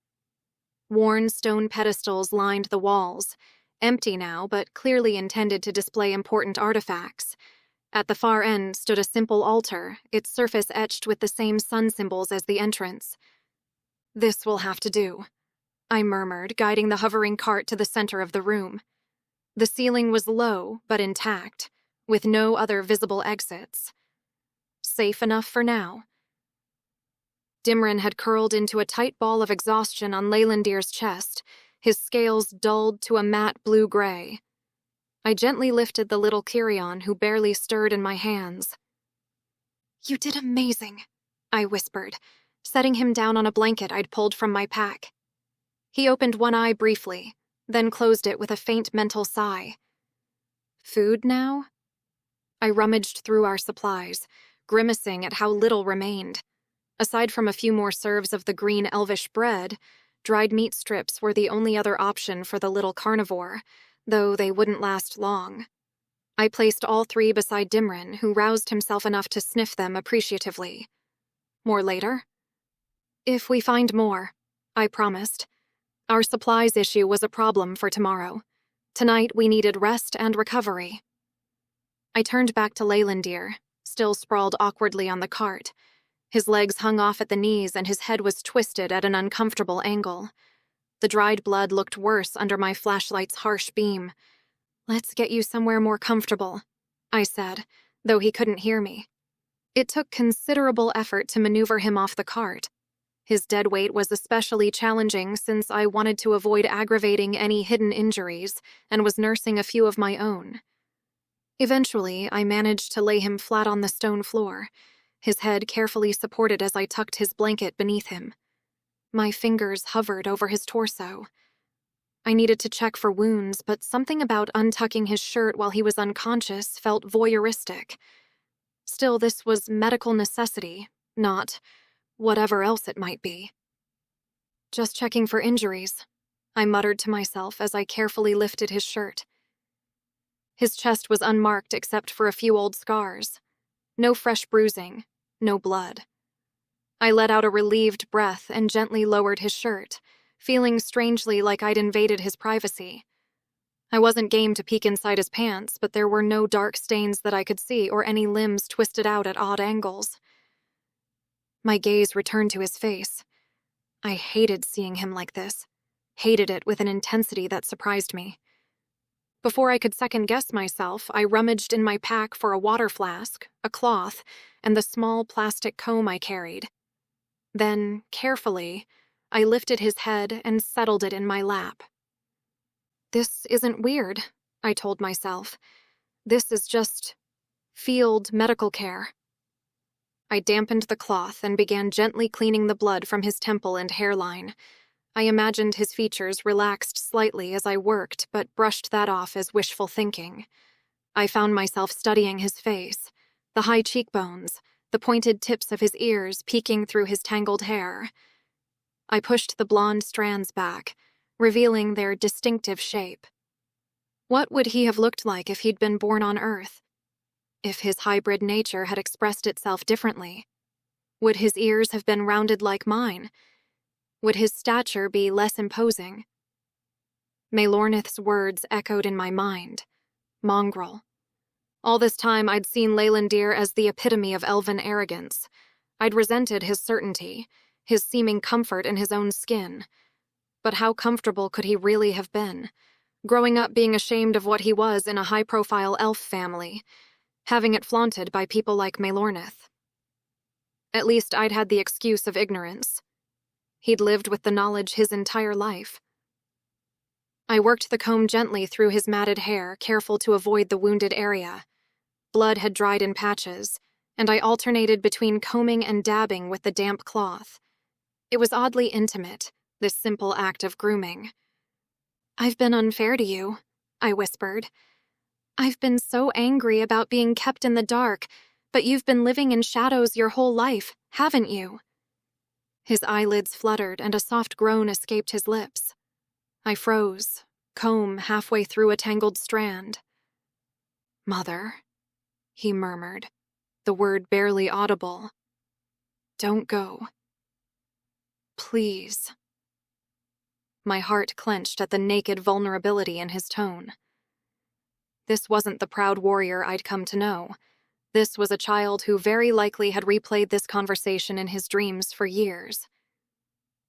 Worn stone pedestals lined the walls, empty now but clearly intended to display important artifacts. At the far end stood a simple altar, its surface etched with the same sun symbols as the entrance. "This will have to do," I murmured, guiding the hovering cart to the center of the room. The ceiling was low but intact, with no other visible exits. Safe enough for now. Dimrin had curled into a tight ball of exhaustion on Leylandir's chest, his scales dulled to a matte blue-gray. I gently lifted the little Kyrion, who barely stirred in my hands. "You did amazing," I whispered, setting him down on a blanket I'd pulled from my pack. He opened one eye briefly, then closed it with a faint mental sigh. "Food now?" I rummaged through our supplies, grimacing at how little remained. Aside from a few more serves of the green elvish bread, dried meat strips were the only other option for the little carnivore, though they wouldn't last long. I placed all 3 beside Dimrin, who roused himself enough to sniff them appreciatively. "More later?" "If we find more," I promised. Our supplies issue was a problem for tomorrow. Tonight we needed rest and recovery. I turned back to Leylandir, still sprawled awkwardly on the cart. His legs hung off at the knees and his head was twisted at an uncomfortable angle. The dried blood looked worse under my flashlight's harsh beam. "Let's get you somewhere more comfortable," I said, though he couldn't hear me. It took considerable effort to maneuver him off the cart. His dead weight was especially challenging since I wanted to avoid aggravating any hidden injuries and was nursing a few of my own. Eventually, I managed to lay him flat on the stone floor, his head carefully supported as I tucked his blanket beneath him. My fingers hovered over his torso. I needed to check for wounds, but something about untucking his shirt while he was unconscious felt voyeuristic. Still, this was medical necessity, not whatever else it might be. "Just checking for injuries," I muttered to myself as I carefully lifted his shirt. His chest was unmarked except for a few old scars. No fresh bruising, no blood. I let out a relieved breath and gently lowered his shirt, feeling strangely like I'd invaded his privacy. I wasn't game to peek inside his pants, but there were no dark stains that I could see or any limbs twisted out at odd angles. My gaze returned to his face. I hated seeing him like this, hated it with an intensity that surprised me. Before I could second-guess myself, I rummaged in my pack for a water flask, a cloth, and the small plastic comb I carried. Then, carefully, I lifted his head and settled it in my lap. This isn't weird, I told myself. This is just field medical care. I dampened the cloth and began gently cleaning the blood from his temple and hairline. I imagined his features relaxed slightly as I worked, but brushed that off as wishful thinking. I found myself studying his face, the high cheekbones, the pointed tips of his ears peeking through his tangled hair. I pushed the blonde strands back, revealing their distinctive shape. What would he have looked like if he'd been born on Earth? If his hybrid nature had expressed itself differently? Would his ears have been rounded like mine? Would his stature be less imposing? Maelornith's words echoed in my mind. Mongrel. All this time I'd seen Leylandir as the epitome of elven arrogance. I'd resented his certainty, his seeming comfort in his own skin. But how comfortable could he really have been? Growing up being ashamed of what he was in a high-profile elf family, having it flaunted by people like Maelornith. At least I'd had the excuse of ignorance. He'd lived with the knowledge his entire life. I worked the comb gently through his matted hair, careful to avoid the wounded area. Blood had dried in patches, and I alternated between combing and dabbing with the damp cloth. It was oddly intimate, this simple act of grooming. "I've been unfair to you," I whispered. "I've been so angry about being kept in the dark, but you've been living in shadows your whole life, haven't you?" His eyelids fluttered and a soft groan escaped his lips. I froze, comb halfway through a tangled strand. "Mother," he murmured, the word barely audible. "Don't go. Please." My heart clenched at the naked vulnerability in his tone. This wasn't the proud warrior I'd come to know. This was a child who very likely had replayed this conversation in his dreams for years.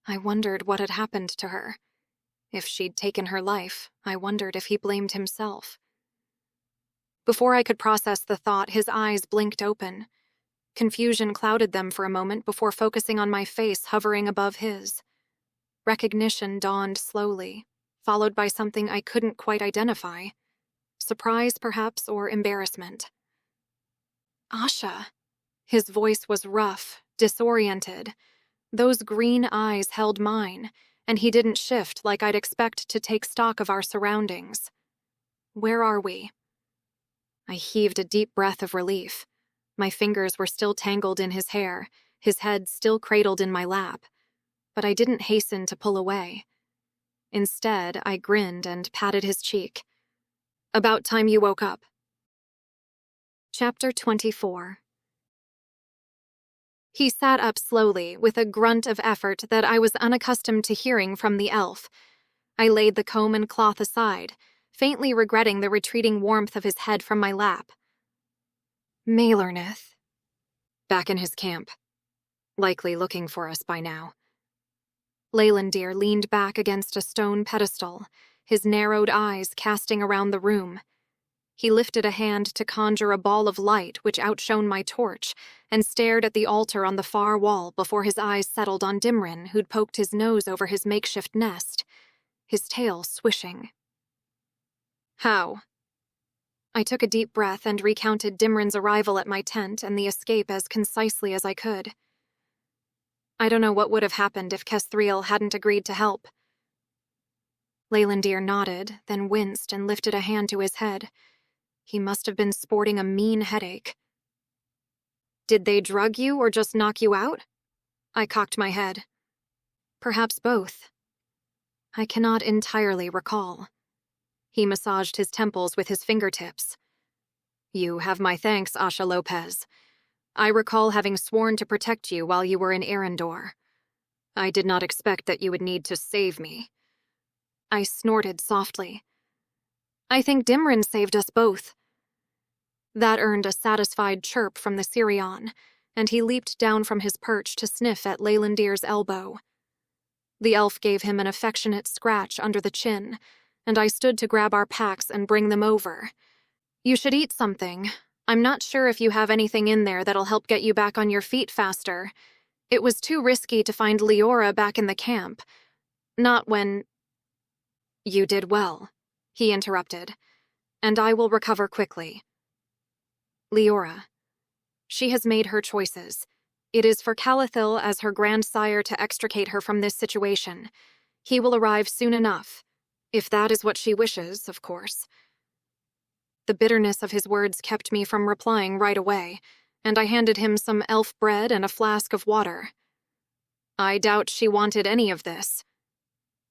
I wondered what had happened to her. If she'd taken her life, I wondered if he blamed himself. Before I could process the thought, his eyes blinked open. Confusion clouded them for a moment before focusing on my face hovering above his. Recognition dawned slowly, followed by something I couldn't quite identify. Surprise, perhaps, or embarrassment. "Asha." His voice was rough, disoriented. Those green eyes held mine, and he didn't shift like I'd expect to take stock of our surroundings. "Where are we?" I heaved a deep breath of relief. My fingers were still tangled in his hair, his head still cradled in my lap. But I didn't hasten to pull away. Instead, I grinned and patted his cheek. "About time you woke up." Chapter 24. He sat up slowly, with a grunt of effort that I was unaccustomed to hearing from the elf. I laid the comb and cloth aside, faintly regretting the retreating warmth of his head from my lap. "Maelornith." Back in his camp. Likely looking for us by now. Leylandir leaned back against a stone pedestal, his narrowed eyes casting around the room. He lifted a hand to conjure a ball of light which outshone my torch, and stared at the altar on the far wall before his eyes settled on Dimrin, who'd poked his nose over his makeshift nest, his tail swishing. "How?" I took a deep breath and recounted Dimrin's arrival at my tent and the escape as concisely as I could. "I don't know what would have happened if Kesthreel hadn't agreed to help." Leylandir nodded, then winced and lifted a hand to his head. He must have been sporting a mean headache. "Did they drug you or just knock you out?" I cocked my head. "Perhaps both." I cannot entirely recall. He massaged his temples with his fingertips. You have my thanks, Asha Lopez. I recall having sworn to protect you while you were in Earendor. I did not expect that you would need to save me. I snorted softly. I think Dimrin saved us both. That earned a satisfied chirp from the Sirion, and he leaped down from his perch to sniff at Leylandir's elbow. The elf gave him an affectionate scratch under the chin, and I stood to grab our packs and bring them over. You should eat something. I'm not sure if you have anything in there that'll help get you back on your feet faster. It was too risky to find Leora back in the camp. Not when... You did well, he interrupted, and I will recover quickly. Leora. She has made her choices. It is for Calathil as her grandsire to extricate her from this situation. He will arrive soon enough. If that is what she wishes, of course. The bitterness of his words kept me from replying right away, and I handed him some elf bread and a flask of water. I doubt she wanted any of this.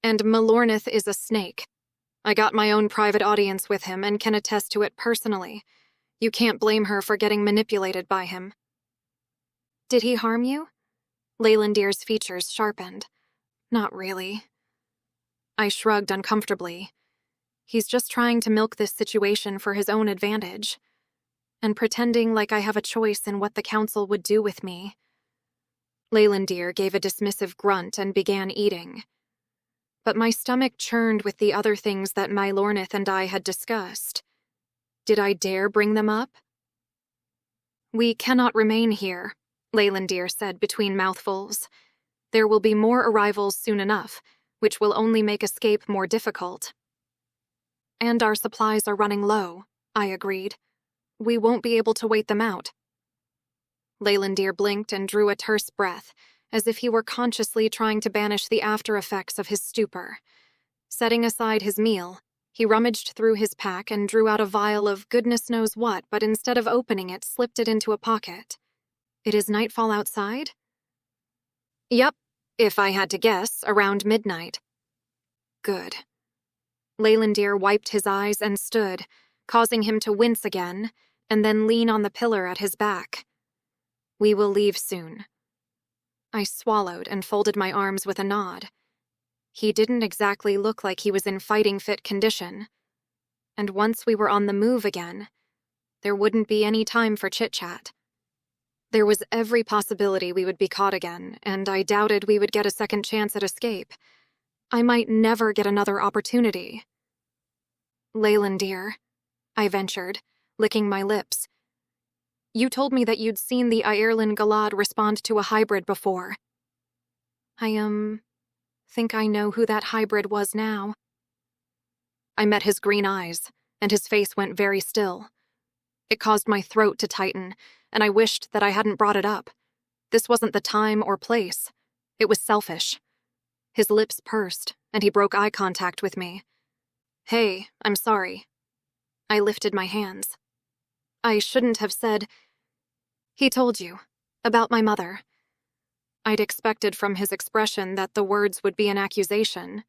And Malornith is a snake. I got my own private audience with him and can attest to it personally. You can't blame her for getting manipulated by him. Did he harm you? Leylandir's features sharpened. Not really. I shrugged uncomfortably. He's just trying to milk this situation for his own advantage, and pretending like I have a choice in what the council would do with me. Leylandir gave a dismissive grunt and began eating. But my stomach churned with the other things that Mylornith and I had discussed. Did I dare bring them up? We cannot remain here, Leylandir said between mouthfuls. There will be more arrivals soon enough, which will only make escape more difficult. And our supplies are running low, I agreed. We won't be able to wait them out. Leylandir blinked and drew a terse breath, as if he were consciously trying to banish the after-effects of his stupor. Setting aside his meal, he rummaged through his pack and drew out a vial of goodness knows what, but instead of opening it, slipped it into a pocket. It is nightfall outside? Yep, if I had to guess, around midnight. Good. Leylandir wiped his eyes and stood, causing him to wince again, and then lean on the pillar at his back. We will leave soon. I swallowed and folded my arms with a nod. He didn't exactly look like he was in fighting-fit condition. And once we were on the move again, there wouldn't be any time for chit-chat. There was every possibility we would be caught again, and I doubted we would get a second chance at escape. I might never get another opportunity. Leylandir, I ventured, licking my lips. You told me that you'd seen the Ireland Galad respond to a hybrid before. I think I know who that hybrid was now. I met his green eyes, and his face went very still. It caused my throat to tighten, and I wished that I hadn't brought it up. This wasn't the time or place. It was selfish. His lips pursed, and he broke eye contact with me. Hey, I'm sorry. I lifted my hands. I shouldn't have said... He told you. About my mother. I'd expected from his expression that the words would be an accusation,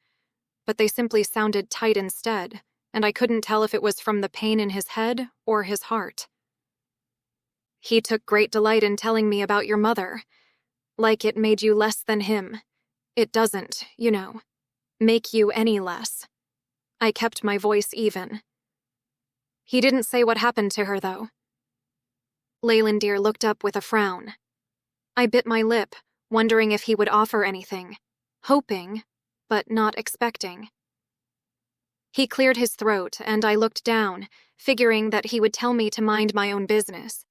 but they simply sounded tight instead, and I couldn't tell if it was from the pain in his head or his heart. He took great delight in telling me about your mother, like it made you less than him. It doesn't, you know, make you any less. I kept my voice even. He didn't say what happened to her, though. Leylandir looked up with a frown. I bit my lip, wondering if he would offer anything, hoping, but not expecting. He cleared his throat, and I looked down, figuring that he would tell me to mind my own business.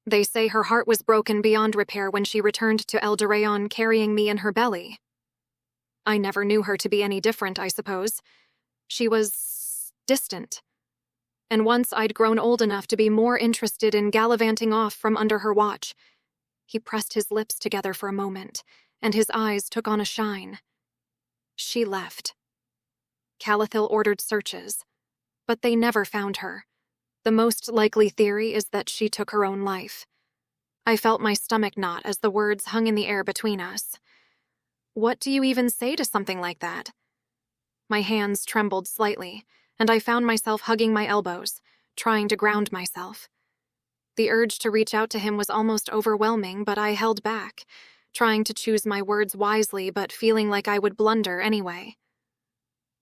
They say her heart was broken beyond repair when she returned to Eldoraon carrying me in her belly. I never knew her to be any different, I suppose. She was distant. And once I'd grown old enough to be more interested in gallivanting off from under her watch. He pressed his lips together for a moment, and his eyes took on a shine. She left. Calathil ordered searches, but they never found her. The most likely theory is that she took her own life. I felt my stomach knot as the words hung in the air between us. What do you even say to something like that? My hands trembled slightly, and I found myself hugging my elbows, trying to ground myself. The urge to reach out to him was almost overwhelming, but I held back, trying to choose my words wisely but feeling like I would blunder anyway.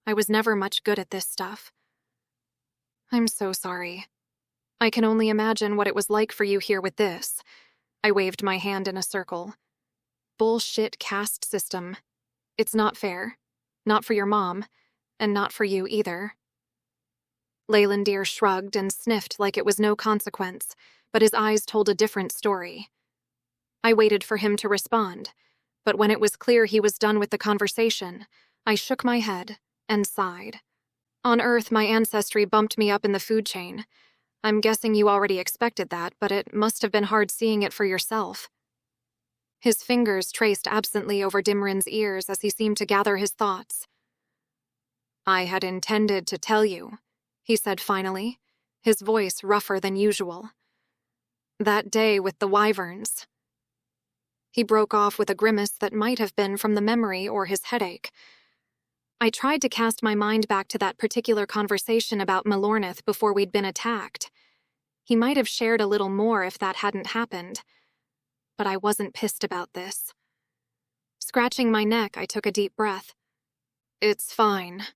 I was never much good at this stuff. I'm so sorry. I can only imagine what it was like for you here with this. I waved my hand in a circle. Bullshit caste system. It's not fair. Not for your mom, and not for you either. Leylandir shrugged and sniffed like it was no consequence, but his eyes told a different story. I waited for him to respond, but when it was clear he was done with the conversation, I shook my head and sighed. On Earth, my ancestry bumped me up in the food chain. I'm guessing you already expected that, but it must have been hard seeing it for yourself. His fingers traced absently over Dimrin's ears as he seemed to gather his thoughts. I had intended to tell you, he said finally, his voice rougher than usual. That day with the wyverns. He broke off with a grimace that might have been from the memory or his headache. I tried to cast my mind back to that particular conversation about Melornith before we'd been attacked. He might have shared a little more if that hadn't happened. But I wasn't pissed about this. Scratching my neck, I took a deep breath. It's fine.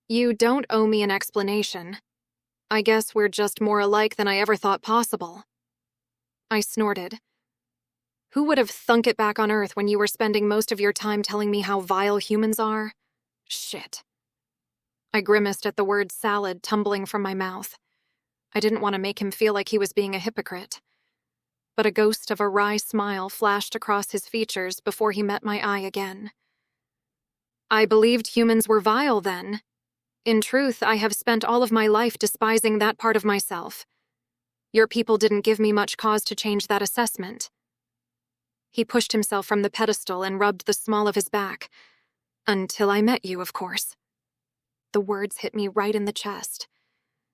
You don't owe me an explanation. I guess we're just more alike than I ever thought possible. I snorted. Who would have thunk it back on Earth when you were spending most of your time telling me how vile humans are? Shit. I grimaced at the word salad tumbling from my mouth. I didn't want to make him feel like he was being a hypocrite. But a ghost of a wry smile flashed across his features before he met my eye again. I believed humans were vile then. In truth, I have spent all of my life despising that part of myself. Your people didn't give me much cause to change that assessment. He pushed himself from the pedestal and rubbed the small of his back. Until I met you, of course. The words hit me right in the chest.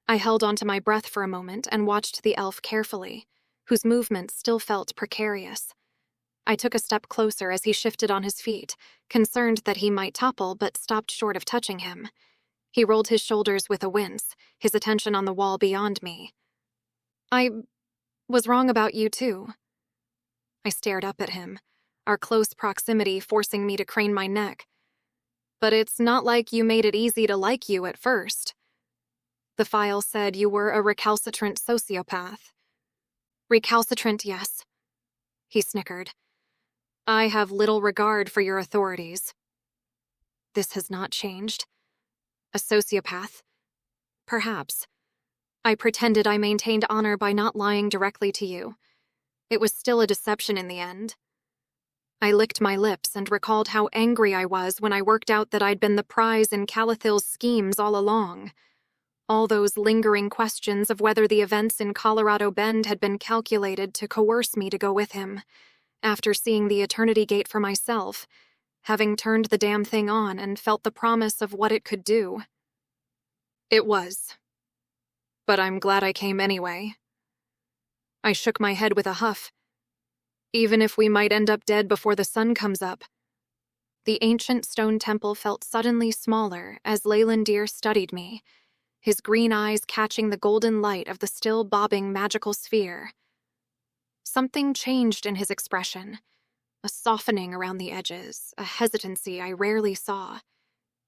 I held onto my breath for a moment and watched the elf carefully, whose movements still felt precarious. I took a step closer as he shifted on his feet, concerned that he might topple but stopped short of touching him. He rolled his shoulders with a wince, his attention on the wall beyond me. I was wrong about you, too. I stared up at him, our close proximity forcing me to crane my neck. But it's not like you made it easy to like you at first. The file said you were a recalcitrant sociopath. Recalcitrant, yes. He snickered. I have little regard for your authorities. This has not changed. A sociopath? Perhaps. I pretended I maintained honor by not lying directly to you. It was still a deception in the end. I licked my lips and recalled how angry I was when I worked out that I'd been the prize in Calathil's schemes all along. All those lingering questions of whether the events in Colorado Bend had been calculated to coerce me to go with him, after seeing the Eternity Gate for myself, having turned the damn thing on and felt the promise of what it could do. It was. But I'm glad I came anyway. I shook my head with a huff. Even if we might end up dead before the sun comes up. The ancient stone temple felt suddenly smaller as Leylandir studied me, his green eyes catching the golden light of the still bobbing magical sphere. Something changed in his expression, a softening around the edges, a hesitancy I rarely saw.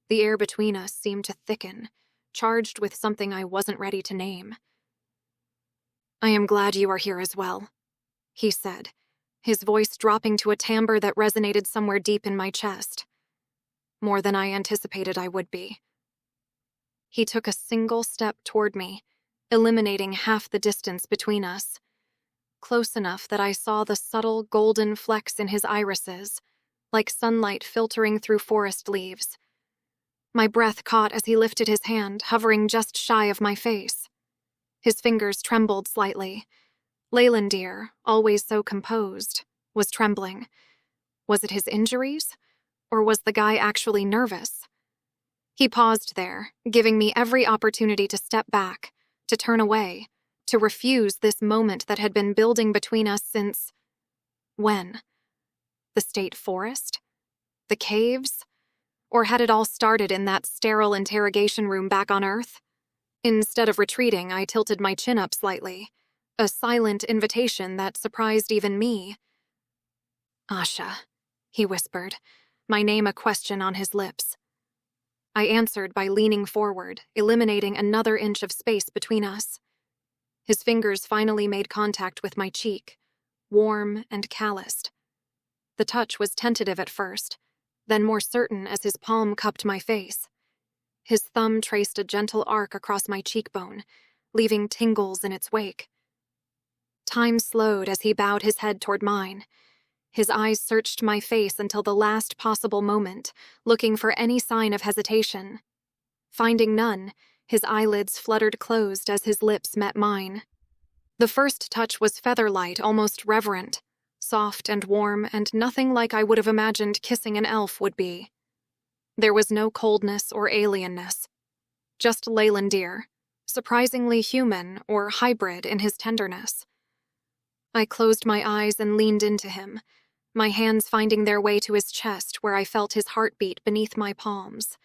The air between us seemed to thicken, charged with something I wasn't ready to name. I am glad you are here as well, he said, his voice dropping to a timbre that resonated somewhere deep in my chest. More than I anticipated I would be. He took a single step toward me, eliminating half the distance between us. Close enough that I saw the subtle golden flecks in his irises, like sunlight filtering through forest leaves. My breath caught as he lifted his hand, hovering just shy of my face. His fingers trembled slightly. Leylandir, always so composed, was trembling. Was it his injuries? Or was the guy actually nervous? He paused there, giving me every opportunity to step back, to turn away, to refuse this moment that had been building between us since... When? The state forest? The caves? Or had it all started in that sterile interrogation room back on Earth? Instead of retreating, I tilted my chin up slightly, a silent invitation that surprised even me. "Asha," he whispered, my name a question on his lips. I answered by leaning forward, eliminating another inch of space between us. His fingers finally made contact with my cheek, warm and calloused. The touch was tentative at first, then more certain as his palm cupped my face. His thumb traced a gentle arc across my cheekbone, leaving tingles in its wake. Time slowed as he bowed his head toward mine. His eyes searched my face until the last possible moment, looking for any sign of hesitation. Finding none, his eyelids fluttered closed as his lips met mine. The first touch was feather-light, almost reverent, soft and warm, and nothing like I would have imagined kissing an elf would be. There was no coldness or alienness, just Leylandir, surprisingly human or hybrid in his tenderness. I closed my eyes and leaned into him, my hands finding their way to his chest where I felt his heartbeat beneath my palms.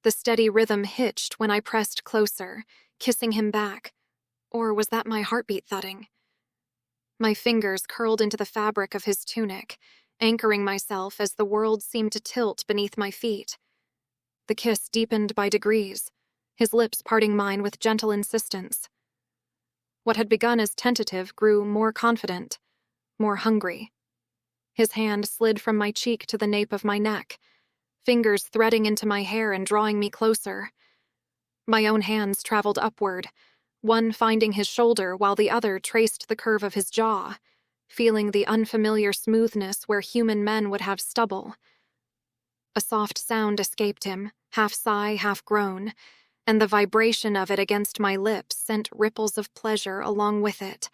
The steady rhythm hitched when I pressed closer, kissing him back. Or was that my heartbeat thudding? My fingers curled into the fabric of his tunic, anchoring myself as the world seemed to tilt beneath my feet. The kiss deepened by degrees, his lips parting mine with gentle insistence. What had begun as tentative grew more confident, more hungry. His hand slid from my cheek to the nape of my neck, fingers threading into my hair and drawing me closer. My own hands traveled upward, one finding his shoulder while the other traced the curve of his jaw, feeling the unfamiliar smoothness where human men would have stubble. A soft sound escaped him, half sigh, half groan, and the vibration of it against my lips sent ripples of pleasure along with it.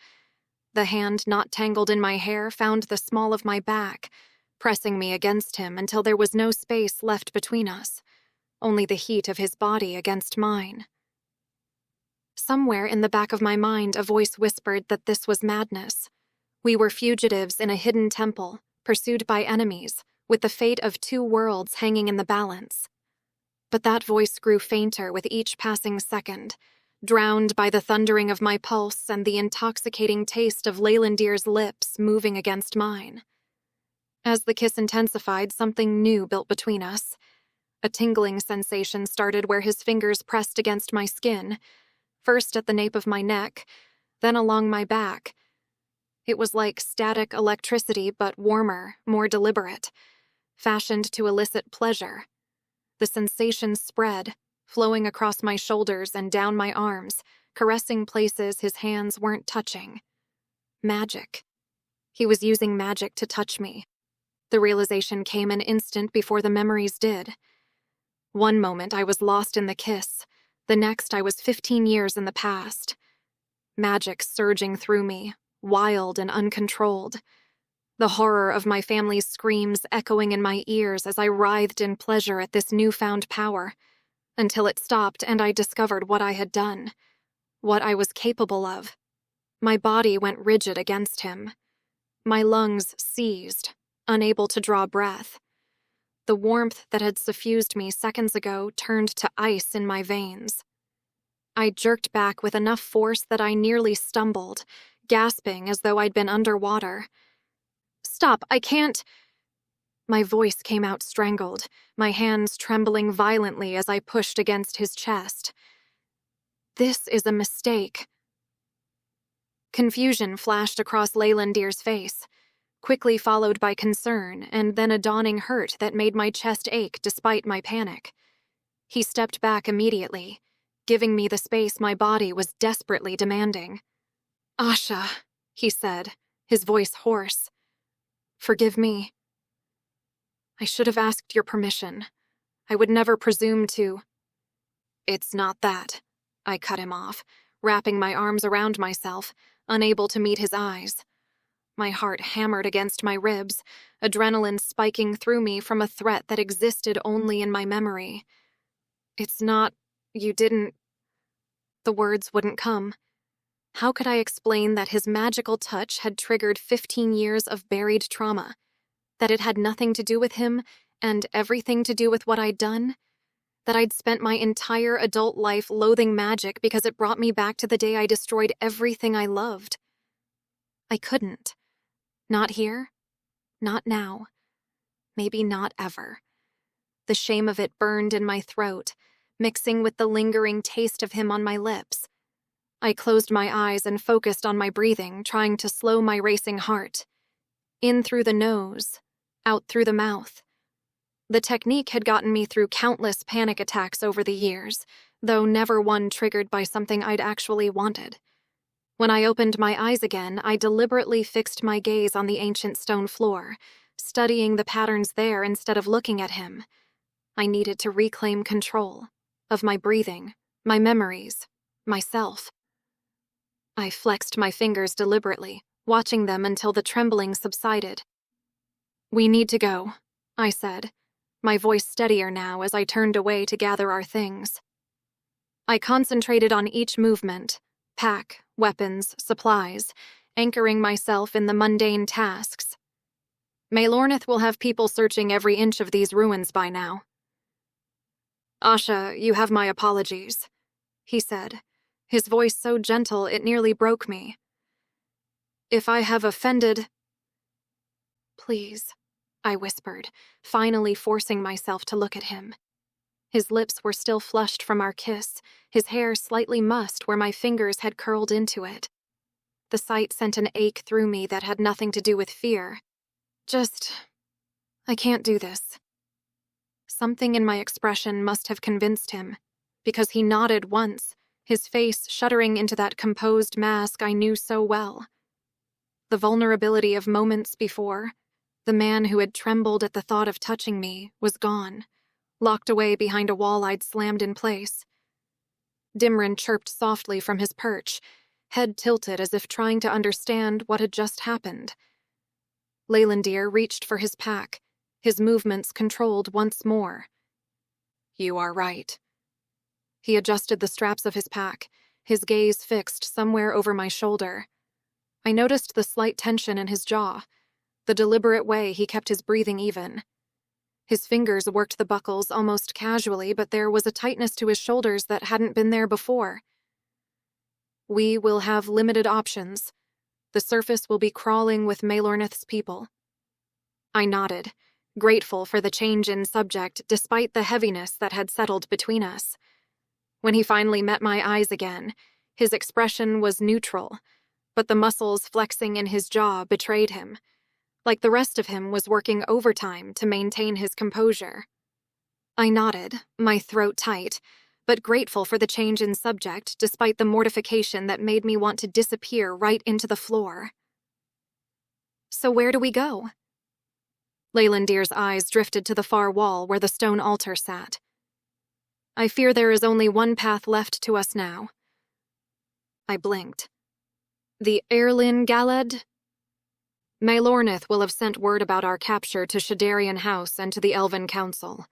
The hand not tangled in my hair found the small of my back, pressing me against him until there was no space left between us, only the heat of his body against mine. Somewhere in the back of my mind a voice whispered that this was madness. We were fugitives in a hidden temple, pursued by enemies, with the fate of two worlds hanging in the balance. But that voice grew fainter with each passing second, drowned by the thundering of my pulse and the intoxicating taste of Leylandir's lips moving against mine. As the kiss intensified, something new built between us. A tingling sensation started where his fingers pressed against my skin, first at the nape of my neck, then along my back. It was like static electricity, but warmer, more deliberate, fashioned to elicit pleasure. The sensation spread, flowing across my shoulders and down my arms, caressing places his hands weren't touching. Magic. He was using magic to touch me. The realization came an instant before the memories did. One moment I was lost in the kiss, the next I was 15 years in the past. Magic surging through me, wild and uncontrolled. The horror of my family's screams echoing in my ears as I writhed in pleasure at this newfound power, until it stopped and I discovered what I had done, what I was capable of. My body went rigid against him. My lungs seized, unable to draw breath. The warmth that had suffused me seconds ago turned to ice in my veins. I jerked back with enough force that I nearly stumbled, gasping as though I'd been underwater. "Stop, I can't—" My voice came out strangled, my hands trembling violently as I pushed against his chest. "This is a mistake." Confusion flashed across Leylandir's face, quickly followed by concern and then a dawning hurt that made my chest ache despite my panic. He stepped back immediately, giving me the space my body was desperately demanding. "Asha," he said, his voice hoarse. "Forgive me. I should have asked your permission. I would never presume to—" "It's not that," I cut him off, wrapping my arms around myself, unable to meet his eyes. My heart hammered against my ribs, adrenaline spiking through me from a threat that existed only in my memory. "It's not— you didn't—" The words wouldn't come. How could I explain that his magical touch had triggered 15 years of buried trauma, that it had nothing to do with him And everything to do with what I'd done? That I'd spent my entire adult life loathing magic because it brought me back to the day I destroyed everything I loved. I couldn't. Not here. Not now. Maybe not ever. The shame of it burned in my throat, mixing with the lingering taste of him on my lips. I closed my eyes and focused on my breathing, trying to slow my racing heart. In through the nose, out through the mouth. The technique had gotten me through countless panic attacks over the years, though never one triggered by something I'd actually wanted. When I opened my eyes again, I deliberately fixed my gaze on the ancient stone floor, studying the patterns there instead of looking at him. I needed to reclaim control of my breathing, my memories, myself. I flexed my fingers deliberately, watching them until the trembling subsided. "We need to go," I said, my voice steadier now as I turned away to gather our things. I concentrated on each movement, pack, weapons, supplies, anchoring myself in the mundane tasks. Maelornith will have people searching every inch of these ruins by now. "Asha, you have my apologies," he said, his voice so gentle it nearly broke me. "If I have offended—" "Please," I whispered, finally forcing myself to look at him. His lips were still flushed from our kiss, his hair slightly mussed where my fingers had curled into it. The sight sent an ache through me that had nothing to do with fear. I can't do this." Something in my expression must have convinced him, because he nodded once, his face shuddering into that composed mask I knew so well. The vulnerability of moments before, the man who had trembled at the thought of touching me, was gone, locked away behind a wall I'd slammed in place. Dimrin chirped softly from his perch, head tilted as if trying to understand what had just happened. Leylandir reached for his pack, his movements controlled once more. "You are right." He adjusted the straps of his pack, his gaze fixed somewhere over my shoulder. I noticed the slight tension in his jaw, the deliberate way he kept his breathing even. His fingers worked the buckles almost casually, but there was a tightness to his shoulders that hadn't been there before. "We will have limited options. The surface will be crawling with Maelornith's people." I nodded, grateful for the change in subject despite the heaviness that had settled between us. When he finally met my eyes again, his expression was neutral, but the muscles flexing in his jaw betrayed him, like the rest of him was working overtime to maintain his composure. I nodded, my throat tight, but grateful for the change in subject despite the mortification that made me want to disappear right into the floor. "So where do we go?" Leylandir's eyes drifted to the far wall where the stone altar sat. "I fear there is only one path left to us now." I blinked. "The Earendor Galad?" "Maelornith will have sent word about our capture to Shadarian House and to the Elven Council.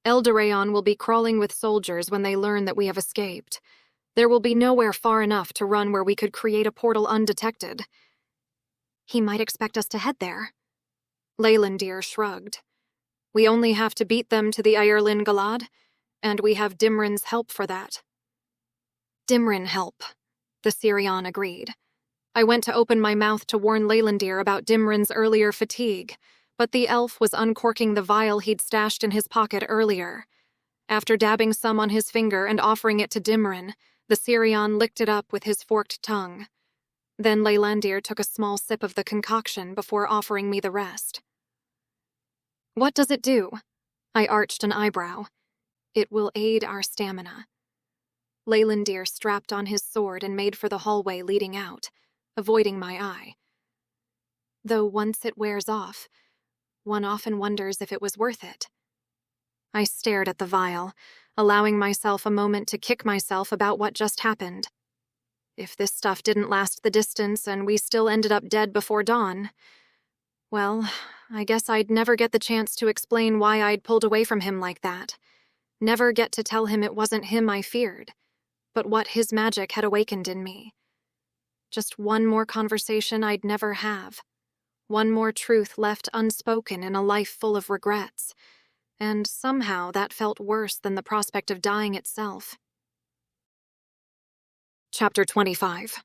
Eldoraon will be crawling with soldiers when they learn that we have escaped. There will be nowhere far enough to run where we could create a portal undetected." "He might expect us to head there." Leylandir shrugged. "We only have to beat them to the Earendor Galad, and we have Dimrin's help for that." "Dimrin help," the Sirion agreed. I went to open my mouth to warn Leylandir about Dimrin's earlier fatigue, but the elf was uncorking the vial he'd stashed in his pocket earlier. After dabbing some on his finger and offering it to Dimrin, the Sirion licked it up with his forked tongue. Then Leylandir took a small sip of the concoction before offering me the rest. "What does it do?" I arched an eyebrow. "It will aid our stamina." Leylandir strapped on his sword and made for the hallway leading out, avoiding my eye. Though once it wears off, one often wonders if it was worth it. I stared at the vial, allowing myself a moment to kick myself about what just happened. If this stuff didn't last the distance and we still ended up dead before dawn, well, I guess I'd never get the chance to explain why I'd pulled away from him like that. Never get to tell him it wasn't him I feared, but what his magic had awakened in me. Just one more conversation I'd never have. One more truth left unspoken in a life full of regrets. and somehow that felt worse than the prospect of dying itself. Chapter 25.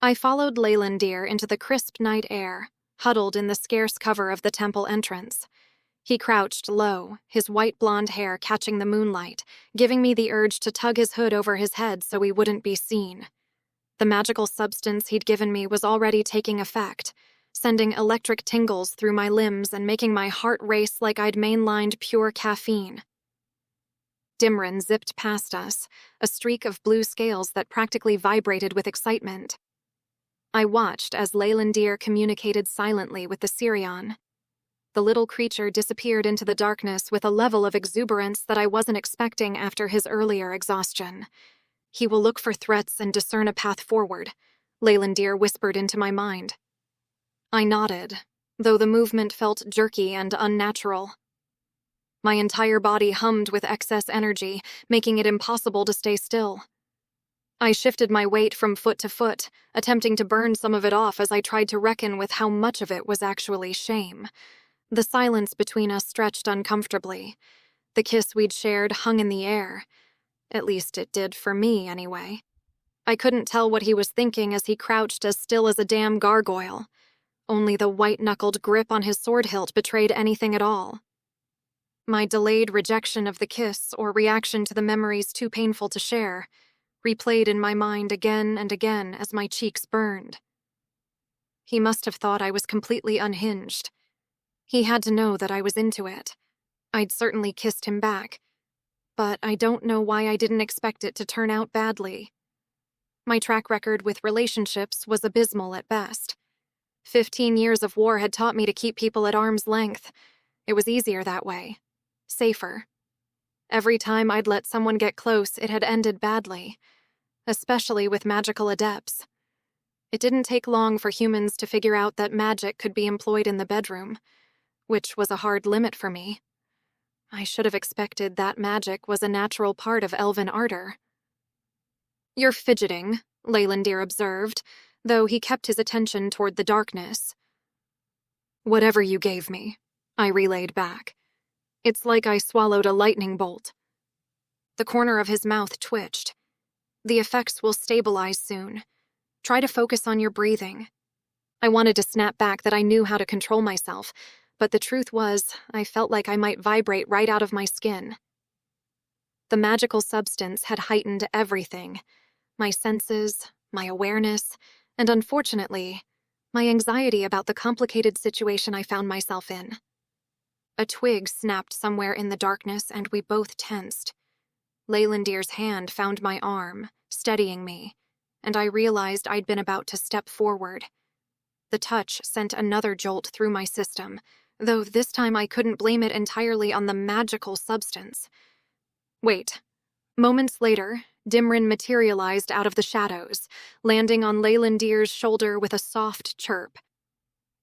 I followed Leylandir into the crisp night air, huddled in the scarce cover of the temple entrance. He crouched low, his white blonde hair catching the moonlight, giving me the urge to tug his hood over his head so he wouldn't be seen. The magical substance he'd given me was already taking effect, sending electric tingles through my limbs and making my heart race like I'd mainlined pure caffeine. Dimrin zipped past us, a streak of blue scales that practically vibrated with excitement. I watched as Leylandir communicated silently with the Sirion. The little creature disappeared into the darkness with a level of exuberance that I wasn't expecting after his earlier exhaustion. He will look for threats and discern a path forward, Leylandir whispered into my mind. I nodded, though the movement felt jerky and unnatural. My entire body hummed with excess energy, making it impossible to stay still. I shifted my weight from foot to foot, attempting to burn some of it off as I tried to reckon with how much of it was actually shame. The silence between us stretched uncomfortably. The kiss we'd shared hung in the air. At least it did for me, anyway. I couldn't tell what he was thinking as he crouched as still as a damn gargoyle. Only the white-knuckled grip on his sword hilt betrayed anything at all. My delayed rejection of the kiss, or reaction to the memories too painful to share, replayed in my mind again and again as my cheeks burned. He must have thought I was completely unhinged. He had to know that I was into it. I'd certainly kissed him back, but I don't know why I didn't expect it to turn out badly. My track record with relationships was abysmal at best. 15 years of war had taught me to keep people at arm's length. It was easier that way. Safer. Every time I'd let someone get close, it had ended badly, especially with magical adepts. It didn't take long for humans to figure out that magic could be employed in the bedroom, which was a hard limit for me. I should have expected that magic was a natural part of elven ardor. You're fidgeting, Leylandir observed, though he kept his attention toward the darkness. Whatever you gave me, I relayed back. It's like I swallowed a lightning bolt. The corner of his mouth twitched. The effects will stabilize soon. Try to focus on your breathing. I wanted to snap back that I knew how to control myself, but the truth was, I felt like I might vibrate right out of my skin. The magical substance had heightened everything. My senses, my awareness, and unfortunately, my anxiety about the complicated situation I found myself in. A twig snapped somewhere in the darkness, and we both tensed. Leylandir's hand found my arm, steadying me, and I realized I'd been about to step forward. The touch sent another jolt through my system, though this time I couldn't blame it entirely on the magical substance. Wait. Moments later, Dimrin materialized out of the shadows, landing on Leylandir's shoulder with a soft chirp.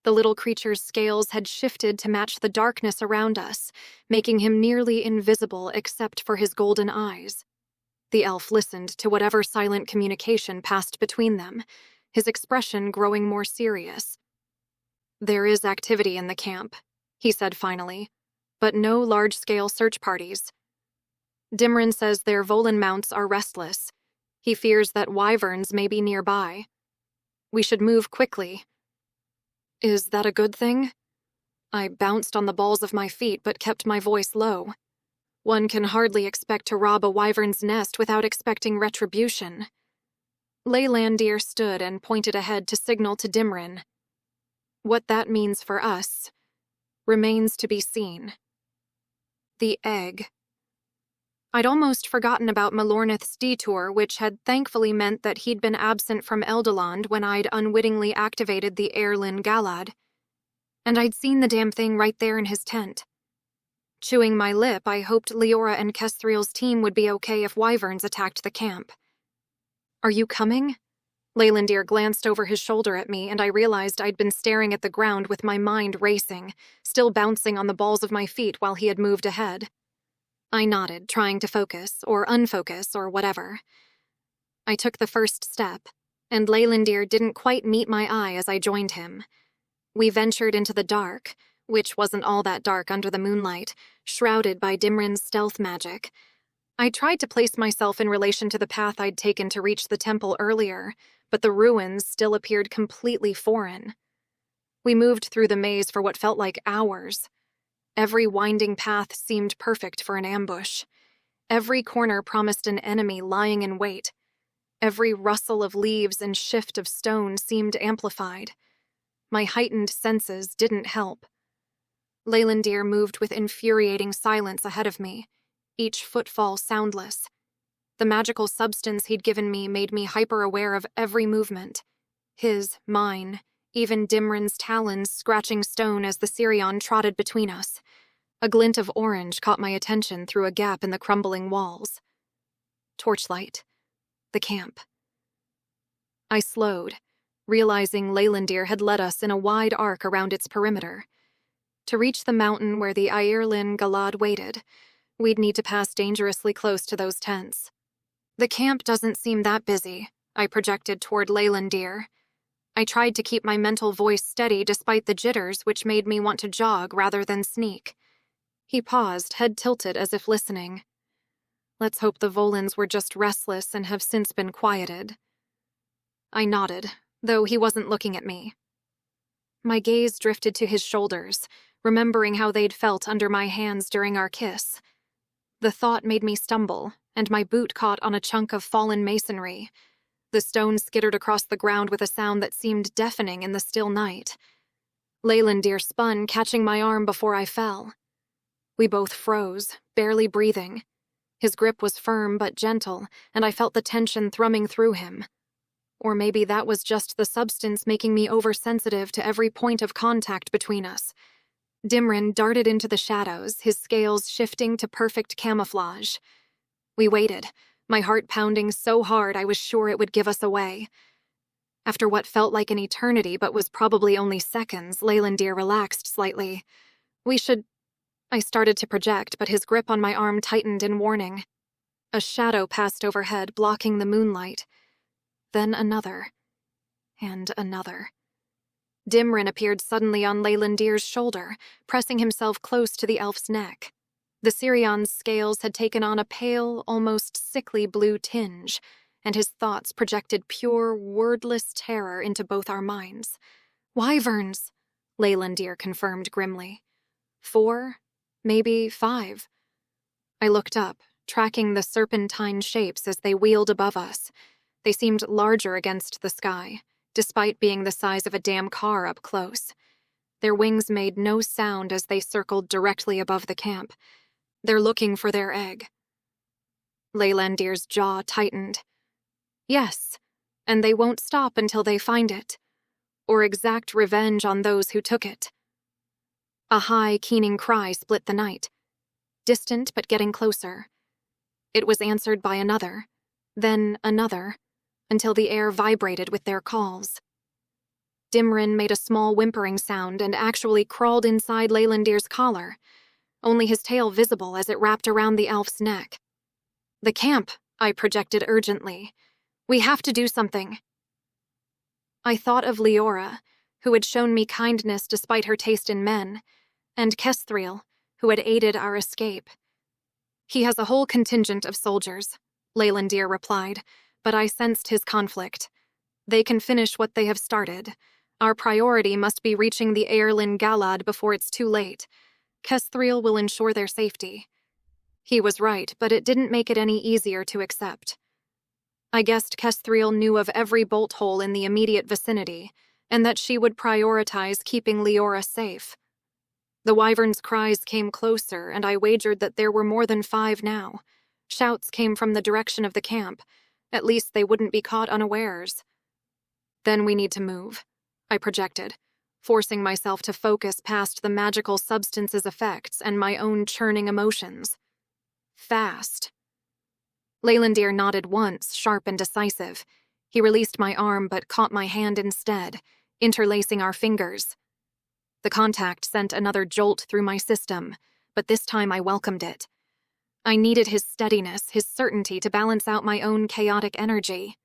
The little creature's scales had shifted to match the darkness around us, making him nearly invisible except for his golden eyes. The elf listened to whatever silent communication passed between them, his expression growing more serious. There is activity in the camp, he said finally, but no large-scale search parties. Dimrin says their Volan mounts are restless. He fears that wyverns may be nearby. We should move quickly. Is that a good thing? I bounced on the balls of my feet but kept my voice low. One can hardly expect to rob a wyvern's nest without expecting retribution. Leylandir stood and pointed ahead to signal to Dimrin. What that means for us remains to be seen. The egg. I'd almost forgotten about Malornith's detour, which had thankfully meant that he'd been absent from Eldeland when I'd unwittingly activated the Airlin Galad. And I'd seen the damn thing right there in his tent. Chewing my lip, I hoped Leora and Kestriel's team would be okay if wyverns attacked the camp. Are you coming? Leylandir glanced over his shoulder at me, and I realized I'd been staring at the ground with my mind racing, still bouncing on the balls of my feet while he had moved ahead. I nodded, trying to focus, or unfocus, or whatever. I took the first step, and Leylandir didn't quite meet my eye as I joined him. We ventured into the dark, which wasn't all that dark under the moonlight, shrouded by Dimrin's stealth magic. I tried to place myself in relation to the path I'd taken to reach the temple earlier, but the ruins still appeared completely foreign. We moved through the maze for what felt like hours. Every winding path seemed perfect for an ambush. Every corner promised an enemy lying in wait. Every rustle of leaves and shift of stone seemed amplified. My heightened senses didn't help. Leylandir moved with infuriating silence ahead of me, each footfall soundless. The magical substance he'd given me made me hyper-aware of every movement. His, mine, even Dimrin's talons scratching stone as the Sirion trotted between us. A glint of orange caught my attention through a gap in the crumbling walls. Torchlight. The camp. I slowed, realizing Leylandir had led us in a wide arc around its perimeter. To reach the mountain where the Earendor Galad waited, we'd need to pass dangerously close to those tents. The camp doesn't seem that busy, I projected toward Leylandir. I tried to keep my mental voice steady despite the jitters which made me want to jog rather than sneak. He paused, head tilted as if listening. Let's hope the Volans were just restless and have since been quieted. I nodded, though he wasn't looking at me. My gaze drifted to his shoulders, remembering how they'd felt under my hands during our kiss. The thought made me stumble, and my boot caught on a chunk of fallen masonry. The stone skittered across the ground with a sound that seemed deafening in the still night. Leylandir spun, catching my arm before I fell. We both froze, barely breathing. His grip was firm but gentle, and I felt the tension thrumming through him. Or maybe that was just the substance making me oversensitive to every point of contact between us. Dimrin darted into the shadows, his scales shifting to perfect camouflage. We waited, my heart pounding so hard I was sure it would give us away. After what felt like an eternity but was probably only seconds, Leylandir relaxed slightly. I started to project, but his grip on my arm tightened in warning. A shadow passed overhead, blocking the moonlight. Then another. And another. Dimrin appeared suddenly on Leylandir's shoulder, pressing himself close to the elf's neck. The Sirion's scales had taken on a pale, almost sickly blue tinge, and his thoughts projected pure, wordless terror into both our minds. "Wyverns," Leylandir confirmed grimly. 4, maybe 5. I looked up, tracking the serpentine shapes as they wheeled above us. They seemed larger against the sky, despite being the size of a damn car up close. Their wings made no sound as they circled directly above the camp. They're looking for their egg. Leylandir's jaw tightened. Yes, and they won't stop until they find it, or exact revenge on those who took it. A high, keening cry split the night, distant but getting closer. It was answered by another, then another, until the air vibrated with their calls. Dimrin made a small whimpering sound and actually crawled inside Leylandir's collar, only his tail visible as it wrapped around the elf's neck. "The camp," I projected urgently. "We have to do something." I thought of Leora, who had shown me kindness despite her taste in men, and Kesthril, who had aided our escape. "He has a whole contingent of soldiers," Leylandir replied, but I sensed his conflict. "They can finish what they have started. Our priority must be reaching the Earendor Galad before it's too late. Kesthril will ensure their safety." He was right, but it didn't make it any easier to accept. I guessed Kesthril knew of every bolt hole in the immediate vicinity, and that she would prioritize keeping Leora safe. The wyvern's cries came closer, and I wagered that there were more than 5 now. Shouts came from the direction of the camp. At least they wouldn't be caught unawares. "Then we need to move," I projected, forcing myself to focus past the magical substance's effects and my own churning emotions. "Fast." Leylandir nodded once, sharp and decisive. He released my arm but caught my hand instead, interlacing our fingers. The contact sent another jolt through my system, but this time I welcomed it. I needed his steadiness, his certainty to balance out my own chaotic energy.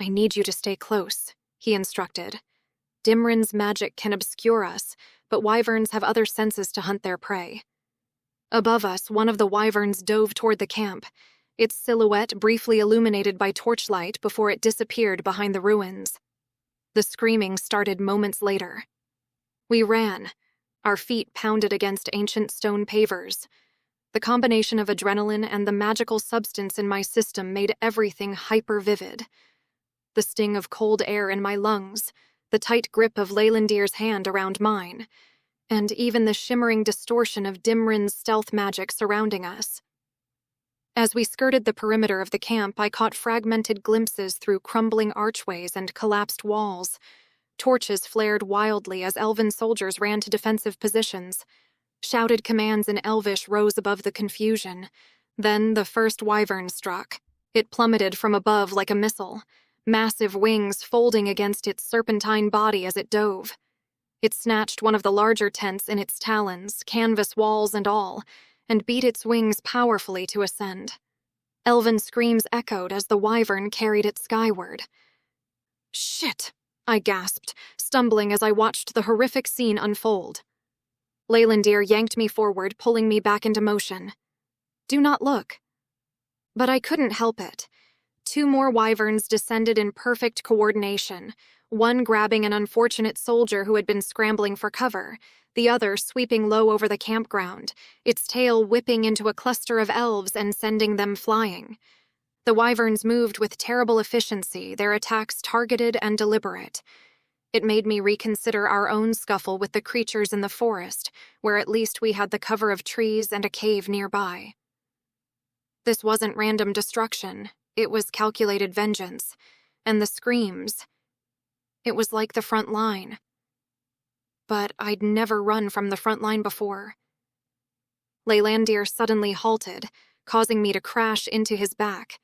"I need you to stay close," he instructed. "Dimrin's magic can obscure us, but wyverns have other senses to hunt their prey. Above us, one of the wyverns dove toward the camp, its silhouette briefly illuminated by torchlight before it disappeared behind the ruins. The screaming started moments later. We ran. Our feet pounded against ancient stone pavers. The combination of adrenaline and the magical substance in my system made everything hyper-vivid. The sting of cold air in my lungs, the tight grip of Leylandir's hand around mine, and even the shimmering distortion of Dimrin's stealth magic surrounding us. As we skirted the perimeter of the camp, I caught fragmented glimpses through crumbling archways and collapsed walls. Torches flared wildly as elven soldiers ran to defensive positions. Shouted commands in Elvish rose above the confusion. Then the first wyvern struck. It plummeted from above like a missile, massive wings folding against its serpentine body as it dove. It snatched one of the larger tents in its talons, canvas walls and all, and beat its wings powerfully to ascend. Elven screams echoed as the wyvern carried it skyward. "Shit!" I gasped, stumbling as I watched the horrific scene unfold. Leylandir yanked me forward, pulling me back into motion. "Do not look." But I couldn't help it. 2 more wyverns descended in perfect coordination, one grabbing an unfortunate soldier who had been scrambling for cover, the other sweeping low over the campground, its tail whipping into a cluster of elves and sending them flying. The wyverns moved with terrible efficiency, their attacks targeted and deliberate. It made me reconsider our own scuffle with the creatures in the forest, where at least we had the cover of trees and a cave nearby. This wasn't random destruction, it was calculated vengeance, and the screams. It was like the front line. But I'd never run from the front line before. Leylandir suddenly halted, causing me to crash into his back.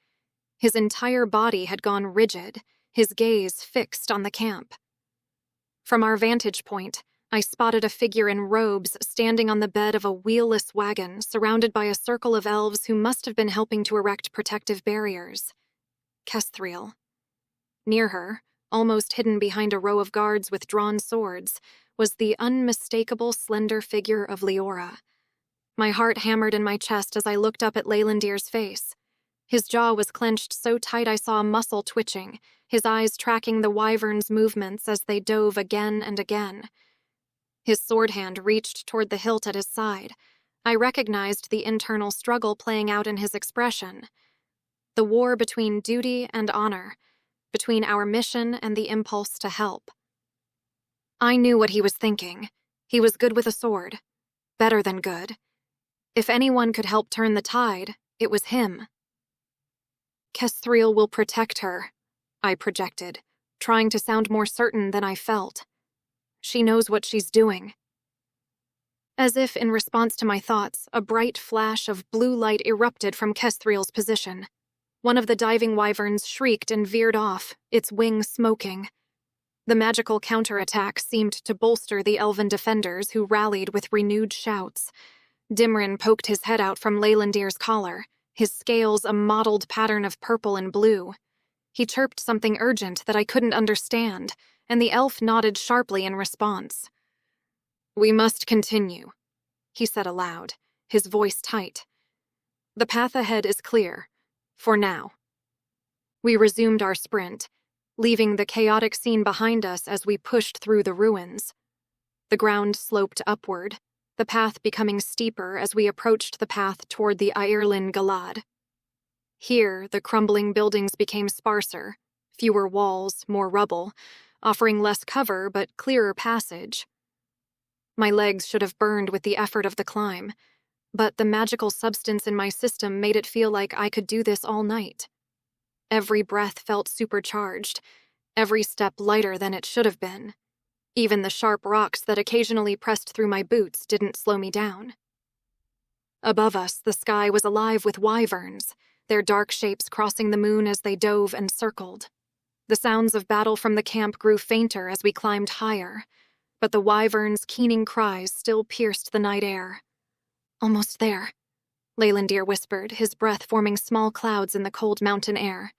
His entire body had gone rigid, his gaze fixed on the camp. From our vantage point, I spotted a figure in robes standing on the bed of a wheelless wagon, surrounded by a circle of elves who must have been helping to erect protective barriers. Kesthril. Near her, almost hidden behind a row of guards with drawn swords, was the unmistakable slender figure of Leora. My heart hammered in my chest as I looked up at Leylandir's face. His jaw was clenched so tight I saw a muscle twitching, his eyes tracking the wyvern's movements as they dove again and again. His sword hand reached toward the hilt at his side. I recognized the internal struggle playing out in his expression. The war between duty and honor, between our mission and the impulse to help. I knew what he was thinking. He was good with a sword. Better than good. If anyone could help turn the tide, it was him. Kesthril will protect her, I projected, trying to sound more certain than I felt. She knows what she's doing. As if in response to my thoughts, a bright flash of blue light erupted from Kesthrill's position. One of the diving wyverns shrieked and veered off, its wings smoking. The magical counterattack seemed to bolster the elven defenders, who rallied with renewed shouts. Dimrin poked his head out from Leylandir's collar, his scales a mottled pattern of purple and blue. He chirped something urgent that I couldn't understand, and the elf nodded sharply in response. "We must continue," he said aloud, his voice tight. "The path ahead is clear, for now." We resumed our sprint, leaving the chaotic scene behind us as we pushed through the ruins. The ground sloped upward, the path becoming steeper as we approached the path toward the Airlin Galad. Here, the crumbling buildings became sparser, fewer walls, more rubble, offering less cover but clearer passage. My legs should have burned with the effort of the climb, but the magical substance in my system made it feel like I could do this all night. Every breath felt supercharged, every step lighter than it should have been. Even the sharp rocks that occasionally pressed through my boots didn't slow me down. Above us, the sky was alive with wyverns, their dark shapes crossing the moon as they dove and circled. The sounds of battle from the camp grew fainter as we climbed higher, but the wyverns' keening cries still pierced the night air. "Almost there," Leylandir whispered, his breath forming small clouds in the cold mountain air.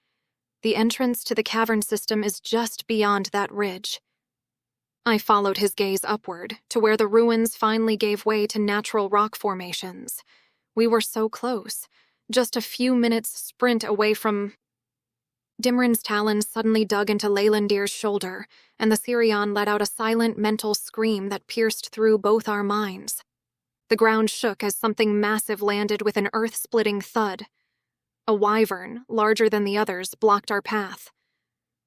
"The entrance to the cavern system is just beyond that ridge." I followed his gaze upward, to where the ruins finally gave way to natural rock formations. We were so close, just a few minutes' sprint away from... Dimrin's talons suddenly dug into Leylandir's shoulder, and the Sirion let out a silent mental scream that pierced through both our minds. The ground shook as something massive landed with an earth-splitting thud. A wyvern, larger than the others, blocked our path.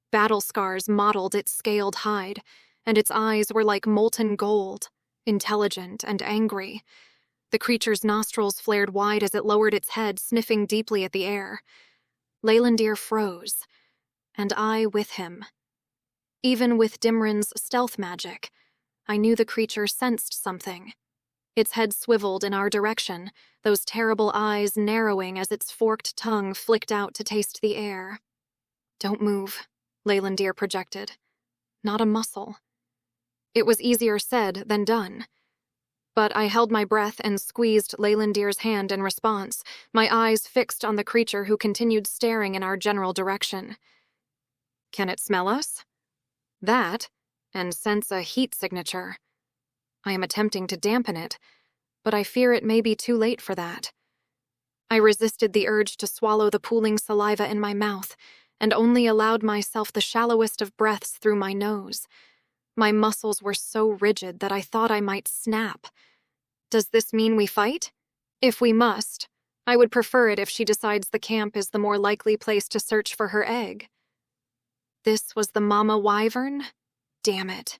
Battle scars mottled its scaled hide, and its eyes were like molten gold, intelligent and angry. The creature's nostrils flared wide as it lowered its head, sniffing deeply at the air. Leylandir froze, and I with him. Even with Dimrin's stealth magic, I knew the creature sensed something. Its head swiveled in our direction, those terrible eyes narrowing as its forked tongue flicked out to taste the air. "Don't move," Leylandir projected. Not a muscle. It was easier said than done. But I held my breath and squeezed Leylandir's hand in response, my eyes fixed on the creature who continued staring in our general direction. "Can it smell us?" "That, and sense a heat signature. I am attempting to dampen it, but I fear it may be too late for that." I resisted the urge to swallow the pooling saliva in my mouth, and only allowed myself the shallowest of breaths through my nose. My muscles were so rigid that I thought I might snap. Does this mean we fight? If we must, I would prefer it if she decides the camp is the more likely place to search for her egg. This was the mama wyvern? Damn it.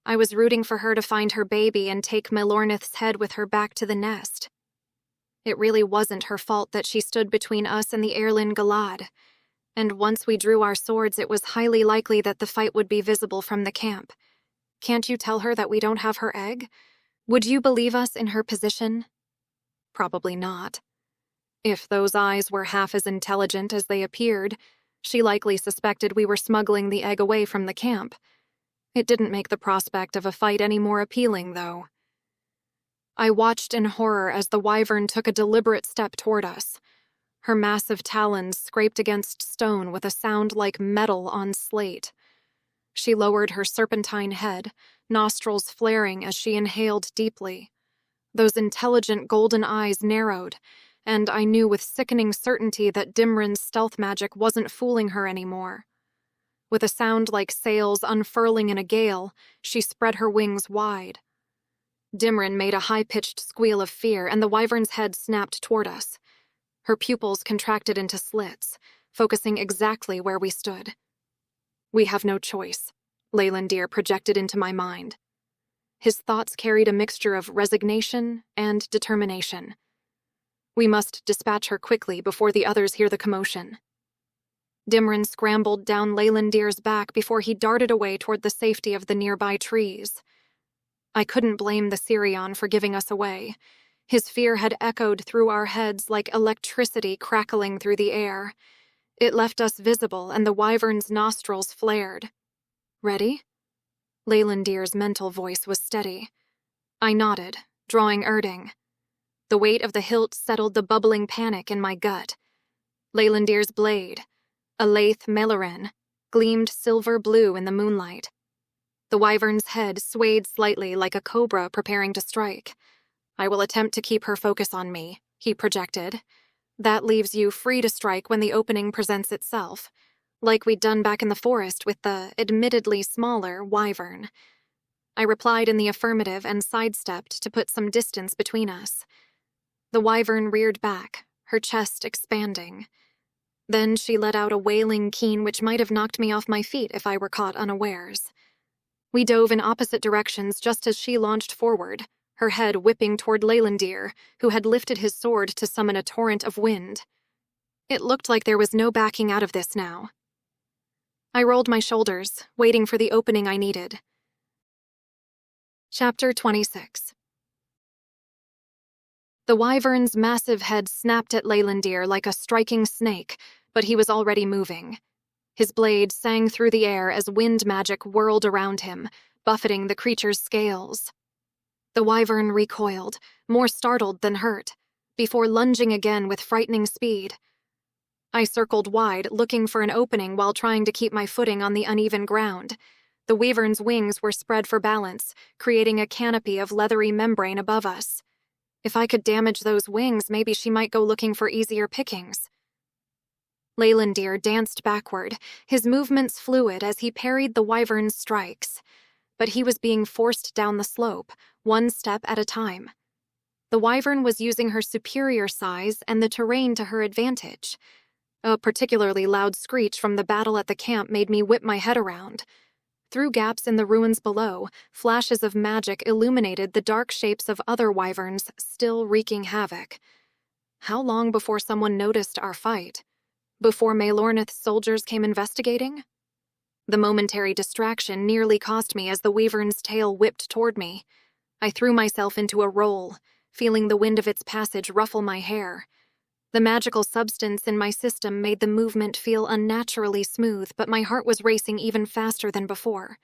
I was rooting for her to find her baby and take Milornith's head with her back to the nest. It really wasn't her fault that she stood between us and the Erlen Galad, and once we drew our swords it was highly likely that the fight would be visible from the camp. Can't you tell her that we don't have her egg? Would you believe us in her position? Probably not. If those eyes were half as intelligent as they appeared, she likely suspected we were smuggling the egg away from the camp. It didn't make the prospect of a fight any more appealing, though. I watched in horror as the wyvern took a deliberate step toward us. Her massive talons scraped against stone with a sound like metal on slate. She lowered her serpentine head, nostrils flaring as she inhaled deeply. Those intelligent golden eyes narrowed, and I knew with sickening certainty that Dimrin's stealth magic wasn't fooling her anymore. With a sound like sails unfurling in a gale, she spread her wings wide. Dimrin made a high-pitched squeal of fear, and the wyvern's head snapped toward us. Her pupils contracted into slits, focusing exactly where we stood. "We have no choice," Leylandir projected into my mind. His thoughts carried a mixture of resignation and determination. "We must dispatch her quickly before the others hear the commotion." Dimrin scrambled down Leylandir's back before he darted away toward the safety of the nearby trees. I couldn't blame the Sirion for giving us away. His fear had echoed through our heads like electricity crackling through the air. It left us visible, and the wyvern's nostrils flared. "Ready?" Leylandir's mental voice was steady. I nodded, drawing Erding. The weight of the hilt settled the bubbling panic in my gut. Leylandir's blade, a lathe Melerin, gleamed silver-blue in the moonlight. The wyvern's head swayed slightly like a cobra preparing to strike. "I will attempt to keep her focus on me," he projected. "That leaves you free to strike when the opening presents itself, like we'd done back in the forest with the admittedly smaller wyvern." I replied in the affirmative and sidestepped to put some distance between us. The wyvern reared back, her chest expanding. Then she let out a wailing keen which might have knocked me off my feet if I were caught unawares. We dove in opposite directions just as she launched forward, her head whipping toward Leylandir, who had lifted his sword to summon a torrent of wind. It looked like there was no backing out of this now. I rolled my shoulders, waiting for the opening I needed. Chapter 26. The wyvern's massive head snapped at Leylandir like a striking snake, but he was already moving. His blade sang through the air as wind magic whirled around him, buffeting the creature's scales. The wyvern recoiled, more startled than hurt, before lunging again with frightening speed. I circled wide, looking for an opening while trying to keep my footing on the uneven ground. The wyvern's wings were spread for balance, creating a canopy of leathery membrane above us. If I could damage those wings, maybe she might go looking for easier pickings. Leylandir danced backward, his movements fluid as he parried the wyvern's strikes. But he was being forced down the slope, one step at a time. The wyvern was using her superior size and the terrain to her advantage. A particularly loud screech from the battle at the camp made me whip my head around. Through gaps in the ruins below, flashes of magic illuminated the dark shapes of other wyverns still wreaking havoc. How long before someone noticed our fight? Before Maelornith's soldiers came investigating? The momentary distraction nearly cost me as the wyvern's tail whipped toward me. I threw myself into a roll, feeling the wind of its passage ruffle my hair. The magical substance in my system made the movement feel unnaturally smooth, but my heart was racing even faster than before.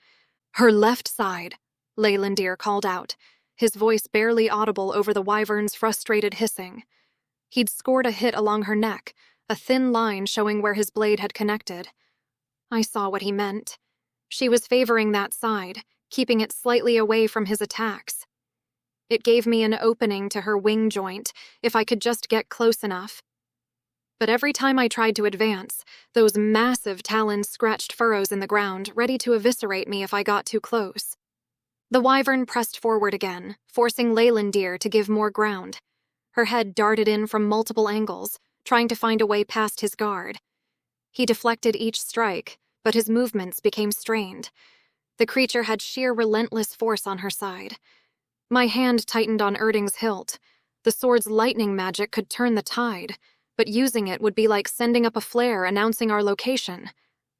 "Her left side," Leylandir called out, his voice barely audible over the wyvern's frustrated hissing. He'd scored a hit along her neck, a thin line showing where his blade had connected. I saw what he meant. She was favoring that side, keeping it slightly away from his attacks. It gave me an opening to her wing joint, if I could just get close enough. But every time I tried to advance, those massive talons scratched furrows in the ground, ready to eviscerate me if I got too close. The wyvern pressed forward again, forcing Leylandir to give more ground. Her head darted in from multiple angles, trying to find a way past his guard. He deflected each strike, but his movements became strained. The creature had sheer relentless force on her side. My hand tightened on Erding's hilt. The sword's lightning magic could turn the tide, but using it would be like sending up a flare announcing our location.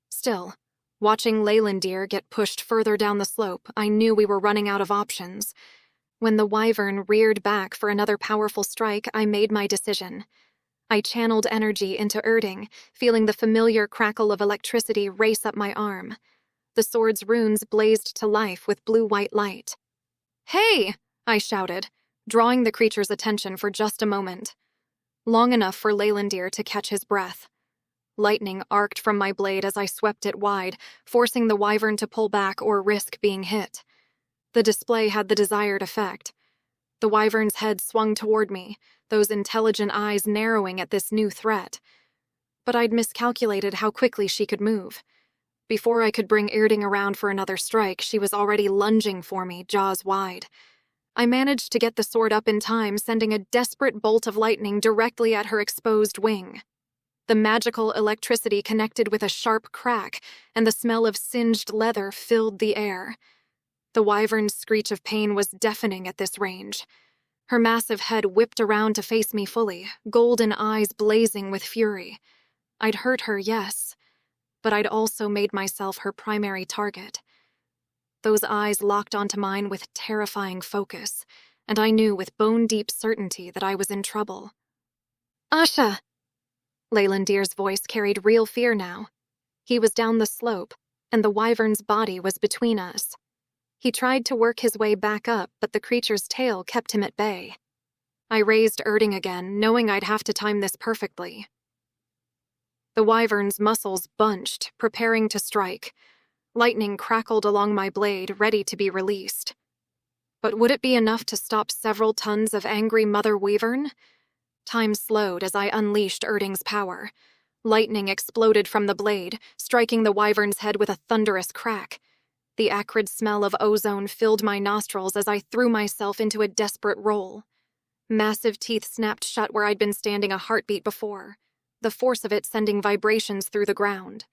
Still, watching Leylandir get pushed further down the slope, I knew we were running out of options. When the wyvern reared back for another powerful strike, I made my decision. I channeled energy into Erding, feeling the familiar crackle of electricity race up my arm. The sword's runes blazed to life with blue-white light. "Hey!" I shouted, drawing the creature's attention for just a moment. Long enough for Leylandir to catch his breath. Lightning arced from my blade as I swept it wide, forcing the wyvern to pull back or risk being hit. The display had the desired effect. The wyvern's head swung toward me, those intelligent eyes narrowing at this new threat. But I'd miscalculated how quickly she could move. Before I could bring Erding around for another strike, she was already lunging for me, jaws wide. I managed to get the sword up in time, sending a desperate bolt of lightning directly at her exposed wing. The magical electricity connected with a sharp crack, and the smell of singed leather filled the air. The wyvern's screech of pain was deafening at this range. Her massive head whipped around to face me fully, golden eyes blazing with fury. I'd hurt her, yes, but I'd also made myself her primary target. Those eyes locked onto mine with terrifying focus, and I knew with bone-deep certainty that I was in trouble. "Asha!" Leylandir's voice carried real fear now. He was down the slope, and the wyvern's body was between us. He tried to work his way back up, but the creature's tail kept him at bay. I raised Erding again, knowing I'd have to time this perfectly. The wyvern's muscles bunched, preparing to strike. Lightning crackled along my blade, ready to be released. But would it be enough to stop several tons of angry mother wyvern? Time slowed as I unleashed Erding's power. Lightning exploded from the blade, striking the wyvern's head with a thunderous crack. The acrid smell of ozone filled my nostrils as I threw myself into a desperate roll. Massive teeth snapped shut where I'd been standing a heartbeat before, the force of it sending vibrations through the ground.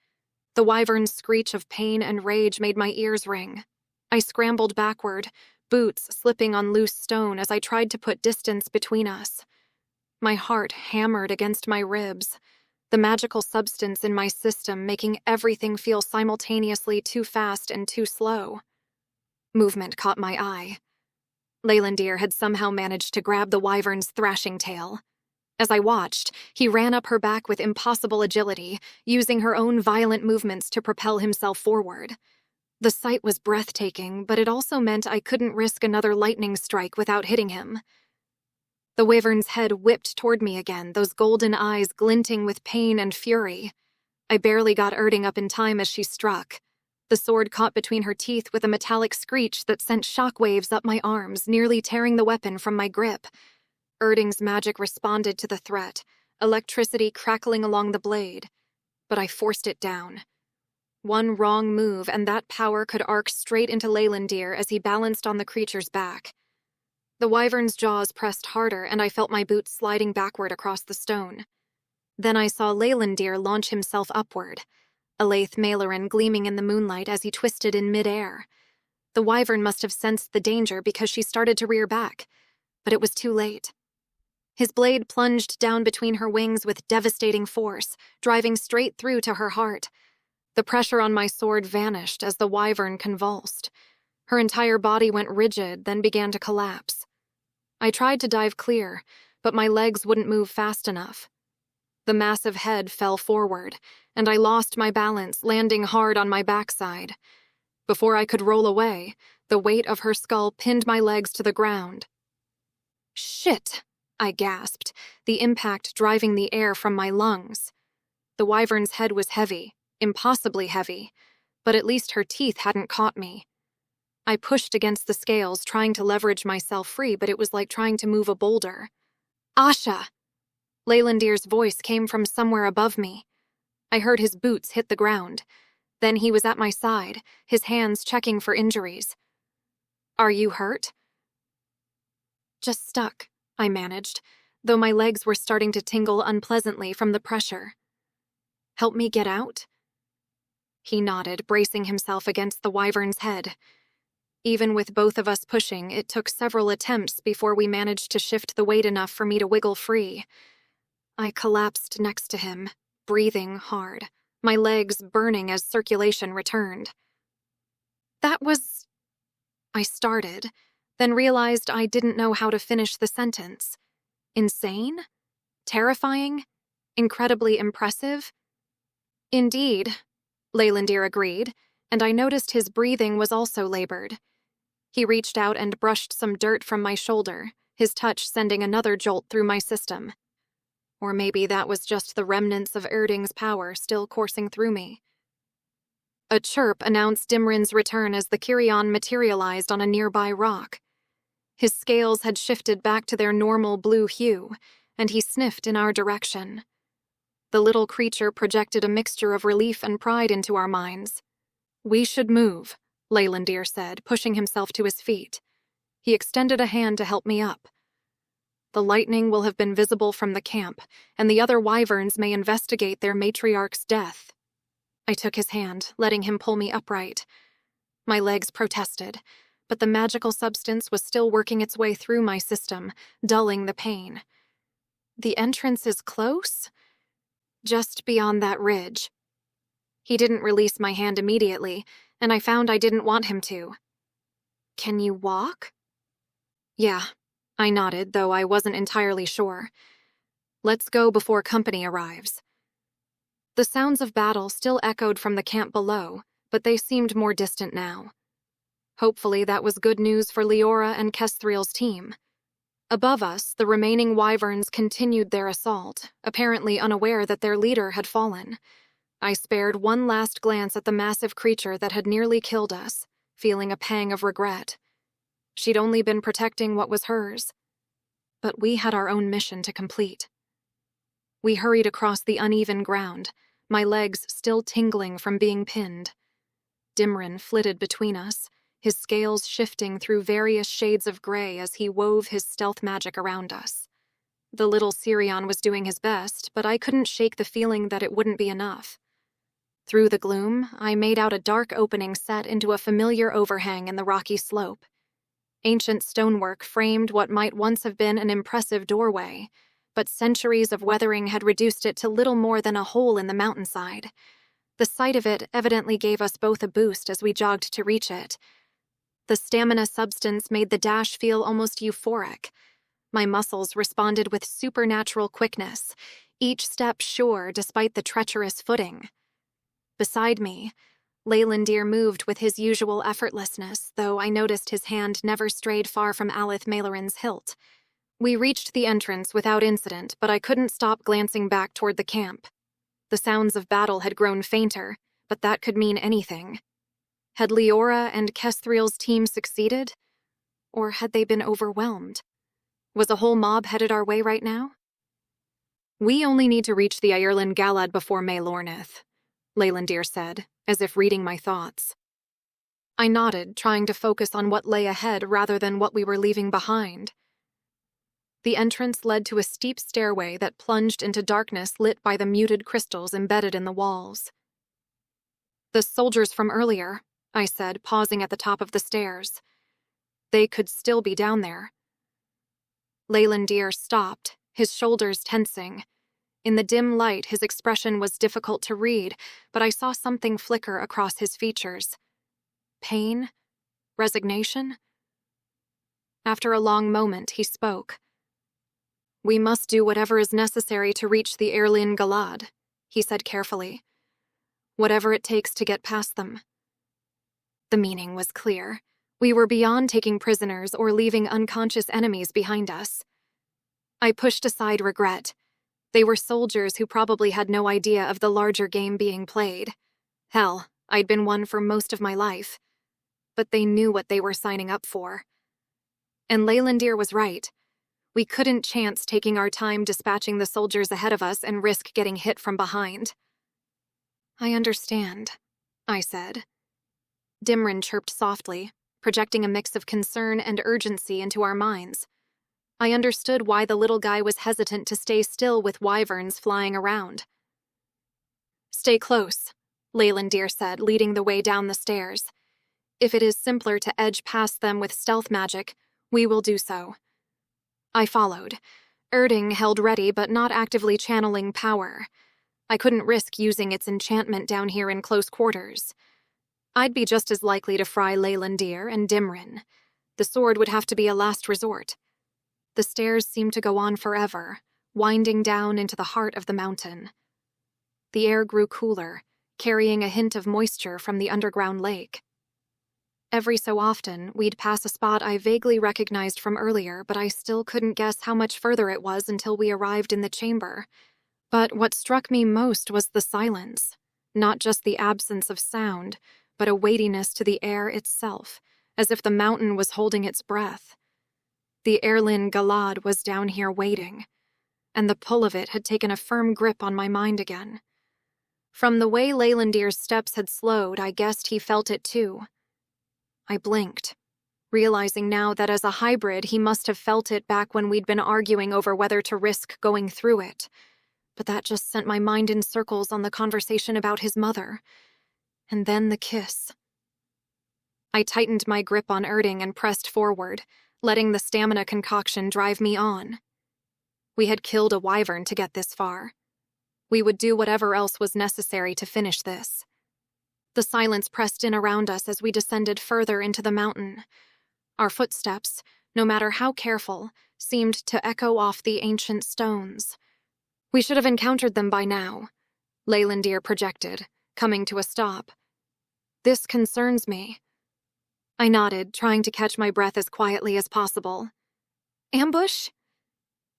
The wyvern's screech of pain and rage made my ears ring. I scrambled backward, boots slipping on loose stone as I tried to put distance between us. My heart hammered against my ribs, the magical substance in my system making everything feel simultaneously too fast and too slow. Movement caught my eye. Leylandir had somehow managed to grab the wyvern's thrashing tail. As I watched, he ran up her back with impossible agility, using her own violent movements to propel himself forward. The sight was breathtaking, but it also meant I couldn't risk another lightning strike without hitting him. The wyvern's head whipped toward me again, those golden eyes glinting with pain and fury. I barely got Erding up in time as she struck. The sword caught between her teeth with a metallic screech that sent shockwaves up my arms, nearly tearing the weapon from my grip. Erding's magic responded to the threat, electricity crackling along the blade, but I forced it down. One wrong move, and that power could arc straight into Leylandir as he balanced on the creature's back. The wyvern's jaws pressed harder, and I felt my boots sliding backward across the stone. Then I saw Leylandir launch himself upward, a lathe Mailerin gleaming in the moonlight as he twisted in midair. The wyvern must have sensed the danger because she started to rear back, but it was too late. His blade plunged down between her wings with devastating force, driving straight through to her heart. The pressure on my sword vanished as the wyvern convulsed. Her entire body went rigid, then began to collapse. I tried to dive clear, but my legs wouldn't move fast enough. The massive head fell forward, and I lost my balance, landing hard on my backside. Before I could roll away, the weight of her skull pinned my legs to the ground. "Shit!" I gasped, the impact driving the air from my lungs. The wyvern's head was heavy, impossibly heavy, but at least her teeth hadn't caught me. I pushed against the scales, trying to leverage myself free, but it was like trying to move a boulder. "Asha!" Leylandir's voice came from somewhere above me. I heard his boots hit the ground. Then he was at my side, his hands checking for injuries. "Are you hurt?" "Just stuck," I managed, though my legs were starting to tingle unpleasantly from the pressure. "Help me get out?" He nodded, bracing himself against the wyvern's head. Even with both of us pushing, it took several attempts before we managed to shift the weight enough for me to wiggle free. I collapsed next to him, breathing hard, my legs burning as circulation returned. "That was—" I started, then realized I didn't know how to finish the sentence. Insane? Terrifying? Incredibly impressive? "Indeed," Leylandir agreed, and I noticed his breathing was also labored. He reached out and brushed some dirt from my shoulder, his touch sending another jolt through my system. Or maybe that was just the remnants of Erding's power still coursing through me. A chirp announced Dimrin's return as the Kyrian materialized on a nearby rock. His scales had shifted back to their normal blue hue, and he sniffed in our direction. The little creature projected a mixture of relief and pride into our minds. "We should move," Leylandir said, pushing himself to his feet. He extended a hand to help me up. "The lightning will have been visible from the camp, and the other wyverns may investigate their matriarch's death." I took his hand, letting him pull me upright. My legs protested, but the magical substance was still working its way through my system, dulling the pain. "The entrance is close? Just beyond that ridge." He didn't release my hand immediately, and I found I didn't want him to. "Can you walk?" "Yeah," I nodded, though I wasn't entirely sure. "Let's go before company arrives." The sounds of battle still echoed from the camp below, but they seemed more distant now. Hopefully that was good news for Leora and Kestriel's team. Above us, the remaining wyverns continued their assault, apparently unaware that their leader had fallen. I spared one last glance at the massive creature that had nearly killed us, feeling a pang of regret. She'd only been protecting what was hers. But we had our own mission to complete. We hurried across the uneven ground, my legs still tingling from being pinned. Dimrin flitted between us, his scales shifting through various shades of gray as he wove his stealth magic around us. The little Sirion was doing his best, but I couldn't shake the feeling that it wouldn't be enough. Through the gloom, I made out a dark opening set into a familiar overhang in the rocky slope. Ancient stonework framed what might once have been an impressive doorway, but centuries of weathering had reduced it to little more than a hole in the mountainside. The sight of it evidently gave us both a boost as we jogged to reach it. The stamina substance made the dash feel almost euphoric. My muscles responded with supernatural quickness, each step sure despite the treacherous footing. Beside me, Leylandir moved with his usual effortlessness, though I noticed his hand never strayed far from Alith Maelerin's hilt. We reached the entrance without incident, but I couldn't stop glancing back toward the camp. The sounds of battle had grown fainter, but that could mean anything. Had Leora and Kesthrieel's team succeeded? Or had they been overwhelmed? Was a whole mob headed our way right now? We only need to reach the Ireland Galad before May Lornith, Leylandir said, as if reading my thoughts. I nodded, trying to focus on what lay ahead rather than what we were leaving behind. The entrance led to a steep stairway that plunged into darkness lit by the muted crystals embedded in the walls. The soldiers from earlier, I said, pausing at the top of the stairs. They could still be down there. Leylandir stopped, his shoulders tensing. In the dim light, his expression was difficult to read, but I saw something flicker across his features. Pain? Resignation? After a long moment, he spoke. "We must do whatever is necessary to reach the Earendor Galad," he said carefully. "Whatever it takes to get past them." The meaning was clear. We were beyond taking prisoners or leaving unconscious enemies behind us. I pushed aside regret. They were soldiers who probably had no idea of the larger game being played. Hell, I'd been one for most of my life. But they knew what they were signing up for. And Leylandir was right. We couldn't chance taking our time dispatching the soldiers ahead of us and risk getting hit from behind. "I understand," I said. Dimrin chirped softly, projecting a mix of concern and urgency into our minds. I understood why the little guy was hesitant to stay still with wyverns flying around. "Stay close," Leylandir said, leading the way down the stairs. "If it is simpler to edge past them with stealth magic, we will do so." I followed. Erding held ready but not actively channeling power. I couldn't risk using its enchantment down here in close quarters. I'd be just as likely to fry Leylandir and Dimrin. The sword would have to be a last resort. The stairs seemed to go on forever, winding down into the heart of the mountain. The air grew cooler, carrying a hint of moisture from the underground lake. Every so often, we'd pass a spot I vaguely recognized from earlier, but I still couldn't guess how much further it was until we arrived in the chamber. But what struck me most was the silence. Not just the absence of sound, but a weightiness to the air itself, as if the mountain was holding its breath. The Earendor Galad was down here waiting, and the pull of it had taken a firm grip on my mind again. From the way Leylandir's steps had slowed, I guessed he felt it too. I blinked, realizing now that as a hybrid he must have felt it back when we'd been arguing over whether to risk going through it. But that just sent my mind in circles on the conversation about his mother. And then the kiss. I tightened my grip on Erding and pressed forward, letting the stamina concoction drive me on. We had killed a wyvern to get this far. We would do whatever else was necessary to finish this. The silence pressed in around us as we descended further into the mountain. Our footsteps, no matter how careful, seemed to echo off the ancient stones. We should have encountered them by now, Leylandir projected, coming to a stop. "This concerns me." I nodded, trying to catch my breath as quietly as possible. "Ambush?"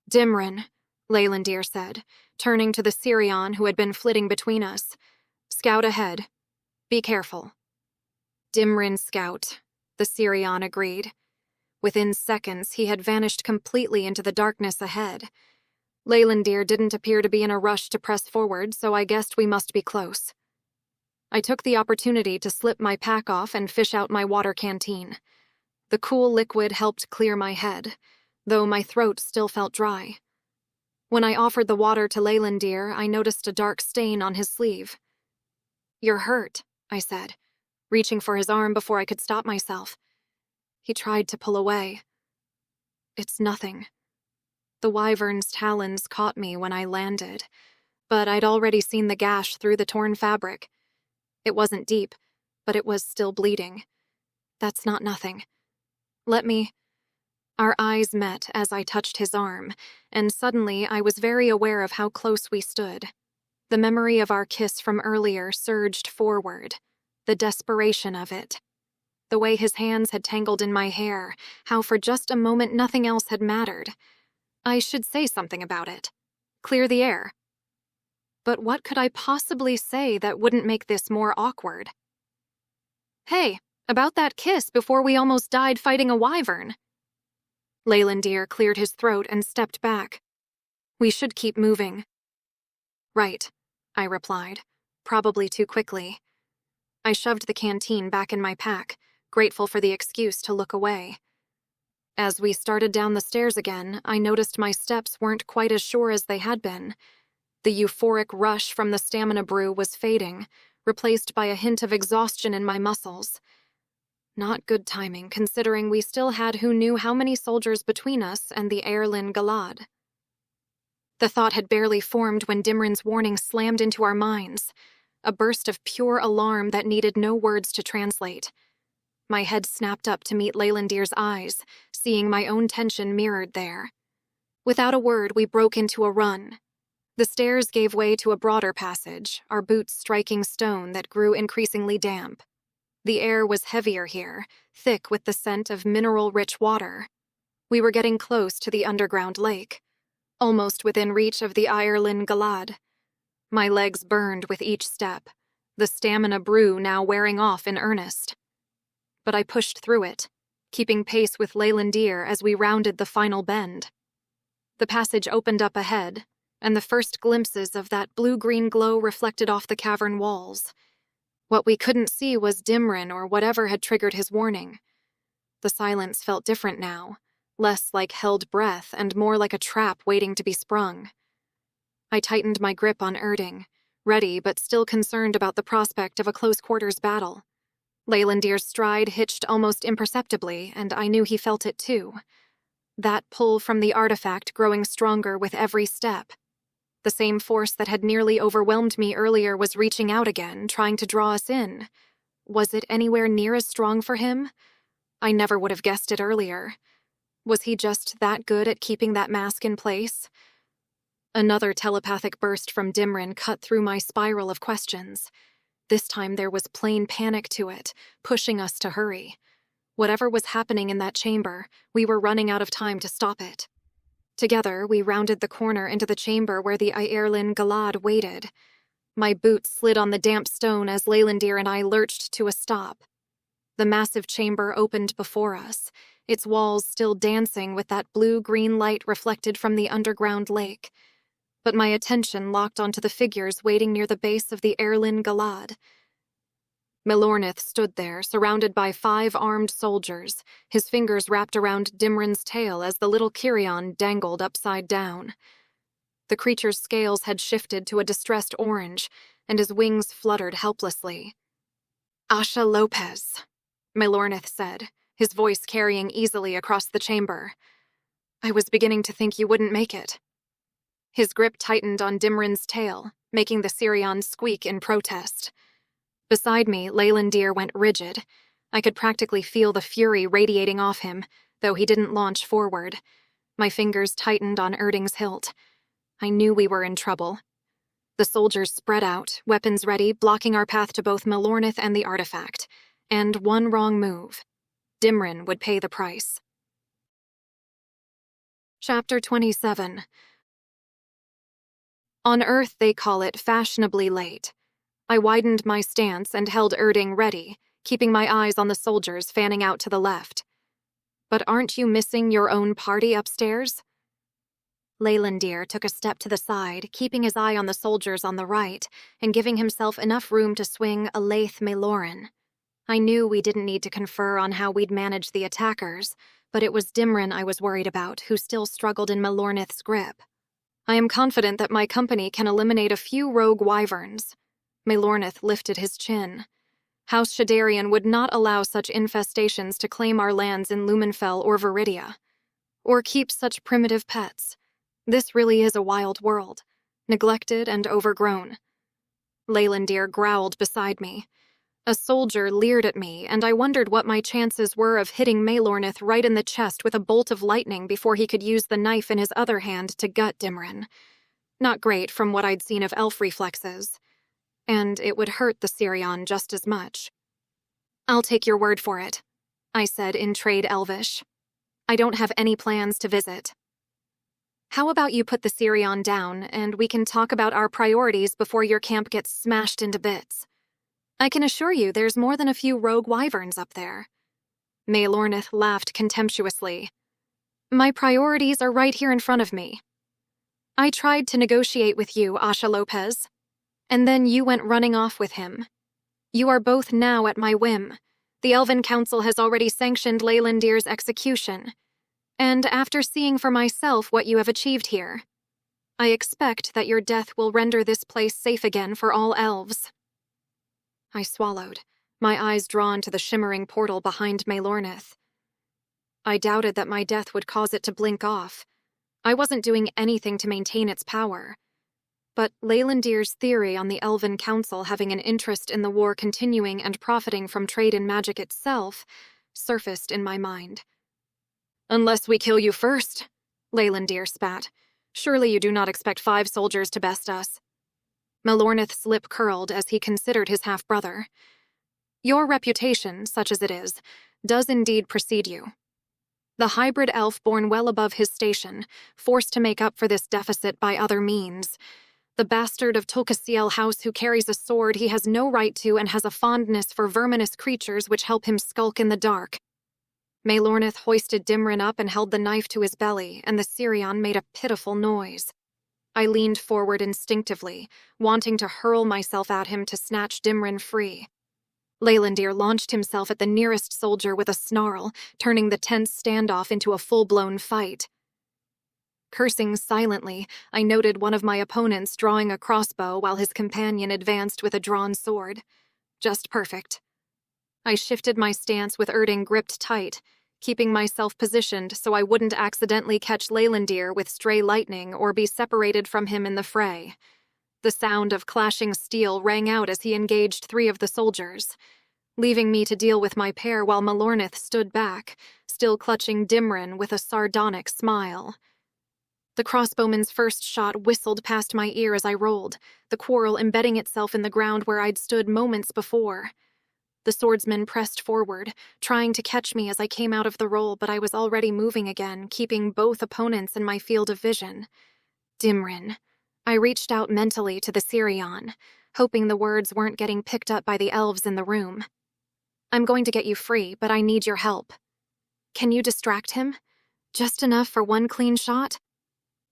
"Dimrin," Leylandir said, turning to the Sirion who had been flitting between us. "Scout ahead. Be careful." "Dimrin scout," the Sirion agreed. Within seconds, he had vanished completely into the darkness ahead. Leylandir didn't appear to be in a rush to press forward, so I guessed we must be close. I took the opportunity to slip my pack off and fish out my water canteen. The cool liquid helped clear my head, though my throat still felt dry. When I offered the water to Leylandir, I noticed a dark stain on his sleeve. "You're hurt," I said, reaching for his arm before I could stop myself. He tried to pull away. "It's nothing." The wyvern's talons caught me when I landed, but I'd already seen the gash through the torn fabric. It wasn't deep, but it was still bleeding. "That's not nothing. Let me—" Our eyes met as I touched his arm, and suddenly I was very aware of how close we stood. The memory of our kiss from earlier surged forward, the desperation of it. The way his hands had tangled in my hair, how for just a moment nothing else had mattered. I should say something about it. Clear the air. But what could I possibly say that wouldn't make this more awkward? Hey, about that kiss before we almost died fighting a wyvern. Leylandir cleared his throat and stepped back. We should keep moving. Right, I replied, probably too quickly. I shoved the canteen back in my pack, grateful for the excuse to look away. As we started down the stairs again, I noticed my steps weren't quite as sure as they had been. The euphoric rush from the stamina brew was fading, replaced by a hint of exhaustion in my muscles. Not good timing, considering we still had who knew how many soldiers between us and the Earendor Galad. The thought had barely formed when Dimrin's warning slammed into our minds, a burst of pure alarm that needed no words to translate. My head snapped up to meet Leylandir's eyes, seeing my own tension mirrored there. Without a word, we broke into a run. The stairs gave way to a broader passage, our boots striking stone that grew increasingly damp. The air was heavier here, thick with the scent of mineral-rich water. We were getting close to the underground lake, almost within reach of the Earendor Galad. My legs burned with each step, the stamina brew now wearing off in earnest. But I pushed through it, keeping pace with Leylandir as we rounded the final bend. The passage opened up ahead, and the first glimpses of that blue-green glow reflected off the cavern walls. What we couldn't see was Dimrin or whatever had triggered his warning. The silence felt different now, less like held breath and more like a trap waiting to be sprung. I tightened my grip on Erding, ready but still concerned about the prospect of a close-quarters battle. Leylandir's stride hitched almost imperceptibly, and I knew he felt it too. That pull from the artifact growing stronger with every step. The same force that had nearly overwhelmed me earlier was reaching out again, trying to draw us in. Was it anywhere near as strong for him? I never would have guessed it earlier. Was he just that good at keeping that mask in place? Another telepathic burst from Dimrin cut through my spiral of questions. This time there was plain panic to it, pushing us to hurry. Whatever was happening in that chamber, we were running out of time to stop it. Together, we rounded the corner into the chamber where the Earendor Galad waited. My boots slid on the damp stone as Leylandir and I lurched to a stop. The massive chamber opened before us, its walls still dancing with that blue-green light reflected from the underground lake. But my attention locked onto the figures waiting near the base of the Earendor Galad. Melornith stood there, surrounded by 5 armed soldiers, his fingers wrapped around Dimrin's tail as the little Kyrion dangled upside down. The creature's scales had shifted to a distressed orange, and his wings fluttered helplessly. "Asha Lopez," Melornith said, his voice carrying easily across the chamber. "I was beginning to think you wouldn't make it." His grip tightened on Dimrin's tail, making the Cyrion squeak in protest. Beside me, Leylandir went rigid. I could practically feel the fury radiating off him, though he didn't launch forward. My fingers tightened on Erding's hilt. I knew we were in trouble. The soldiers spread out, weapons ready, blocking our path to both Melornith and the artifact. And one wrong move. Dimrin would pay the price. Chapter 27. On Earth they call it fashionably late. I widened my stance and held Erding ready, keeping my eyes on the soldiers fanning out to the left. "But aren't you missing your own party upstairs?" Leylandir took a step to the side, keeping his eye on the soldiers on the right, and giving himself enough room to swing a Laith Meloran. I knew we didn't need to confer on how we'd manage the attackers, but it was Dimrin I was worried about, who still struggled in Melornith's grip. "I am confident that my company can eliminate a few rogue wyverns." Melornith lifted his chin. "House Shadarian would not allow such infestations to claim our lands in Lumenfell or Viridia. Or keep such primitive pets. This really is a wild world, neglected and overgrown." Leylandir growled beside me. A soldier leered at me, and I wondered what my chances were of hitting Melornith right in the chest with a bolt of lightning before he could use the knife in his other hand to gut Dimrin. Not great from what I'd seen of elf reflexes. And it would hurt the Cyrion just as much. "I'll take your word for it," I said in trade Elvish. "I don't have any plans to visit." "How about you put the Cyrion down, and we can talk about our priorities before your camp gets smashed into bits?" I can assure you there's more than a few rogue wyverns up there. Maelornith laughed contemptuously. My priorities are right here in front of me. I tried to negotiate with you, Asha Lopez, and then you went running off with him. You are both now at my whim. The Elven Council has already sanctioned Leylandir's execution, and after seeing for myself what you have achieved here, I expect that your death will render this place safe again for all elves. I swallowed, my eyes drawn to the shimmering portal behind Maelornith. I doubted that my death would cause it to blink off. I wasn't doing anything to maintain its power. But Leylandir's theory on the Elven Council having an interest in the war continuing and profiting from trade in magic itself surfaced in my mind. Unless we kill you first, Leylandir spat. Surely you do not expect 5 soldiers to best us. Maelornith's lip curled as he considered his half-brother. Your reputation, such as it is, does indeed precede you. The hybrid elf born well above his station, forced to make up for this deficit by other means. The bastard of Tulkasiel house who carries a sword he has no right to and has a fondness for verminous creatures which help him skulk in the dark. Maelornith hoisted Dimrin up and held the knife to his belly, and the Sirion made a pitiful noise. I leaned forward instinctively, wanting to hurl myself at him to snatch Dimrin free. Leylandir launched himself at the nearest soldier with a snarl, turning the tense standoff into a full-blown fight. Cursing silently, I noted one of my opponents drawing a crossbow while his companion advanced with a drawn sword. Just perfect. I shifted my stance with Erding gripped tight, keeping myself positioned so I wouldn't accidentally catch Leylandir with stray lightning or be separated from him in the fray. The sound of clashing steel rang out as he engaged 3 of the soldiers, leaving me to deal with my pair while Maelornith stood back, still clutching Dimrin with a sardonic smile. The crossbowman's first shot whistled past my ear as I rolled, the quarrel embedding itself in the ground where I'd stood moments before. The swordsman pressed forward, trying to catch me as I came out of the roll, but I was already moving again, keeping both opponents in my field of vision. Dimrin. I reached out mentally to the Sirion, hoping the words weren't getting picked up by the elves in the room. I'm going to get you free, but I need your help. Can you distract him? Just enough for one clean shot?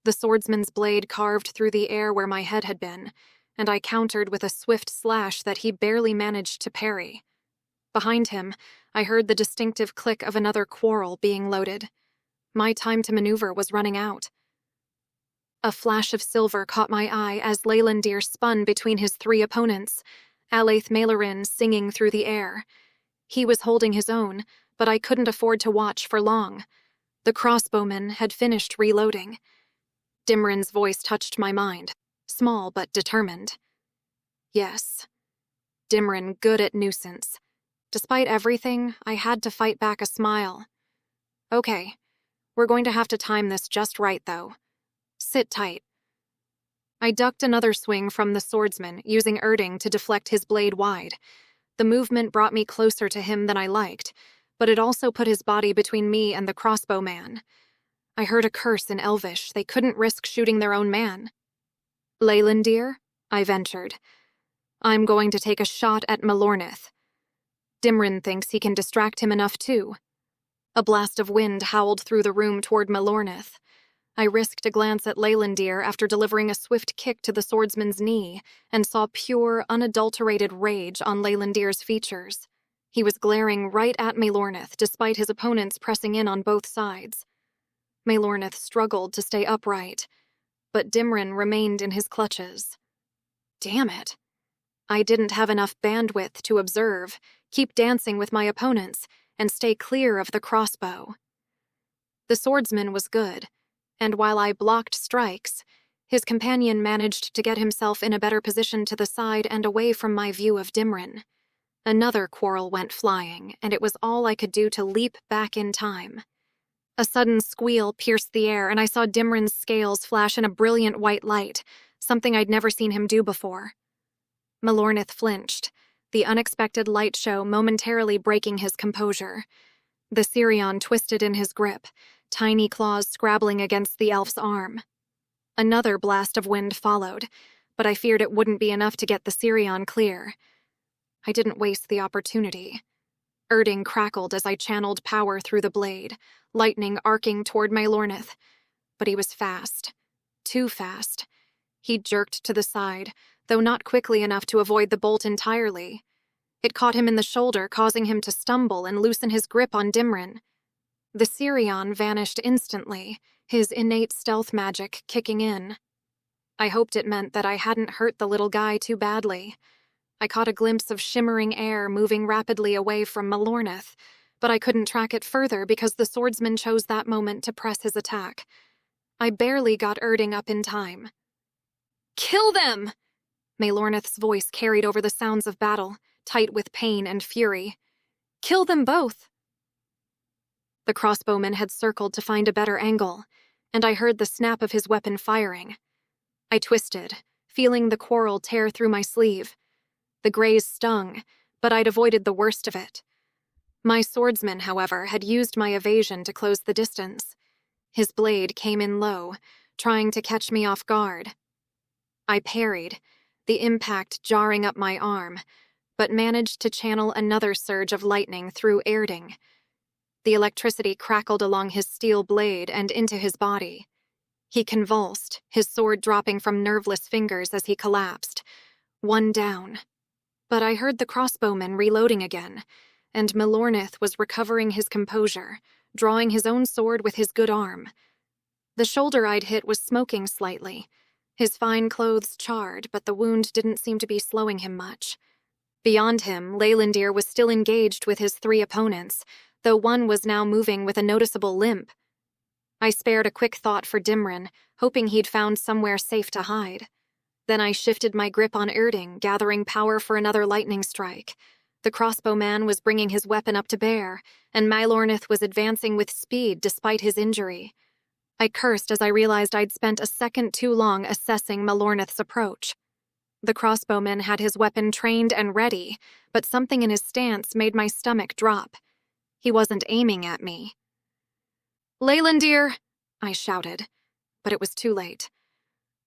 The swordsman's blade carved through the air where my head had been, and I countered with a swift slash that he barely managed to parry. Behind him, I heard the distinctive click of another quarrel being loaded. My time to maneuver was running out. A flash of silver caught my eye as Leylandir spun between his 3 opponents, Alaith Maeloryn singing through the air. He was holding his own, but I couldn't afford to watch for long. The crossbowman had finished reloading. Dimrin's voice touched my mind, small but determined. Yes. Dimrin good at nuisance. Despite everything, I had to fight back a smile. Okay, we're going to have to time this just right, though. Sit tight. I ducked another swing from the swordsman, using Erding to deflect his blade wide. The movement brought me closer to him than I liked, but it also put his body between me and the crossbowman. I heard a curse in Elvish. They couldn't risk shooting their own man. Leylandir, I ventured. I'm going to take a shot at Maelornith. Dimrin thinks he can distract him enough, too. A blast of wind howled through the room toward Maelornith. I risked a glance at Leylandir after delivering a swift kick to the swordsman's knee and saw pure, unadulterated rage on Leylandir's features. He was glaring right at Maelornith, despite his opponents pressing in on both sides. Maelornith struggled to stay upright, but Dimrin remained in his clutches. Damn it. I didn't have enough bandwidth to observe, keep dancing with my opponents, and stay clear of the crossbow. The swordsman was good, and while I blocked strikes, his companion managed to get himself in a better position to the side and away from my view of Dimrin. Another quarrel went flying, and it was all I could do to leap back in time. A sudden squeal pierced the air, and I saw Dimrin's scales flash in a brilliant white light, something I'd never seen him do before. Maelornith flinched, the unexpected light show momentarily breaking his composure. The Sirion twisted in his grip, tiny claws scrabbling against the elf's arm. Another blast of wind followed, but I feared it wouldn't be enough to get the Sirion clear. I didn't waste the opportunity. Erding crackled as I channeled power through the blade, lightning arcing toward Leylandir. But he was fast. Too fast. He jerked to the side, though not quickly enough to avoid the bolt entirely. It caught him in the shoulder, causing him to stumble and loosen his grip on Dimrin. The Sirion vanished instantly, his innate stealth magic kicking in. I hoped it meant that I hadn't hurt the little guy too badly. I caught a glimpse of shimmering air moving rapidly away from Leylandir, but I couldn't track it further because the swordsman chose that moment to press his attack. I barely got Erding up in time. "Kill them!" Leylandir's voice carried over the sounds of battle, tight with pain and fury. "Kill them both!" The crossbowman had circled to find a better angle, and I heard the snap of his weapon firing. I twisted, feeling the quarrel tear through my sleeve. The graze stung, but I'd avoided the worst of it. My swordsman, however, had used my evasion to close the distance. His blade came in low, trying to catch me off guard. I parried, the impact jarring up my arm, but managed to channel another surge of lightning through Erding. The electricity crackled along his steel blade and into his body. He convulsed, his sword dropping from nerveless fingers as he collapsed. One down. But I heard the crossbowman reloading again, and Leylandir was recovering his composure, drawing his own sword with his good arm. The shoulder I'd hit was smoking slightly. His fine clothes charred, but the wound didn't seem to be slowing him much. Beyond him, Leylandir was still engaged with his 3 opponents, though one was now moving with a noticeable limp. I spared a quick thought for Dimrin, hoping he'd found somewhere safe to hide. Then I shifted my grip on Erding, gathering power for another lightning strike. The crossbowman was bringing his weapon up to bear, and Leylandir was advancing with speed despite his injury. I cursed as I realized I'd spent a second too long assessing Leylandir's approach. The crossbowman had his weapon trained and ready, but something in his stance made my stomach drop. He wasn't aiming at me. "Leylandir!" I shouted, but it was too late.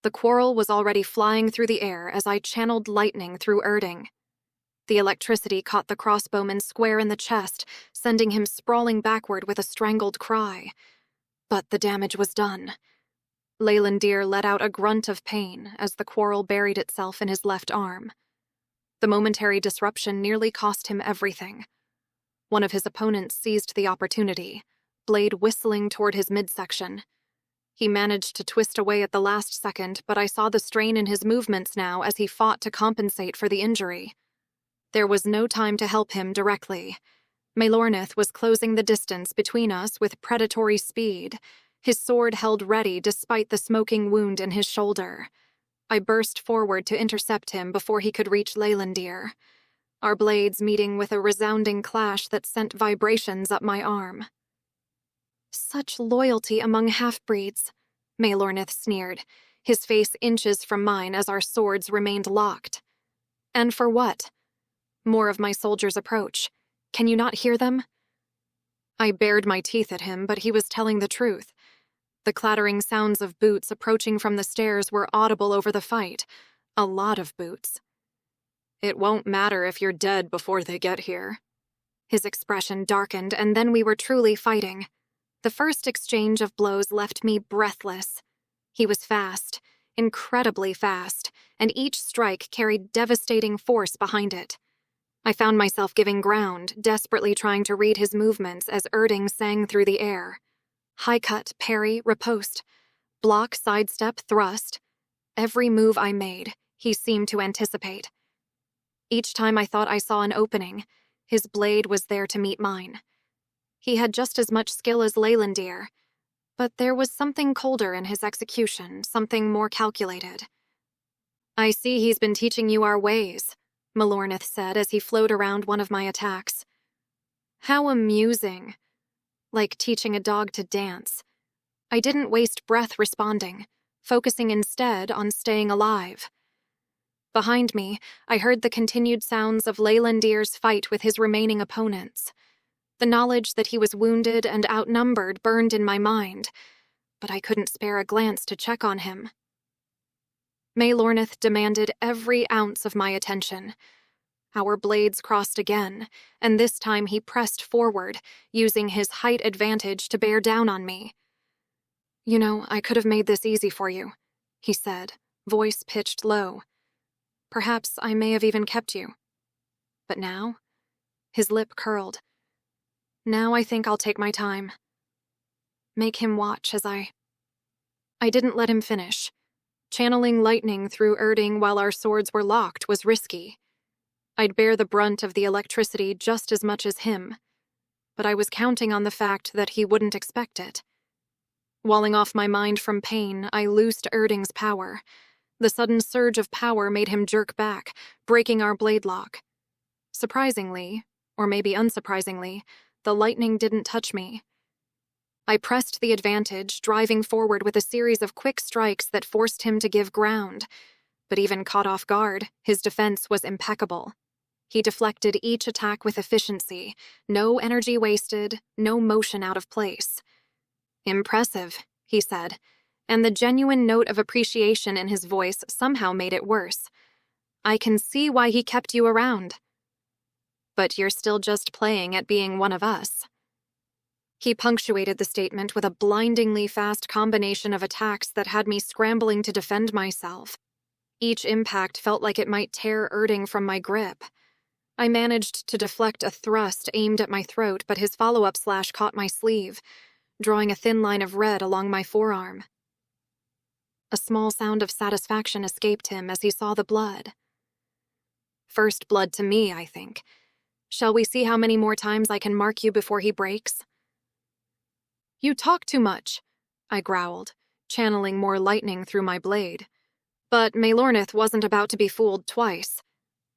The quarrel was already flying through the air as I channeled lightning through Erding. The electricity caught the crossbowman square in the chest, sending him sprawling backward with a strangled cry. But the damage was done. Leylandir let out a grunt of pain as the quarrel buried itself in his left arm. The momentary disruption nearly cost him everything. One of his opponents seized the opportunity, blade whistling toward his midsection. He managed to twist away at the last second, but I saw the strain in his movements now as he fought to compensate for the injury. There was no time to help him directly. Leylandir was closing the distance between us with predatory speed, his sword held ready despite the smoking wound in his shoulder. I burst forward to intercept him before he could reach Leylandir, our blades meeting with a resounding clash that sent vibrations up my arm. "Such loyalty among half-breeds," Leylandir sneered, his face inches from mine as our swords remained locked. "And for what? More of my soldiers approach. Can you not hear them?" I bared my teeth at him, but he was telling the truth. The clattering sounds of boots approaching from the stairs were audible over the fight. A lot of boots. "It won't matter if you're dead before they get here." His expression darkened, and then we were truly fighting. The first exchange of blows left me breathless. He was fast, incredibly fast, and each strike carried devastating force behind it. I found myself giving ground, desperately trying to read his movements as Erding sang through the air. High cut, parry, riposte, block, sidestep, thrust. Every move I made, he seemed to anticipate. Each time I thought I saw an opening, his blade was there to meet mine. He had just as much skill as Leylandir, but there was something colder in his execution, something more calculated. "I see he's been teaching you our ways," Leylandir said as he flowed around one of my attacks. "How amusing. Like teaching a dog to dance." I didn't waste breath responding, focusing instead on staying alive. Behind me, I heard the continued sounds of Leylandir's fight with his remaining opponents. The knowledge that he was wounded and outnumbered burned in my mind, but I couldn't spare a glance to check on him. Leylandir demanded every ounce of my attention. Our blades crossed again, and this time he pressed forward, using his height advantage to bear down on me. "You know, I could have made this easy for you," he said, voice pitched low. "Perhaps I may have even kept you. But now?" His lip curled. "Now I think I'll take my time. Make him watch as I didn't let him finish. Channeling lightning through Erding while our swords were locked was risky. I'd bear the brunt of the electricity just as much as him, but I was counting on the fact that he wouldn't expect it. Walling off my mind from pain, I loosed Erding's power. The sudden surge of power made him jerk back, breaking our blade lock. Surprisingly, or maybe unsurprisingly, the lightning didn't touch me. I pressed the advantage, driving forward with a series of quick strikes that forced him to give ground. But even caught off guard, his defense was impeccable. He deflected each attack with efficiency, no energy wasted, no motion out of place. "Impressive," he said, and the genuine note of appreciation in his voice somehow made it worse. "I can see why he kept you around. But you're still just playing at being one of us." He punctuated the statement with a blindingly fast combination of attacks that had me scrambling to defend myself. Each impact felt like it might tear Erding from my grip. I managed to deflect a thrust aimed at my throat, but his follow-up slash caught my sleeve, drawing a thin line of red along my forearm. A small sound of satisfaction escaped him as he saw the blood. "First blood to me, I think. Shall we see how many more times I can mark you before he breaks?" "You talk too much," I growled, channeling more lightning through my blade. But Maelornith wasn't about to be fooled twice.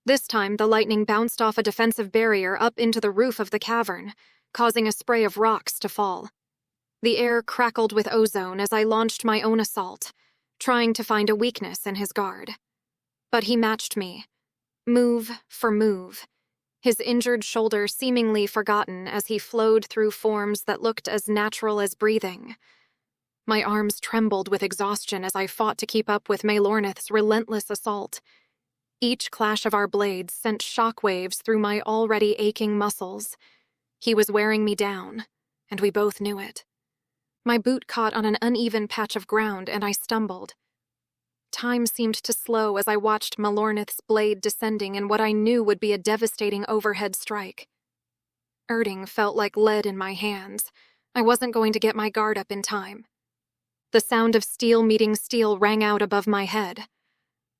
This time, the lightning bounced off a defensive barrier up into the roof of the cavern, causing a spray of rocks to fall. The air crackled with ozone as I launched my own assault, trying to find a weakness in his guard. But he matched me, move for move, his injured shoulder seemingly forgotten as he flowed through forms that looked as natural as breathing. My arms trembled with exhaustion as I fought to keep up with Maelornith's relentless assault. Each clash of our blades sent shockwaves through my already aching muscles. He was wearing me down, and we both knew it. My boot caught on an uneven patch of ground, and I stumbled. Time seemed to slow as I watched Maelornith's blade descending in what I knew would be a devastating overhead strike. Erding felt like lead in my hands. I wasn't going to get my guard up in time. The sound of steel meeting steel rang out above my head.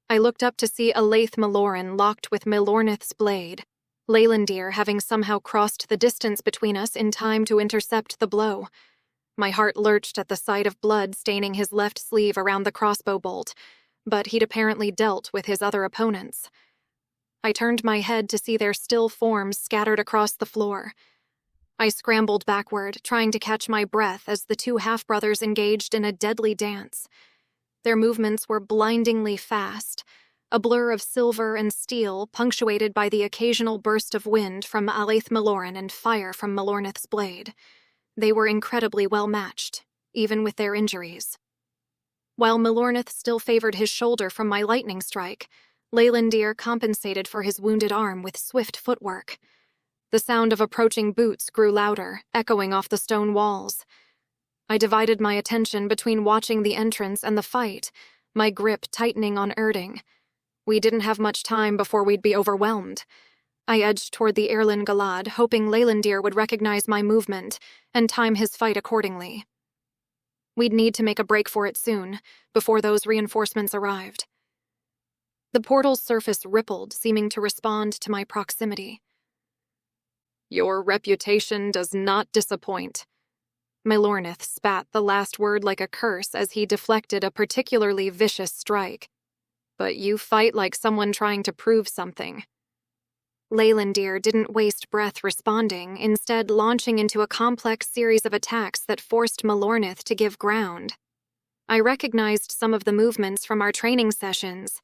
I looked up to see a Laith Meloran locked with Maelornith's blade, Leylandir having somehow crossed the distance between us in time to intercept the blow. My heart lurched at the sight of blood staining his left sleeve around the crossbow bolt, but he'd apparently dealt with his other opponents. I turned my head to see their still forms scattered across the floor. I scrambled backward, trying to catch my breath as the two half-brothers engaged in a deadly dance. Their movements were blindingly fast, a blur of silver and steel punctuated by the occasional burst of wind from Alaith Meloran and fire from Maelornith's blade. They were incredibly well-matched, even with their injuries. While Maelornith still favored his shoulder from my lightning strike, Leylandir compensated for his wounded arm with swift footwork. The sound of approaching boots grew louder, echoing off the stone walls. I divided my attention between watching the entrance and the fight, my grip tightening on Erding. We didn't have much time before we'd be overwhelmed. I edged toward the Erlen Galad, hoping Leylandir would recognize my movement and time his fight accordingly. We'd need to make a break for it soon, before those reinforcements arrived. The portal's surface rippled, seeming to respond to my proximity. "Your reputation does not disappoint." Maelornith spat the last word like a curse as he deflected a particularly vicious strike. "But you fight like someone trying to prove something." Leylandir didn't waste breath responding, instead launching into a complex series of attacks that forced Maelornith to give ground. I recognized some of the movements from our training sessions,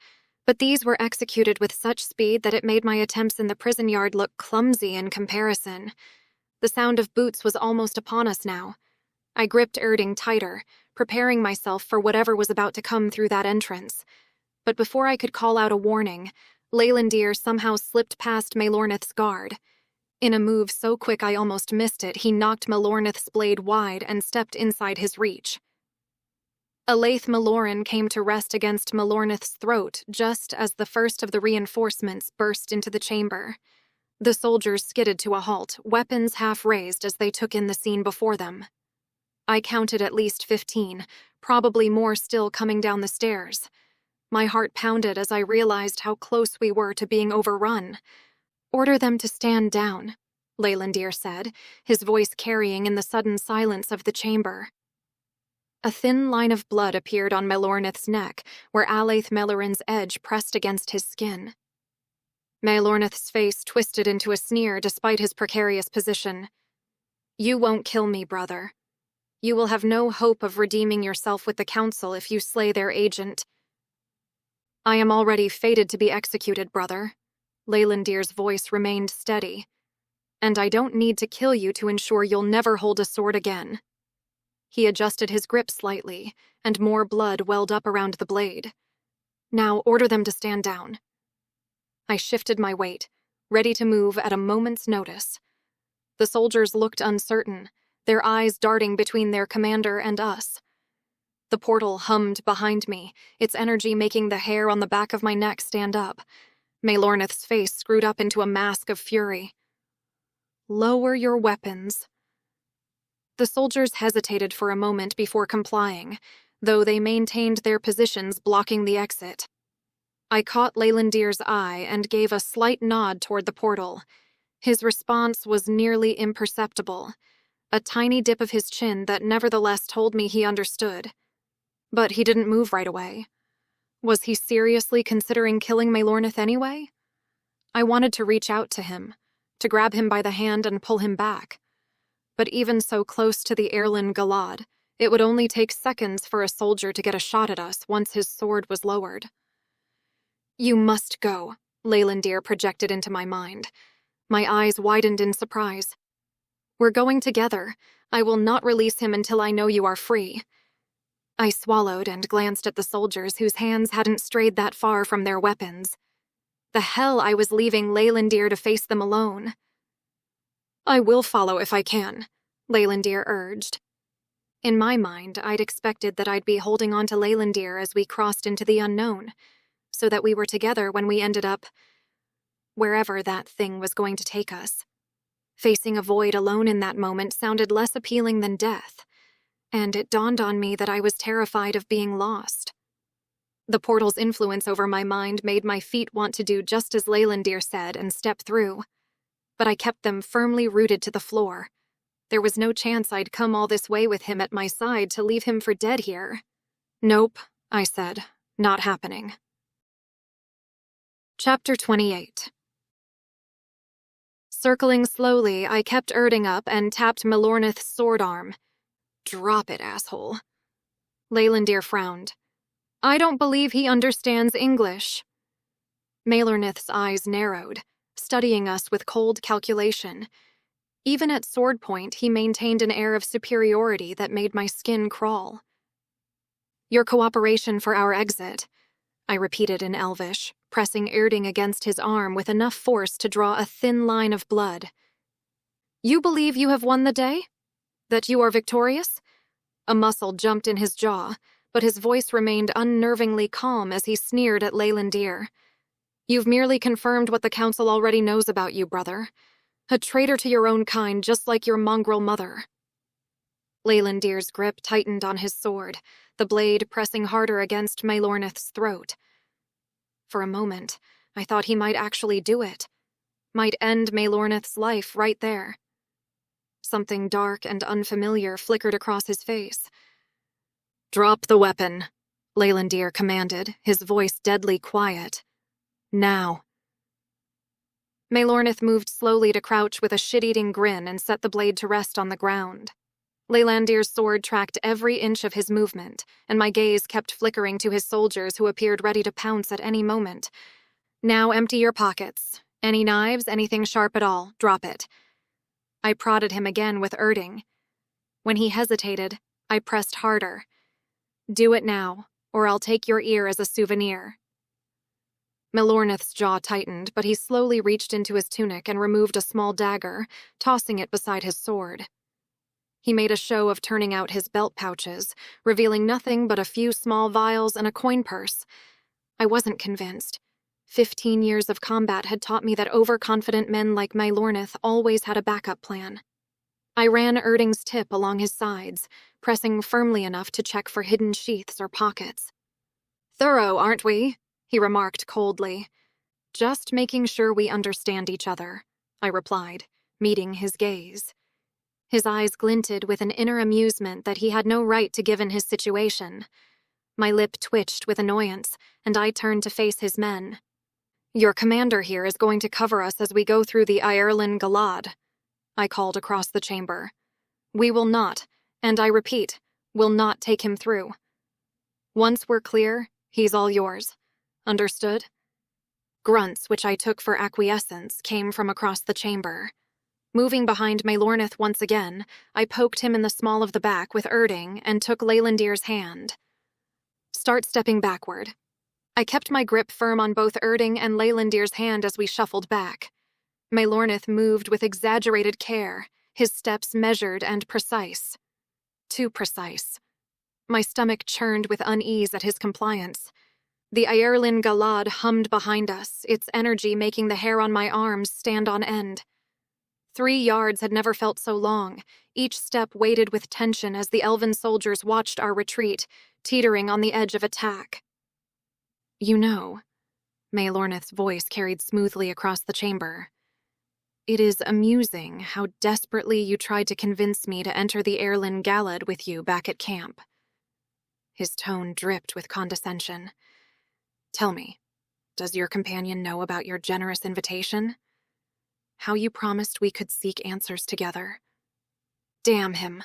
but these were executed with such speed that it made my attempts in the prison yard look clumsy in comparison. The sound of boots was almost upon us now. I gripped Erding tighter, preparing myself for whatever was about to come through that entrance. But before I could call out a warning, Leylandir somehow slipped past Maelornith's guard. In a move so quick I almost missed it, he knocked Maelornith's blade wide and stepped inside his reach. A lathe Maelorn came to rest against Maelornith's throat just as the first of the reinforcements burst into the chamber. The soldiers skidded to a halt, weapons half raised as they took in the scene before them. I counted at least 15, probably more still coming down the stairs. My heart pounded as I realized how close we were to being overrun. "Order them to stand down," Leylandir said, his voice carrying in the sudden silence of the chamber. A thin line of blood appeared on Maelornith's neck, where Alaith Melerin's edge pressed against his skin. Maelornith's face twisted into a sneer despite his precarious position. "You won't kill me, brother. You will have no hope of redeeming yourself with the Council if you slay their agent." "I am already fated to be executed, brother." Leylandir's voice remained steady. "And I don't need to kill you to ensure you'll never hold a sword again." He adjusted his grip slightly, and more blood welled up around the blade. "Now order them to stand down." I shifted my weight, ready to move at a moment's notice. The soldiers looked uncertain, their eyes darting between their commander and us. The portal hummed behind me, its energy making the hair on the back of my neck stand up. Maelornith's face screwed up into a mask of fury. "Lower your weapons." The soldiers hesitated for a moment before complying, though they maintained their positions blocking the exit. I caught Leylandir's eye and gave a slight nod toward the portal. His response was nearly imperceptible, a tiny dip of his chin that nevertheless told me he understood. But he didn't move right away. Was he seriously considering killing Maelornith anyway? I wanted to reach out to him, to grab him by the hand and pull him back. But even so close to the Erlen Galad, it would only take seconds for a soldier to get a shot at us once his sword was lowered. "You must go," Leylandir projected into my mind. My eyes widened in surprise. "We're going together. I will not release him until I know you are free." I swallowed and glanced at the soldiers whose hands hadn't strayed that far from their weapons. The hell I was leaving Leylandir to face them alone. "I will follow if I can," Leylandir urged. In my mind, I'd expected that I'd be holding on to Leylandir as we crossed into the unknown, so that we were together when we ended up wherever that thing was going to take us. Facing a void alone in that moment sounded less appealing than death, and it dawned on me that I was terrified of being lost. The portal's influence over my mind made my feet want to do just as Leylandir said and step through, but I kept them firmly rooted to the floor. There was no chance I'd come all this way with him at my side to leave him for dead here. "Nope," I said, "not happening." Chapter 28. Circling slowly, I kept Erding up and tapped Maelornith's sword arm. "Drop it, asshole." Leylandir frowned. "I don't believe he understands English." Maelornith's eyes narrowed, studying us with cold calculation. Even at sword point, he maintained an air of superiority that made my skin crawl. "Your cooperation for our exit," I repeated in Elvish, pressing Erding against his arm with enough force to draw a thin line of blood. "You believe you have won the day? That you are victorious?" A muscle jumped in his jaw, but his voice remained unnervingly calm as he sneered at Leylandir. "You've merely confirmed what the Council already knows about you, brother. A traitor to your own kind, just like your mongrel mother." Leylandir's grip tightened on his sword, the blade pressing harder against Maelornith's throat. For a moment, I thought he might actually do it. Might end Maelornith's life right there. Something dark and unfamiliar flickered across his face. "Drop the weapon," Leylandir commanded, his voice deadly quiet. "Now." Maelornith moved slowly to crouch with a shit-eating grin and set the blade to rest on the ground. Leylandir's sword tracked every inch of his movement, and my gaze kept flickering to his soldiers who appeared ready to pounce at any moment. "Now empty your pockets. Any knives, anything sharp at all, drop it." I prodded him again with Erding. When he hesitated, I pressed harder. "Do it now, or I'll take your ear as a souvenir." Melornith's jaw tightened, but he slowly reached into his tunic and removed a small dagger, tossing it beside his sword. He made a show of turning out his belt pouches, revealing nothing but a few small vials and a coin purse. I wasn't convinced. 15 years of combat had taught me that overconfident men like Melornith always had a backup plan. I ran Erding's tip along his sides, pressing firmly enough to check for hidden sheaths or pockets. "Thorough, aren't we?" he remarked coldly. "Just making sure we understand each other," I replied, meeting his gaze. His eyes glinted with an inner amusement that he had no right to give in his situation. My lip twitched with annoyance, and I turned to face his men. "Your commander here is going to cover us as we go through the Ireland Galad," I called across the chamber. "We will not, and I repeat, will not take him through. Once we're clear, he's all yours. Understood?" Grunts, which I took for acquiescence, came from across the chamber. Moving behind Melornith once again, I poked him in the small of the back with Erding and took Leylandir's hand. "Start stepping backward." I kept my grip firm on both Erding and Leylandir's hand as we shuffled back. Melornith moved with exaggerated care, his steps measured and precise. Too precise. My stomach churned with unease at his compliance. The Ireland Galad hummed behind us, its energy making the hair on my arms stand on end. 3 yards had never felt so long, each step weighted with tension as the elven soldiers watched our retreat, teetering on the edge of attack. "You know," Melornith's voice carried smoothly across the chamber, "it is amusing how desperately you tried to convince me to enter the Earendor Galad with you back at camp." His tone dripped with condescension. "Tell me, does your companion know about your generous invitation? How you promised we could seek answers together?" Damn him.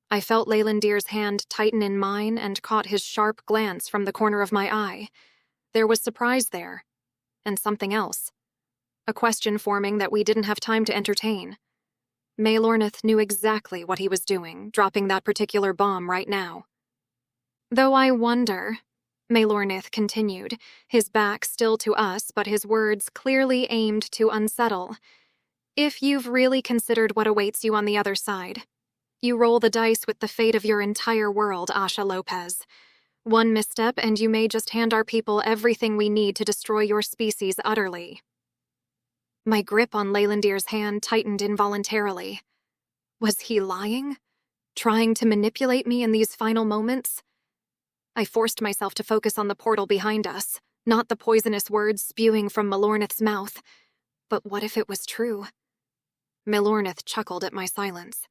I felt Leylandir's hand tighten in mine and caught his sharp glance from the corner of my eye. There was surprise there, and something else. A question forming that we didn't have time to entertain. Melornith knew exactly what he was doing, dropping that particular bomb right now. "Though I wonder," Melornith continued, his back still to us but his words clearly aimed to unsettle, "if you've really considered what awaits you on the other side. You roll the dice with the fate of your entire world, Asha Lopez. One misstep and you may just hand our people everything we need to destroy your species utterly." My grip on Leylandir's hand tightened involuntarily. Was he lying? Trying to manipulate me in these final moments? I forced myself to focus on the portal behind us, not the poisonous words spewing from Melornith's mouth. But what if it was true? Melornith chuckled at my silence.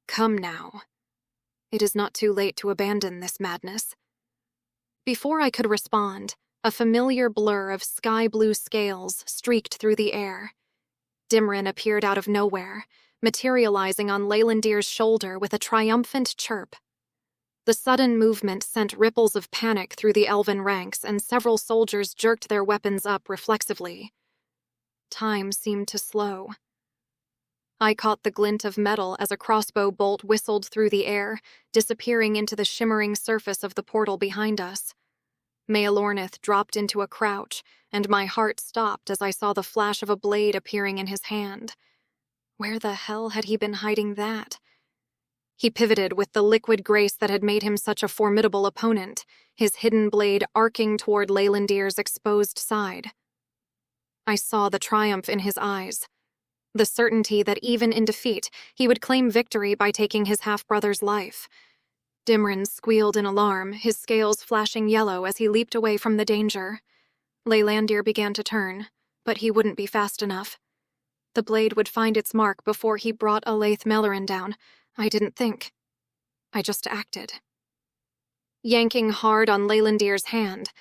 "Come now. It is not too late to abandon this madness." Before I could respond, a familiar blur of sky-blue scales streaked through the air. Dimrin appeared out of nowhere, materializing on Leylandir's shoulder with a triumphant chirp. The sudden movement sent ripples of panic through the elven ranks, and several soldiers jerked their weapons up reflexively. Time seemed to slow. I caught the glint of metal as a crossbow bolt whistled through the air, disappearing into the shimmering surface of the portal behind us. Melornith dropped into a crouch, and my heart stopped as I saw the flash of a blade appearing in his hand. Where the hell had he been hiding that? He pivoted with the liquid grace that had made him such a formidable opponent, his hidden blade arcing toward Leylandir's exposed side. I saw the triumph in his eyes. The certainty that even in defeat, he would claim victory by taking his half-brother's life. Dimrin squealed in alarm, his scales flashing yellow as he leaped away from the danger. Leylandir began to turn, but he wouldn't be fast enough. The blade would find its mark before he brought Alaith Melerin down. I didn't think. I just acted. Yanking hard on Leylandir's hand,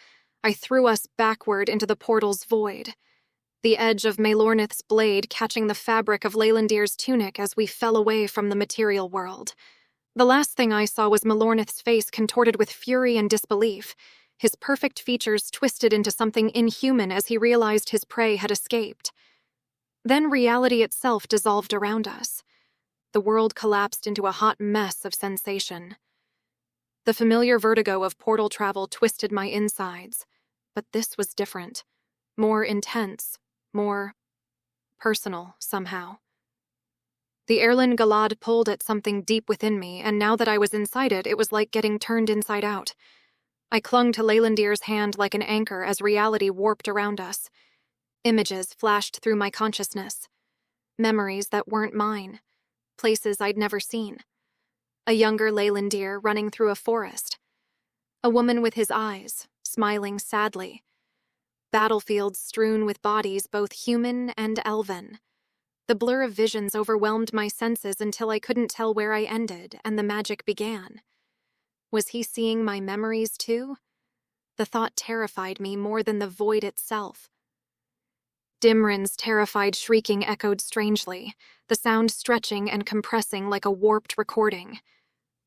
I threw us backward into the portal's void, the edge of Melornith's blade catching the fabric of Leylandir's tunic as we fell away from the material world. The last thing I saw was Melornith's face contorted with fury and disbelief, his perfect features twisted into something inhuman as he realized his prey had escaped. Then reality itself dissolved around us. The world collapsed into a hot mess of sensation. The familiar vertigo of portal travel twisted my insides, but this was different. more intense, more personal somehow. The Erlen Galad pulled at something deep within me, and now that I was inside it, it was like getting turned inside out. I clung to Leylandir's hand like an anchor as reality warped around us. Images flashed through my consciousness. Memories that weren't mine. Places I'd never seen. A younger Leylandir running through a forest. A woman with his eyes, smiling sadly. Battlefields strewn with bodies both human and elven. The blur of visions overwhelmed my senses until I couldn't tell where I ended and the magic began. Was he seeing my memories too? The thought terrified me more than the void itself. Dimrin's terrified shrieking echoed strangely, the sound stretching and compressing like a warped recording.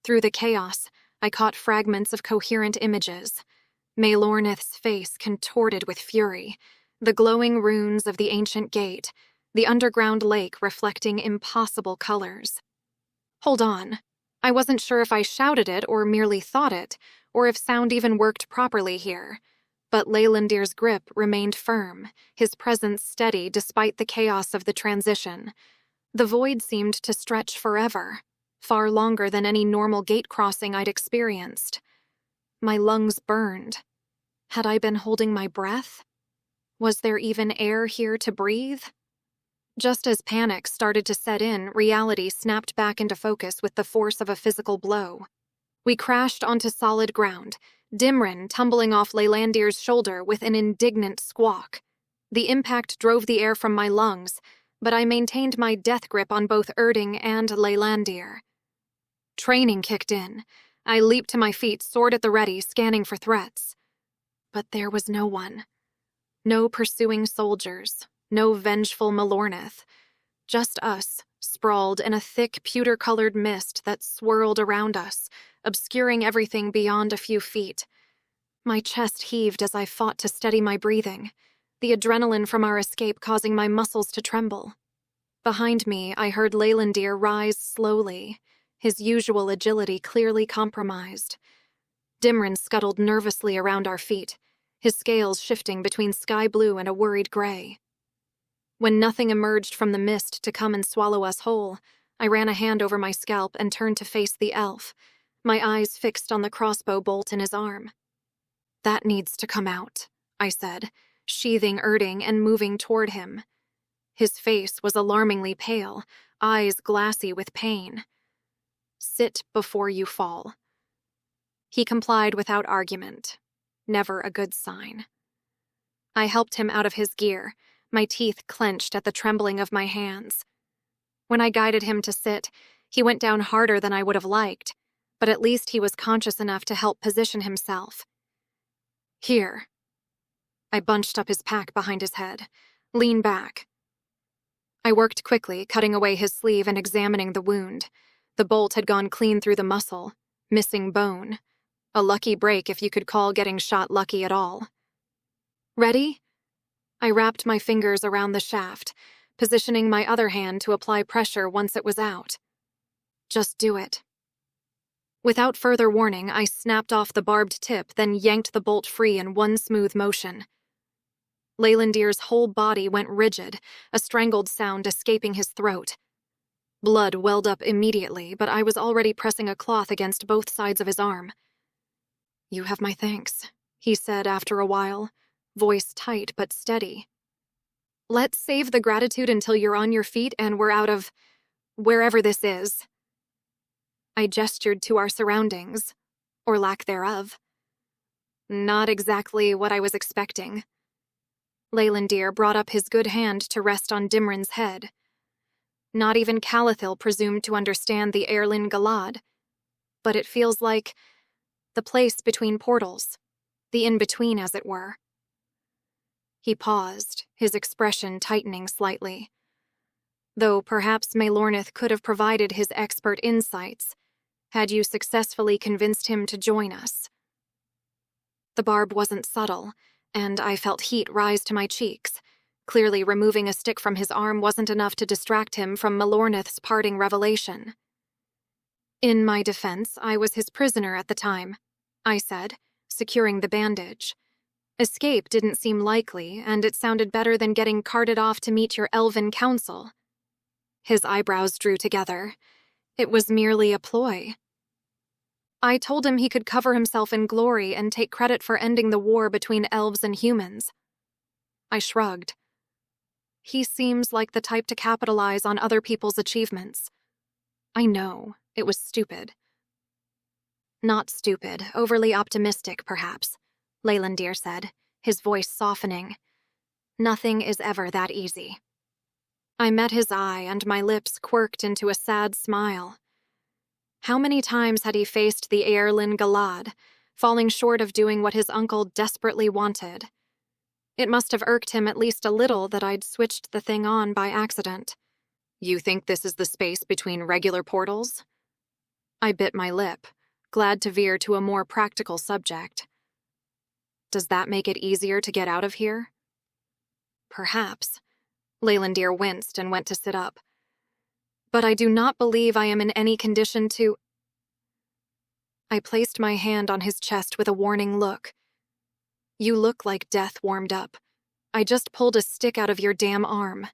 Through the chaos, I caught fragments of coherent images. Maelornith's face contorted with fury, the glowing runes of the ancient gate, the underground lake reflecting impossible colors. Hold on. I wasn't sure if I shouted it or merely thought it, or if sound even worked properly here. But Leylandir's grip remained firm, his presence steady despite the chaos of the transition. The void seemed to stretch forever, far longer than any normal gate crossing I'd experienced. My lungs burned. Had I been holding my breath? Was there even air here to breathe? Just as panic started to set in, reality snapped back into focus with the force of a physical blow. We crashed onto solid ground, Dimrin tumbling off Leylandir's shoulder with an indignant squawk. The impact drove the air from my lungs, but I maintained my death grip on both Erding and Leylandir. Training kicked in. I leaped to my feet, sword at the ready, scanning for threats. But there was no one. No pursuing soldiers. No vengeful Maelornith. Just us, sprawled in a thick, pewter-colored mist that swirled around us, obscuring everything beyond a few feet. My chest heaved as I fought to steady my breathing, the adrenaline from our escape causing my muscles to tremble. Behind me, I heard Leylandir rise slowly, his usual agility clearly compromised. Dimrin scuttled nervously around our feet, his scales shifting between sky blue and a worried gray. When nothing emerged from the mist to come and swallow us whole, I ran a hand over my scalp and turned to face the elf, my eyes fixed on the crossbow bolt in his arm. "That needs to come out," I said, sheathing Erding and moving toward him. His face was alarmingly pale, eyes glassy with pain. "Sit before you fall." He complied without argument. Never a good sign. I helped him out of his gear, my teeth clenched at the trembling of my hands. When I guided him to sit, he went down harder than I would have liked, but at least he was conscious enough to help position himself. "Here." I bunched up his pack behind his head. "Lean back." I worked quickly, cutting away his sleeve and examining the wound. The bolt had gone clean through the muscle, missing bone. A lucky break if you could call getting shot lucky at all. "Ready?" I wrapped my fingers around the shaft, positioning my other hand to apply pressure once it was out. "Just do it." Without further warning, I snapped off the barbed tip, then yanked the bolt free in one smooth motion. Leylandir's whole body went rigid, a strangled sound escaping his throat. Blood welled up immediately, but I was already pressing a cloth against both sides of his arm. "You have my thanks," he said after a while, voice tight but steady. "Let's save the gratitude until you're on your feet and we're out of wherever this is." I gestured to our surroundings, or lack thereof. Not exactly what I was expecting. Leylandir brought up his good hand to rest on Dimrin's head. Not even Calathil presumed to understand the Erlen Galad, but it feels like the place between portals, the in-between as it were. He paused, his expression tightening slightly. Though perhaps Maelornith could have provided his expert insights, had you successfully convinced him to join us. The barb wasn't subtle, and I felt heat rise to my cheeks. Clearly, removing a stick from his arm wasn't enough to distract him from Maelornith's parting revelation. "In my defense, I was his prisoner at the time," I said, securing the bandage. Escape didn't seem likely, and it sounded better than getting carted off to meet your Elven Council. His eyebrows drew together. It was merely a ploy. I told him he could cover himself in glory and take credit for ending the war between elves and humans. I shrugged. He seems like the type to capitalize on other people's achievements. I know, it was stupid. Not stupid, overly optimistic, perhaps, Leylandir said, his voice softening. Nothing is ever that easy. I met his eye, and my lips quirked into a sad smile. How many times had he faced the Earendor Galad, falling short of doing what his uncle desperately wanted? It must have irked him at least a little that I'd switched the thing on by accident. You think this is the space between regular portals? I bit my lip, glad to veer to a more practical subject. Does that make it easier to get out of here? Perhaps. Leylandir winced and went to sit up. But I do not believe I am in any condition to... I placed my hand on his chest with a warning look. You look like death warmed up. I just pulled a stick out of your damn arm.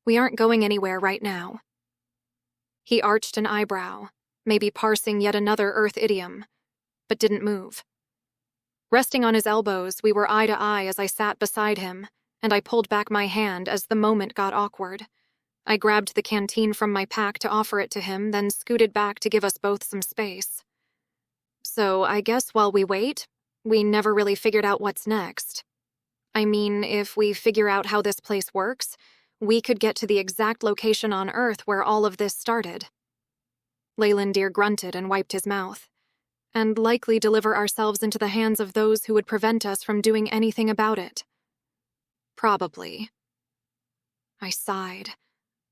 We aren't going anywhere right now. He arched an eyebrow, maybe parsing yet another Earth idiom, but didn't move. Resting on his elbows, we were eye to eye as I sat beside him, and I pulled back my hand as the moment got awkward. I grabbed the canteen from my pack to offer it to him, then scooted back to give us both some space. So I guess while we wait, we never really figured out what's next. I mean, if we figure out how this place works, we could get to the exact location on Earth where all of this started. Leylandir grunted and wiped his mouth. And likely deliver ourselves into the hands of those who would prevent us from doing anything about it. Probably. I sighed,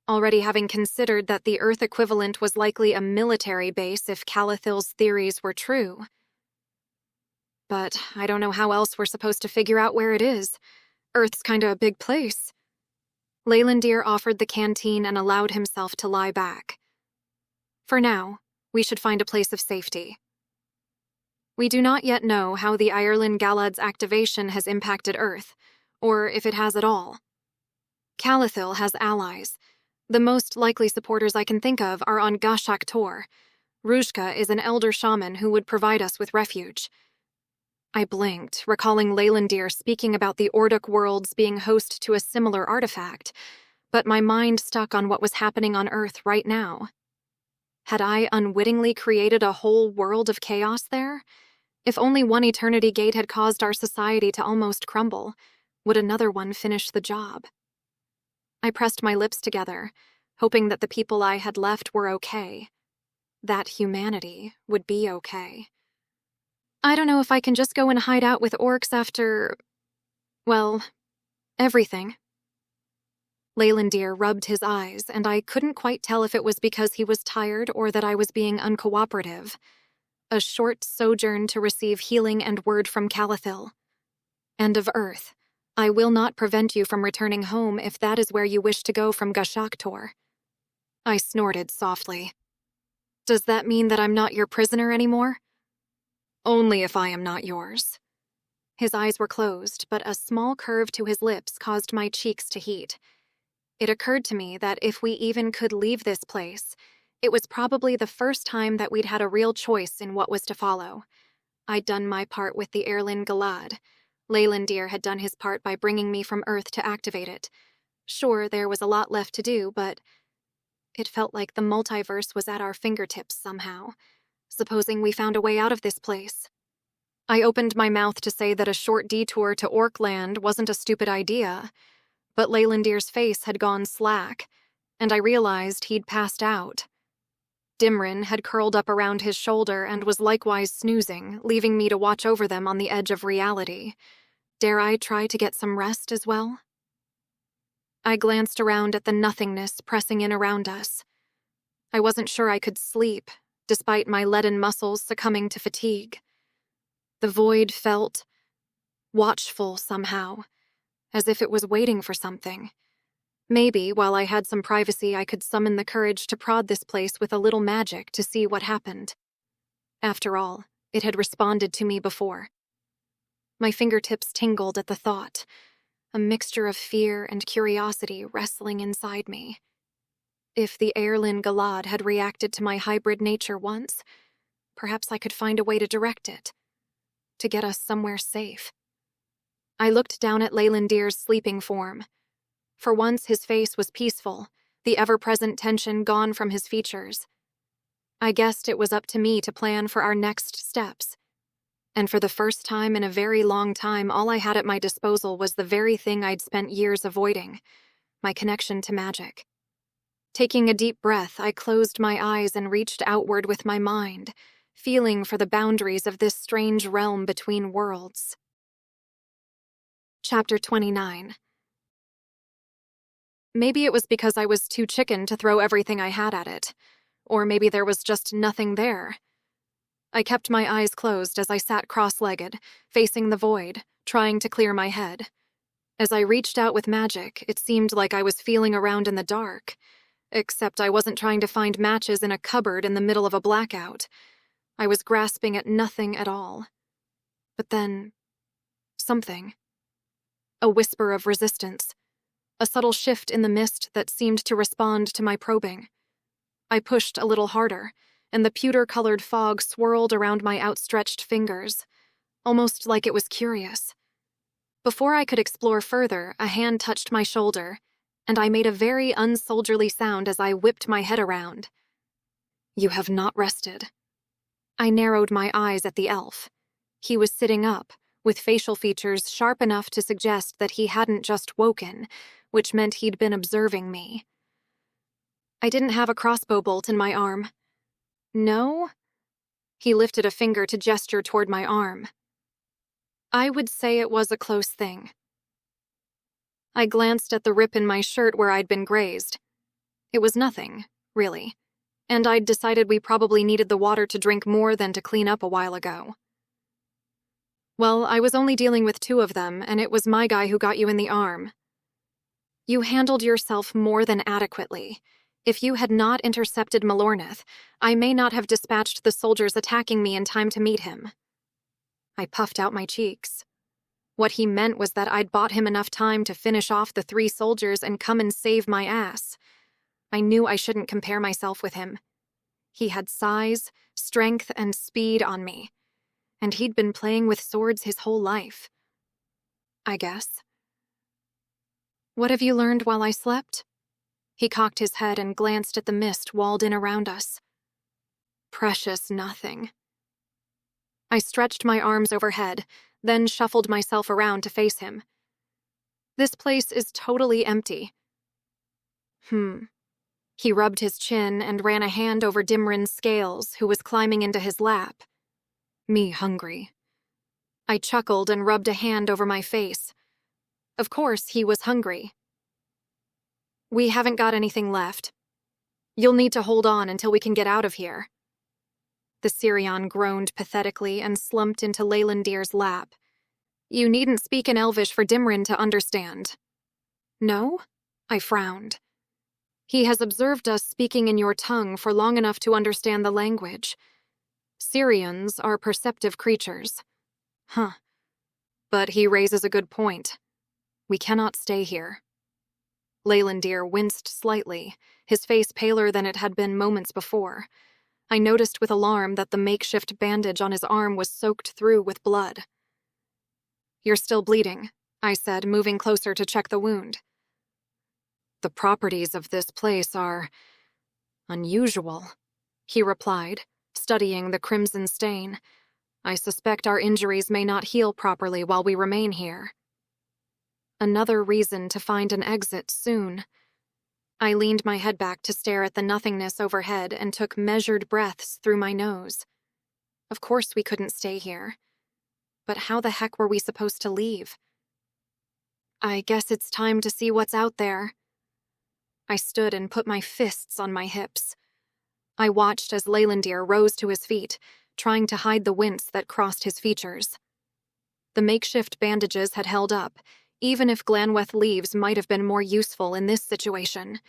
already having considered that the Earth equivalent was likely a military base if Calathil's theories were true. But I don't know how else we're supposed to figure out where it is. Earth's kinda a big place. Leylandir offered the canteen and allowed himself to lie back. For now, we should find a place of safety. We do not yet know how the Earendor Galad's activation has impacted Earth, or if it has at all. Calathil has allies. The most likely supporters I can think of are on Gashak Tor. Ruzhka is an elder shaman who would provide us with refuge. I blinked, recalling Leylandir speaking about the Orduk worlds being host to a similar artifact, but my mind stuck on what was happening on Earth right now. Had I unwittingly created a whole world of chaos there? If only one eternity gate had caused our society to almost crumble, would another one finish the job? I pressed my lips together, hoping that the people I had left were okay. That humanity would be okay. I don't know if I can just go and hide out with orcs after... well, everything. Leylandir rubbed his eyes, and I couldn't quite tell if it was because he was tired or that I was being uncooperative. A short sojourn to receive healing and word from Calathil. And of Earth. I will not prevent you from returning home if that is where you wish to go from Gashak Tor. I snorted softly. Does that mean that I'm not your prisoner anymore? Only if I am not yours. His eyes were closed, but a small curve to his lips caused my cheeks to heat. It occurred to me that if we even could leave this place, it was probably the first time that we'd had a real choice in what was to follow. I'd done my part with the Earendor Galad. Leylandir had done his part by bringing me from Earth to activate it. Sure, there was a lot left to do, but it felt like the multiverse was at our fingertips somehow. Supposing we found a way out of this place. I opened my mouth to say that a short detour to Orkland wasn't a stupid idea, but Leylandir's face had gone slack, and I realized he'd passed out. Dimrin had curled up around his shoulder and was likewise snoozing, leaving me to watch over them on the edge of reality. Dare I try to get some rest as well? I glanced around at the nothingness pressing in around us. I wasn't sure I could sleep, despite my leaden muscles succumbing to fatigue. The void felt watchful somehow, as if it was waiting for something. Maybe, while I had some privacy, I could summon the courage to prod this place with a little magic to see what happened. After all, it had responded to me before. My fingertips tingled at the thought, a mixture of fear and curiosity wrestling inside me. If the Earendor Galad had reacted to my hybrid nature once, perhaps I could find a way to direct it, to get us somewhere safe. I looked down at Leylandir's sleeping form. For once, his face was peaceful, the ever-present tension gone from his features. I guessed it was up to me to plan for our next steps. And for the first time in a very long time, all I had at my disposal was the very thing I'd spent years avoiding, my connection to magic. Taking a deep breath, I closed my eyes and reached outward with my mind, feeling for the boundaries of this strange realm between worlds. Chapter 29. Maybe it was because I was too chicken to throw everything I had at it, or maybe there was just nothing there. I kept my eyes closed as I sat cross-legged, facing the void, trying to clear my head. As I reached out with magic, it seemed like I was feeling around in the dark, except I wasn't trying to find matches in a cupboard in the middle of a blackout. I was grasping at nothing at all. But then, something. A whisper of resistance. A subtle shift in the mist that seemed to respond to my probing. I pushed a little harder, and the pewter-colored fog swirled around my outstretched fingers, almost like it was curious. Before I could explore further, a hand touched my shoulder, and I made a very unsoldierly sound as I whipped my head around. "You have not rested." I narrowed my eyes at the elf. He was sitting up, with facial features sharp enough to suggest that he hadn't just woken, which meant he'd been observing me. I didn't have a crossbow bolt in my arm. No? He lifted a finger to gesture toward my arm. I would say it was a close thing. I glanced at the rip in my shirt where I'd been grazed. It was nothing, really, and I'd decided we probably needed the water to drink more than to clean up a while ago. Well, I was only dealing with 2 of them, and it was my guy who got you in the arm. You handled yourself more than adequately. If you had not intercepted Malornith, I may not have dispatched the soldiers attacking me in time to meet him. I puffed out my cheeks. What he meant was that I'd bought him enough time to finish off the 3 soldiers and come and save my ass. I knew I shouldn't compare myself with him. He had size, strength, and speed on me, and he'd been playing with swords his whole life. I guess. What have you learned while I slept? He cocked his head and glanced at the mist walled in around us. Precious nothing. I stretched my arms overhead, then shuffled myself around to face him. This place is totally empty. He rubbed his chin and ran a hand over Dimrin's scales, who was climbing into his lap. Me hungry. I chuckled and rubbed a hand over my face. Of course, he was hungry. We haven't got anything left. You'll need to hold on until we can get out of here. The Syrian groaned pathetically and slumped into Leylandir's lap. You needn't speak in Elvish for Dimrin to understand. No? I frowned. He has observed us speaking in your tongue for long enough to understand the language. Syrians are perceptive creatures. But he raises a good point. We cannot stay here. Leylandir winced slightly, his face paler than it had been moments before. I noticed with alarm that the makeshift bandage on his arm was soaked through with blood. You're still bleeding, I said, moving closer to check the wound. The properties of this place are unusual, he replied, studying the crimson stain. I suspect our injuries may not heal properly while we remain here. Another reason to find an exit soon. I leaned my head back to stare at the nothingness overhead and took measured breaths through my nose. Of course we couldn't stay here. But how the heck were we supposed to leave? I guess it's time to see what's out there. I stood and put my fists on my hips. I watched as Leylandir rose to his feet, trying to hide the wince that crossed his features. The makeshift bandages had held up, even if Glanweth leaves might have been more useful in this situation.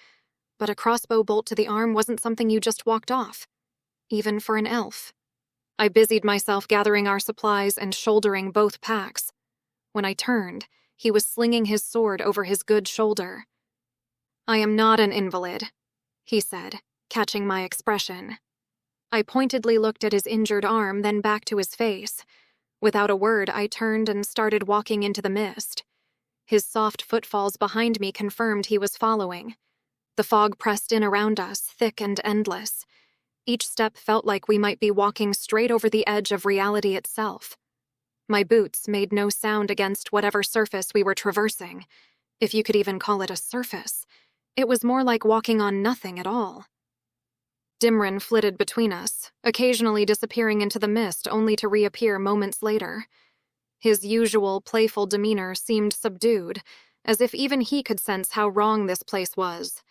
But a crossbow bolt to the arm wasn't something you just walked off, even for an elf. I busied myself gathering our supplies and shouldering both packs. When I turned, he was slinging his sword over his good shoulder. "I am not an invalid," he said, catching my expression. I pointedly looked at his injured arm, then back to his face. Without a word, I turned and started walking into the mist. His soft footfalls behind me confirmed he was following. The fog pressed in around us, thick and endless. Each step felt like we might be walking straight over the edge of reality itself. My boots made no sound against whatever surface we were traversing. If you could even call it a surface, it was more like walking on nothing at all. Dimrin flitted between us, occasionally disappearing into the mist only to reappear moments later. His usual playful demeanor seemed subdued, as if even he could sense how wrong this place was.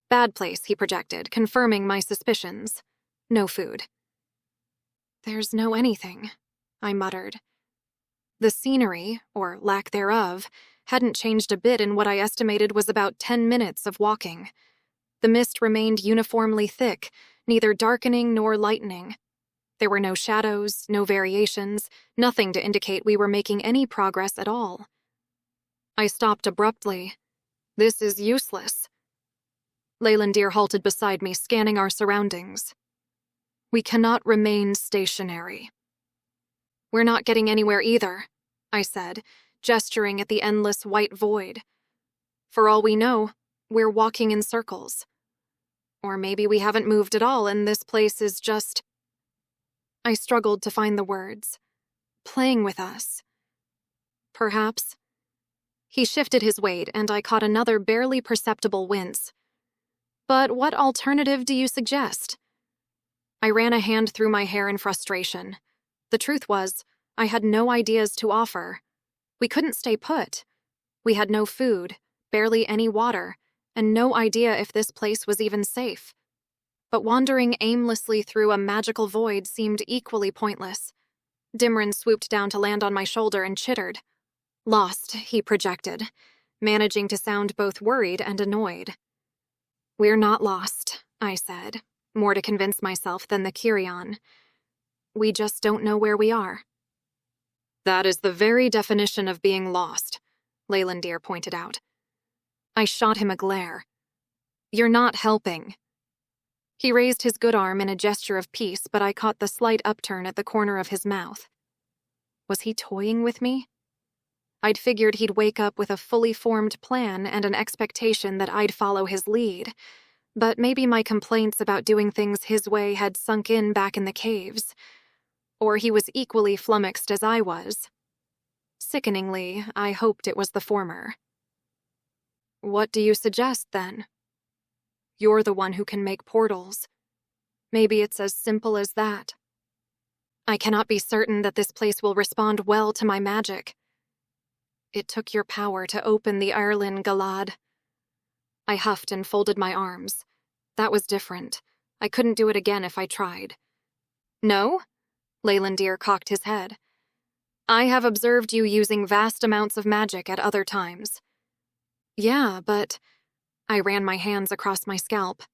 Bad place, he projected, confirming my suspicions. No food. "There's no anything," I muttered. The scenery, or lack thereof, hadn't changed a bit in what I estimated was about 10 minutes of walking. The mist remained uniformly thick, neither darkening nor lightening. There were no shadows, no variations, nothing to indicate we were making any progress at all. I stopped abruptly. "This is useless." Leylandir halted beside me, scanning our surroundings. "We cannot remain stationary." "We're not getting anywhere either," I said, gesturing at the endless white void. "For all we know, we're walking in circles. Or maybe we haven't moved at all and this place is just—" I struggled to find the words. "Playing with us." Perhaps. He shifted his weight and I caught another barely perceptible wince. "But what alternative do you suggest?" I ran a hand through my hair in frustration. The truth was, I had no ideas to offer. We couldn't stay put. We had no food, barely any water, and no idea if this place was even safe. But wandering aimlessly through a magical void seemed equally pointless. Dimrin swooped down to land on my shoulder and chittered. "Lost," he projected, managing to sound both worried and annoyed. "We're not lost," I said, more to convince myself than the Kyrian. "We just don't know where we are." "That is the very definition of being lost," Leylandir pointed out. I shot him a glare. "You're not helping." He raised his good arm in a gesture of peace, but I caught the slight upturn at the corner of his mouth. Was he toying with me? I'd figured he'd wake up with a fully formed plan and an expectation that I'd follow his lead, but maybe my complaints about doing things his way had sunk in back in the caves. Or he was equally flummoxed as I was. Sickeningly, I hoped it was the former. "What do you suggest, then?" "You're the one who can make portals. Maybe it's as simple as that." "I cannot be certain that this place will respond well to my magic." "It took your power to open the Erlen Galad." I huffed and folded my arms. That was different. I couldn't do it again if I tried. "No?" Leylandir cocked his head. "I have observed you using vast amounts of magic at other times." "Yeah, but—" I ran my hands across my scalp.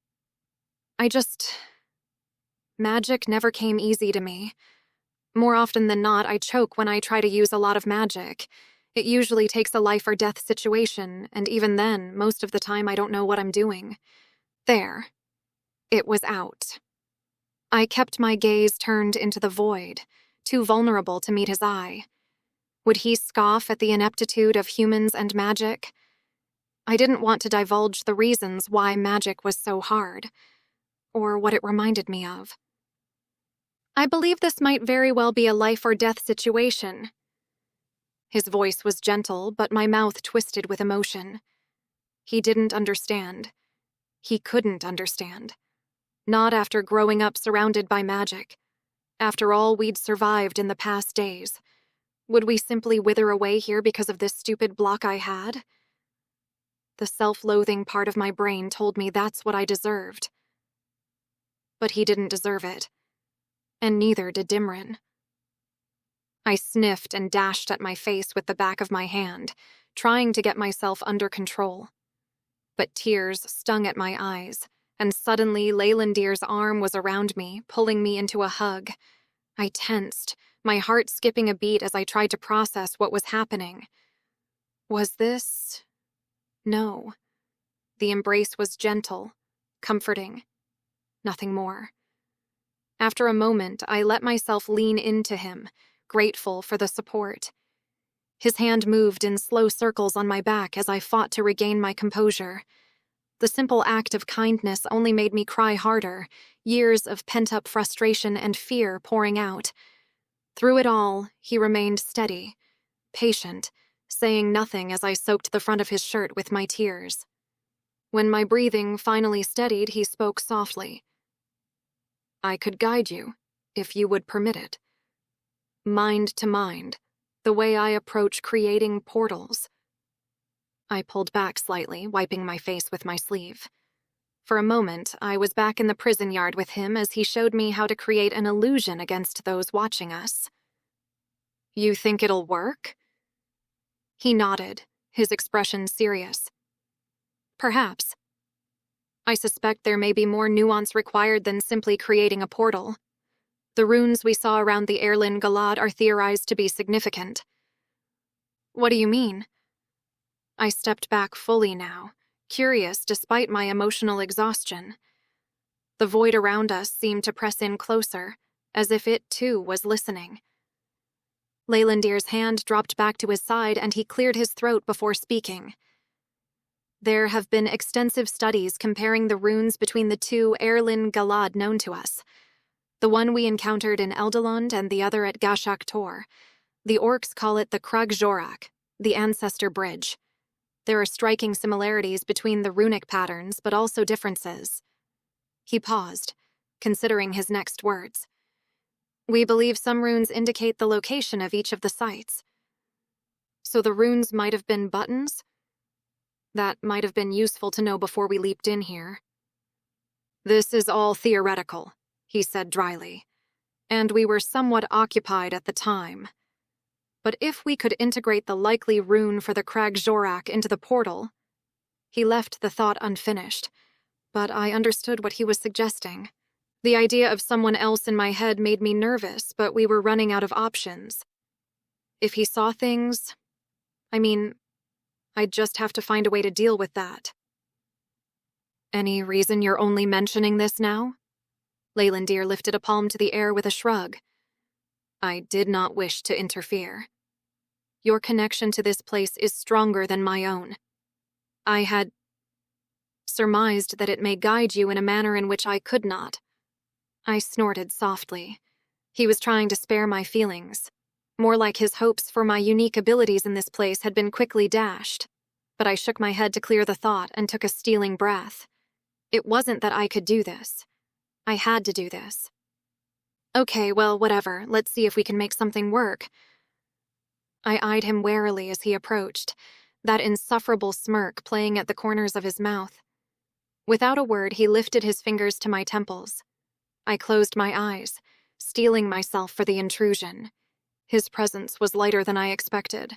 Magic never came easy to me. More often than not, I choke when I try to use a lot of magic. It usually takes a life or death situation, and even then, most of the time I don't know what I'm doing. There. It was out. I kept my gaze turned into the void, too vulnerable to meet his eye. Would he scoff at the ineptitude of humans and magic? I didn't want to divulge the reasons why magic was so hard, or what it reminded me of. "I believe this might very well be a life or death situation." His voice was gentle, but my mouth twisted with emotion. He didn't understand. He couldn't understand. Not after growing up surrounded by magic. After all we'd survived in the past days. Would we simply wither away here because of this stupid block I had? The self-loathing part of my brain told me that's what I deserved. But he didn't deserve it. And neither did Dimrin. I sniffed and dashed at my face with the back of my hand, trying to get myself under control. But tears stung at my eyes, and suddenly Leylandir's arm was around me, pulling me into a hug. I tensed, my heart skipping a beat as I tried to process what was happening. Was this? No. The embrace was gentle, comforting. Nothing more. After a moment, I let myself lean into him, grateful for the support. His hand moved in slow circles on my back as I fought to regain my composure. The simple act of kindness only made me cry harder, years of pent-up frustration and fear pouring out. Through it all, he remained steady, patient, saying nothing as I soaked the front of his shirt with my tears. When my breathing finally steadied, he spoke softly. I could guide you, if you would permit it. Mind to mind, the way I approach creating portals. I pulled back slightly, wiping my face with my sleeve. For a moment, I was back in the prison yard with him as he showed me how to create an illusion against those watching us. You think it'll work? He nodded, his expression serious. Perhaps. I suspect there may be more nuance required than simply creating a portal. The runes we saw around the Earendor Galad are theorized to be significant. What do you mean? I stepped back fully now, curious despite my emotional exhaustion. The void around us seemed to press in closer, as if it, too, was listening. Leylandir's hand dropped back to his side and he cleared his throat before speaking. There have been extensive studies comparing the runes between the two Earendor Galad known to us. The one we encountered in Eldalund and the other at Gashak Tor. The orcs call it the Crag Jorak, the Ancestor Bridge. There are striking similarities between the runic patterns, but also differences. He paused, considering his next words. We believe some runes indicate the location of each of the sites. So the runes might have been buttons? That might have been useful to know before we leaped in here. This is all theoretical, he said dryly, and we were somewhat occupied at the time. But if we could integrate the likely rune for the Crag Jorak into the portal... He left the thought unfinished, but I understood what he was suggesting. The idea of someone else in my head made me nervous, but we were running out of options. If he saw things... I'd just have to find a way to deal with that. Any reason you're only mentioning this now? Leylandir lifted a palm to the air with a shrug. I did not wish to interfere. Your connection to this place is stronger than my own. I had surmised that it may guide you in a manner in which I could not. I snorted softly. He was trying to spare my feelings. More like his hopes for my unique abilities in this place had been quickly dashed. But I shook my head to clear the thought and took a stealing breath. It wasn't that I could do this. I had to do this. Okay, well, whatever. Let's see if we can make something work. I eyed him warily as he approached, that insufferable smirk playing at the corners of his mouth. Without a word, he lifted his fingers to my temples. I closed my eyes, steeling myself for the intrusion. His presence was lighter than I expected.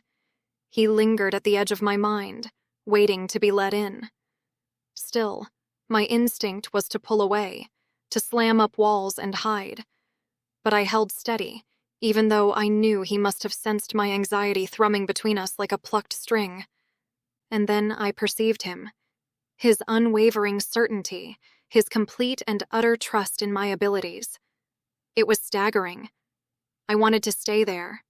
He lingered at the edge of my mind, waiting to be let in. Still, my instinct was to pull away, to slam up walls and hide. But I held steady, even though I knew he must have sensed my anxiety thrumming between us like a plucked string. And then I perceived him. His unwavering certainty, his complete and utter trust in my abilities. It was staggering. I wanted to stay there,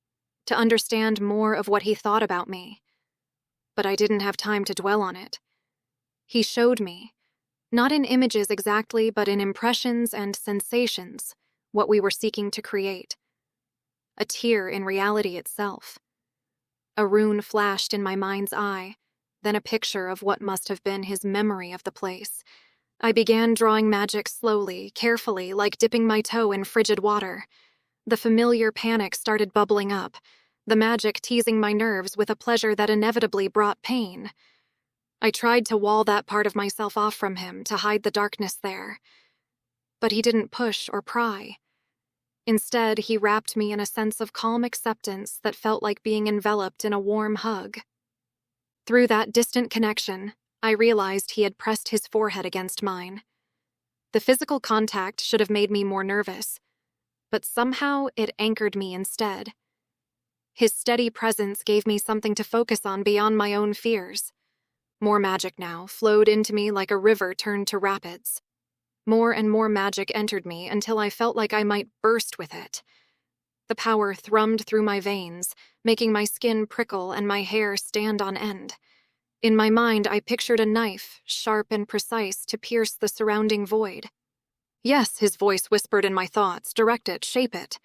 to understand more of what he thought about me. But I didn't have time to dwell on it. He showed me, not in images exactly, but in impressions and sensations, what we were seeking to create. A tear in reality itself. A rune flashed in my mind's eye, then a picture of what must have been his memory of the place. I began drawing magic slowly, carefully, like dipping my toe in frigid water. The familiar panic started bubbling up, the magic teasing my nerves with a pleasure that inevitably brought pain. I tried to wall that part of myself off from him, to hide the darkness there. But he didn't push or pry. Instead, he wrapped me in a sense of calm acceptance that felt like being enveloped in a warm hug. Through that distant connection, I realized he had pressed his forehead against mine. The physical contact should have made me more nervous, but somehow it anchored me instead. His steady presence gave me something to focus on beyond my own fears. More magic now flowed into me like a river turned to rapids. More and more magic entered me until I felt like I might burst with it. The power thrummed through my veins, making my skin prickle and my hair stand on end. In my mind, I pictured a knife, sharp and precise, to pierce the surrounding void. Yes, his voice whispered in my thoughts, direct it, shape it.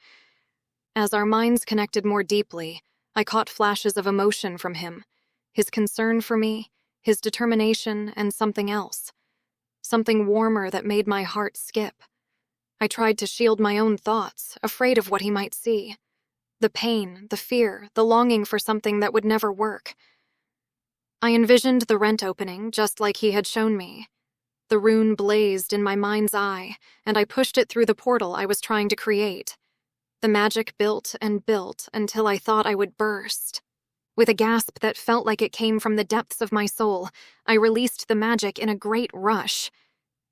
As our minds connected more deeply, I caught flashes of emotion from him, his concern for me, his determination, and something else. Something warmer that made my heart skip. I tried to shield my own thoughts, afraid of what he might see. The pain, the fear, the longing for something that would never work. I envisioned the rent opening, just like he had shown me. The rune blazed in my mind's eye, and I pushed it through the portal I was trying to create. The magic built and built until I thought I would burst. With a gasp that felt like it came from the depths of my soul, I released the magic in a great rush.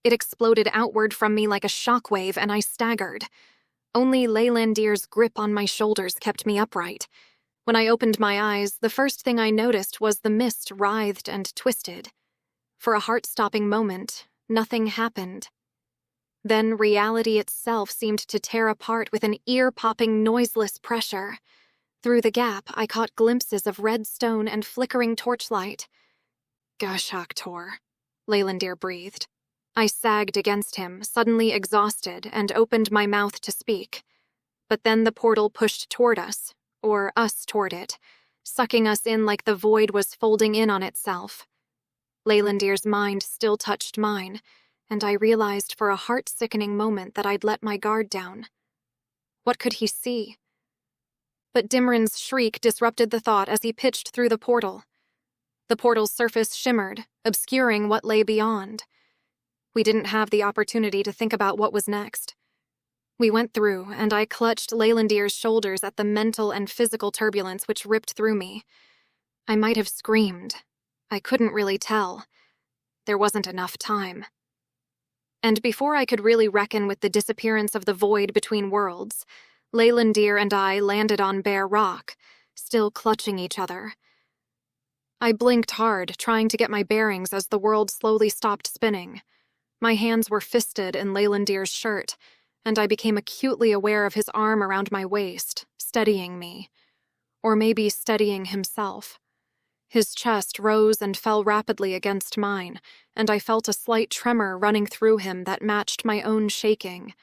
It exploded outward from me like a shockwave, and I staggered. Only Leylandir's grip on my shoulders kept me upright. When I opened my eyes, the first thing I noticed was the mist writhed and twisted. For a heart-stopping moment, nothing happened. Then reality itself seemed to tear apart with an ear-popping, noiseless pressure. Through the gap, I caught glimpses of red stone and flickering torchlight. "Gashaktor," Leylandir breathed. I sagged against him, suddenly exhausted, and opened my mouth to speak. But then the portal pushed toward us, or us toward it, sucking us in like the void was folding in on itself. Leylandir's mind still touched mine, and I realized for a heart-sickening moment that I'd let my guard down. What could he see? But Dimrin's shriek disrupted the thought as he pitched through the portal. The portal's surface shimmered, obscuring what lay beyond. We didn't have the opportunity to think about what was next. We went through, and I clutched Leylandir's shoulders at the mental and physical turbulence which ripped through me. I might have screamed. I couldn't really tell. There wasn't enough time. And before I could really reckon with the disappearance of the void between worlds, Leylandir and I landed on bare rock, still clutching each other. I blinked hard, trying to get my bearings as the world slowly stopped spinning. My hands were fisted in Leylandir's shirt, and I became acutely aware of his arm around my waist, steadying me. Or maybe steadying himself. His chest rose and fell rapidly against mine, and I felt a slight tremor running through him that matched my own shaking.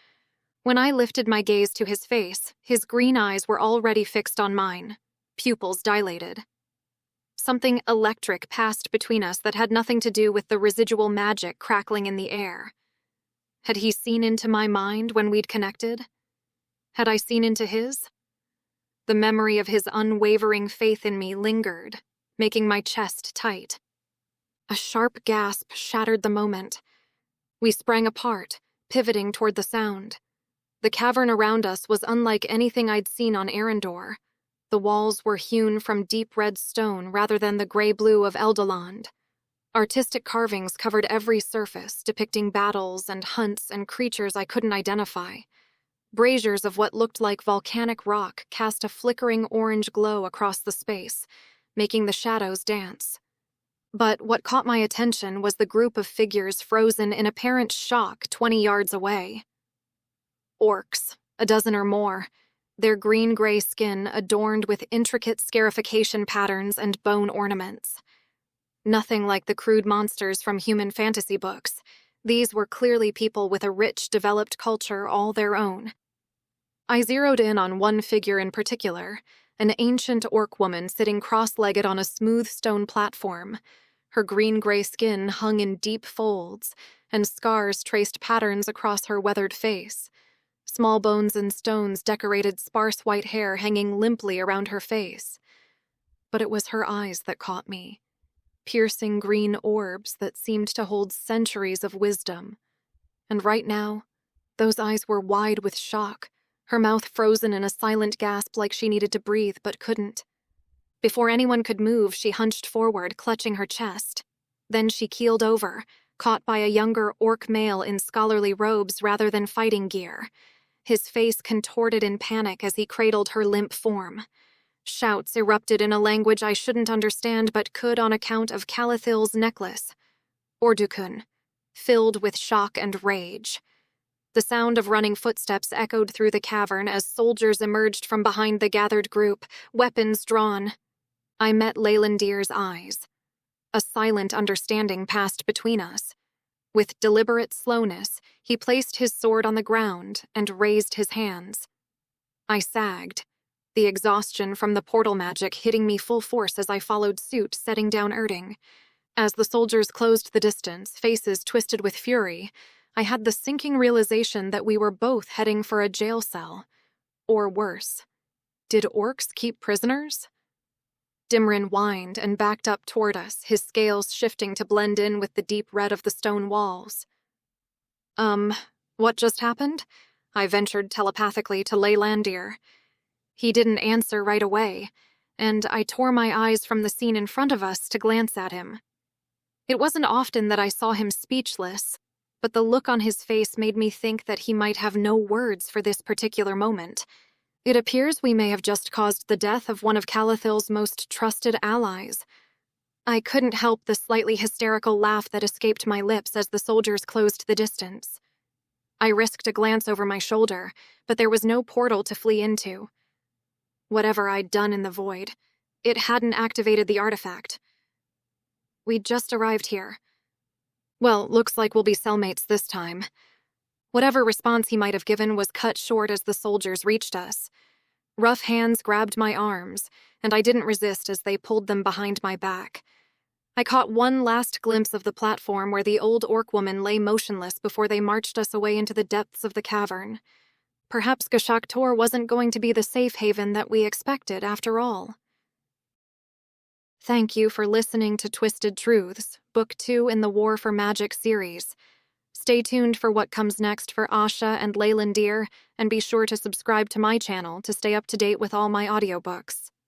When I lifted my gaze to his face, his green eyes were already fixed on mine, pupils dilated. Something electric passed between us that had nothing to do with the residual magic crackling in the air. Had he seen into my mind when we'd connected? Had I seen into his? The memory of his unwavering faith in me lingered, making my chest tight. A sharp gasp shattered the moment. We sprang apart, pivoting toward the sound. The cavern around us was unlike anything I'd seen on Earendor. The walls were hewn from deep red stone rather than the gray-blue of Eldoland. Artistic carvings covered every surface, depicting battles and hunts and creatures I couldn't identify. Braziers of what looked like volcanic rock cast a flickering orange glow across the space, making the shadows dance. But what caught my attention was the group of figures frozen in apparent shock 20 yards away. Orcs, a dozen or more, their green-gray skin adorned with intricate scarification patterns and bone ornaments. Nothing like the crude monsters from human fantasy books. These were clearly people with a rich, developed culture all their own. I zeroed in on one figure in particular, an ancient orc woman sitting cross-legged on a smooth stone platform. Her green-gray skin hung in deep folds, and scars traced patterns across her weathered face. Small bones and stones decorated sparse white hair hanging limply around her face. But it was her eyes that caught me. Piercing green orbs that seemed to hold centuries of wisdom. And right now, those eyes were wide with shock, her mouth frozen in a silent gasp like she needed to breathe but couldn't. Before anyone could move, she hunched forward, clutching her chest. Then she keeled over, caught by a younger orc male in scholarly robes rather than fighting gear. his face contorted in panic as he cradled her limp form. Shouts erupted in a language I shouldn't understand but could on account of Calathil's necklace. Ordukun, filled with shock and rage. The sound of running footsteps echoed through the cavern as soldiers emerged from behind the gathered group, weapons drawn. I met Leylandir's eyes. A silent understanding passed between us. With deliberate slowness, he placed his sword on the ground and raised his hands. I sagged, the exhaustion from the portal magic hitting me full force as I followed suit, setting down Erding. As the soldiers closed the distance, faces twisted with fury, I had the sinking realization that we were both heading for a jail cell. Or worse. Did orcs keep prisoners? Dimrin whined and backed up toward us, his scales shifting to blend in with the deep red of the stone walls. What just happened? I ventured telepathically to Leylandir. He didn't answer right away, and I tore my eyes from the scene in front of us to glance at him. It wasn't often that I saw him speechless, but the look on his face made me think that he might have no words for this particular moment. It appears we may have just caused the death of one of Calathil's most trusted allies. I couldn't help the slightly hysterical laugh that escaped my lips as the soldiers closed the distance. I risked a glance over my shoulder, but there was no portal to flee into. Whatever I'd done in the void, it hadn't activated the artifact. We'd just arrived here. Well, looks like we'll be cellmates this time. Whatever response he might have given was cut short as the soldiers reached us. Rough hands grabbed my arms, and I didn't resist as they pulled them behind my back. I caught one last glimpse of the platform where the old orc woman lay motionless before they marched us away into the depths of the cavern. Perhaps Gashak Tor wasn't going to be the safe haven that we expected after all. Thank you for listening to Twisted Truths, Book 2 in the War for Magic series. Stay tuned for what comes next for Asha and Leylandir, and be sure to subscribe to my channel to stay up to date with all my audiobooks.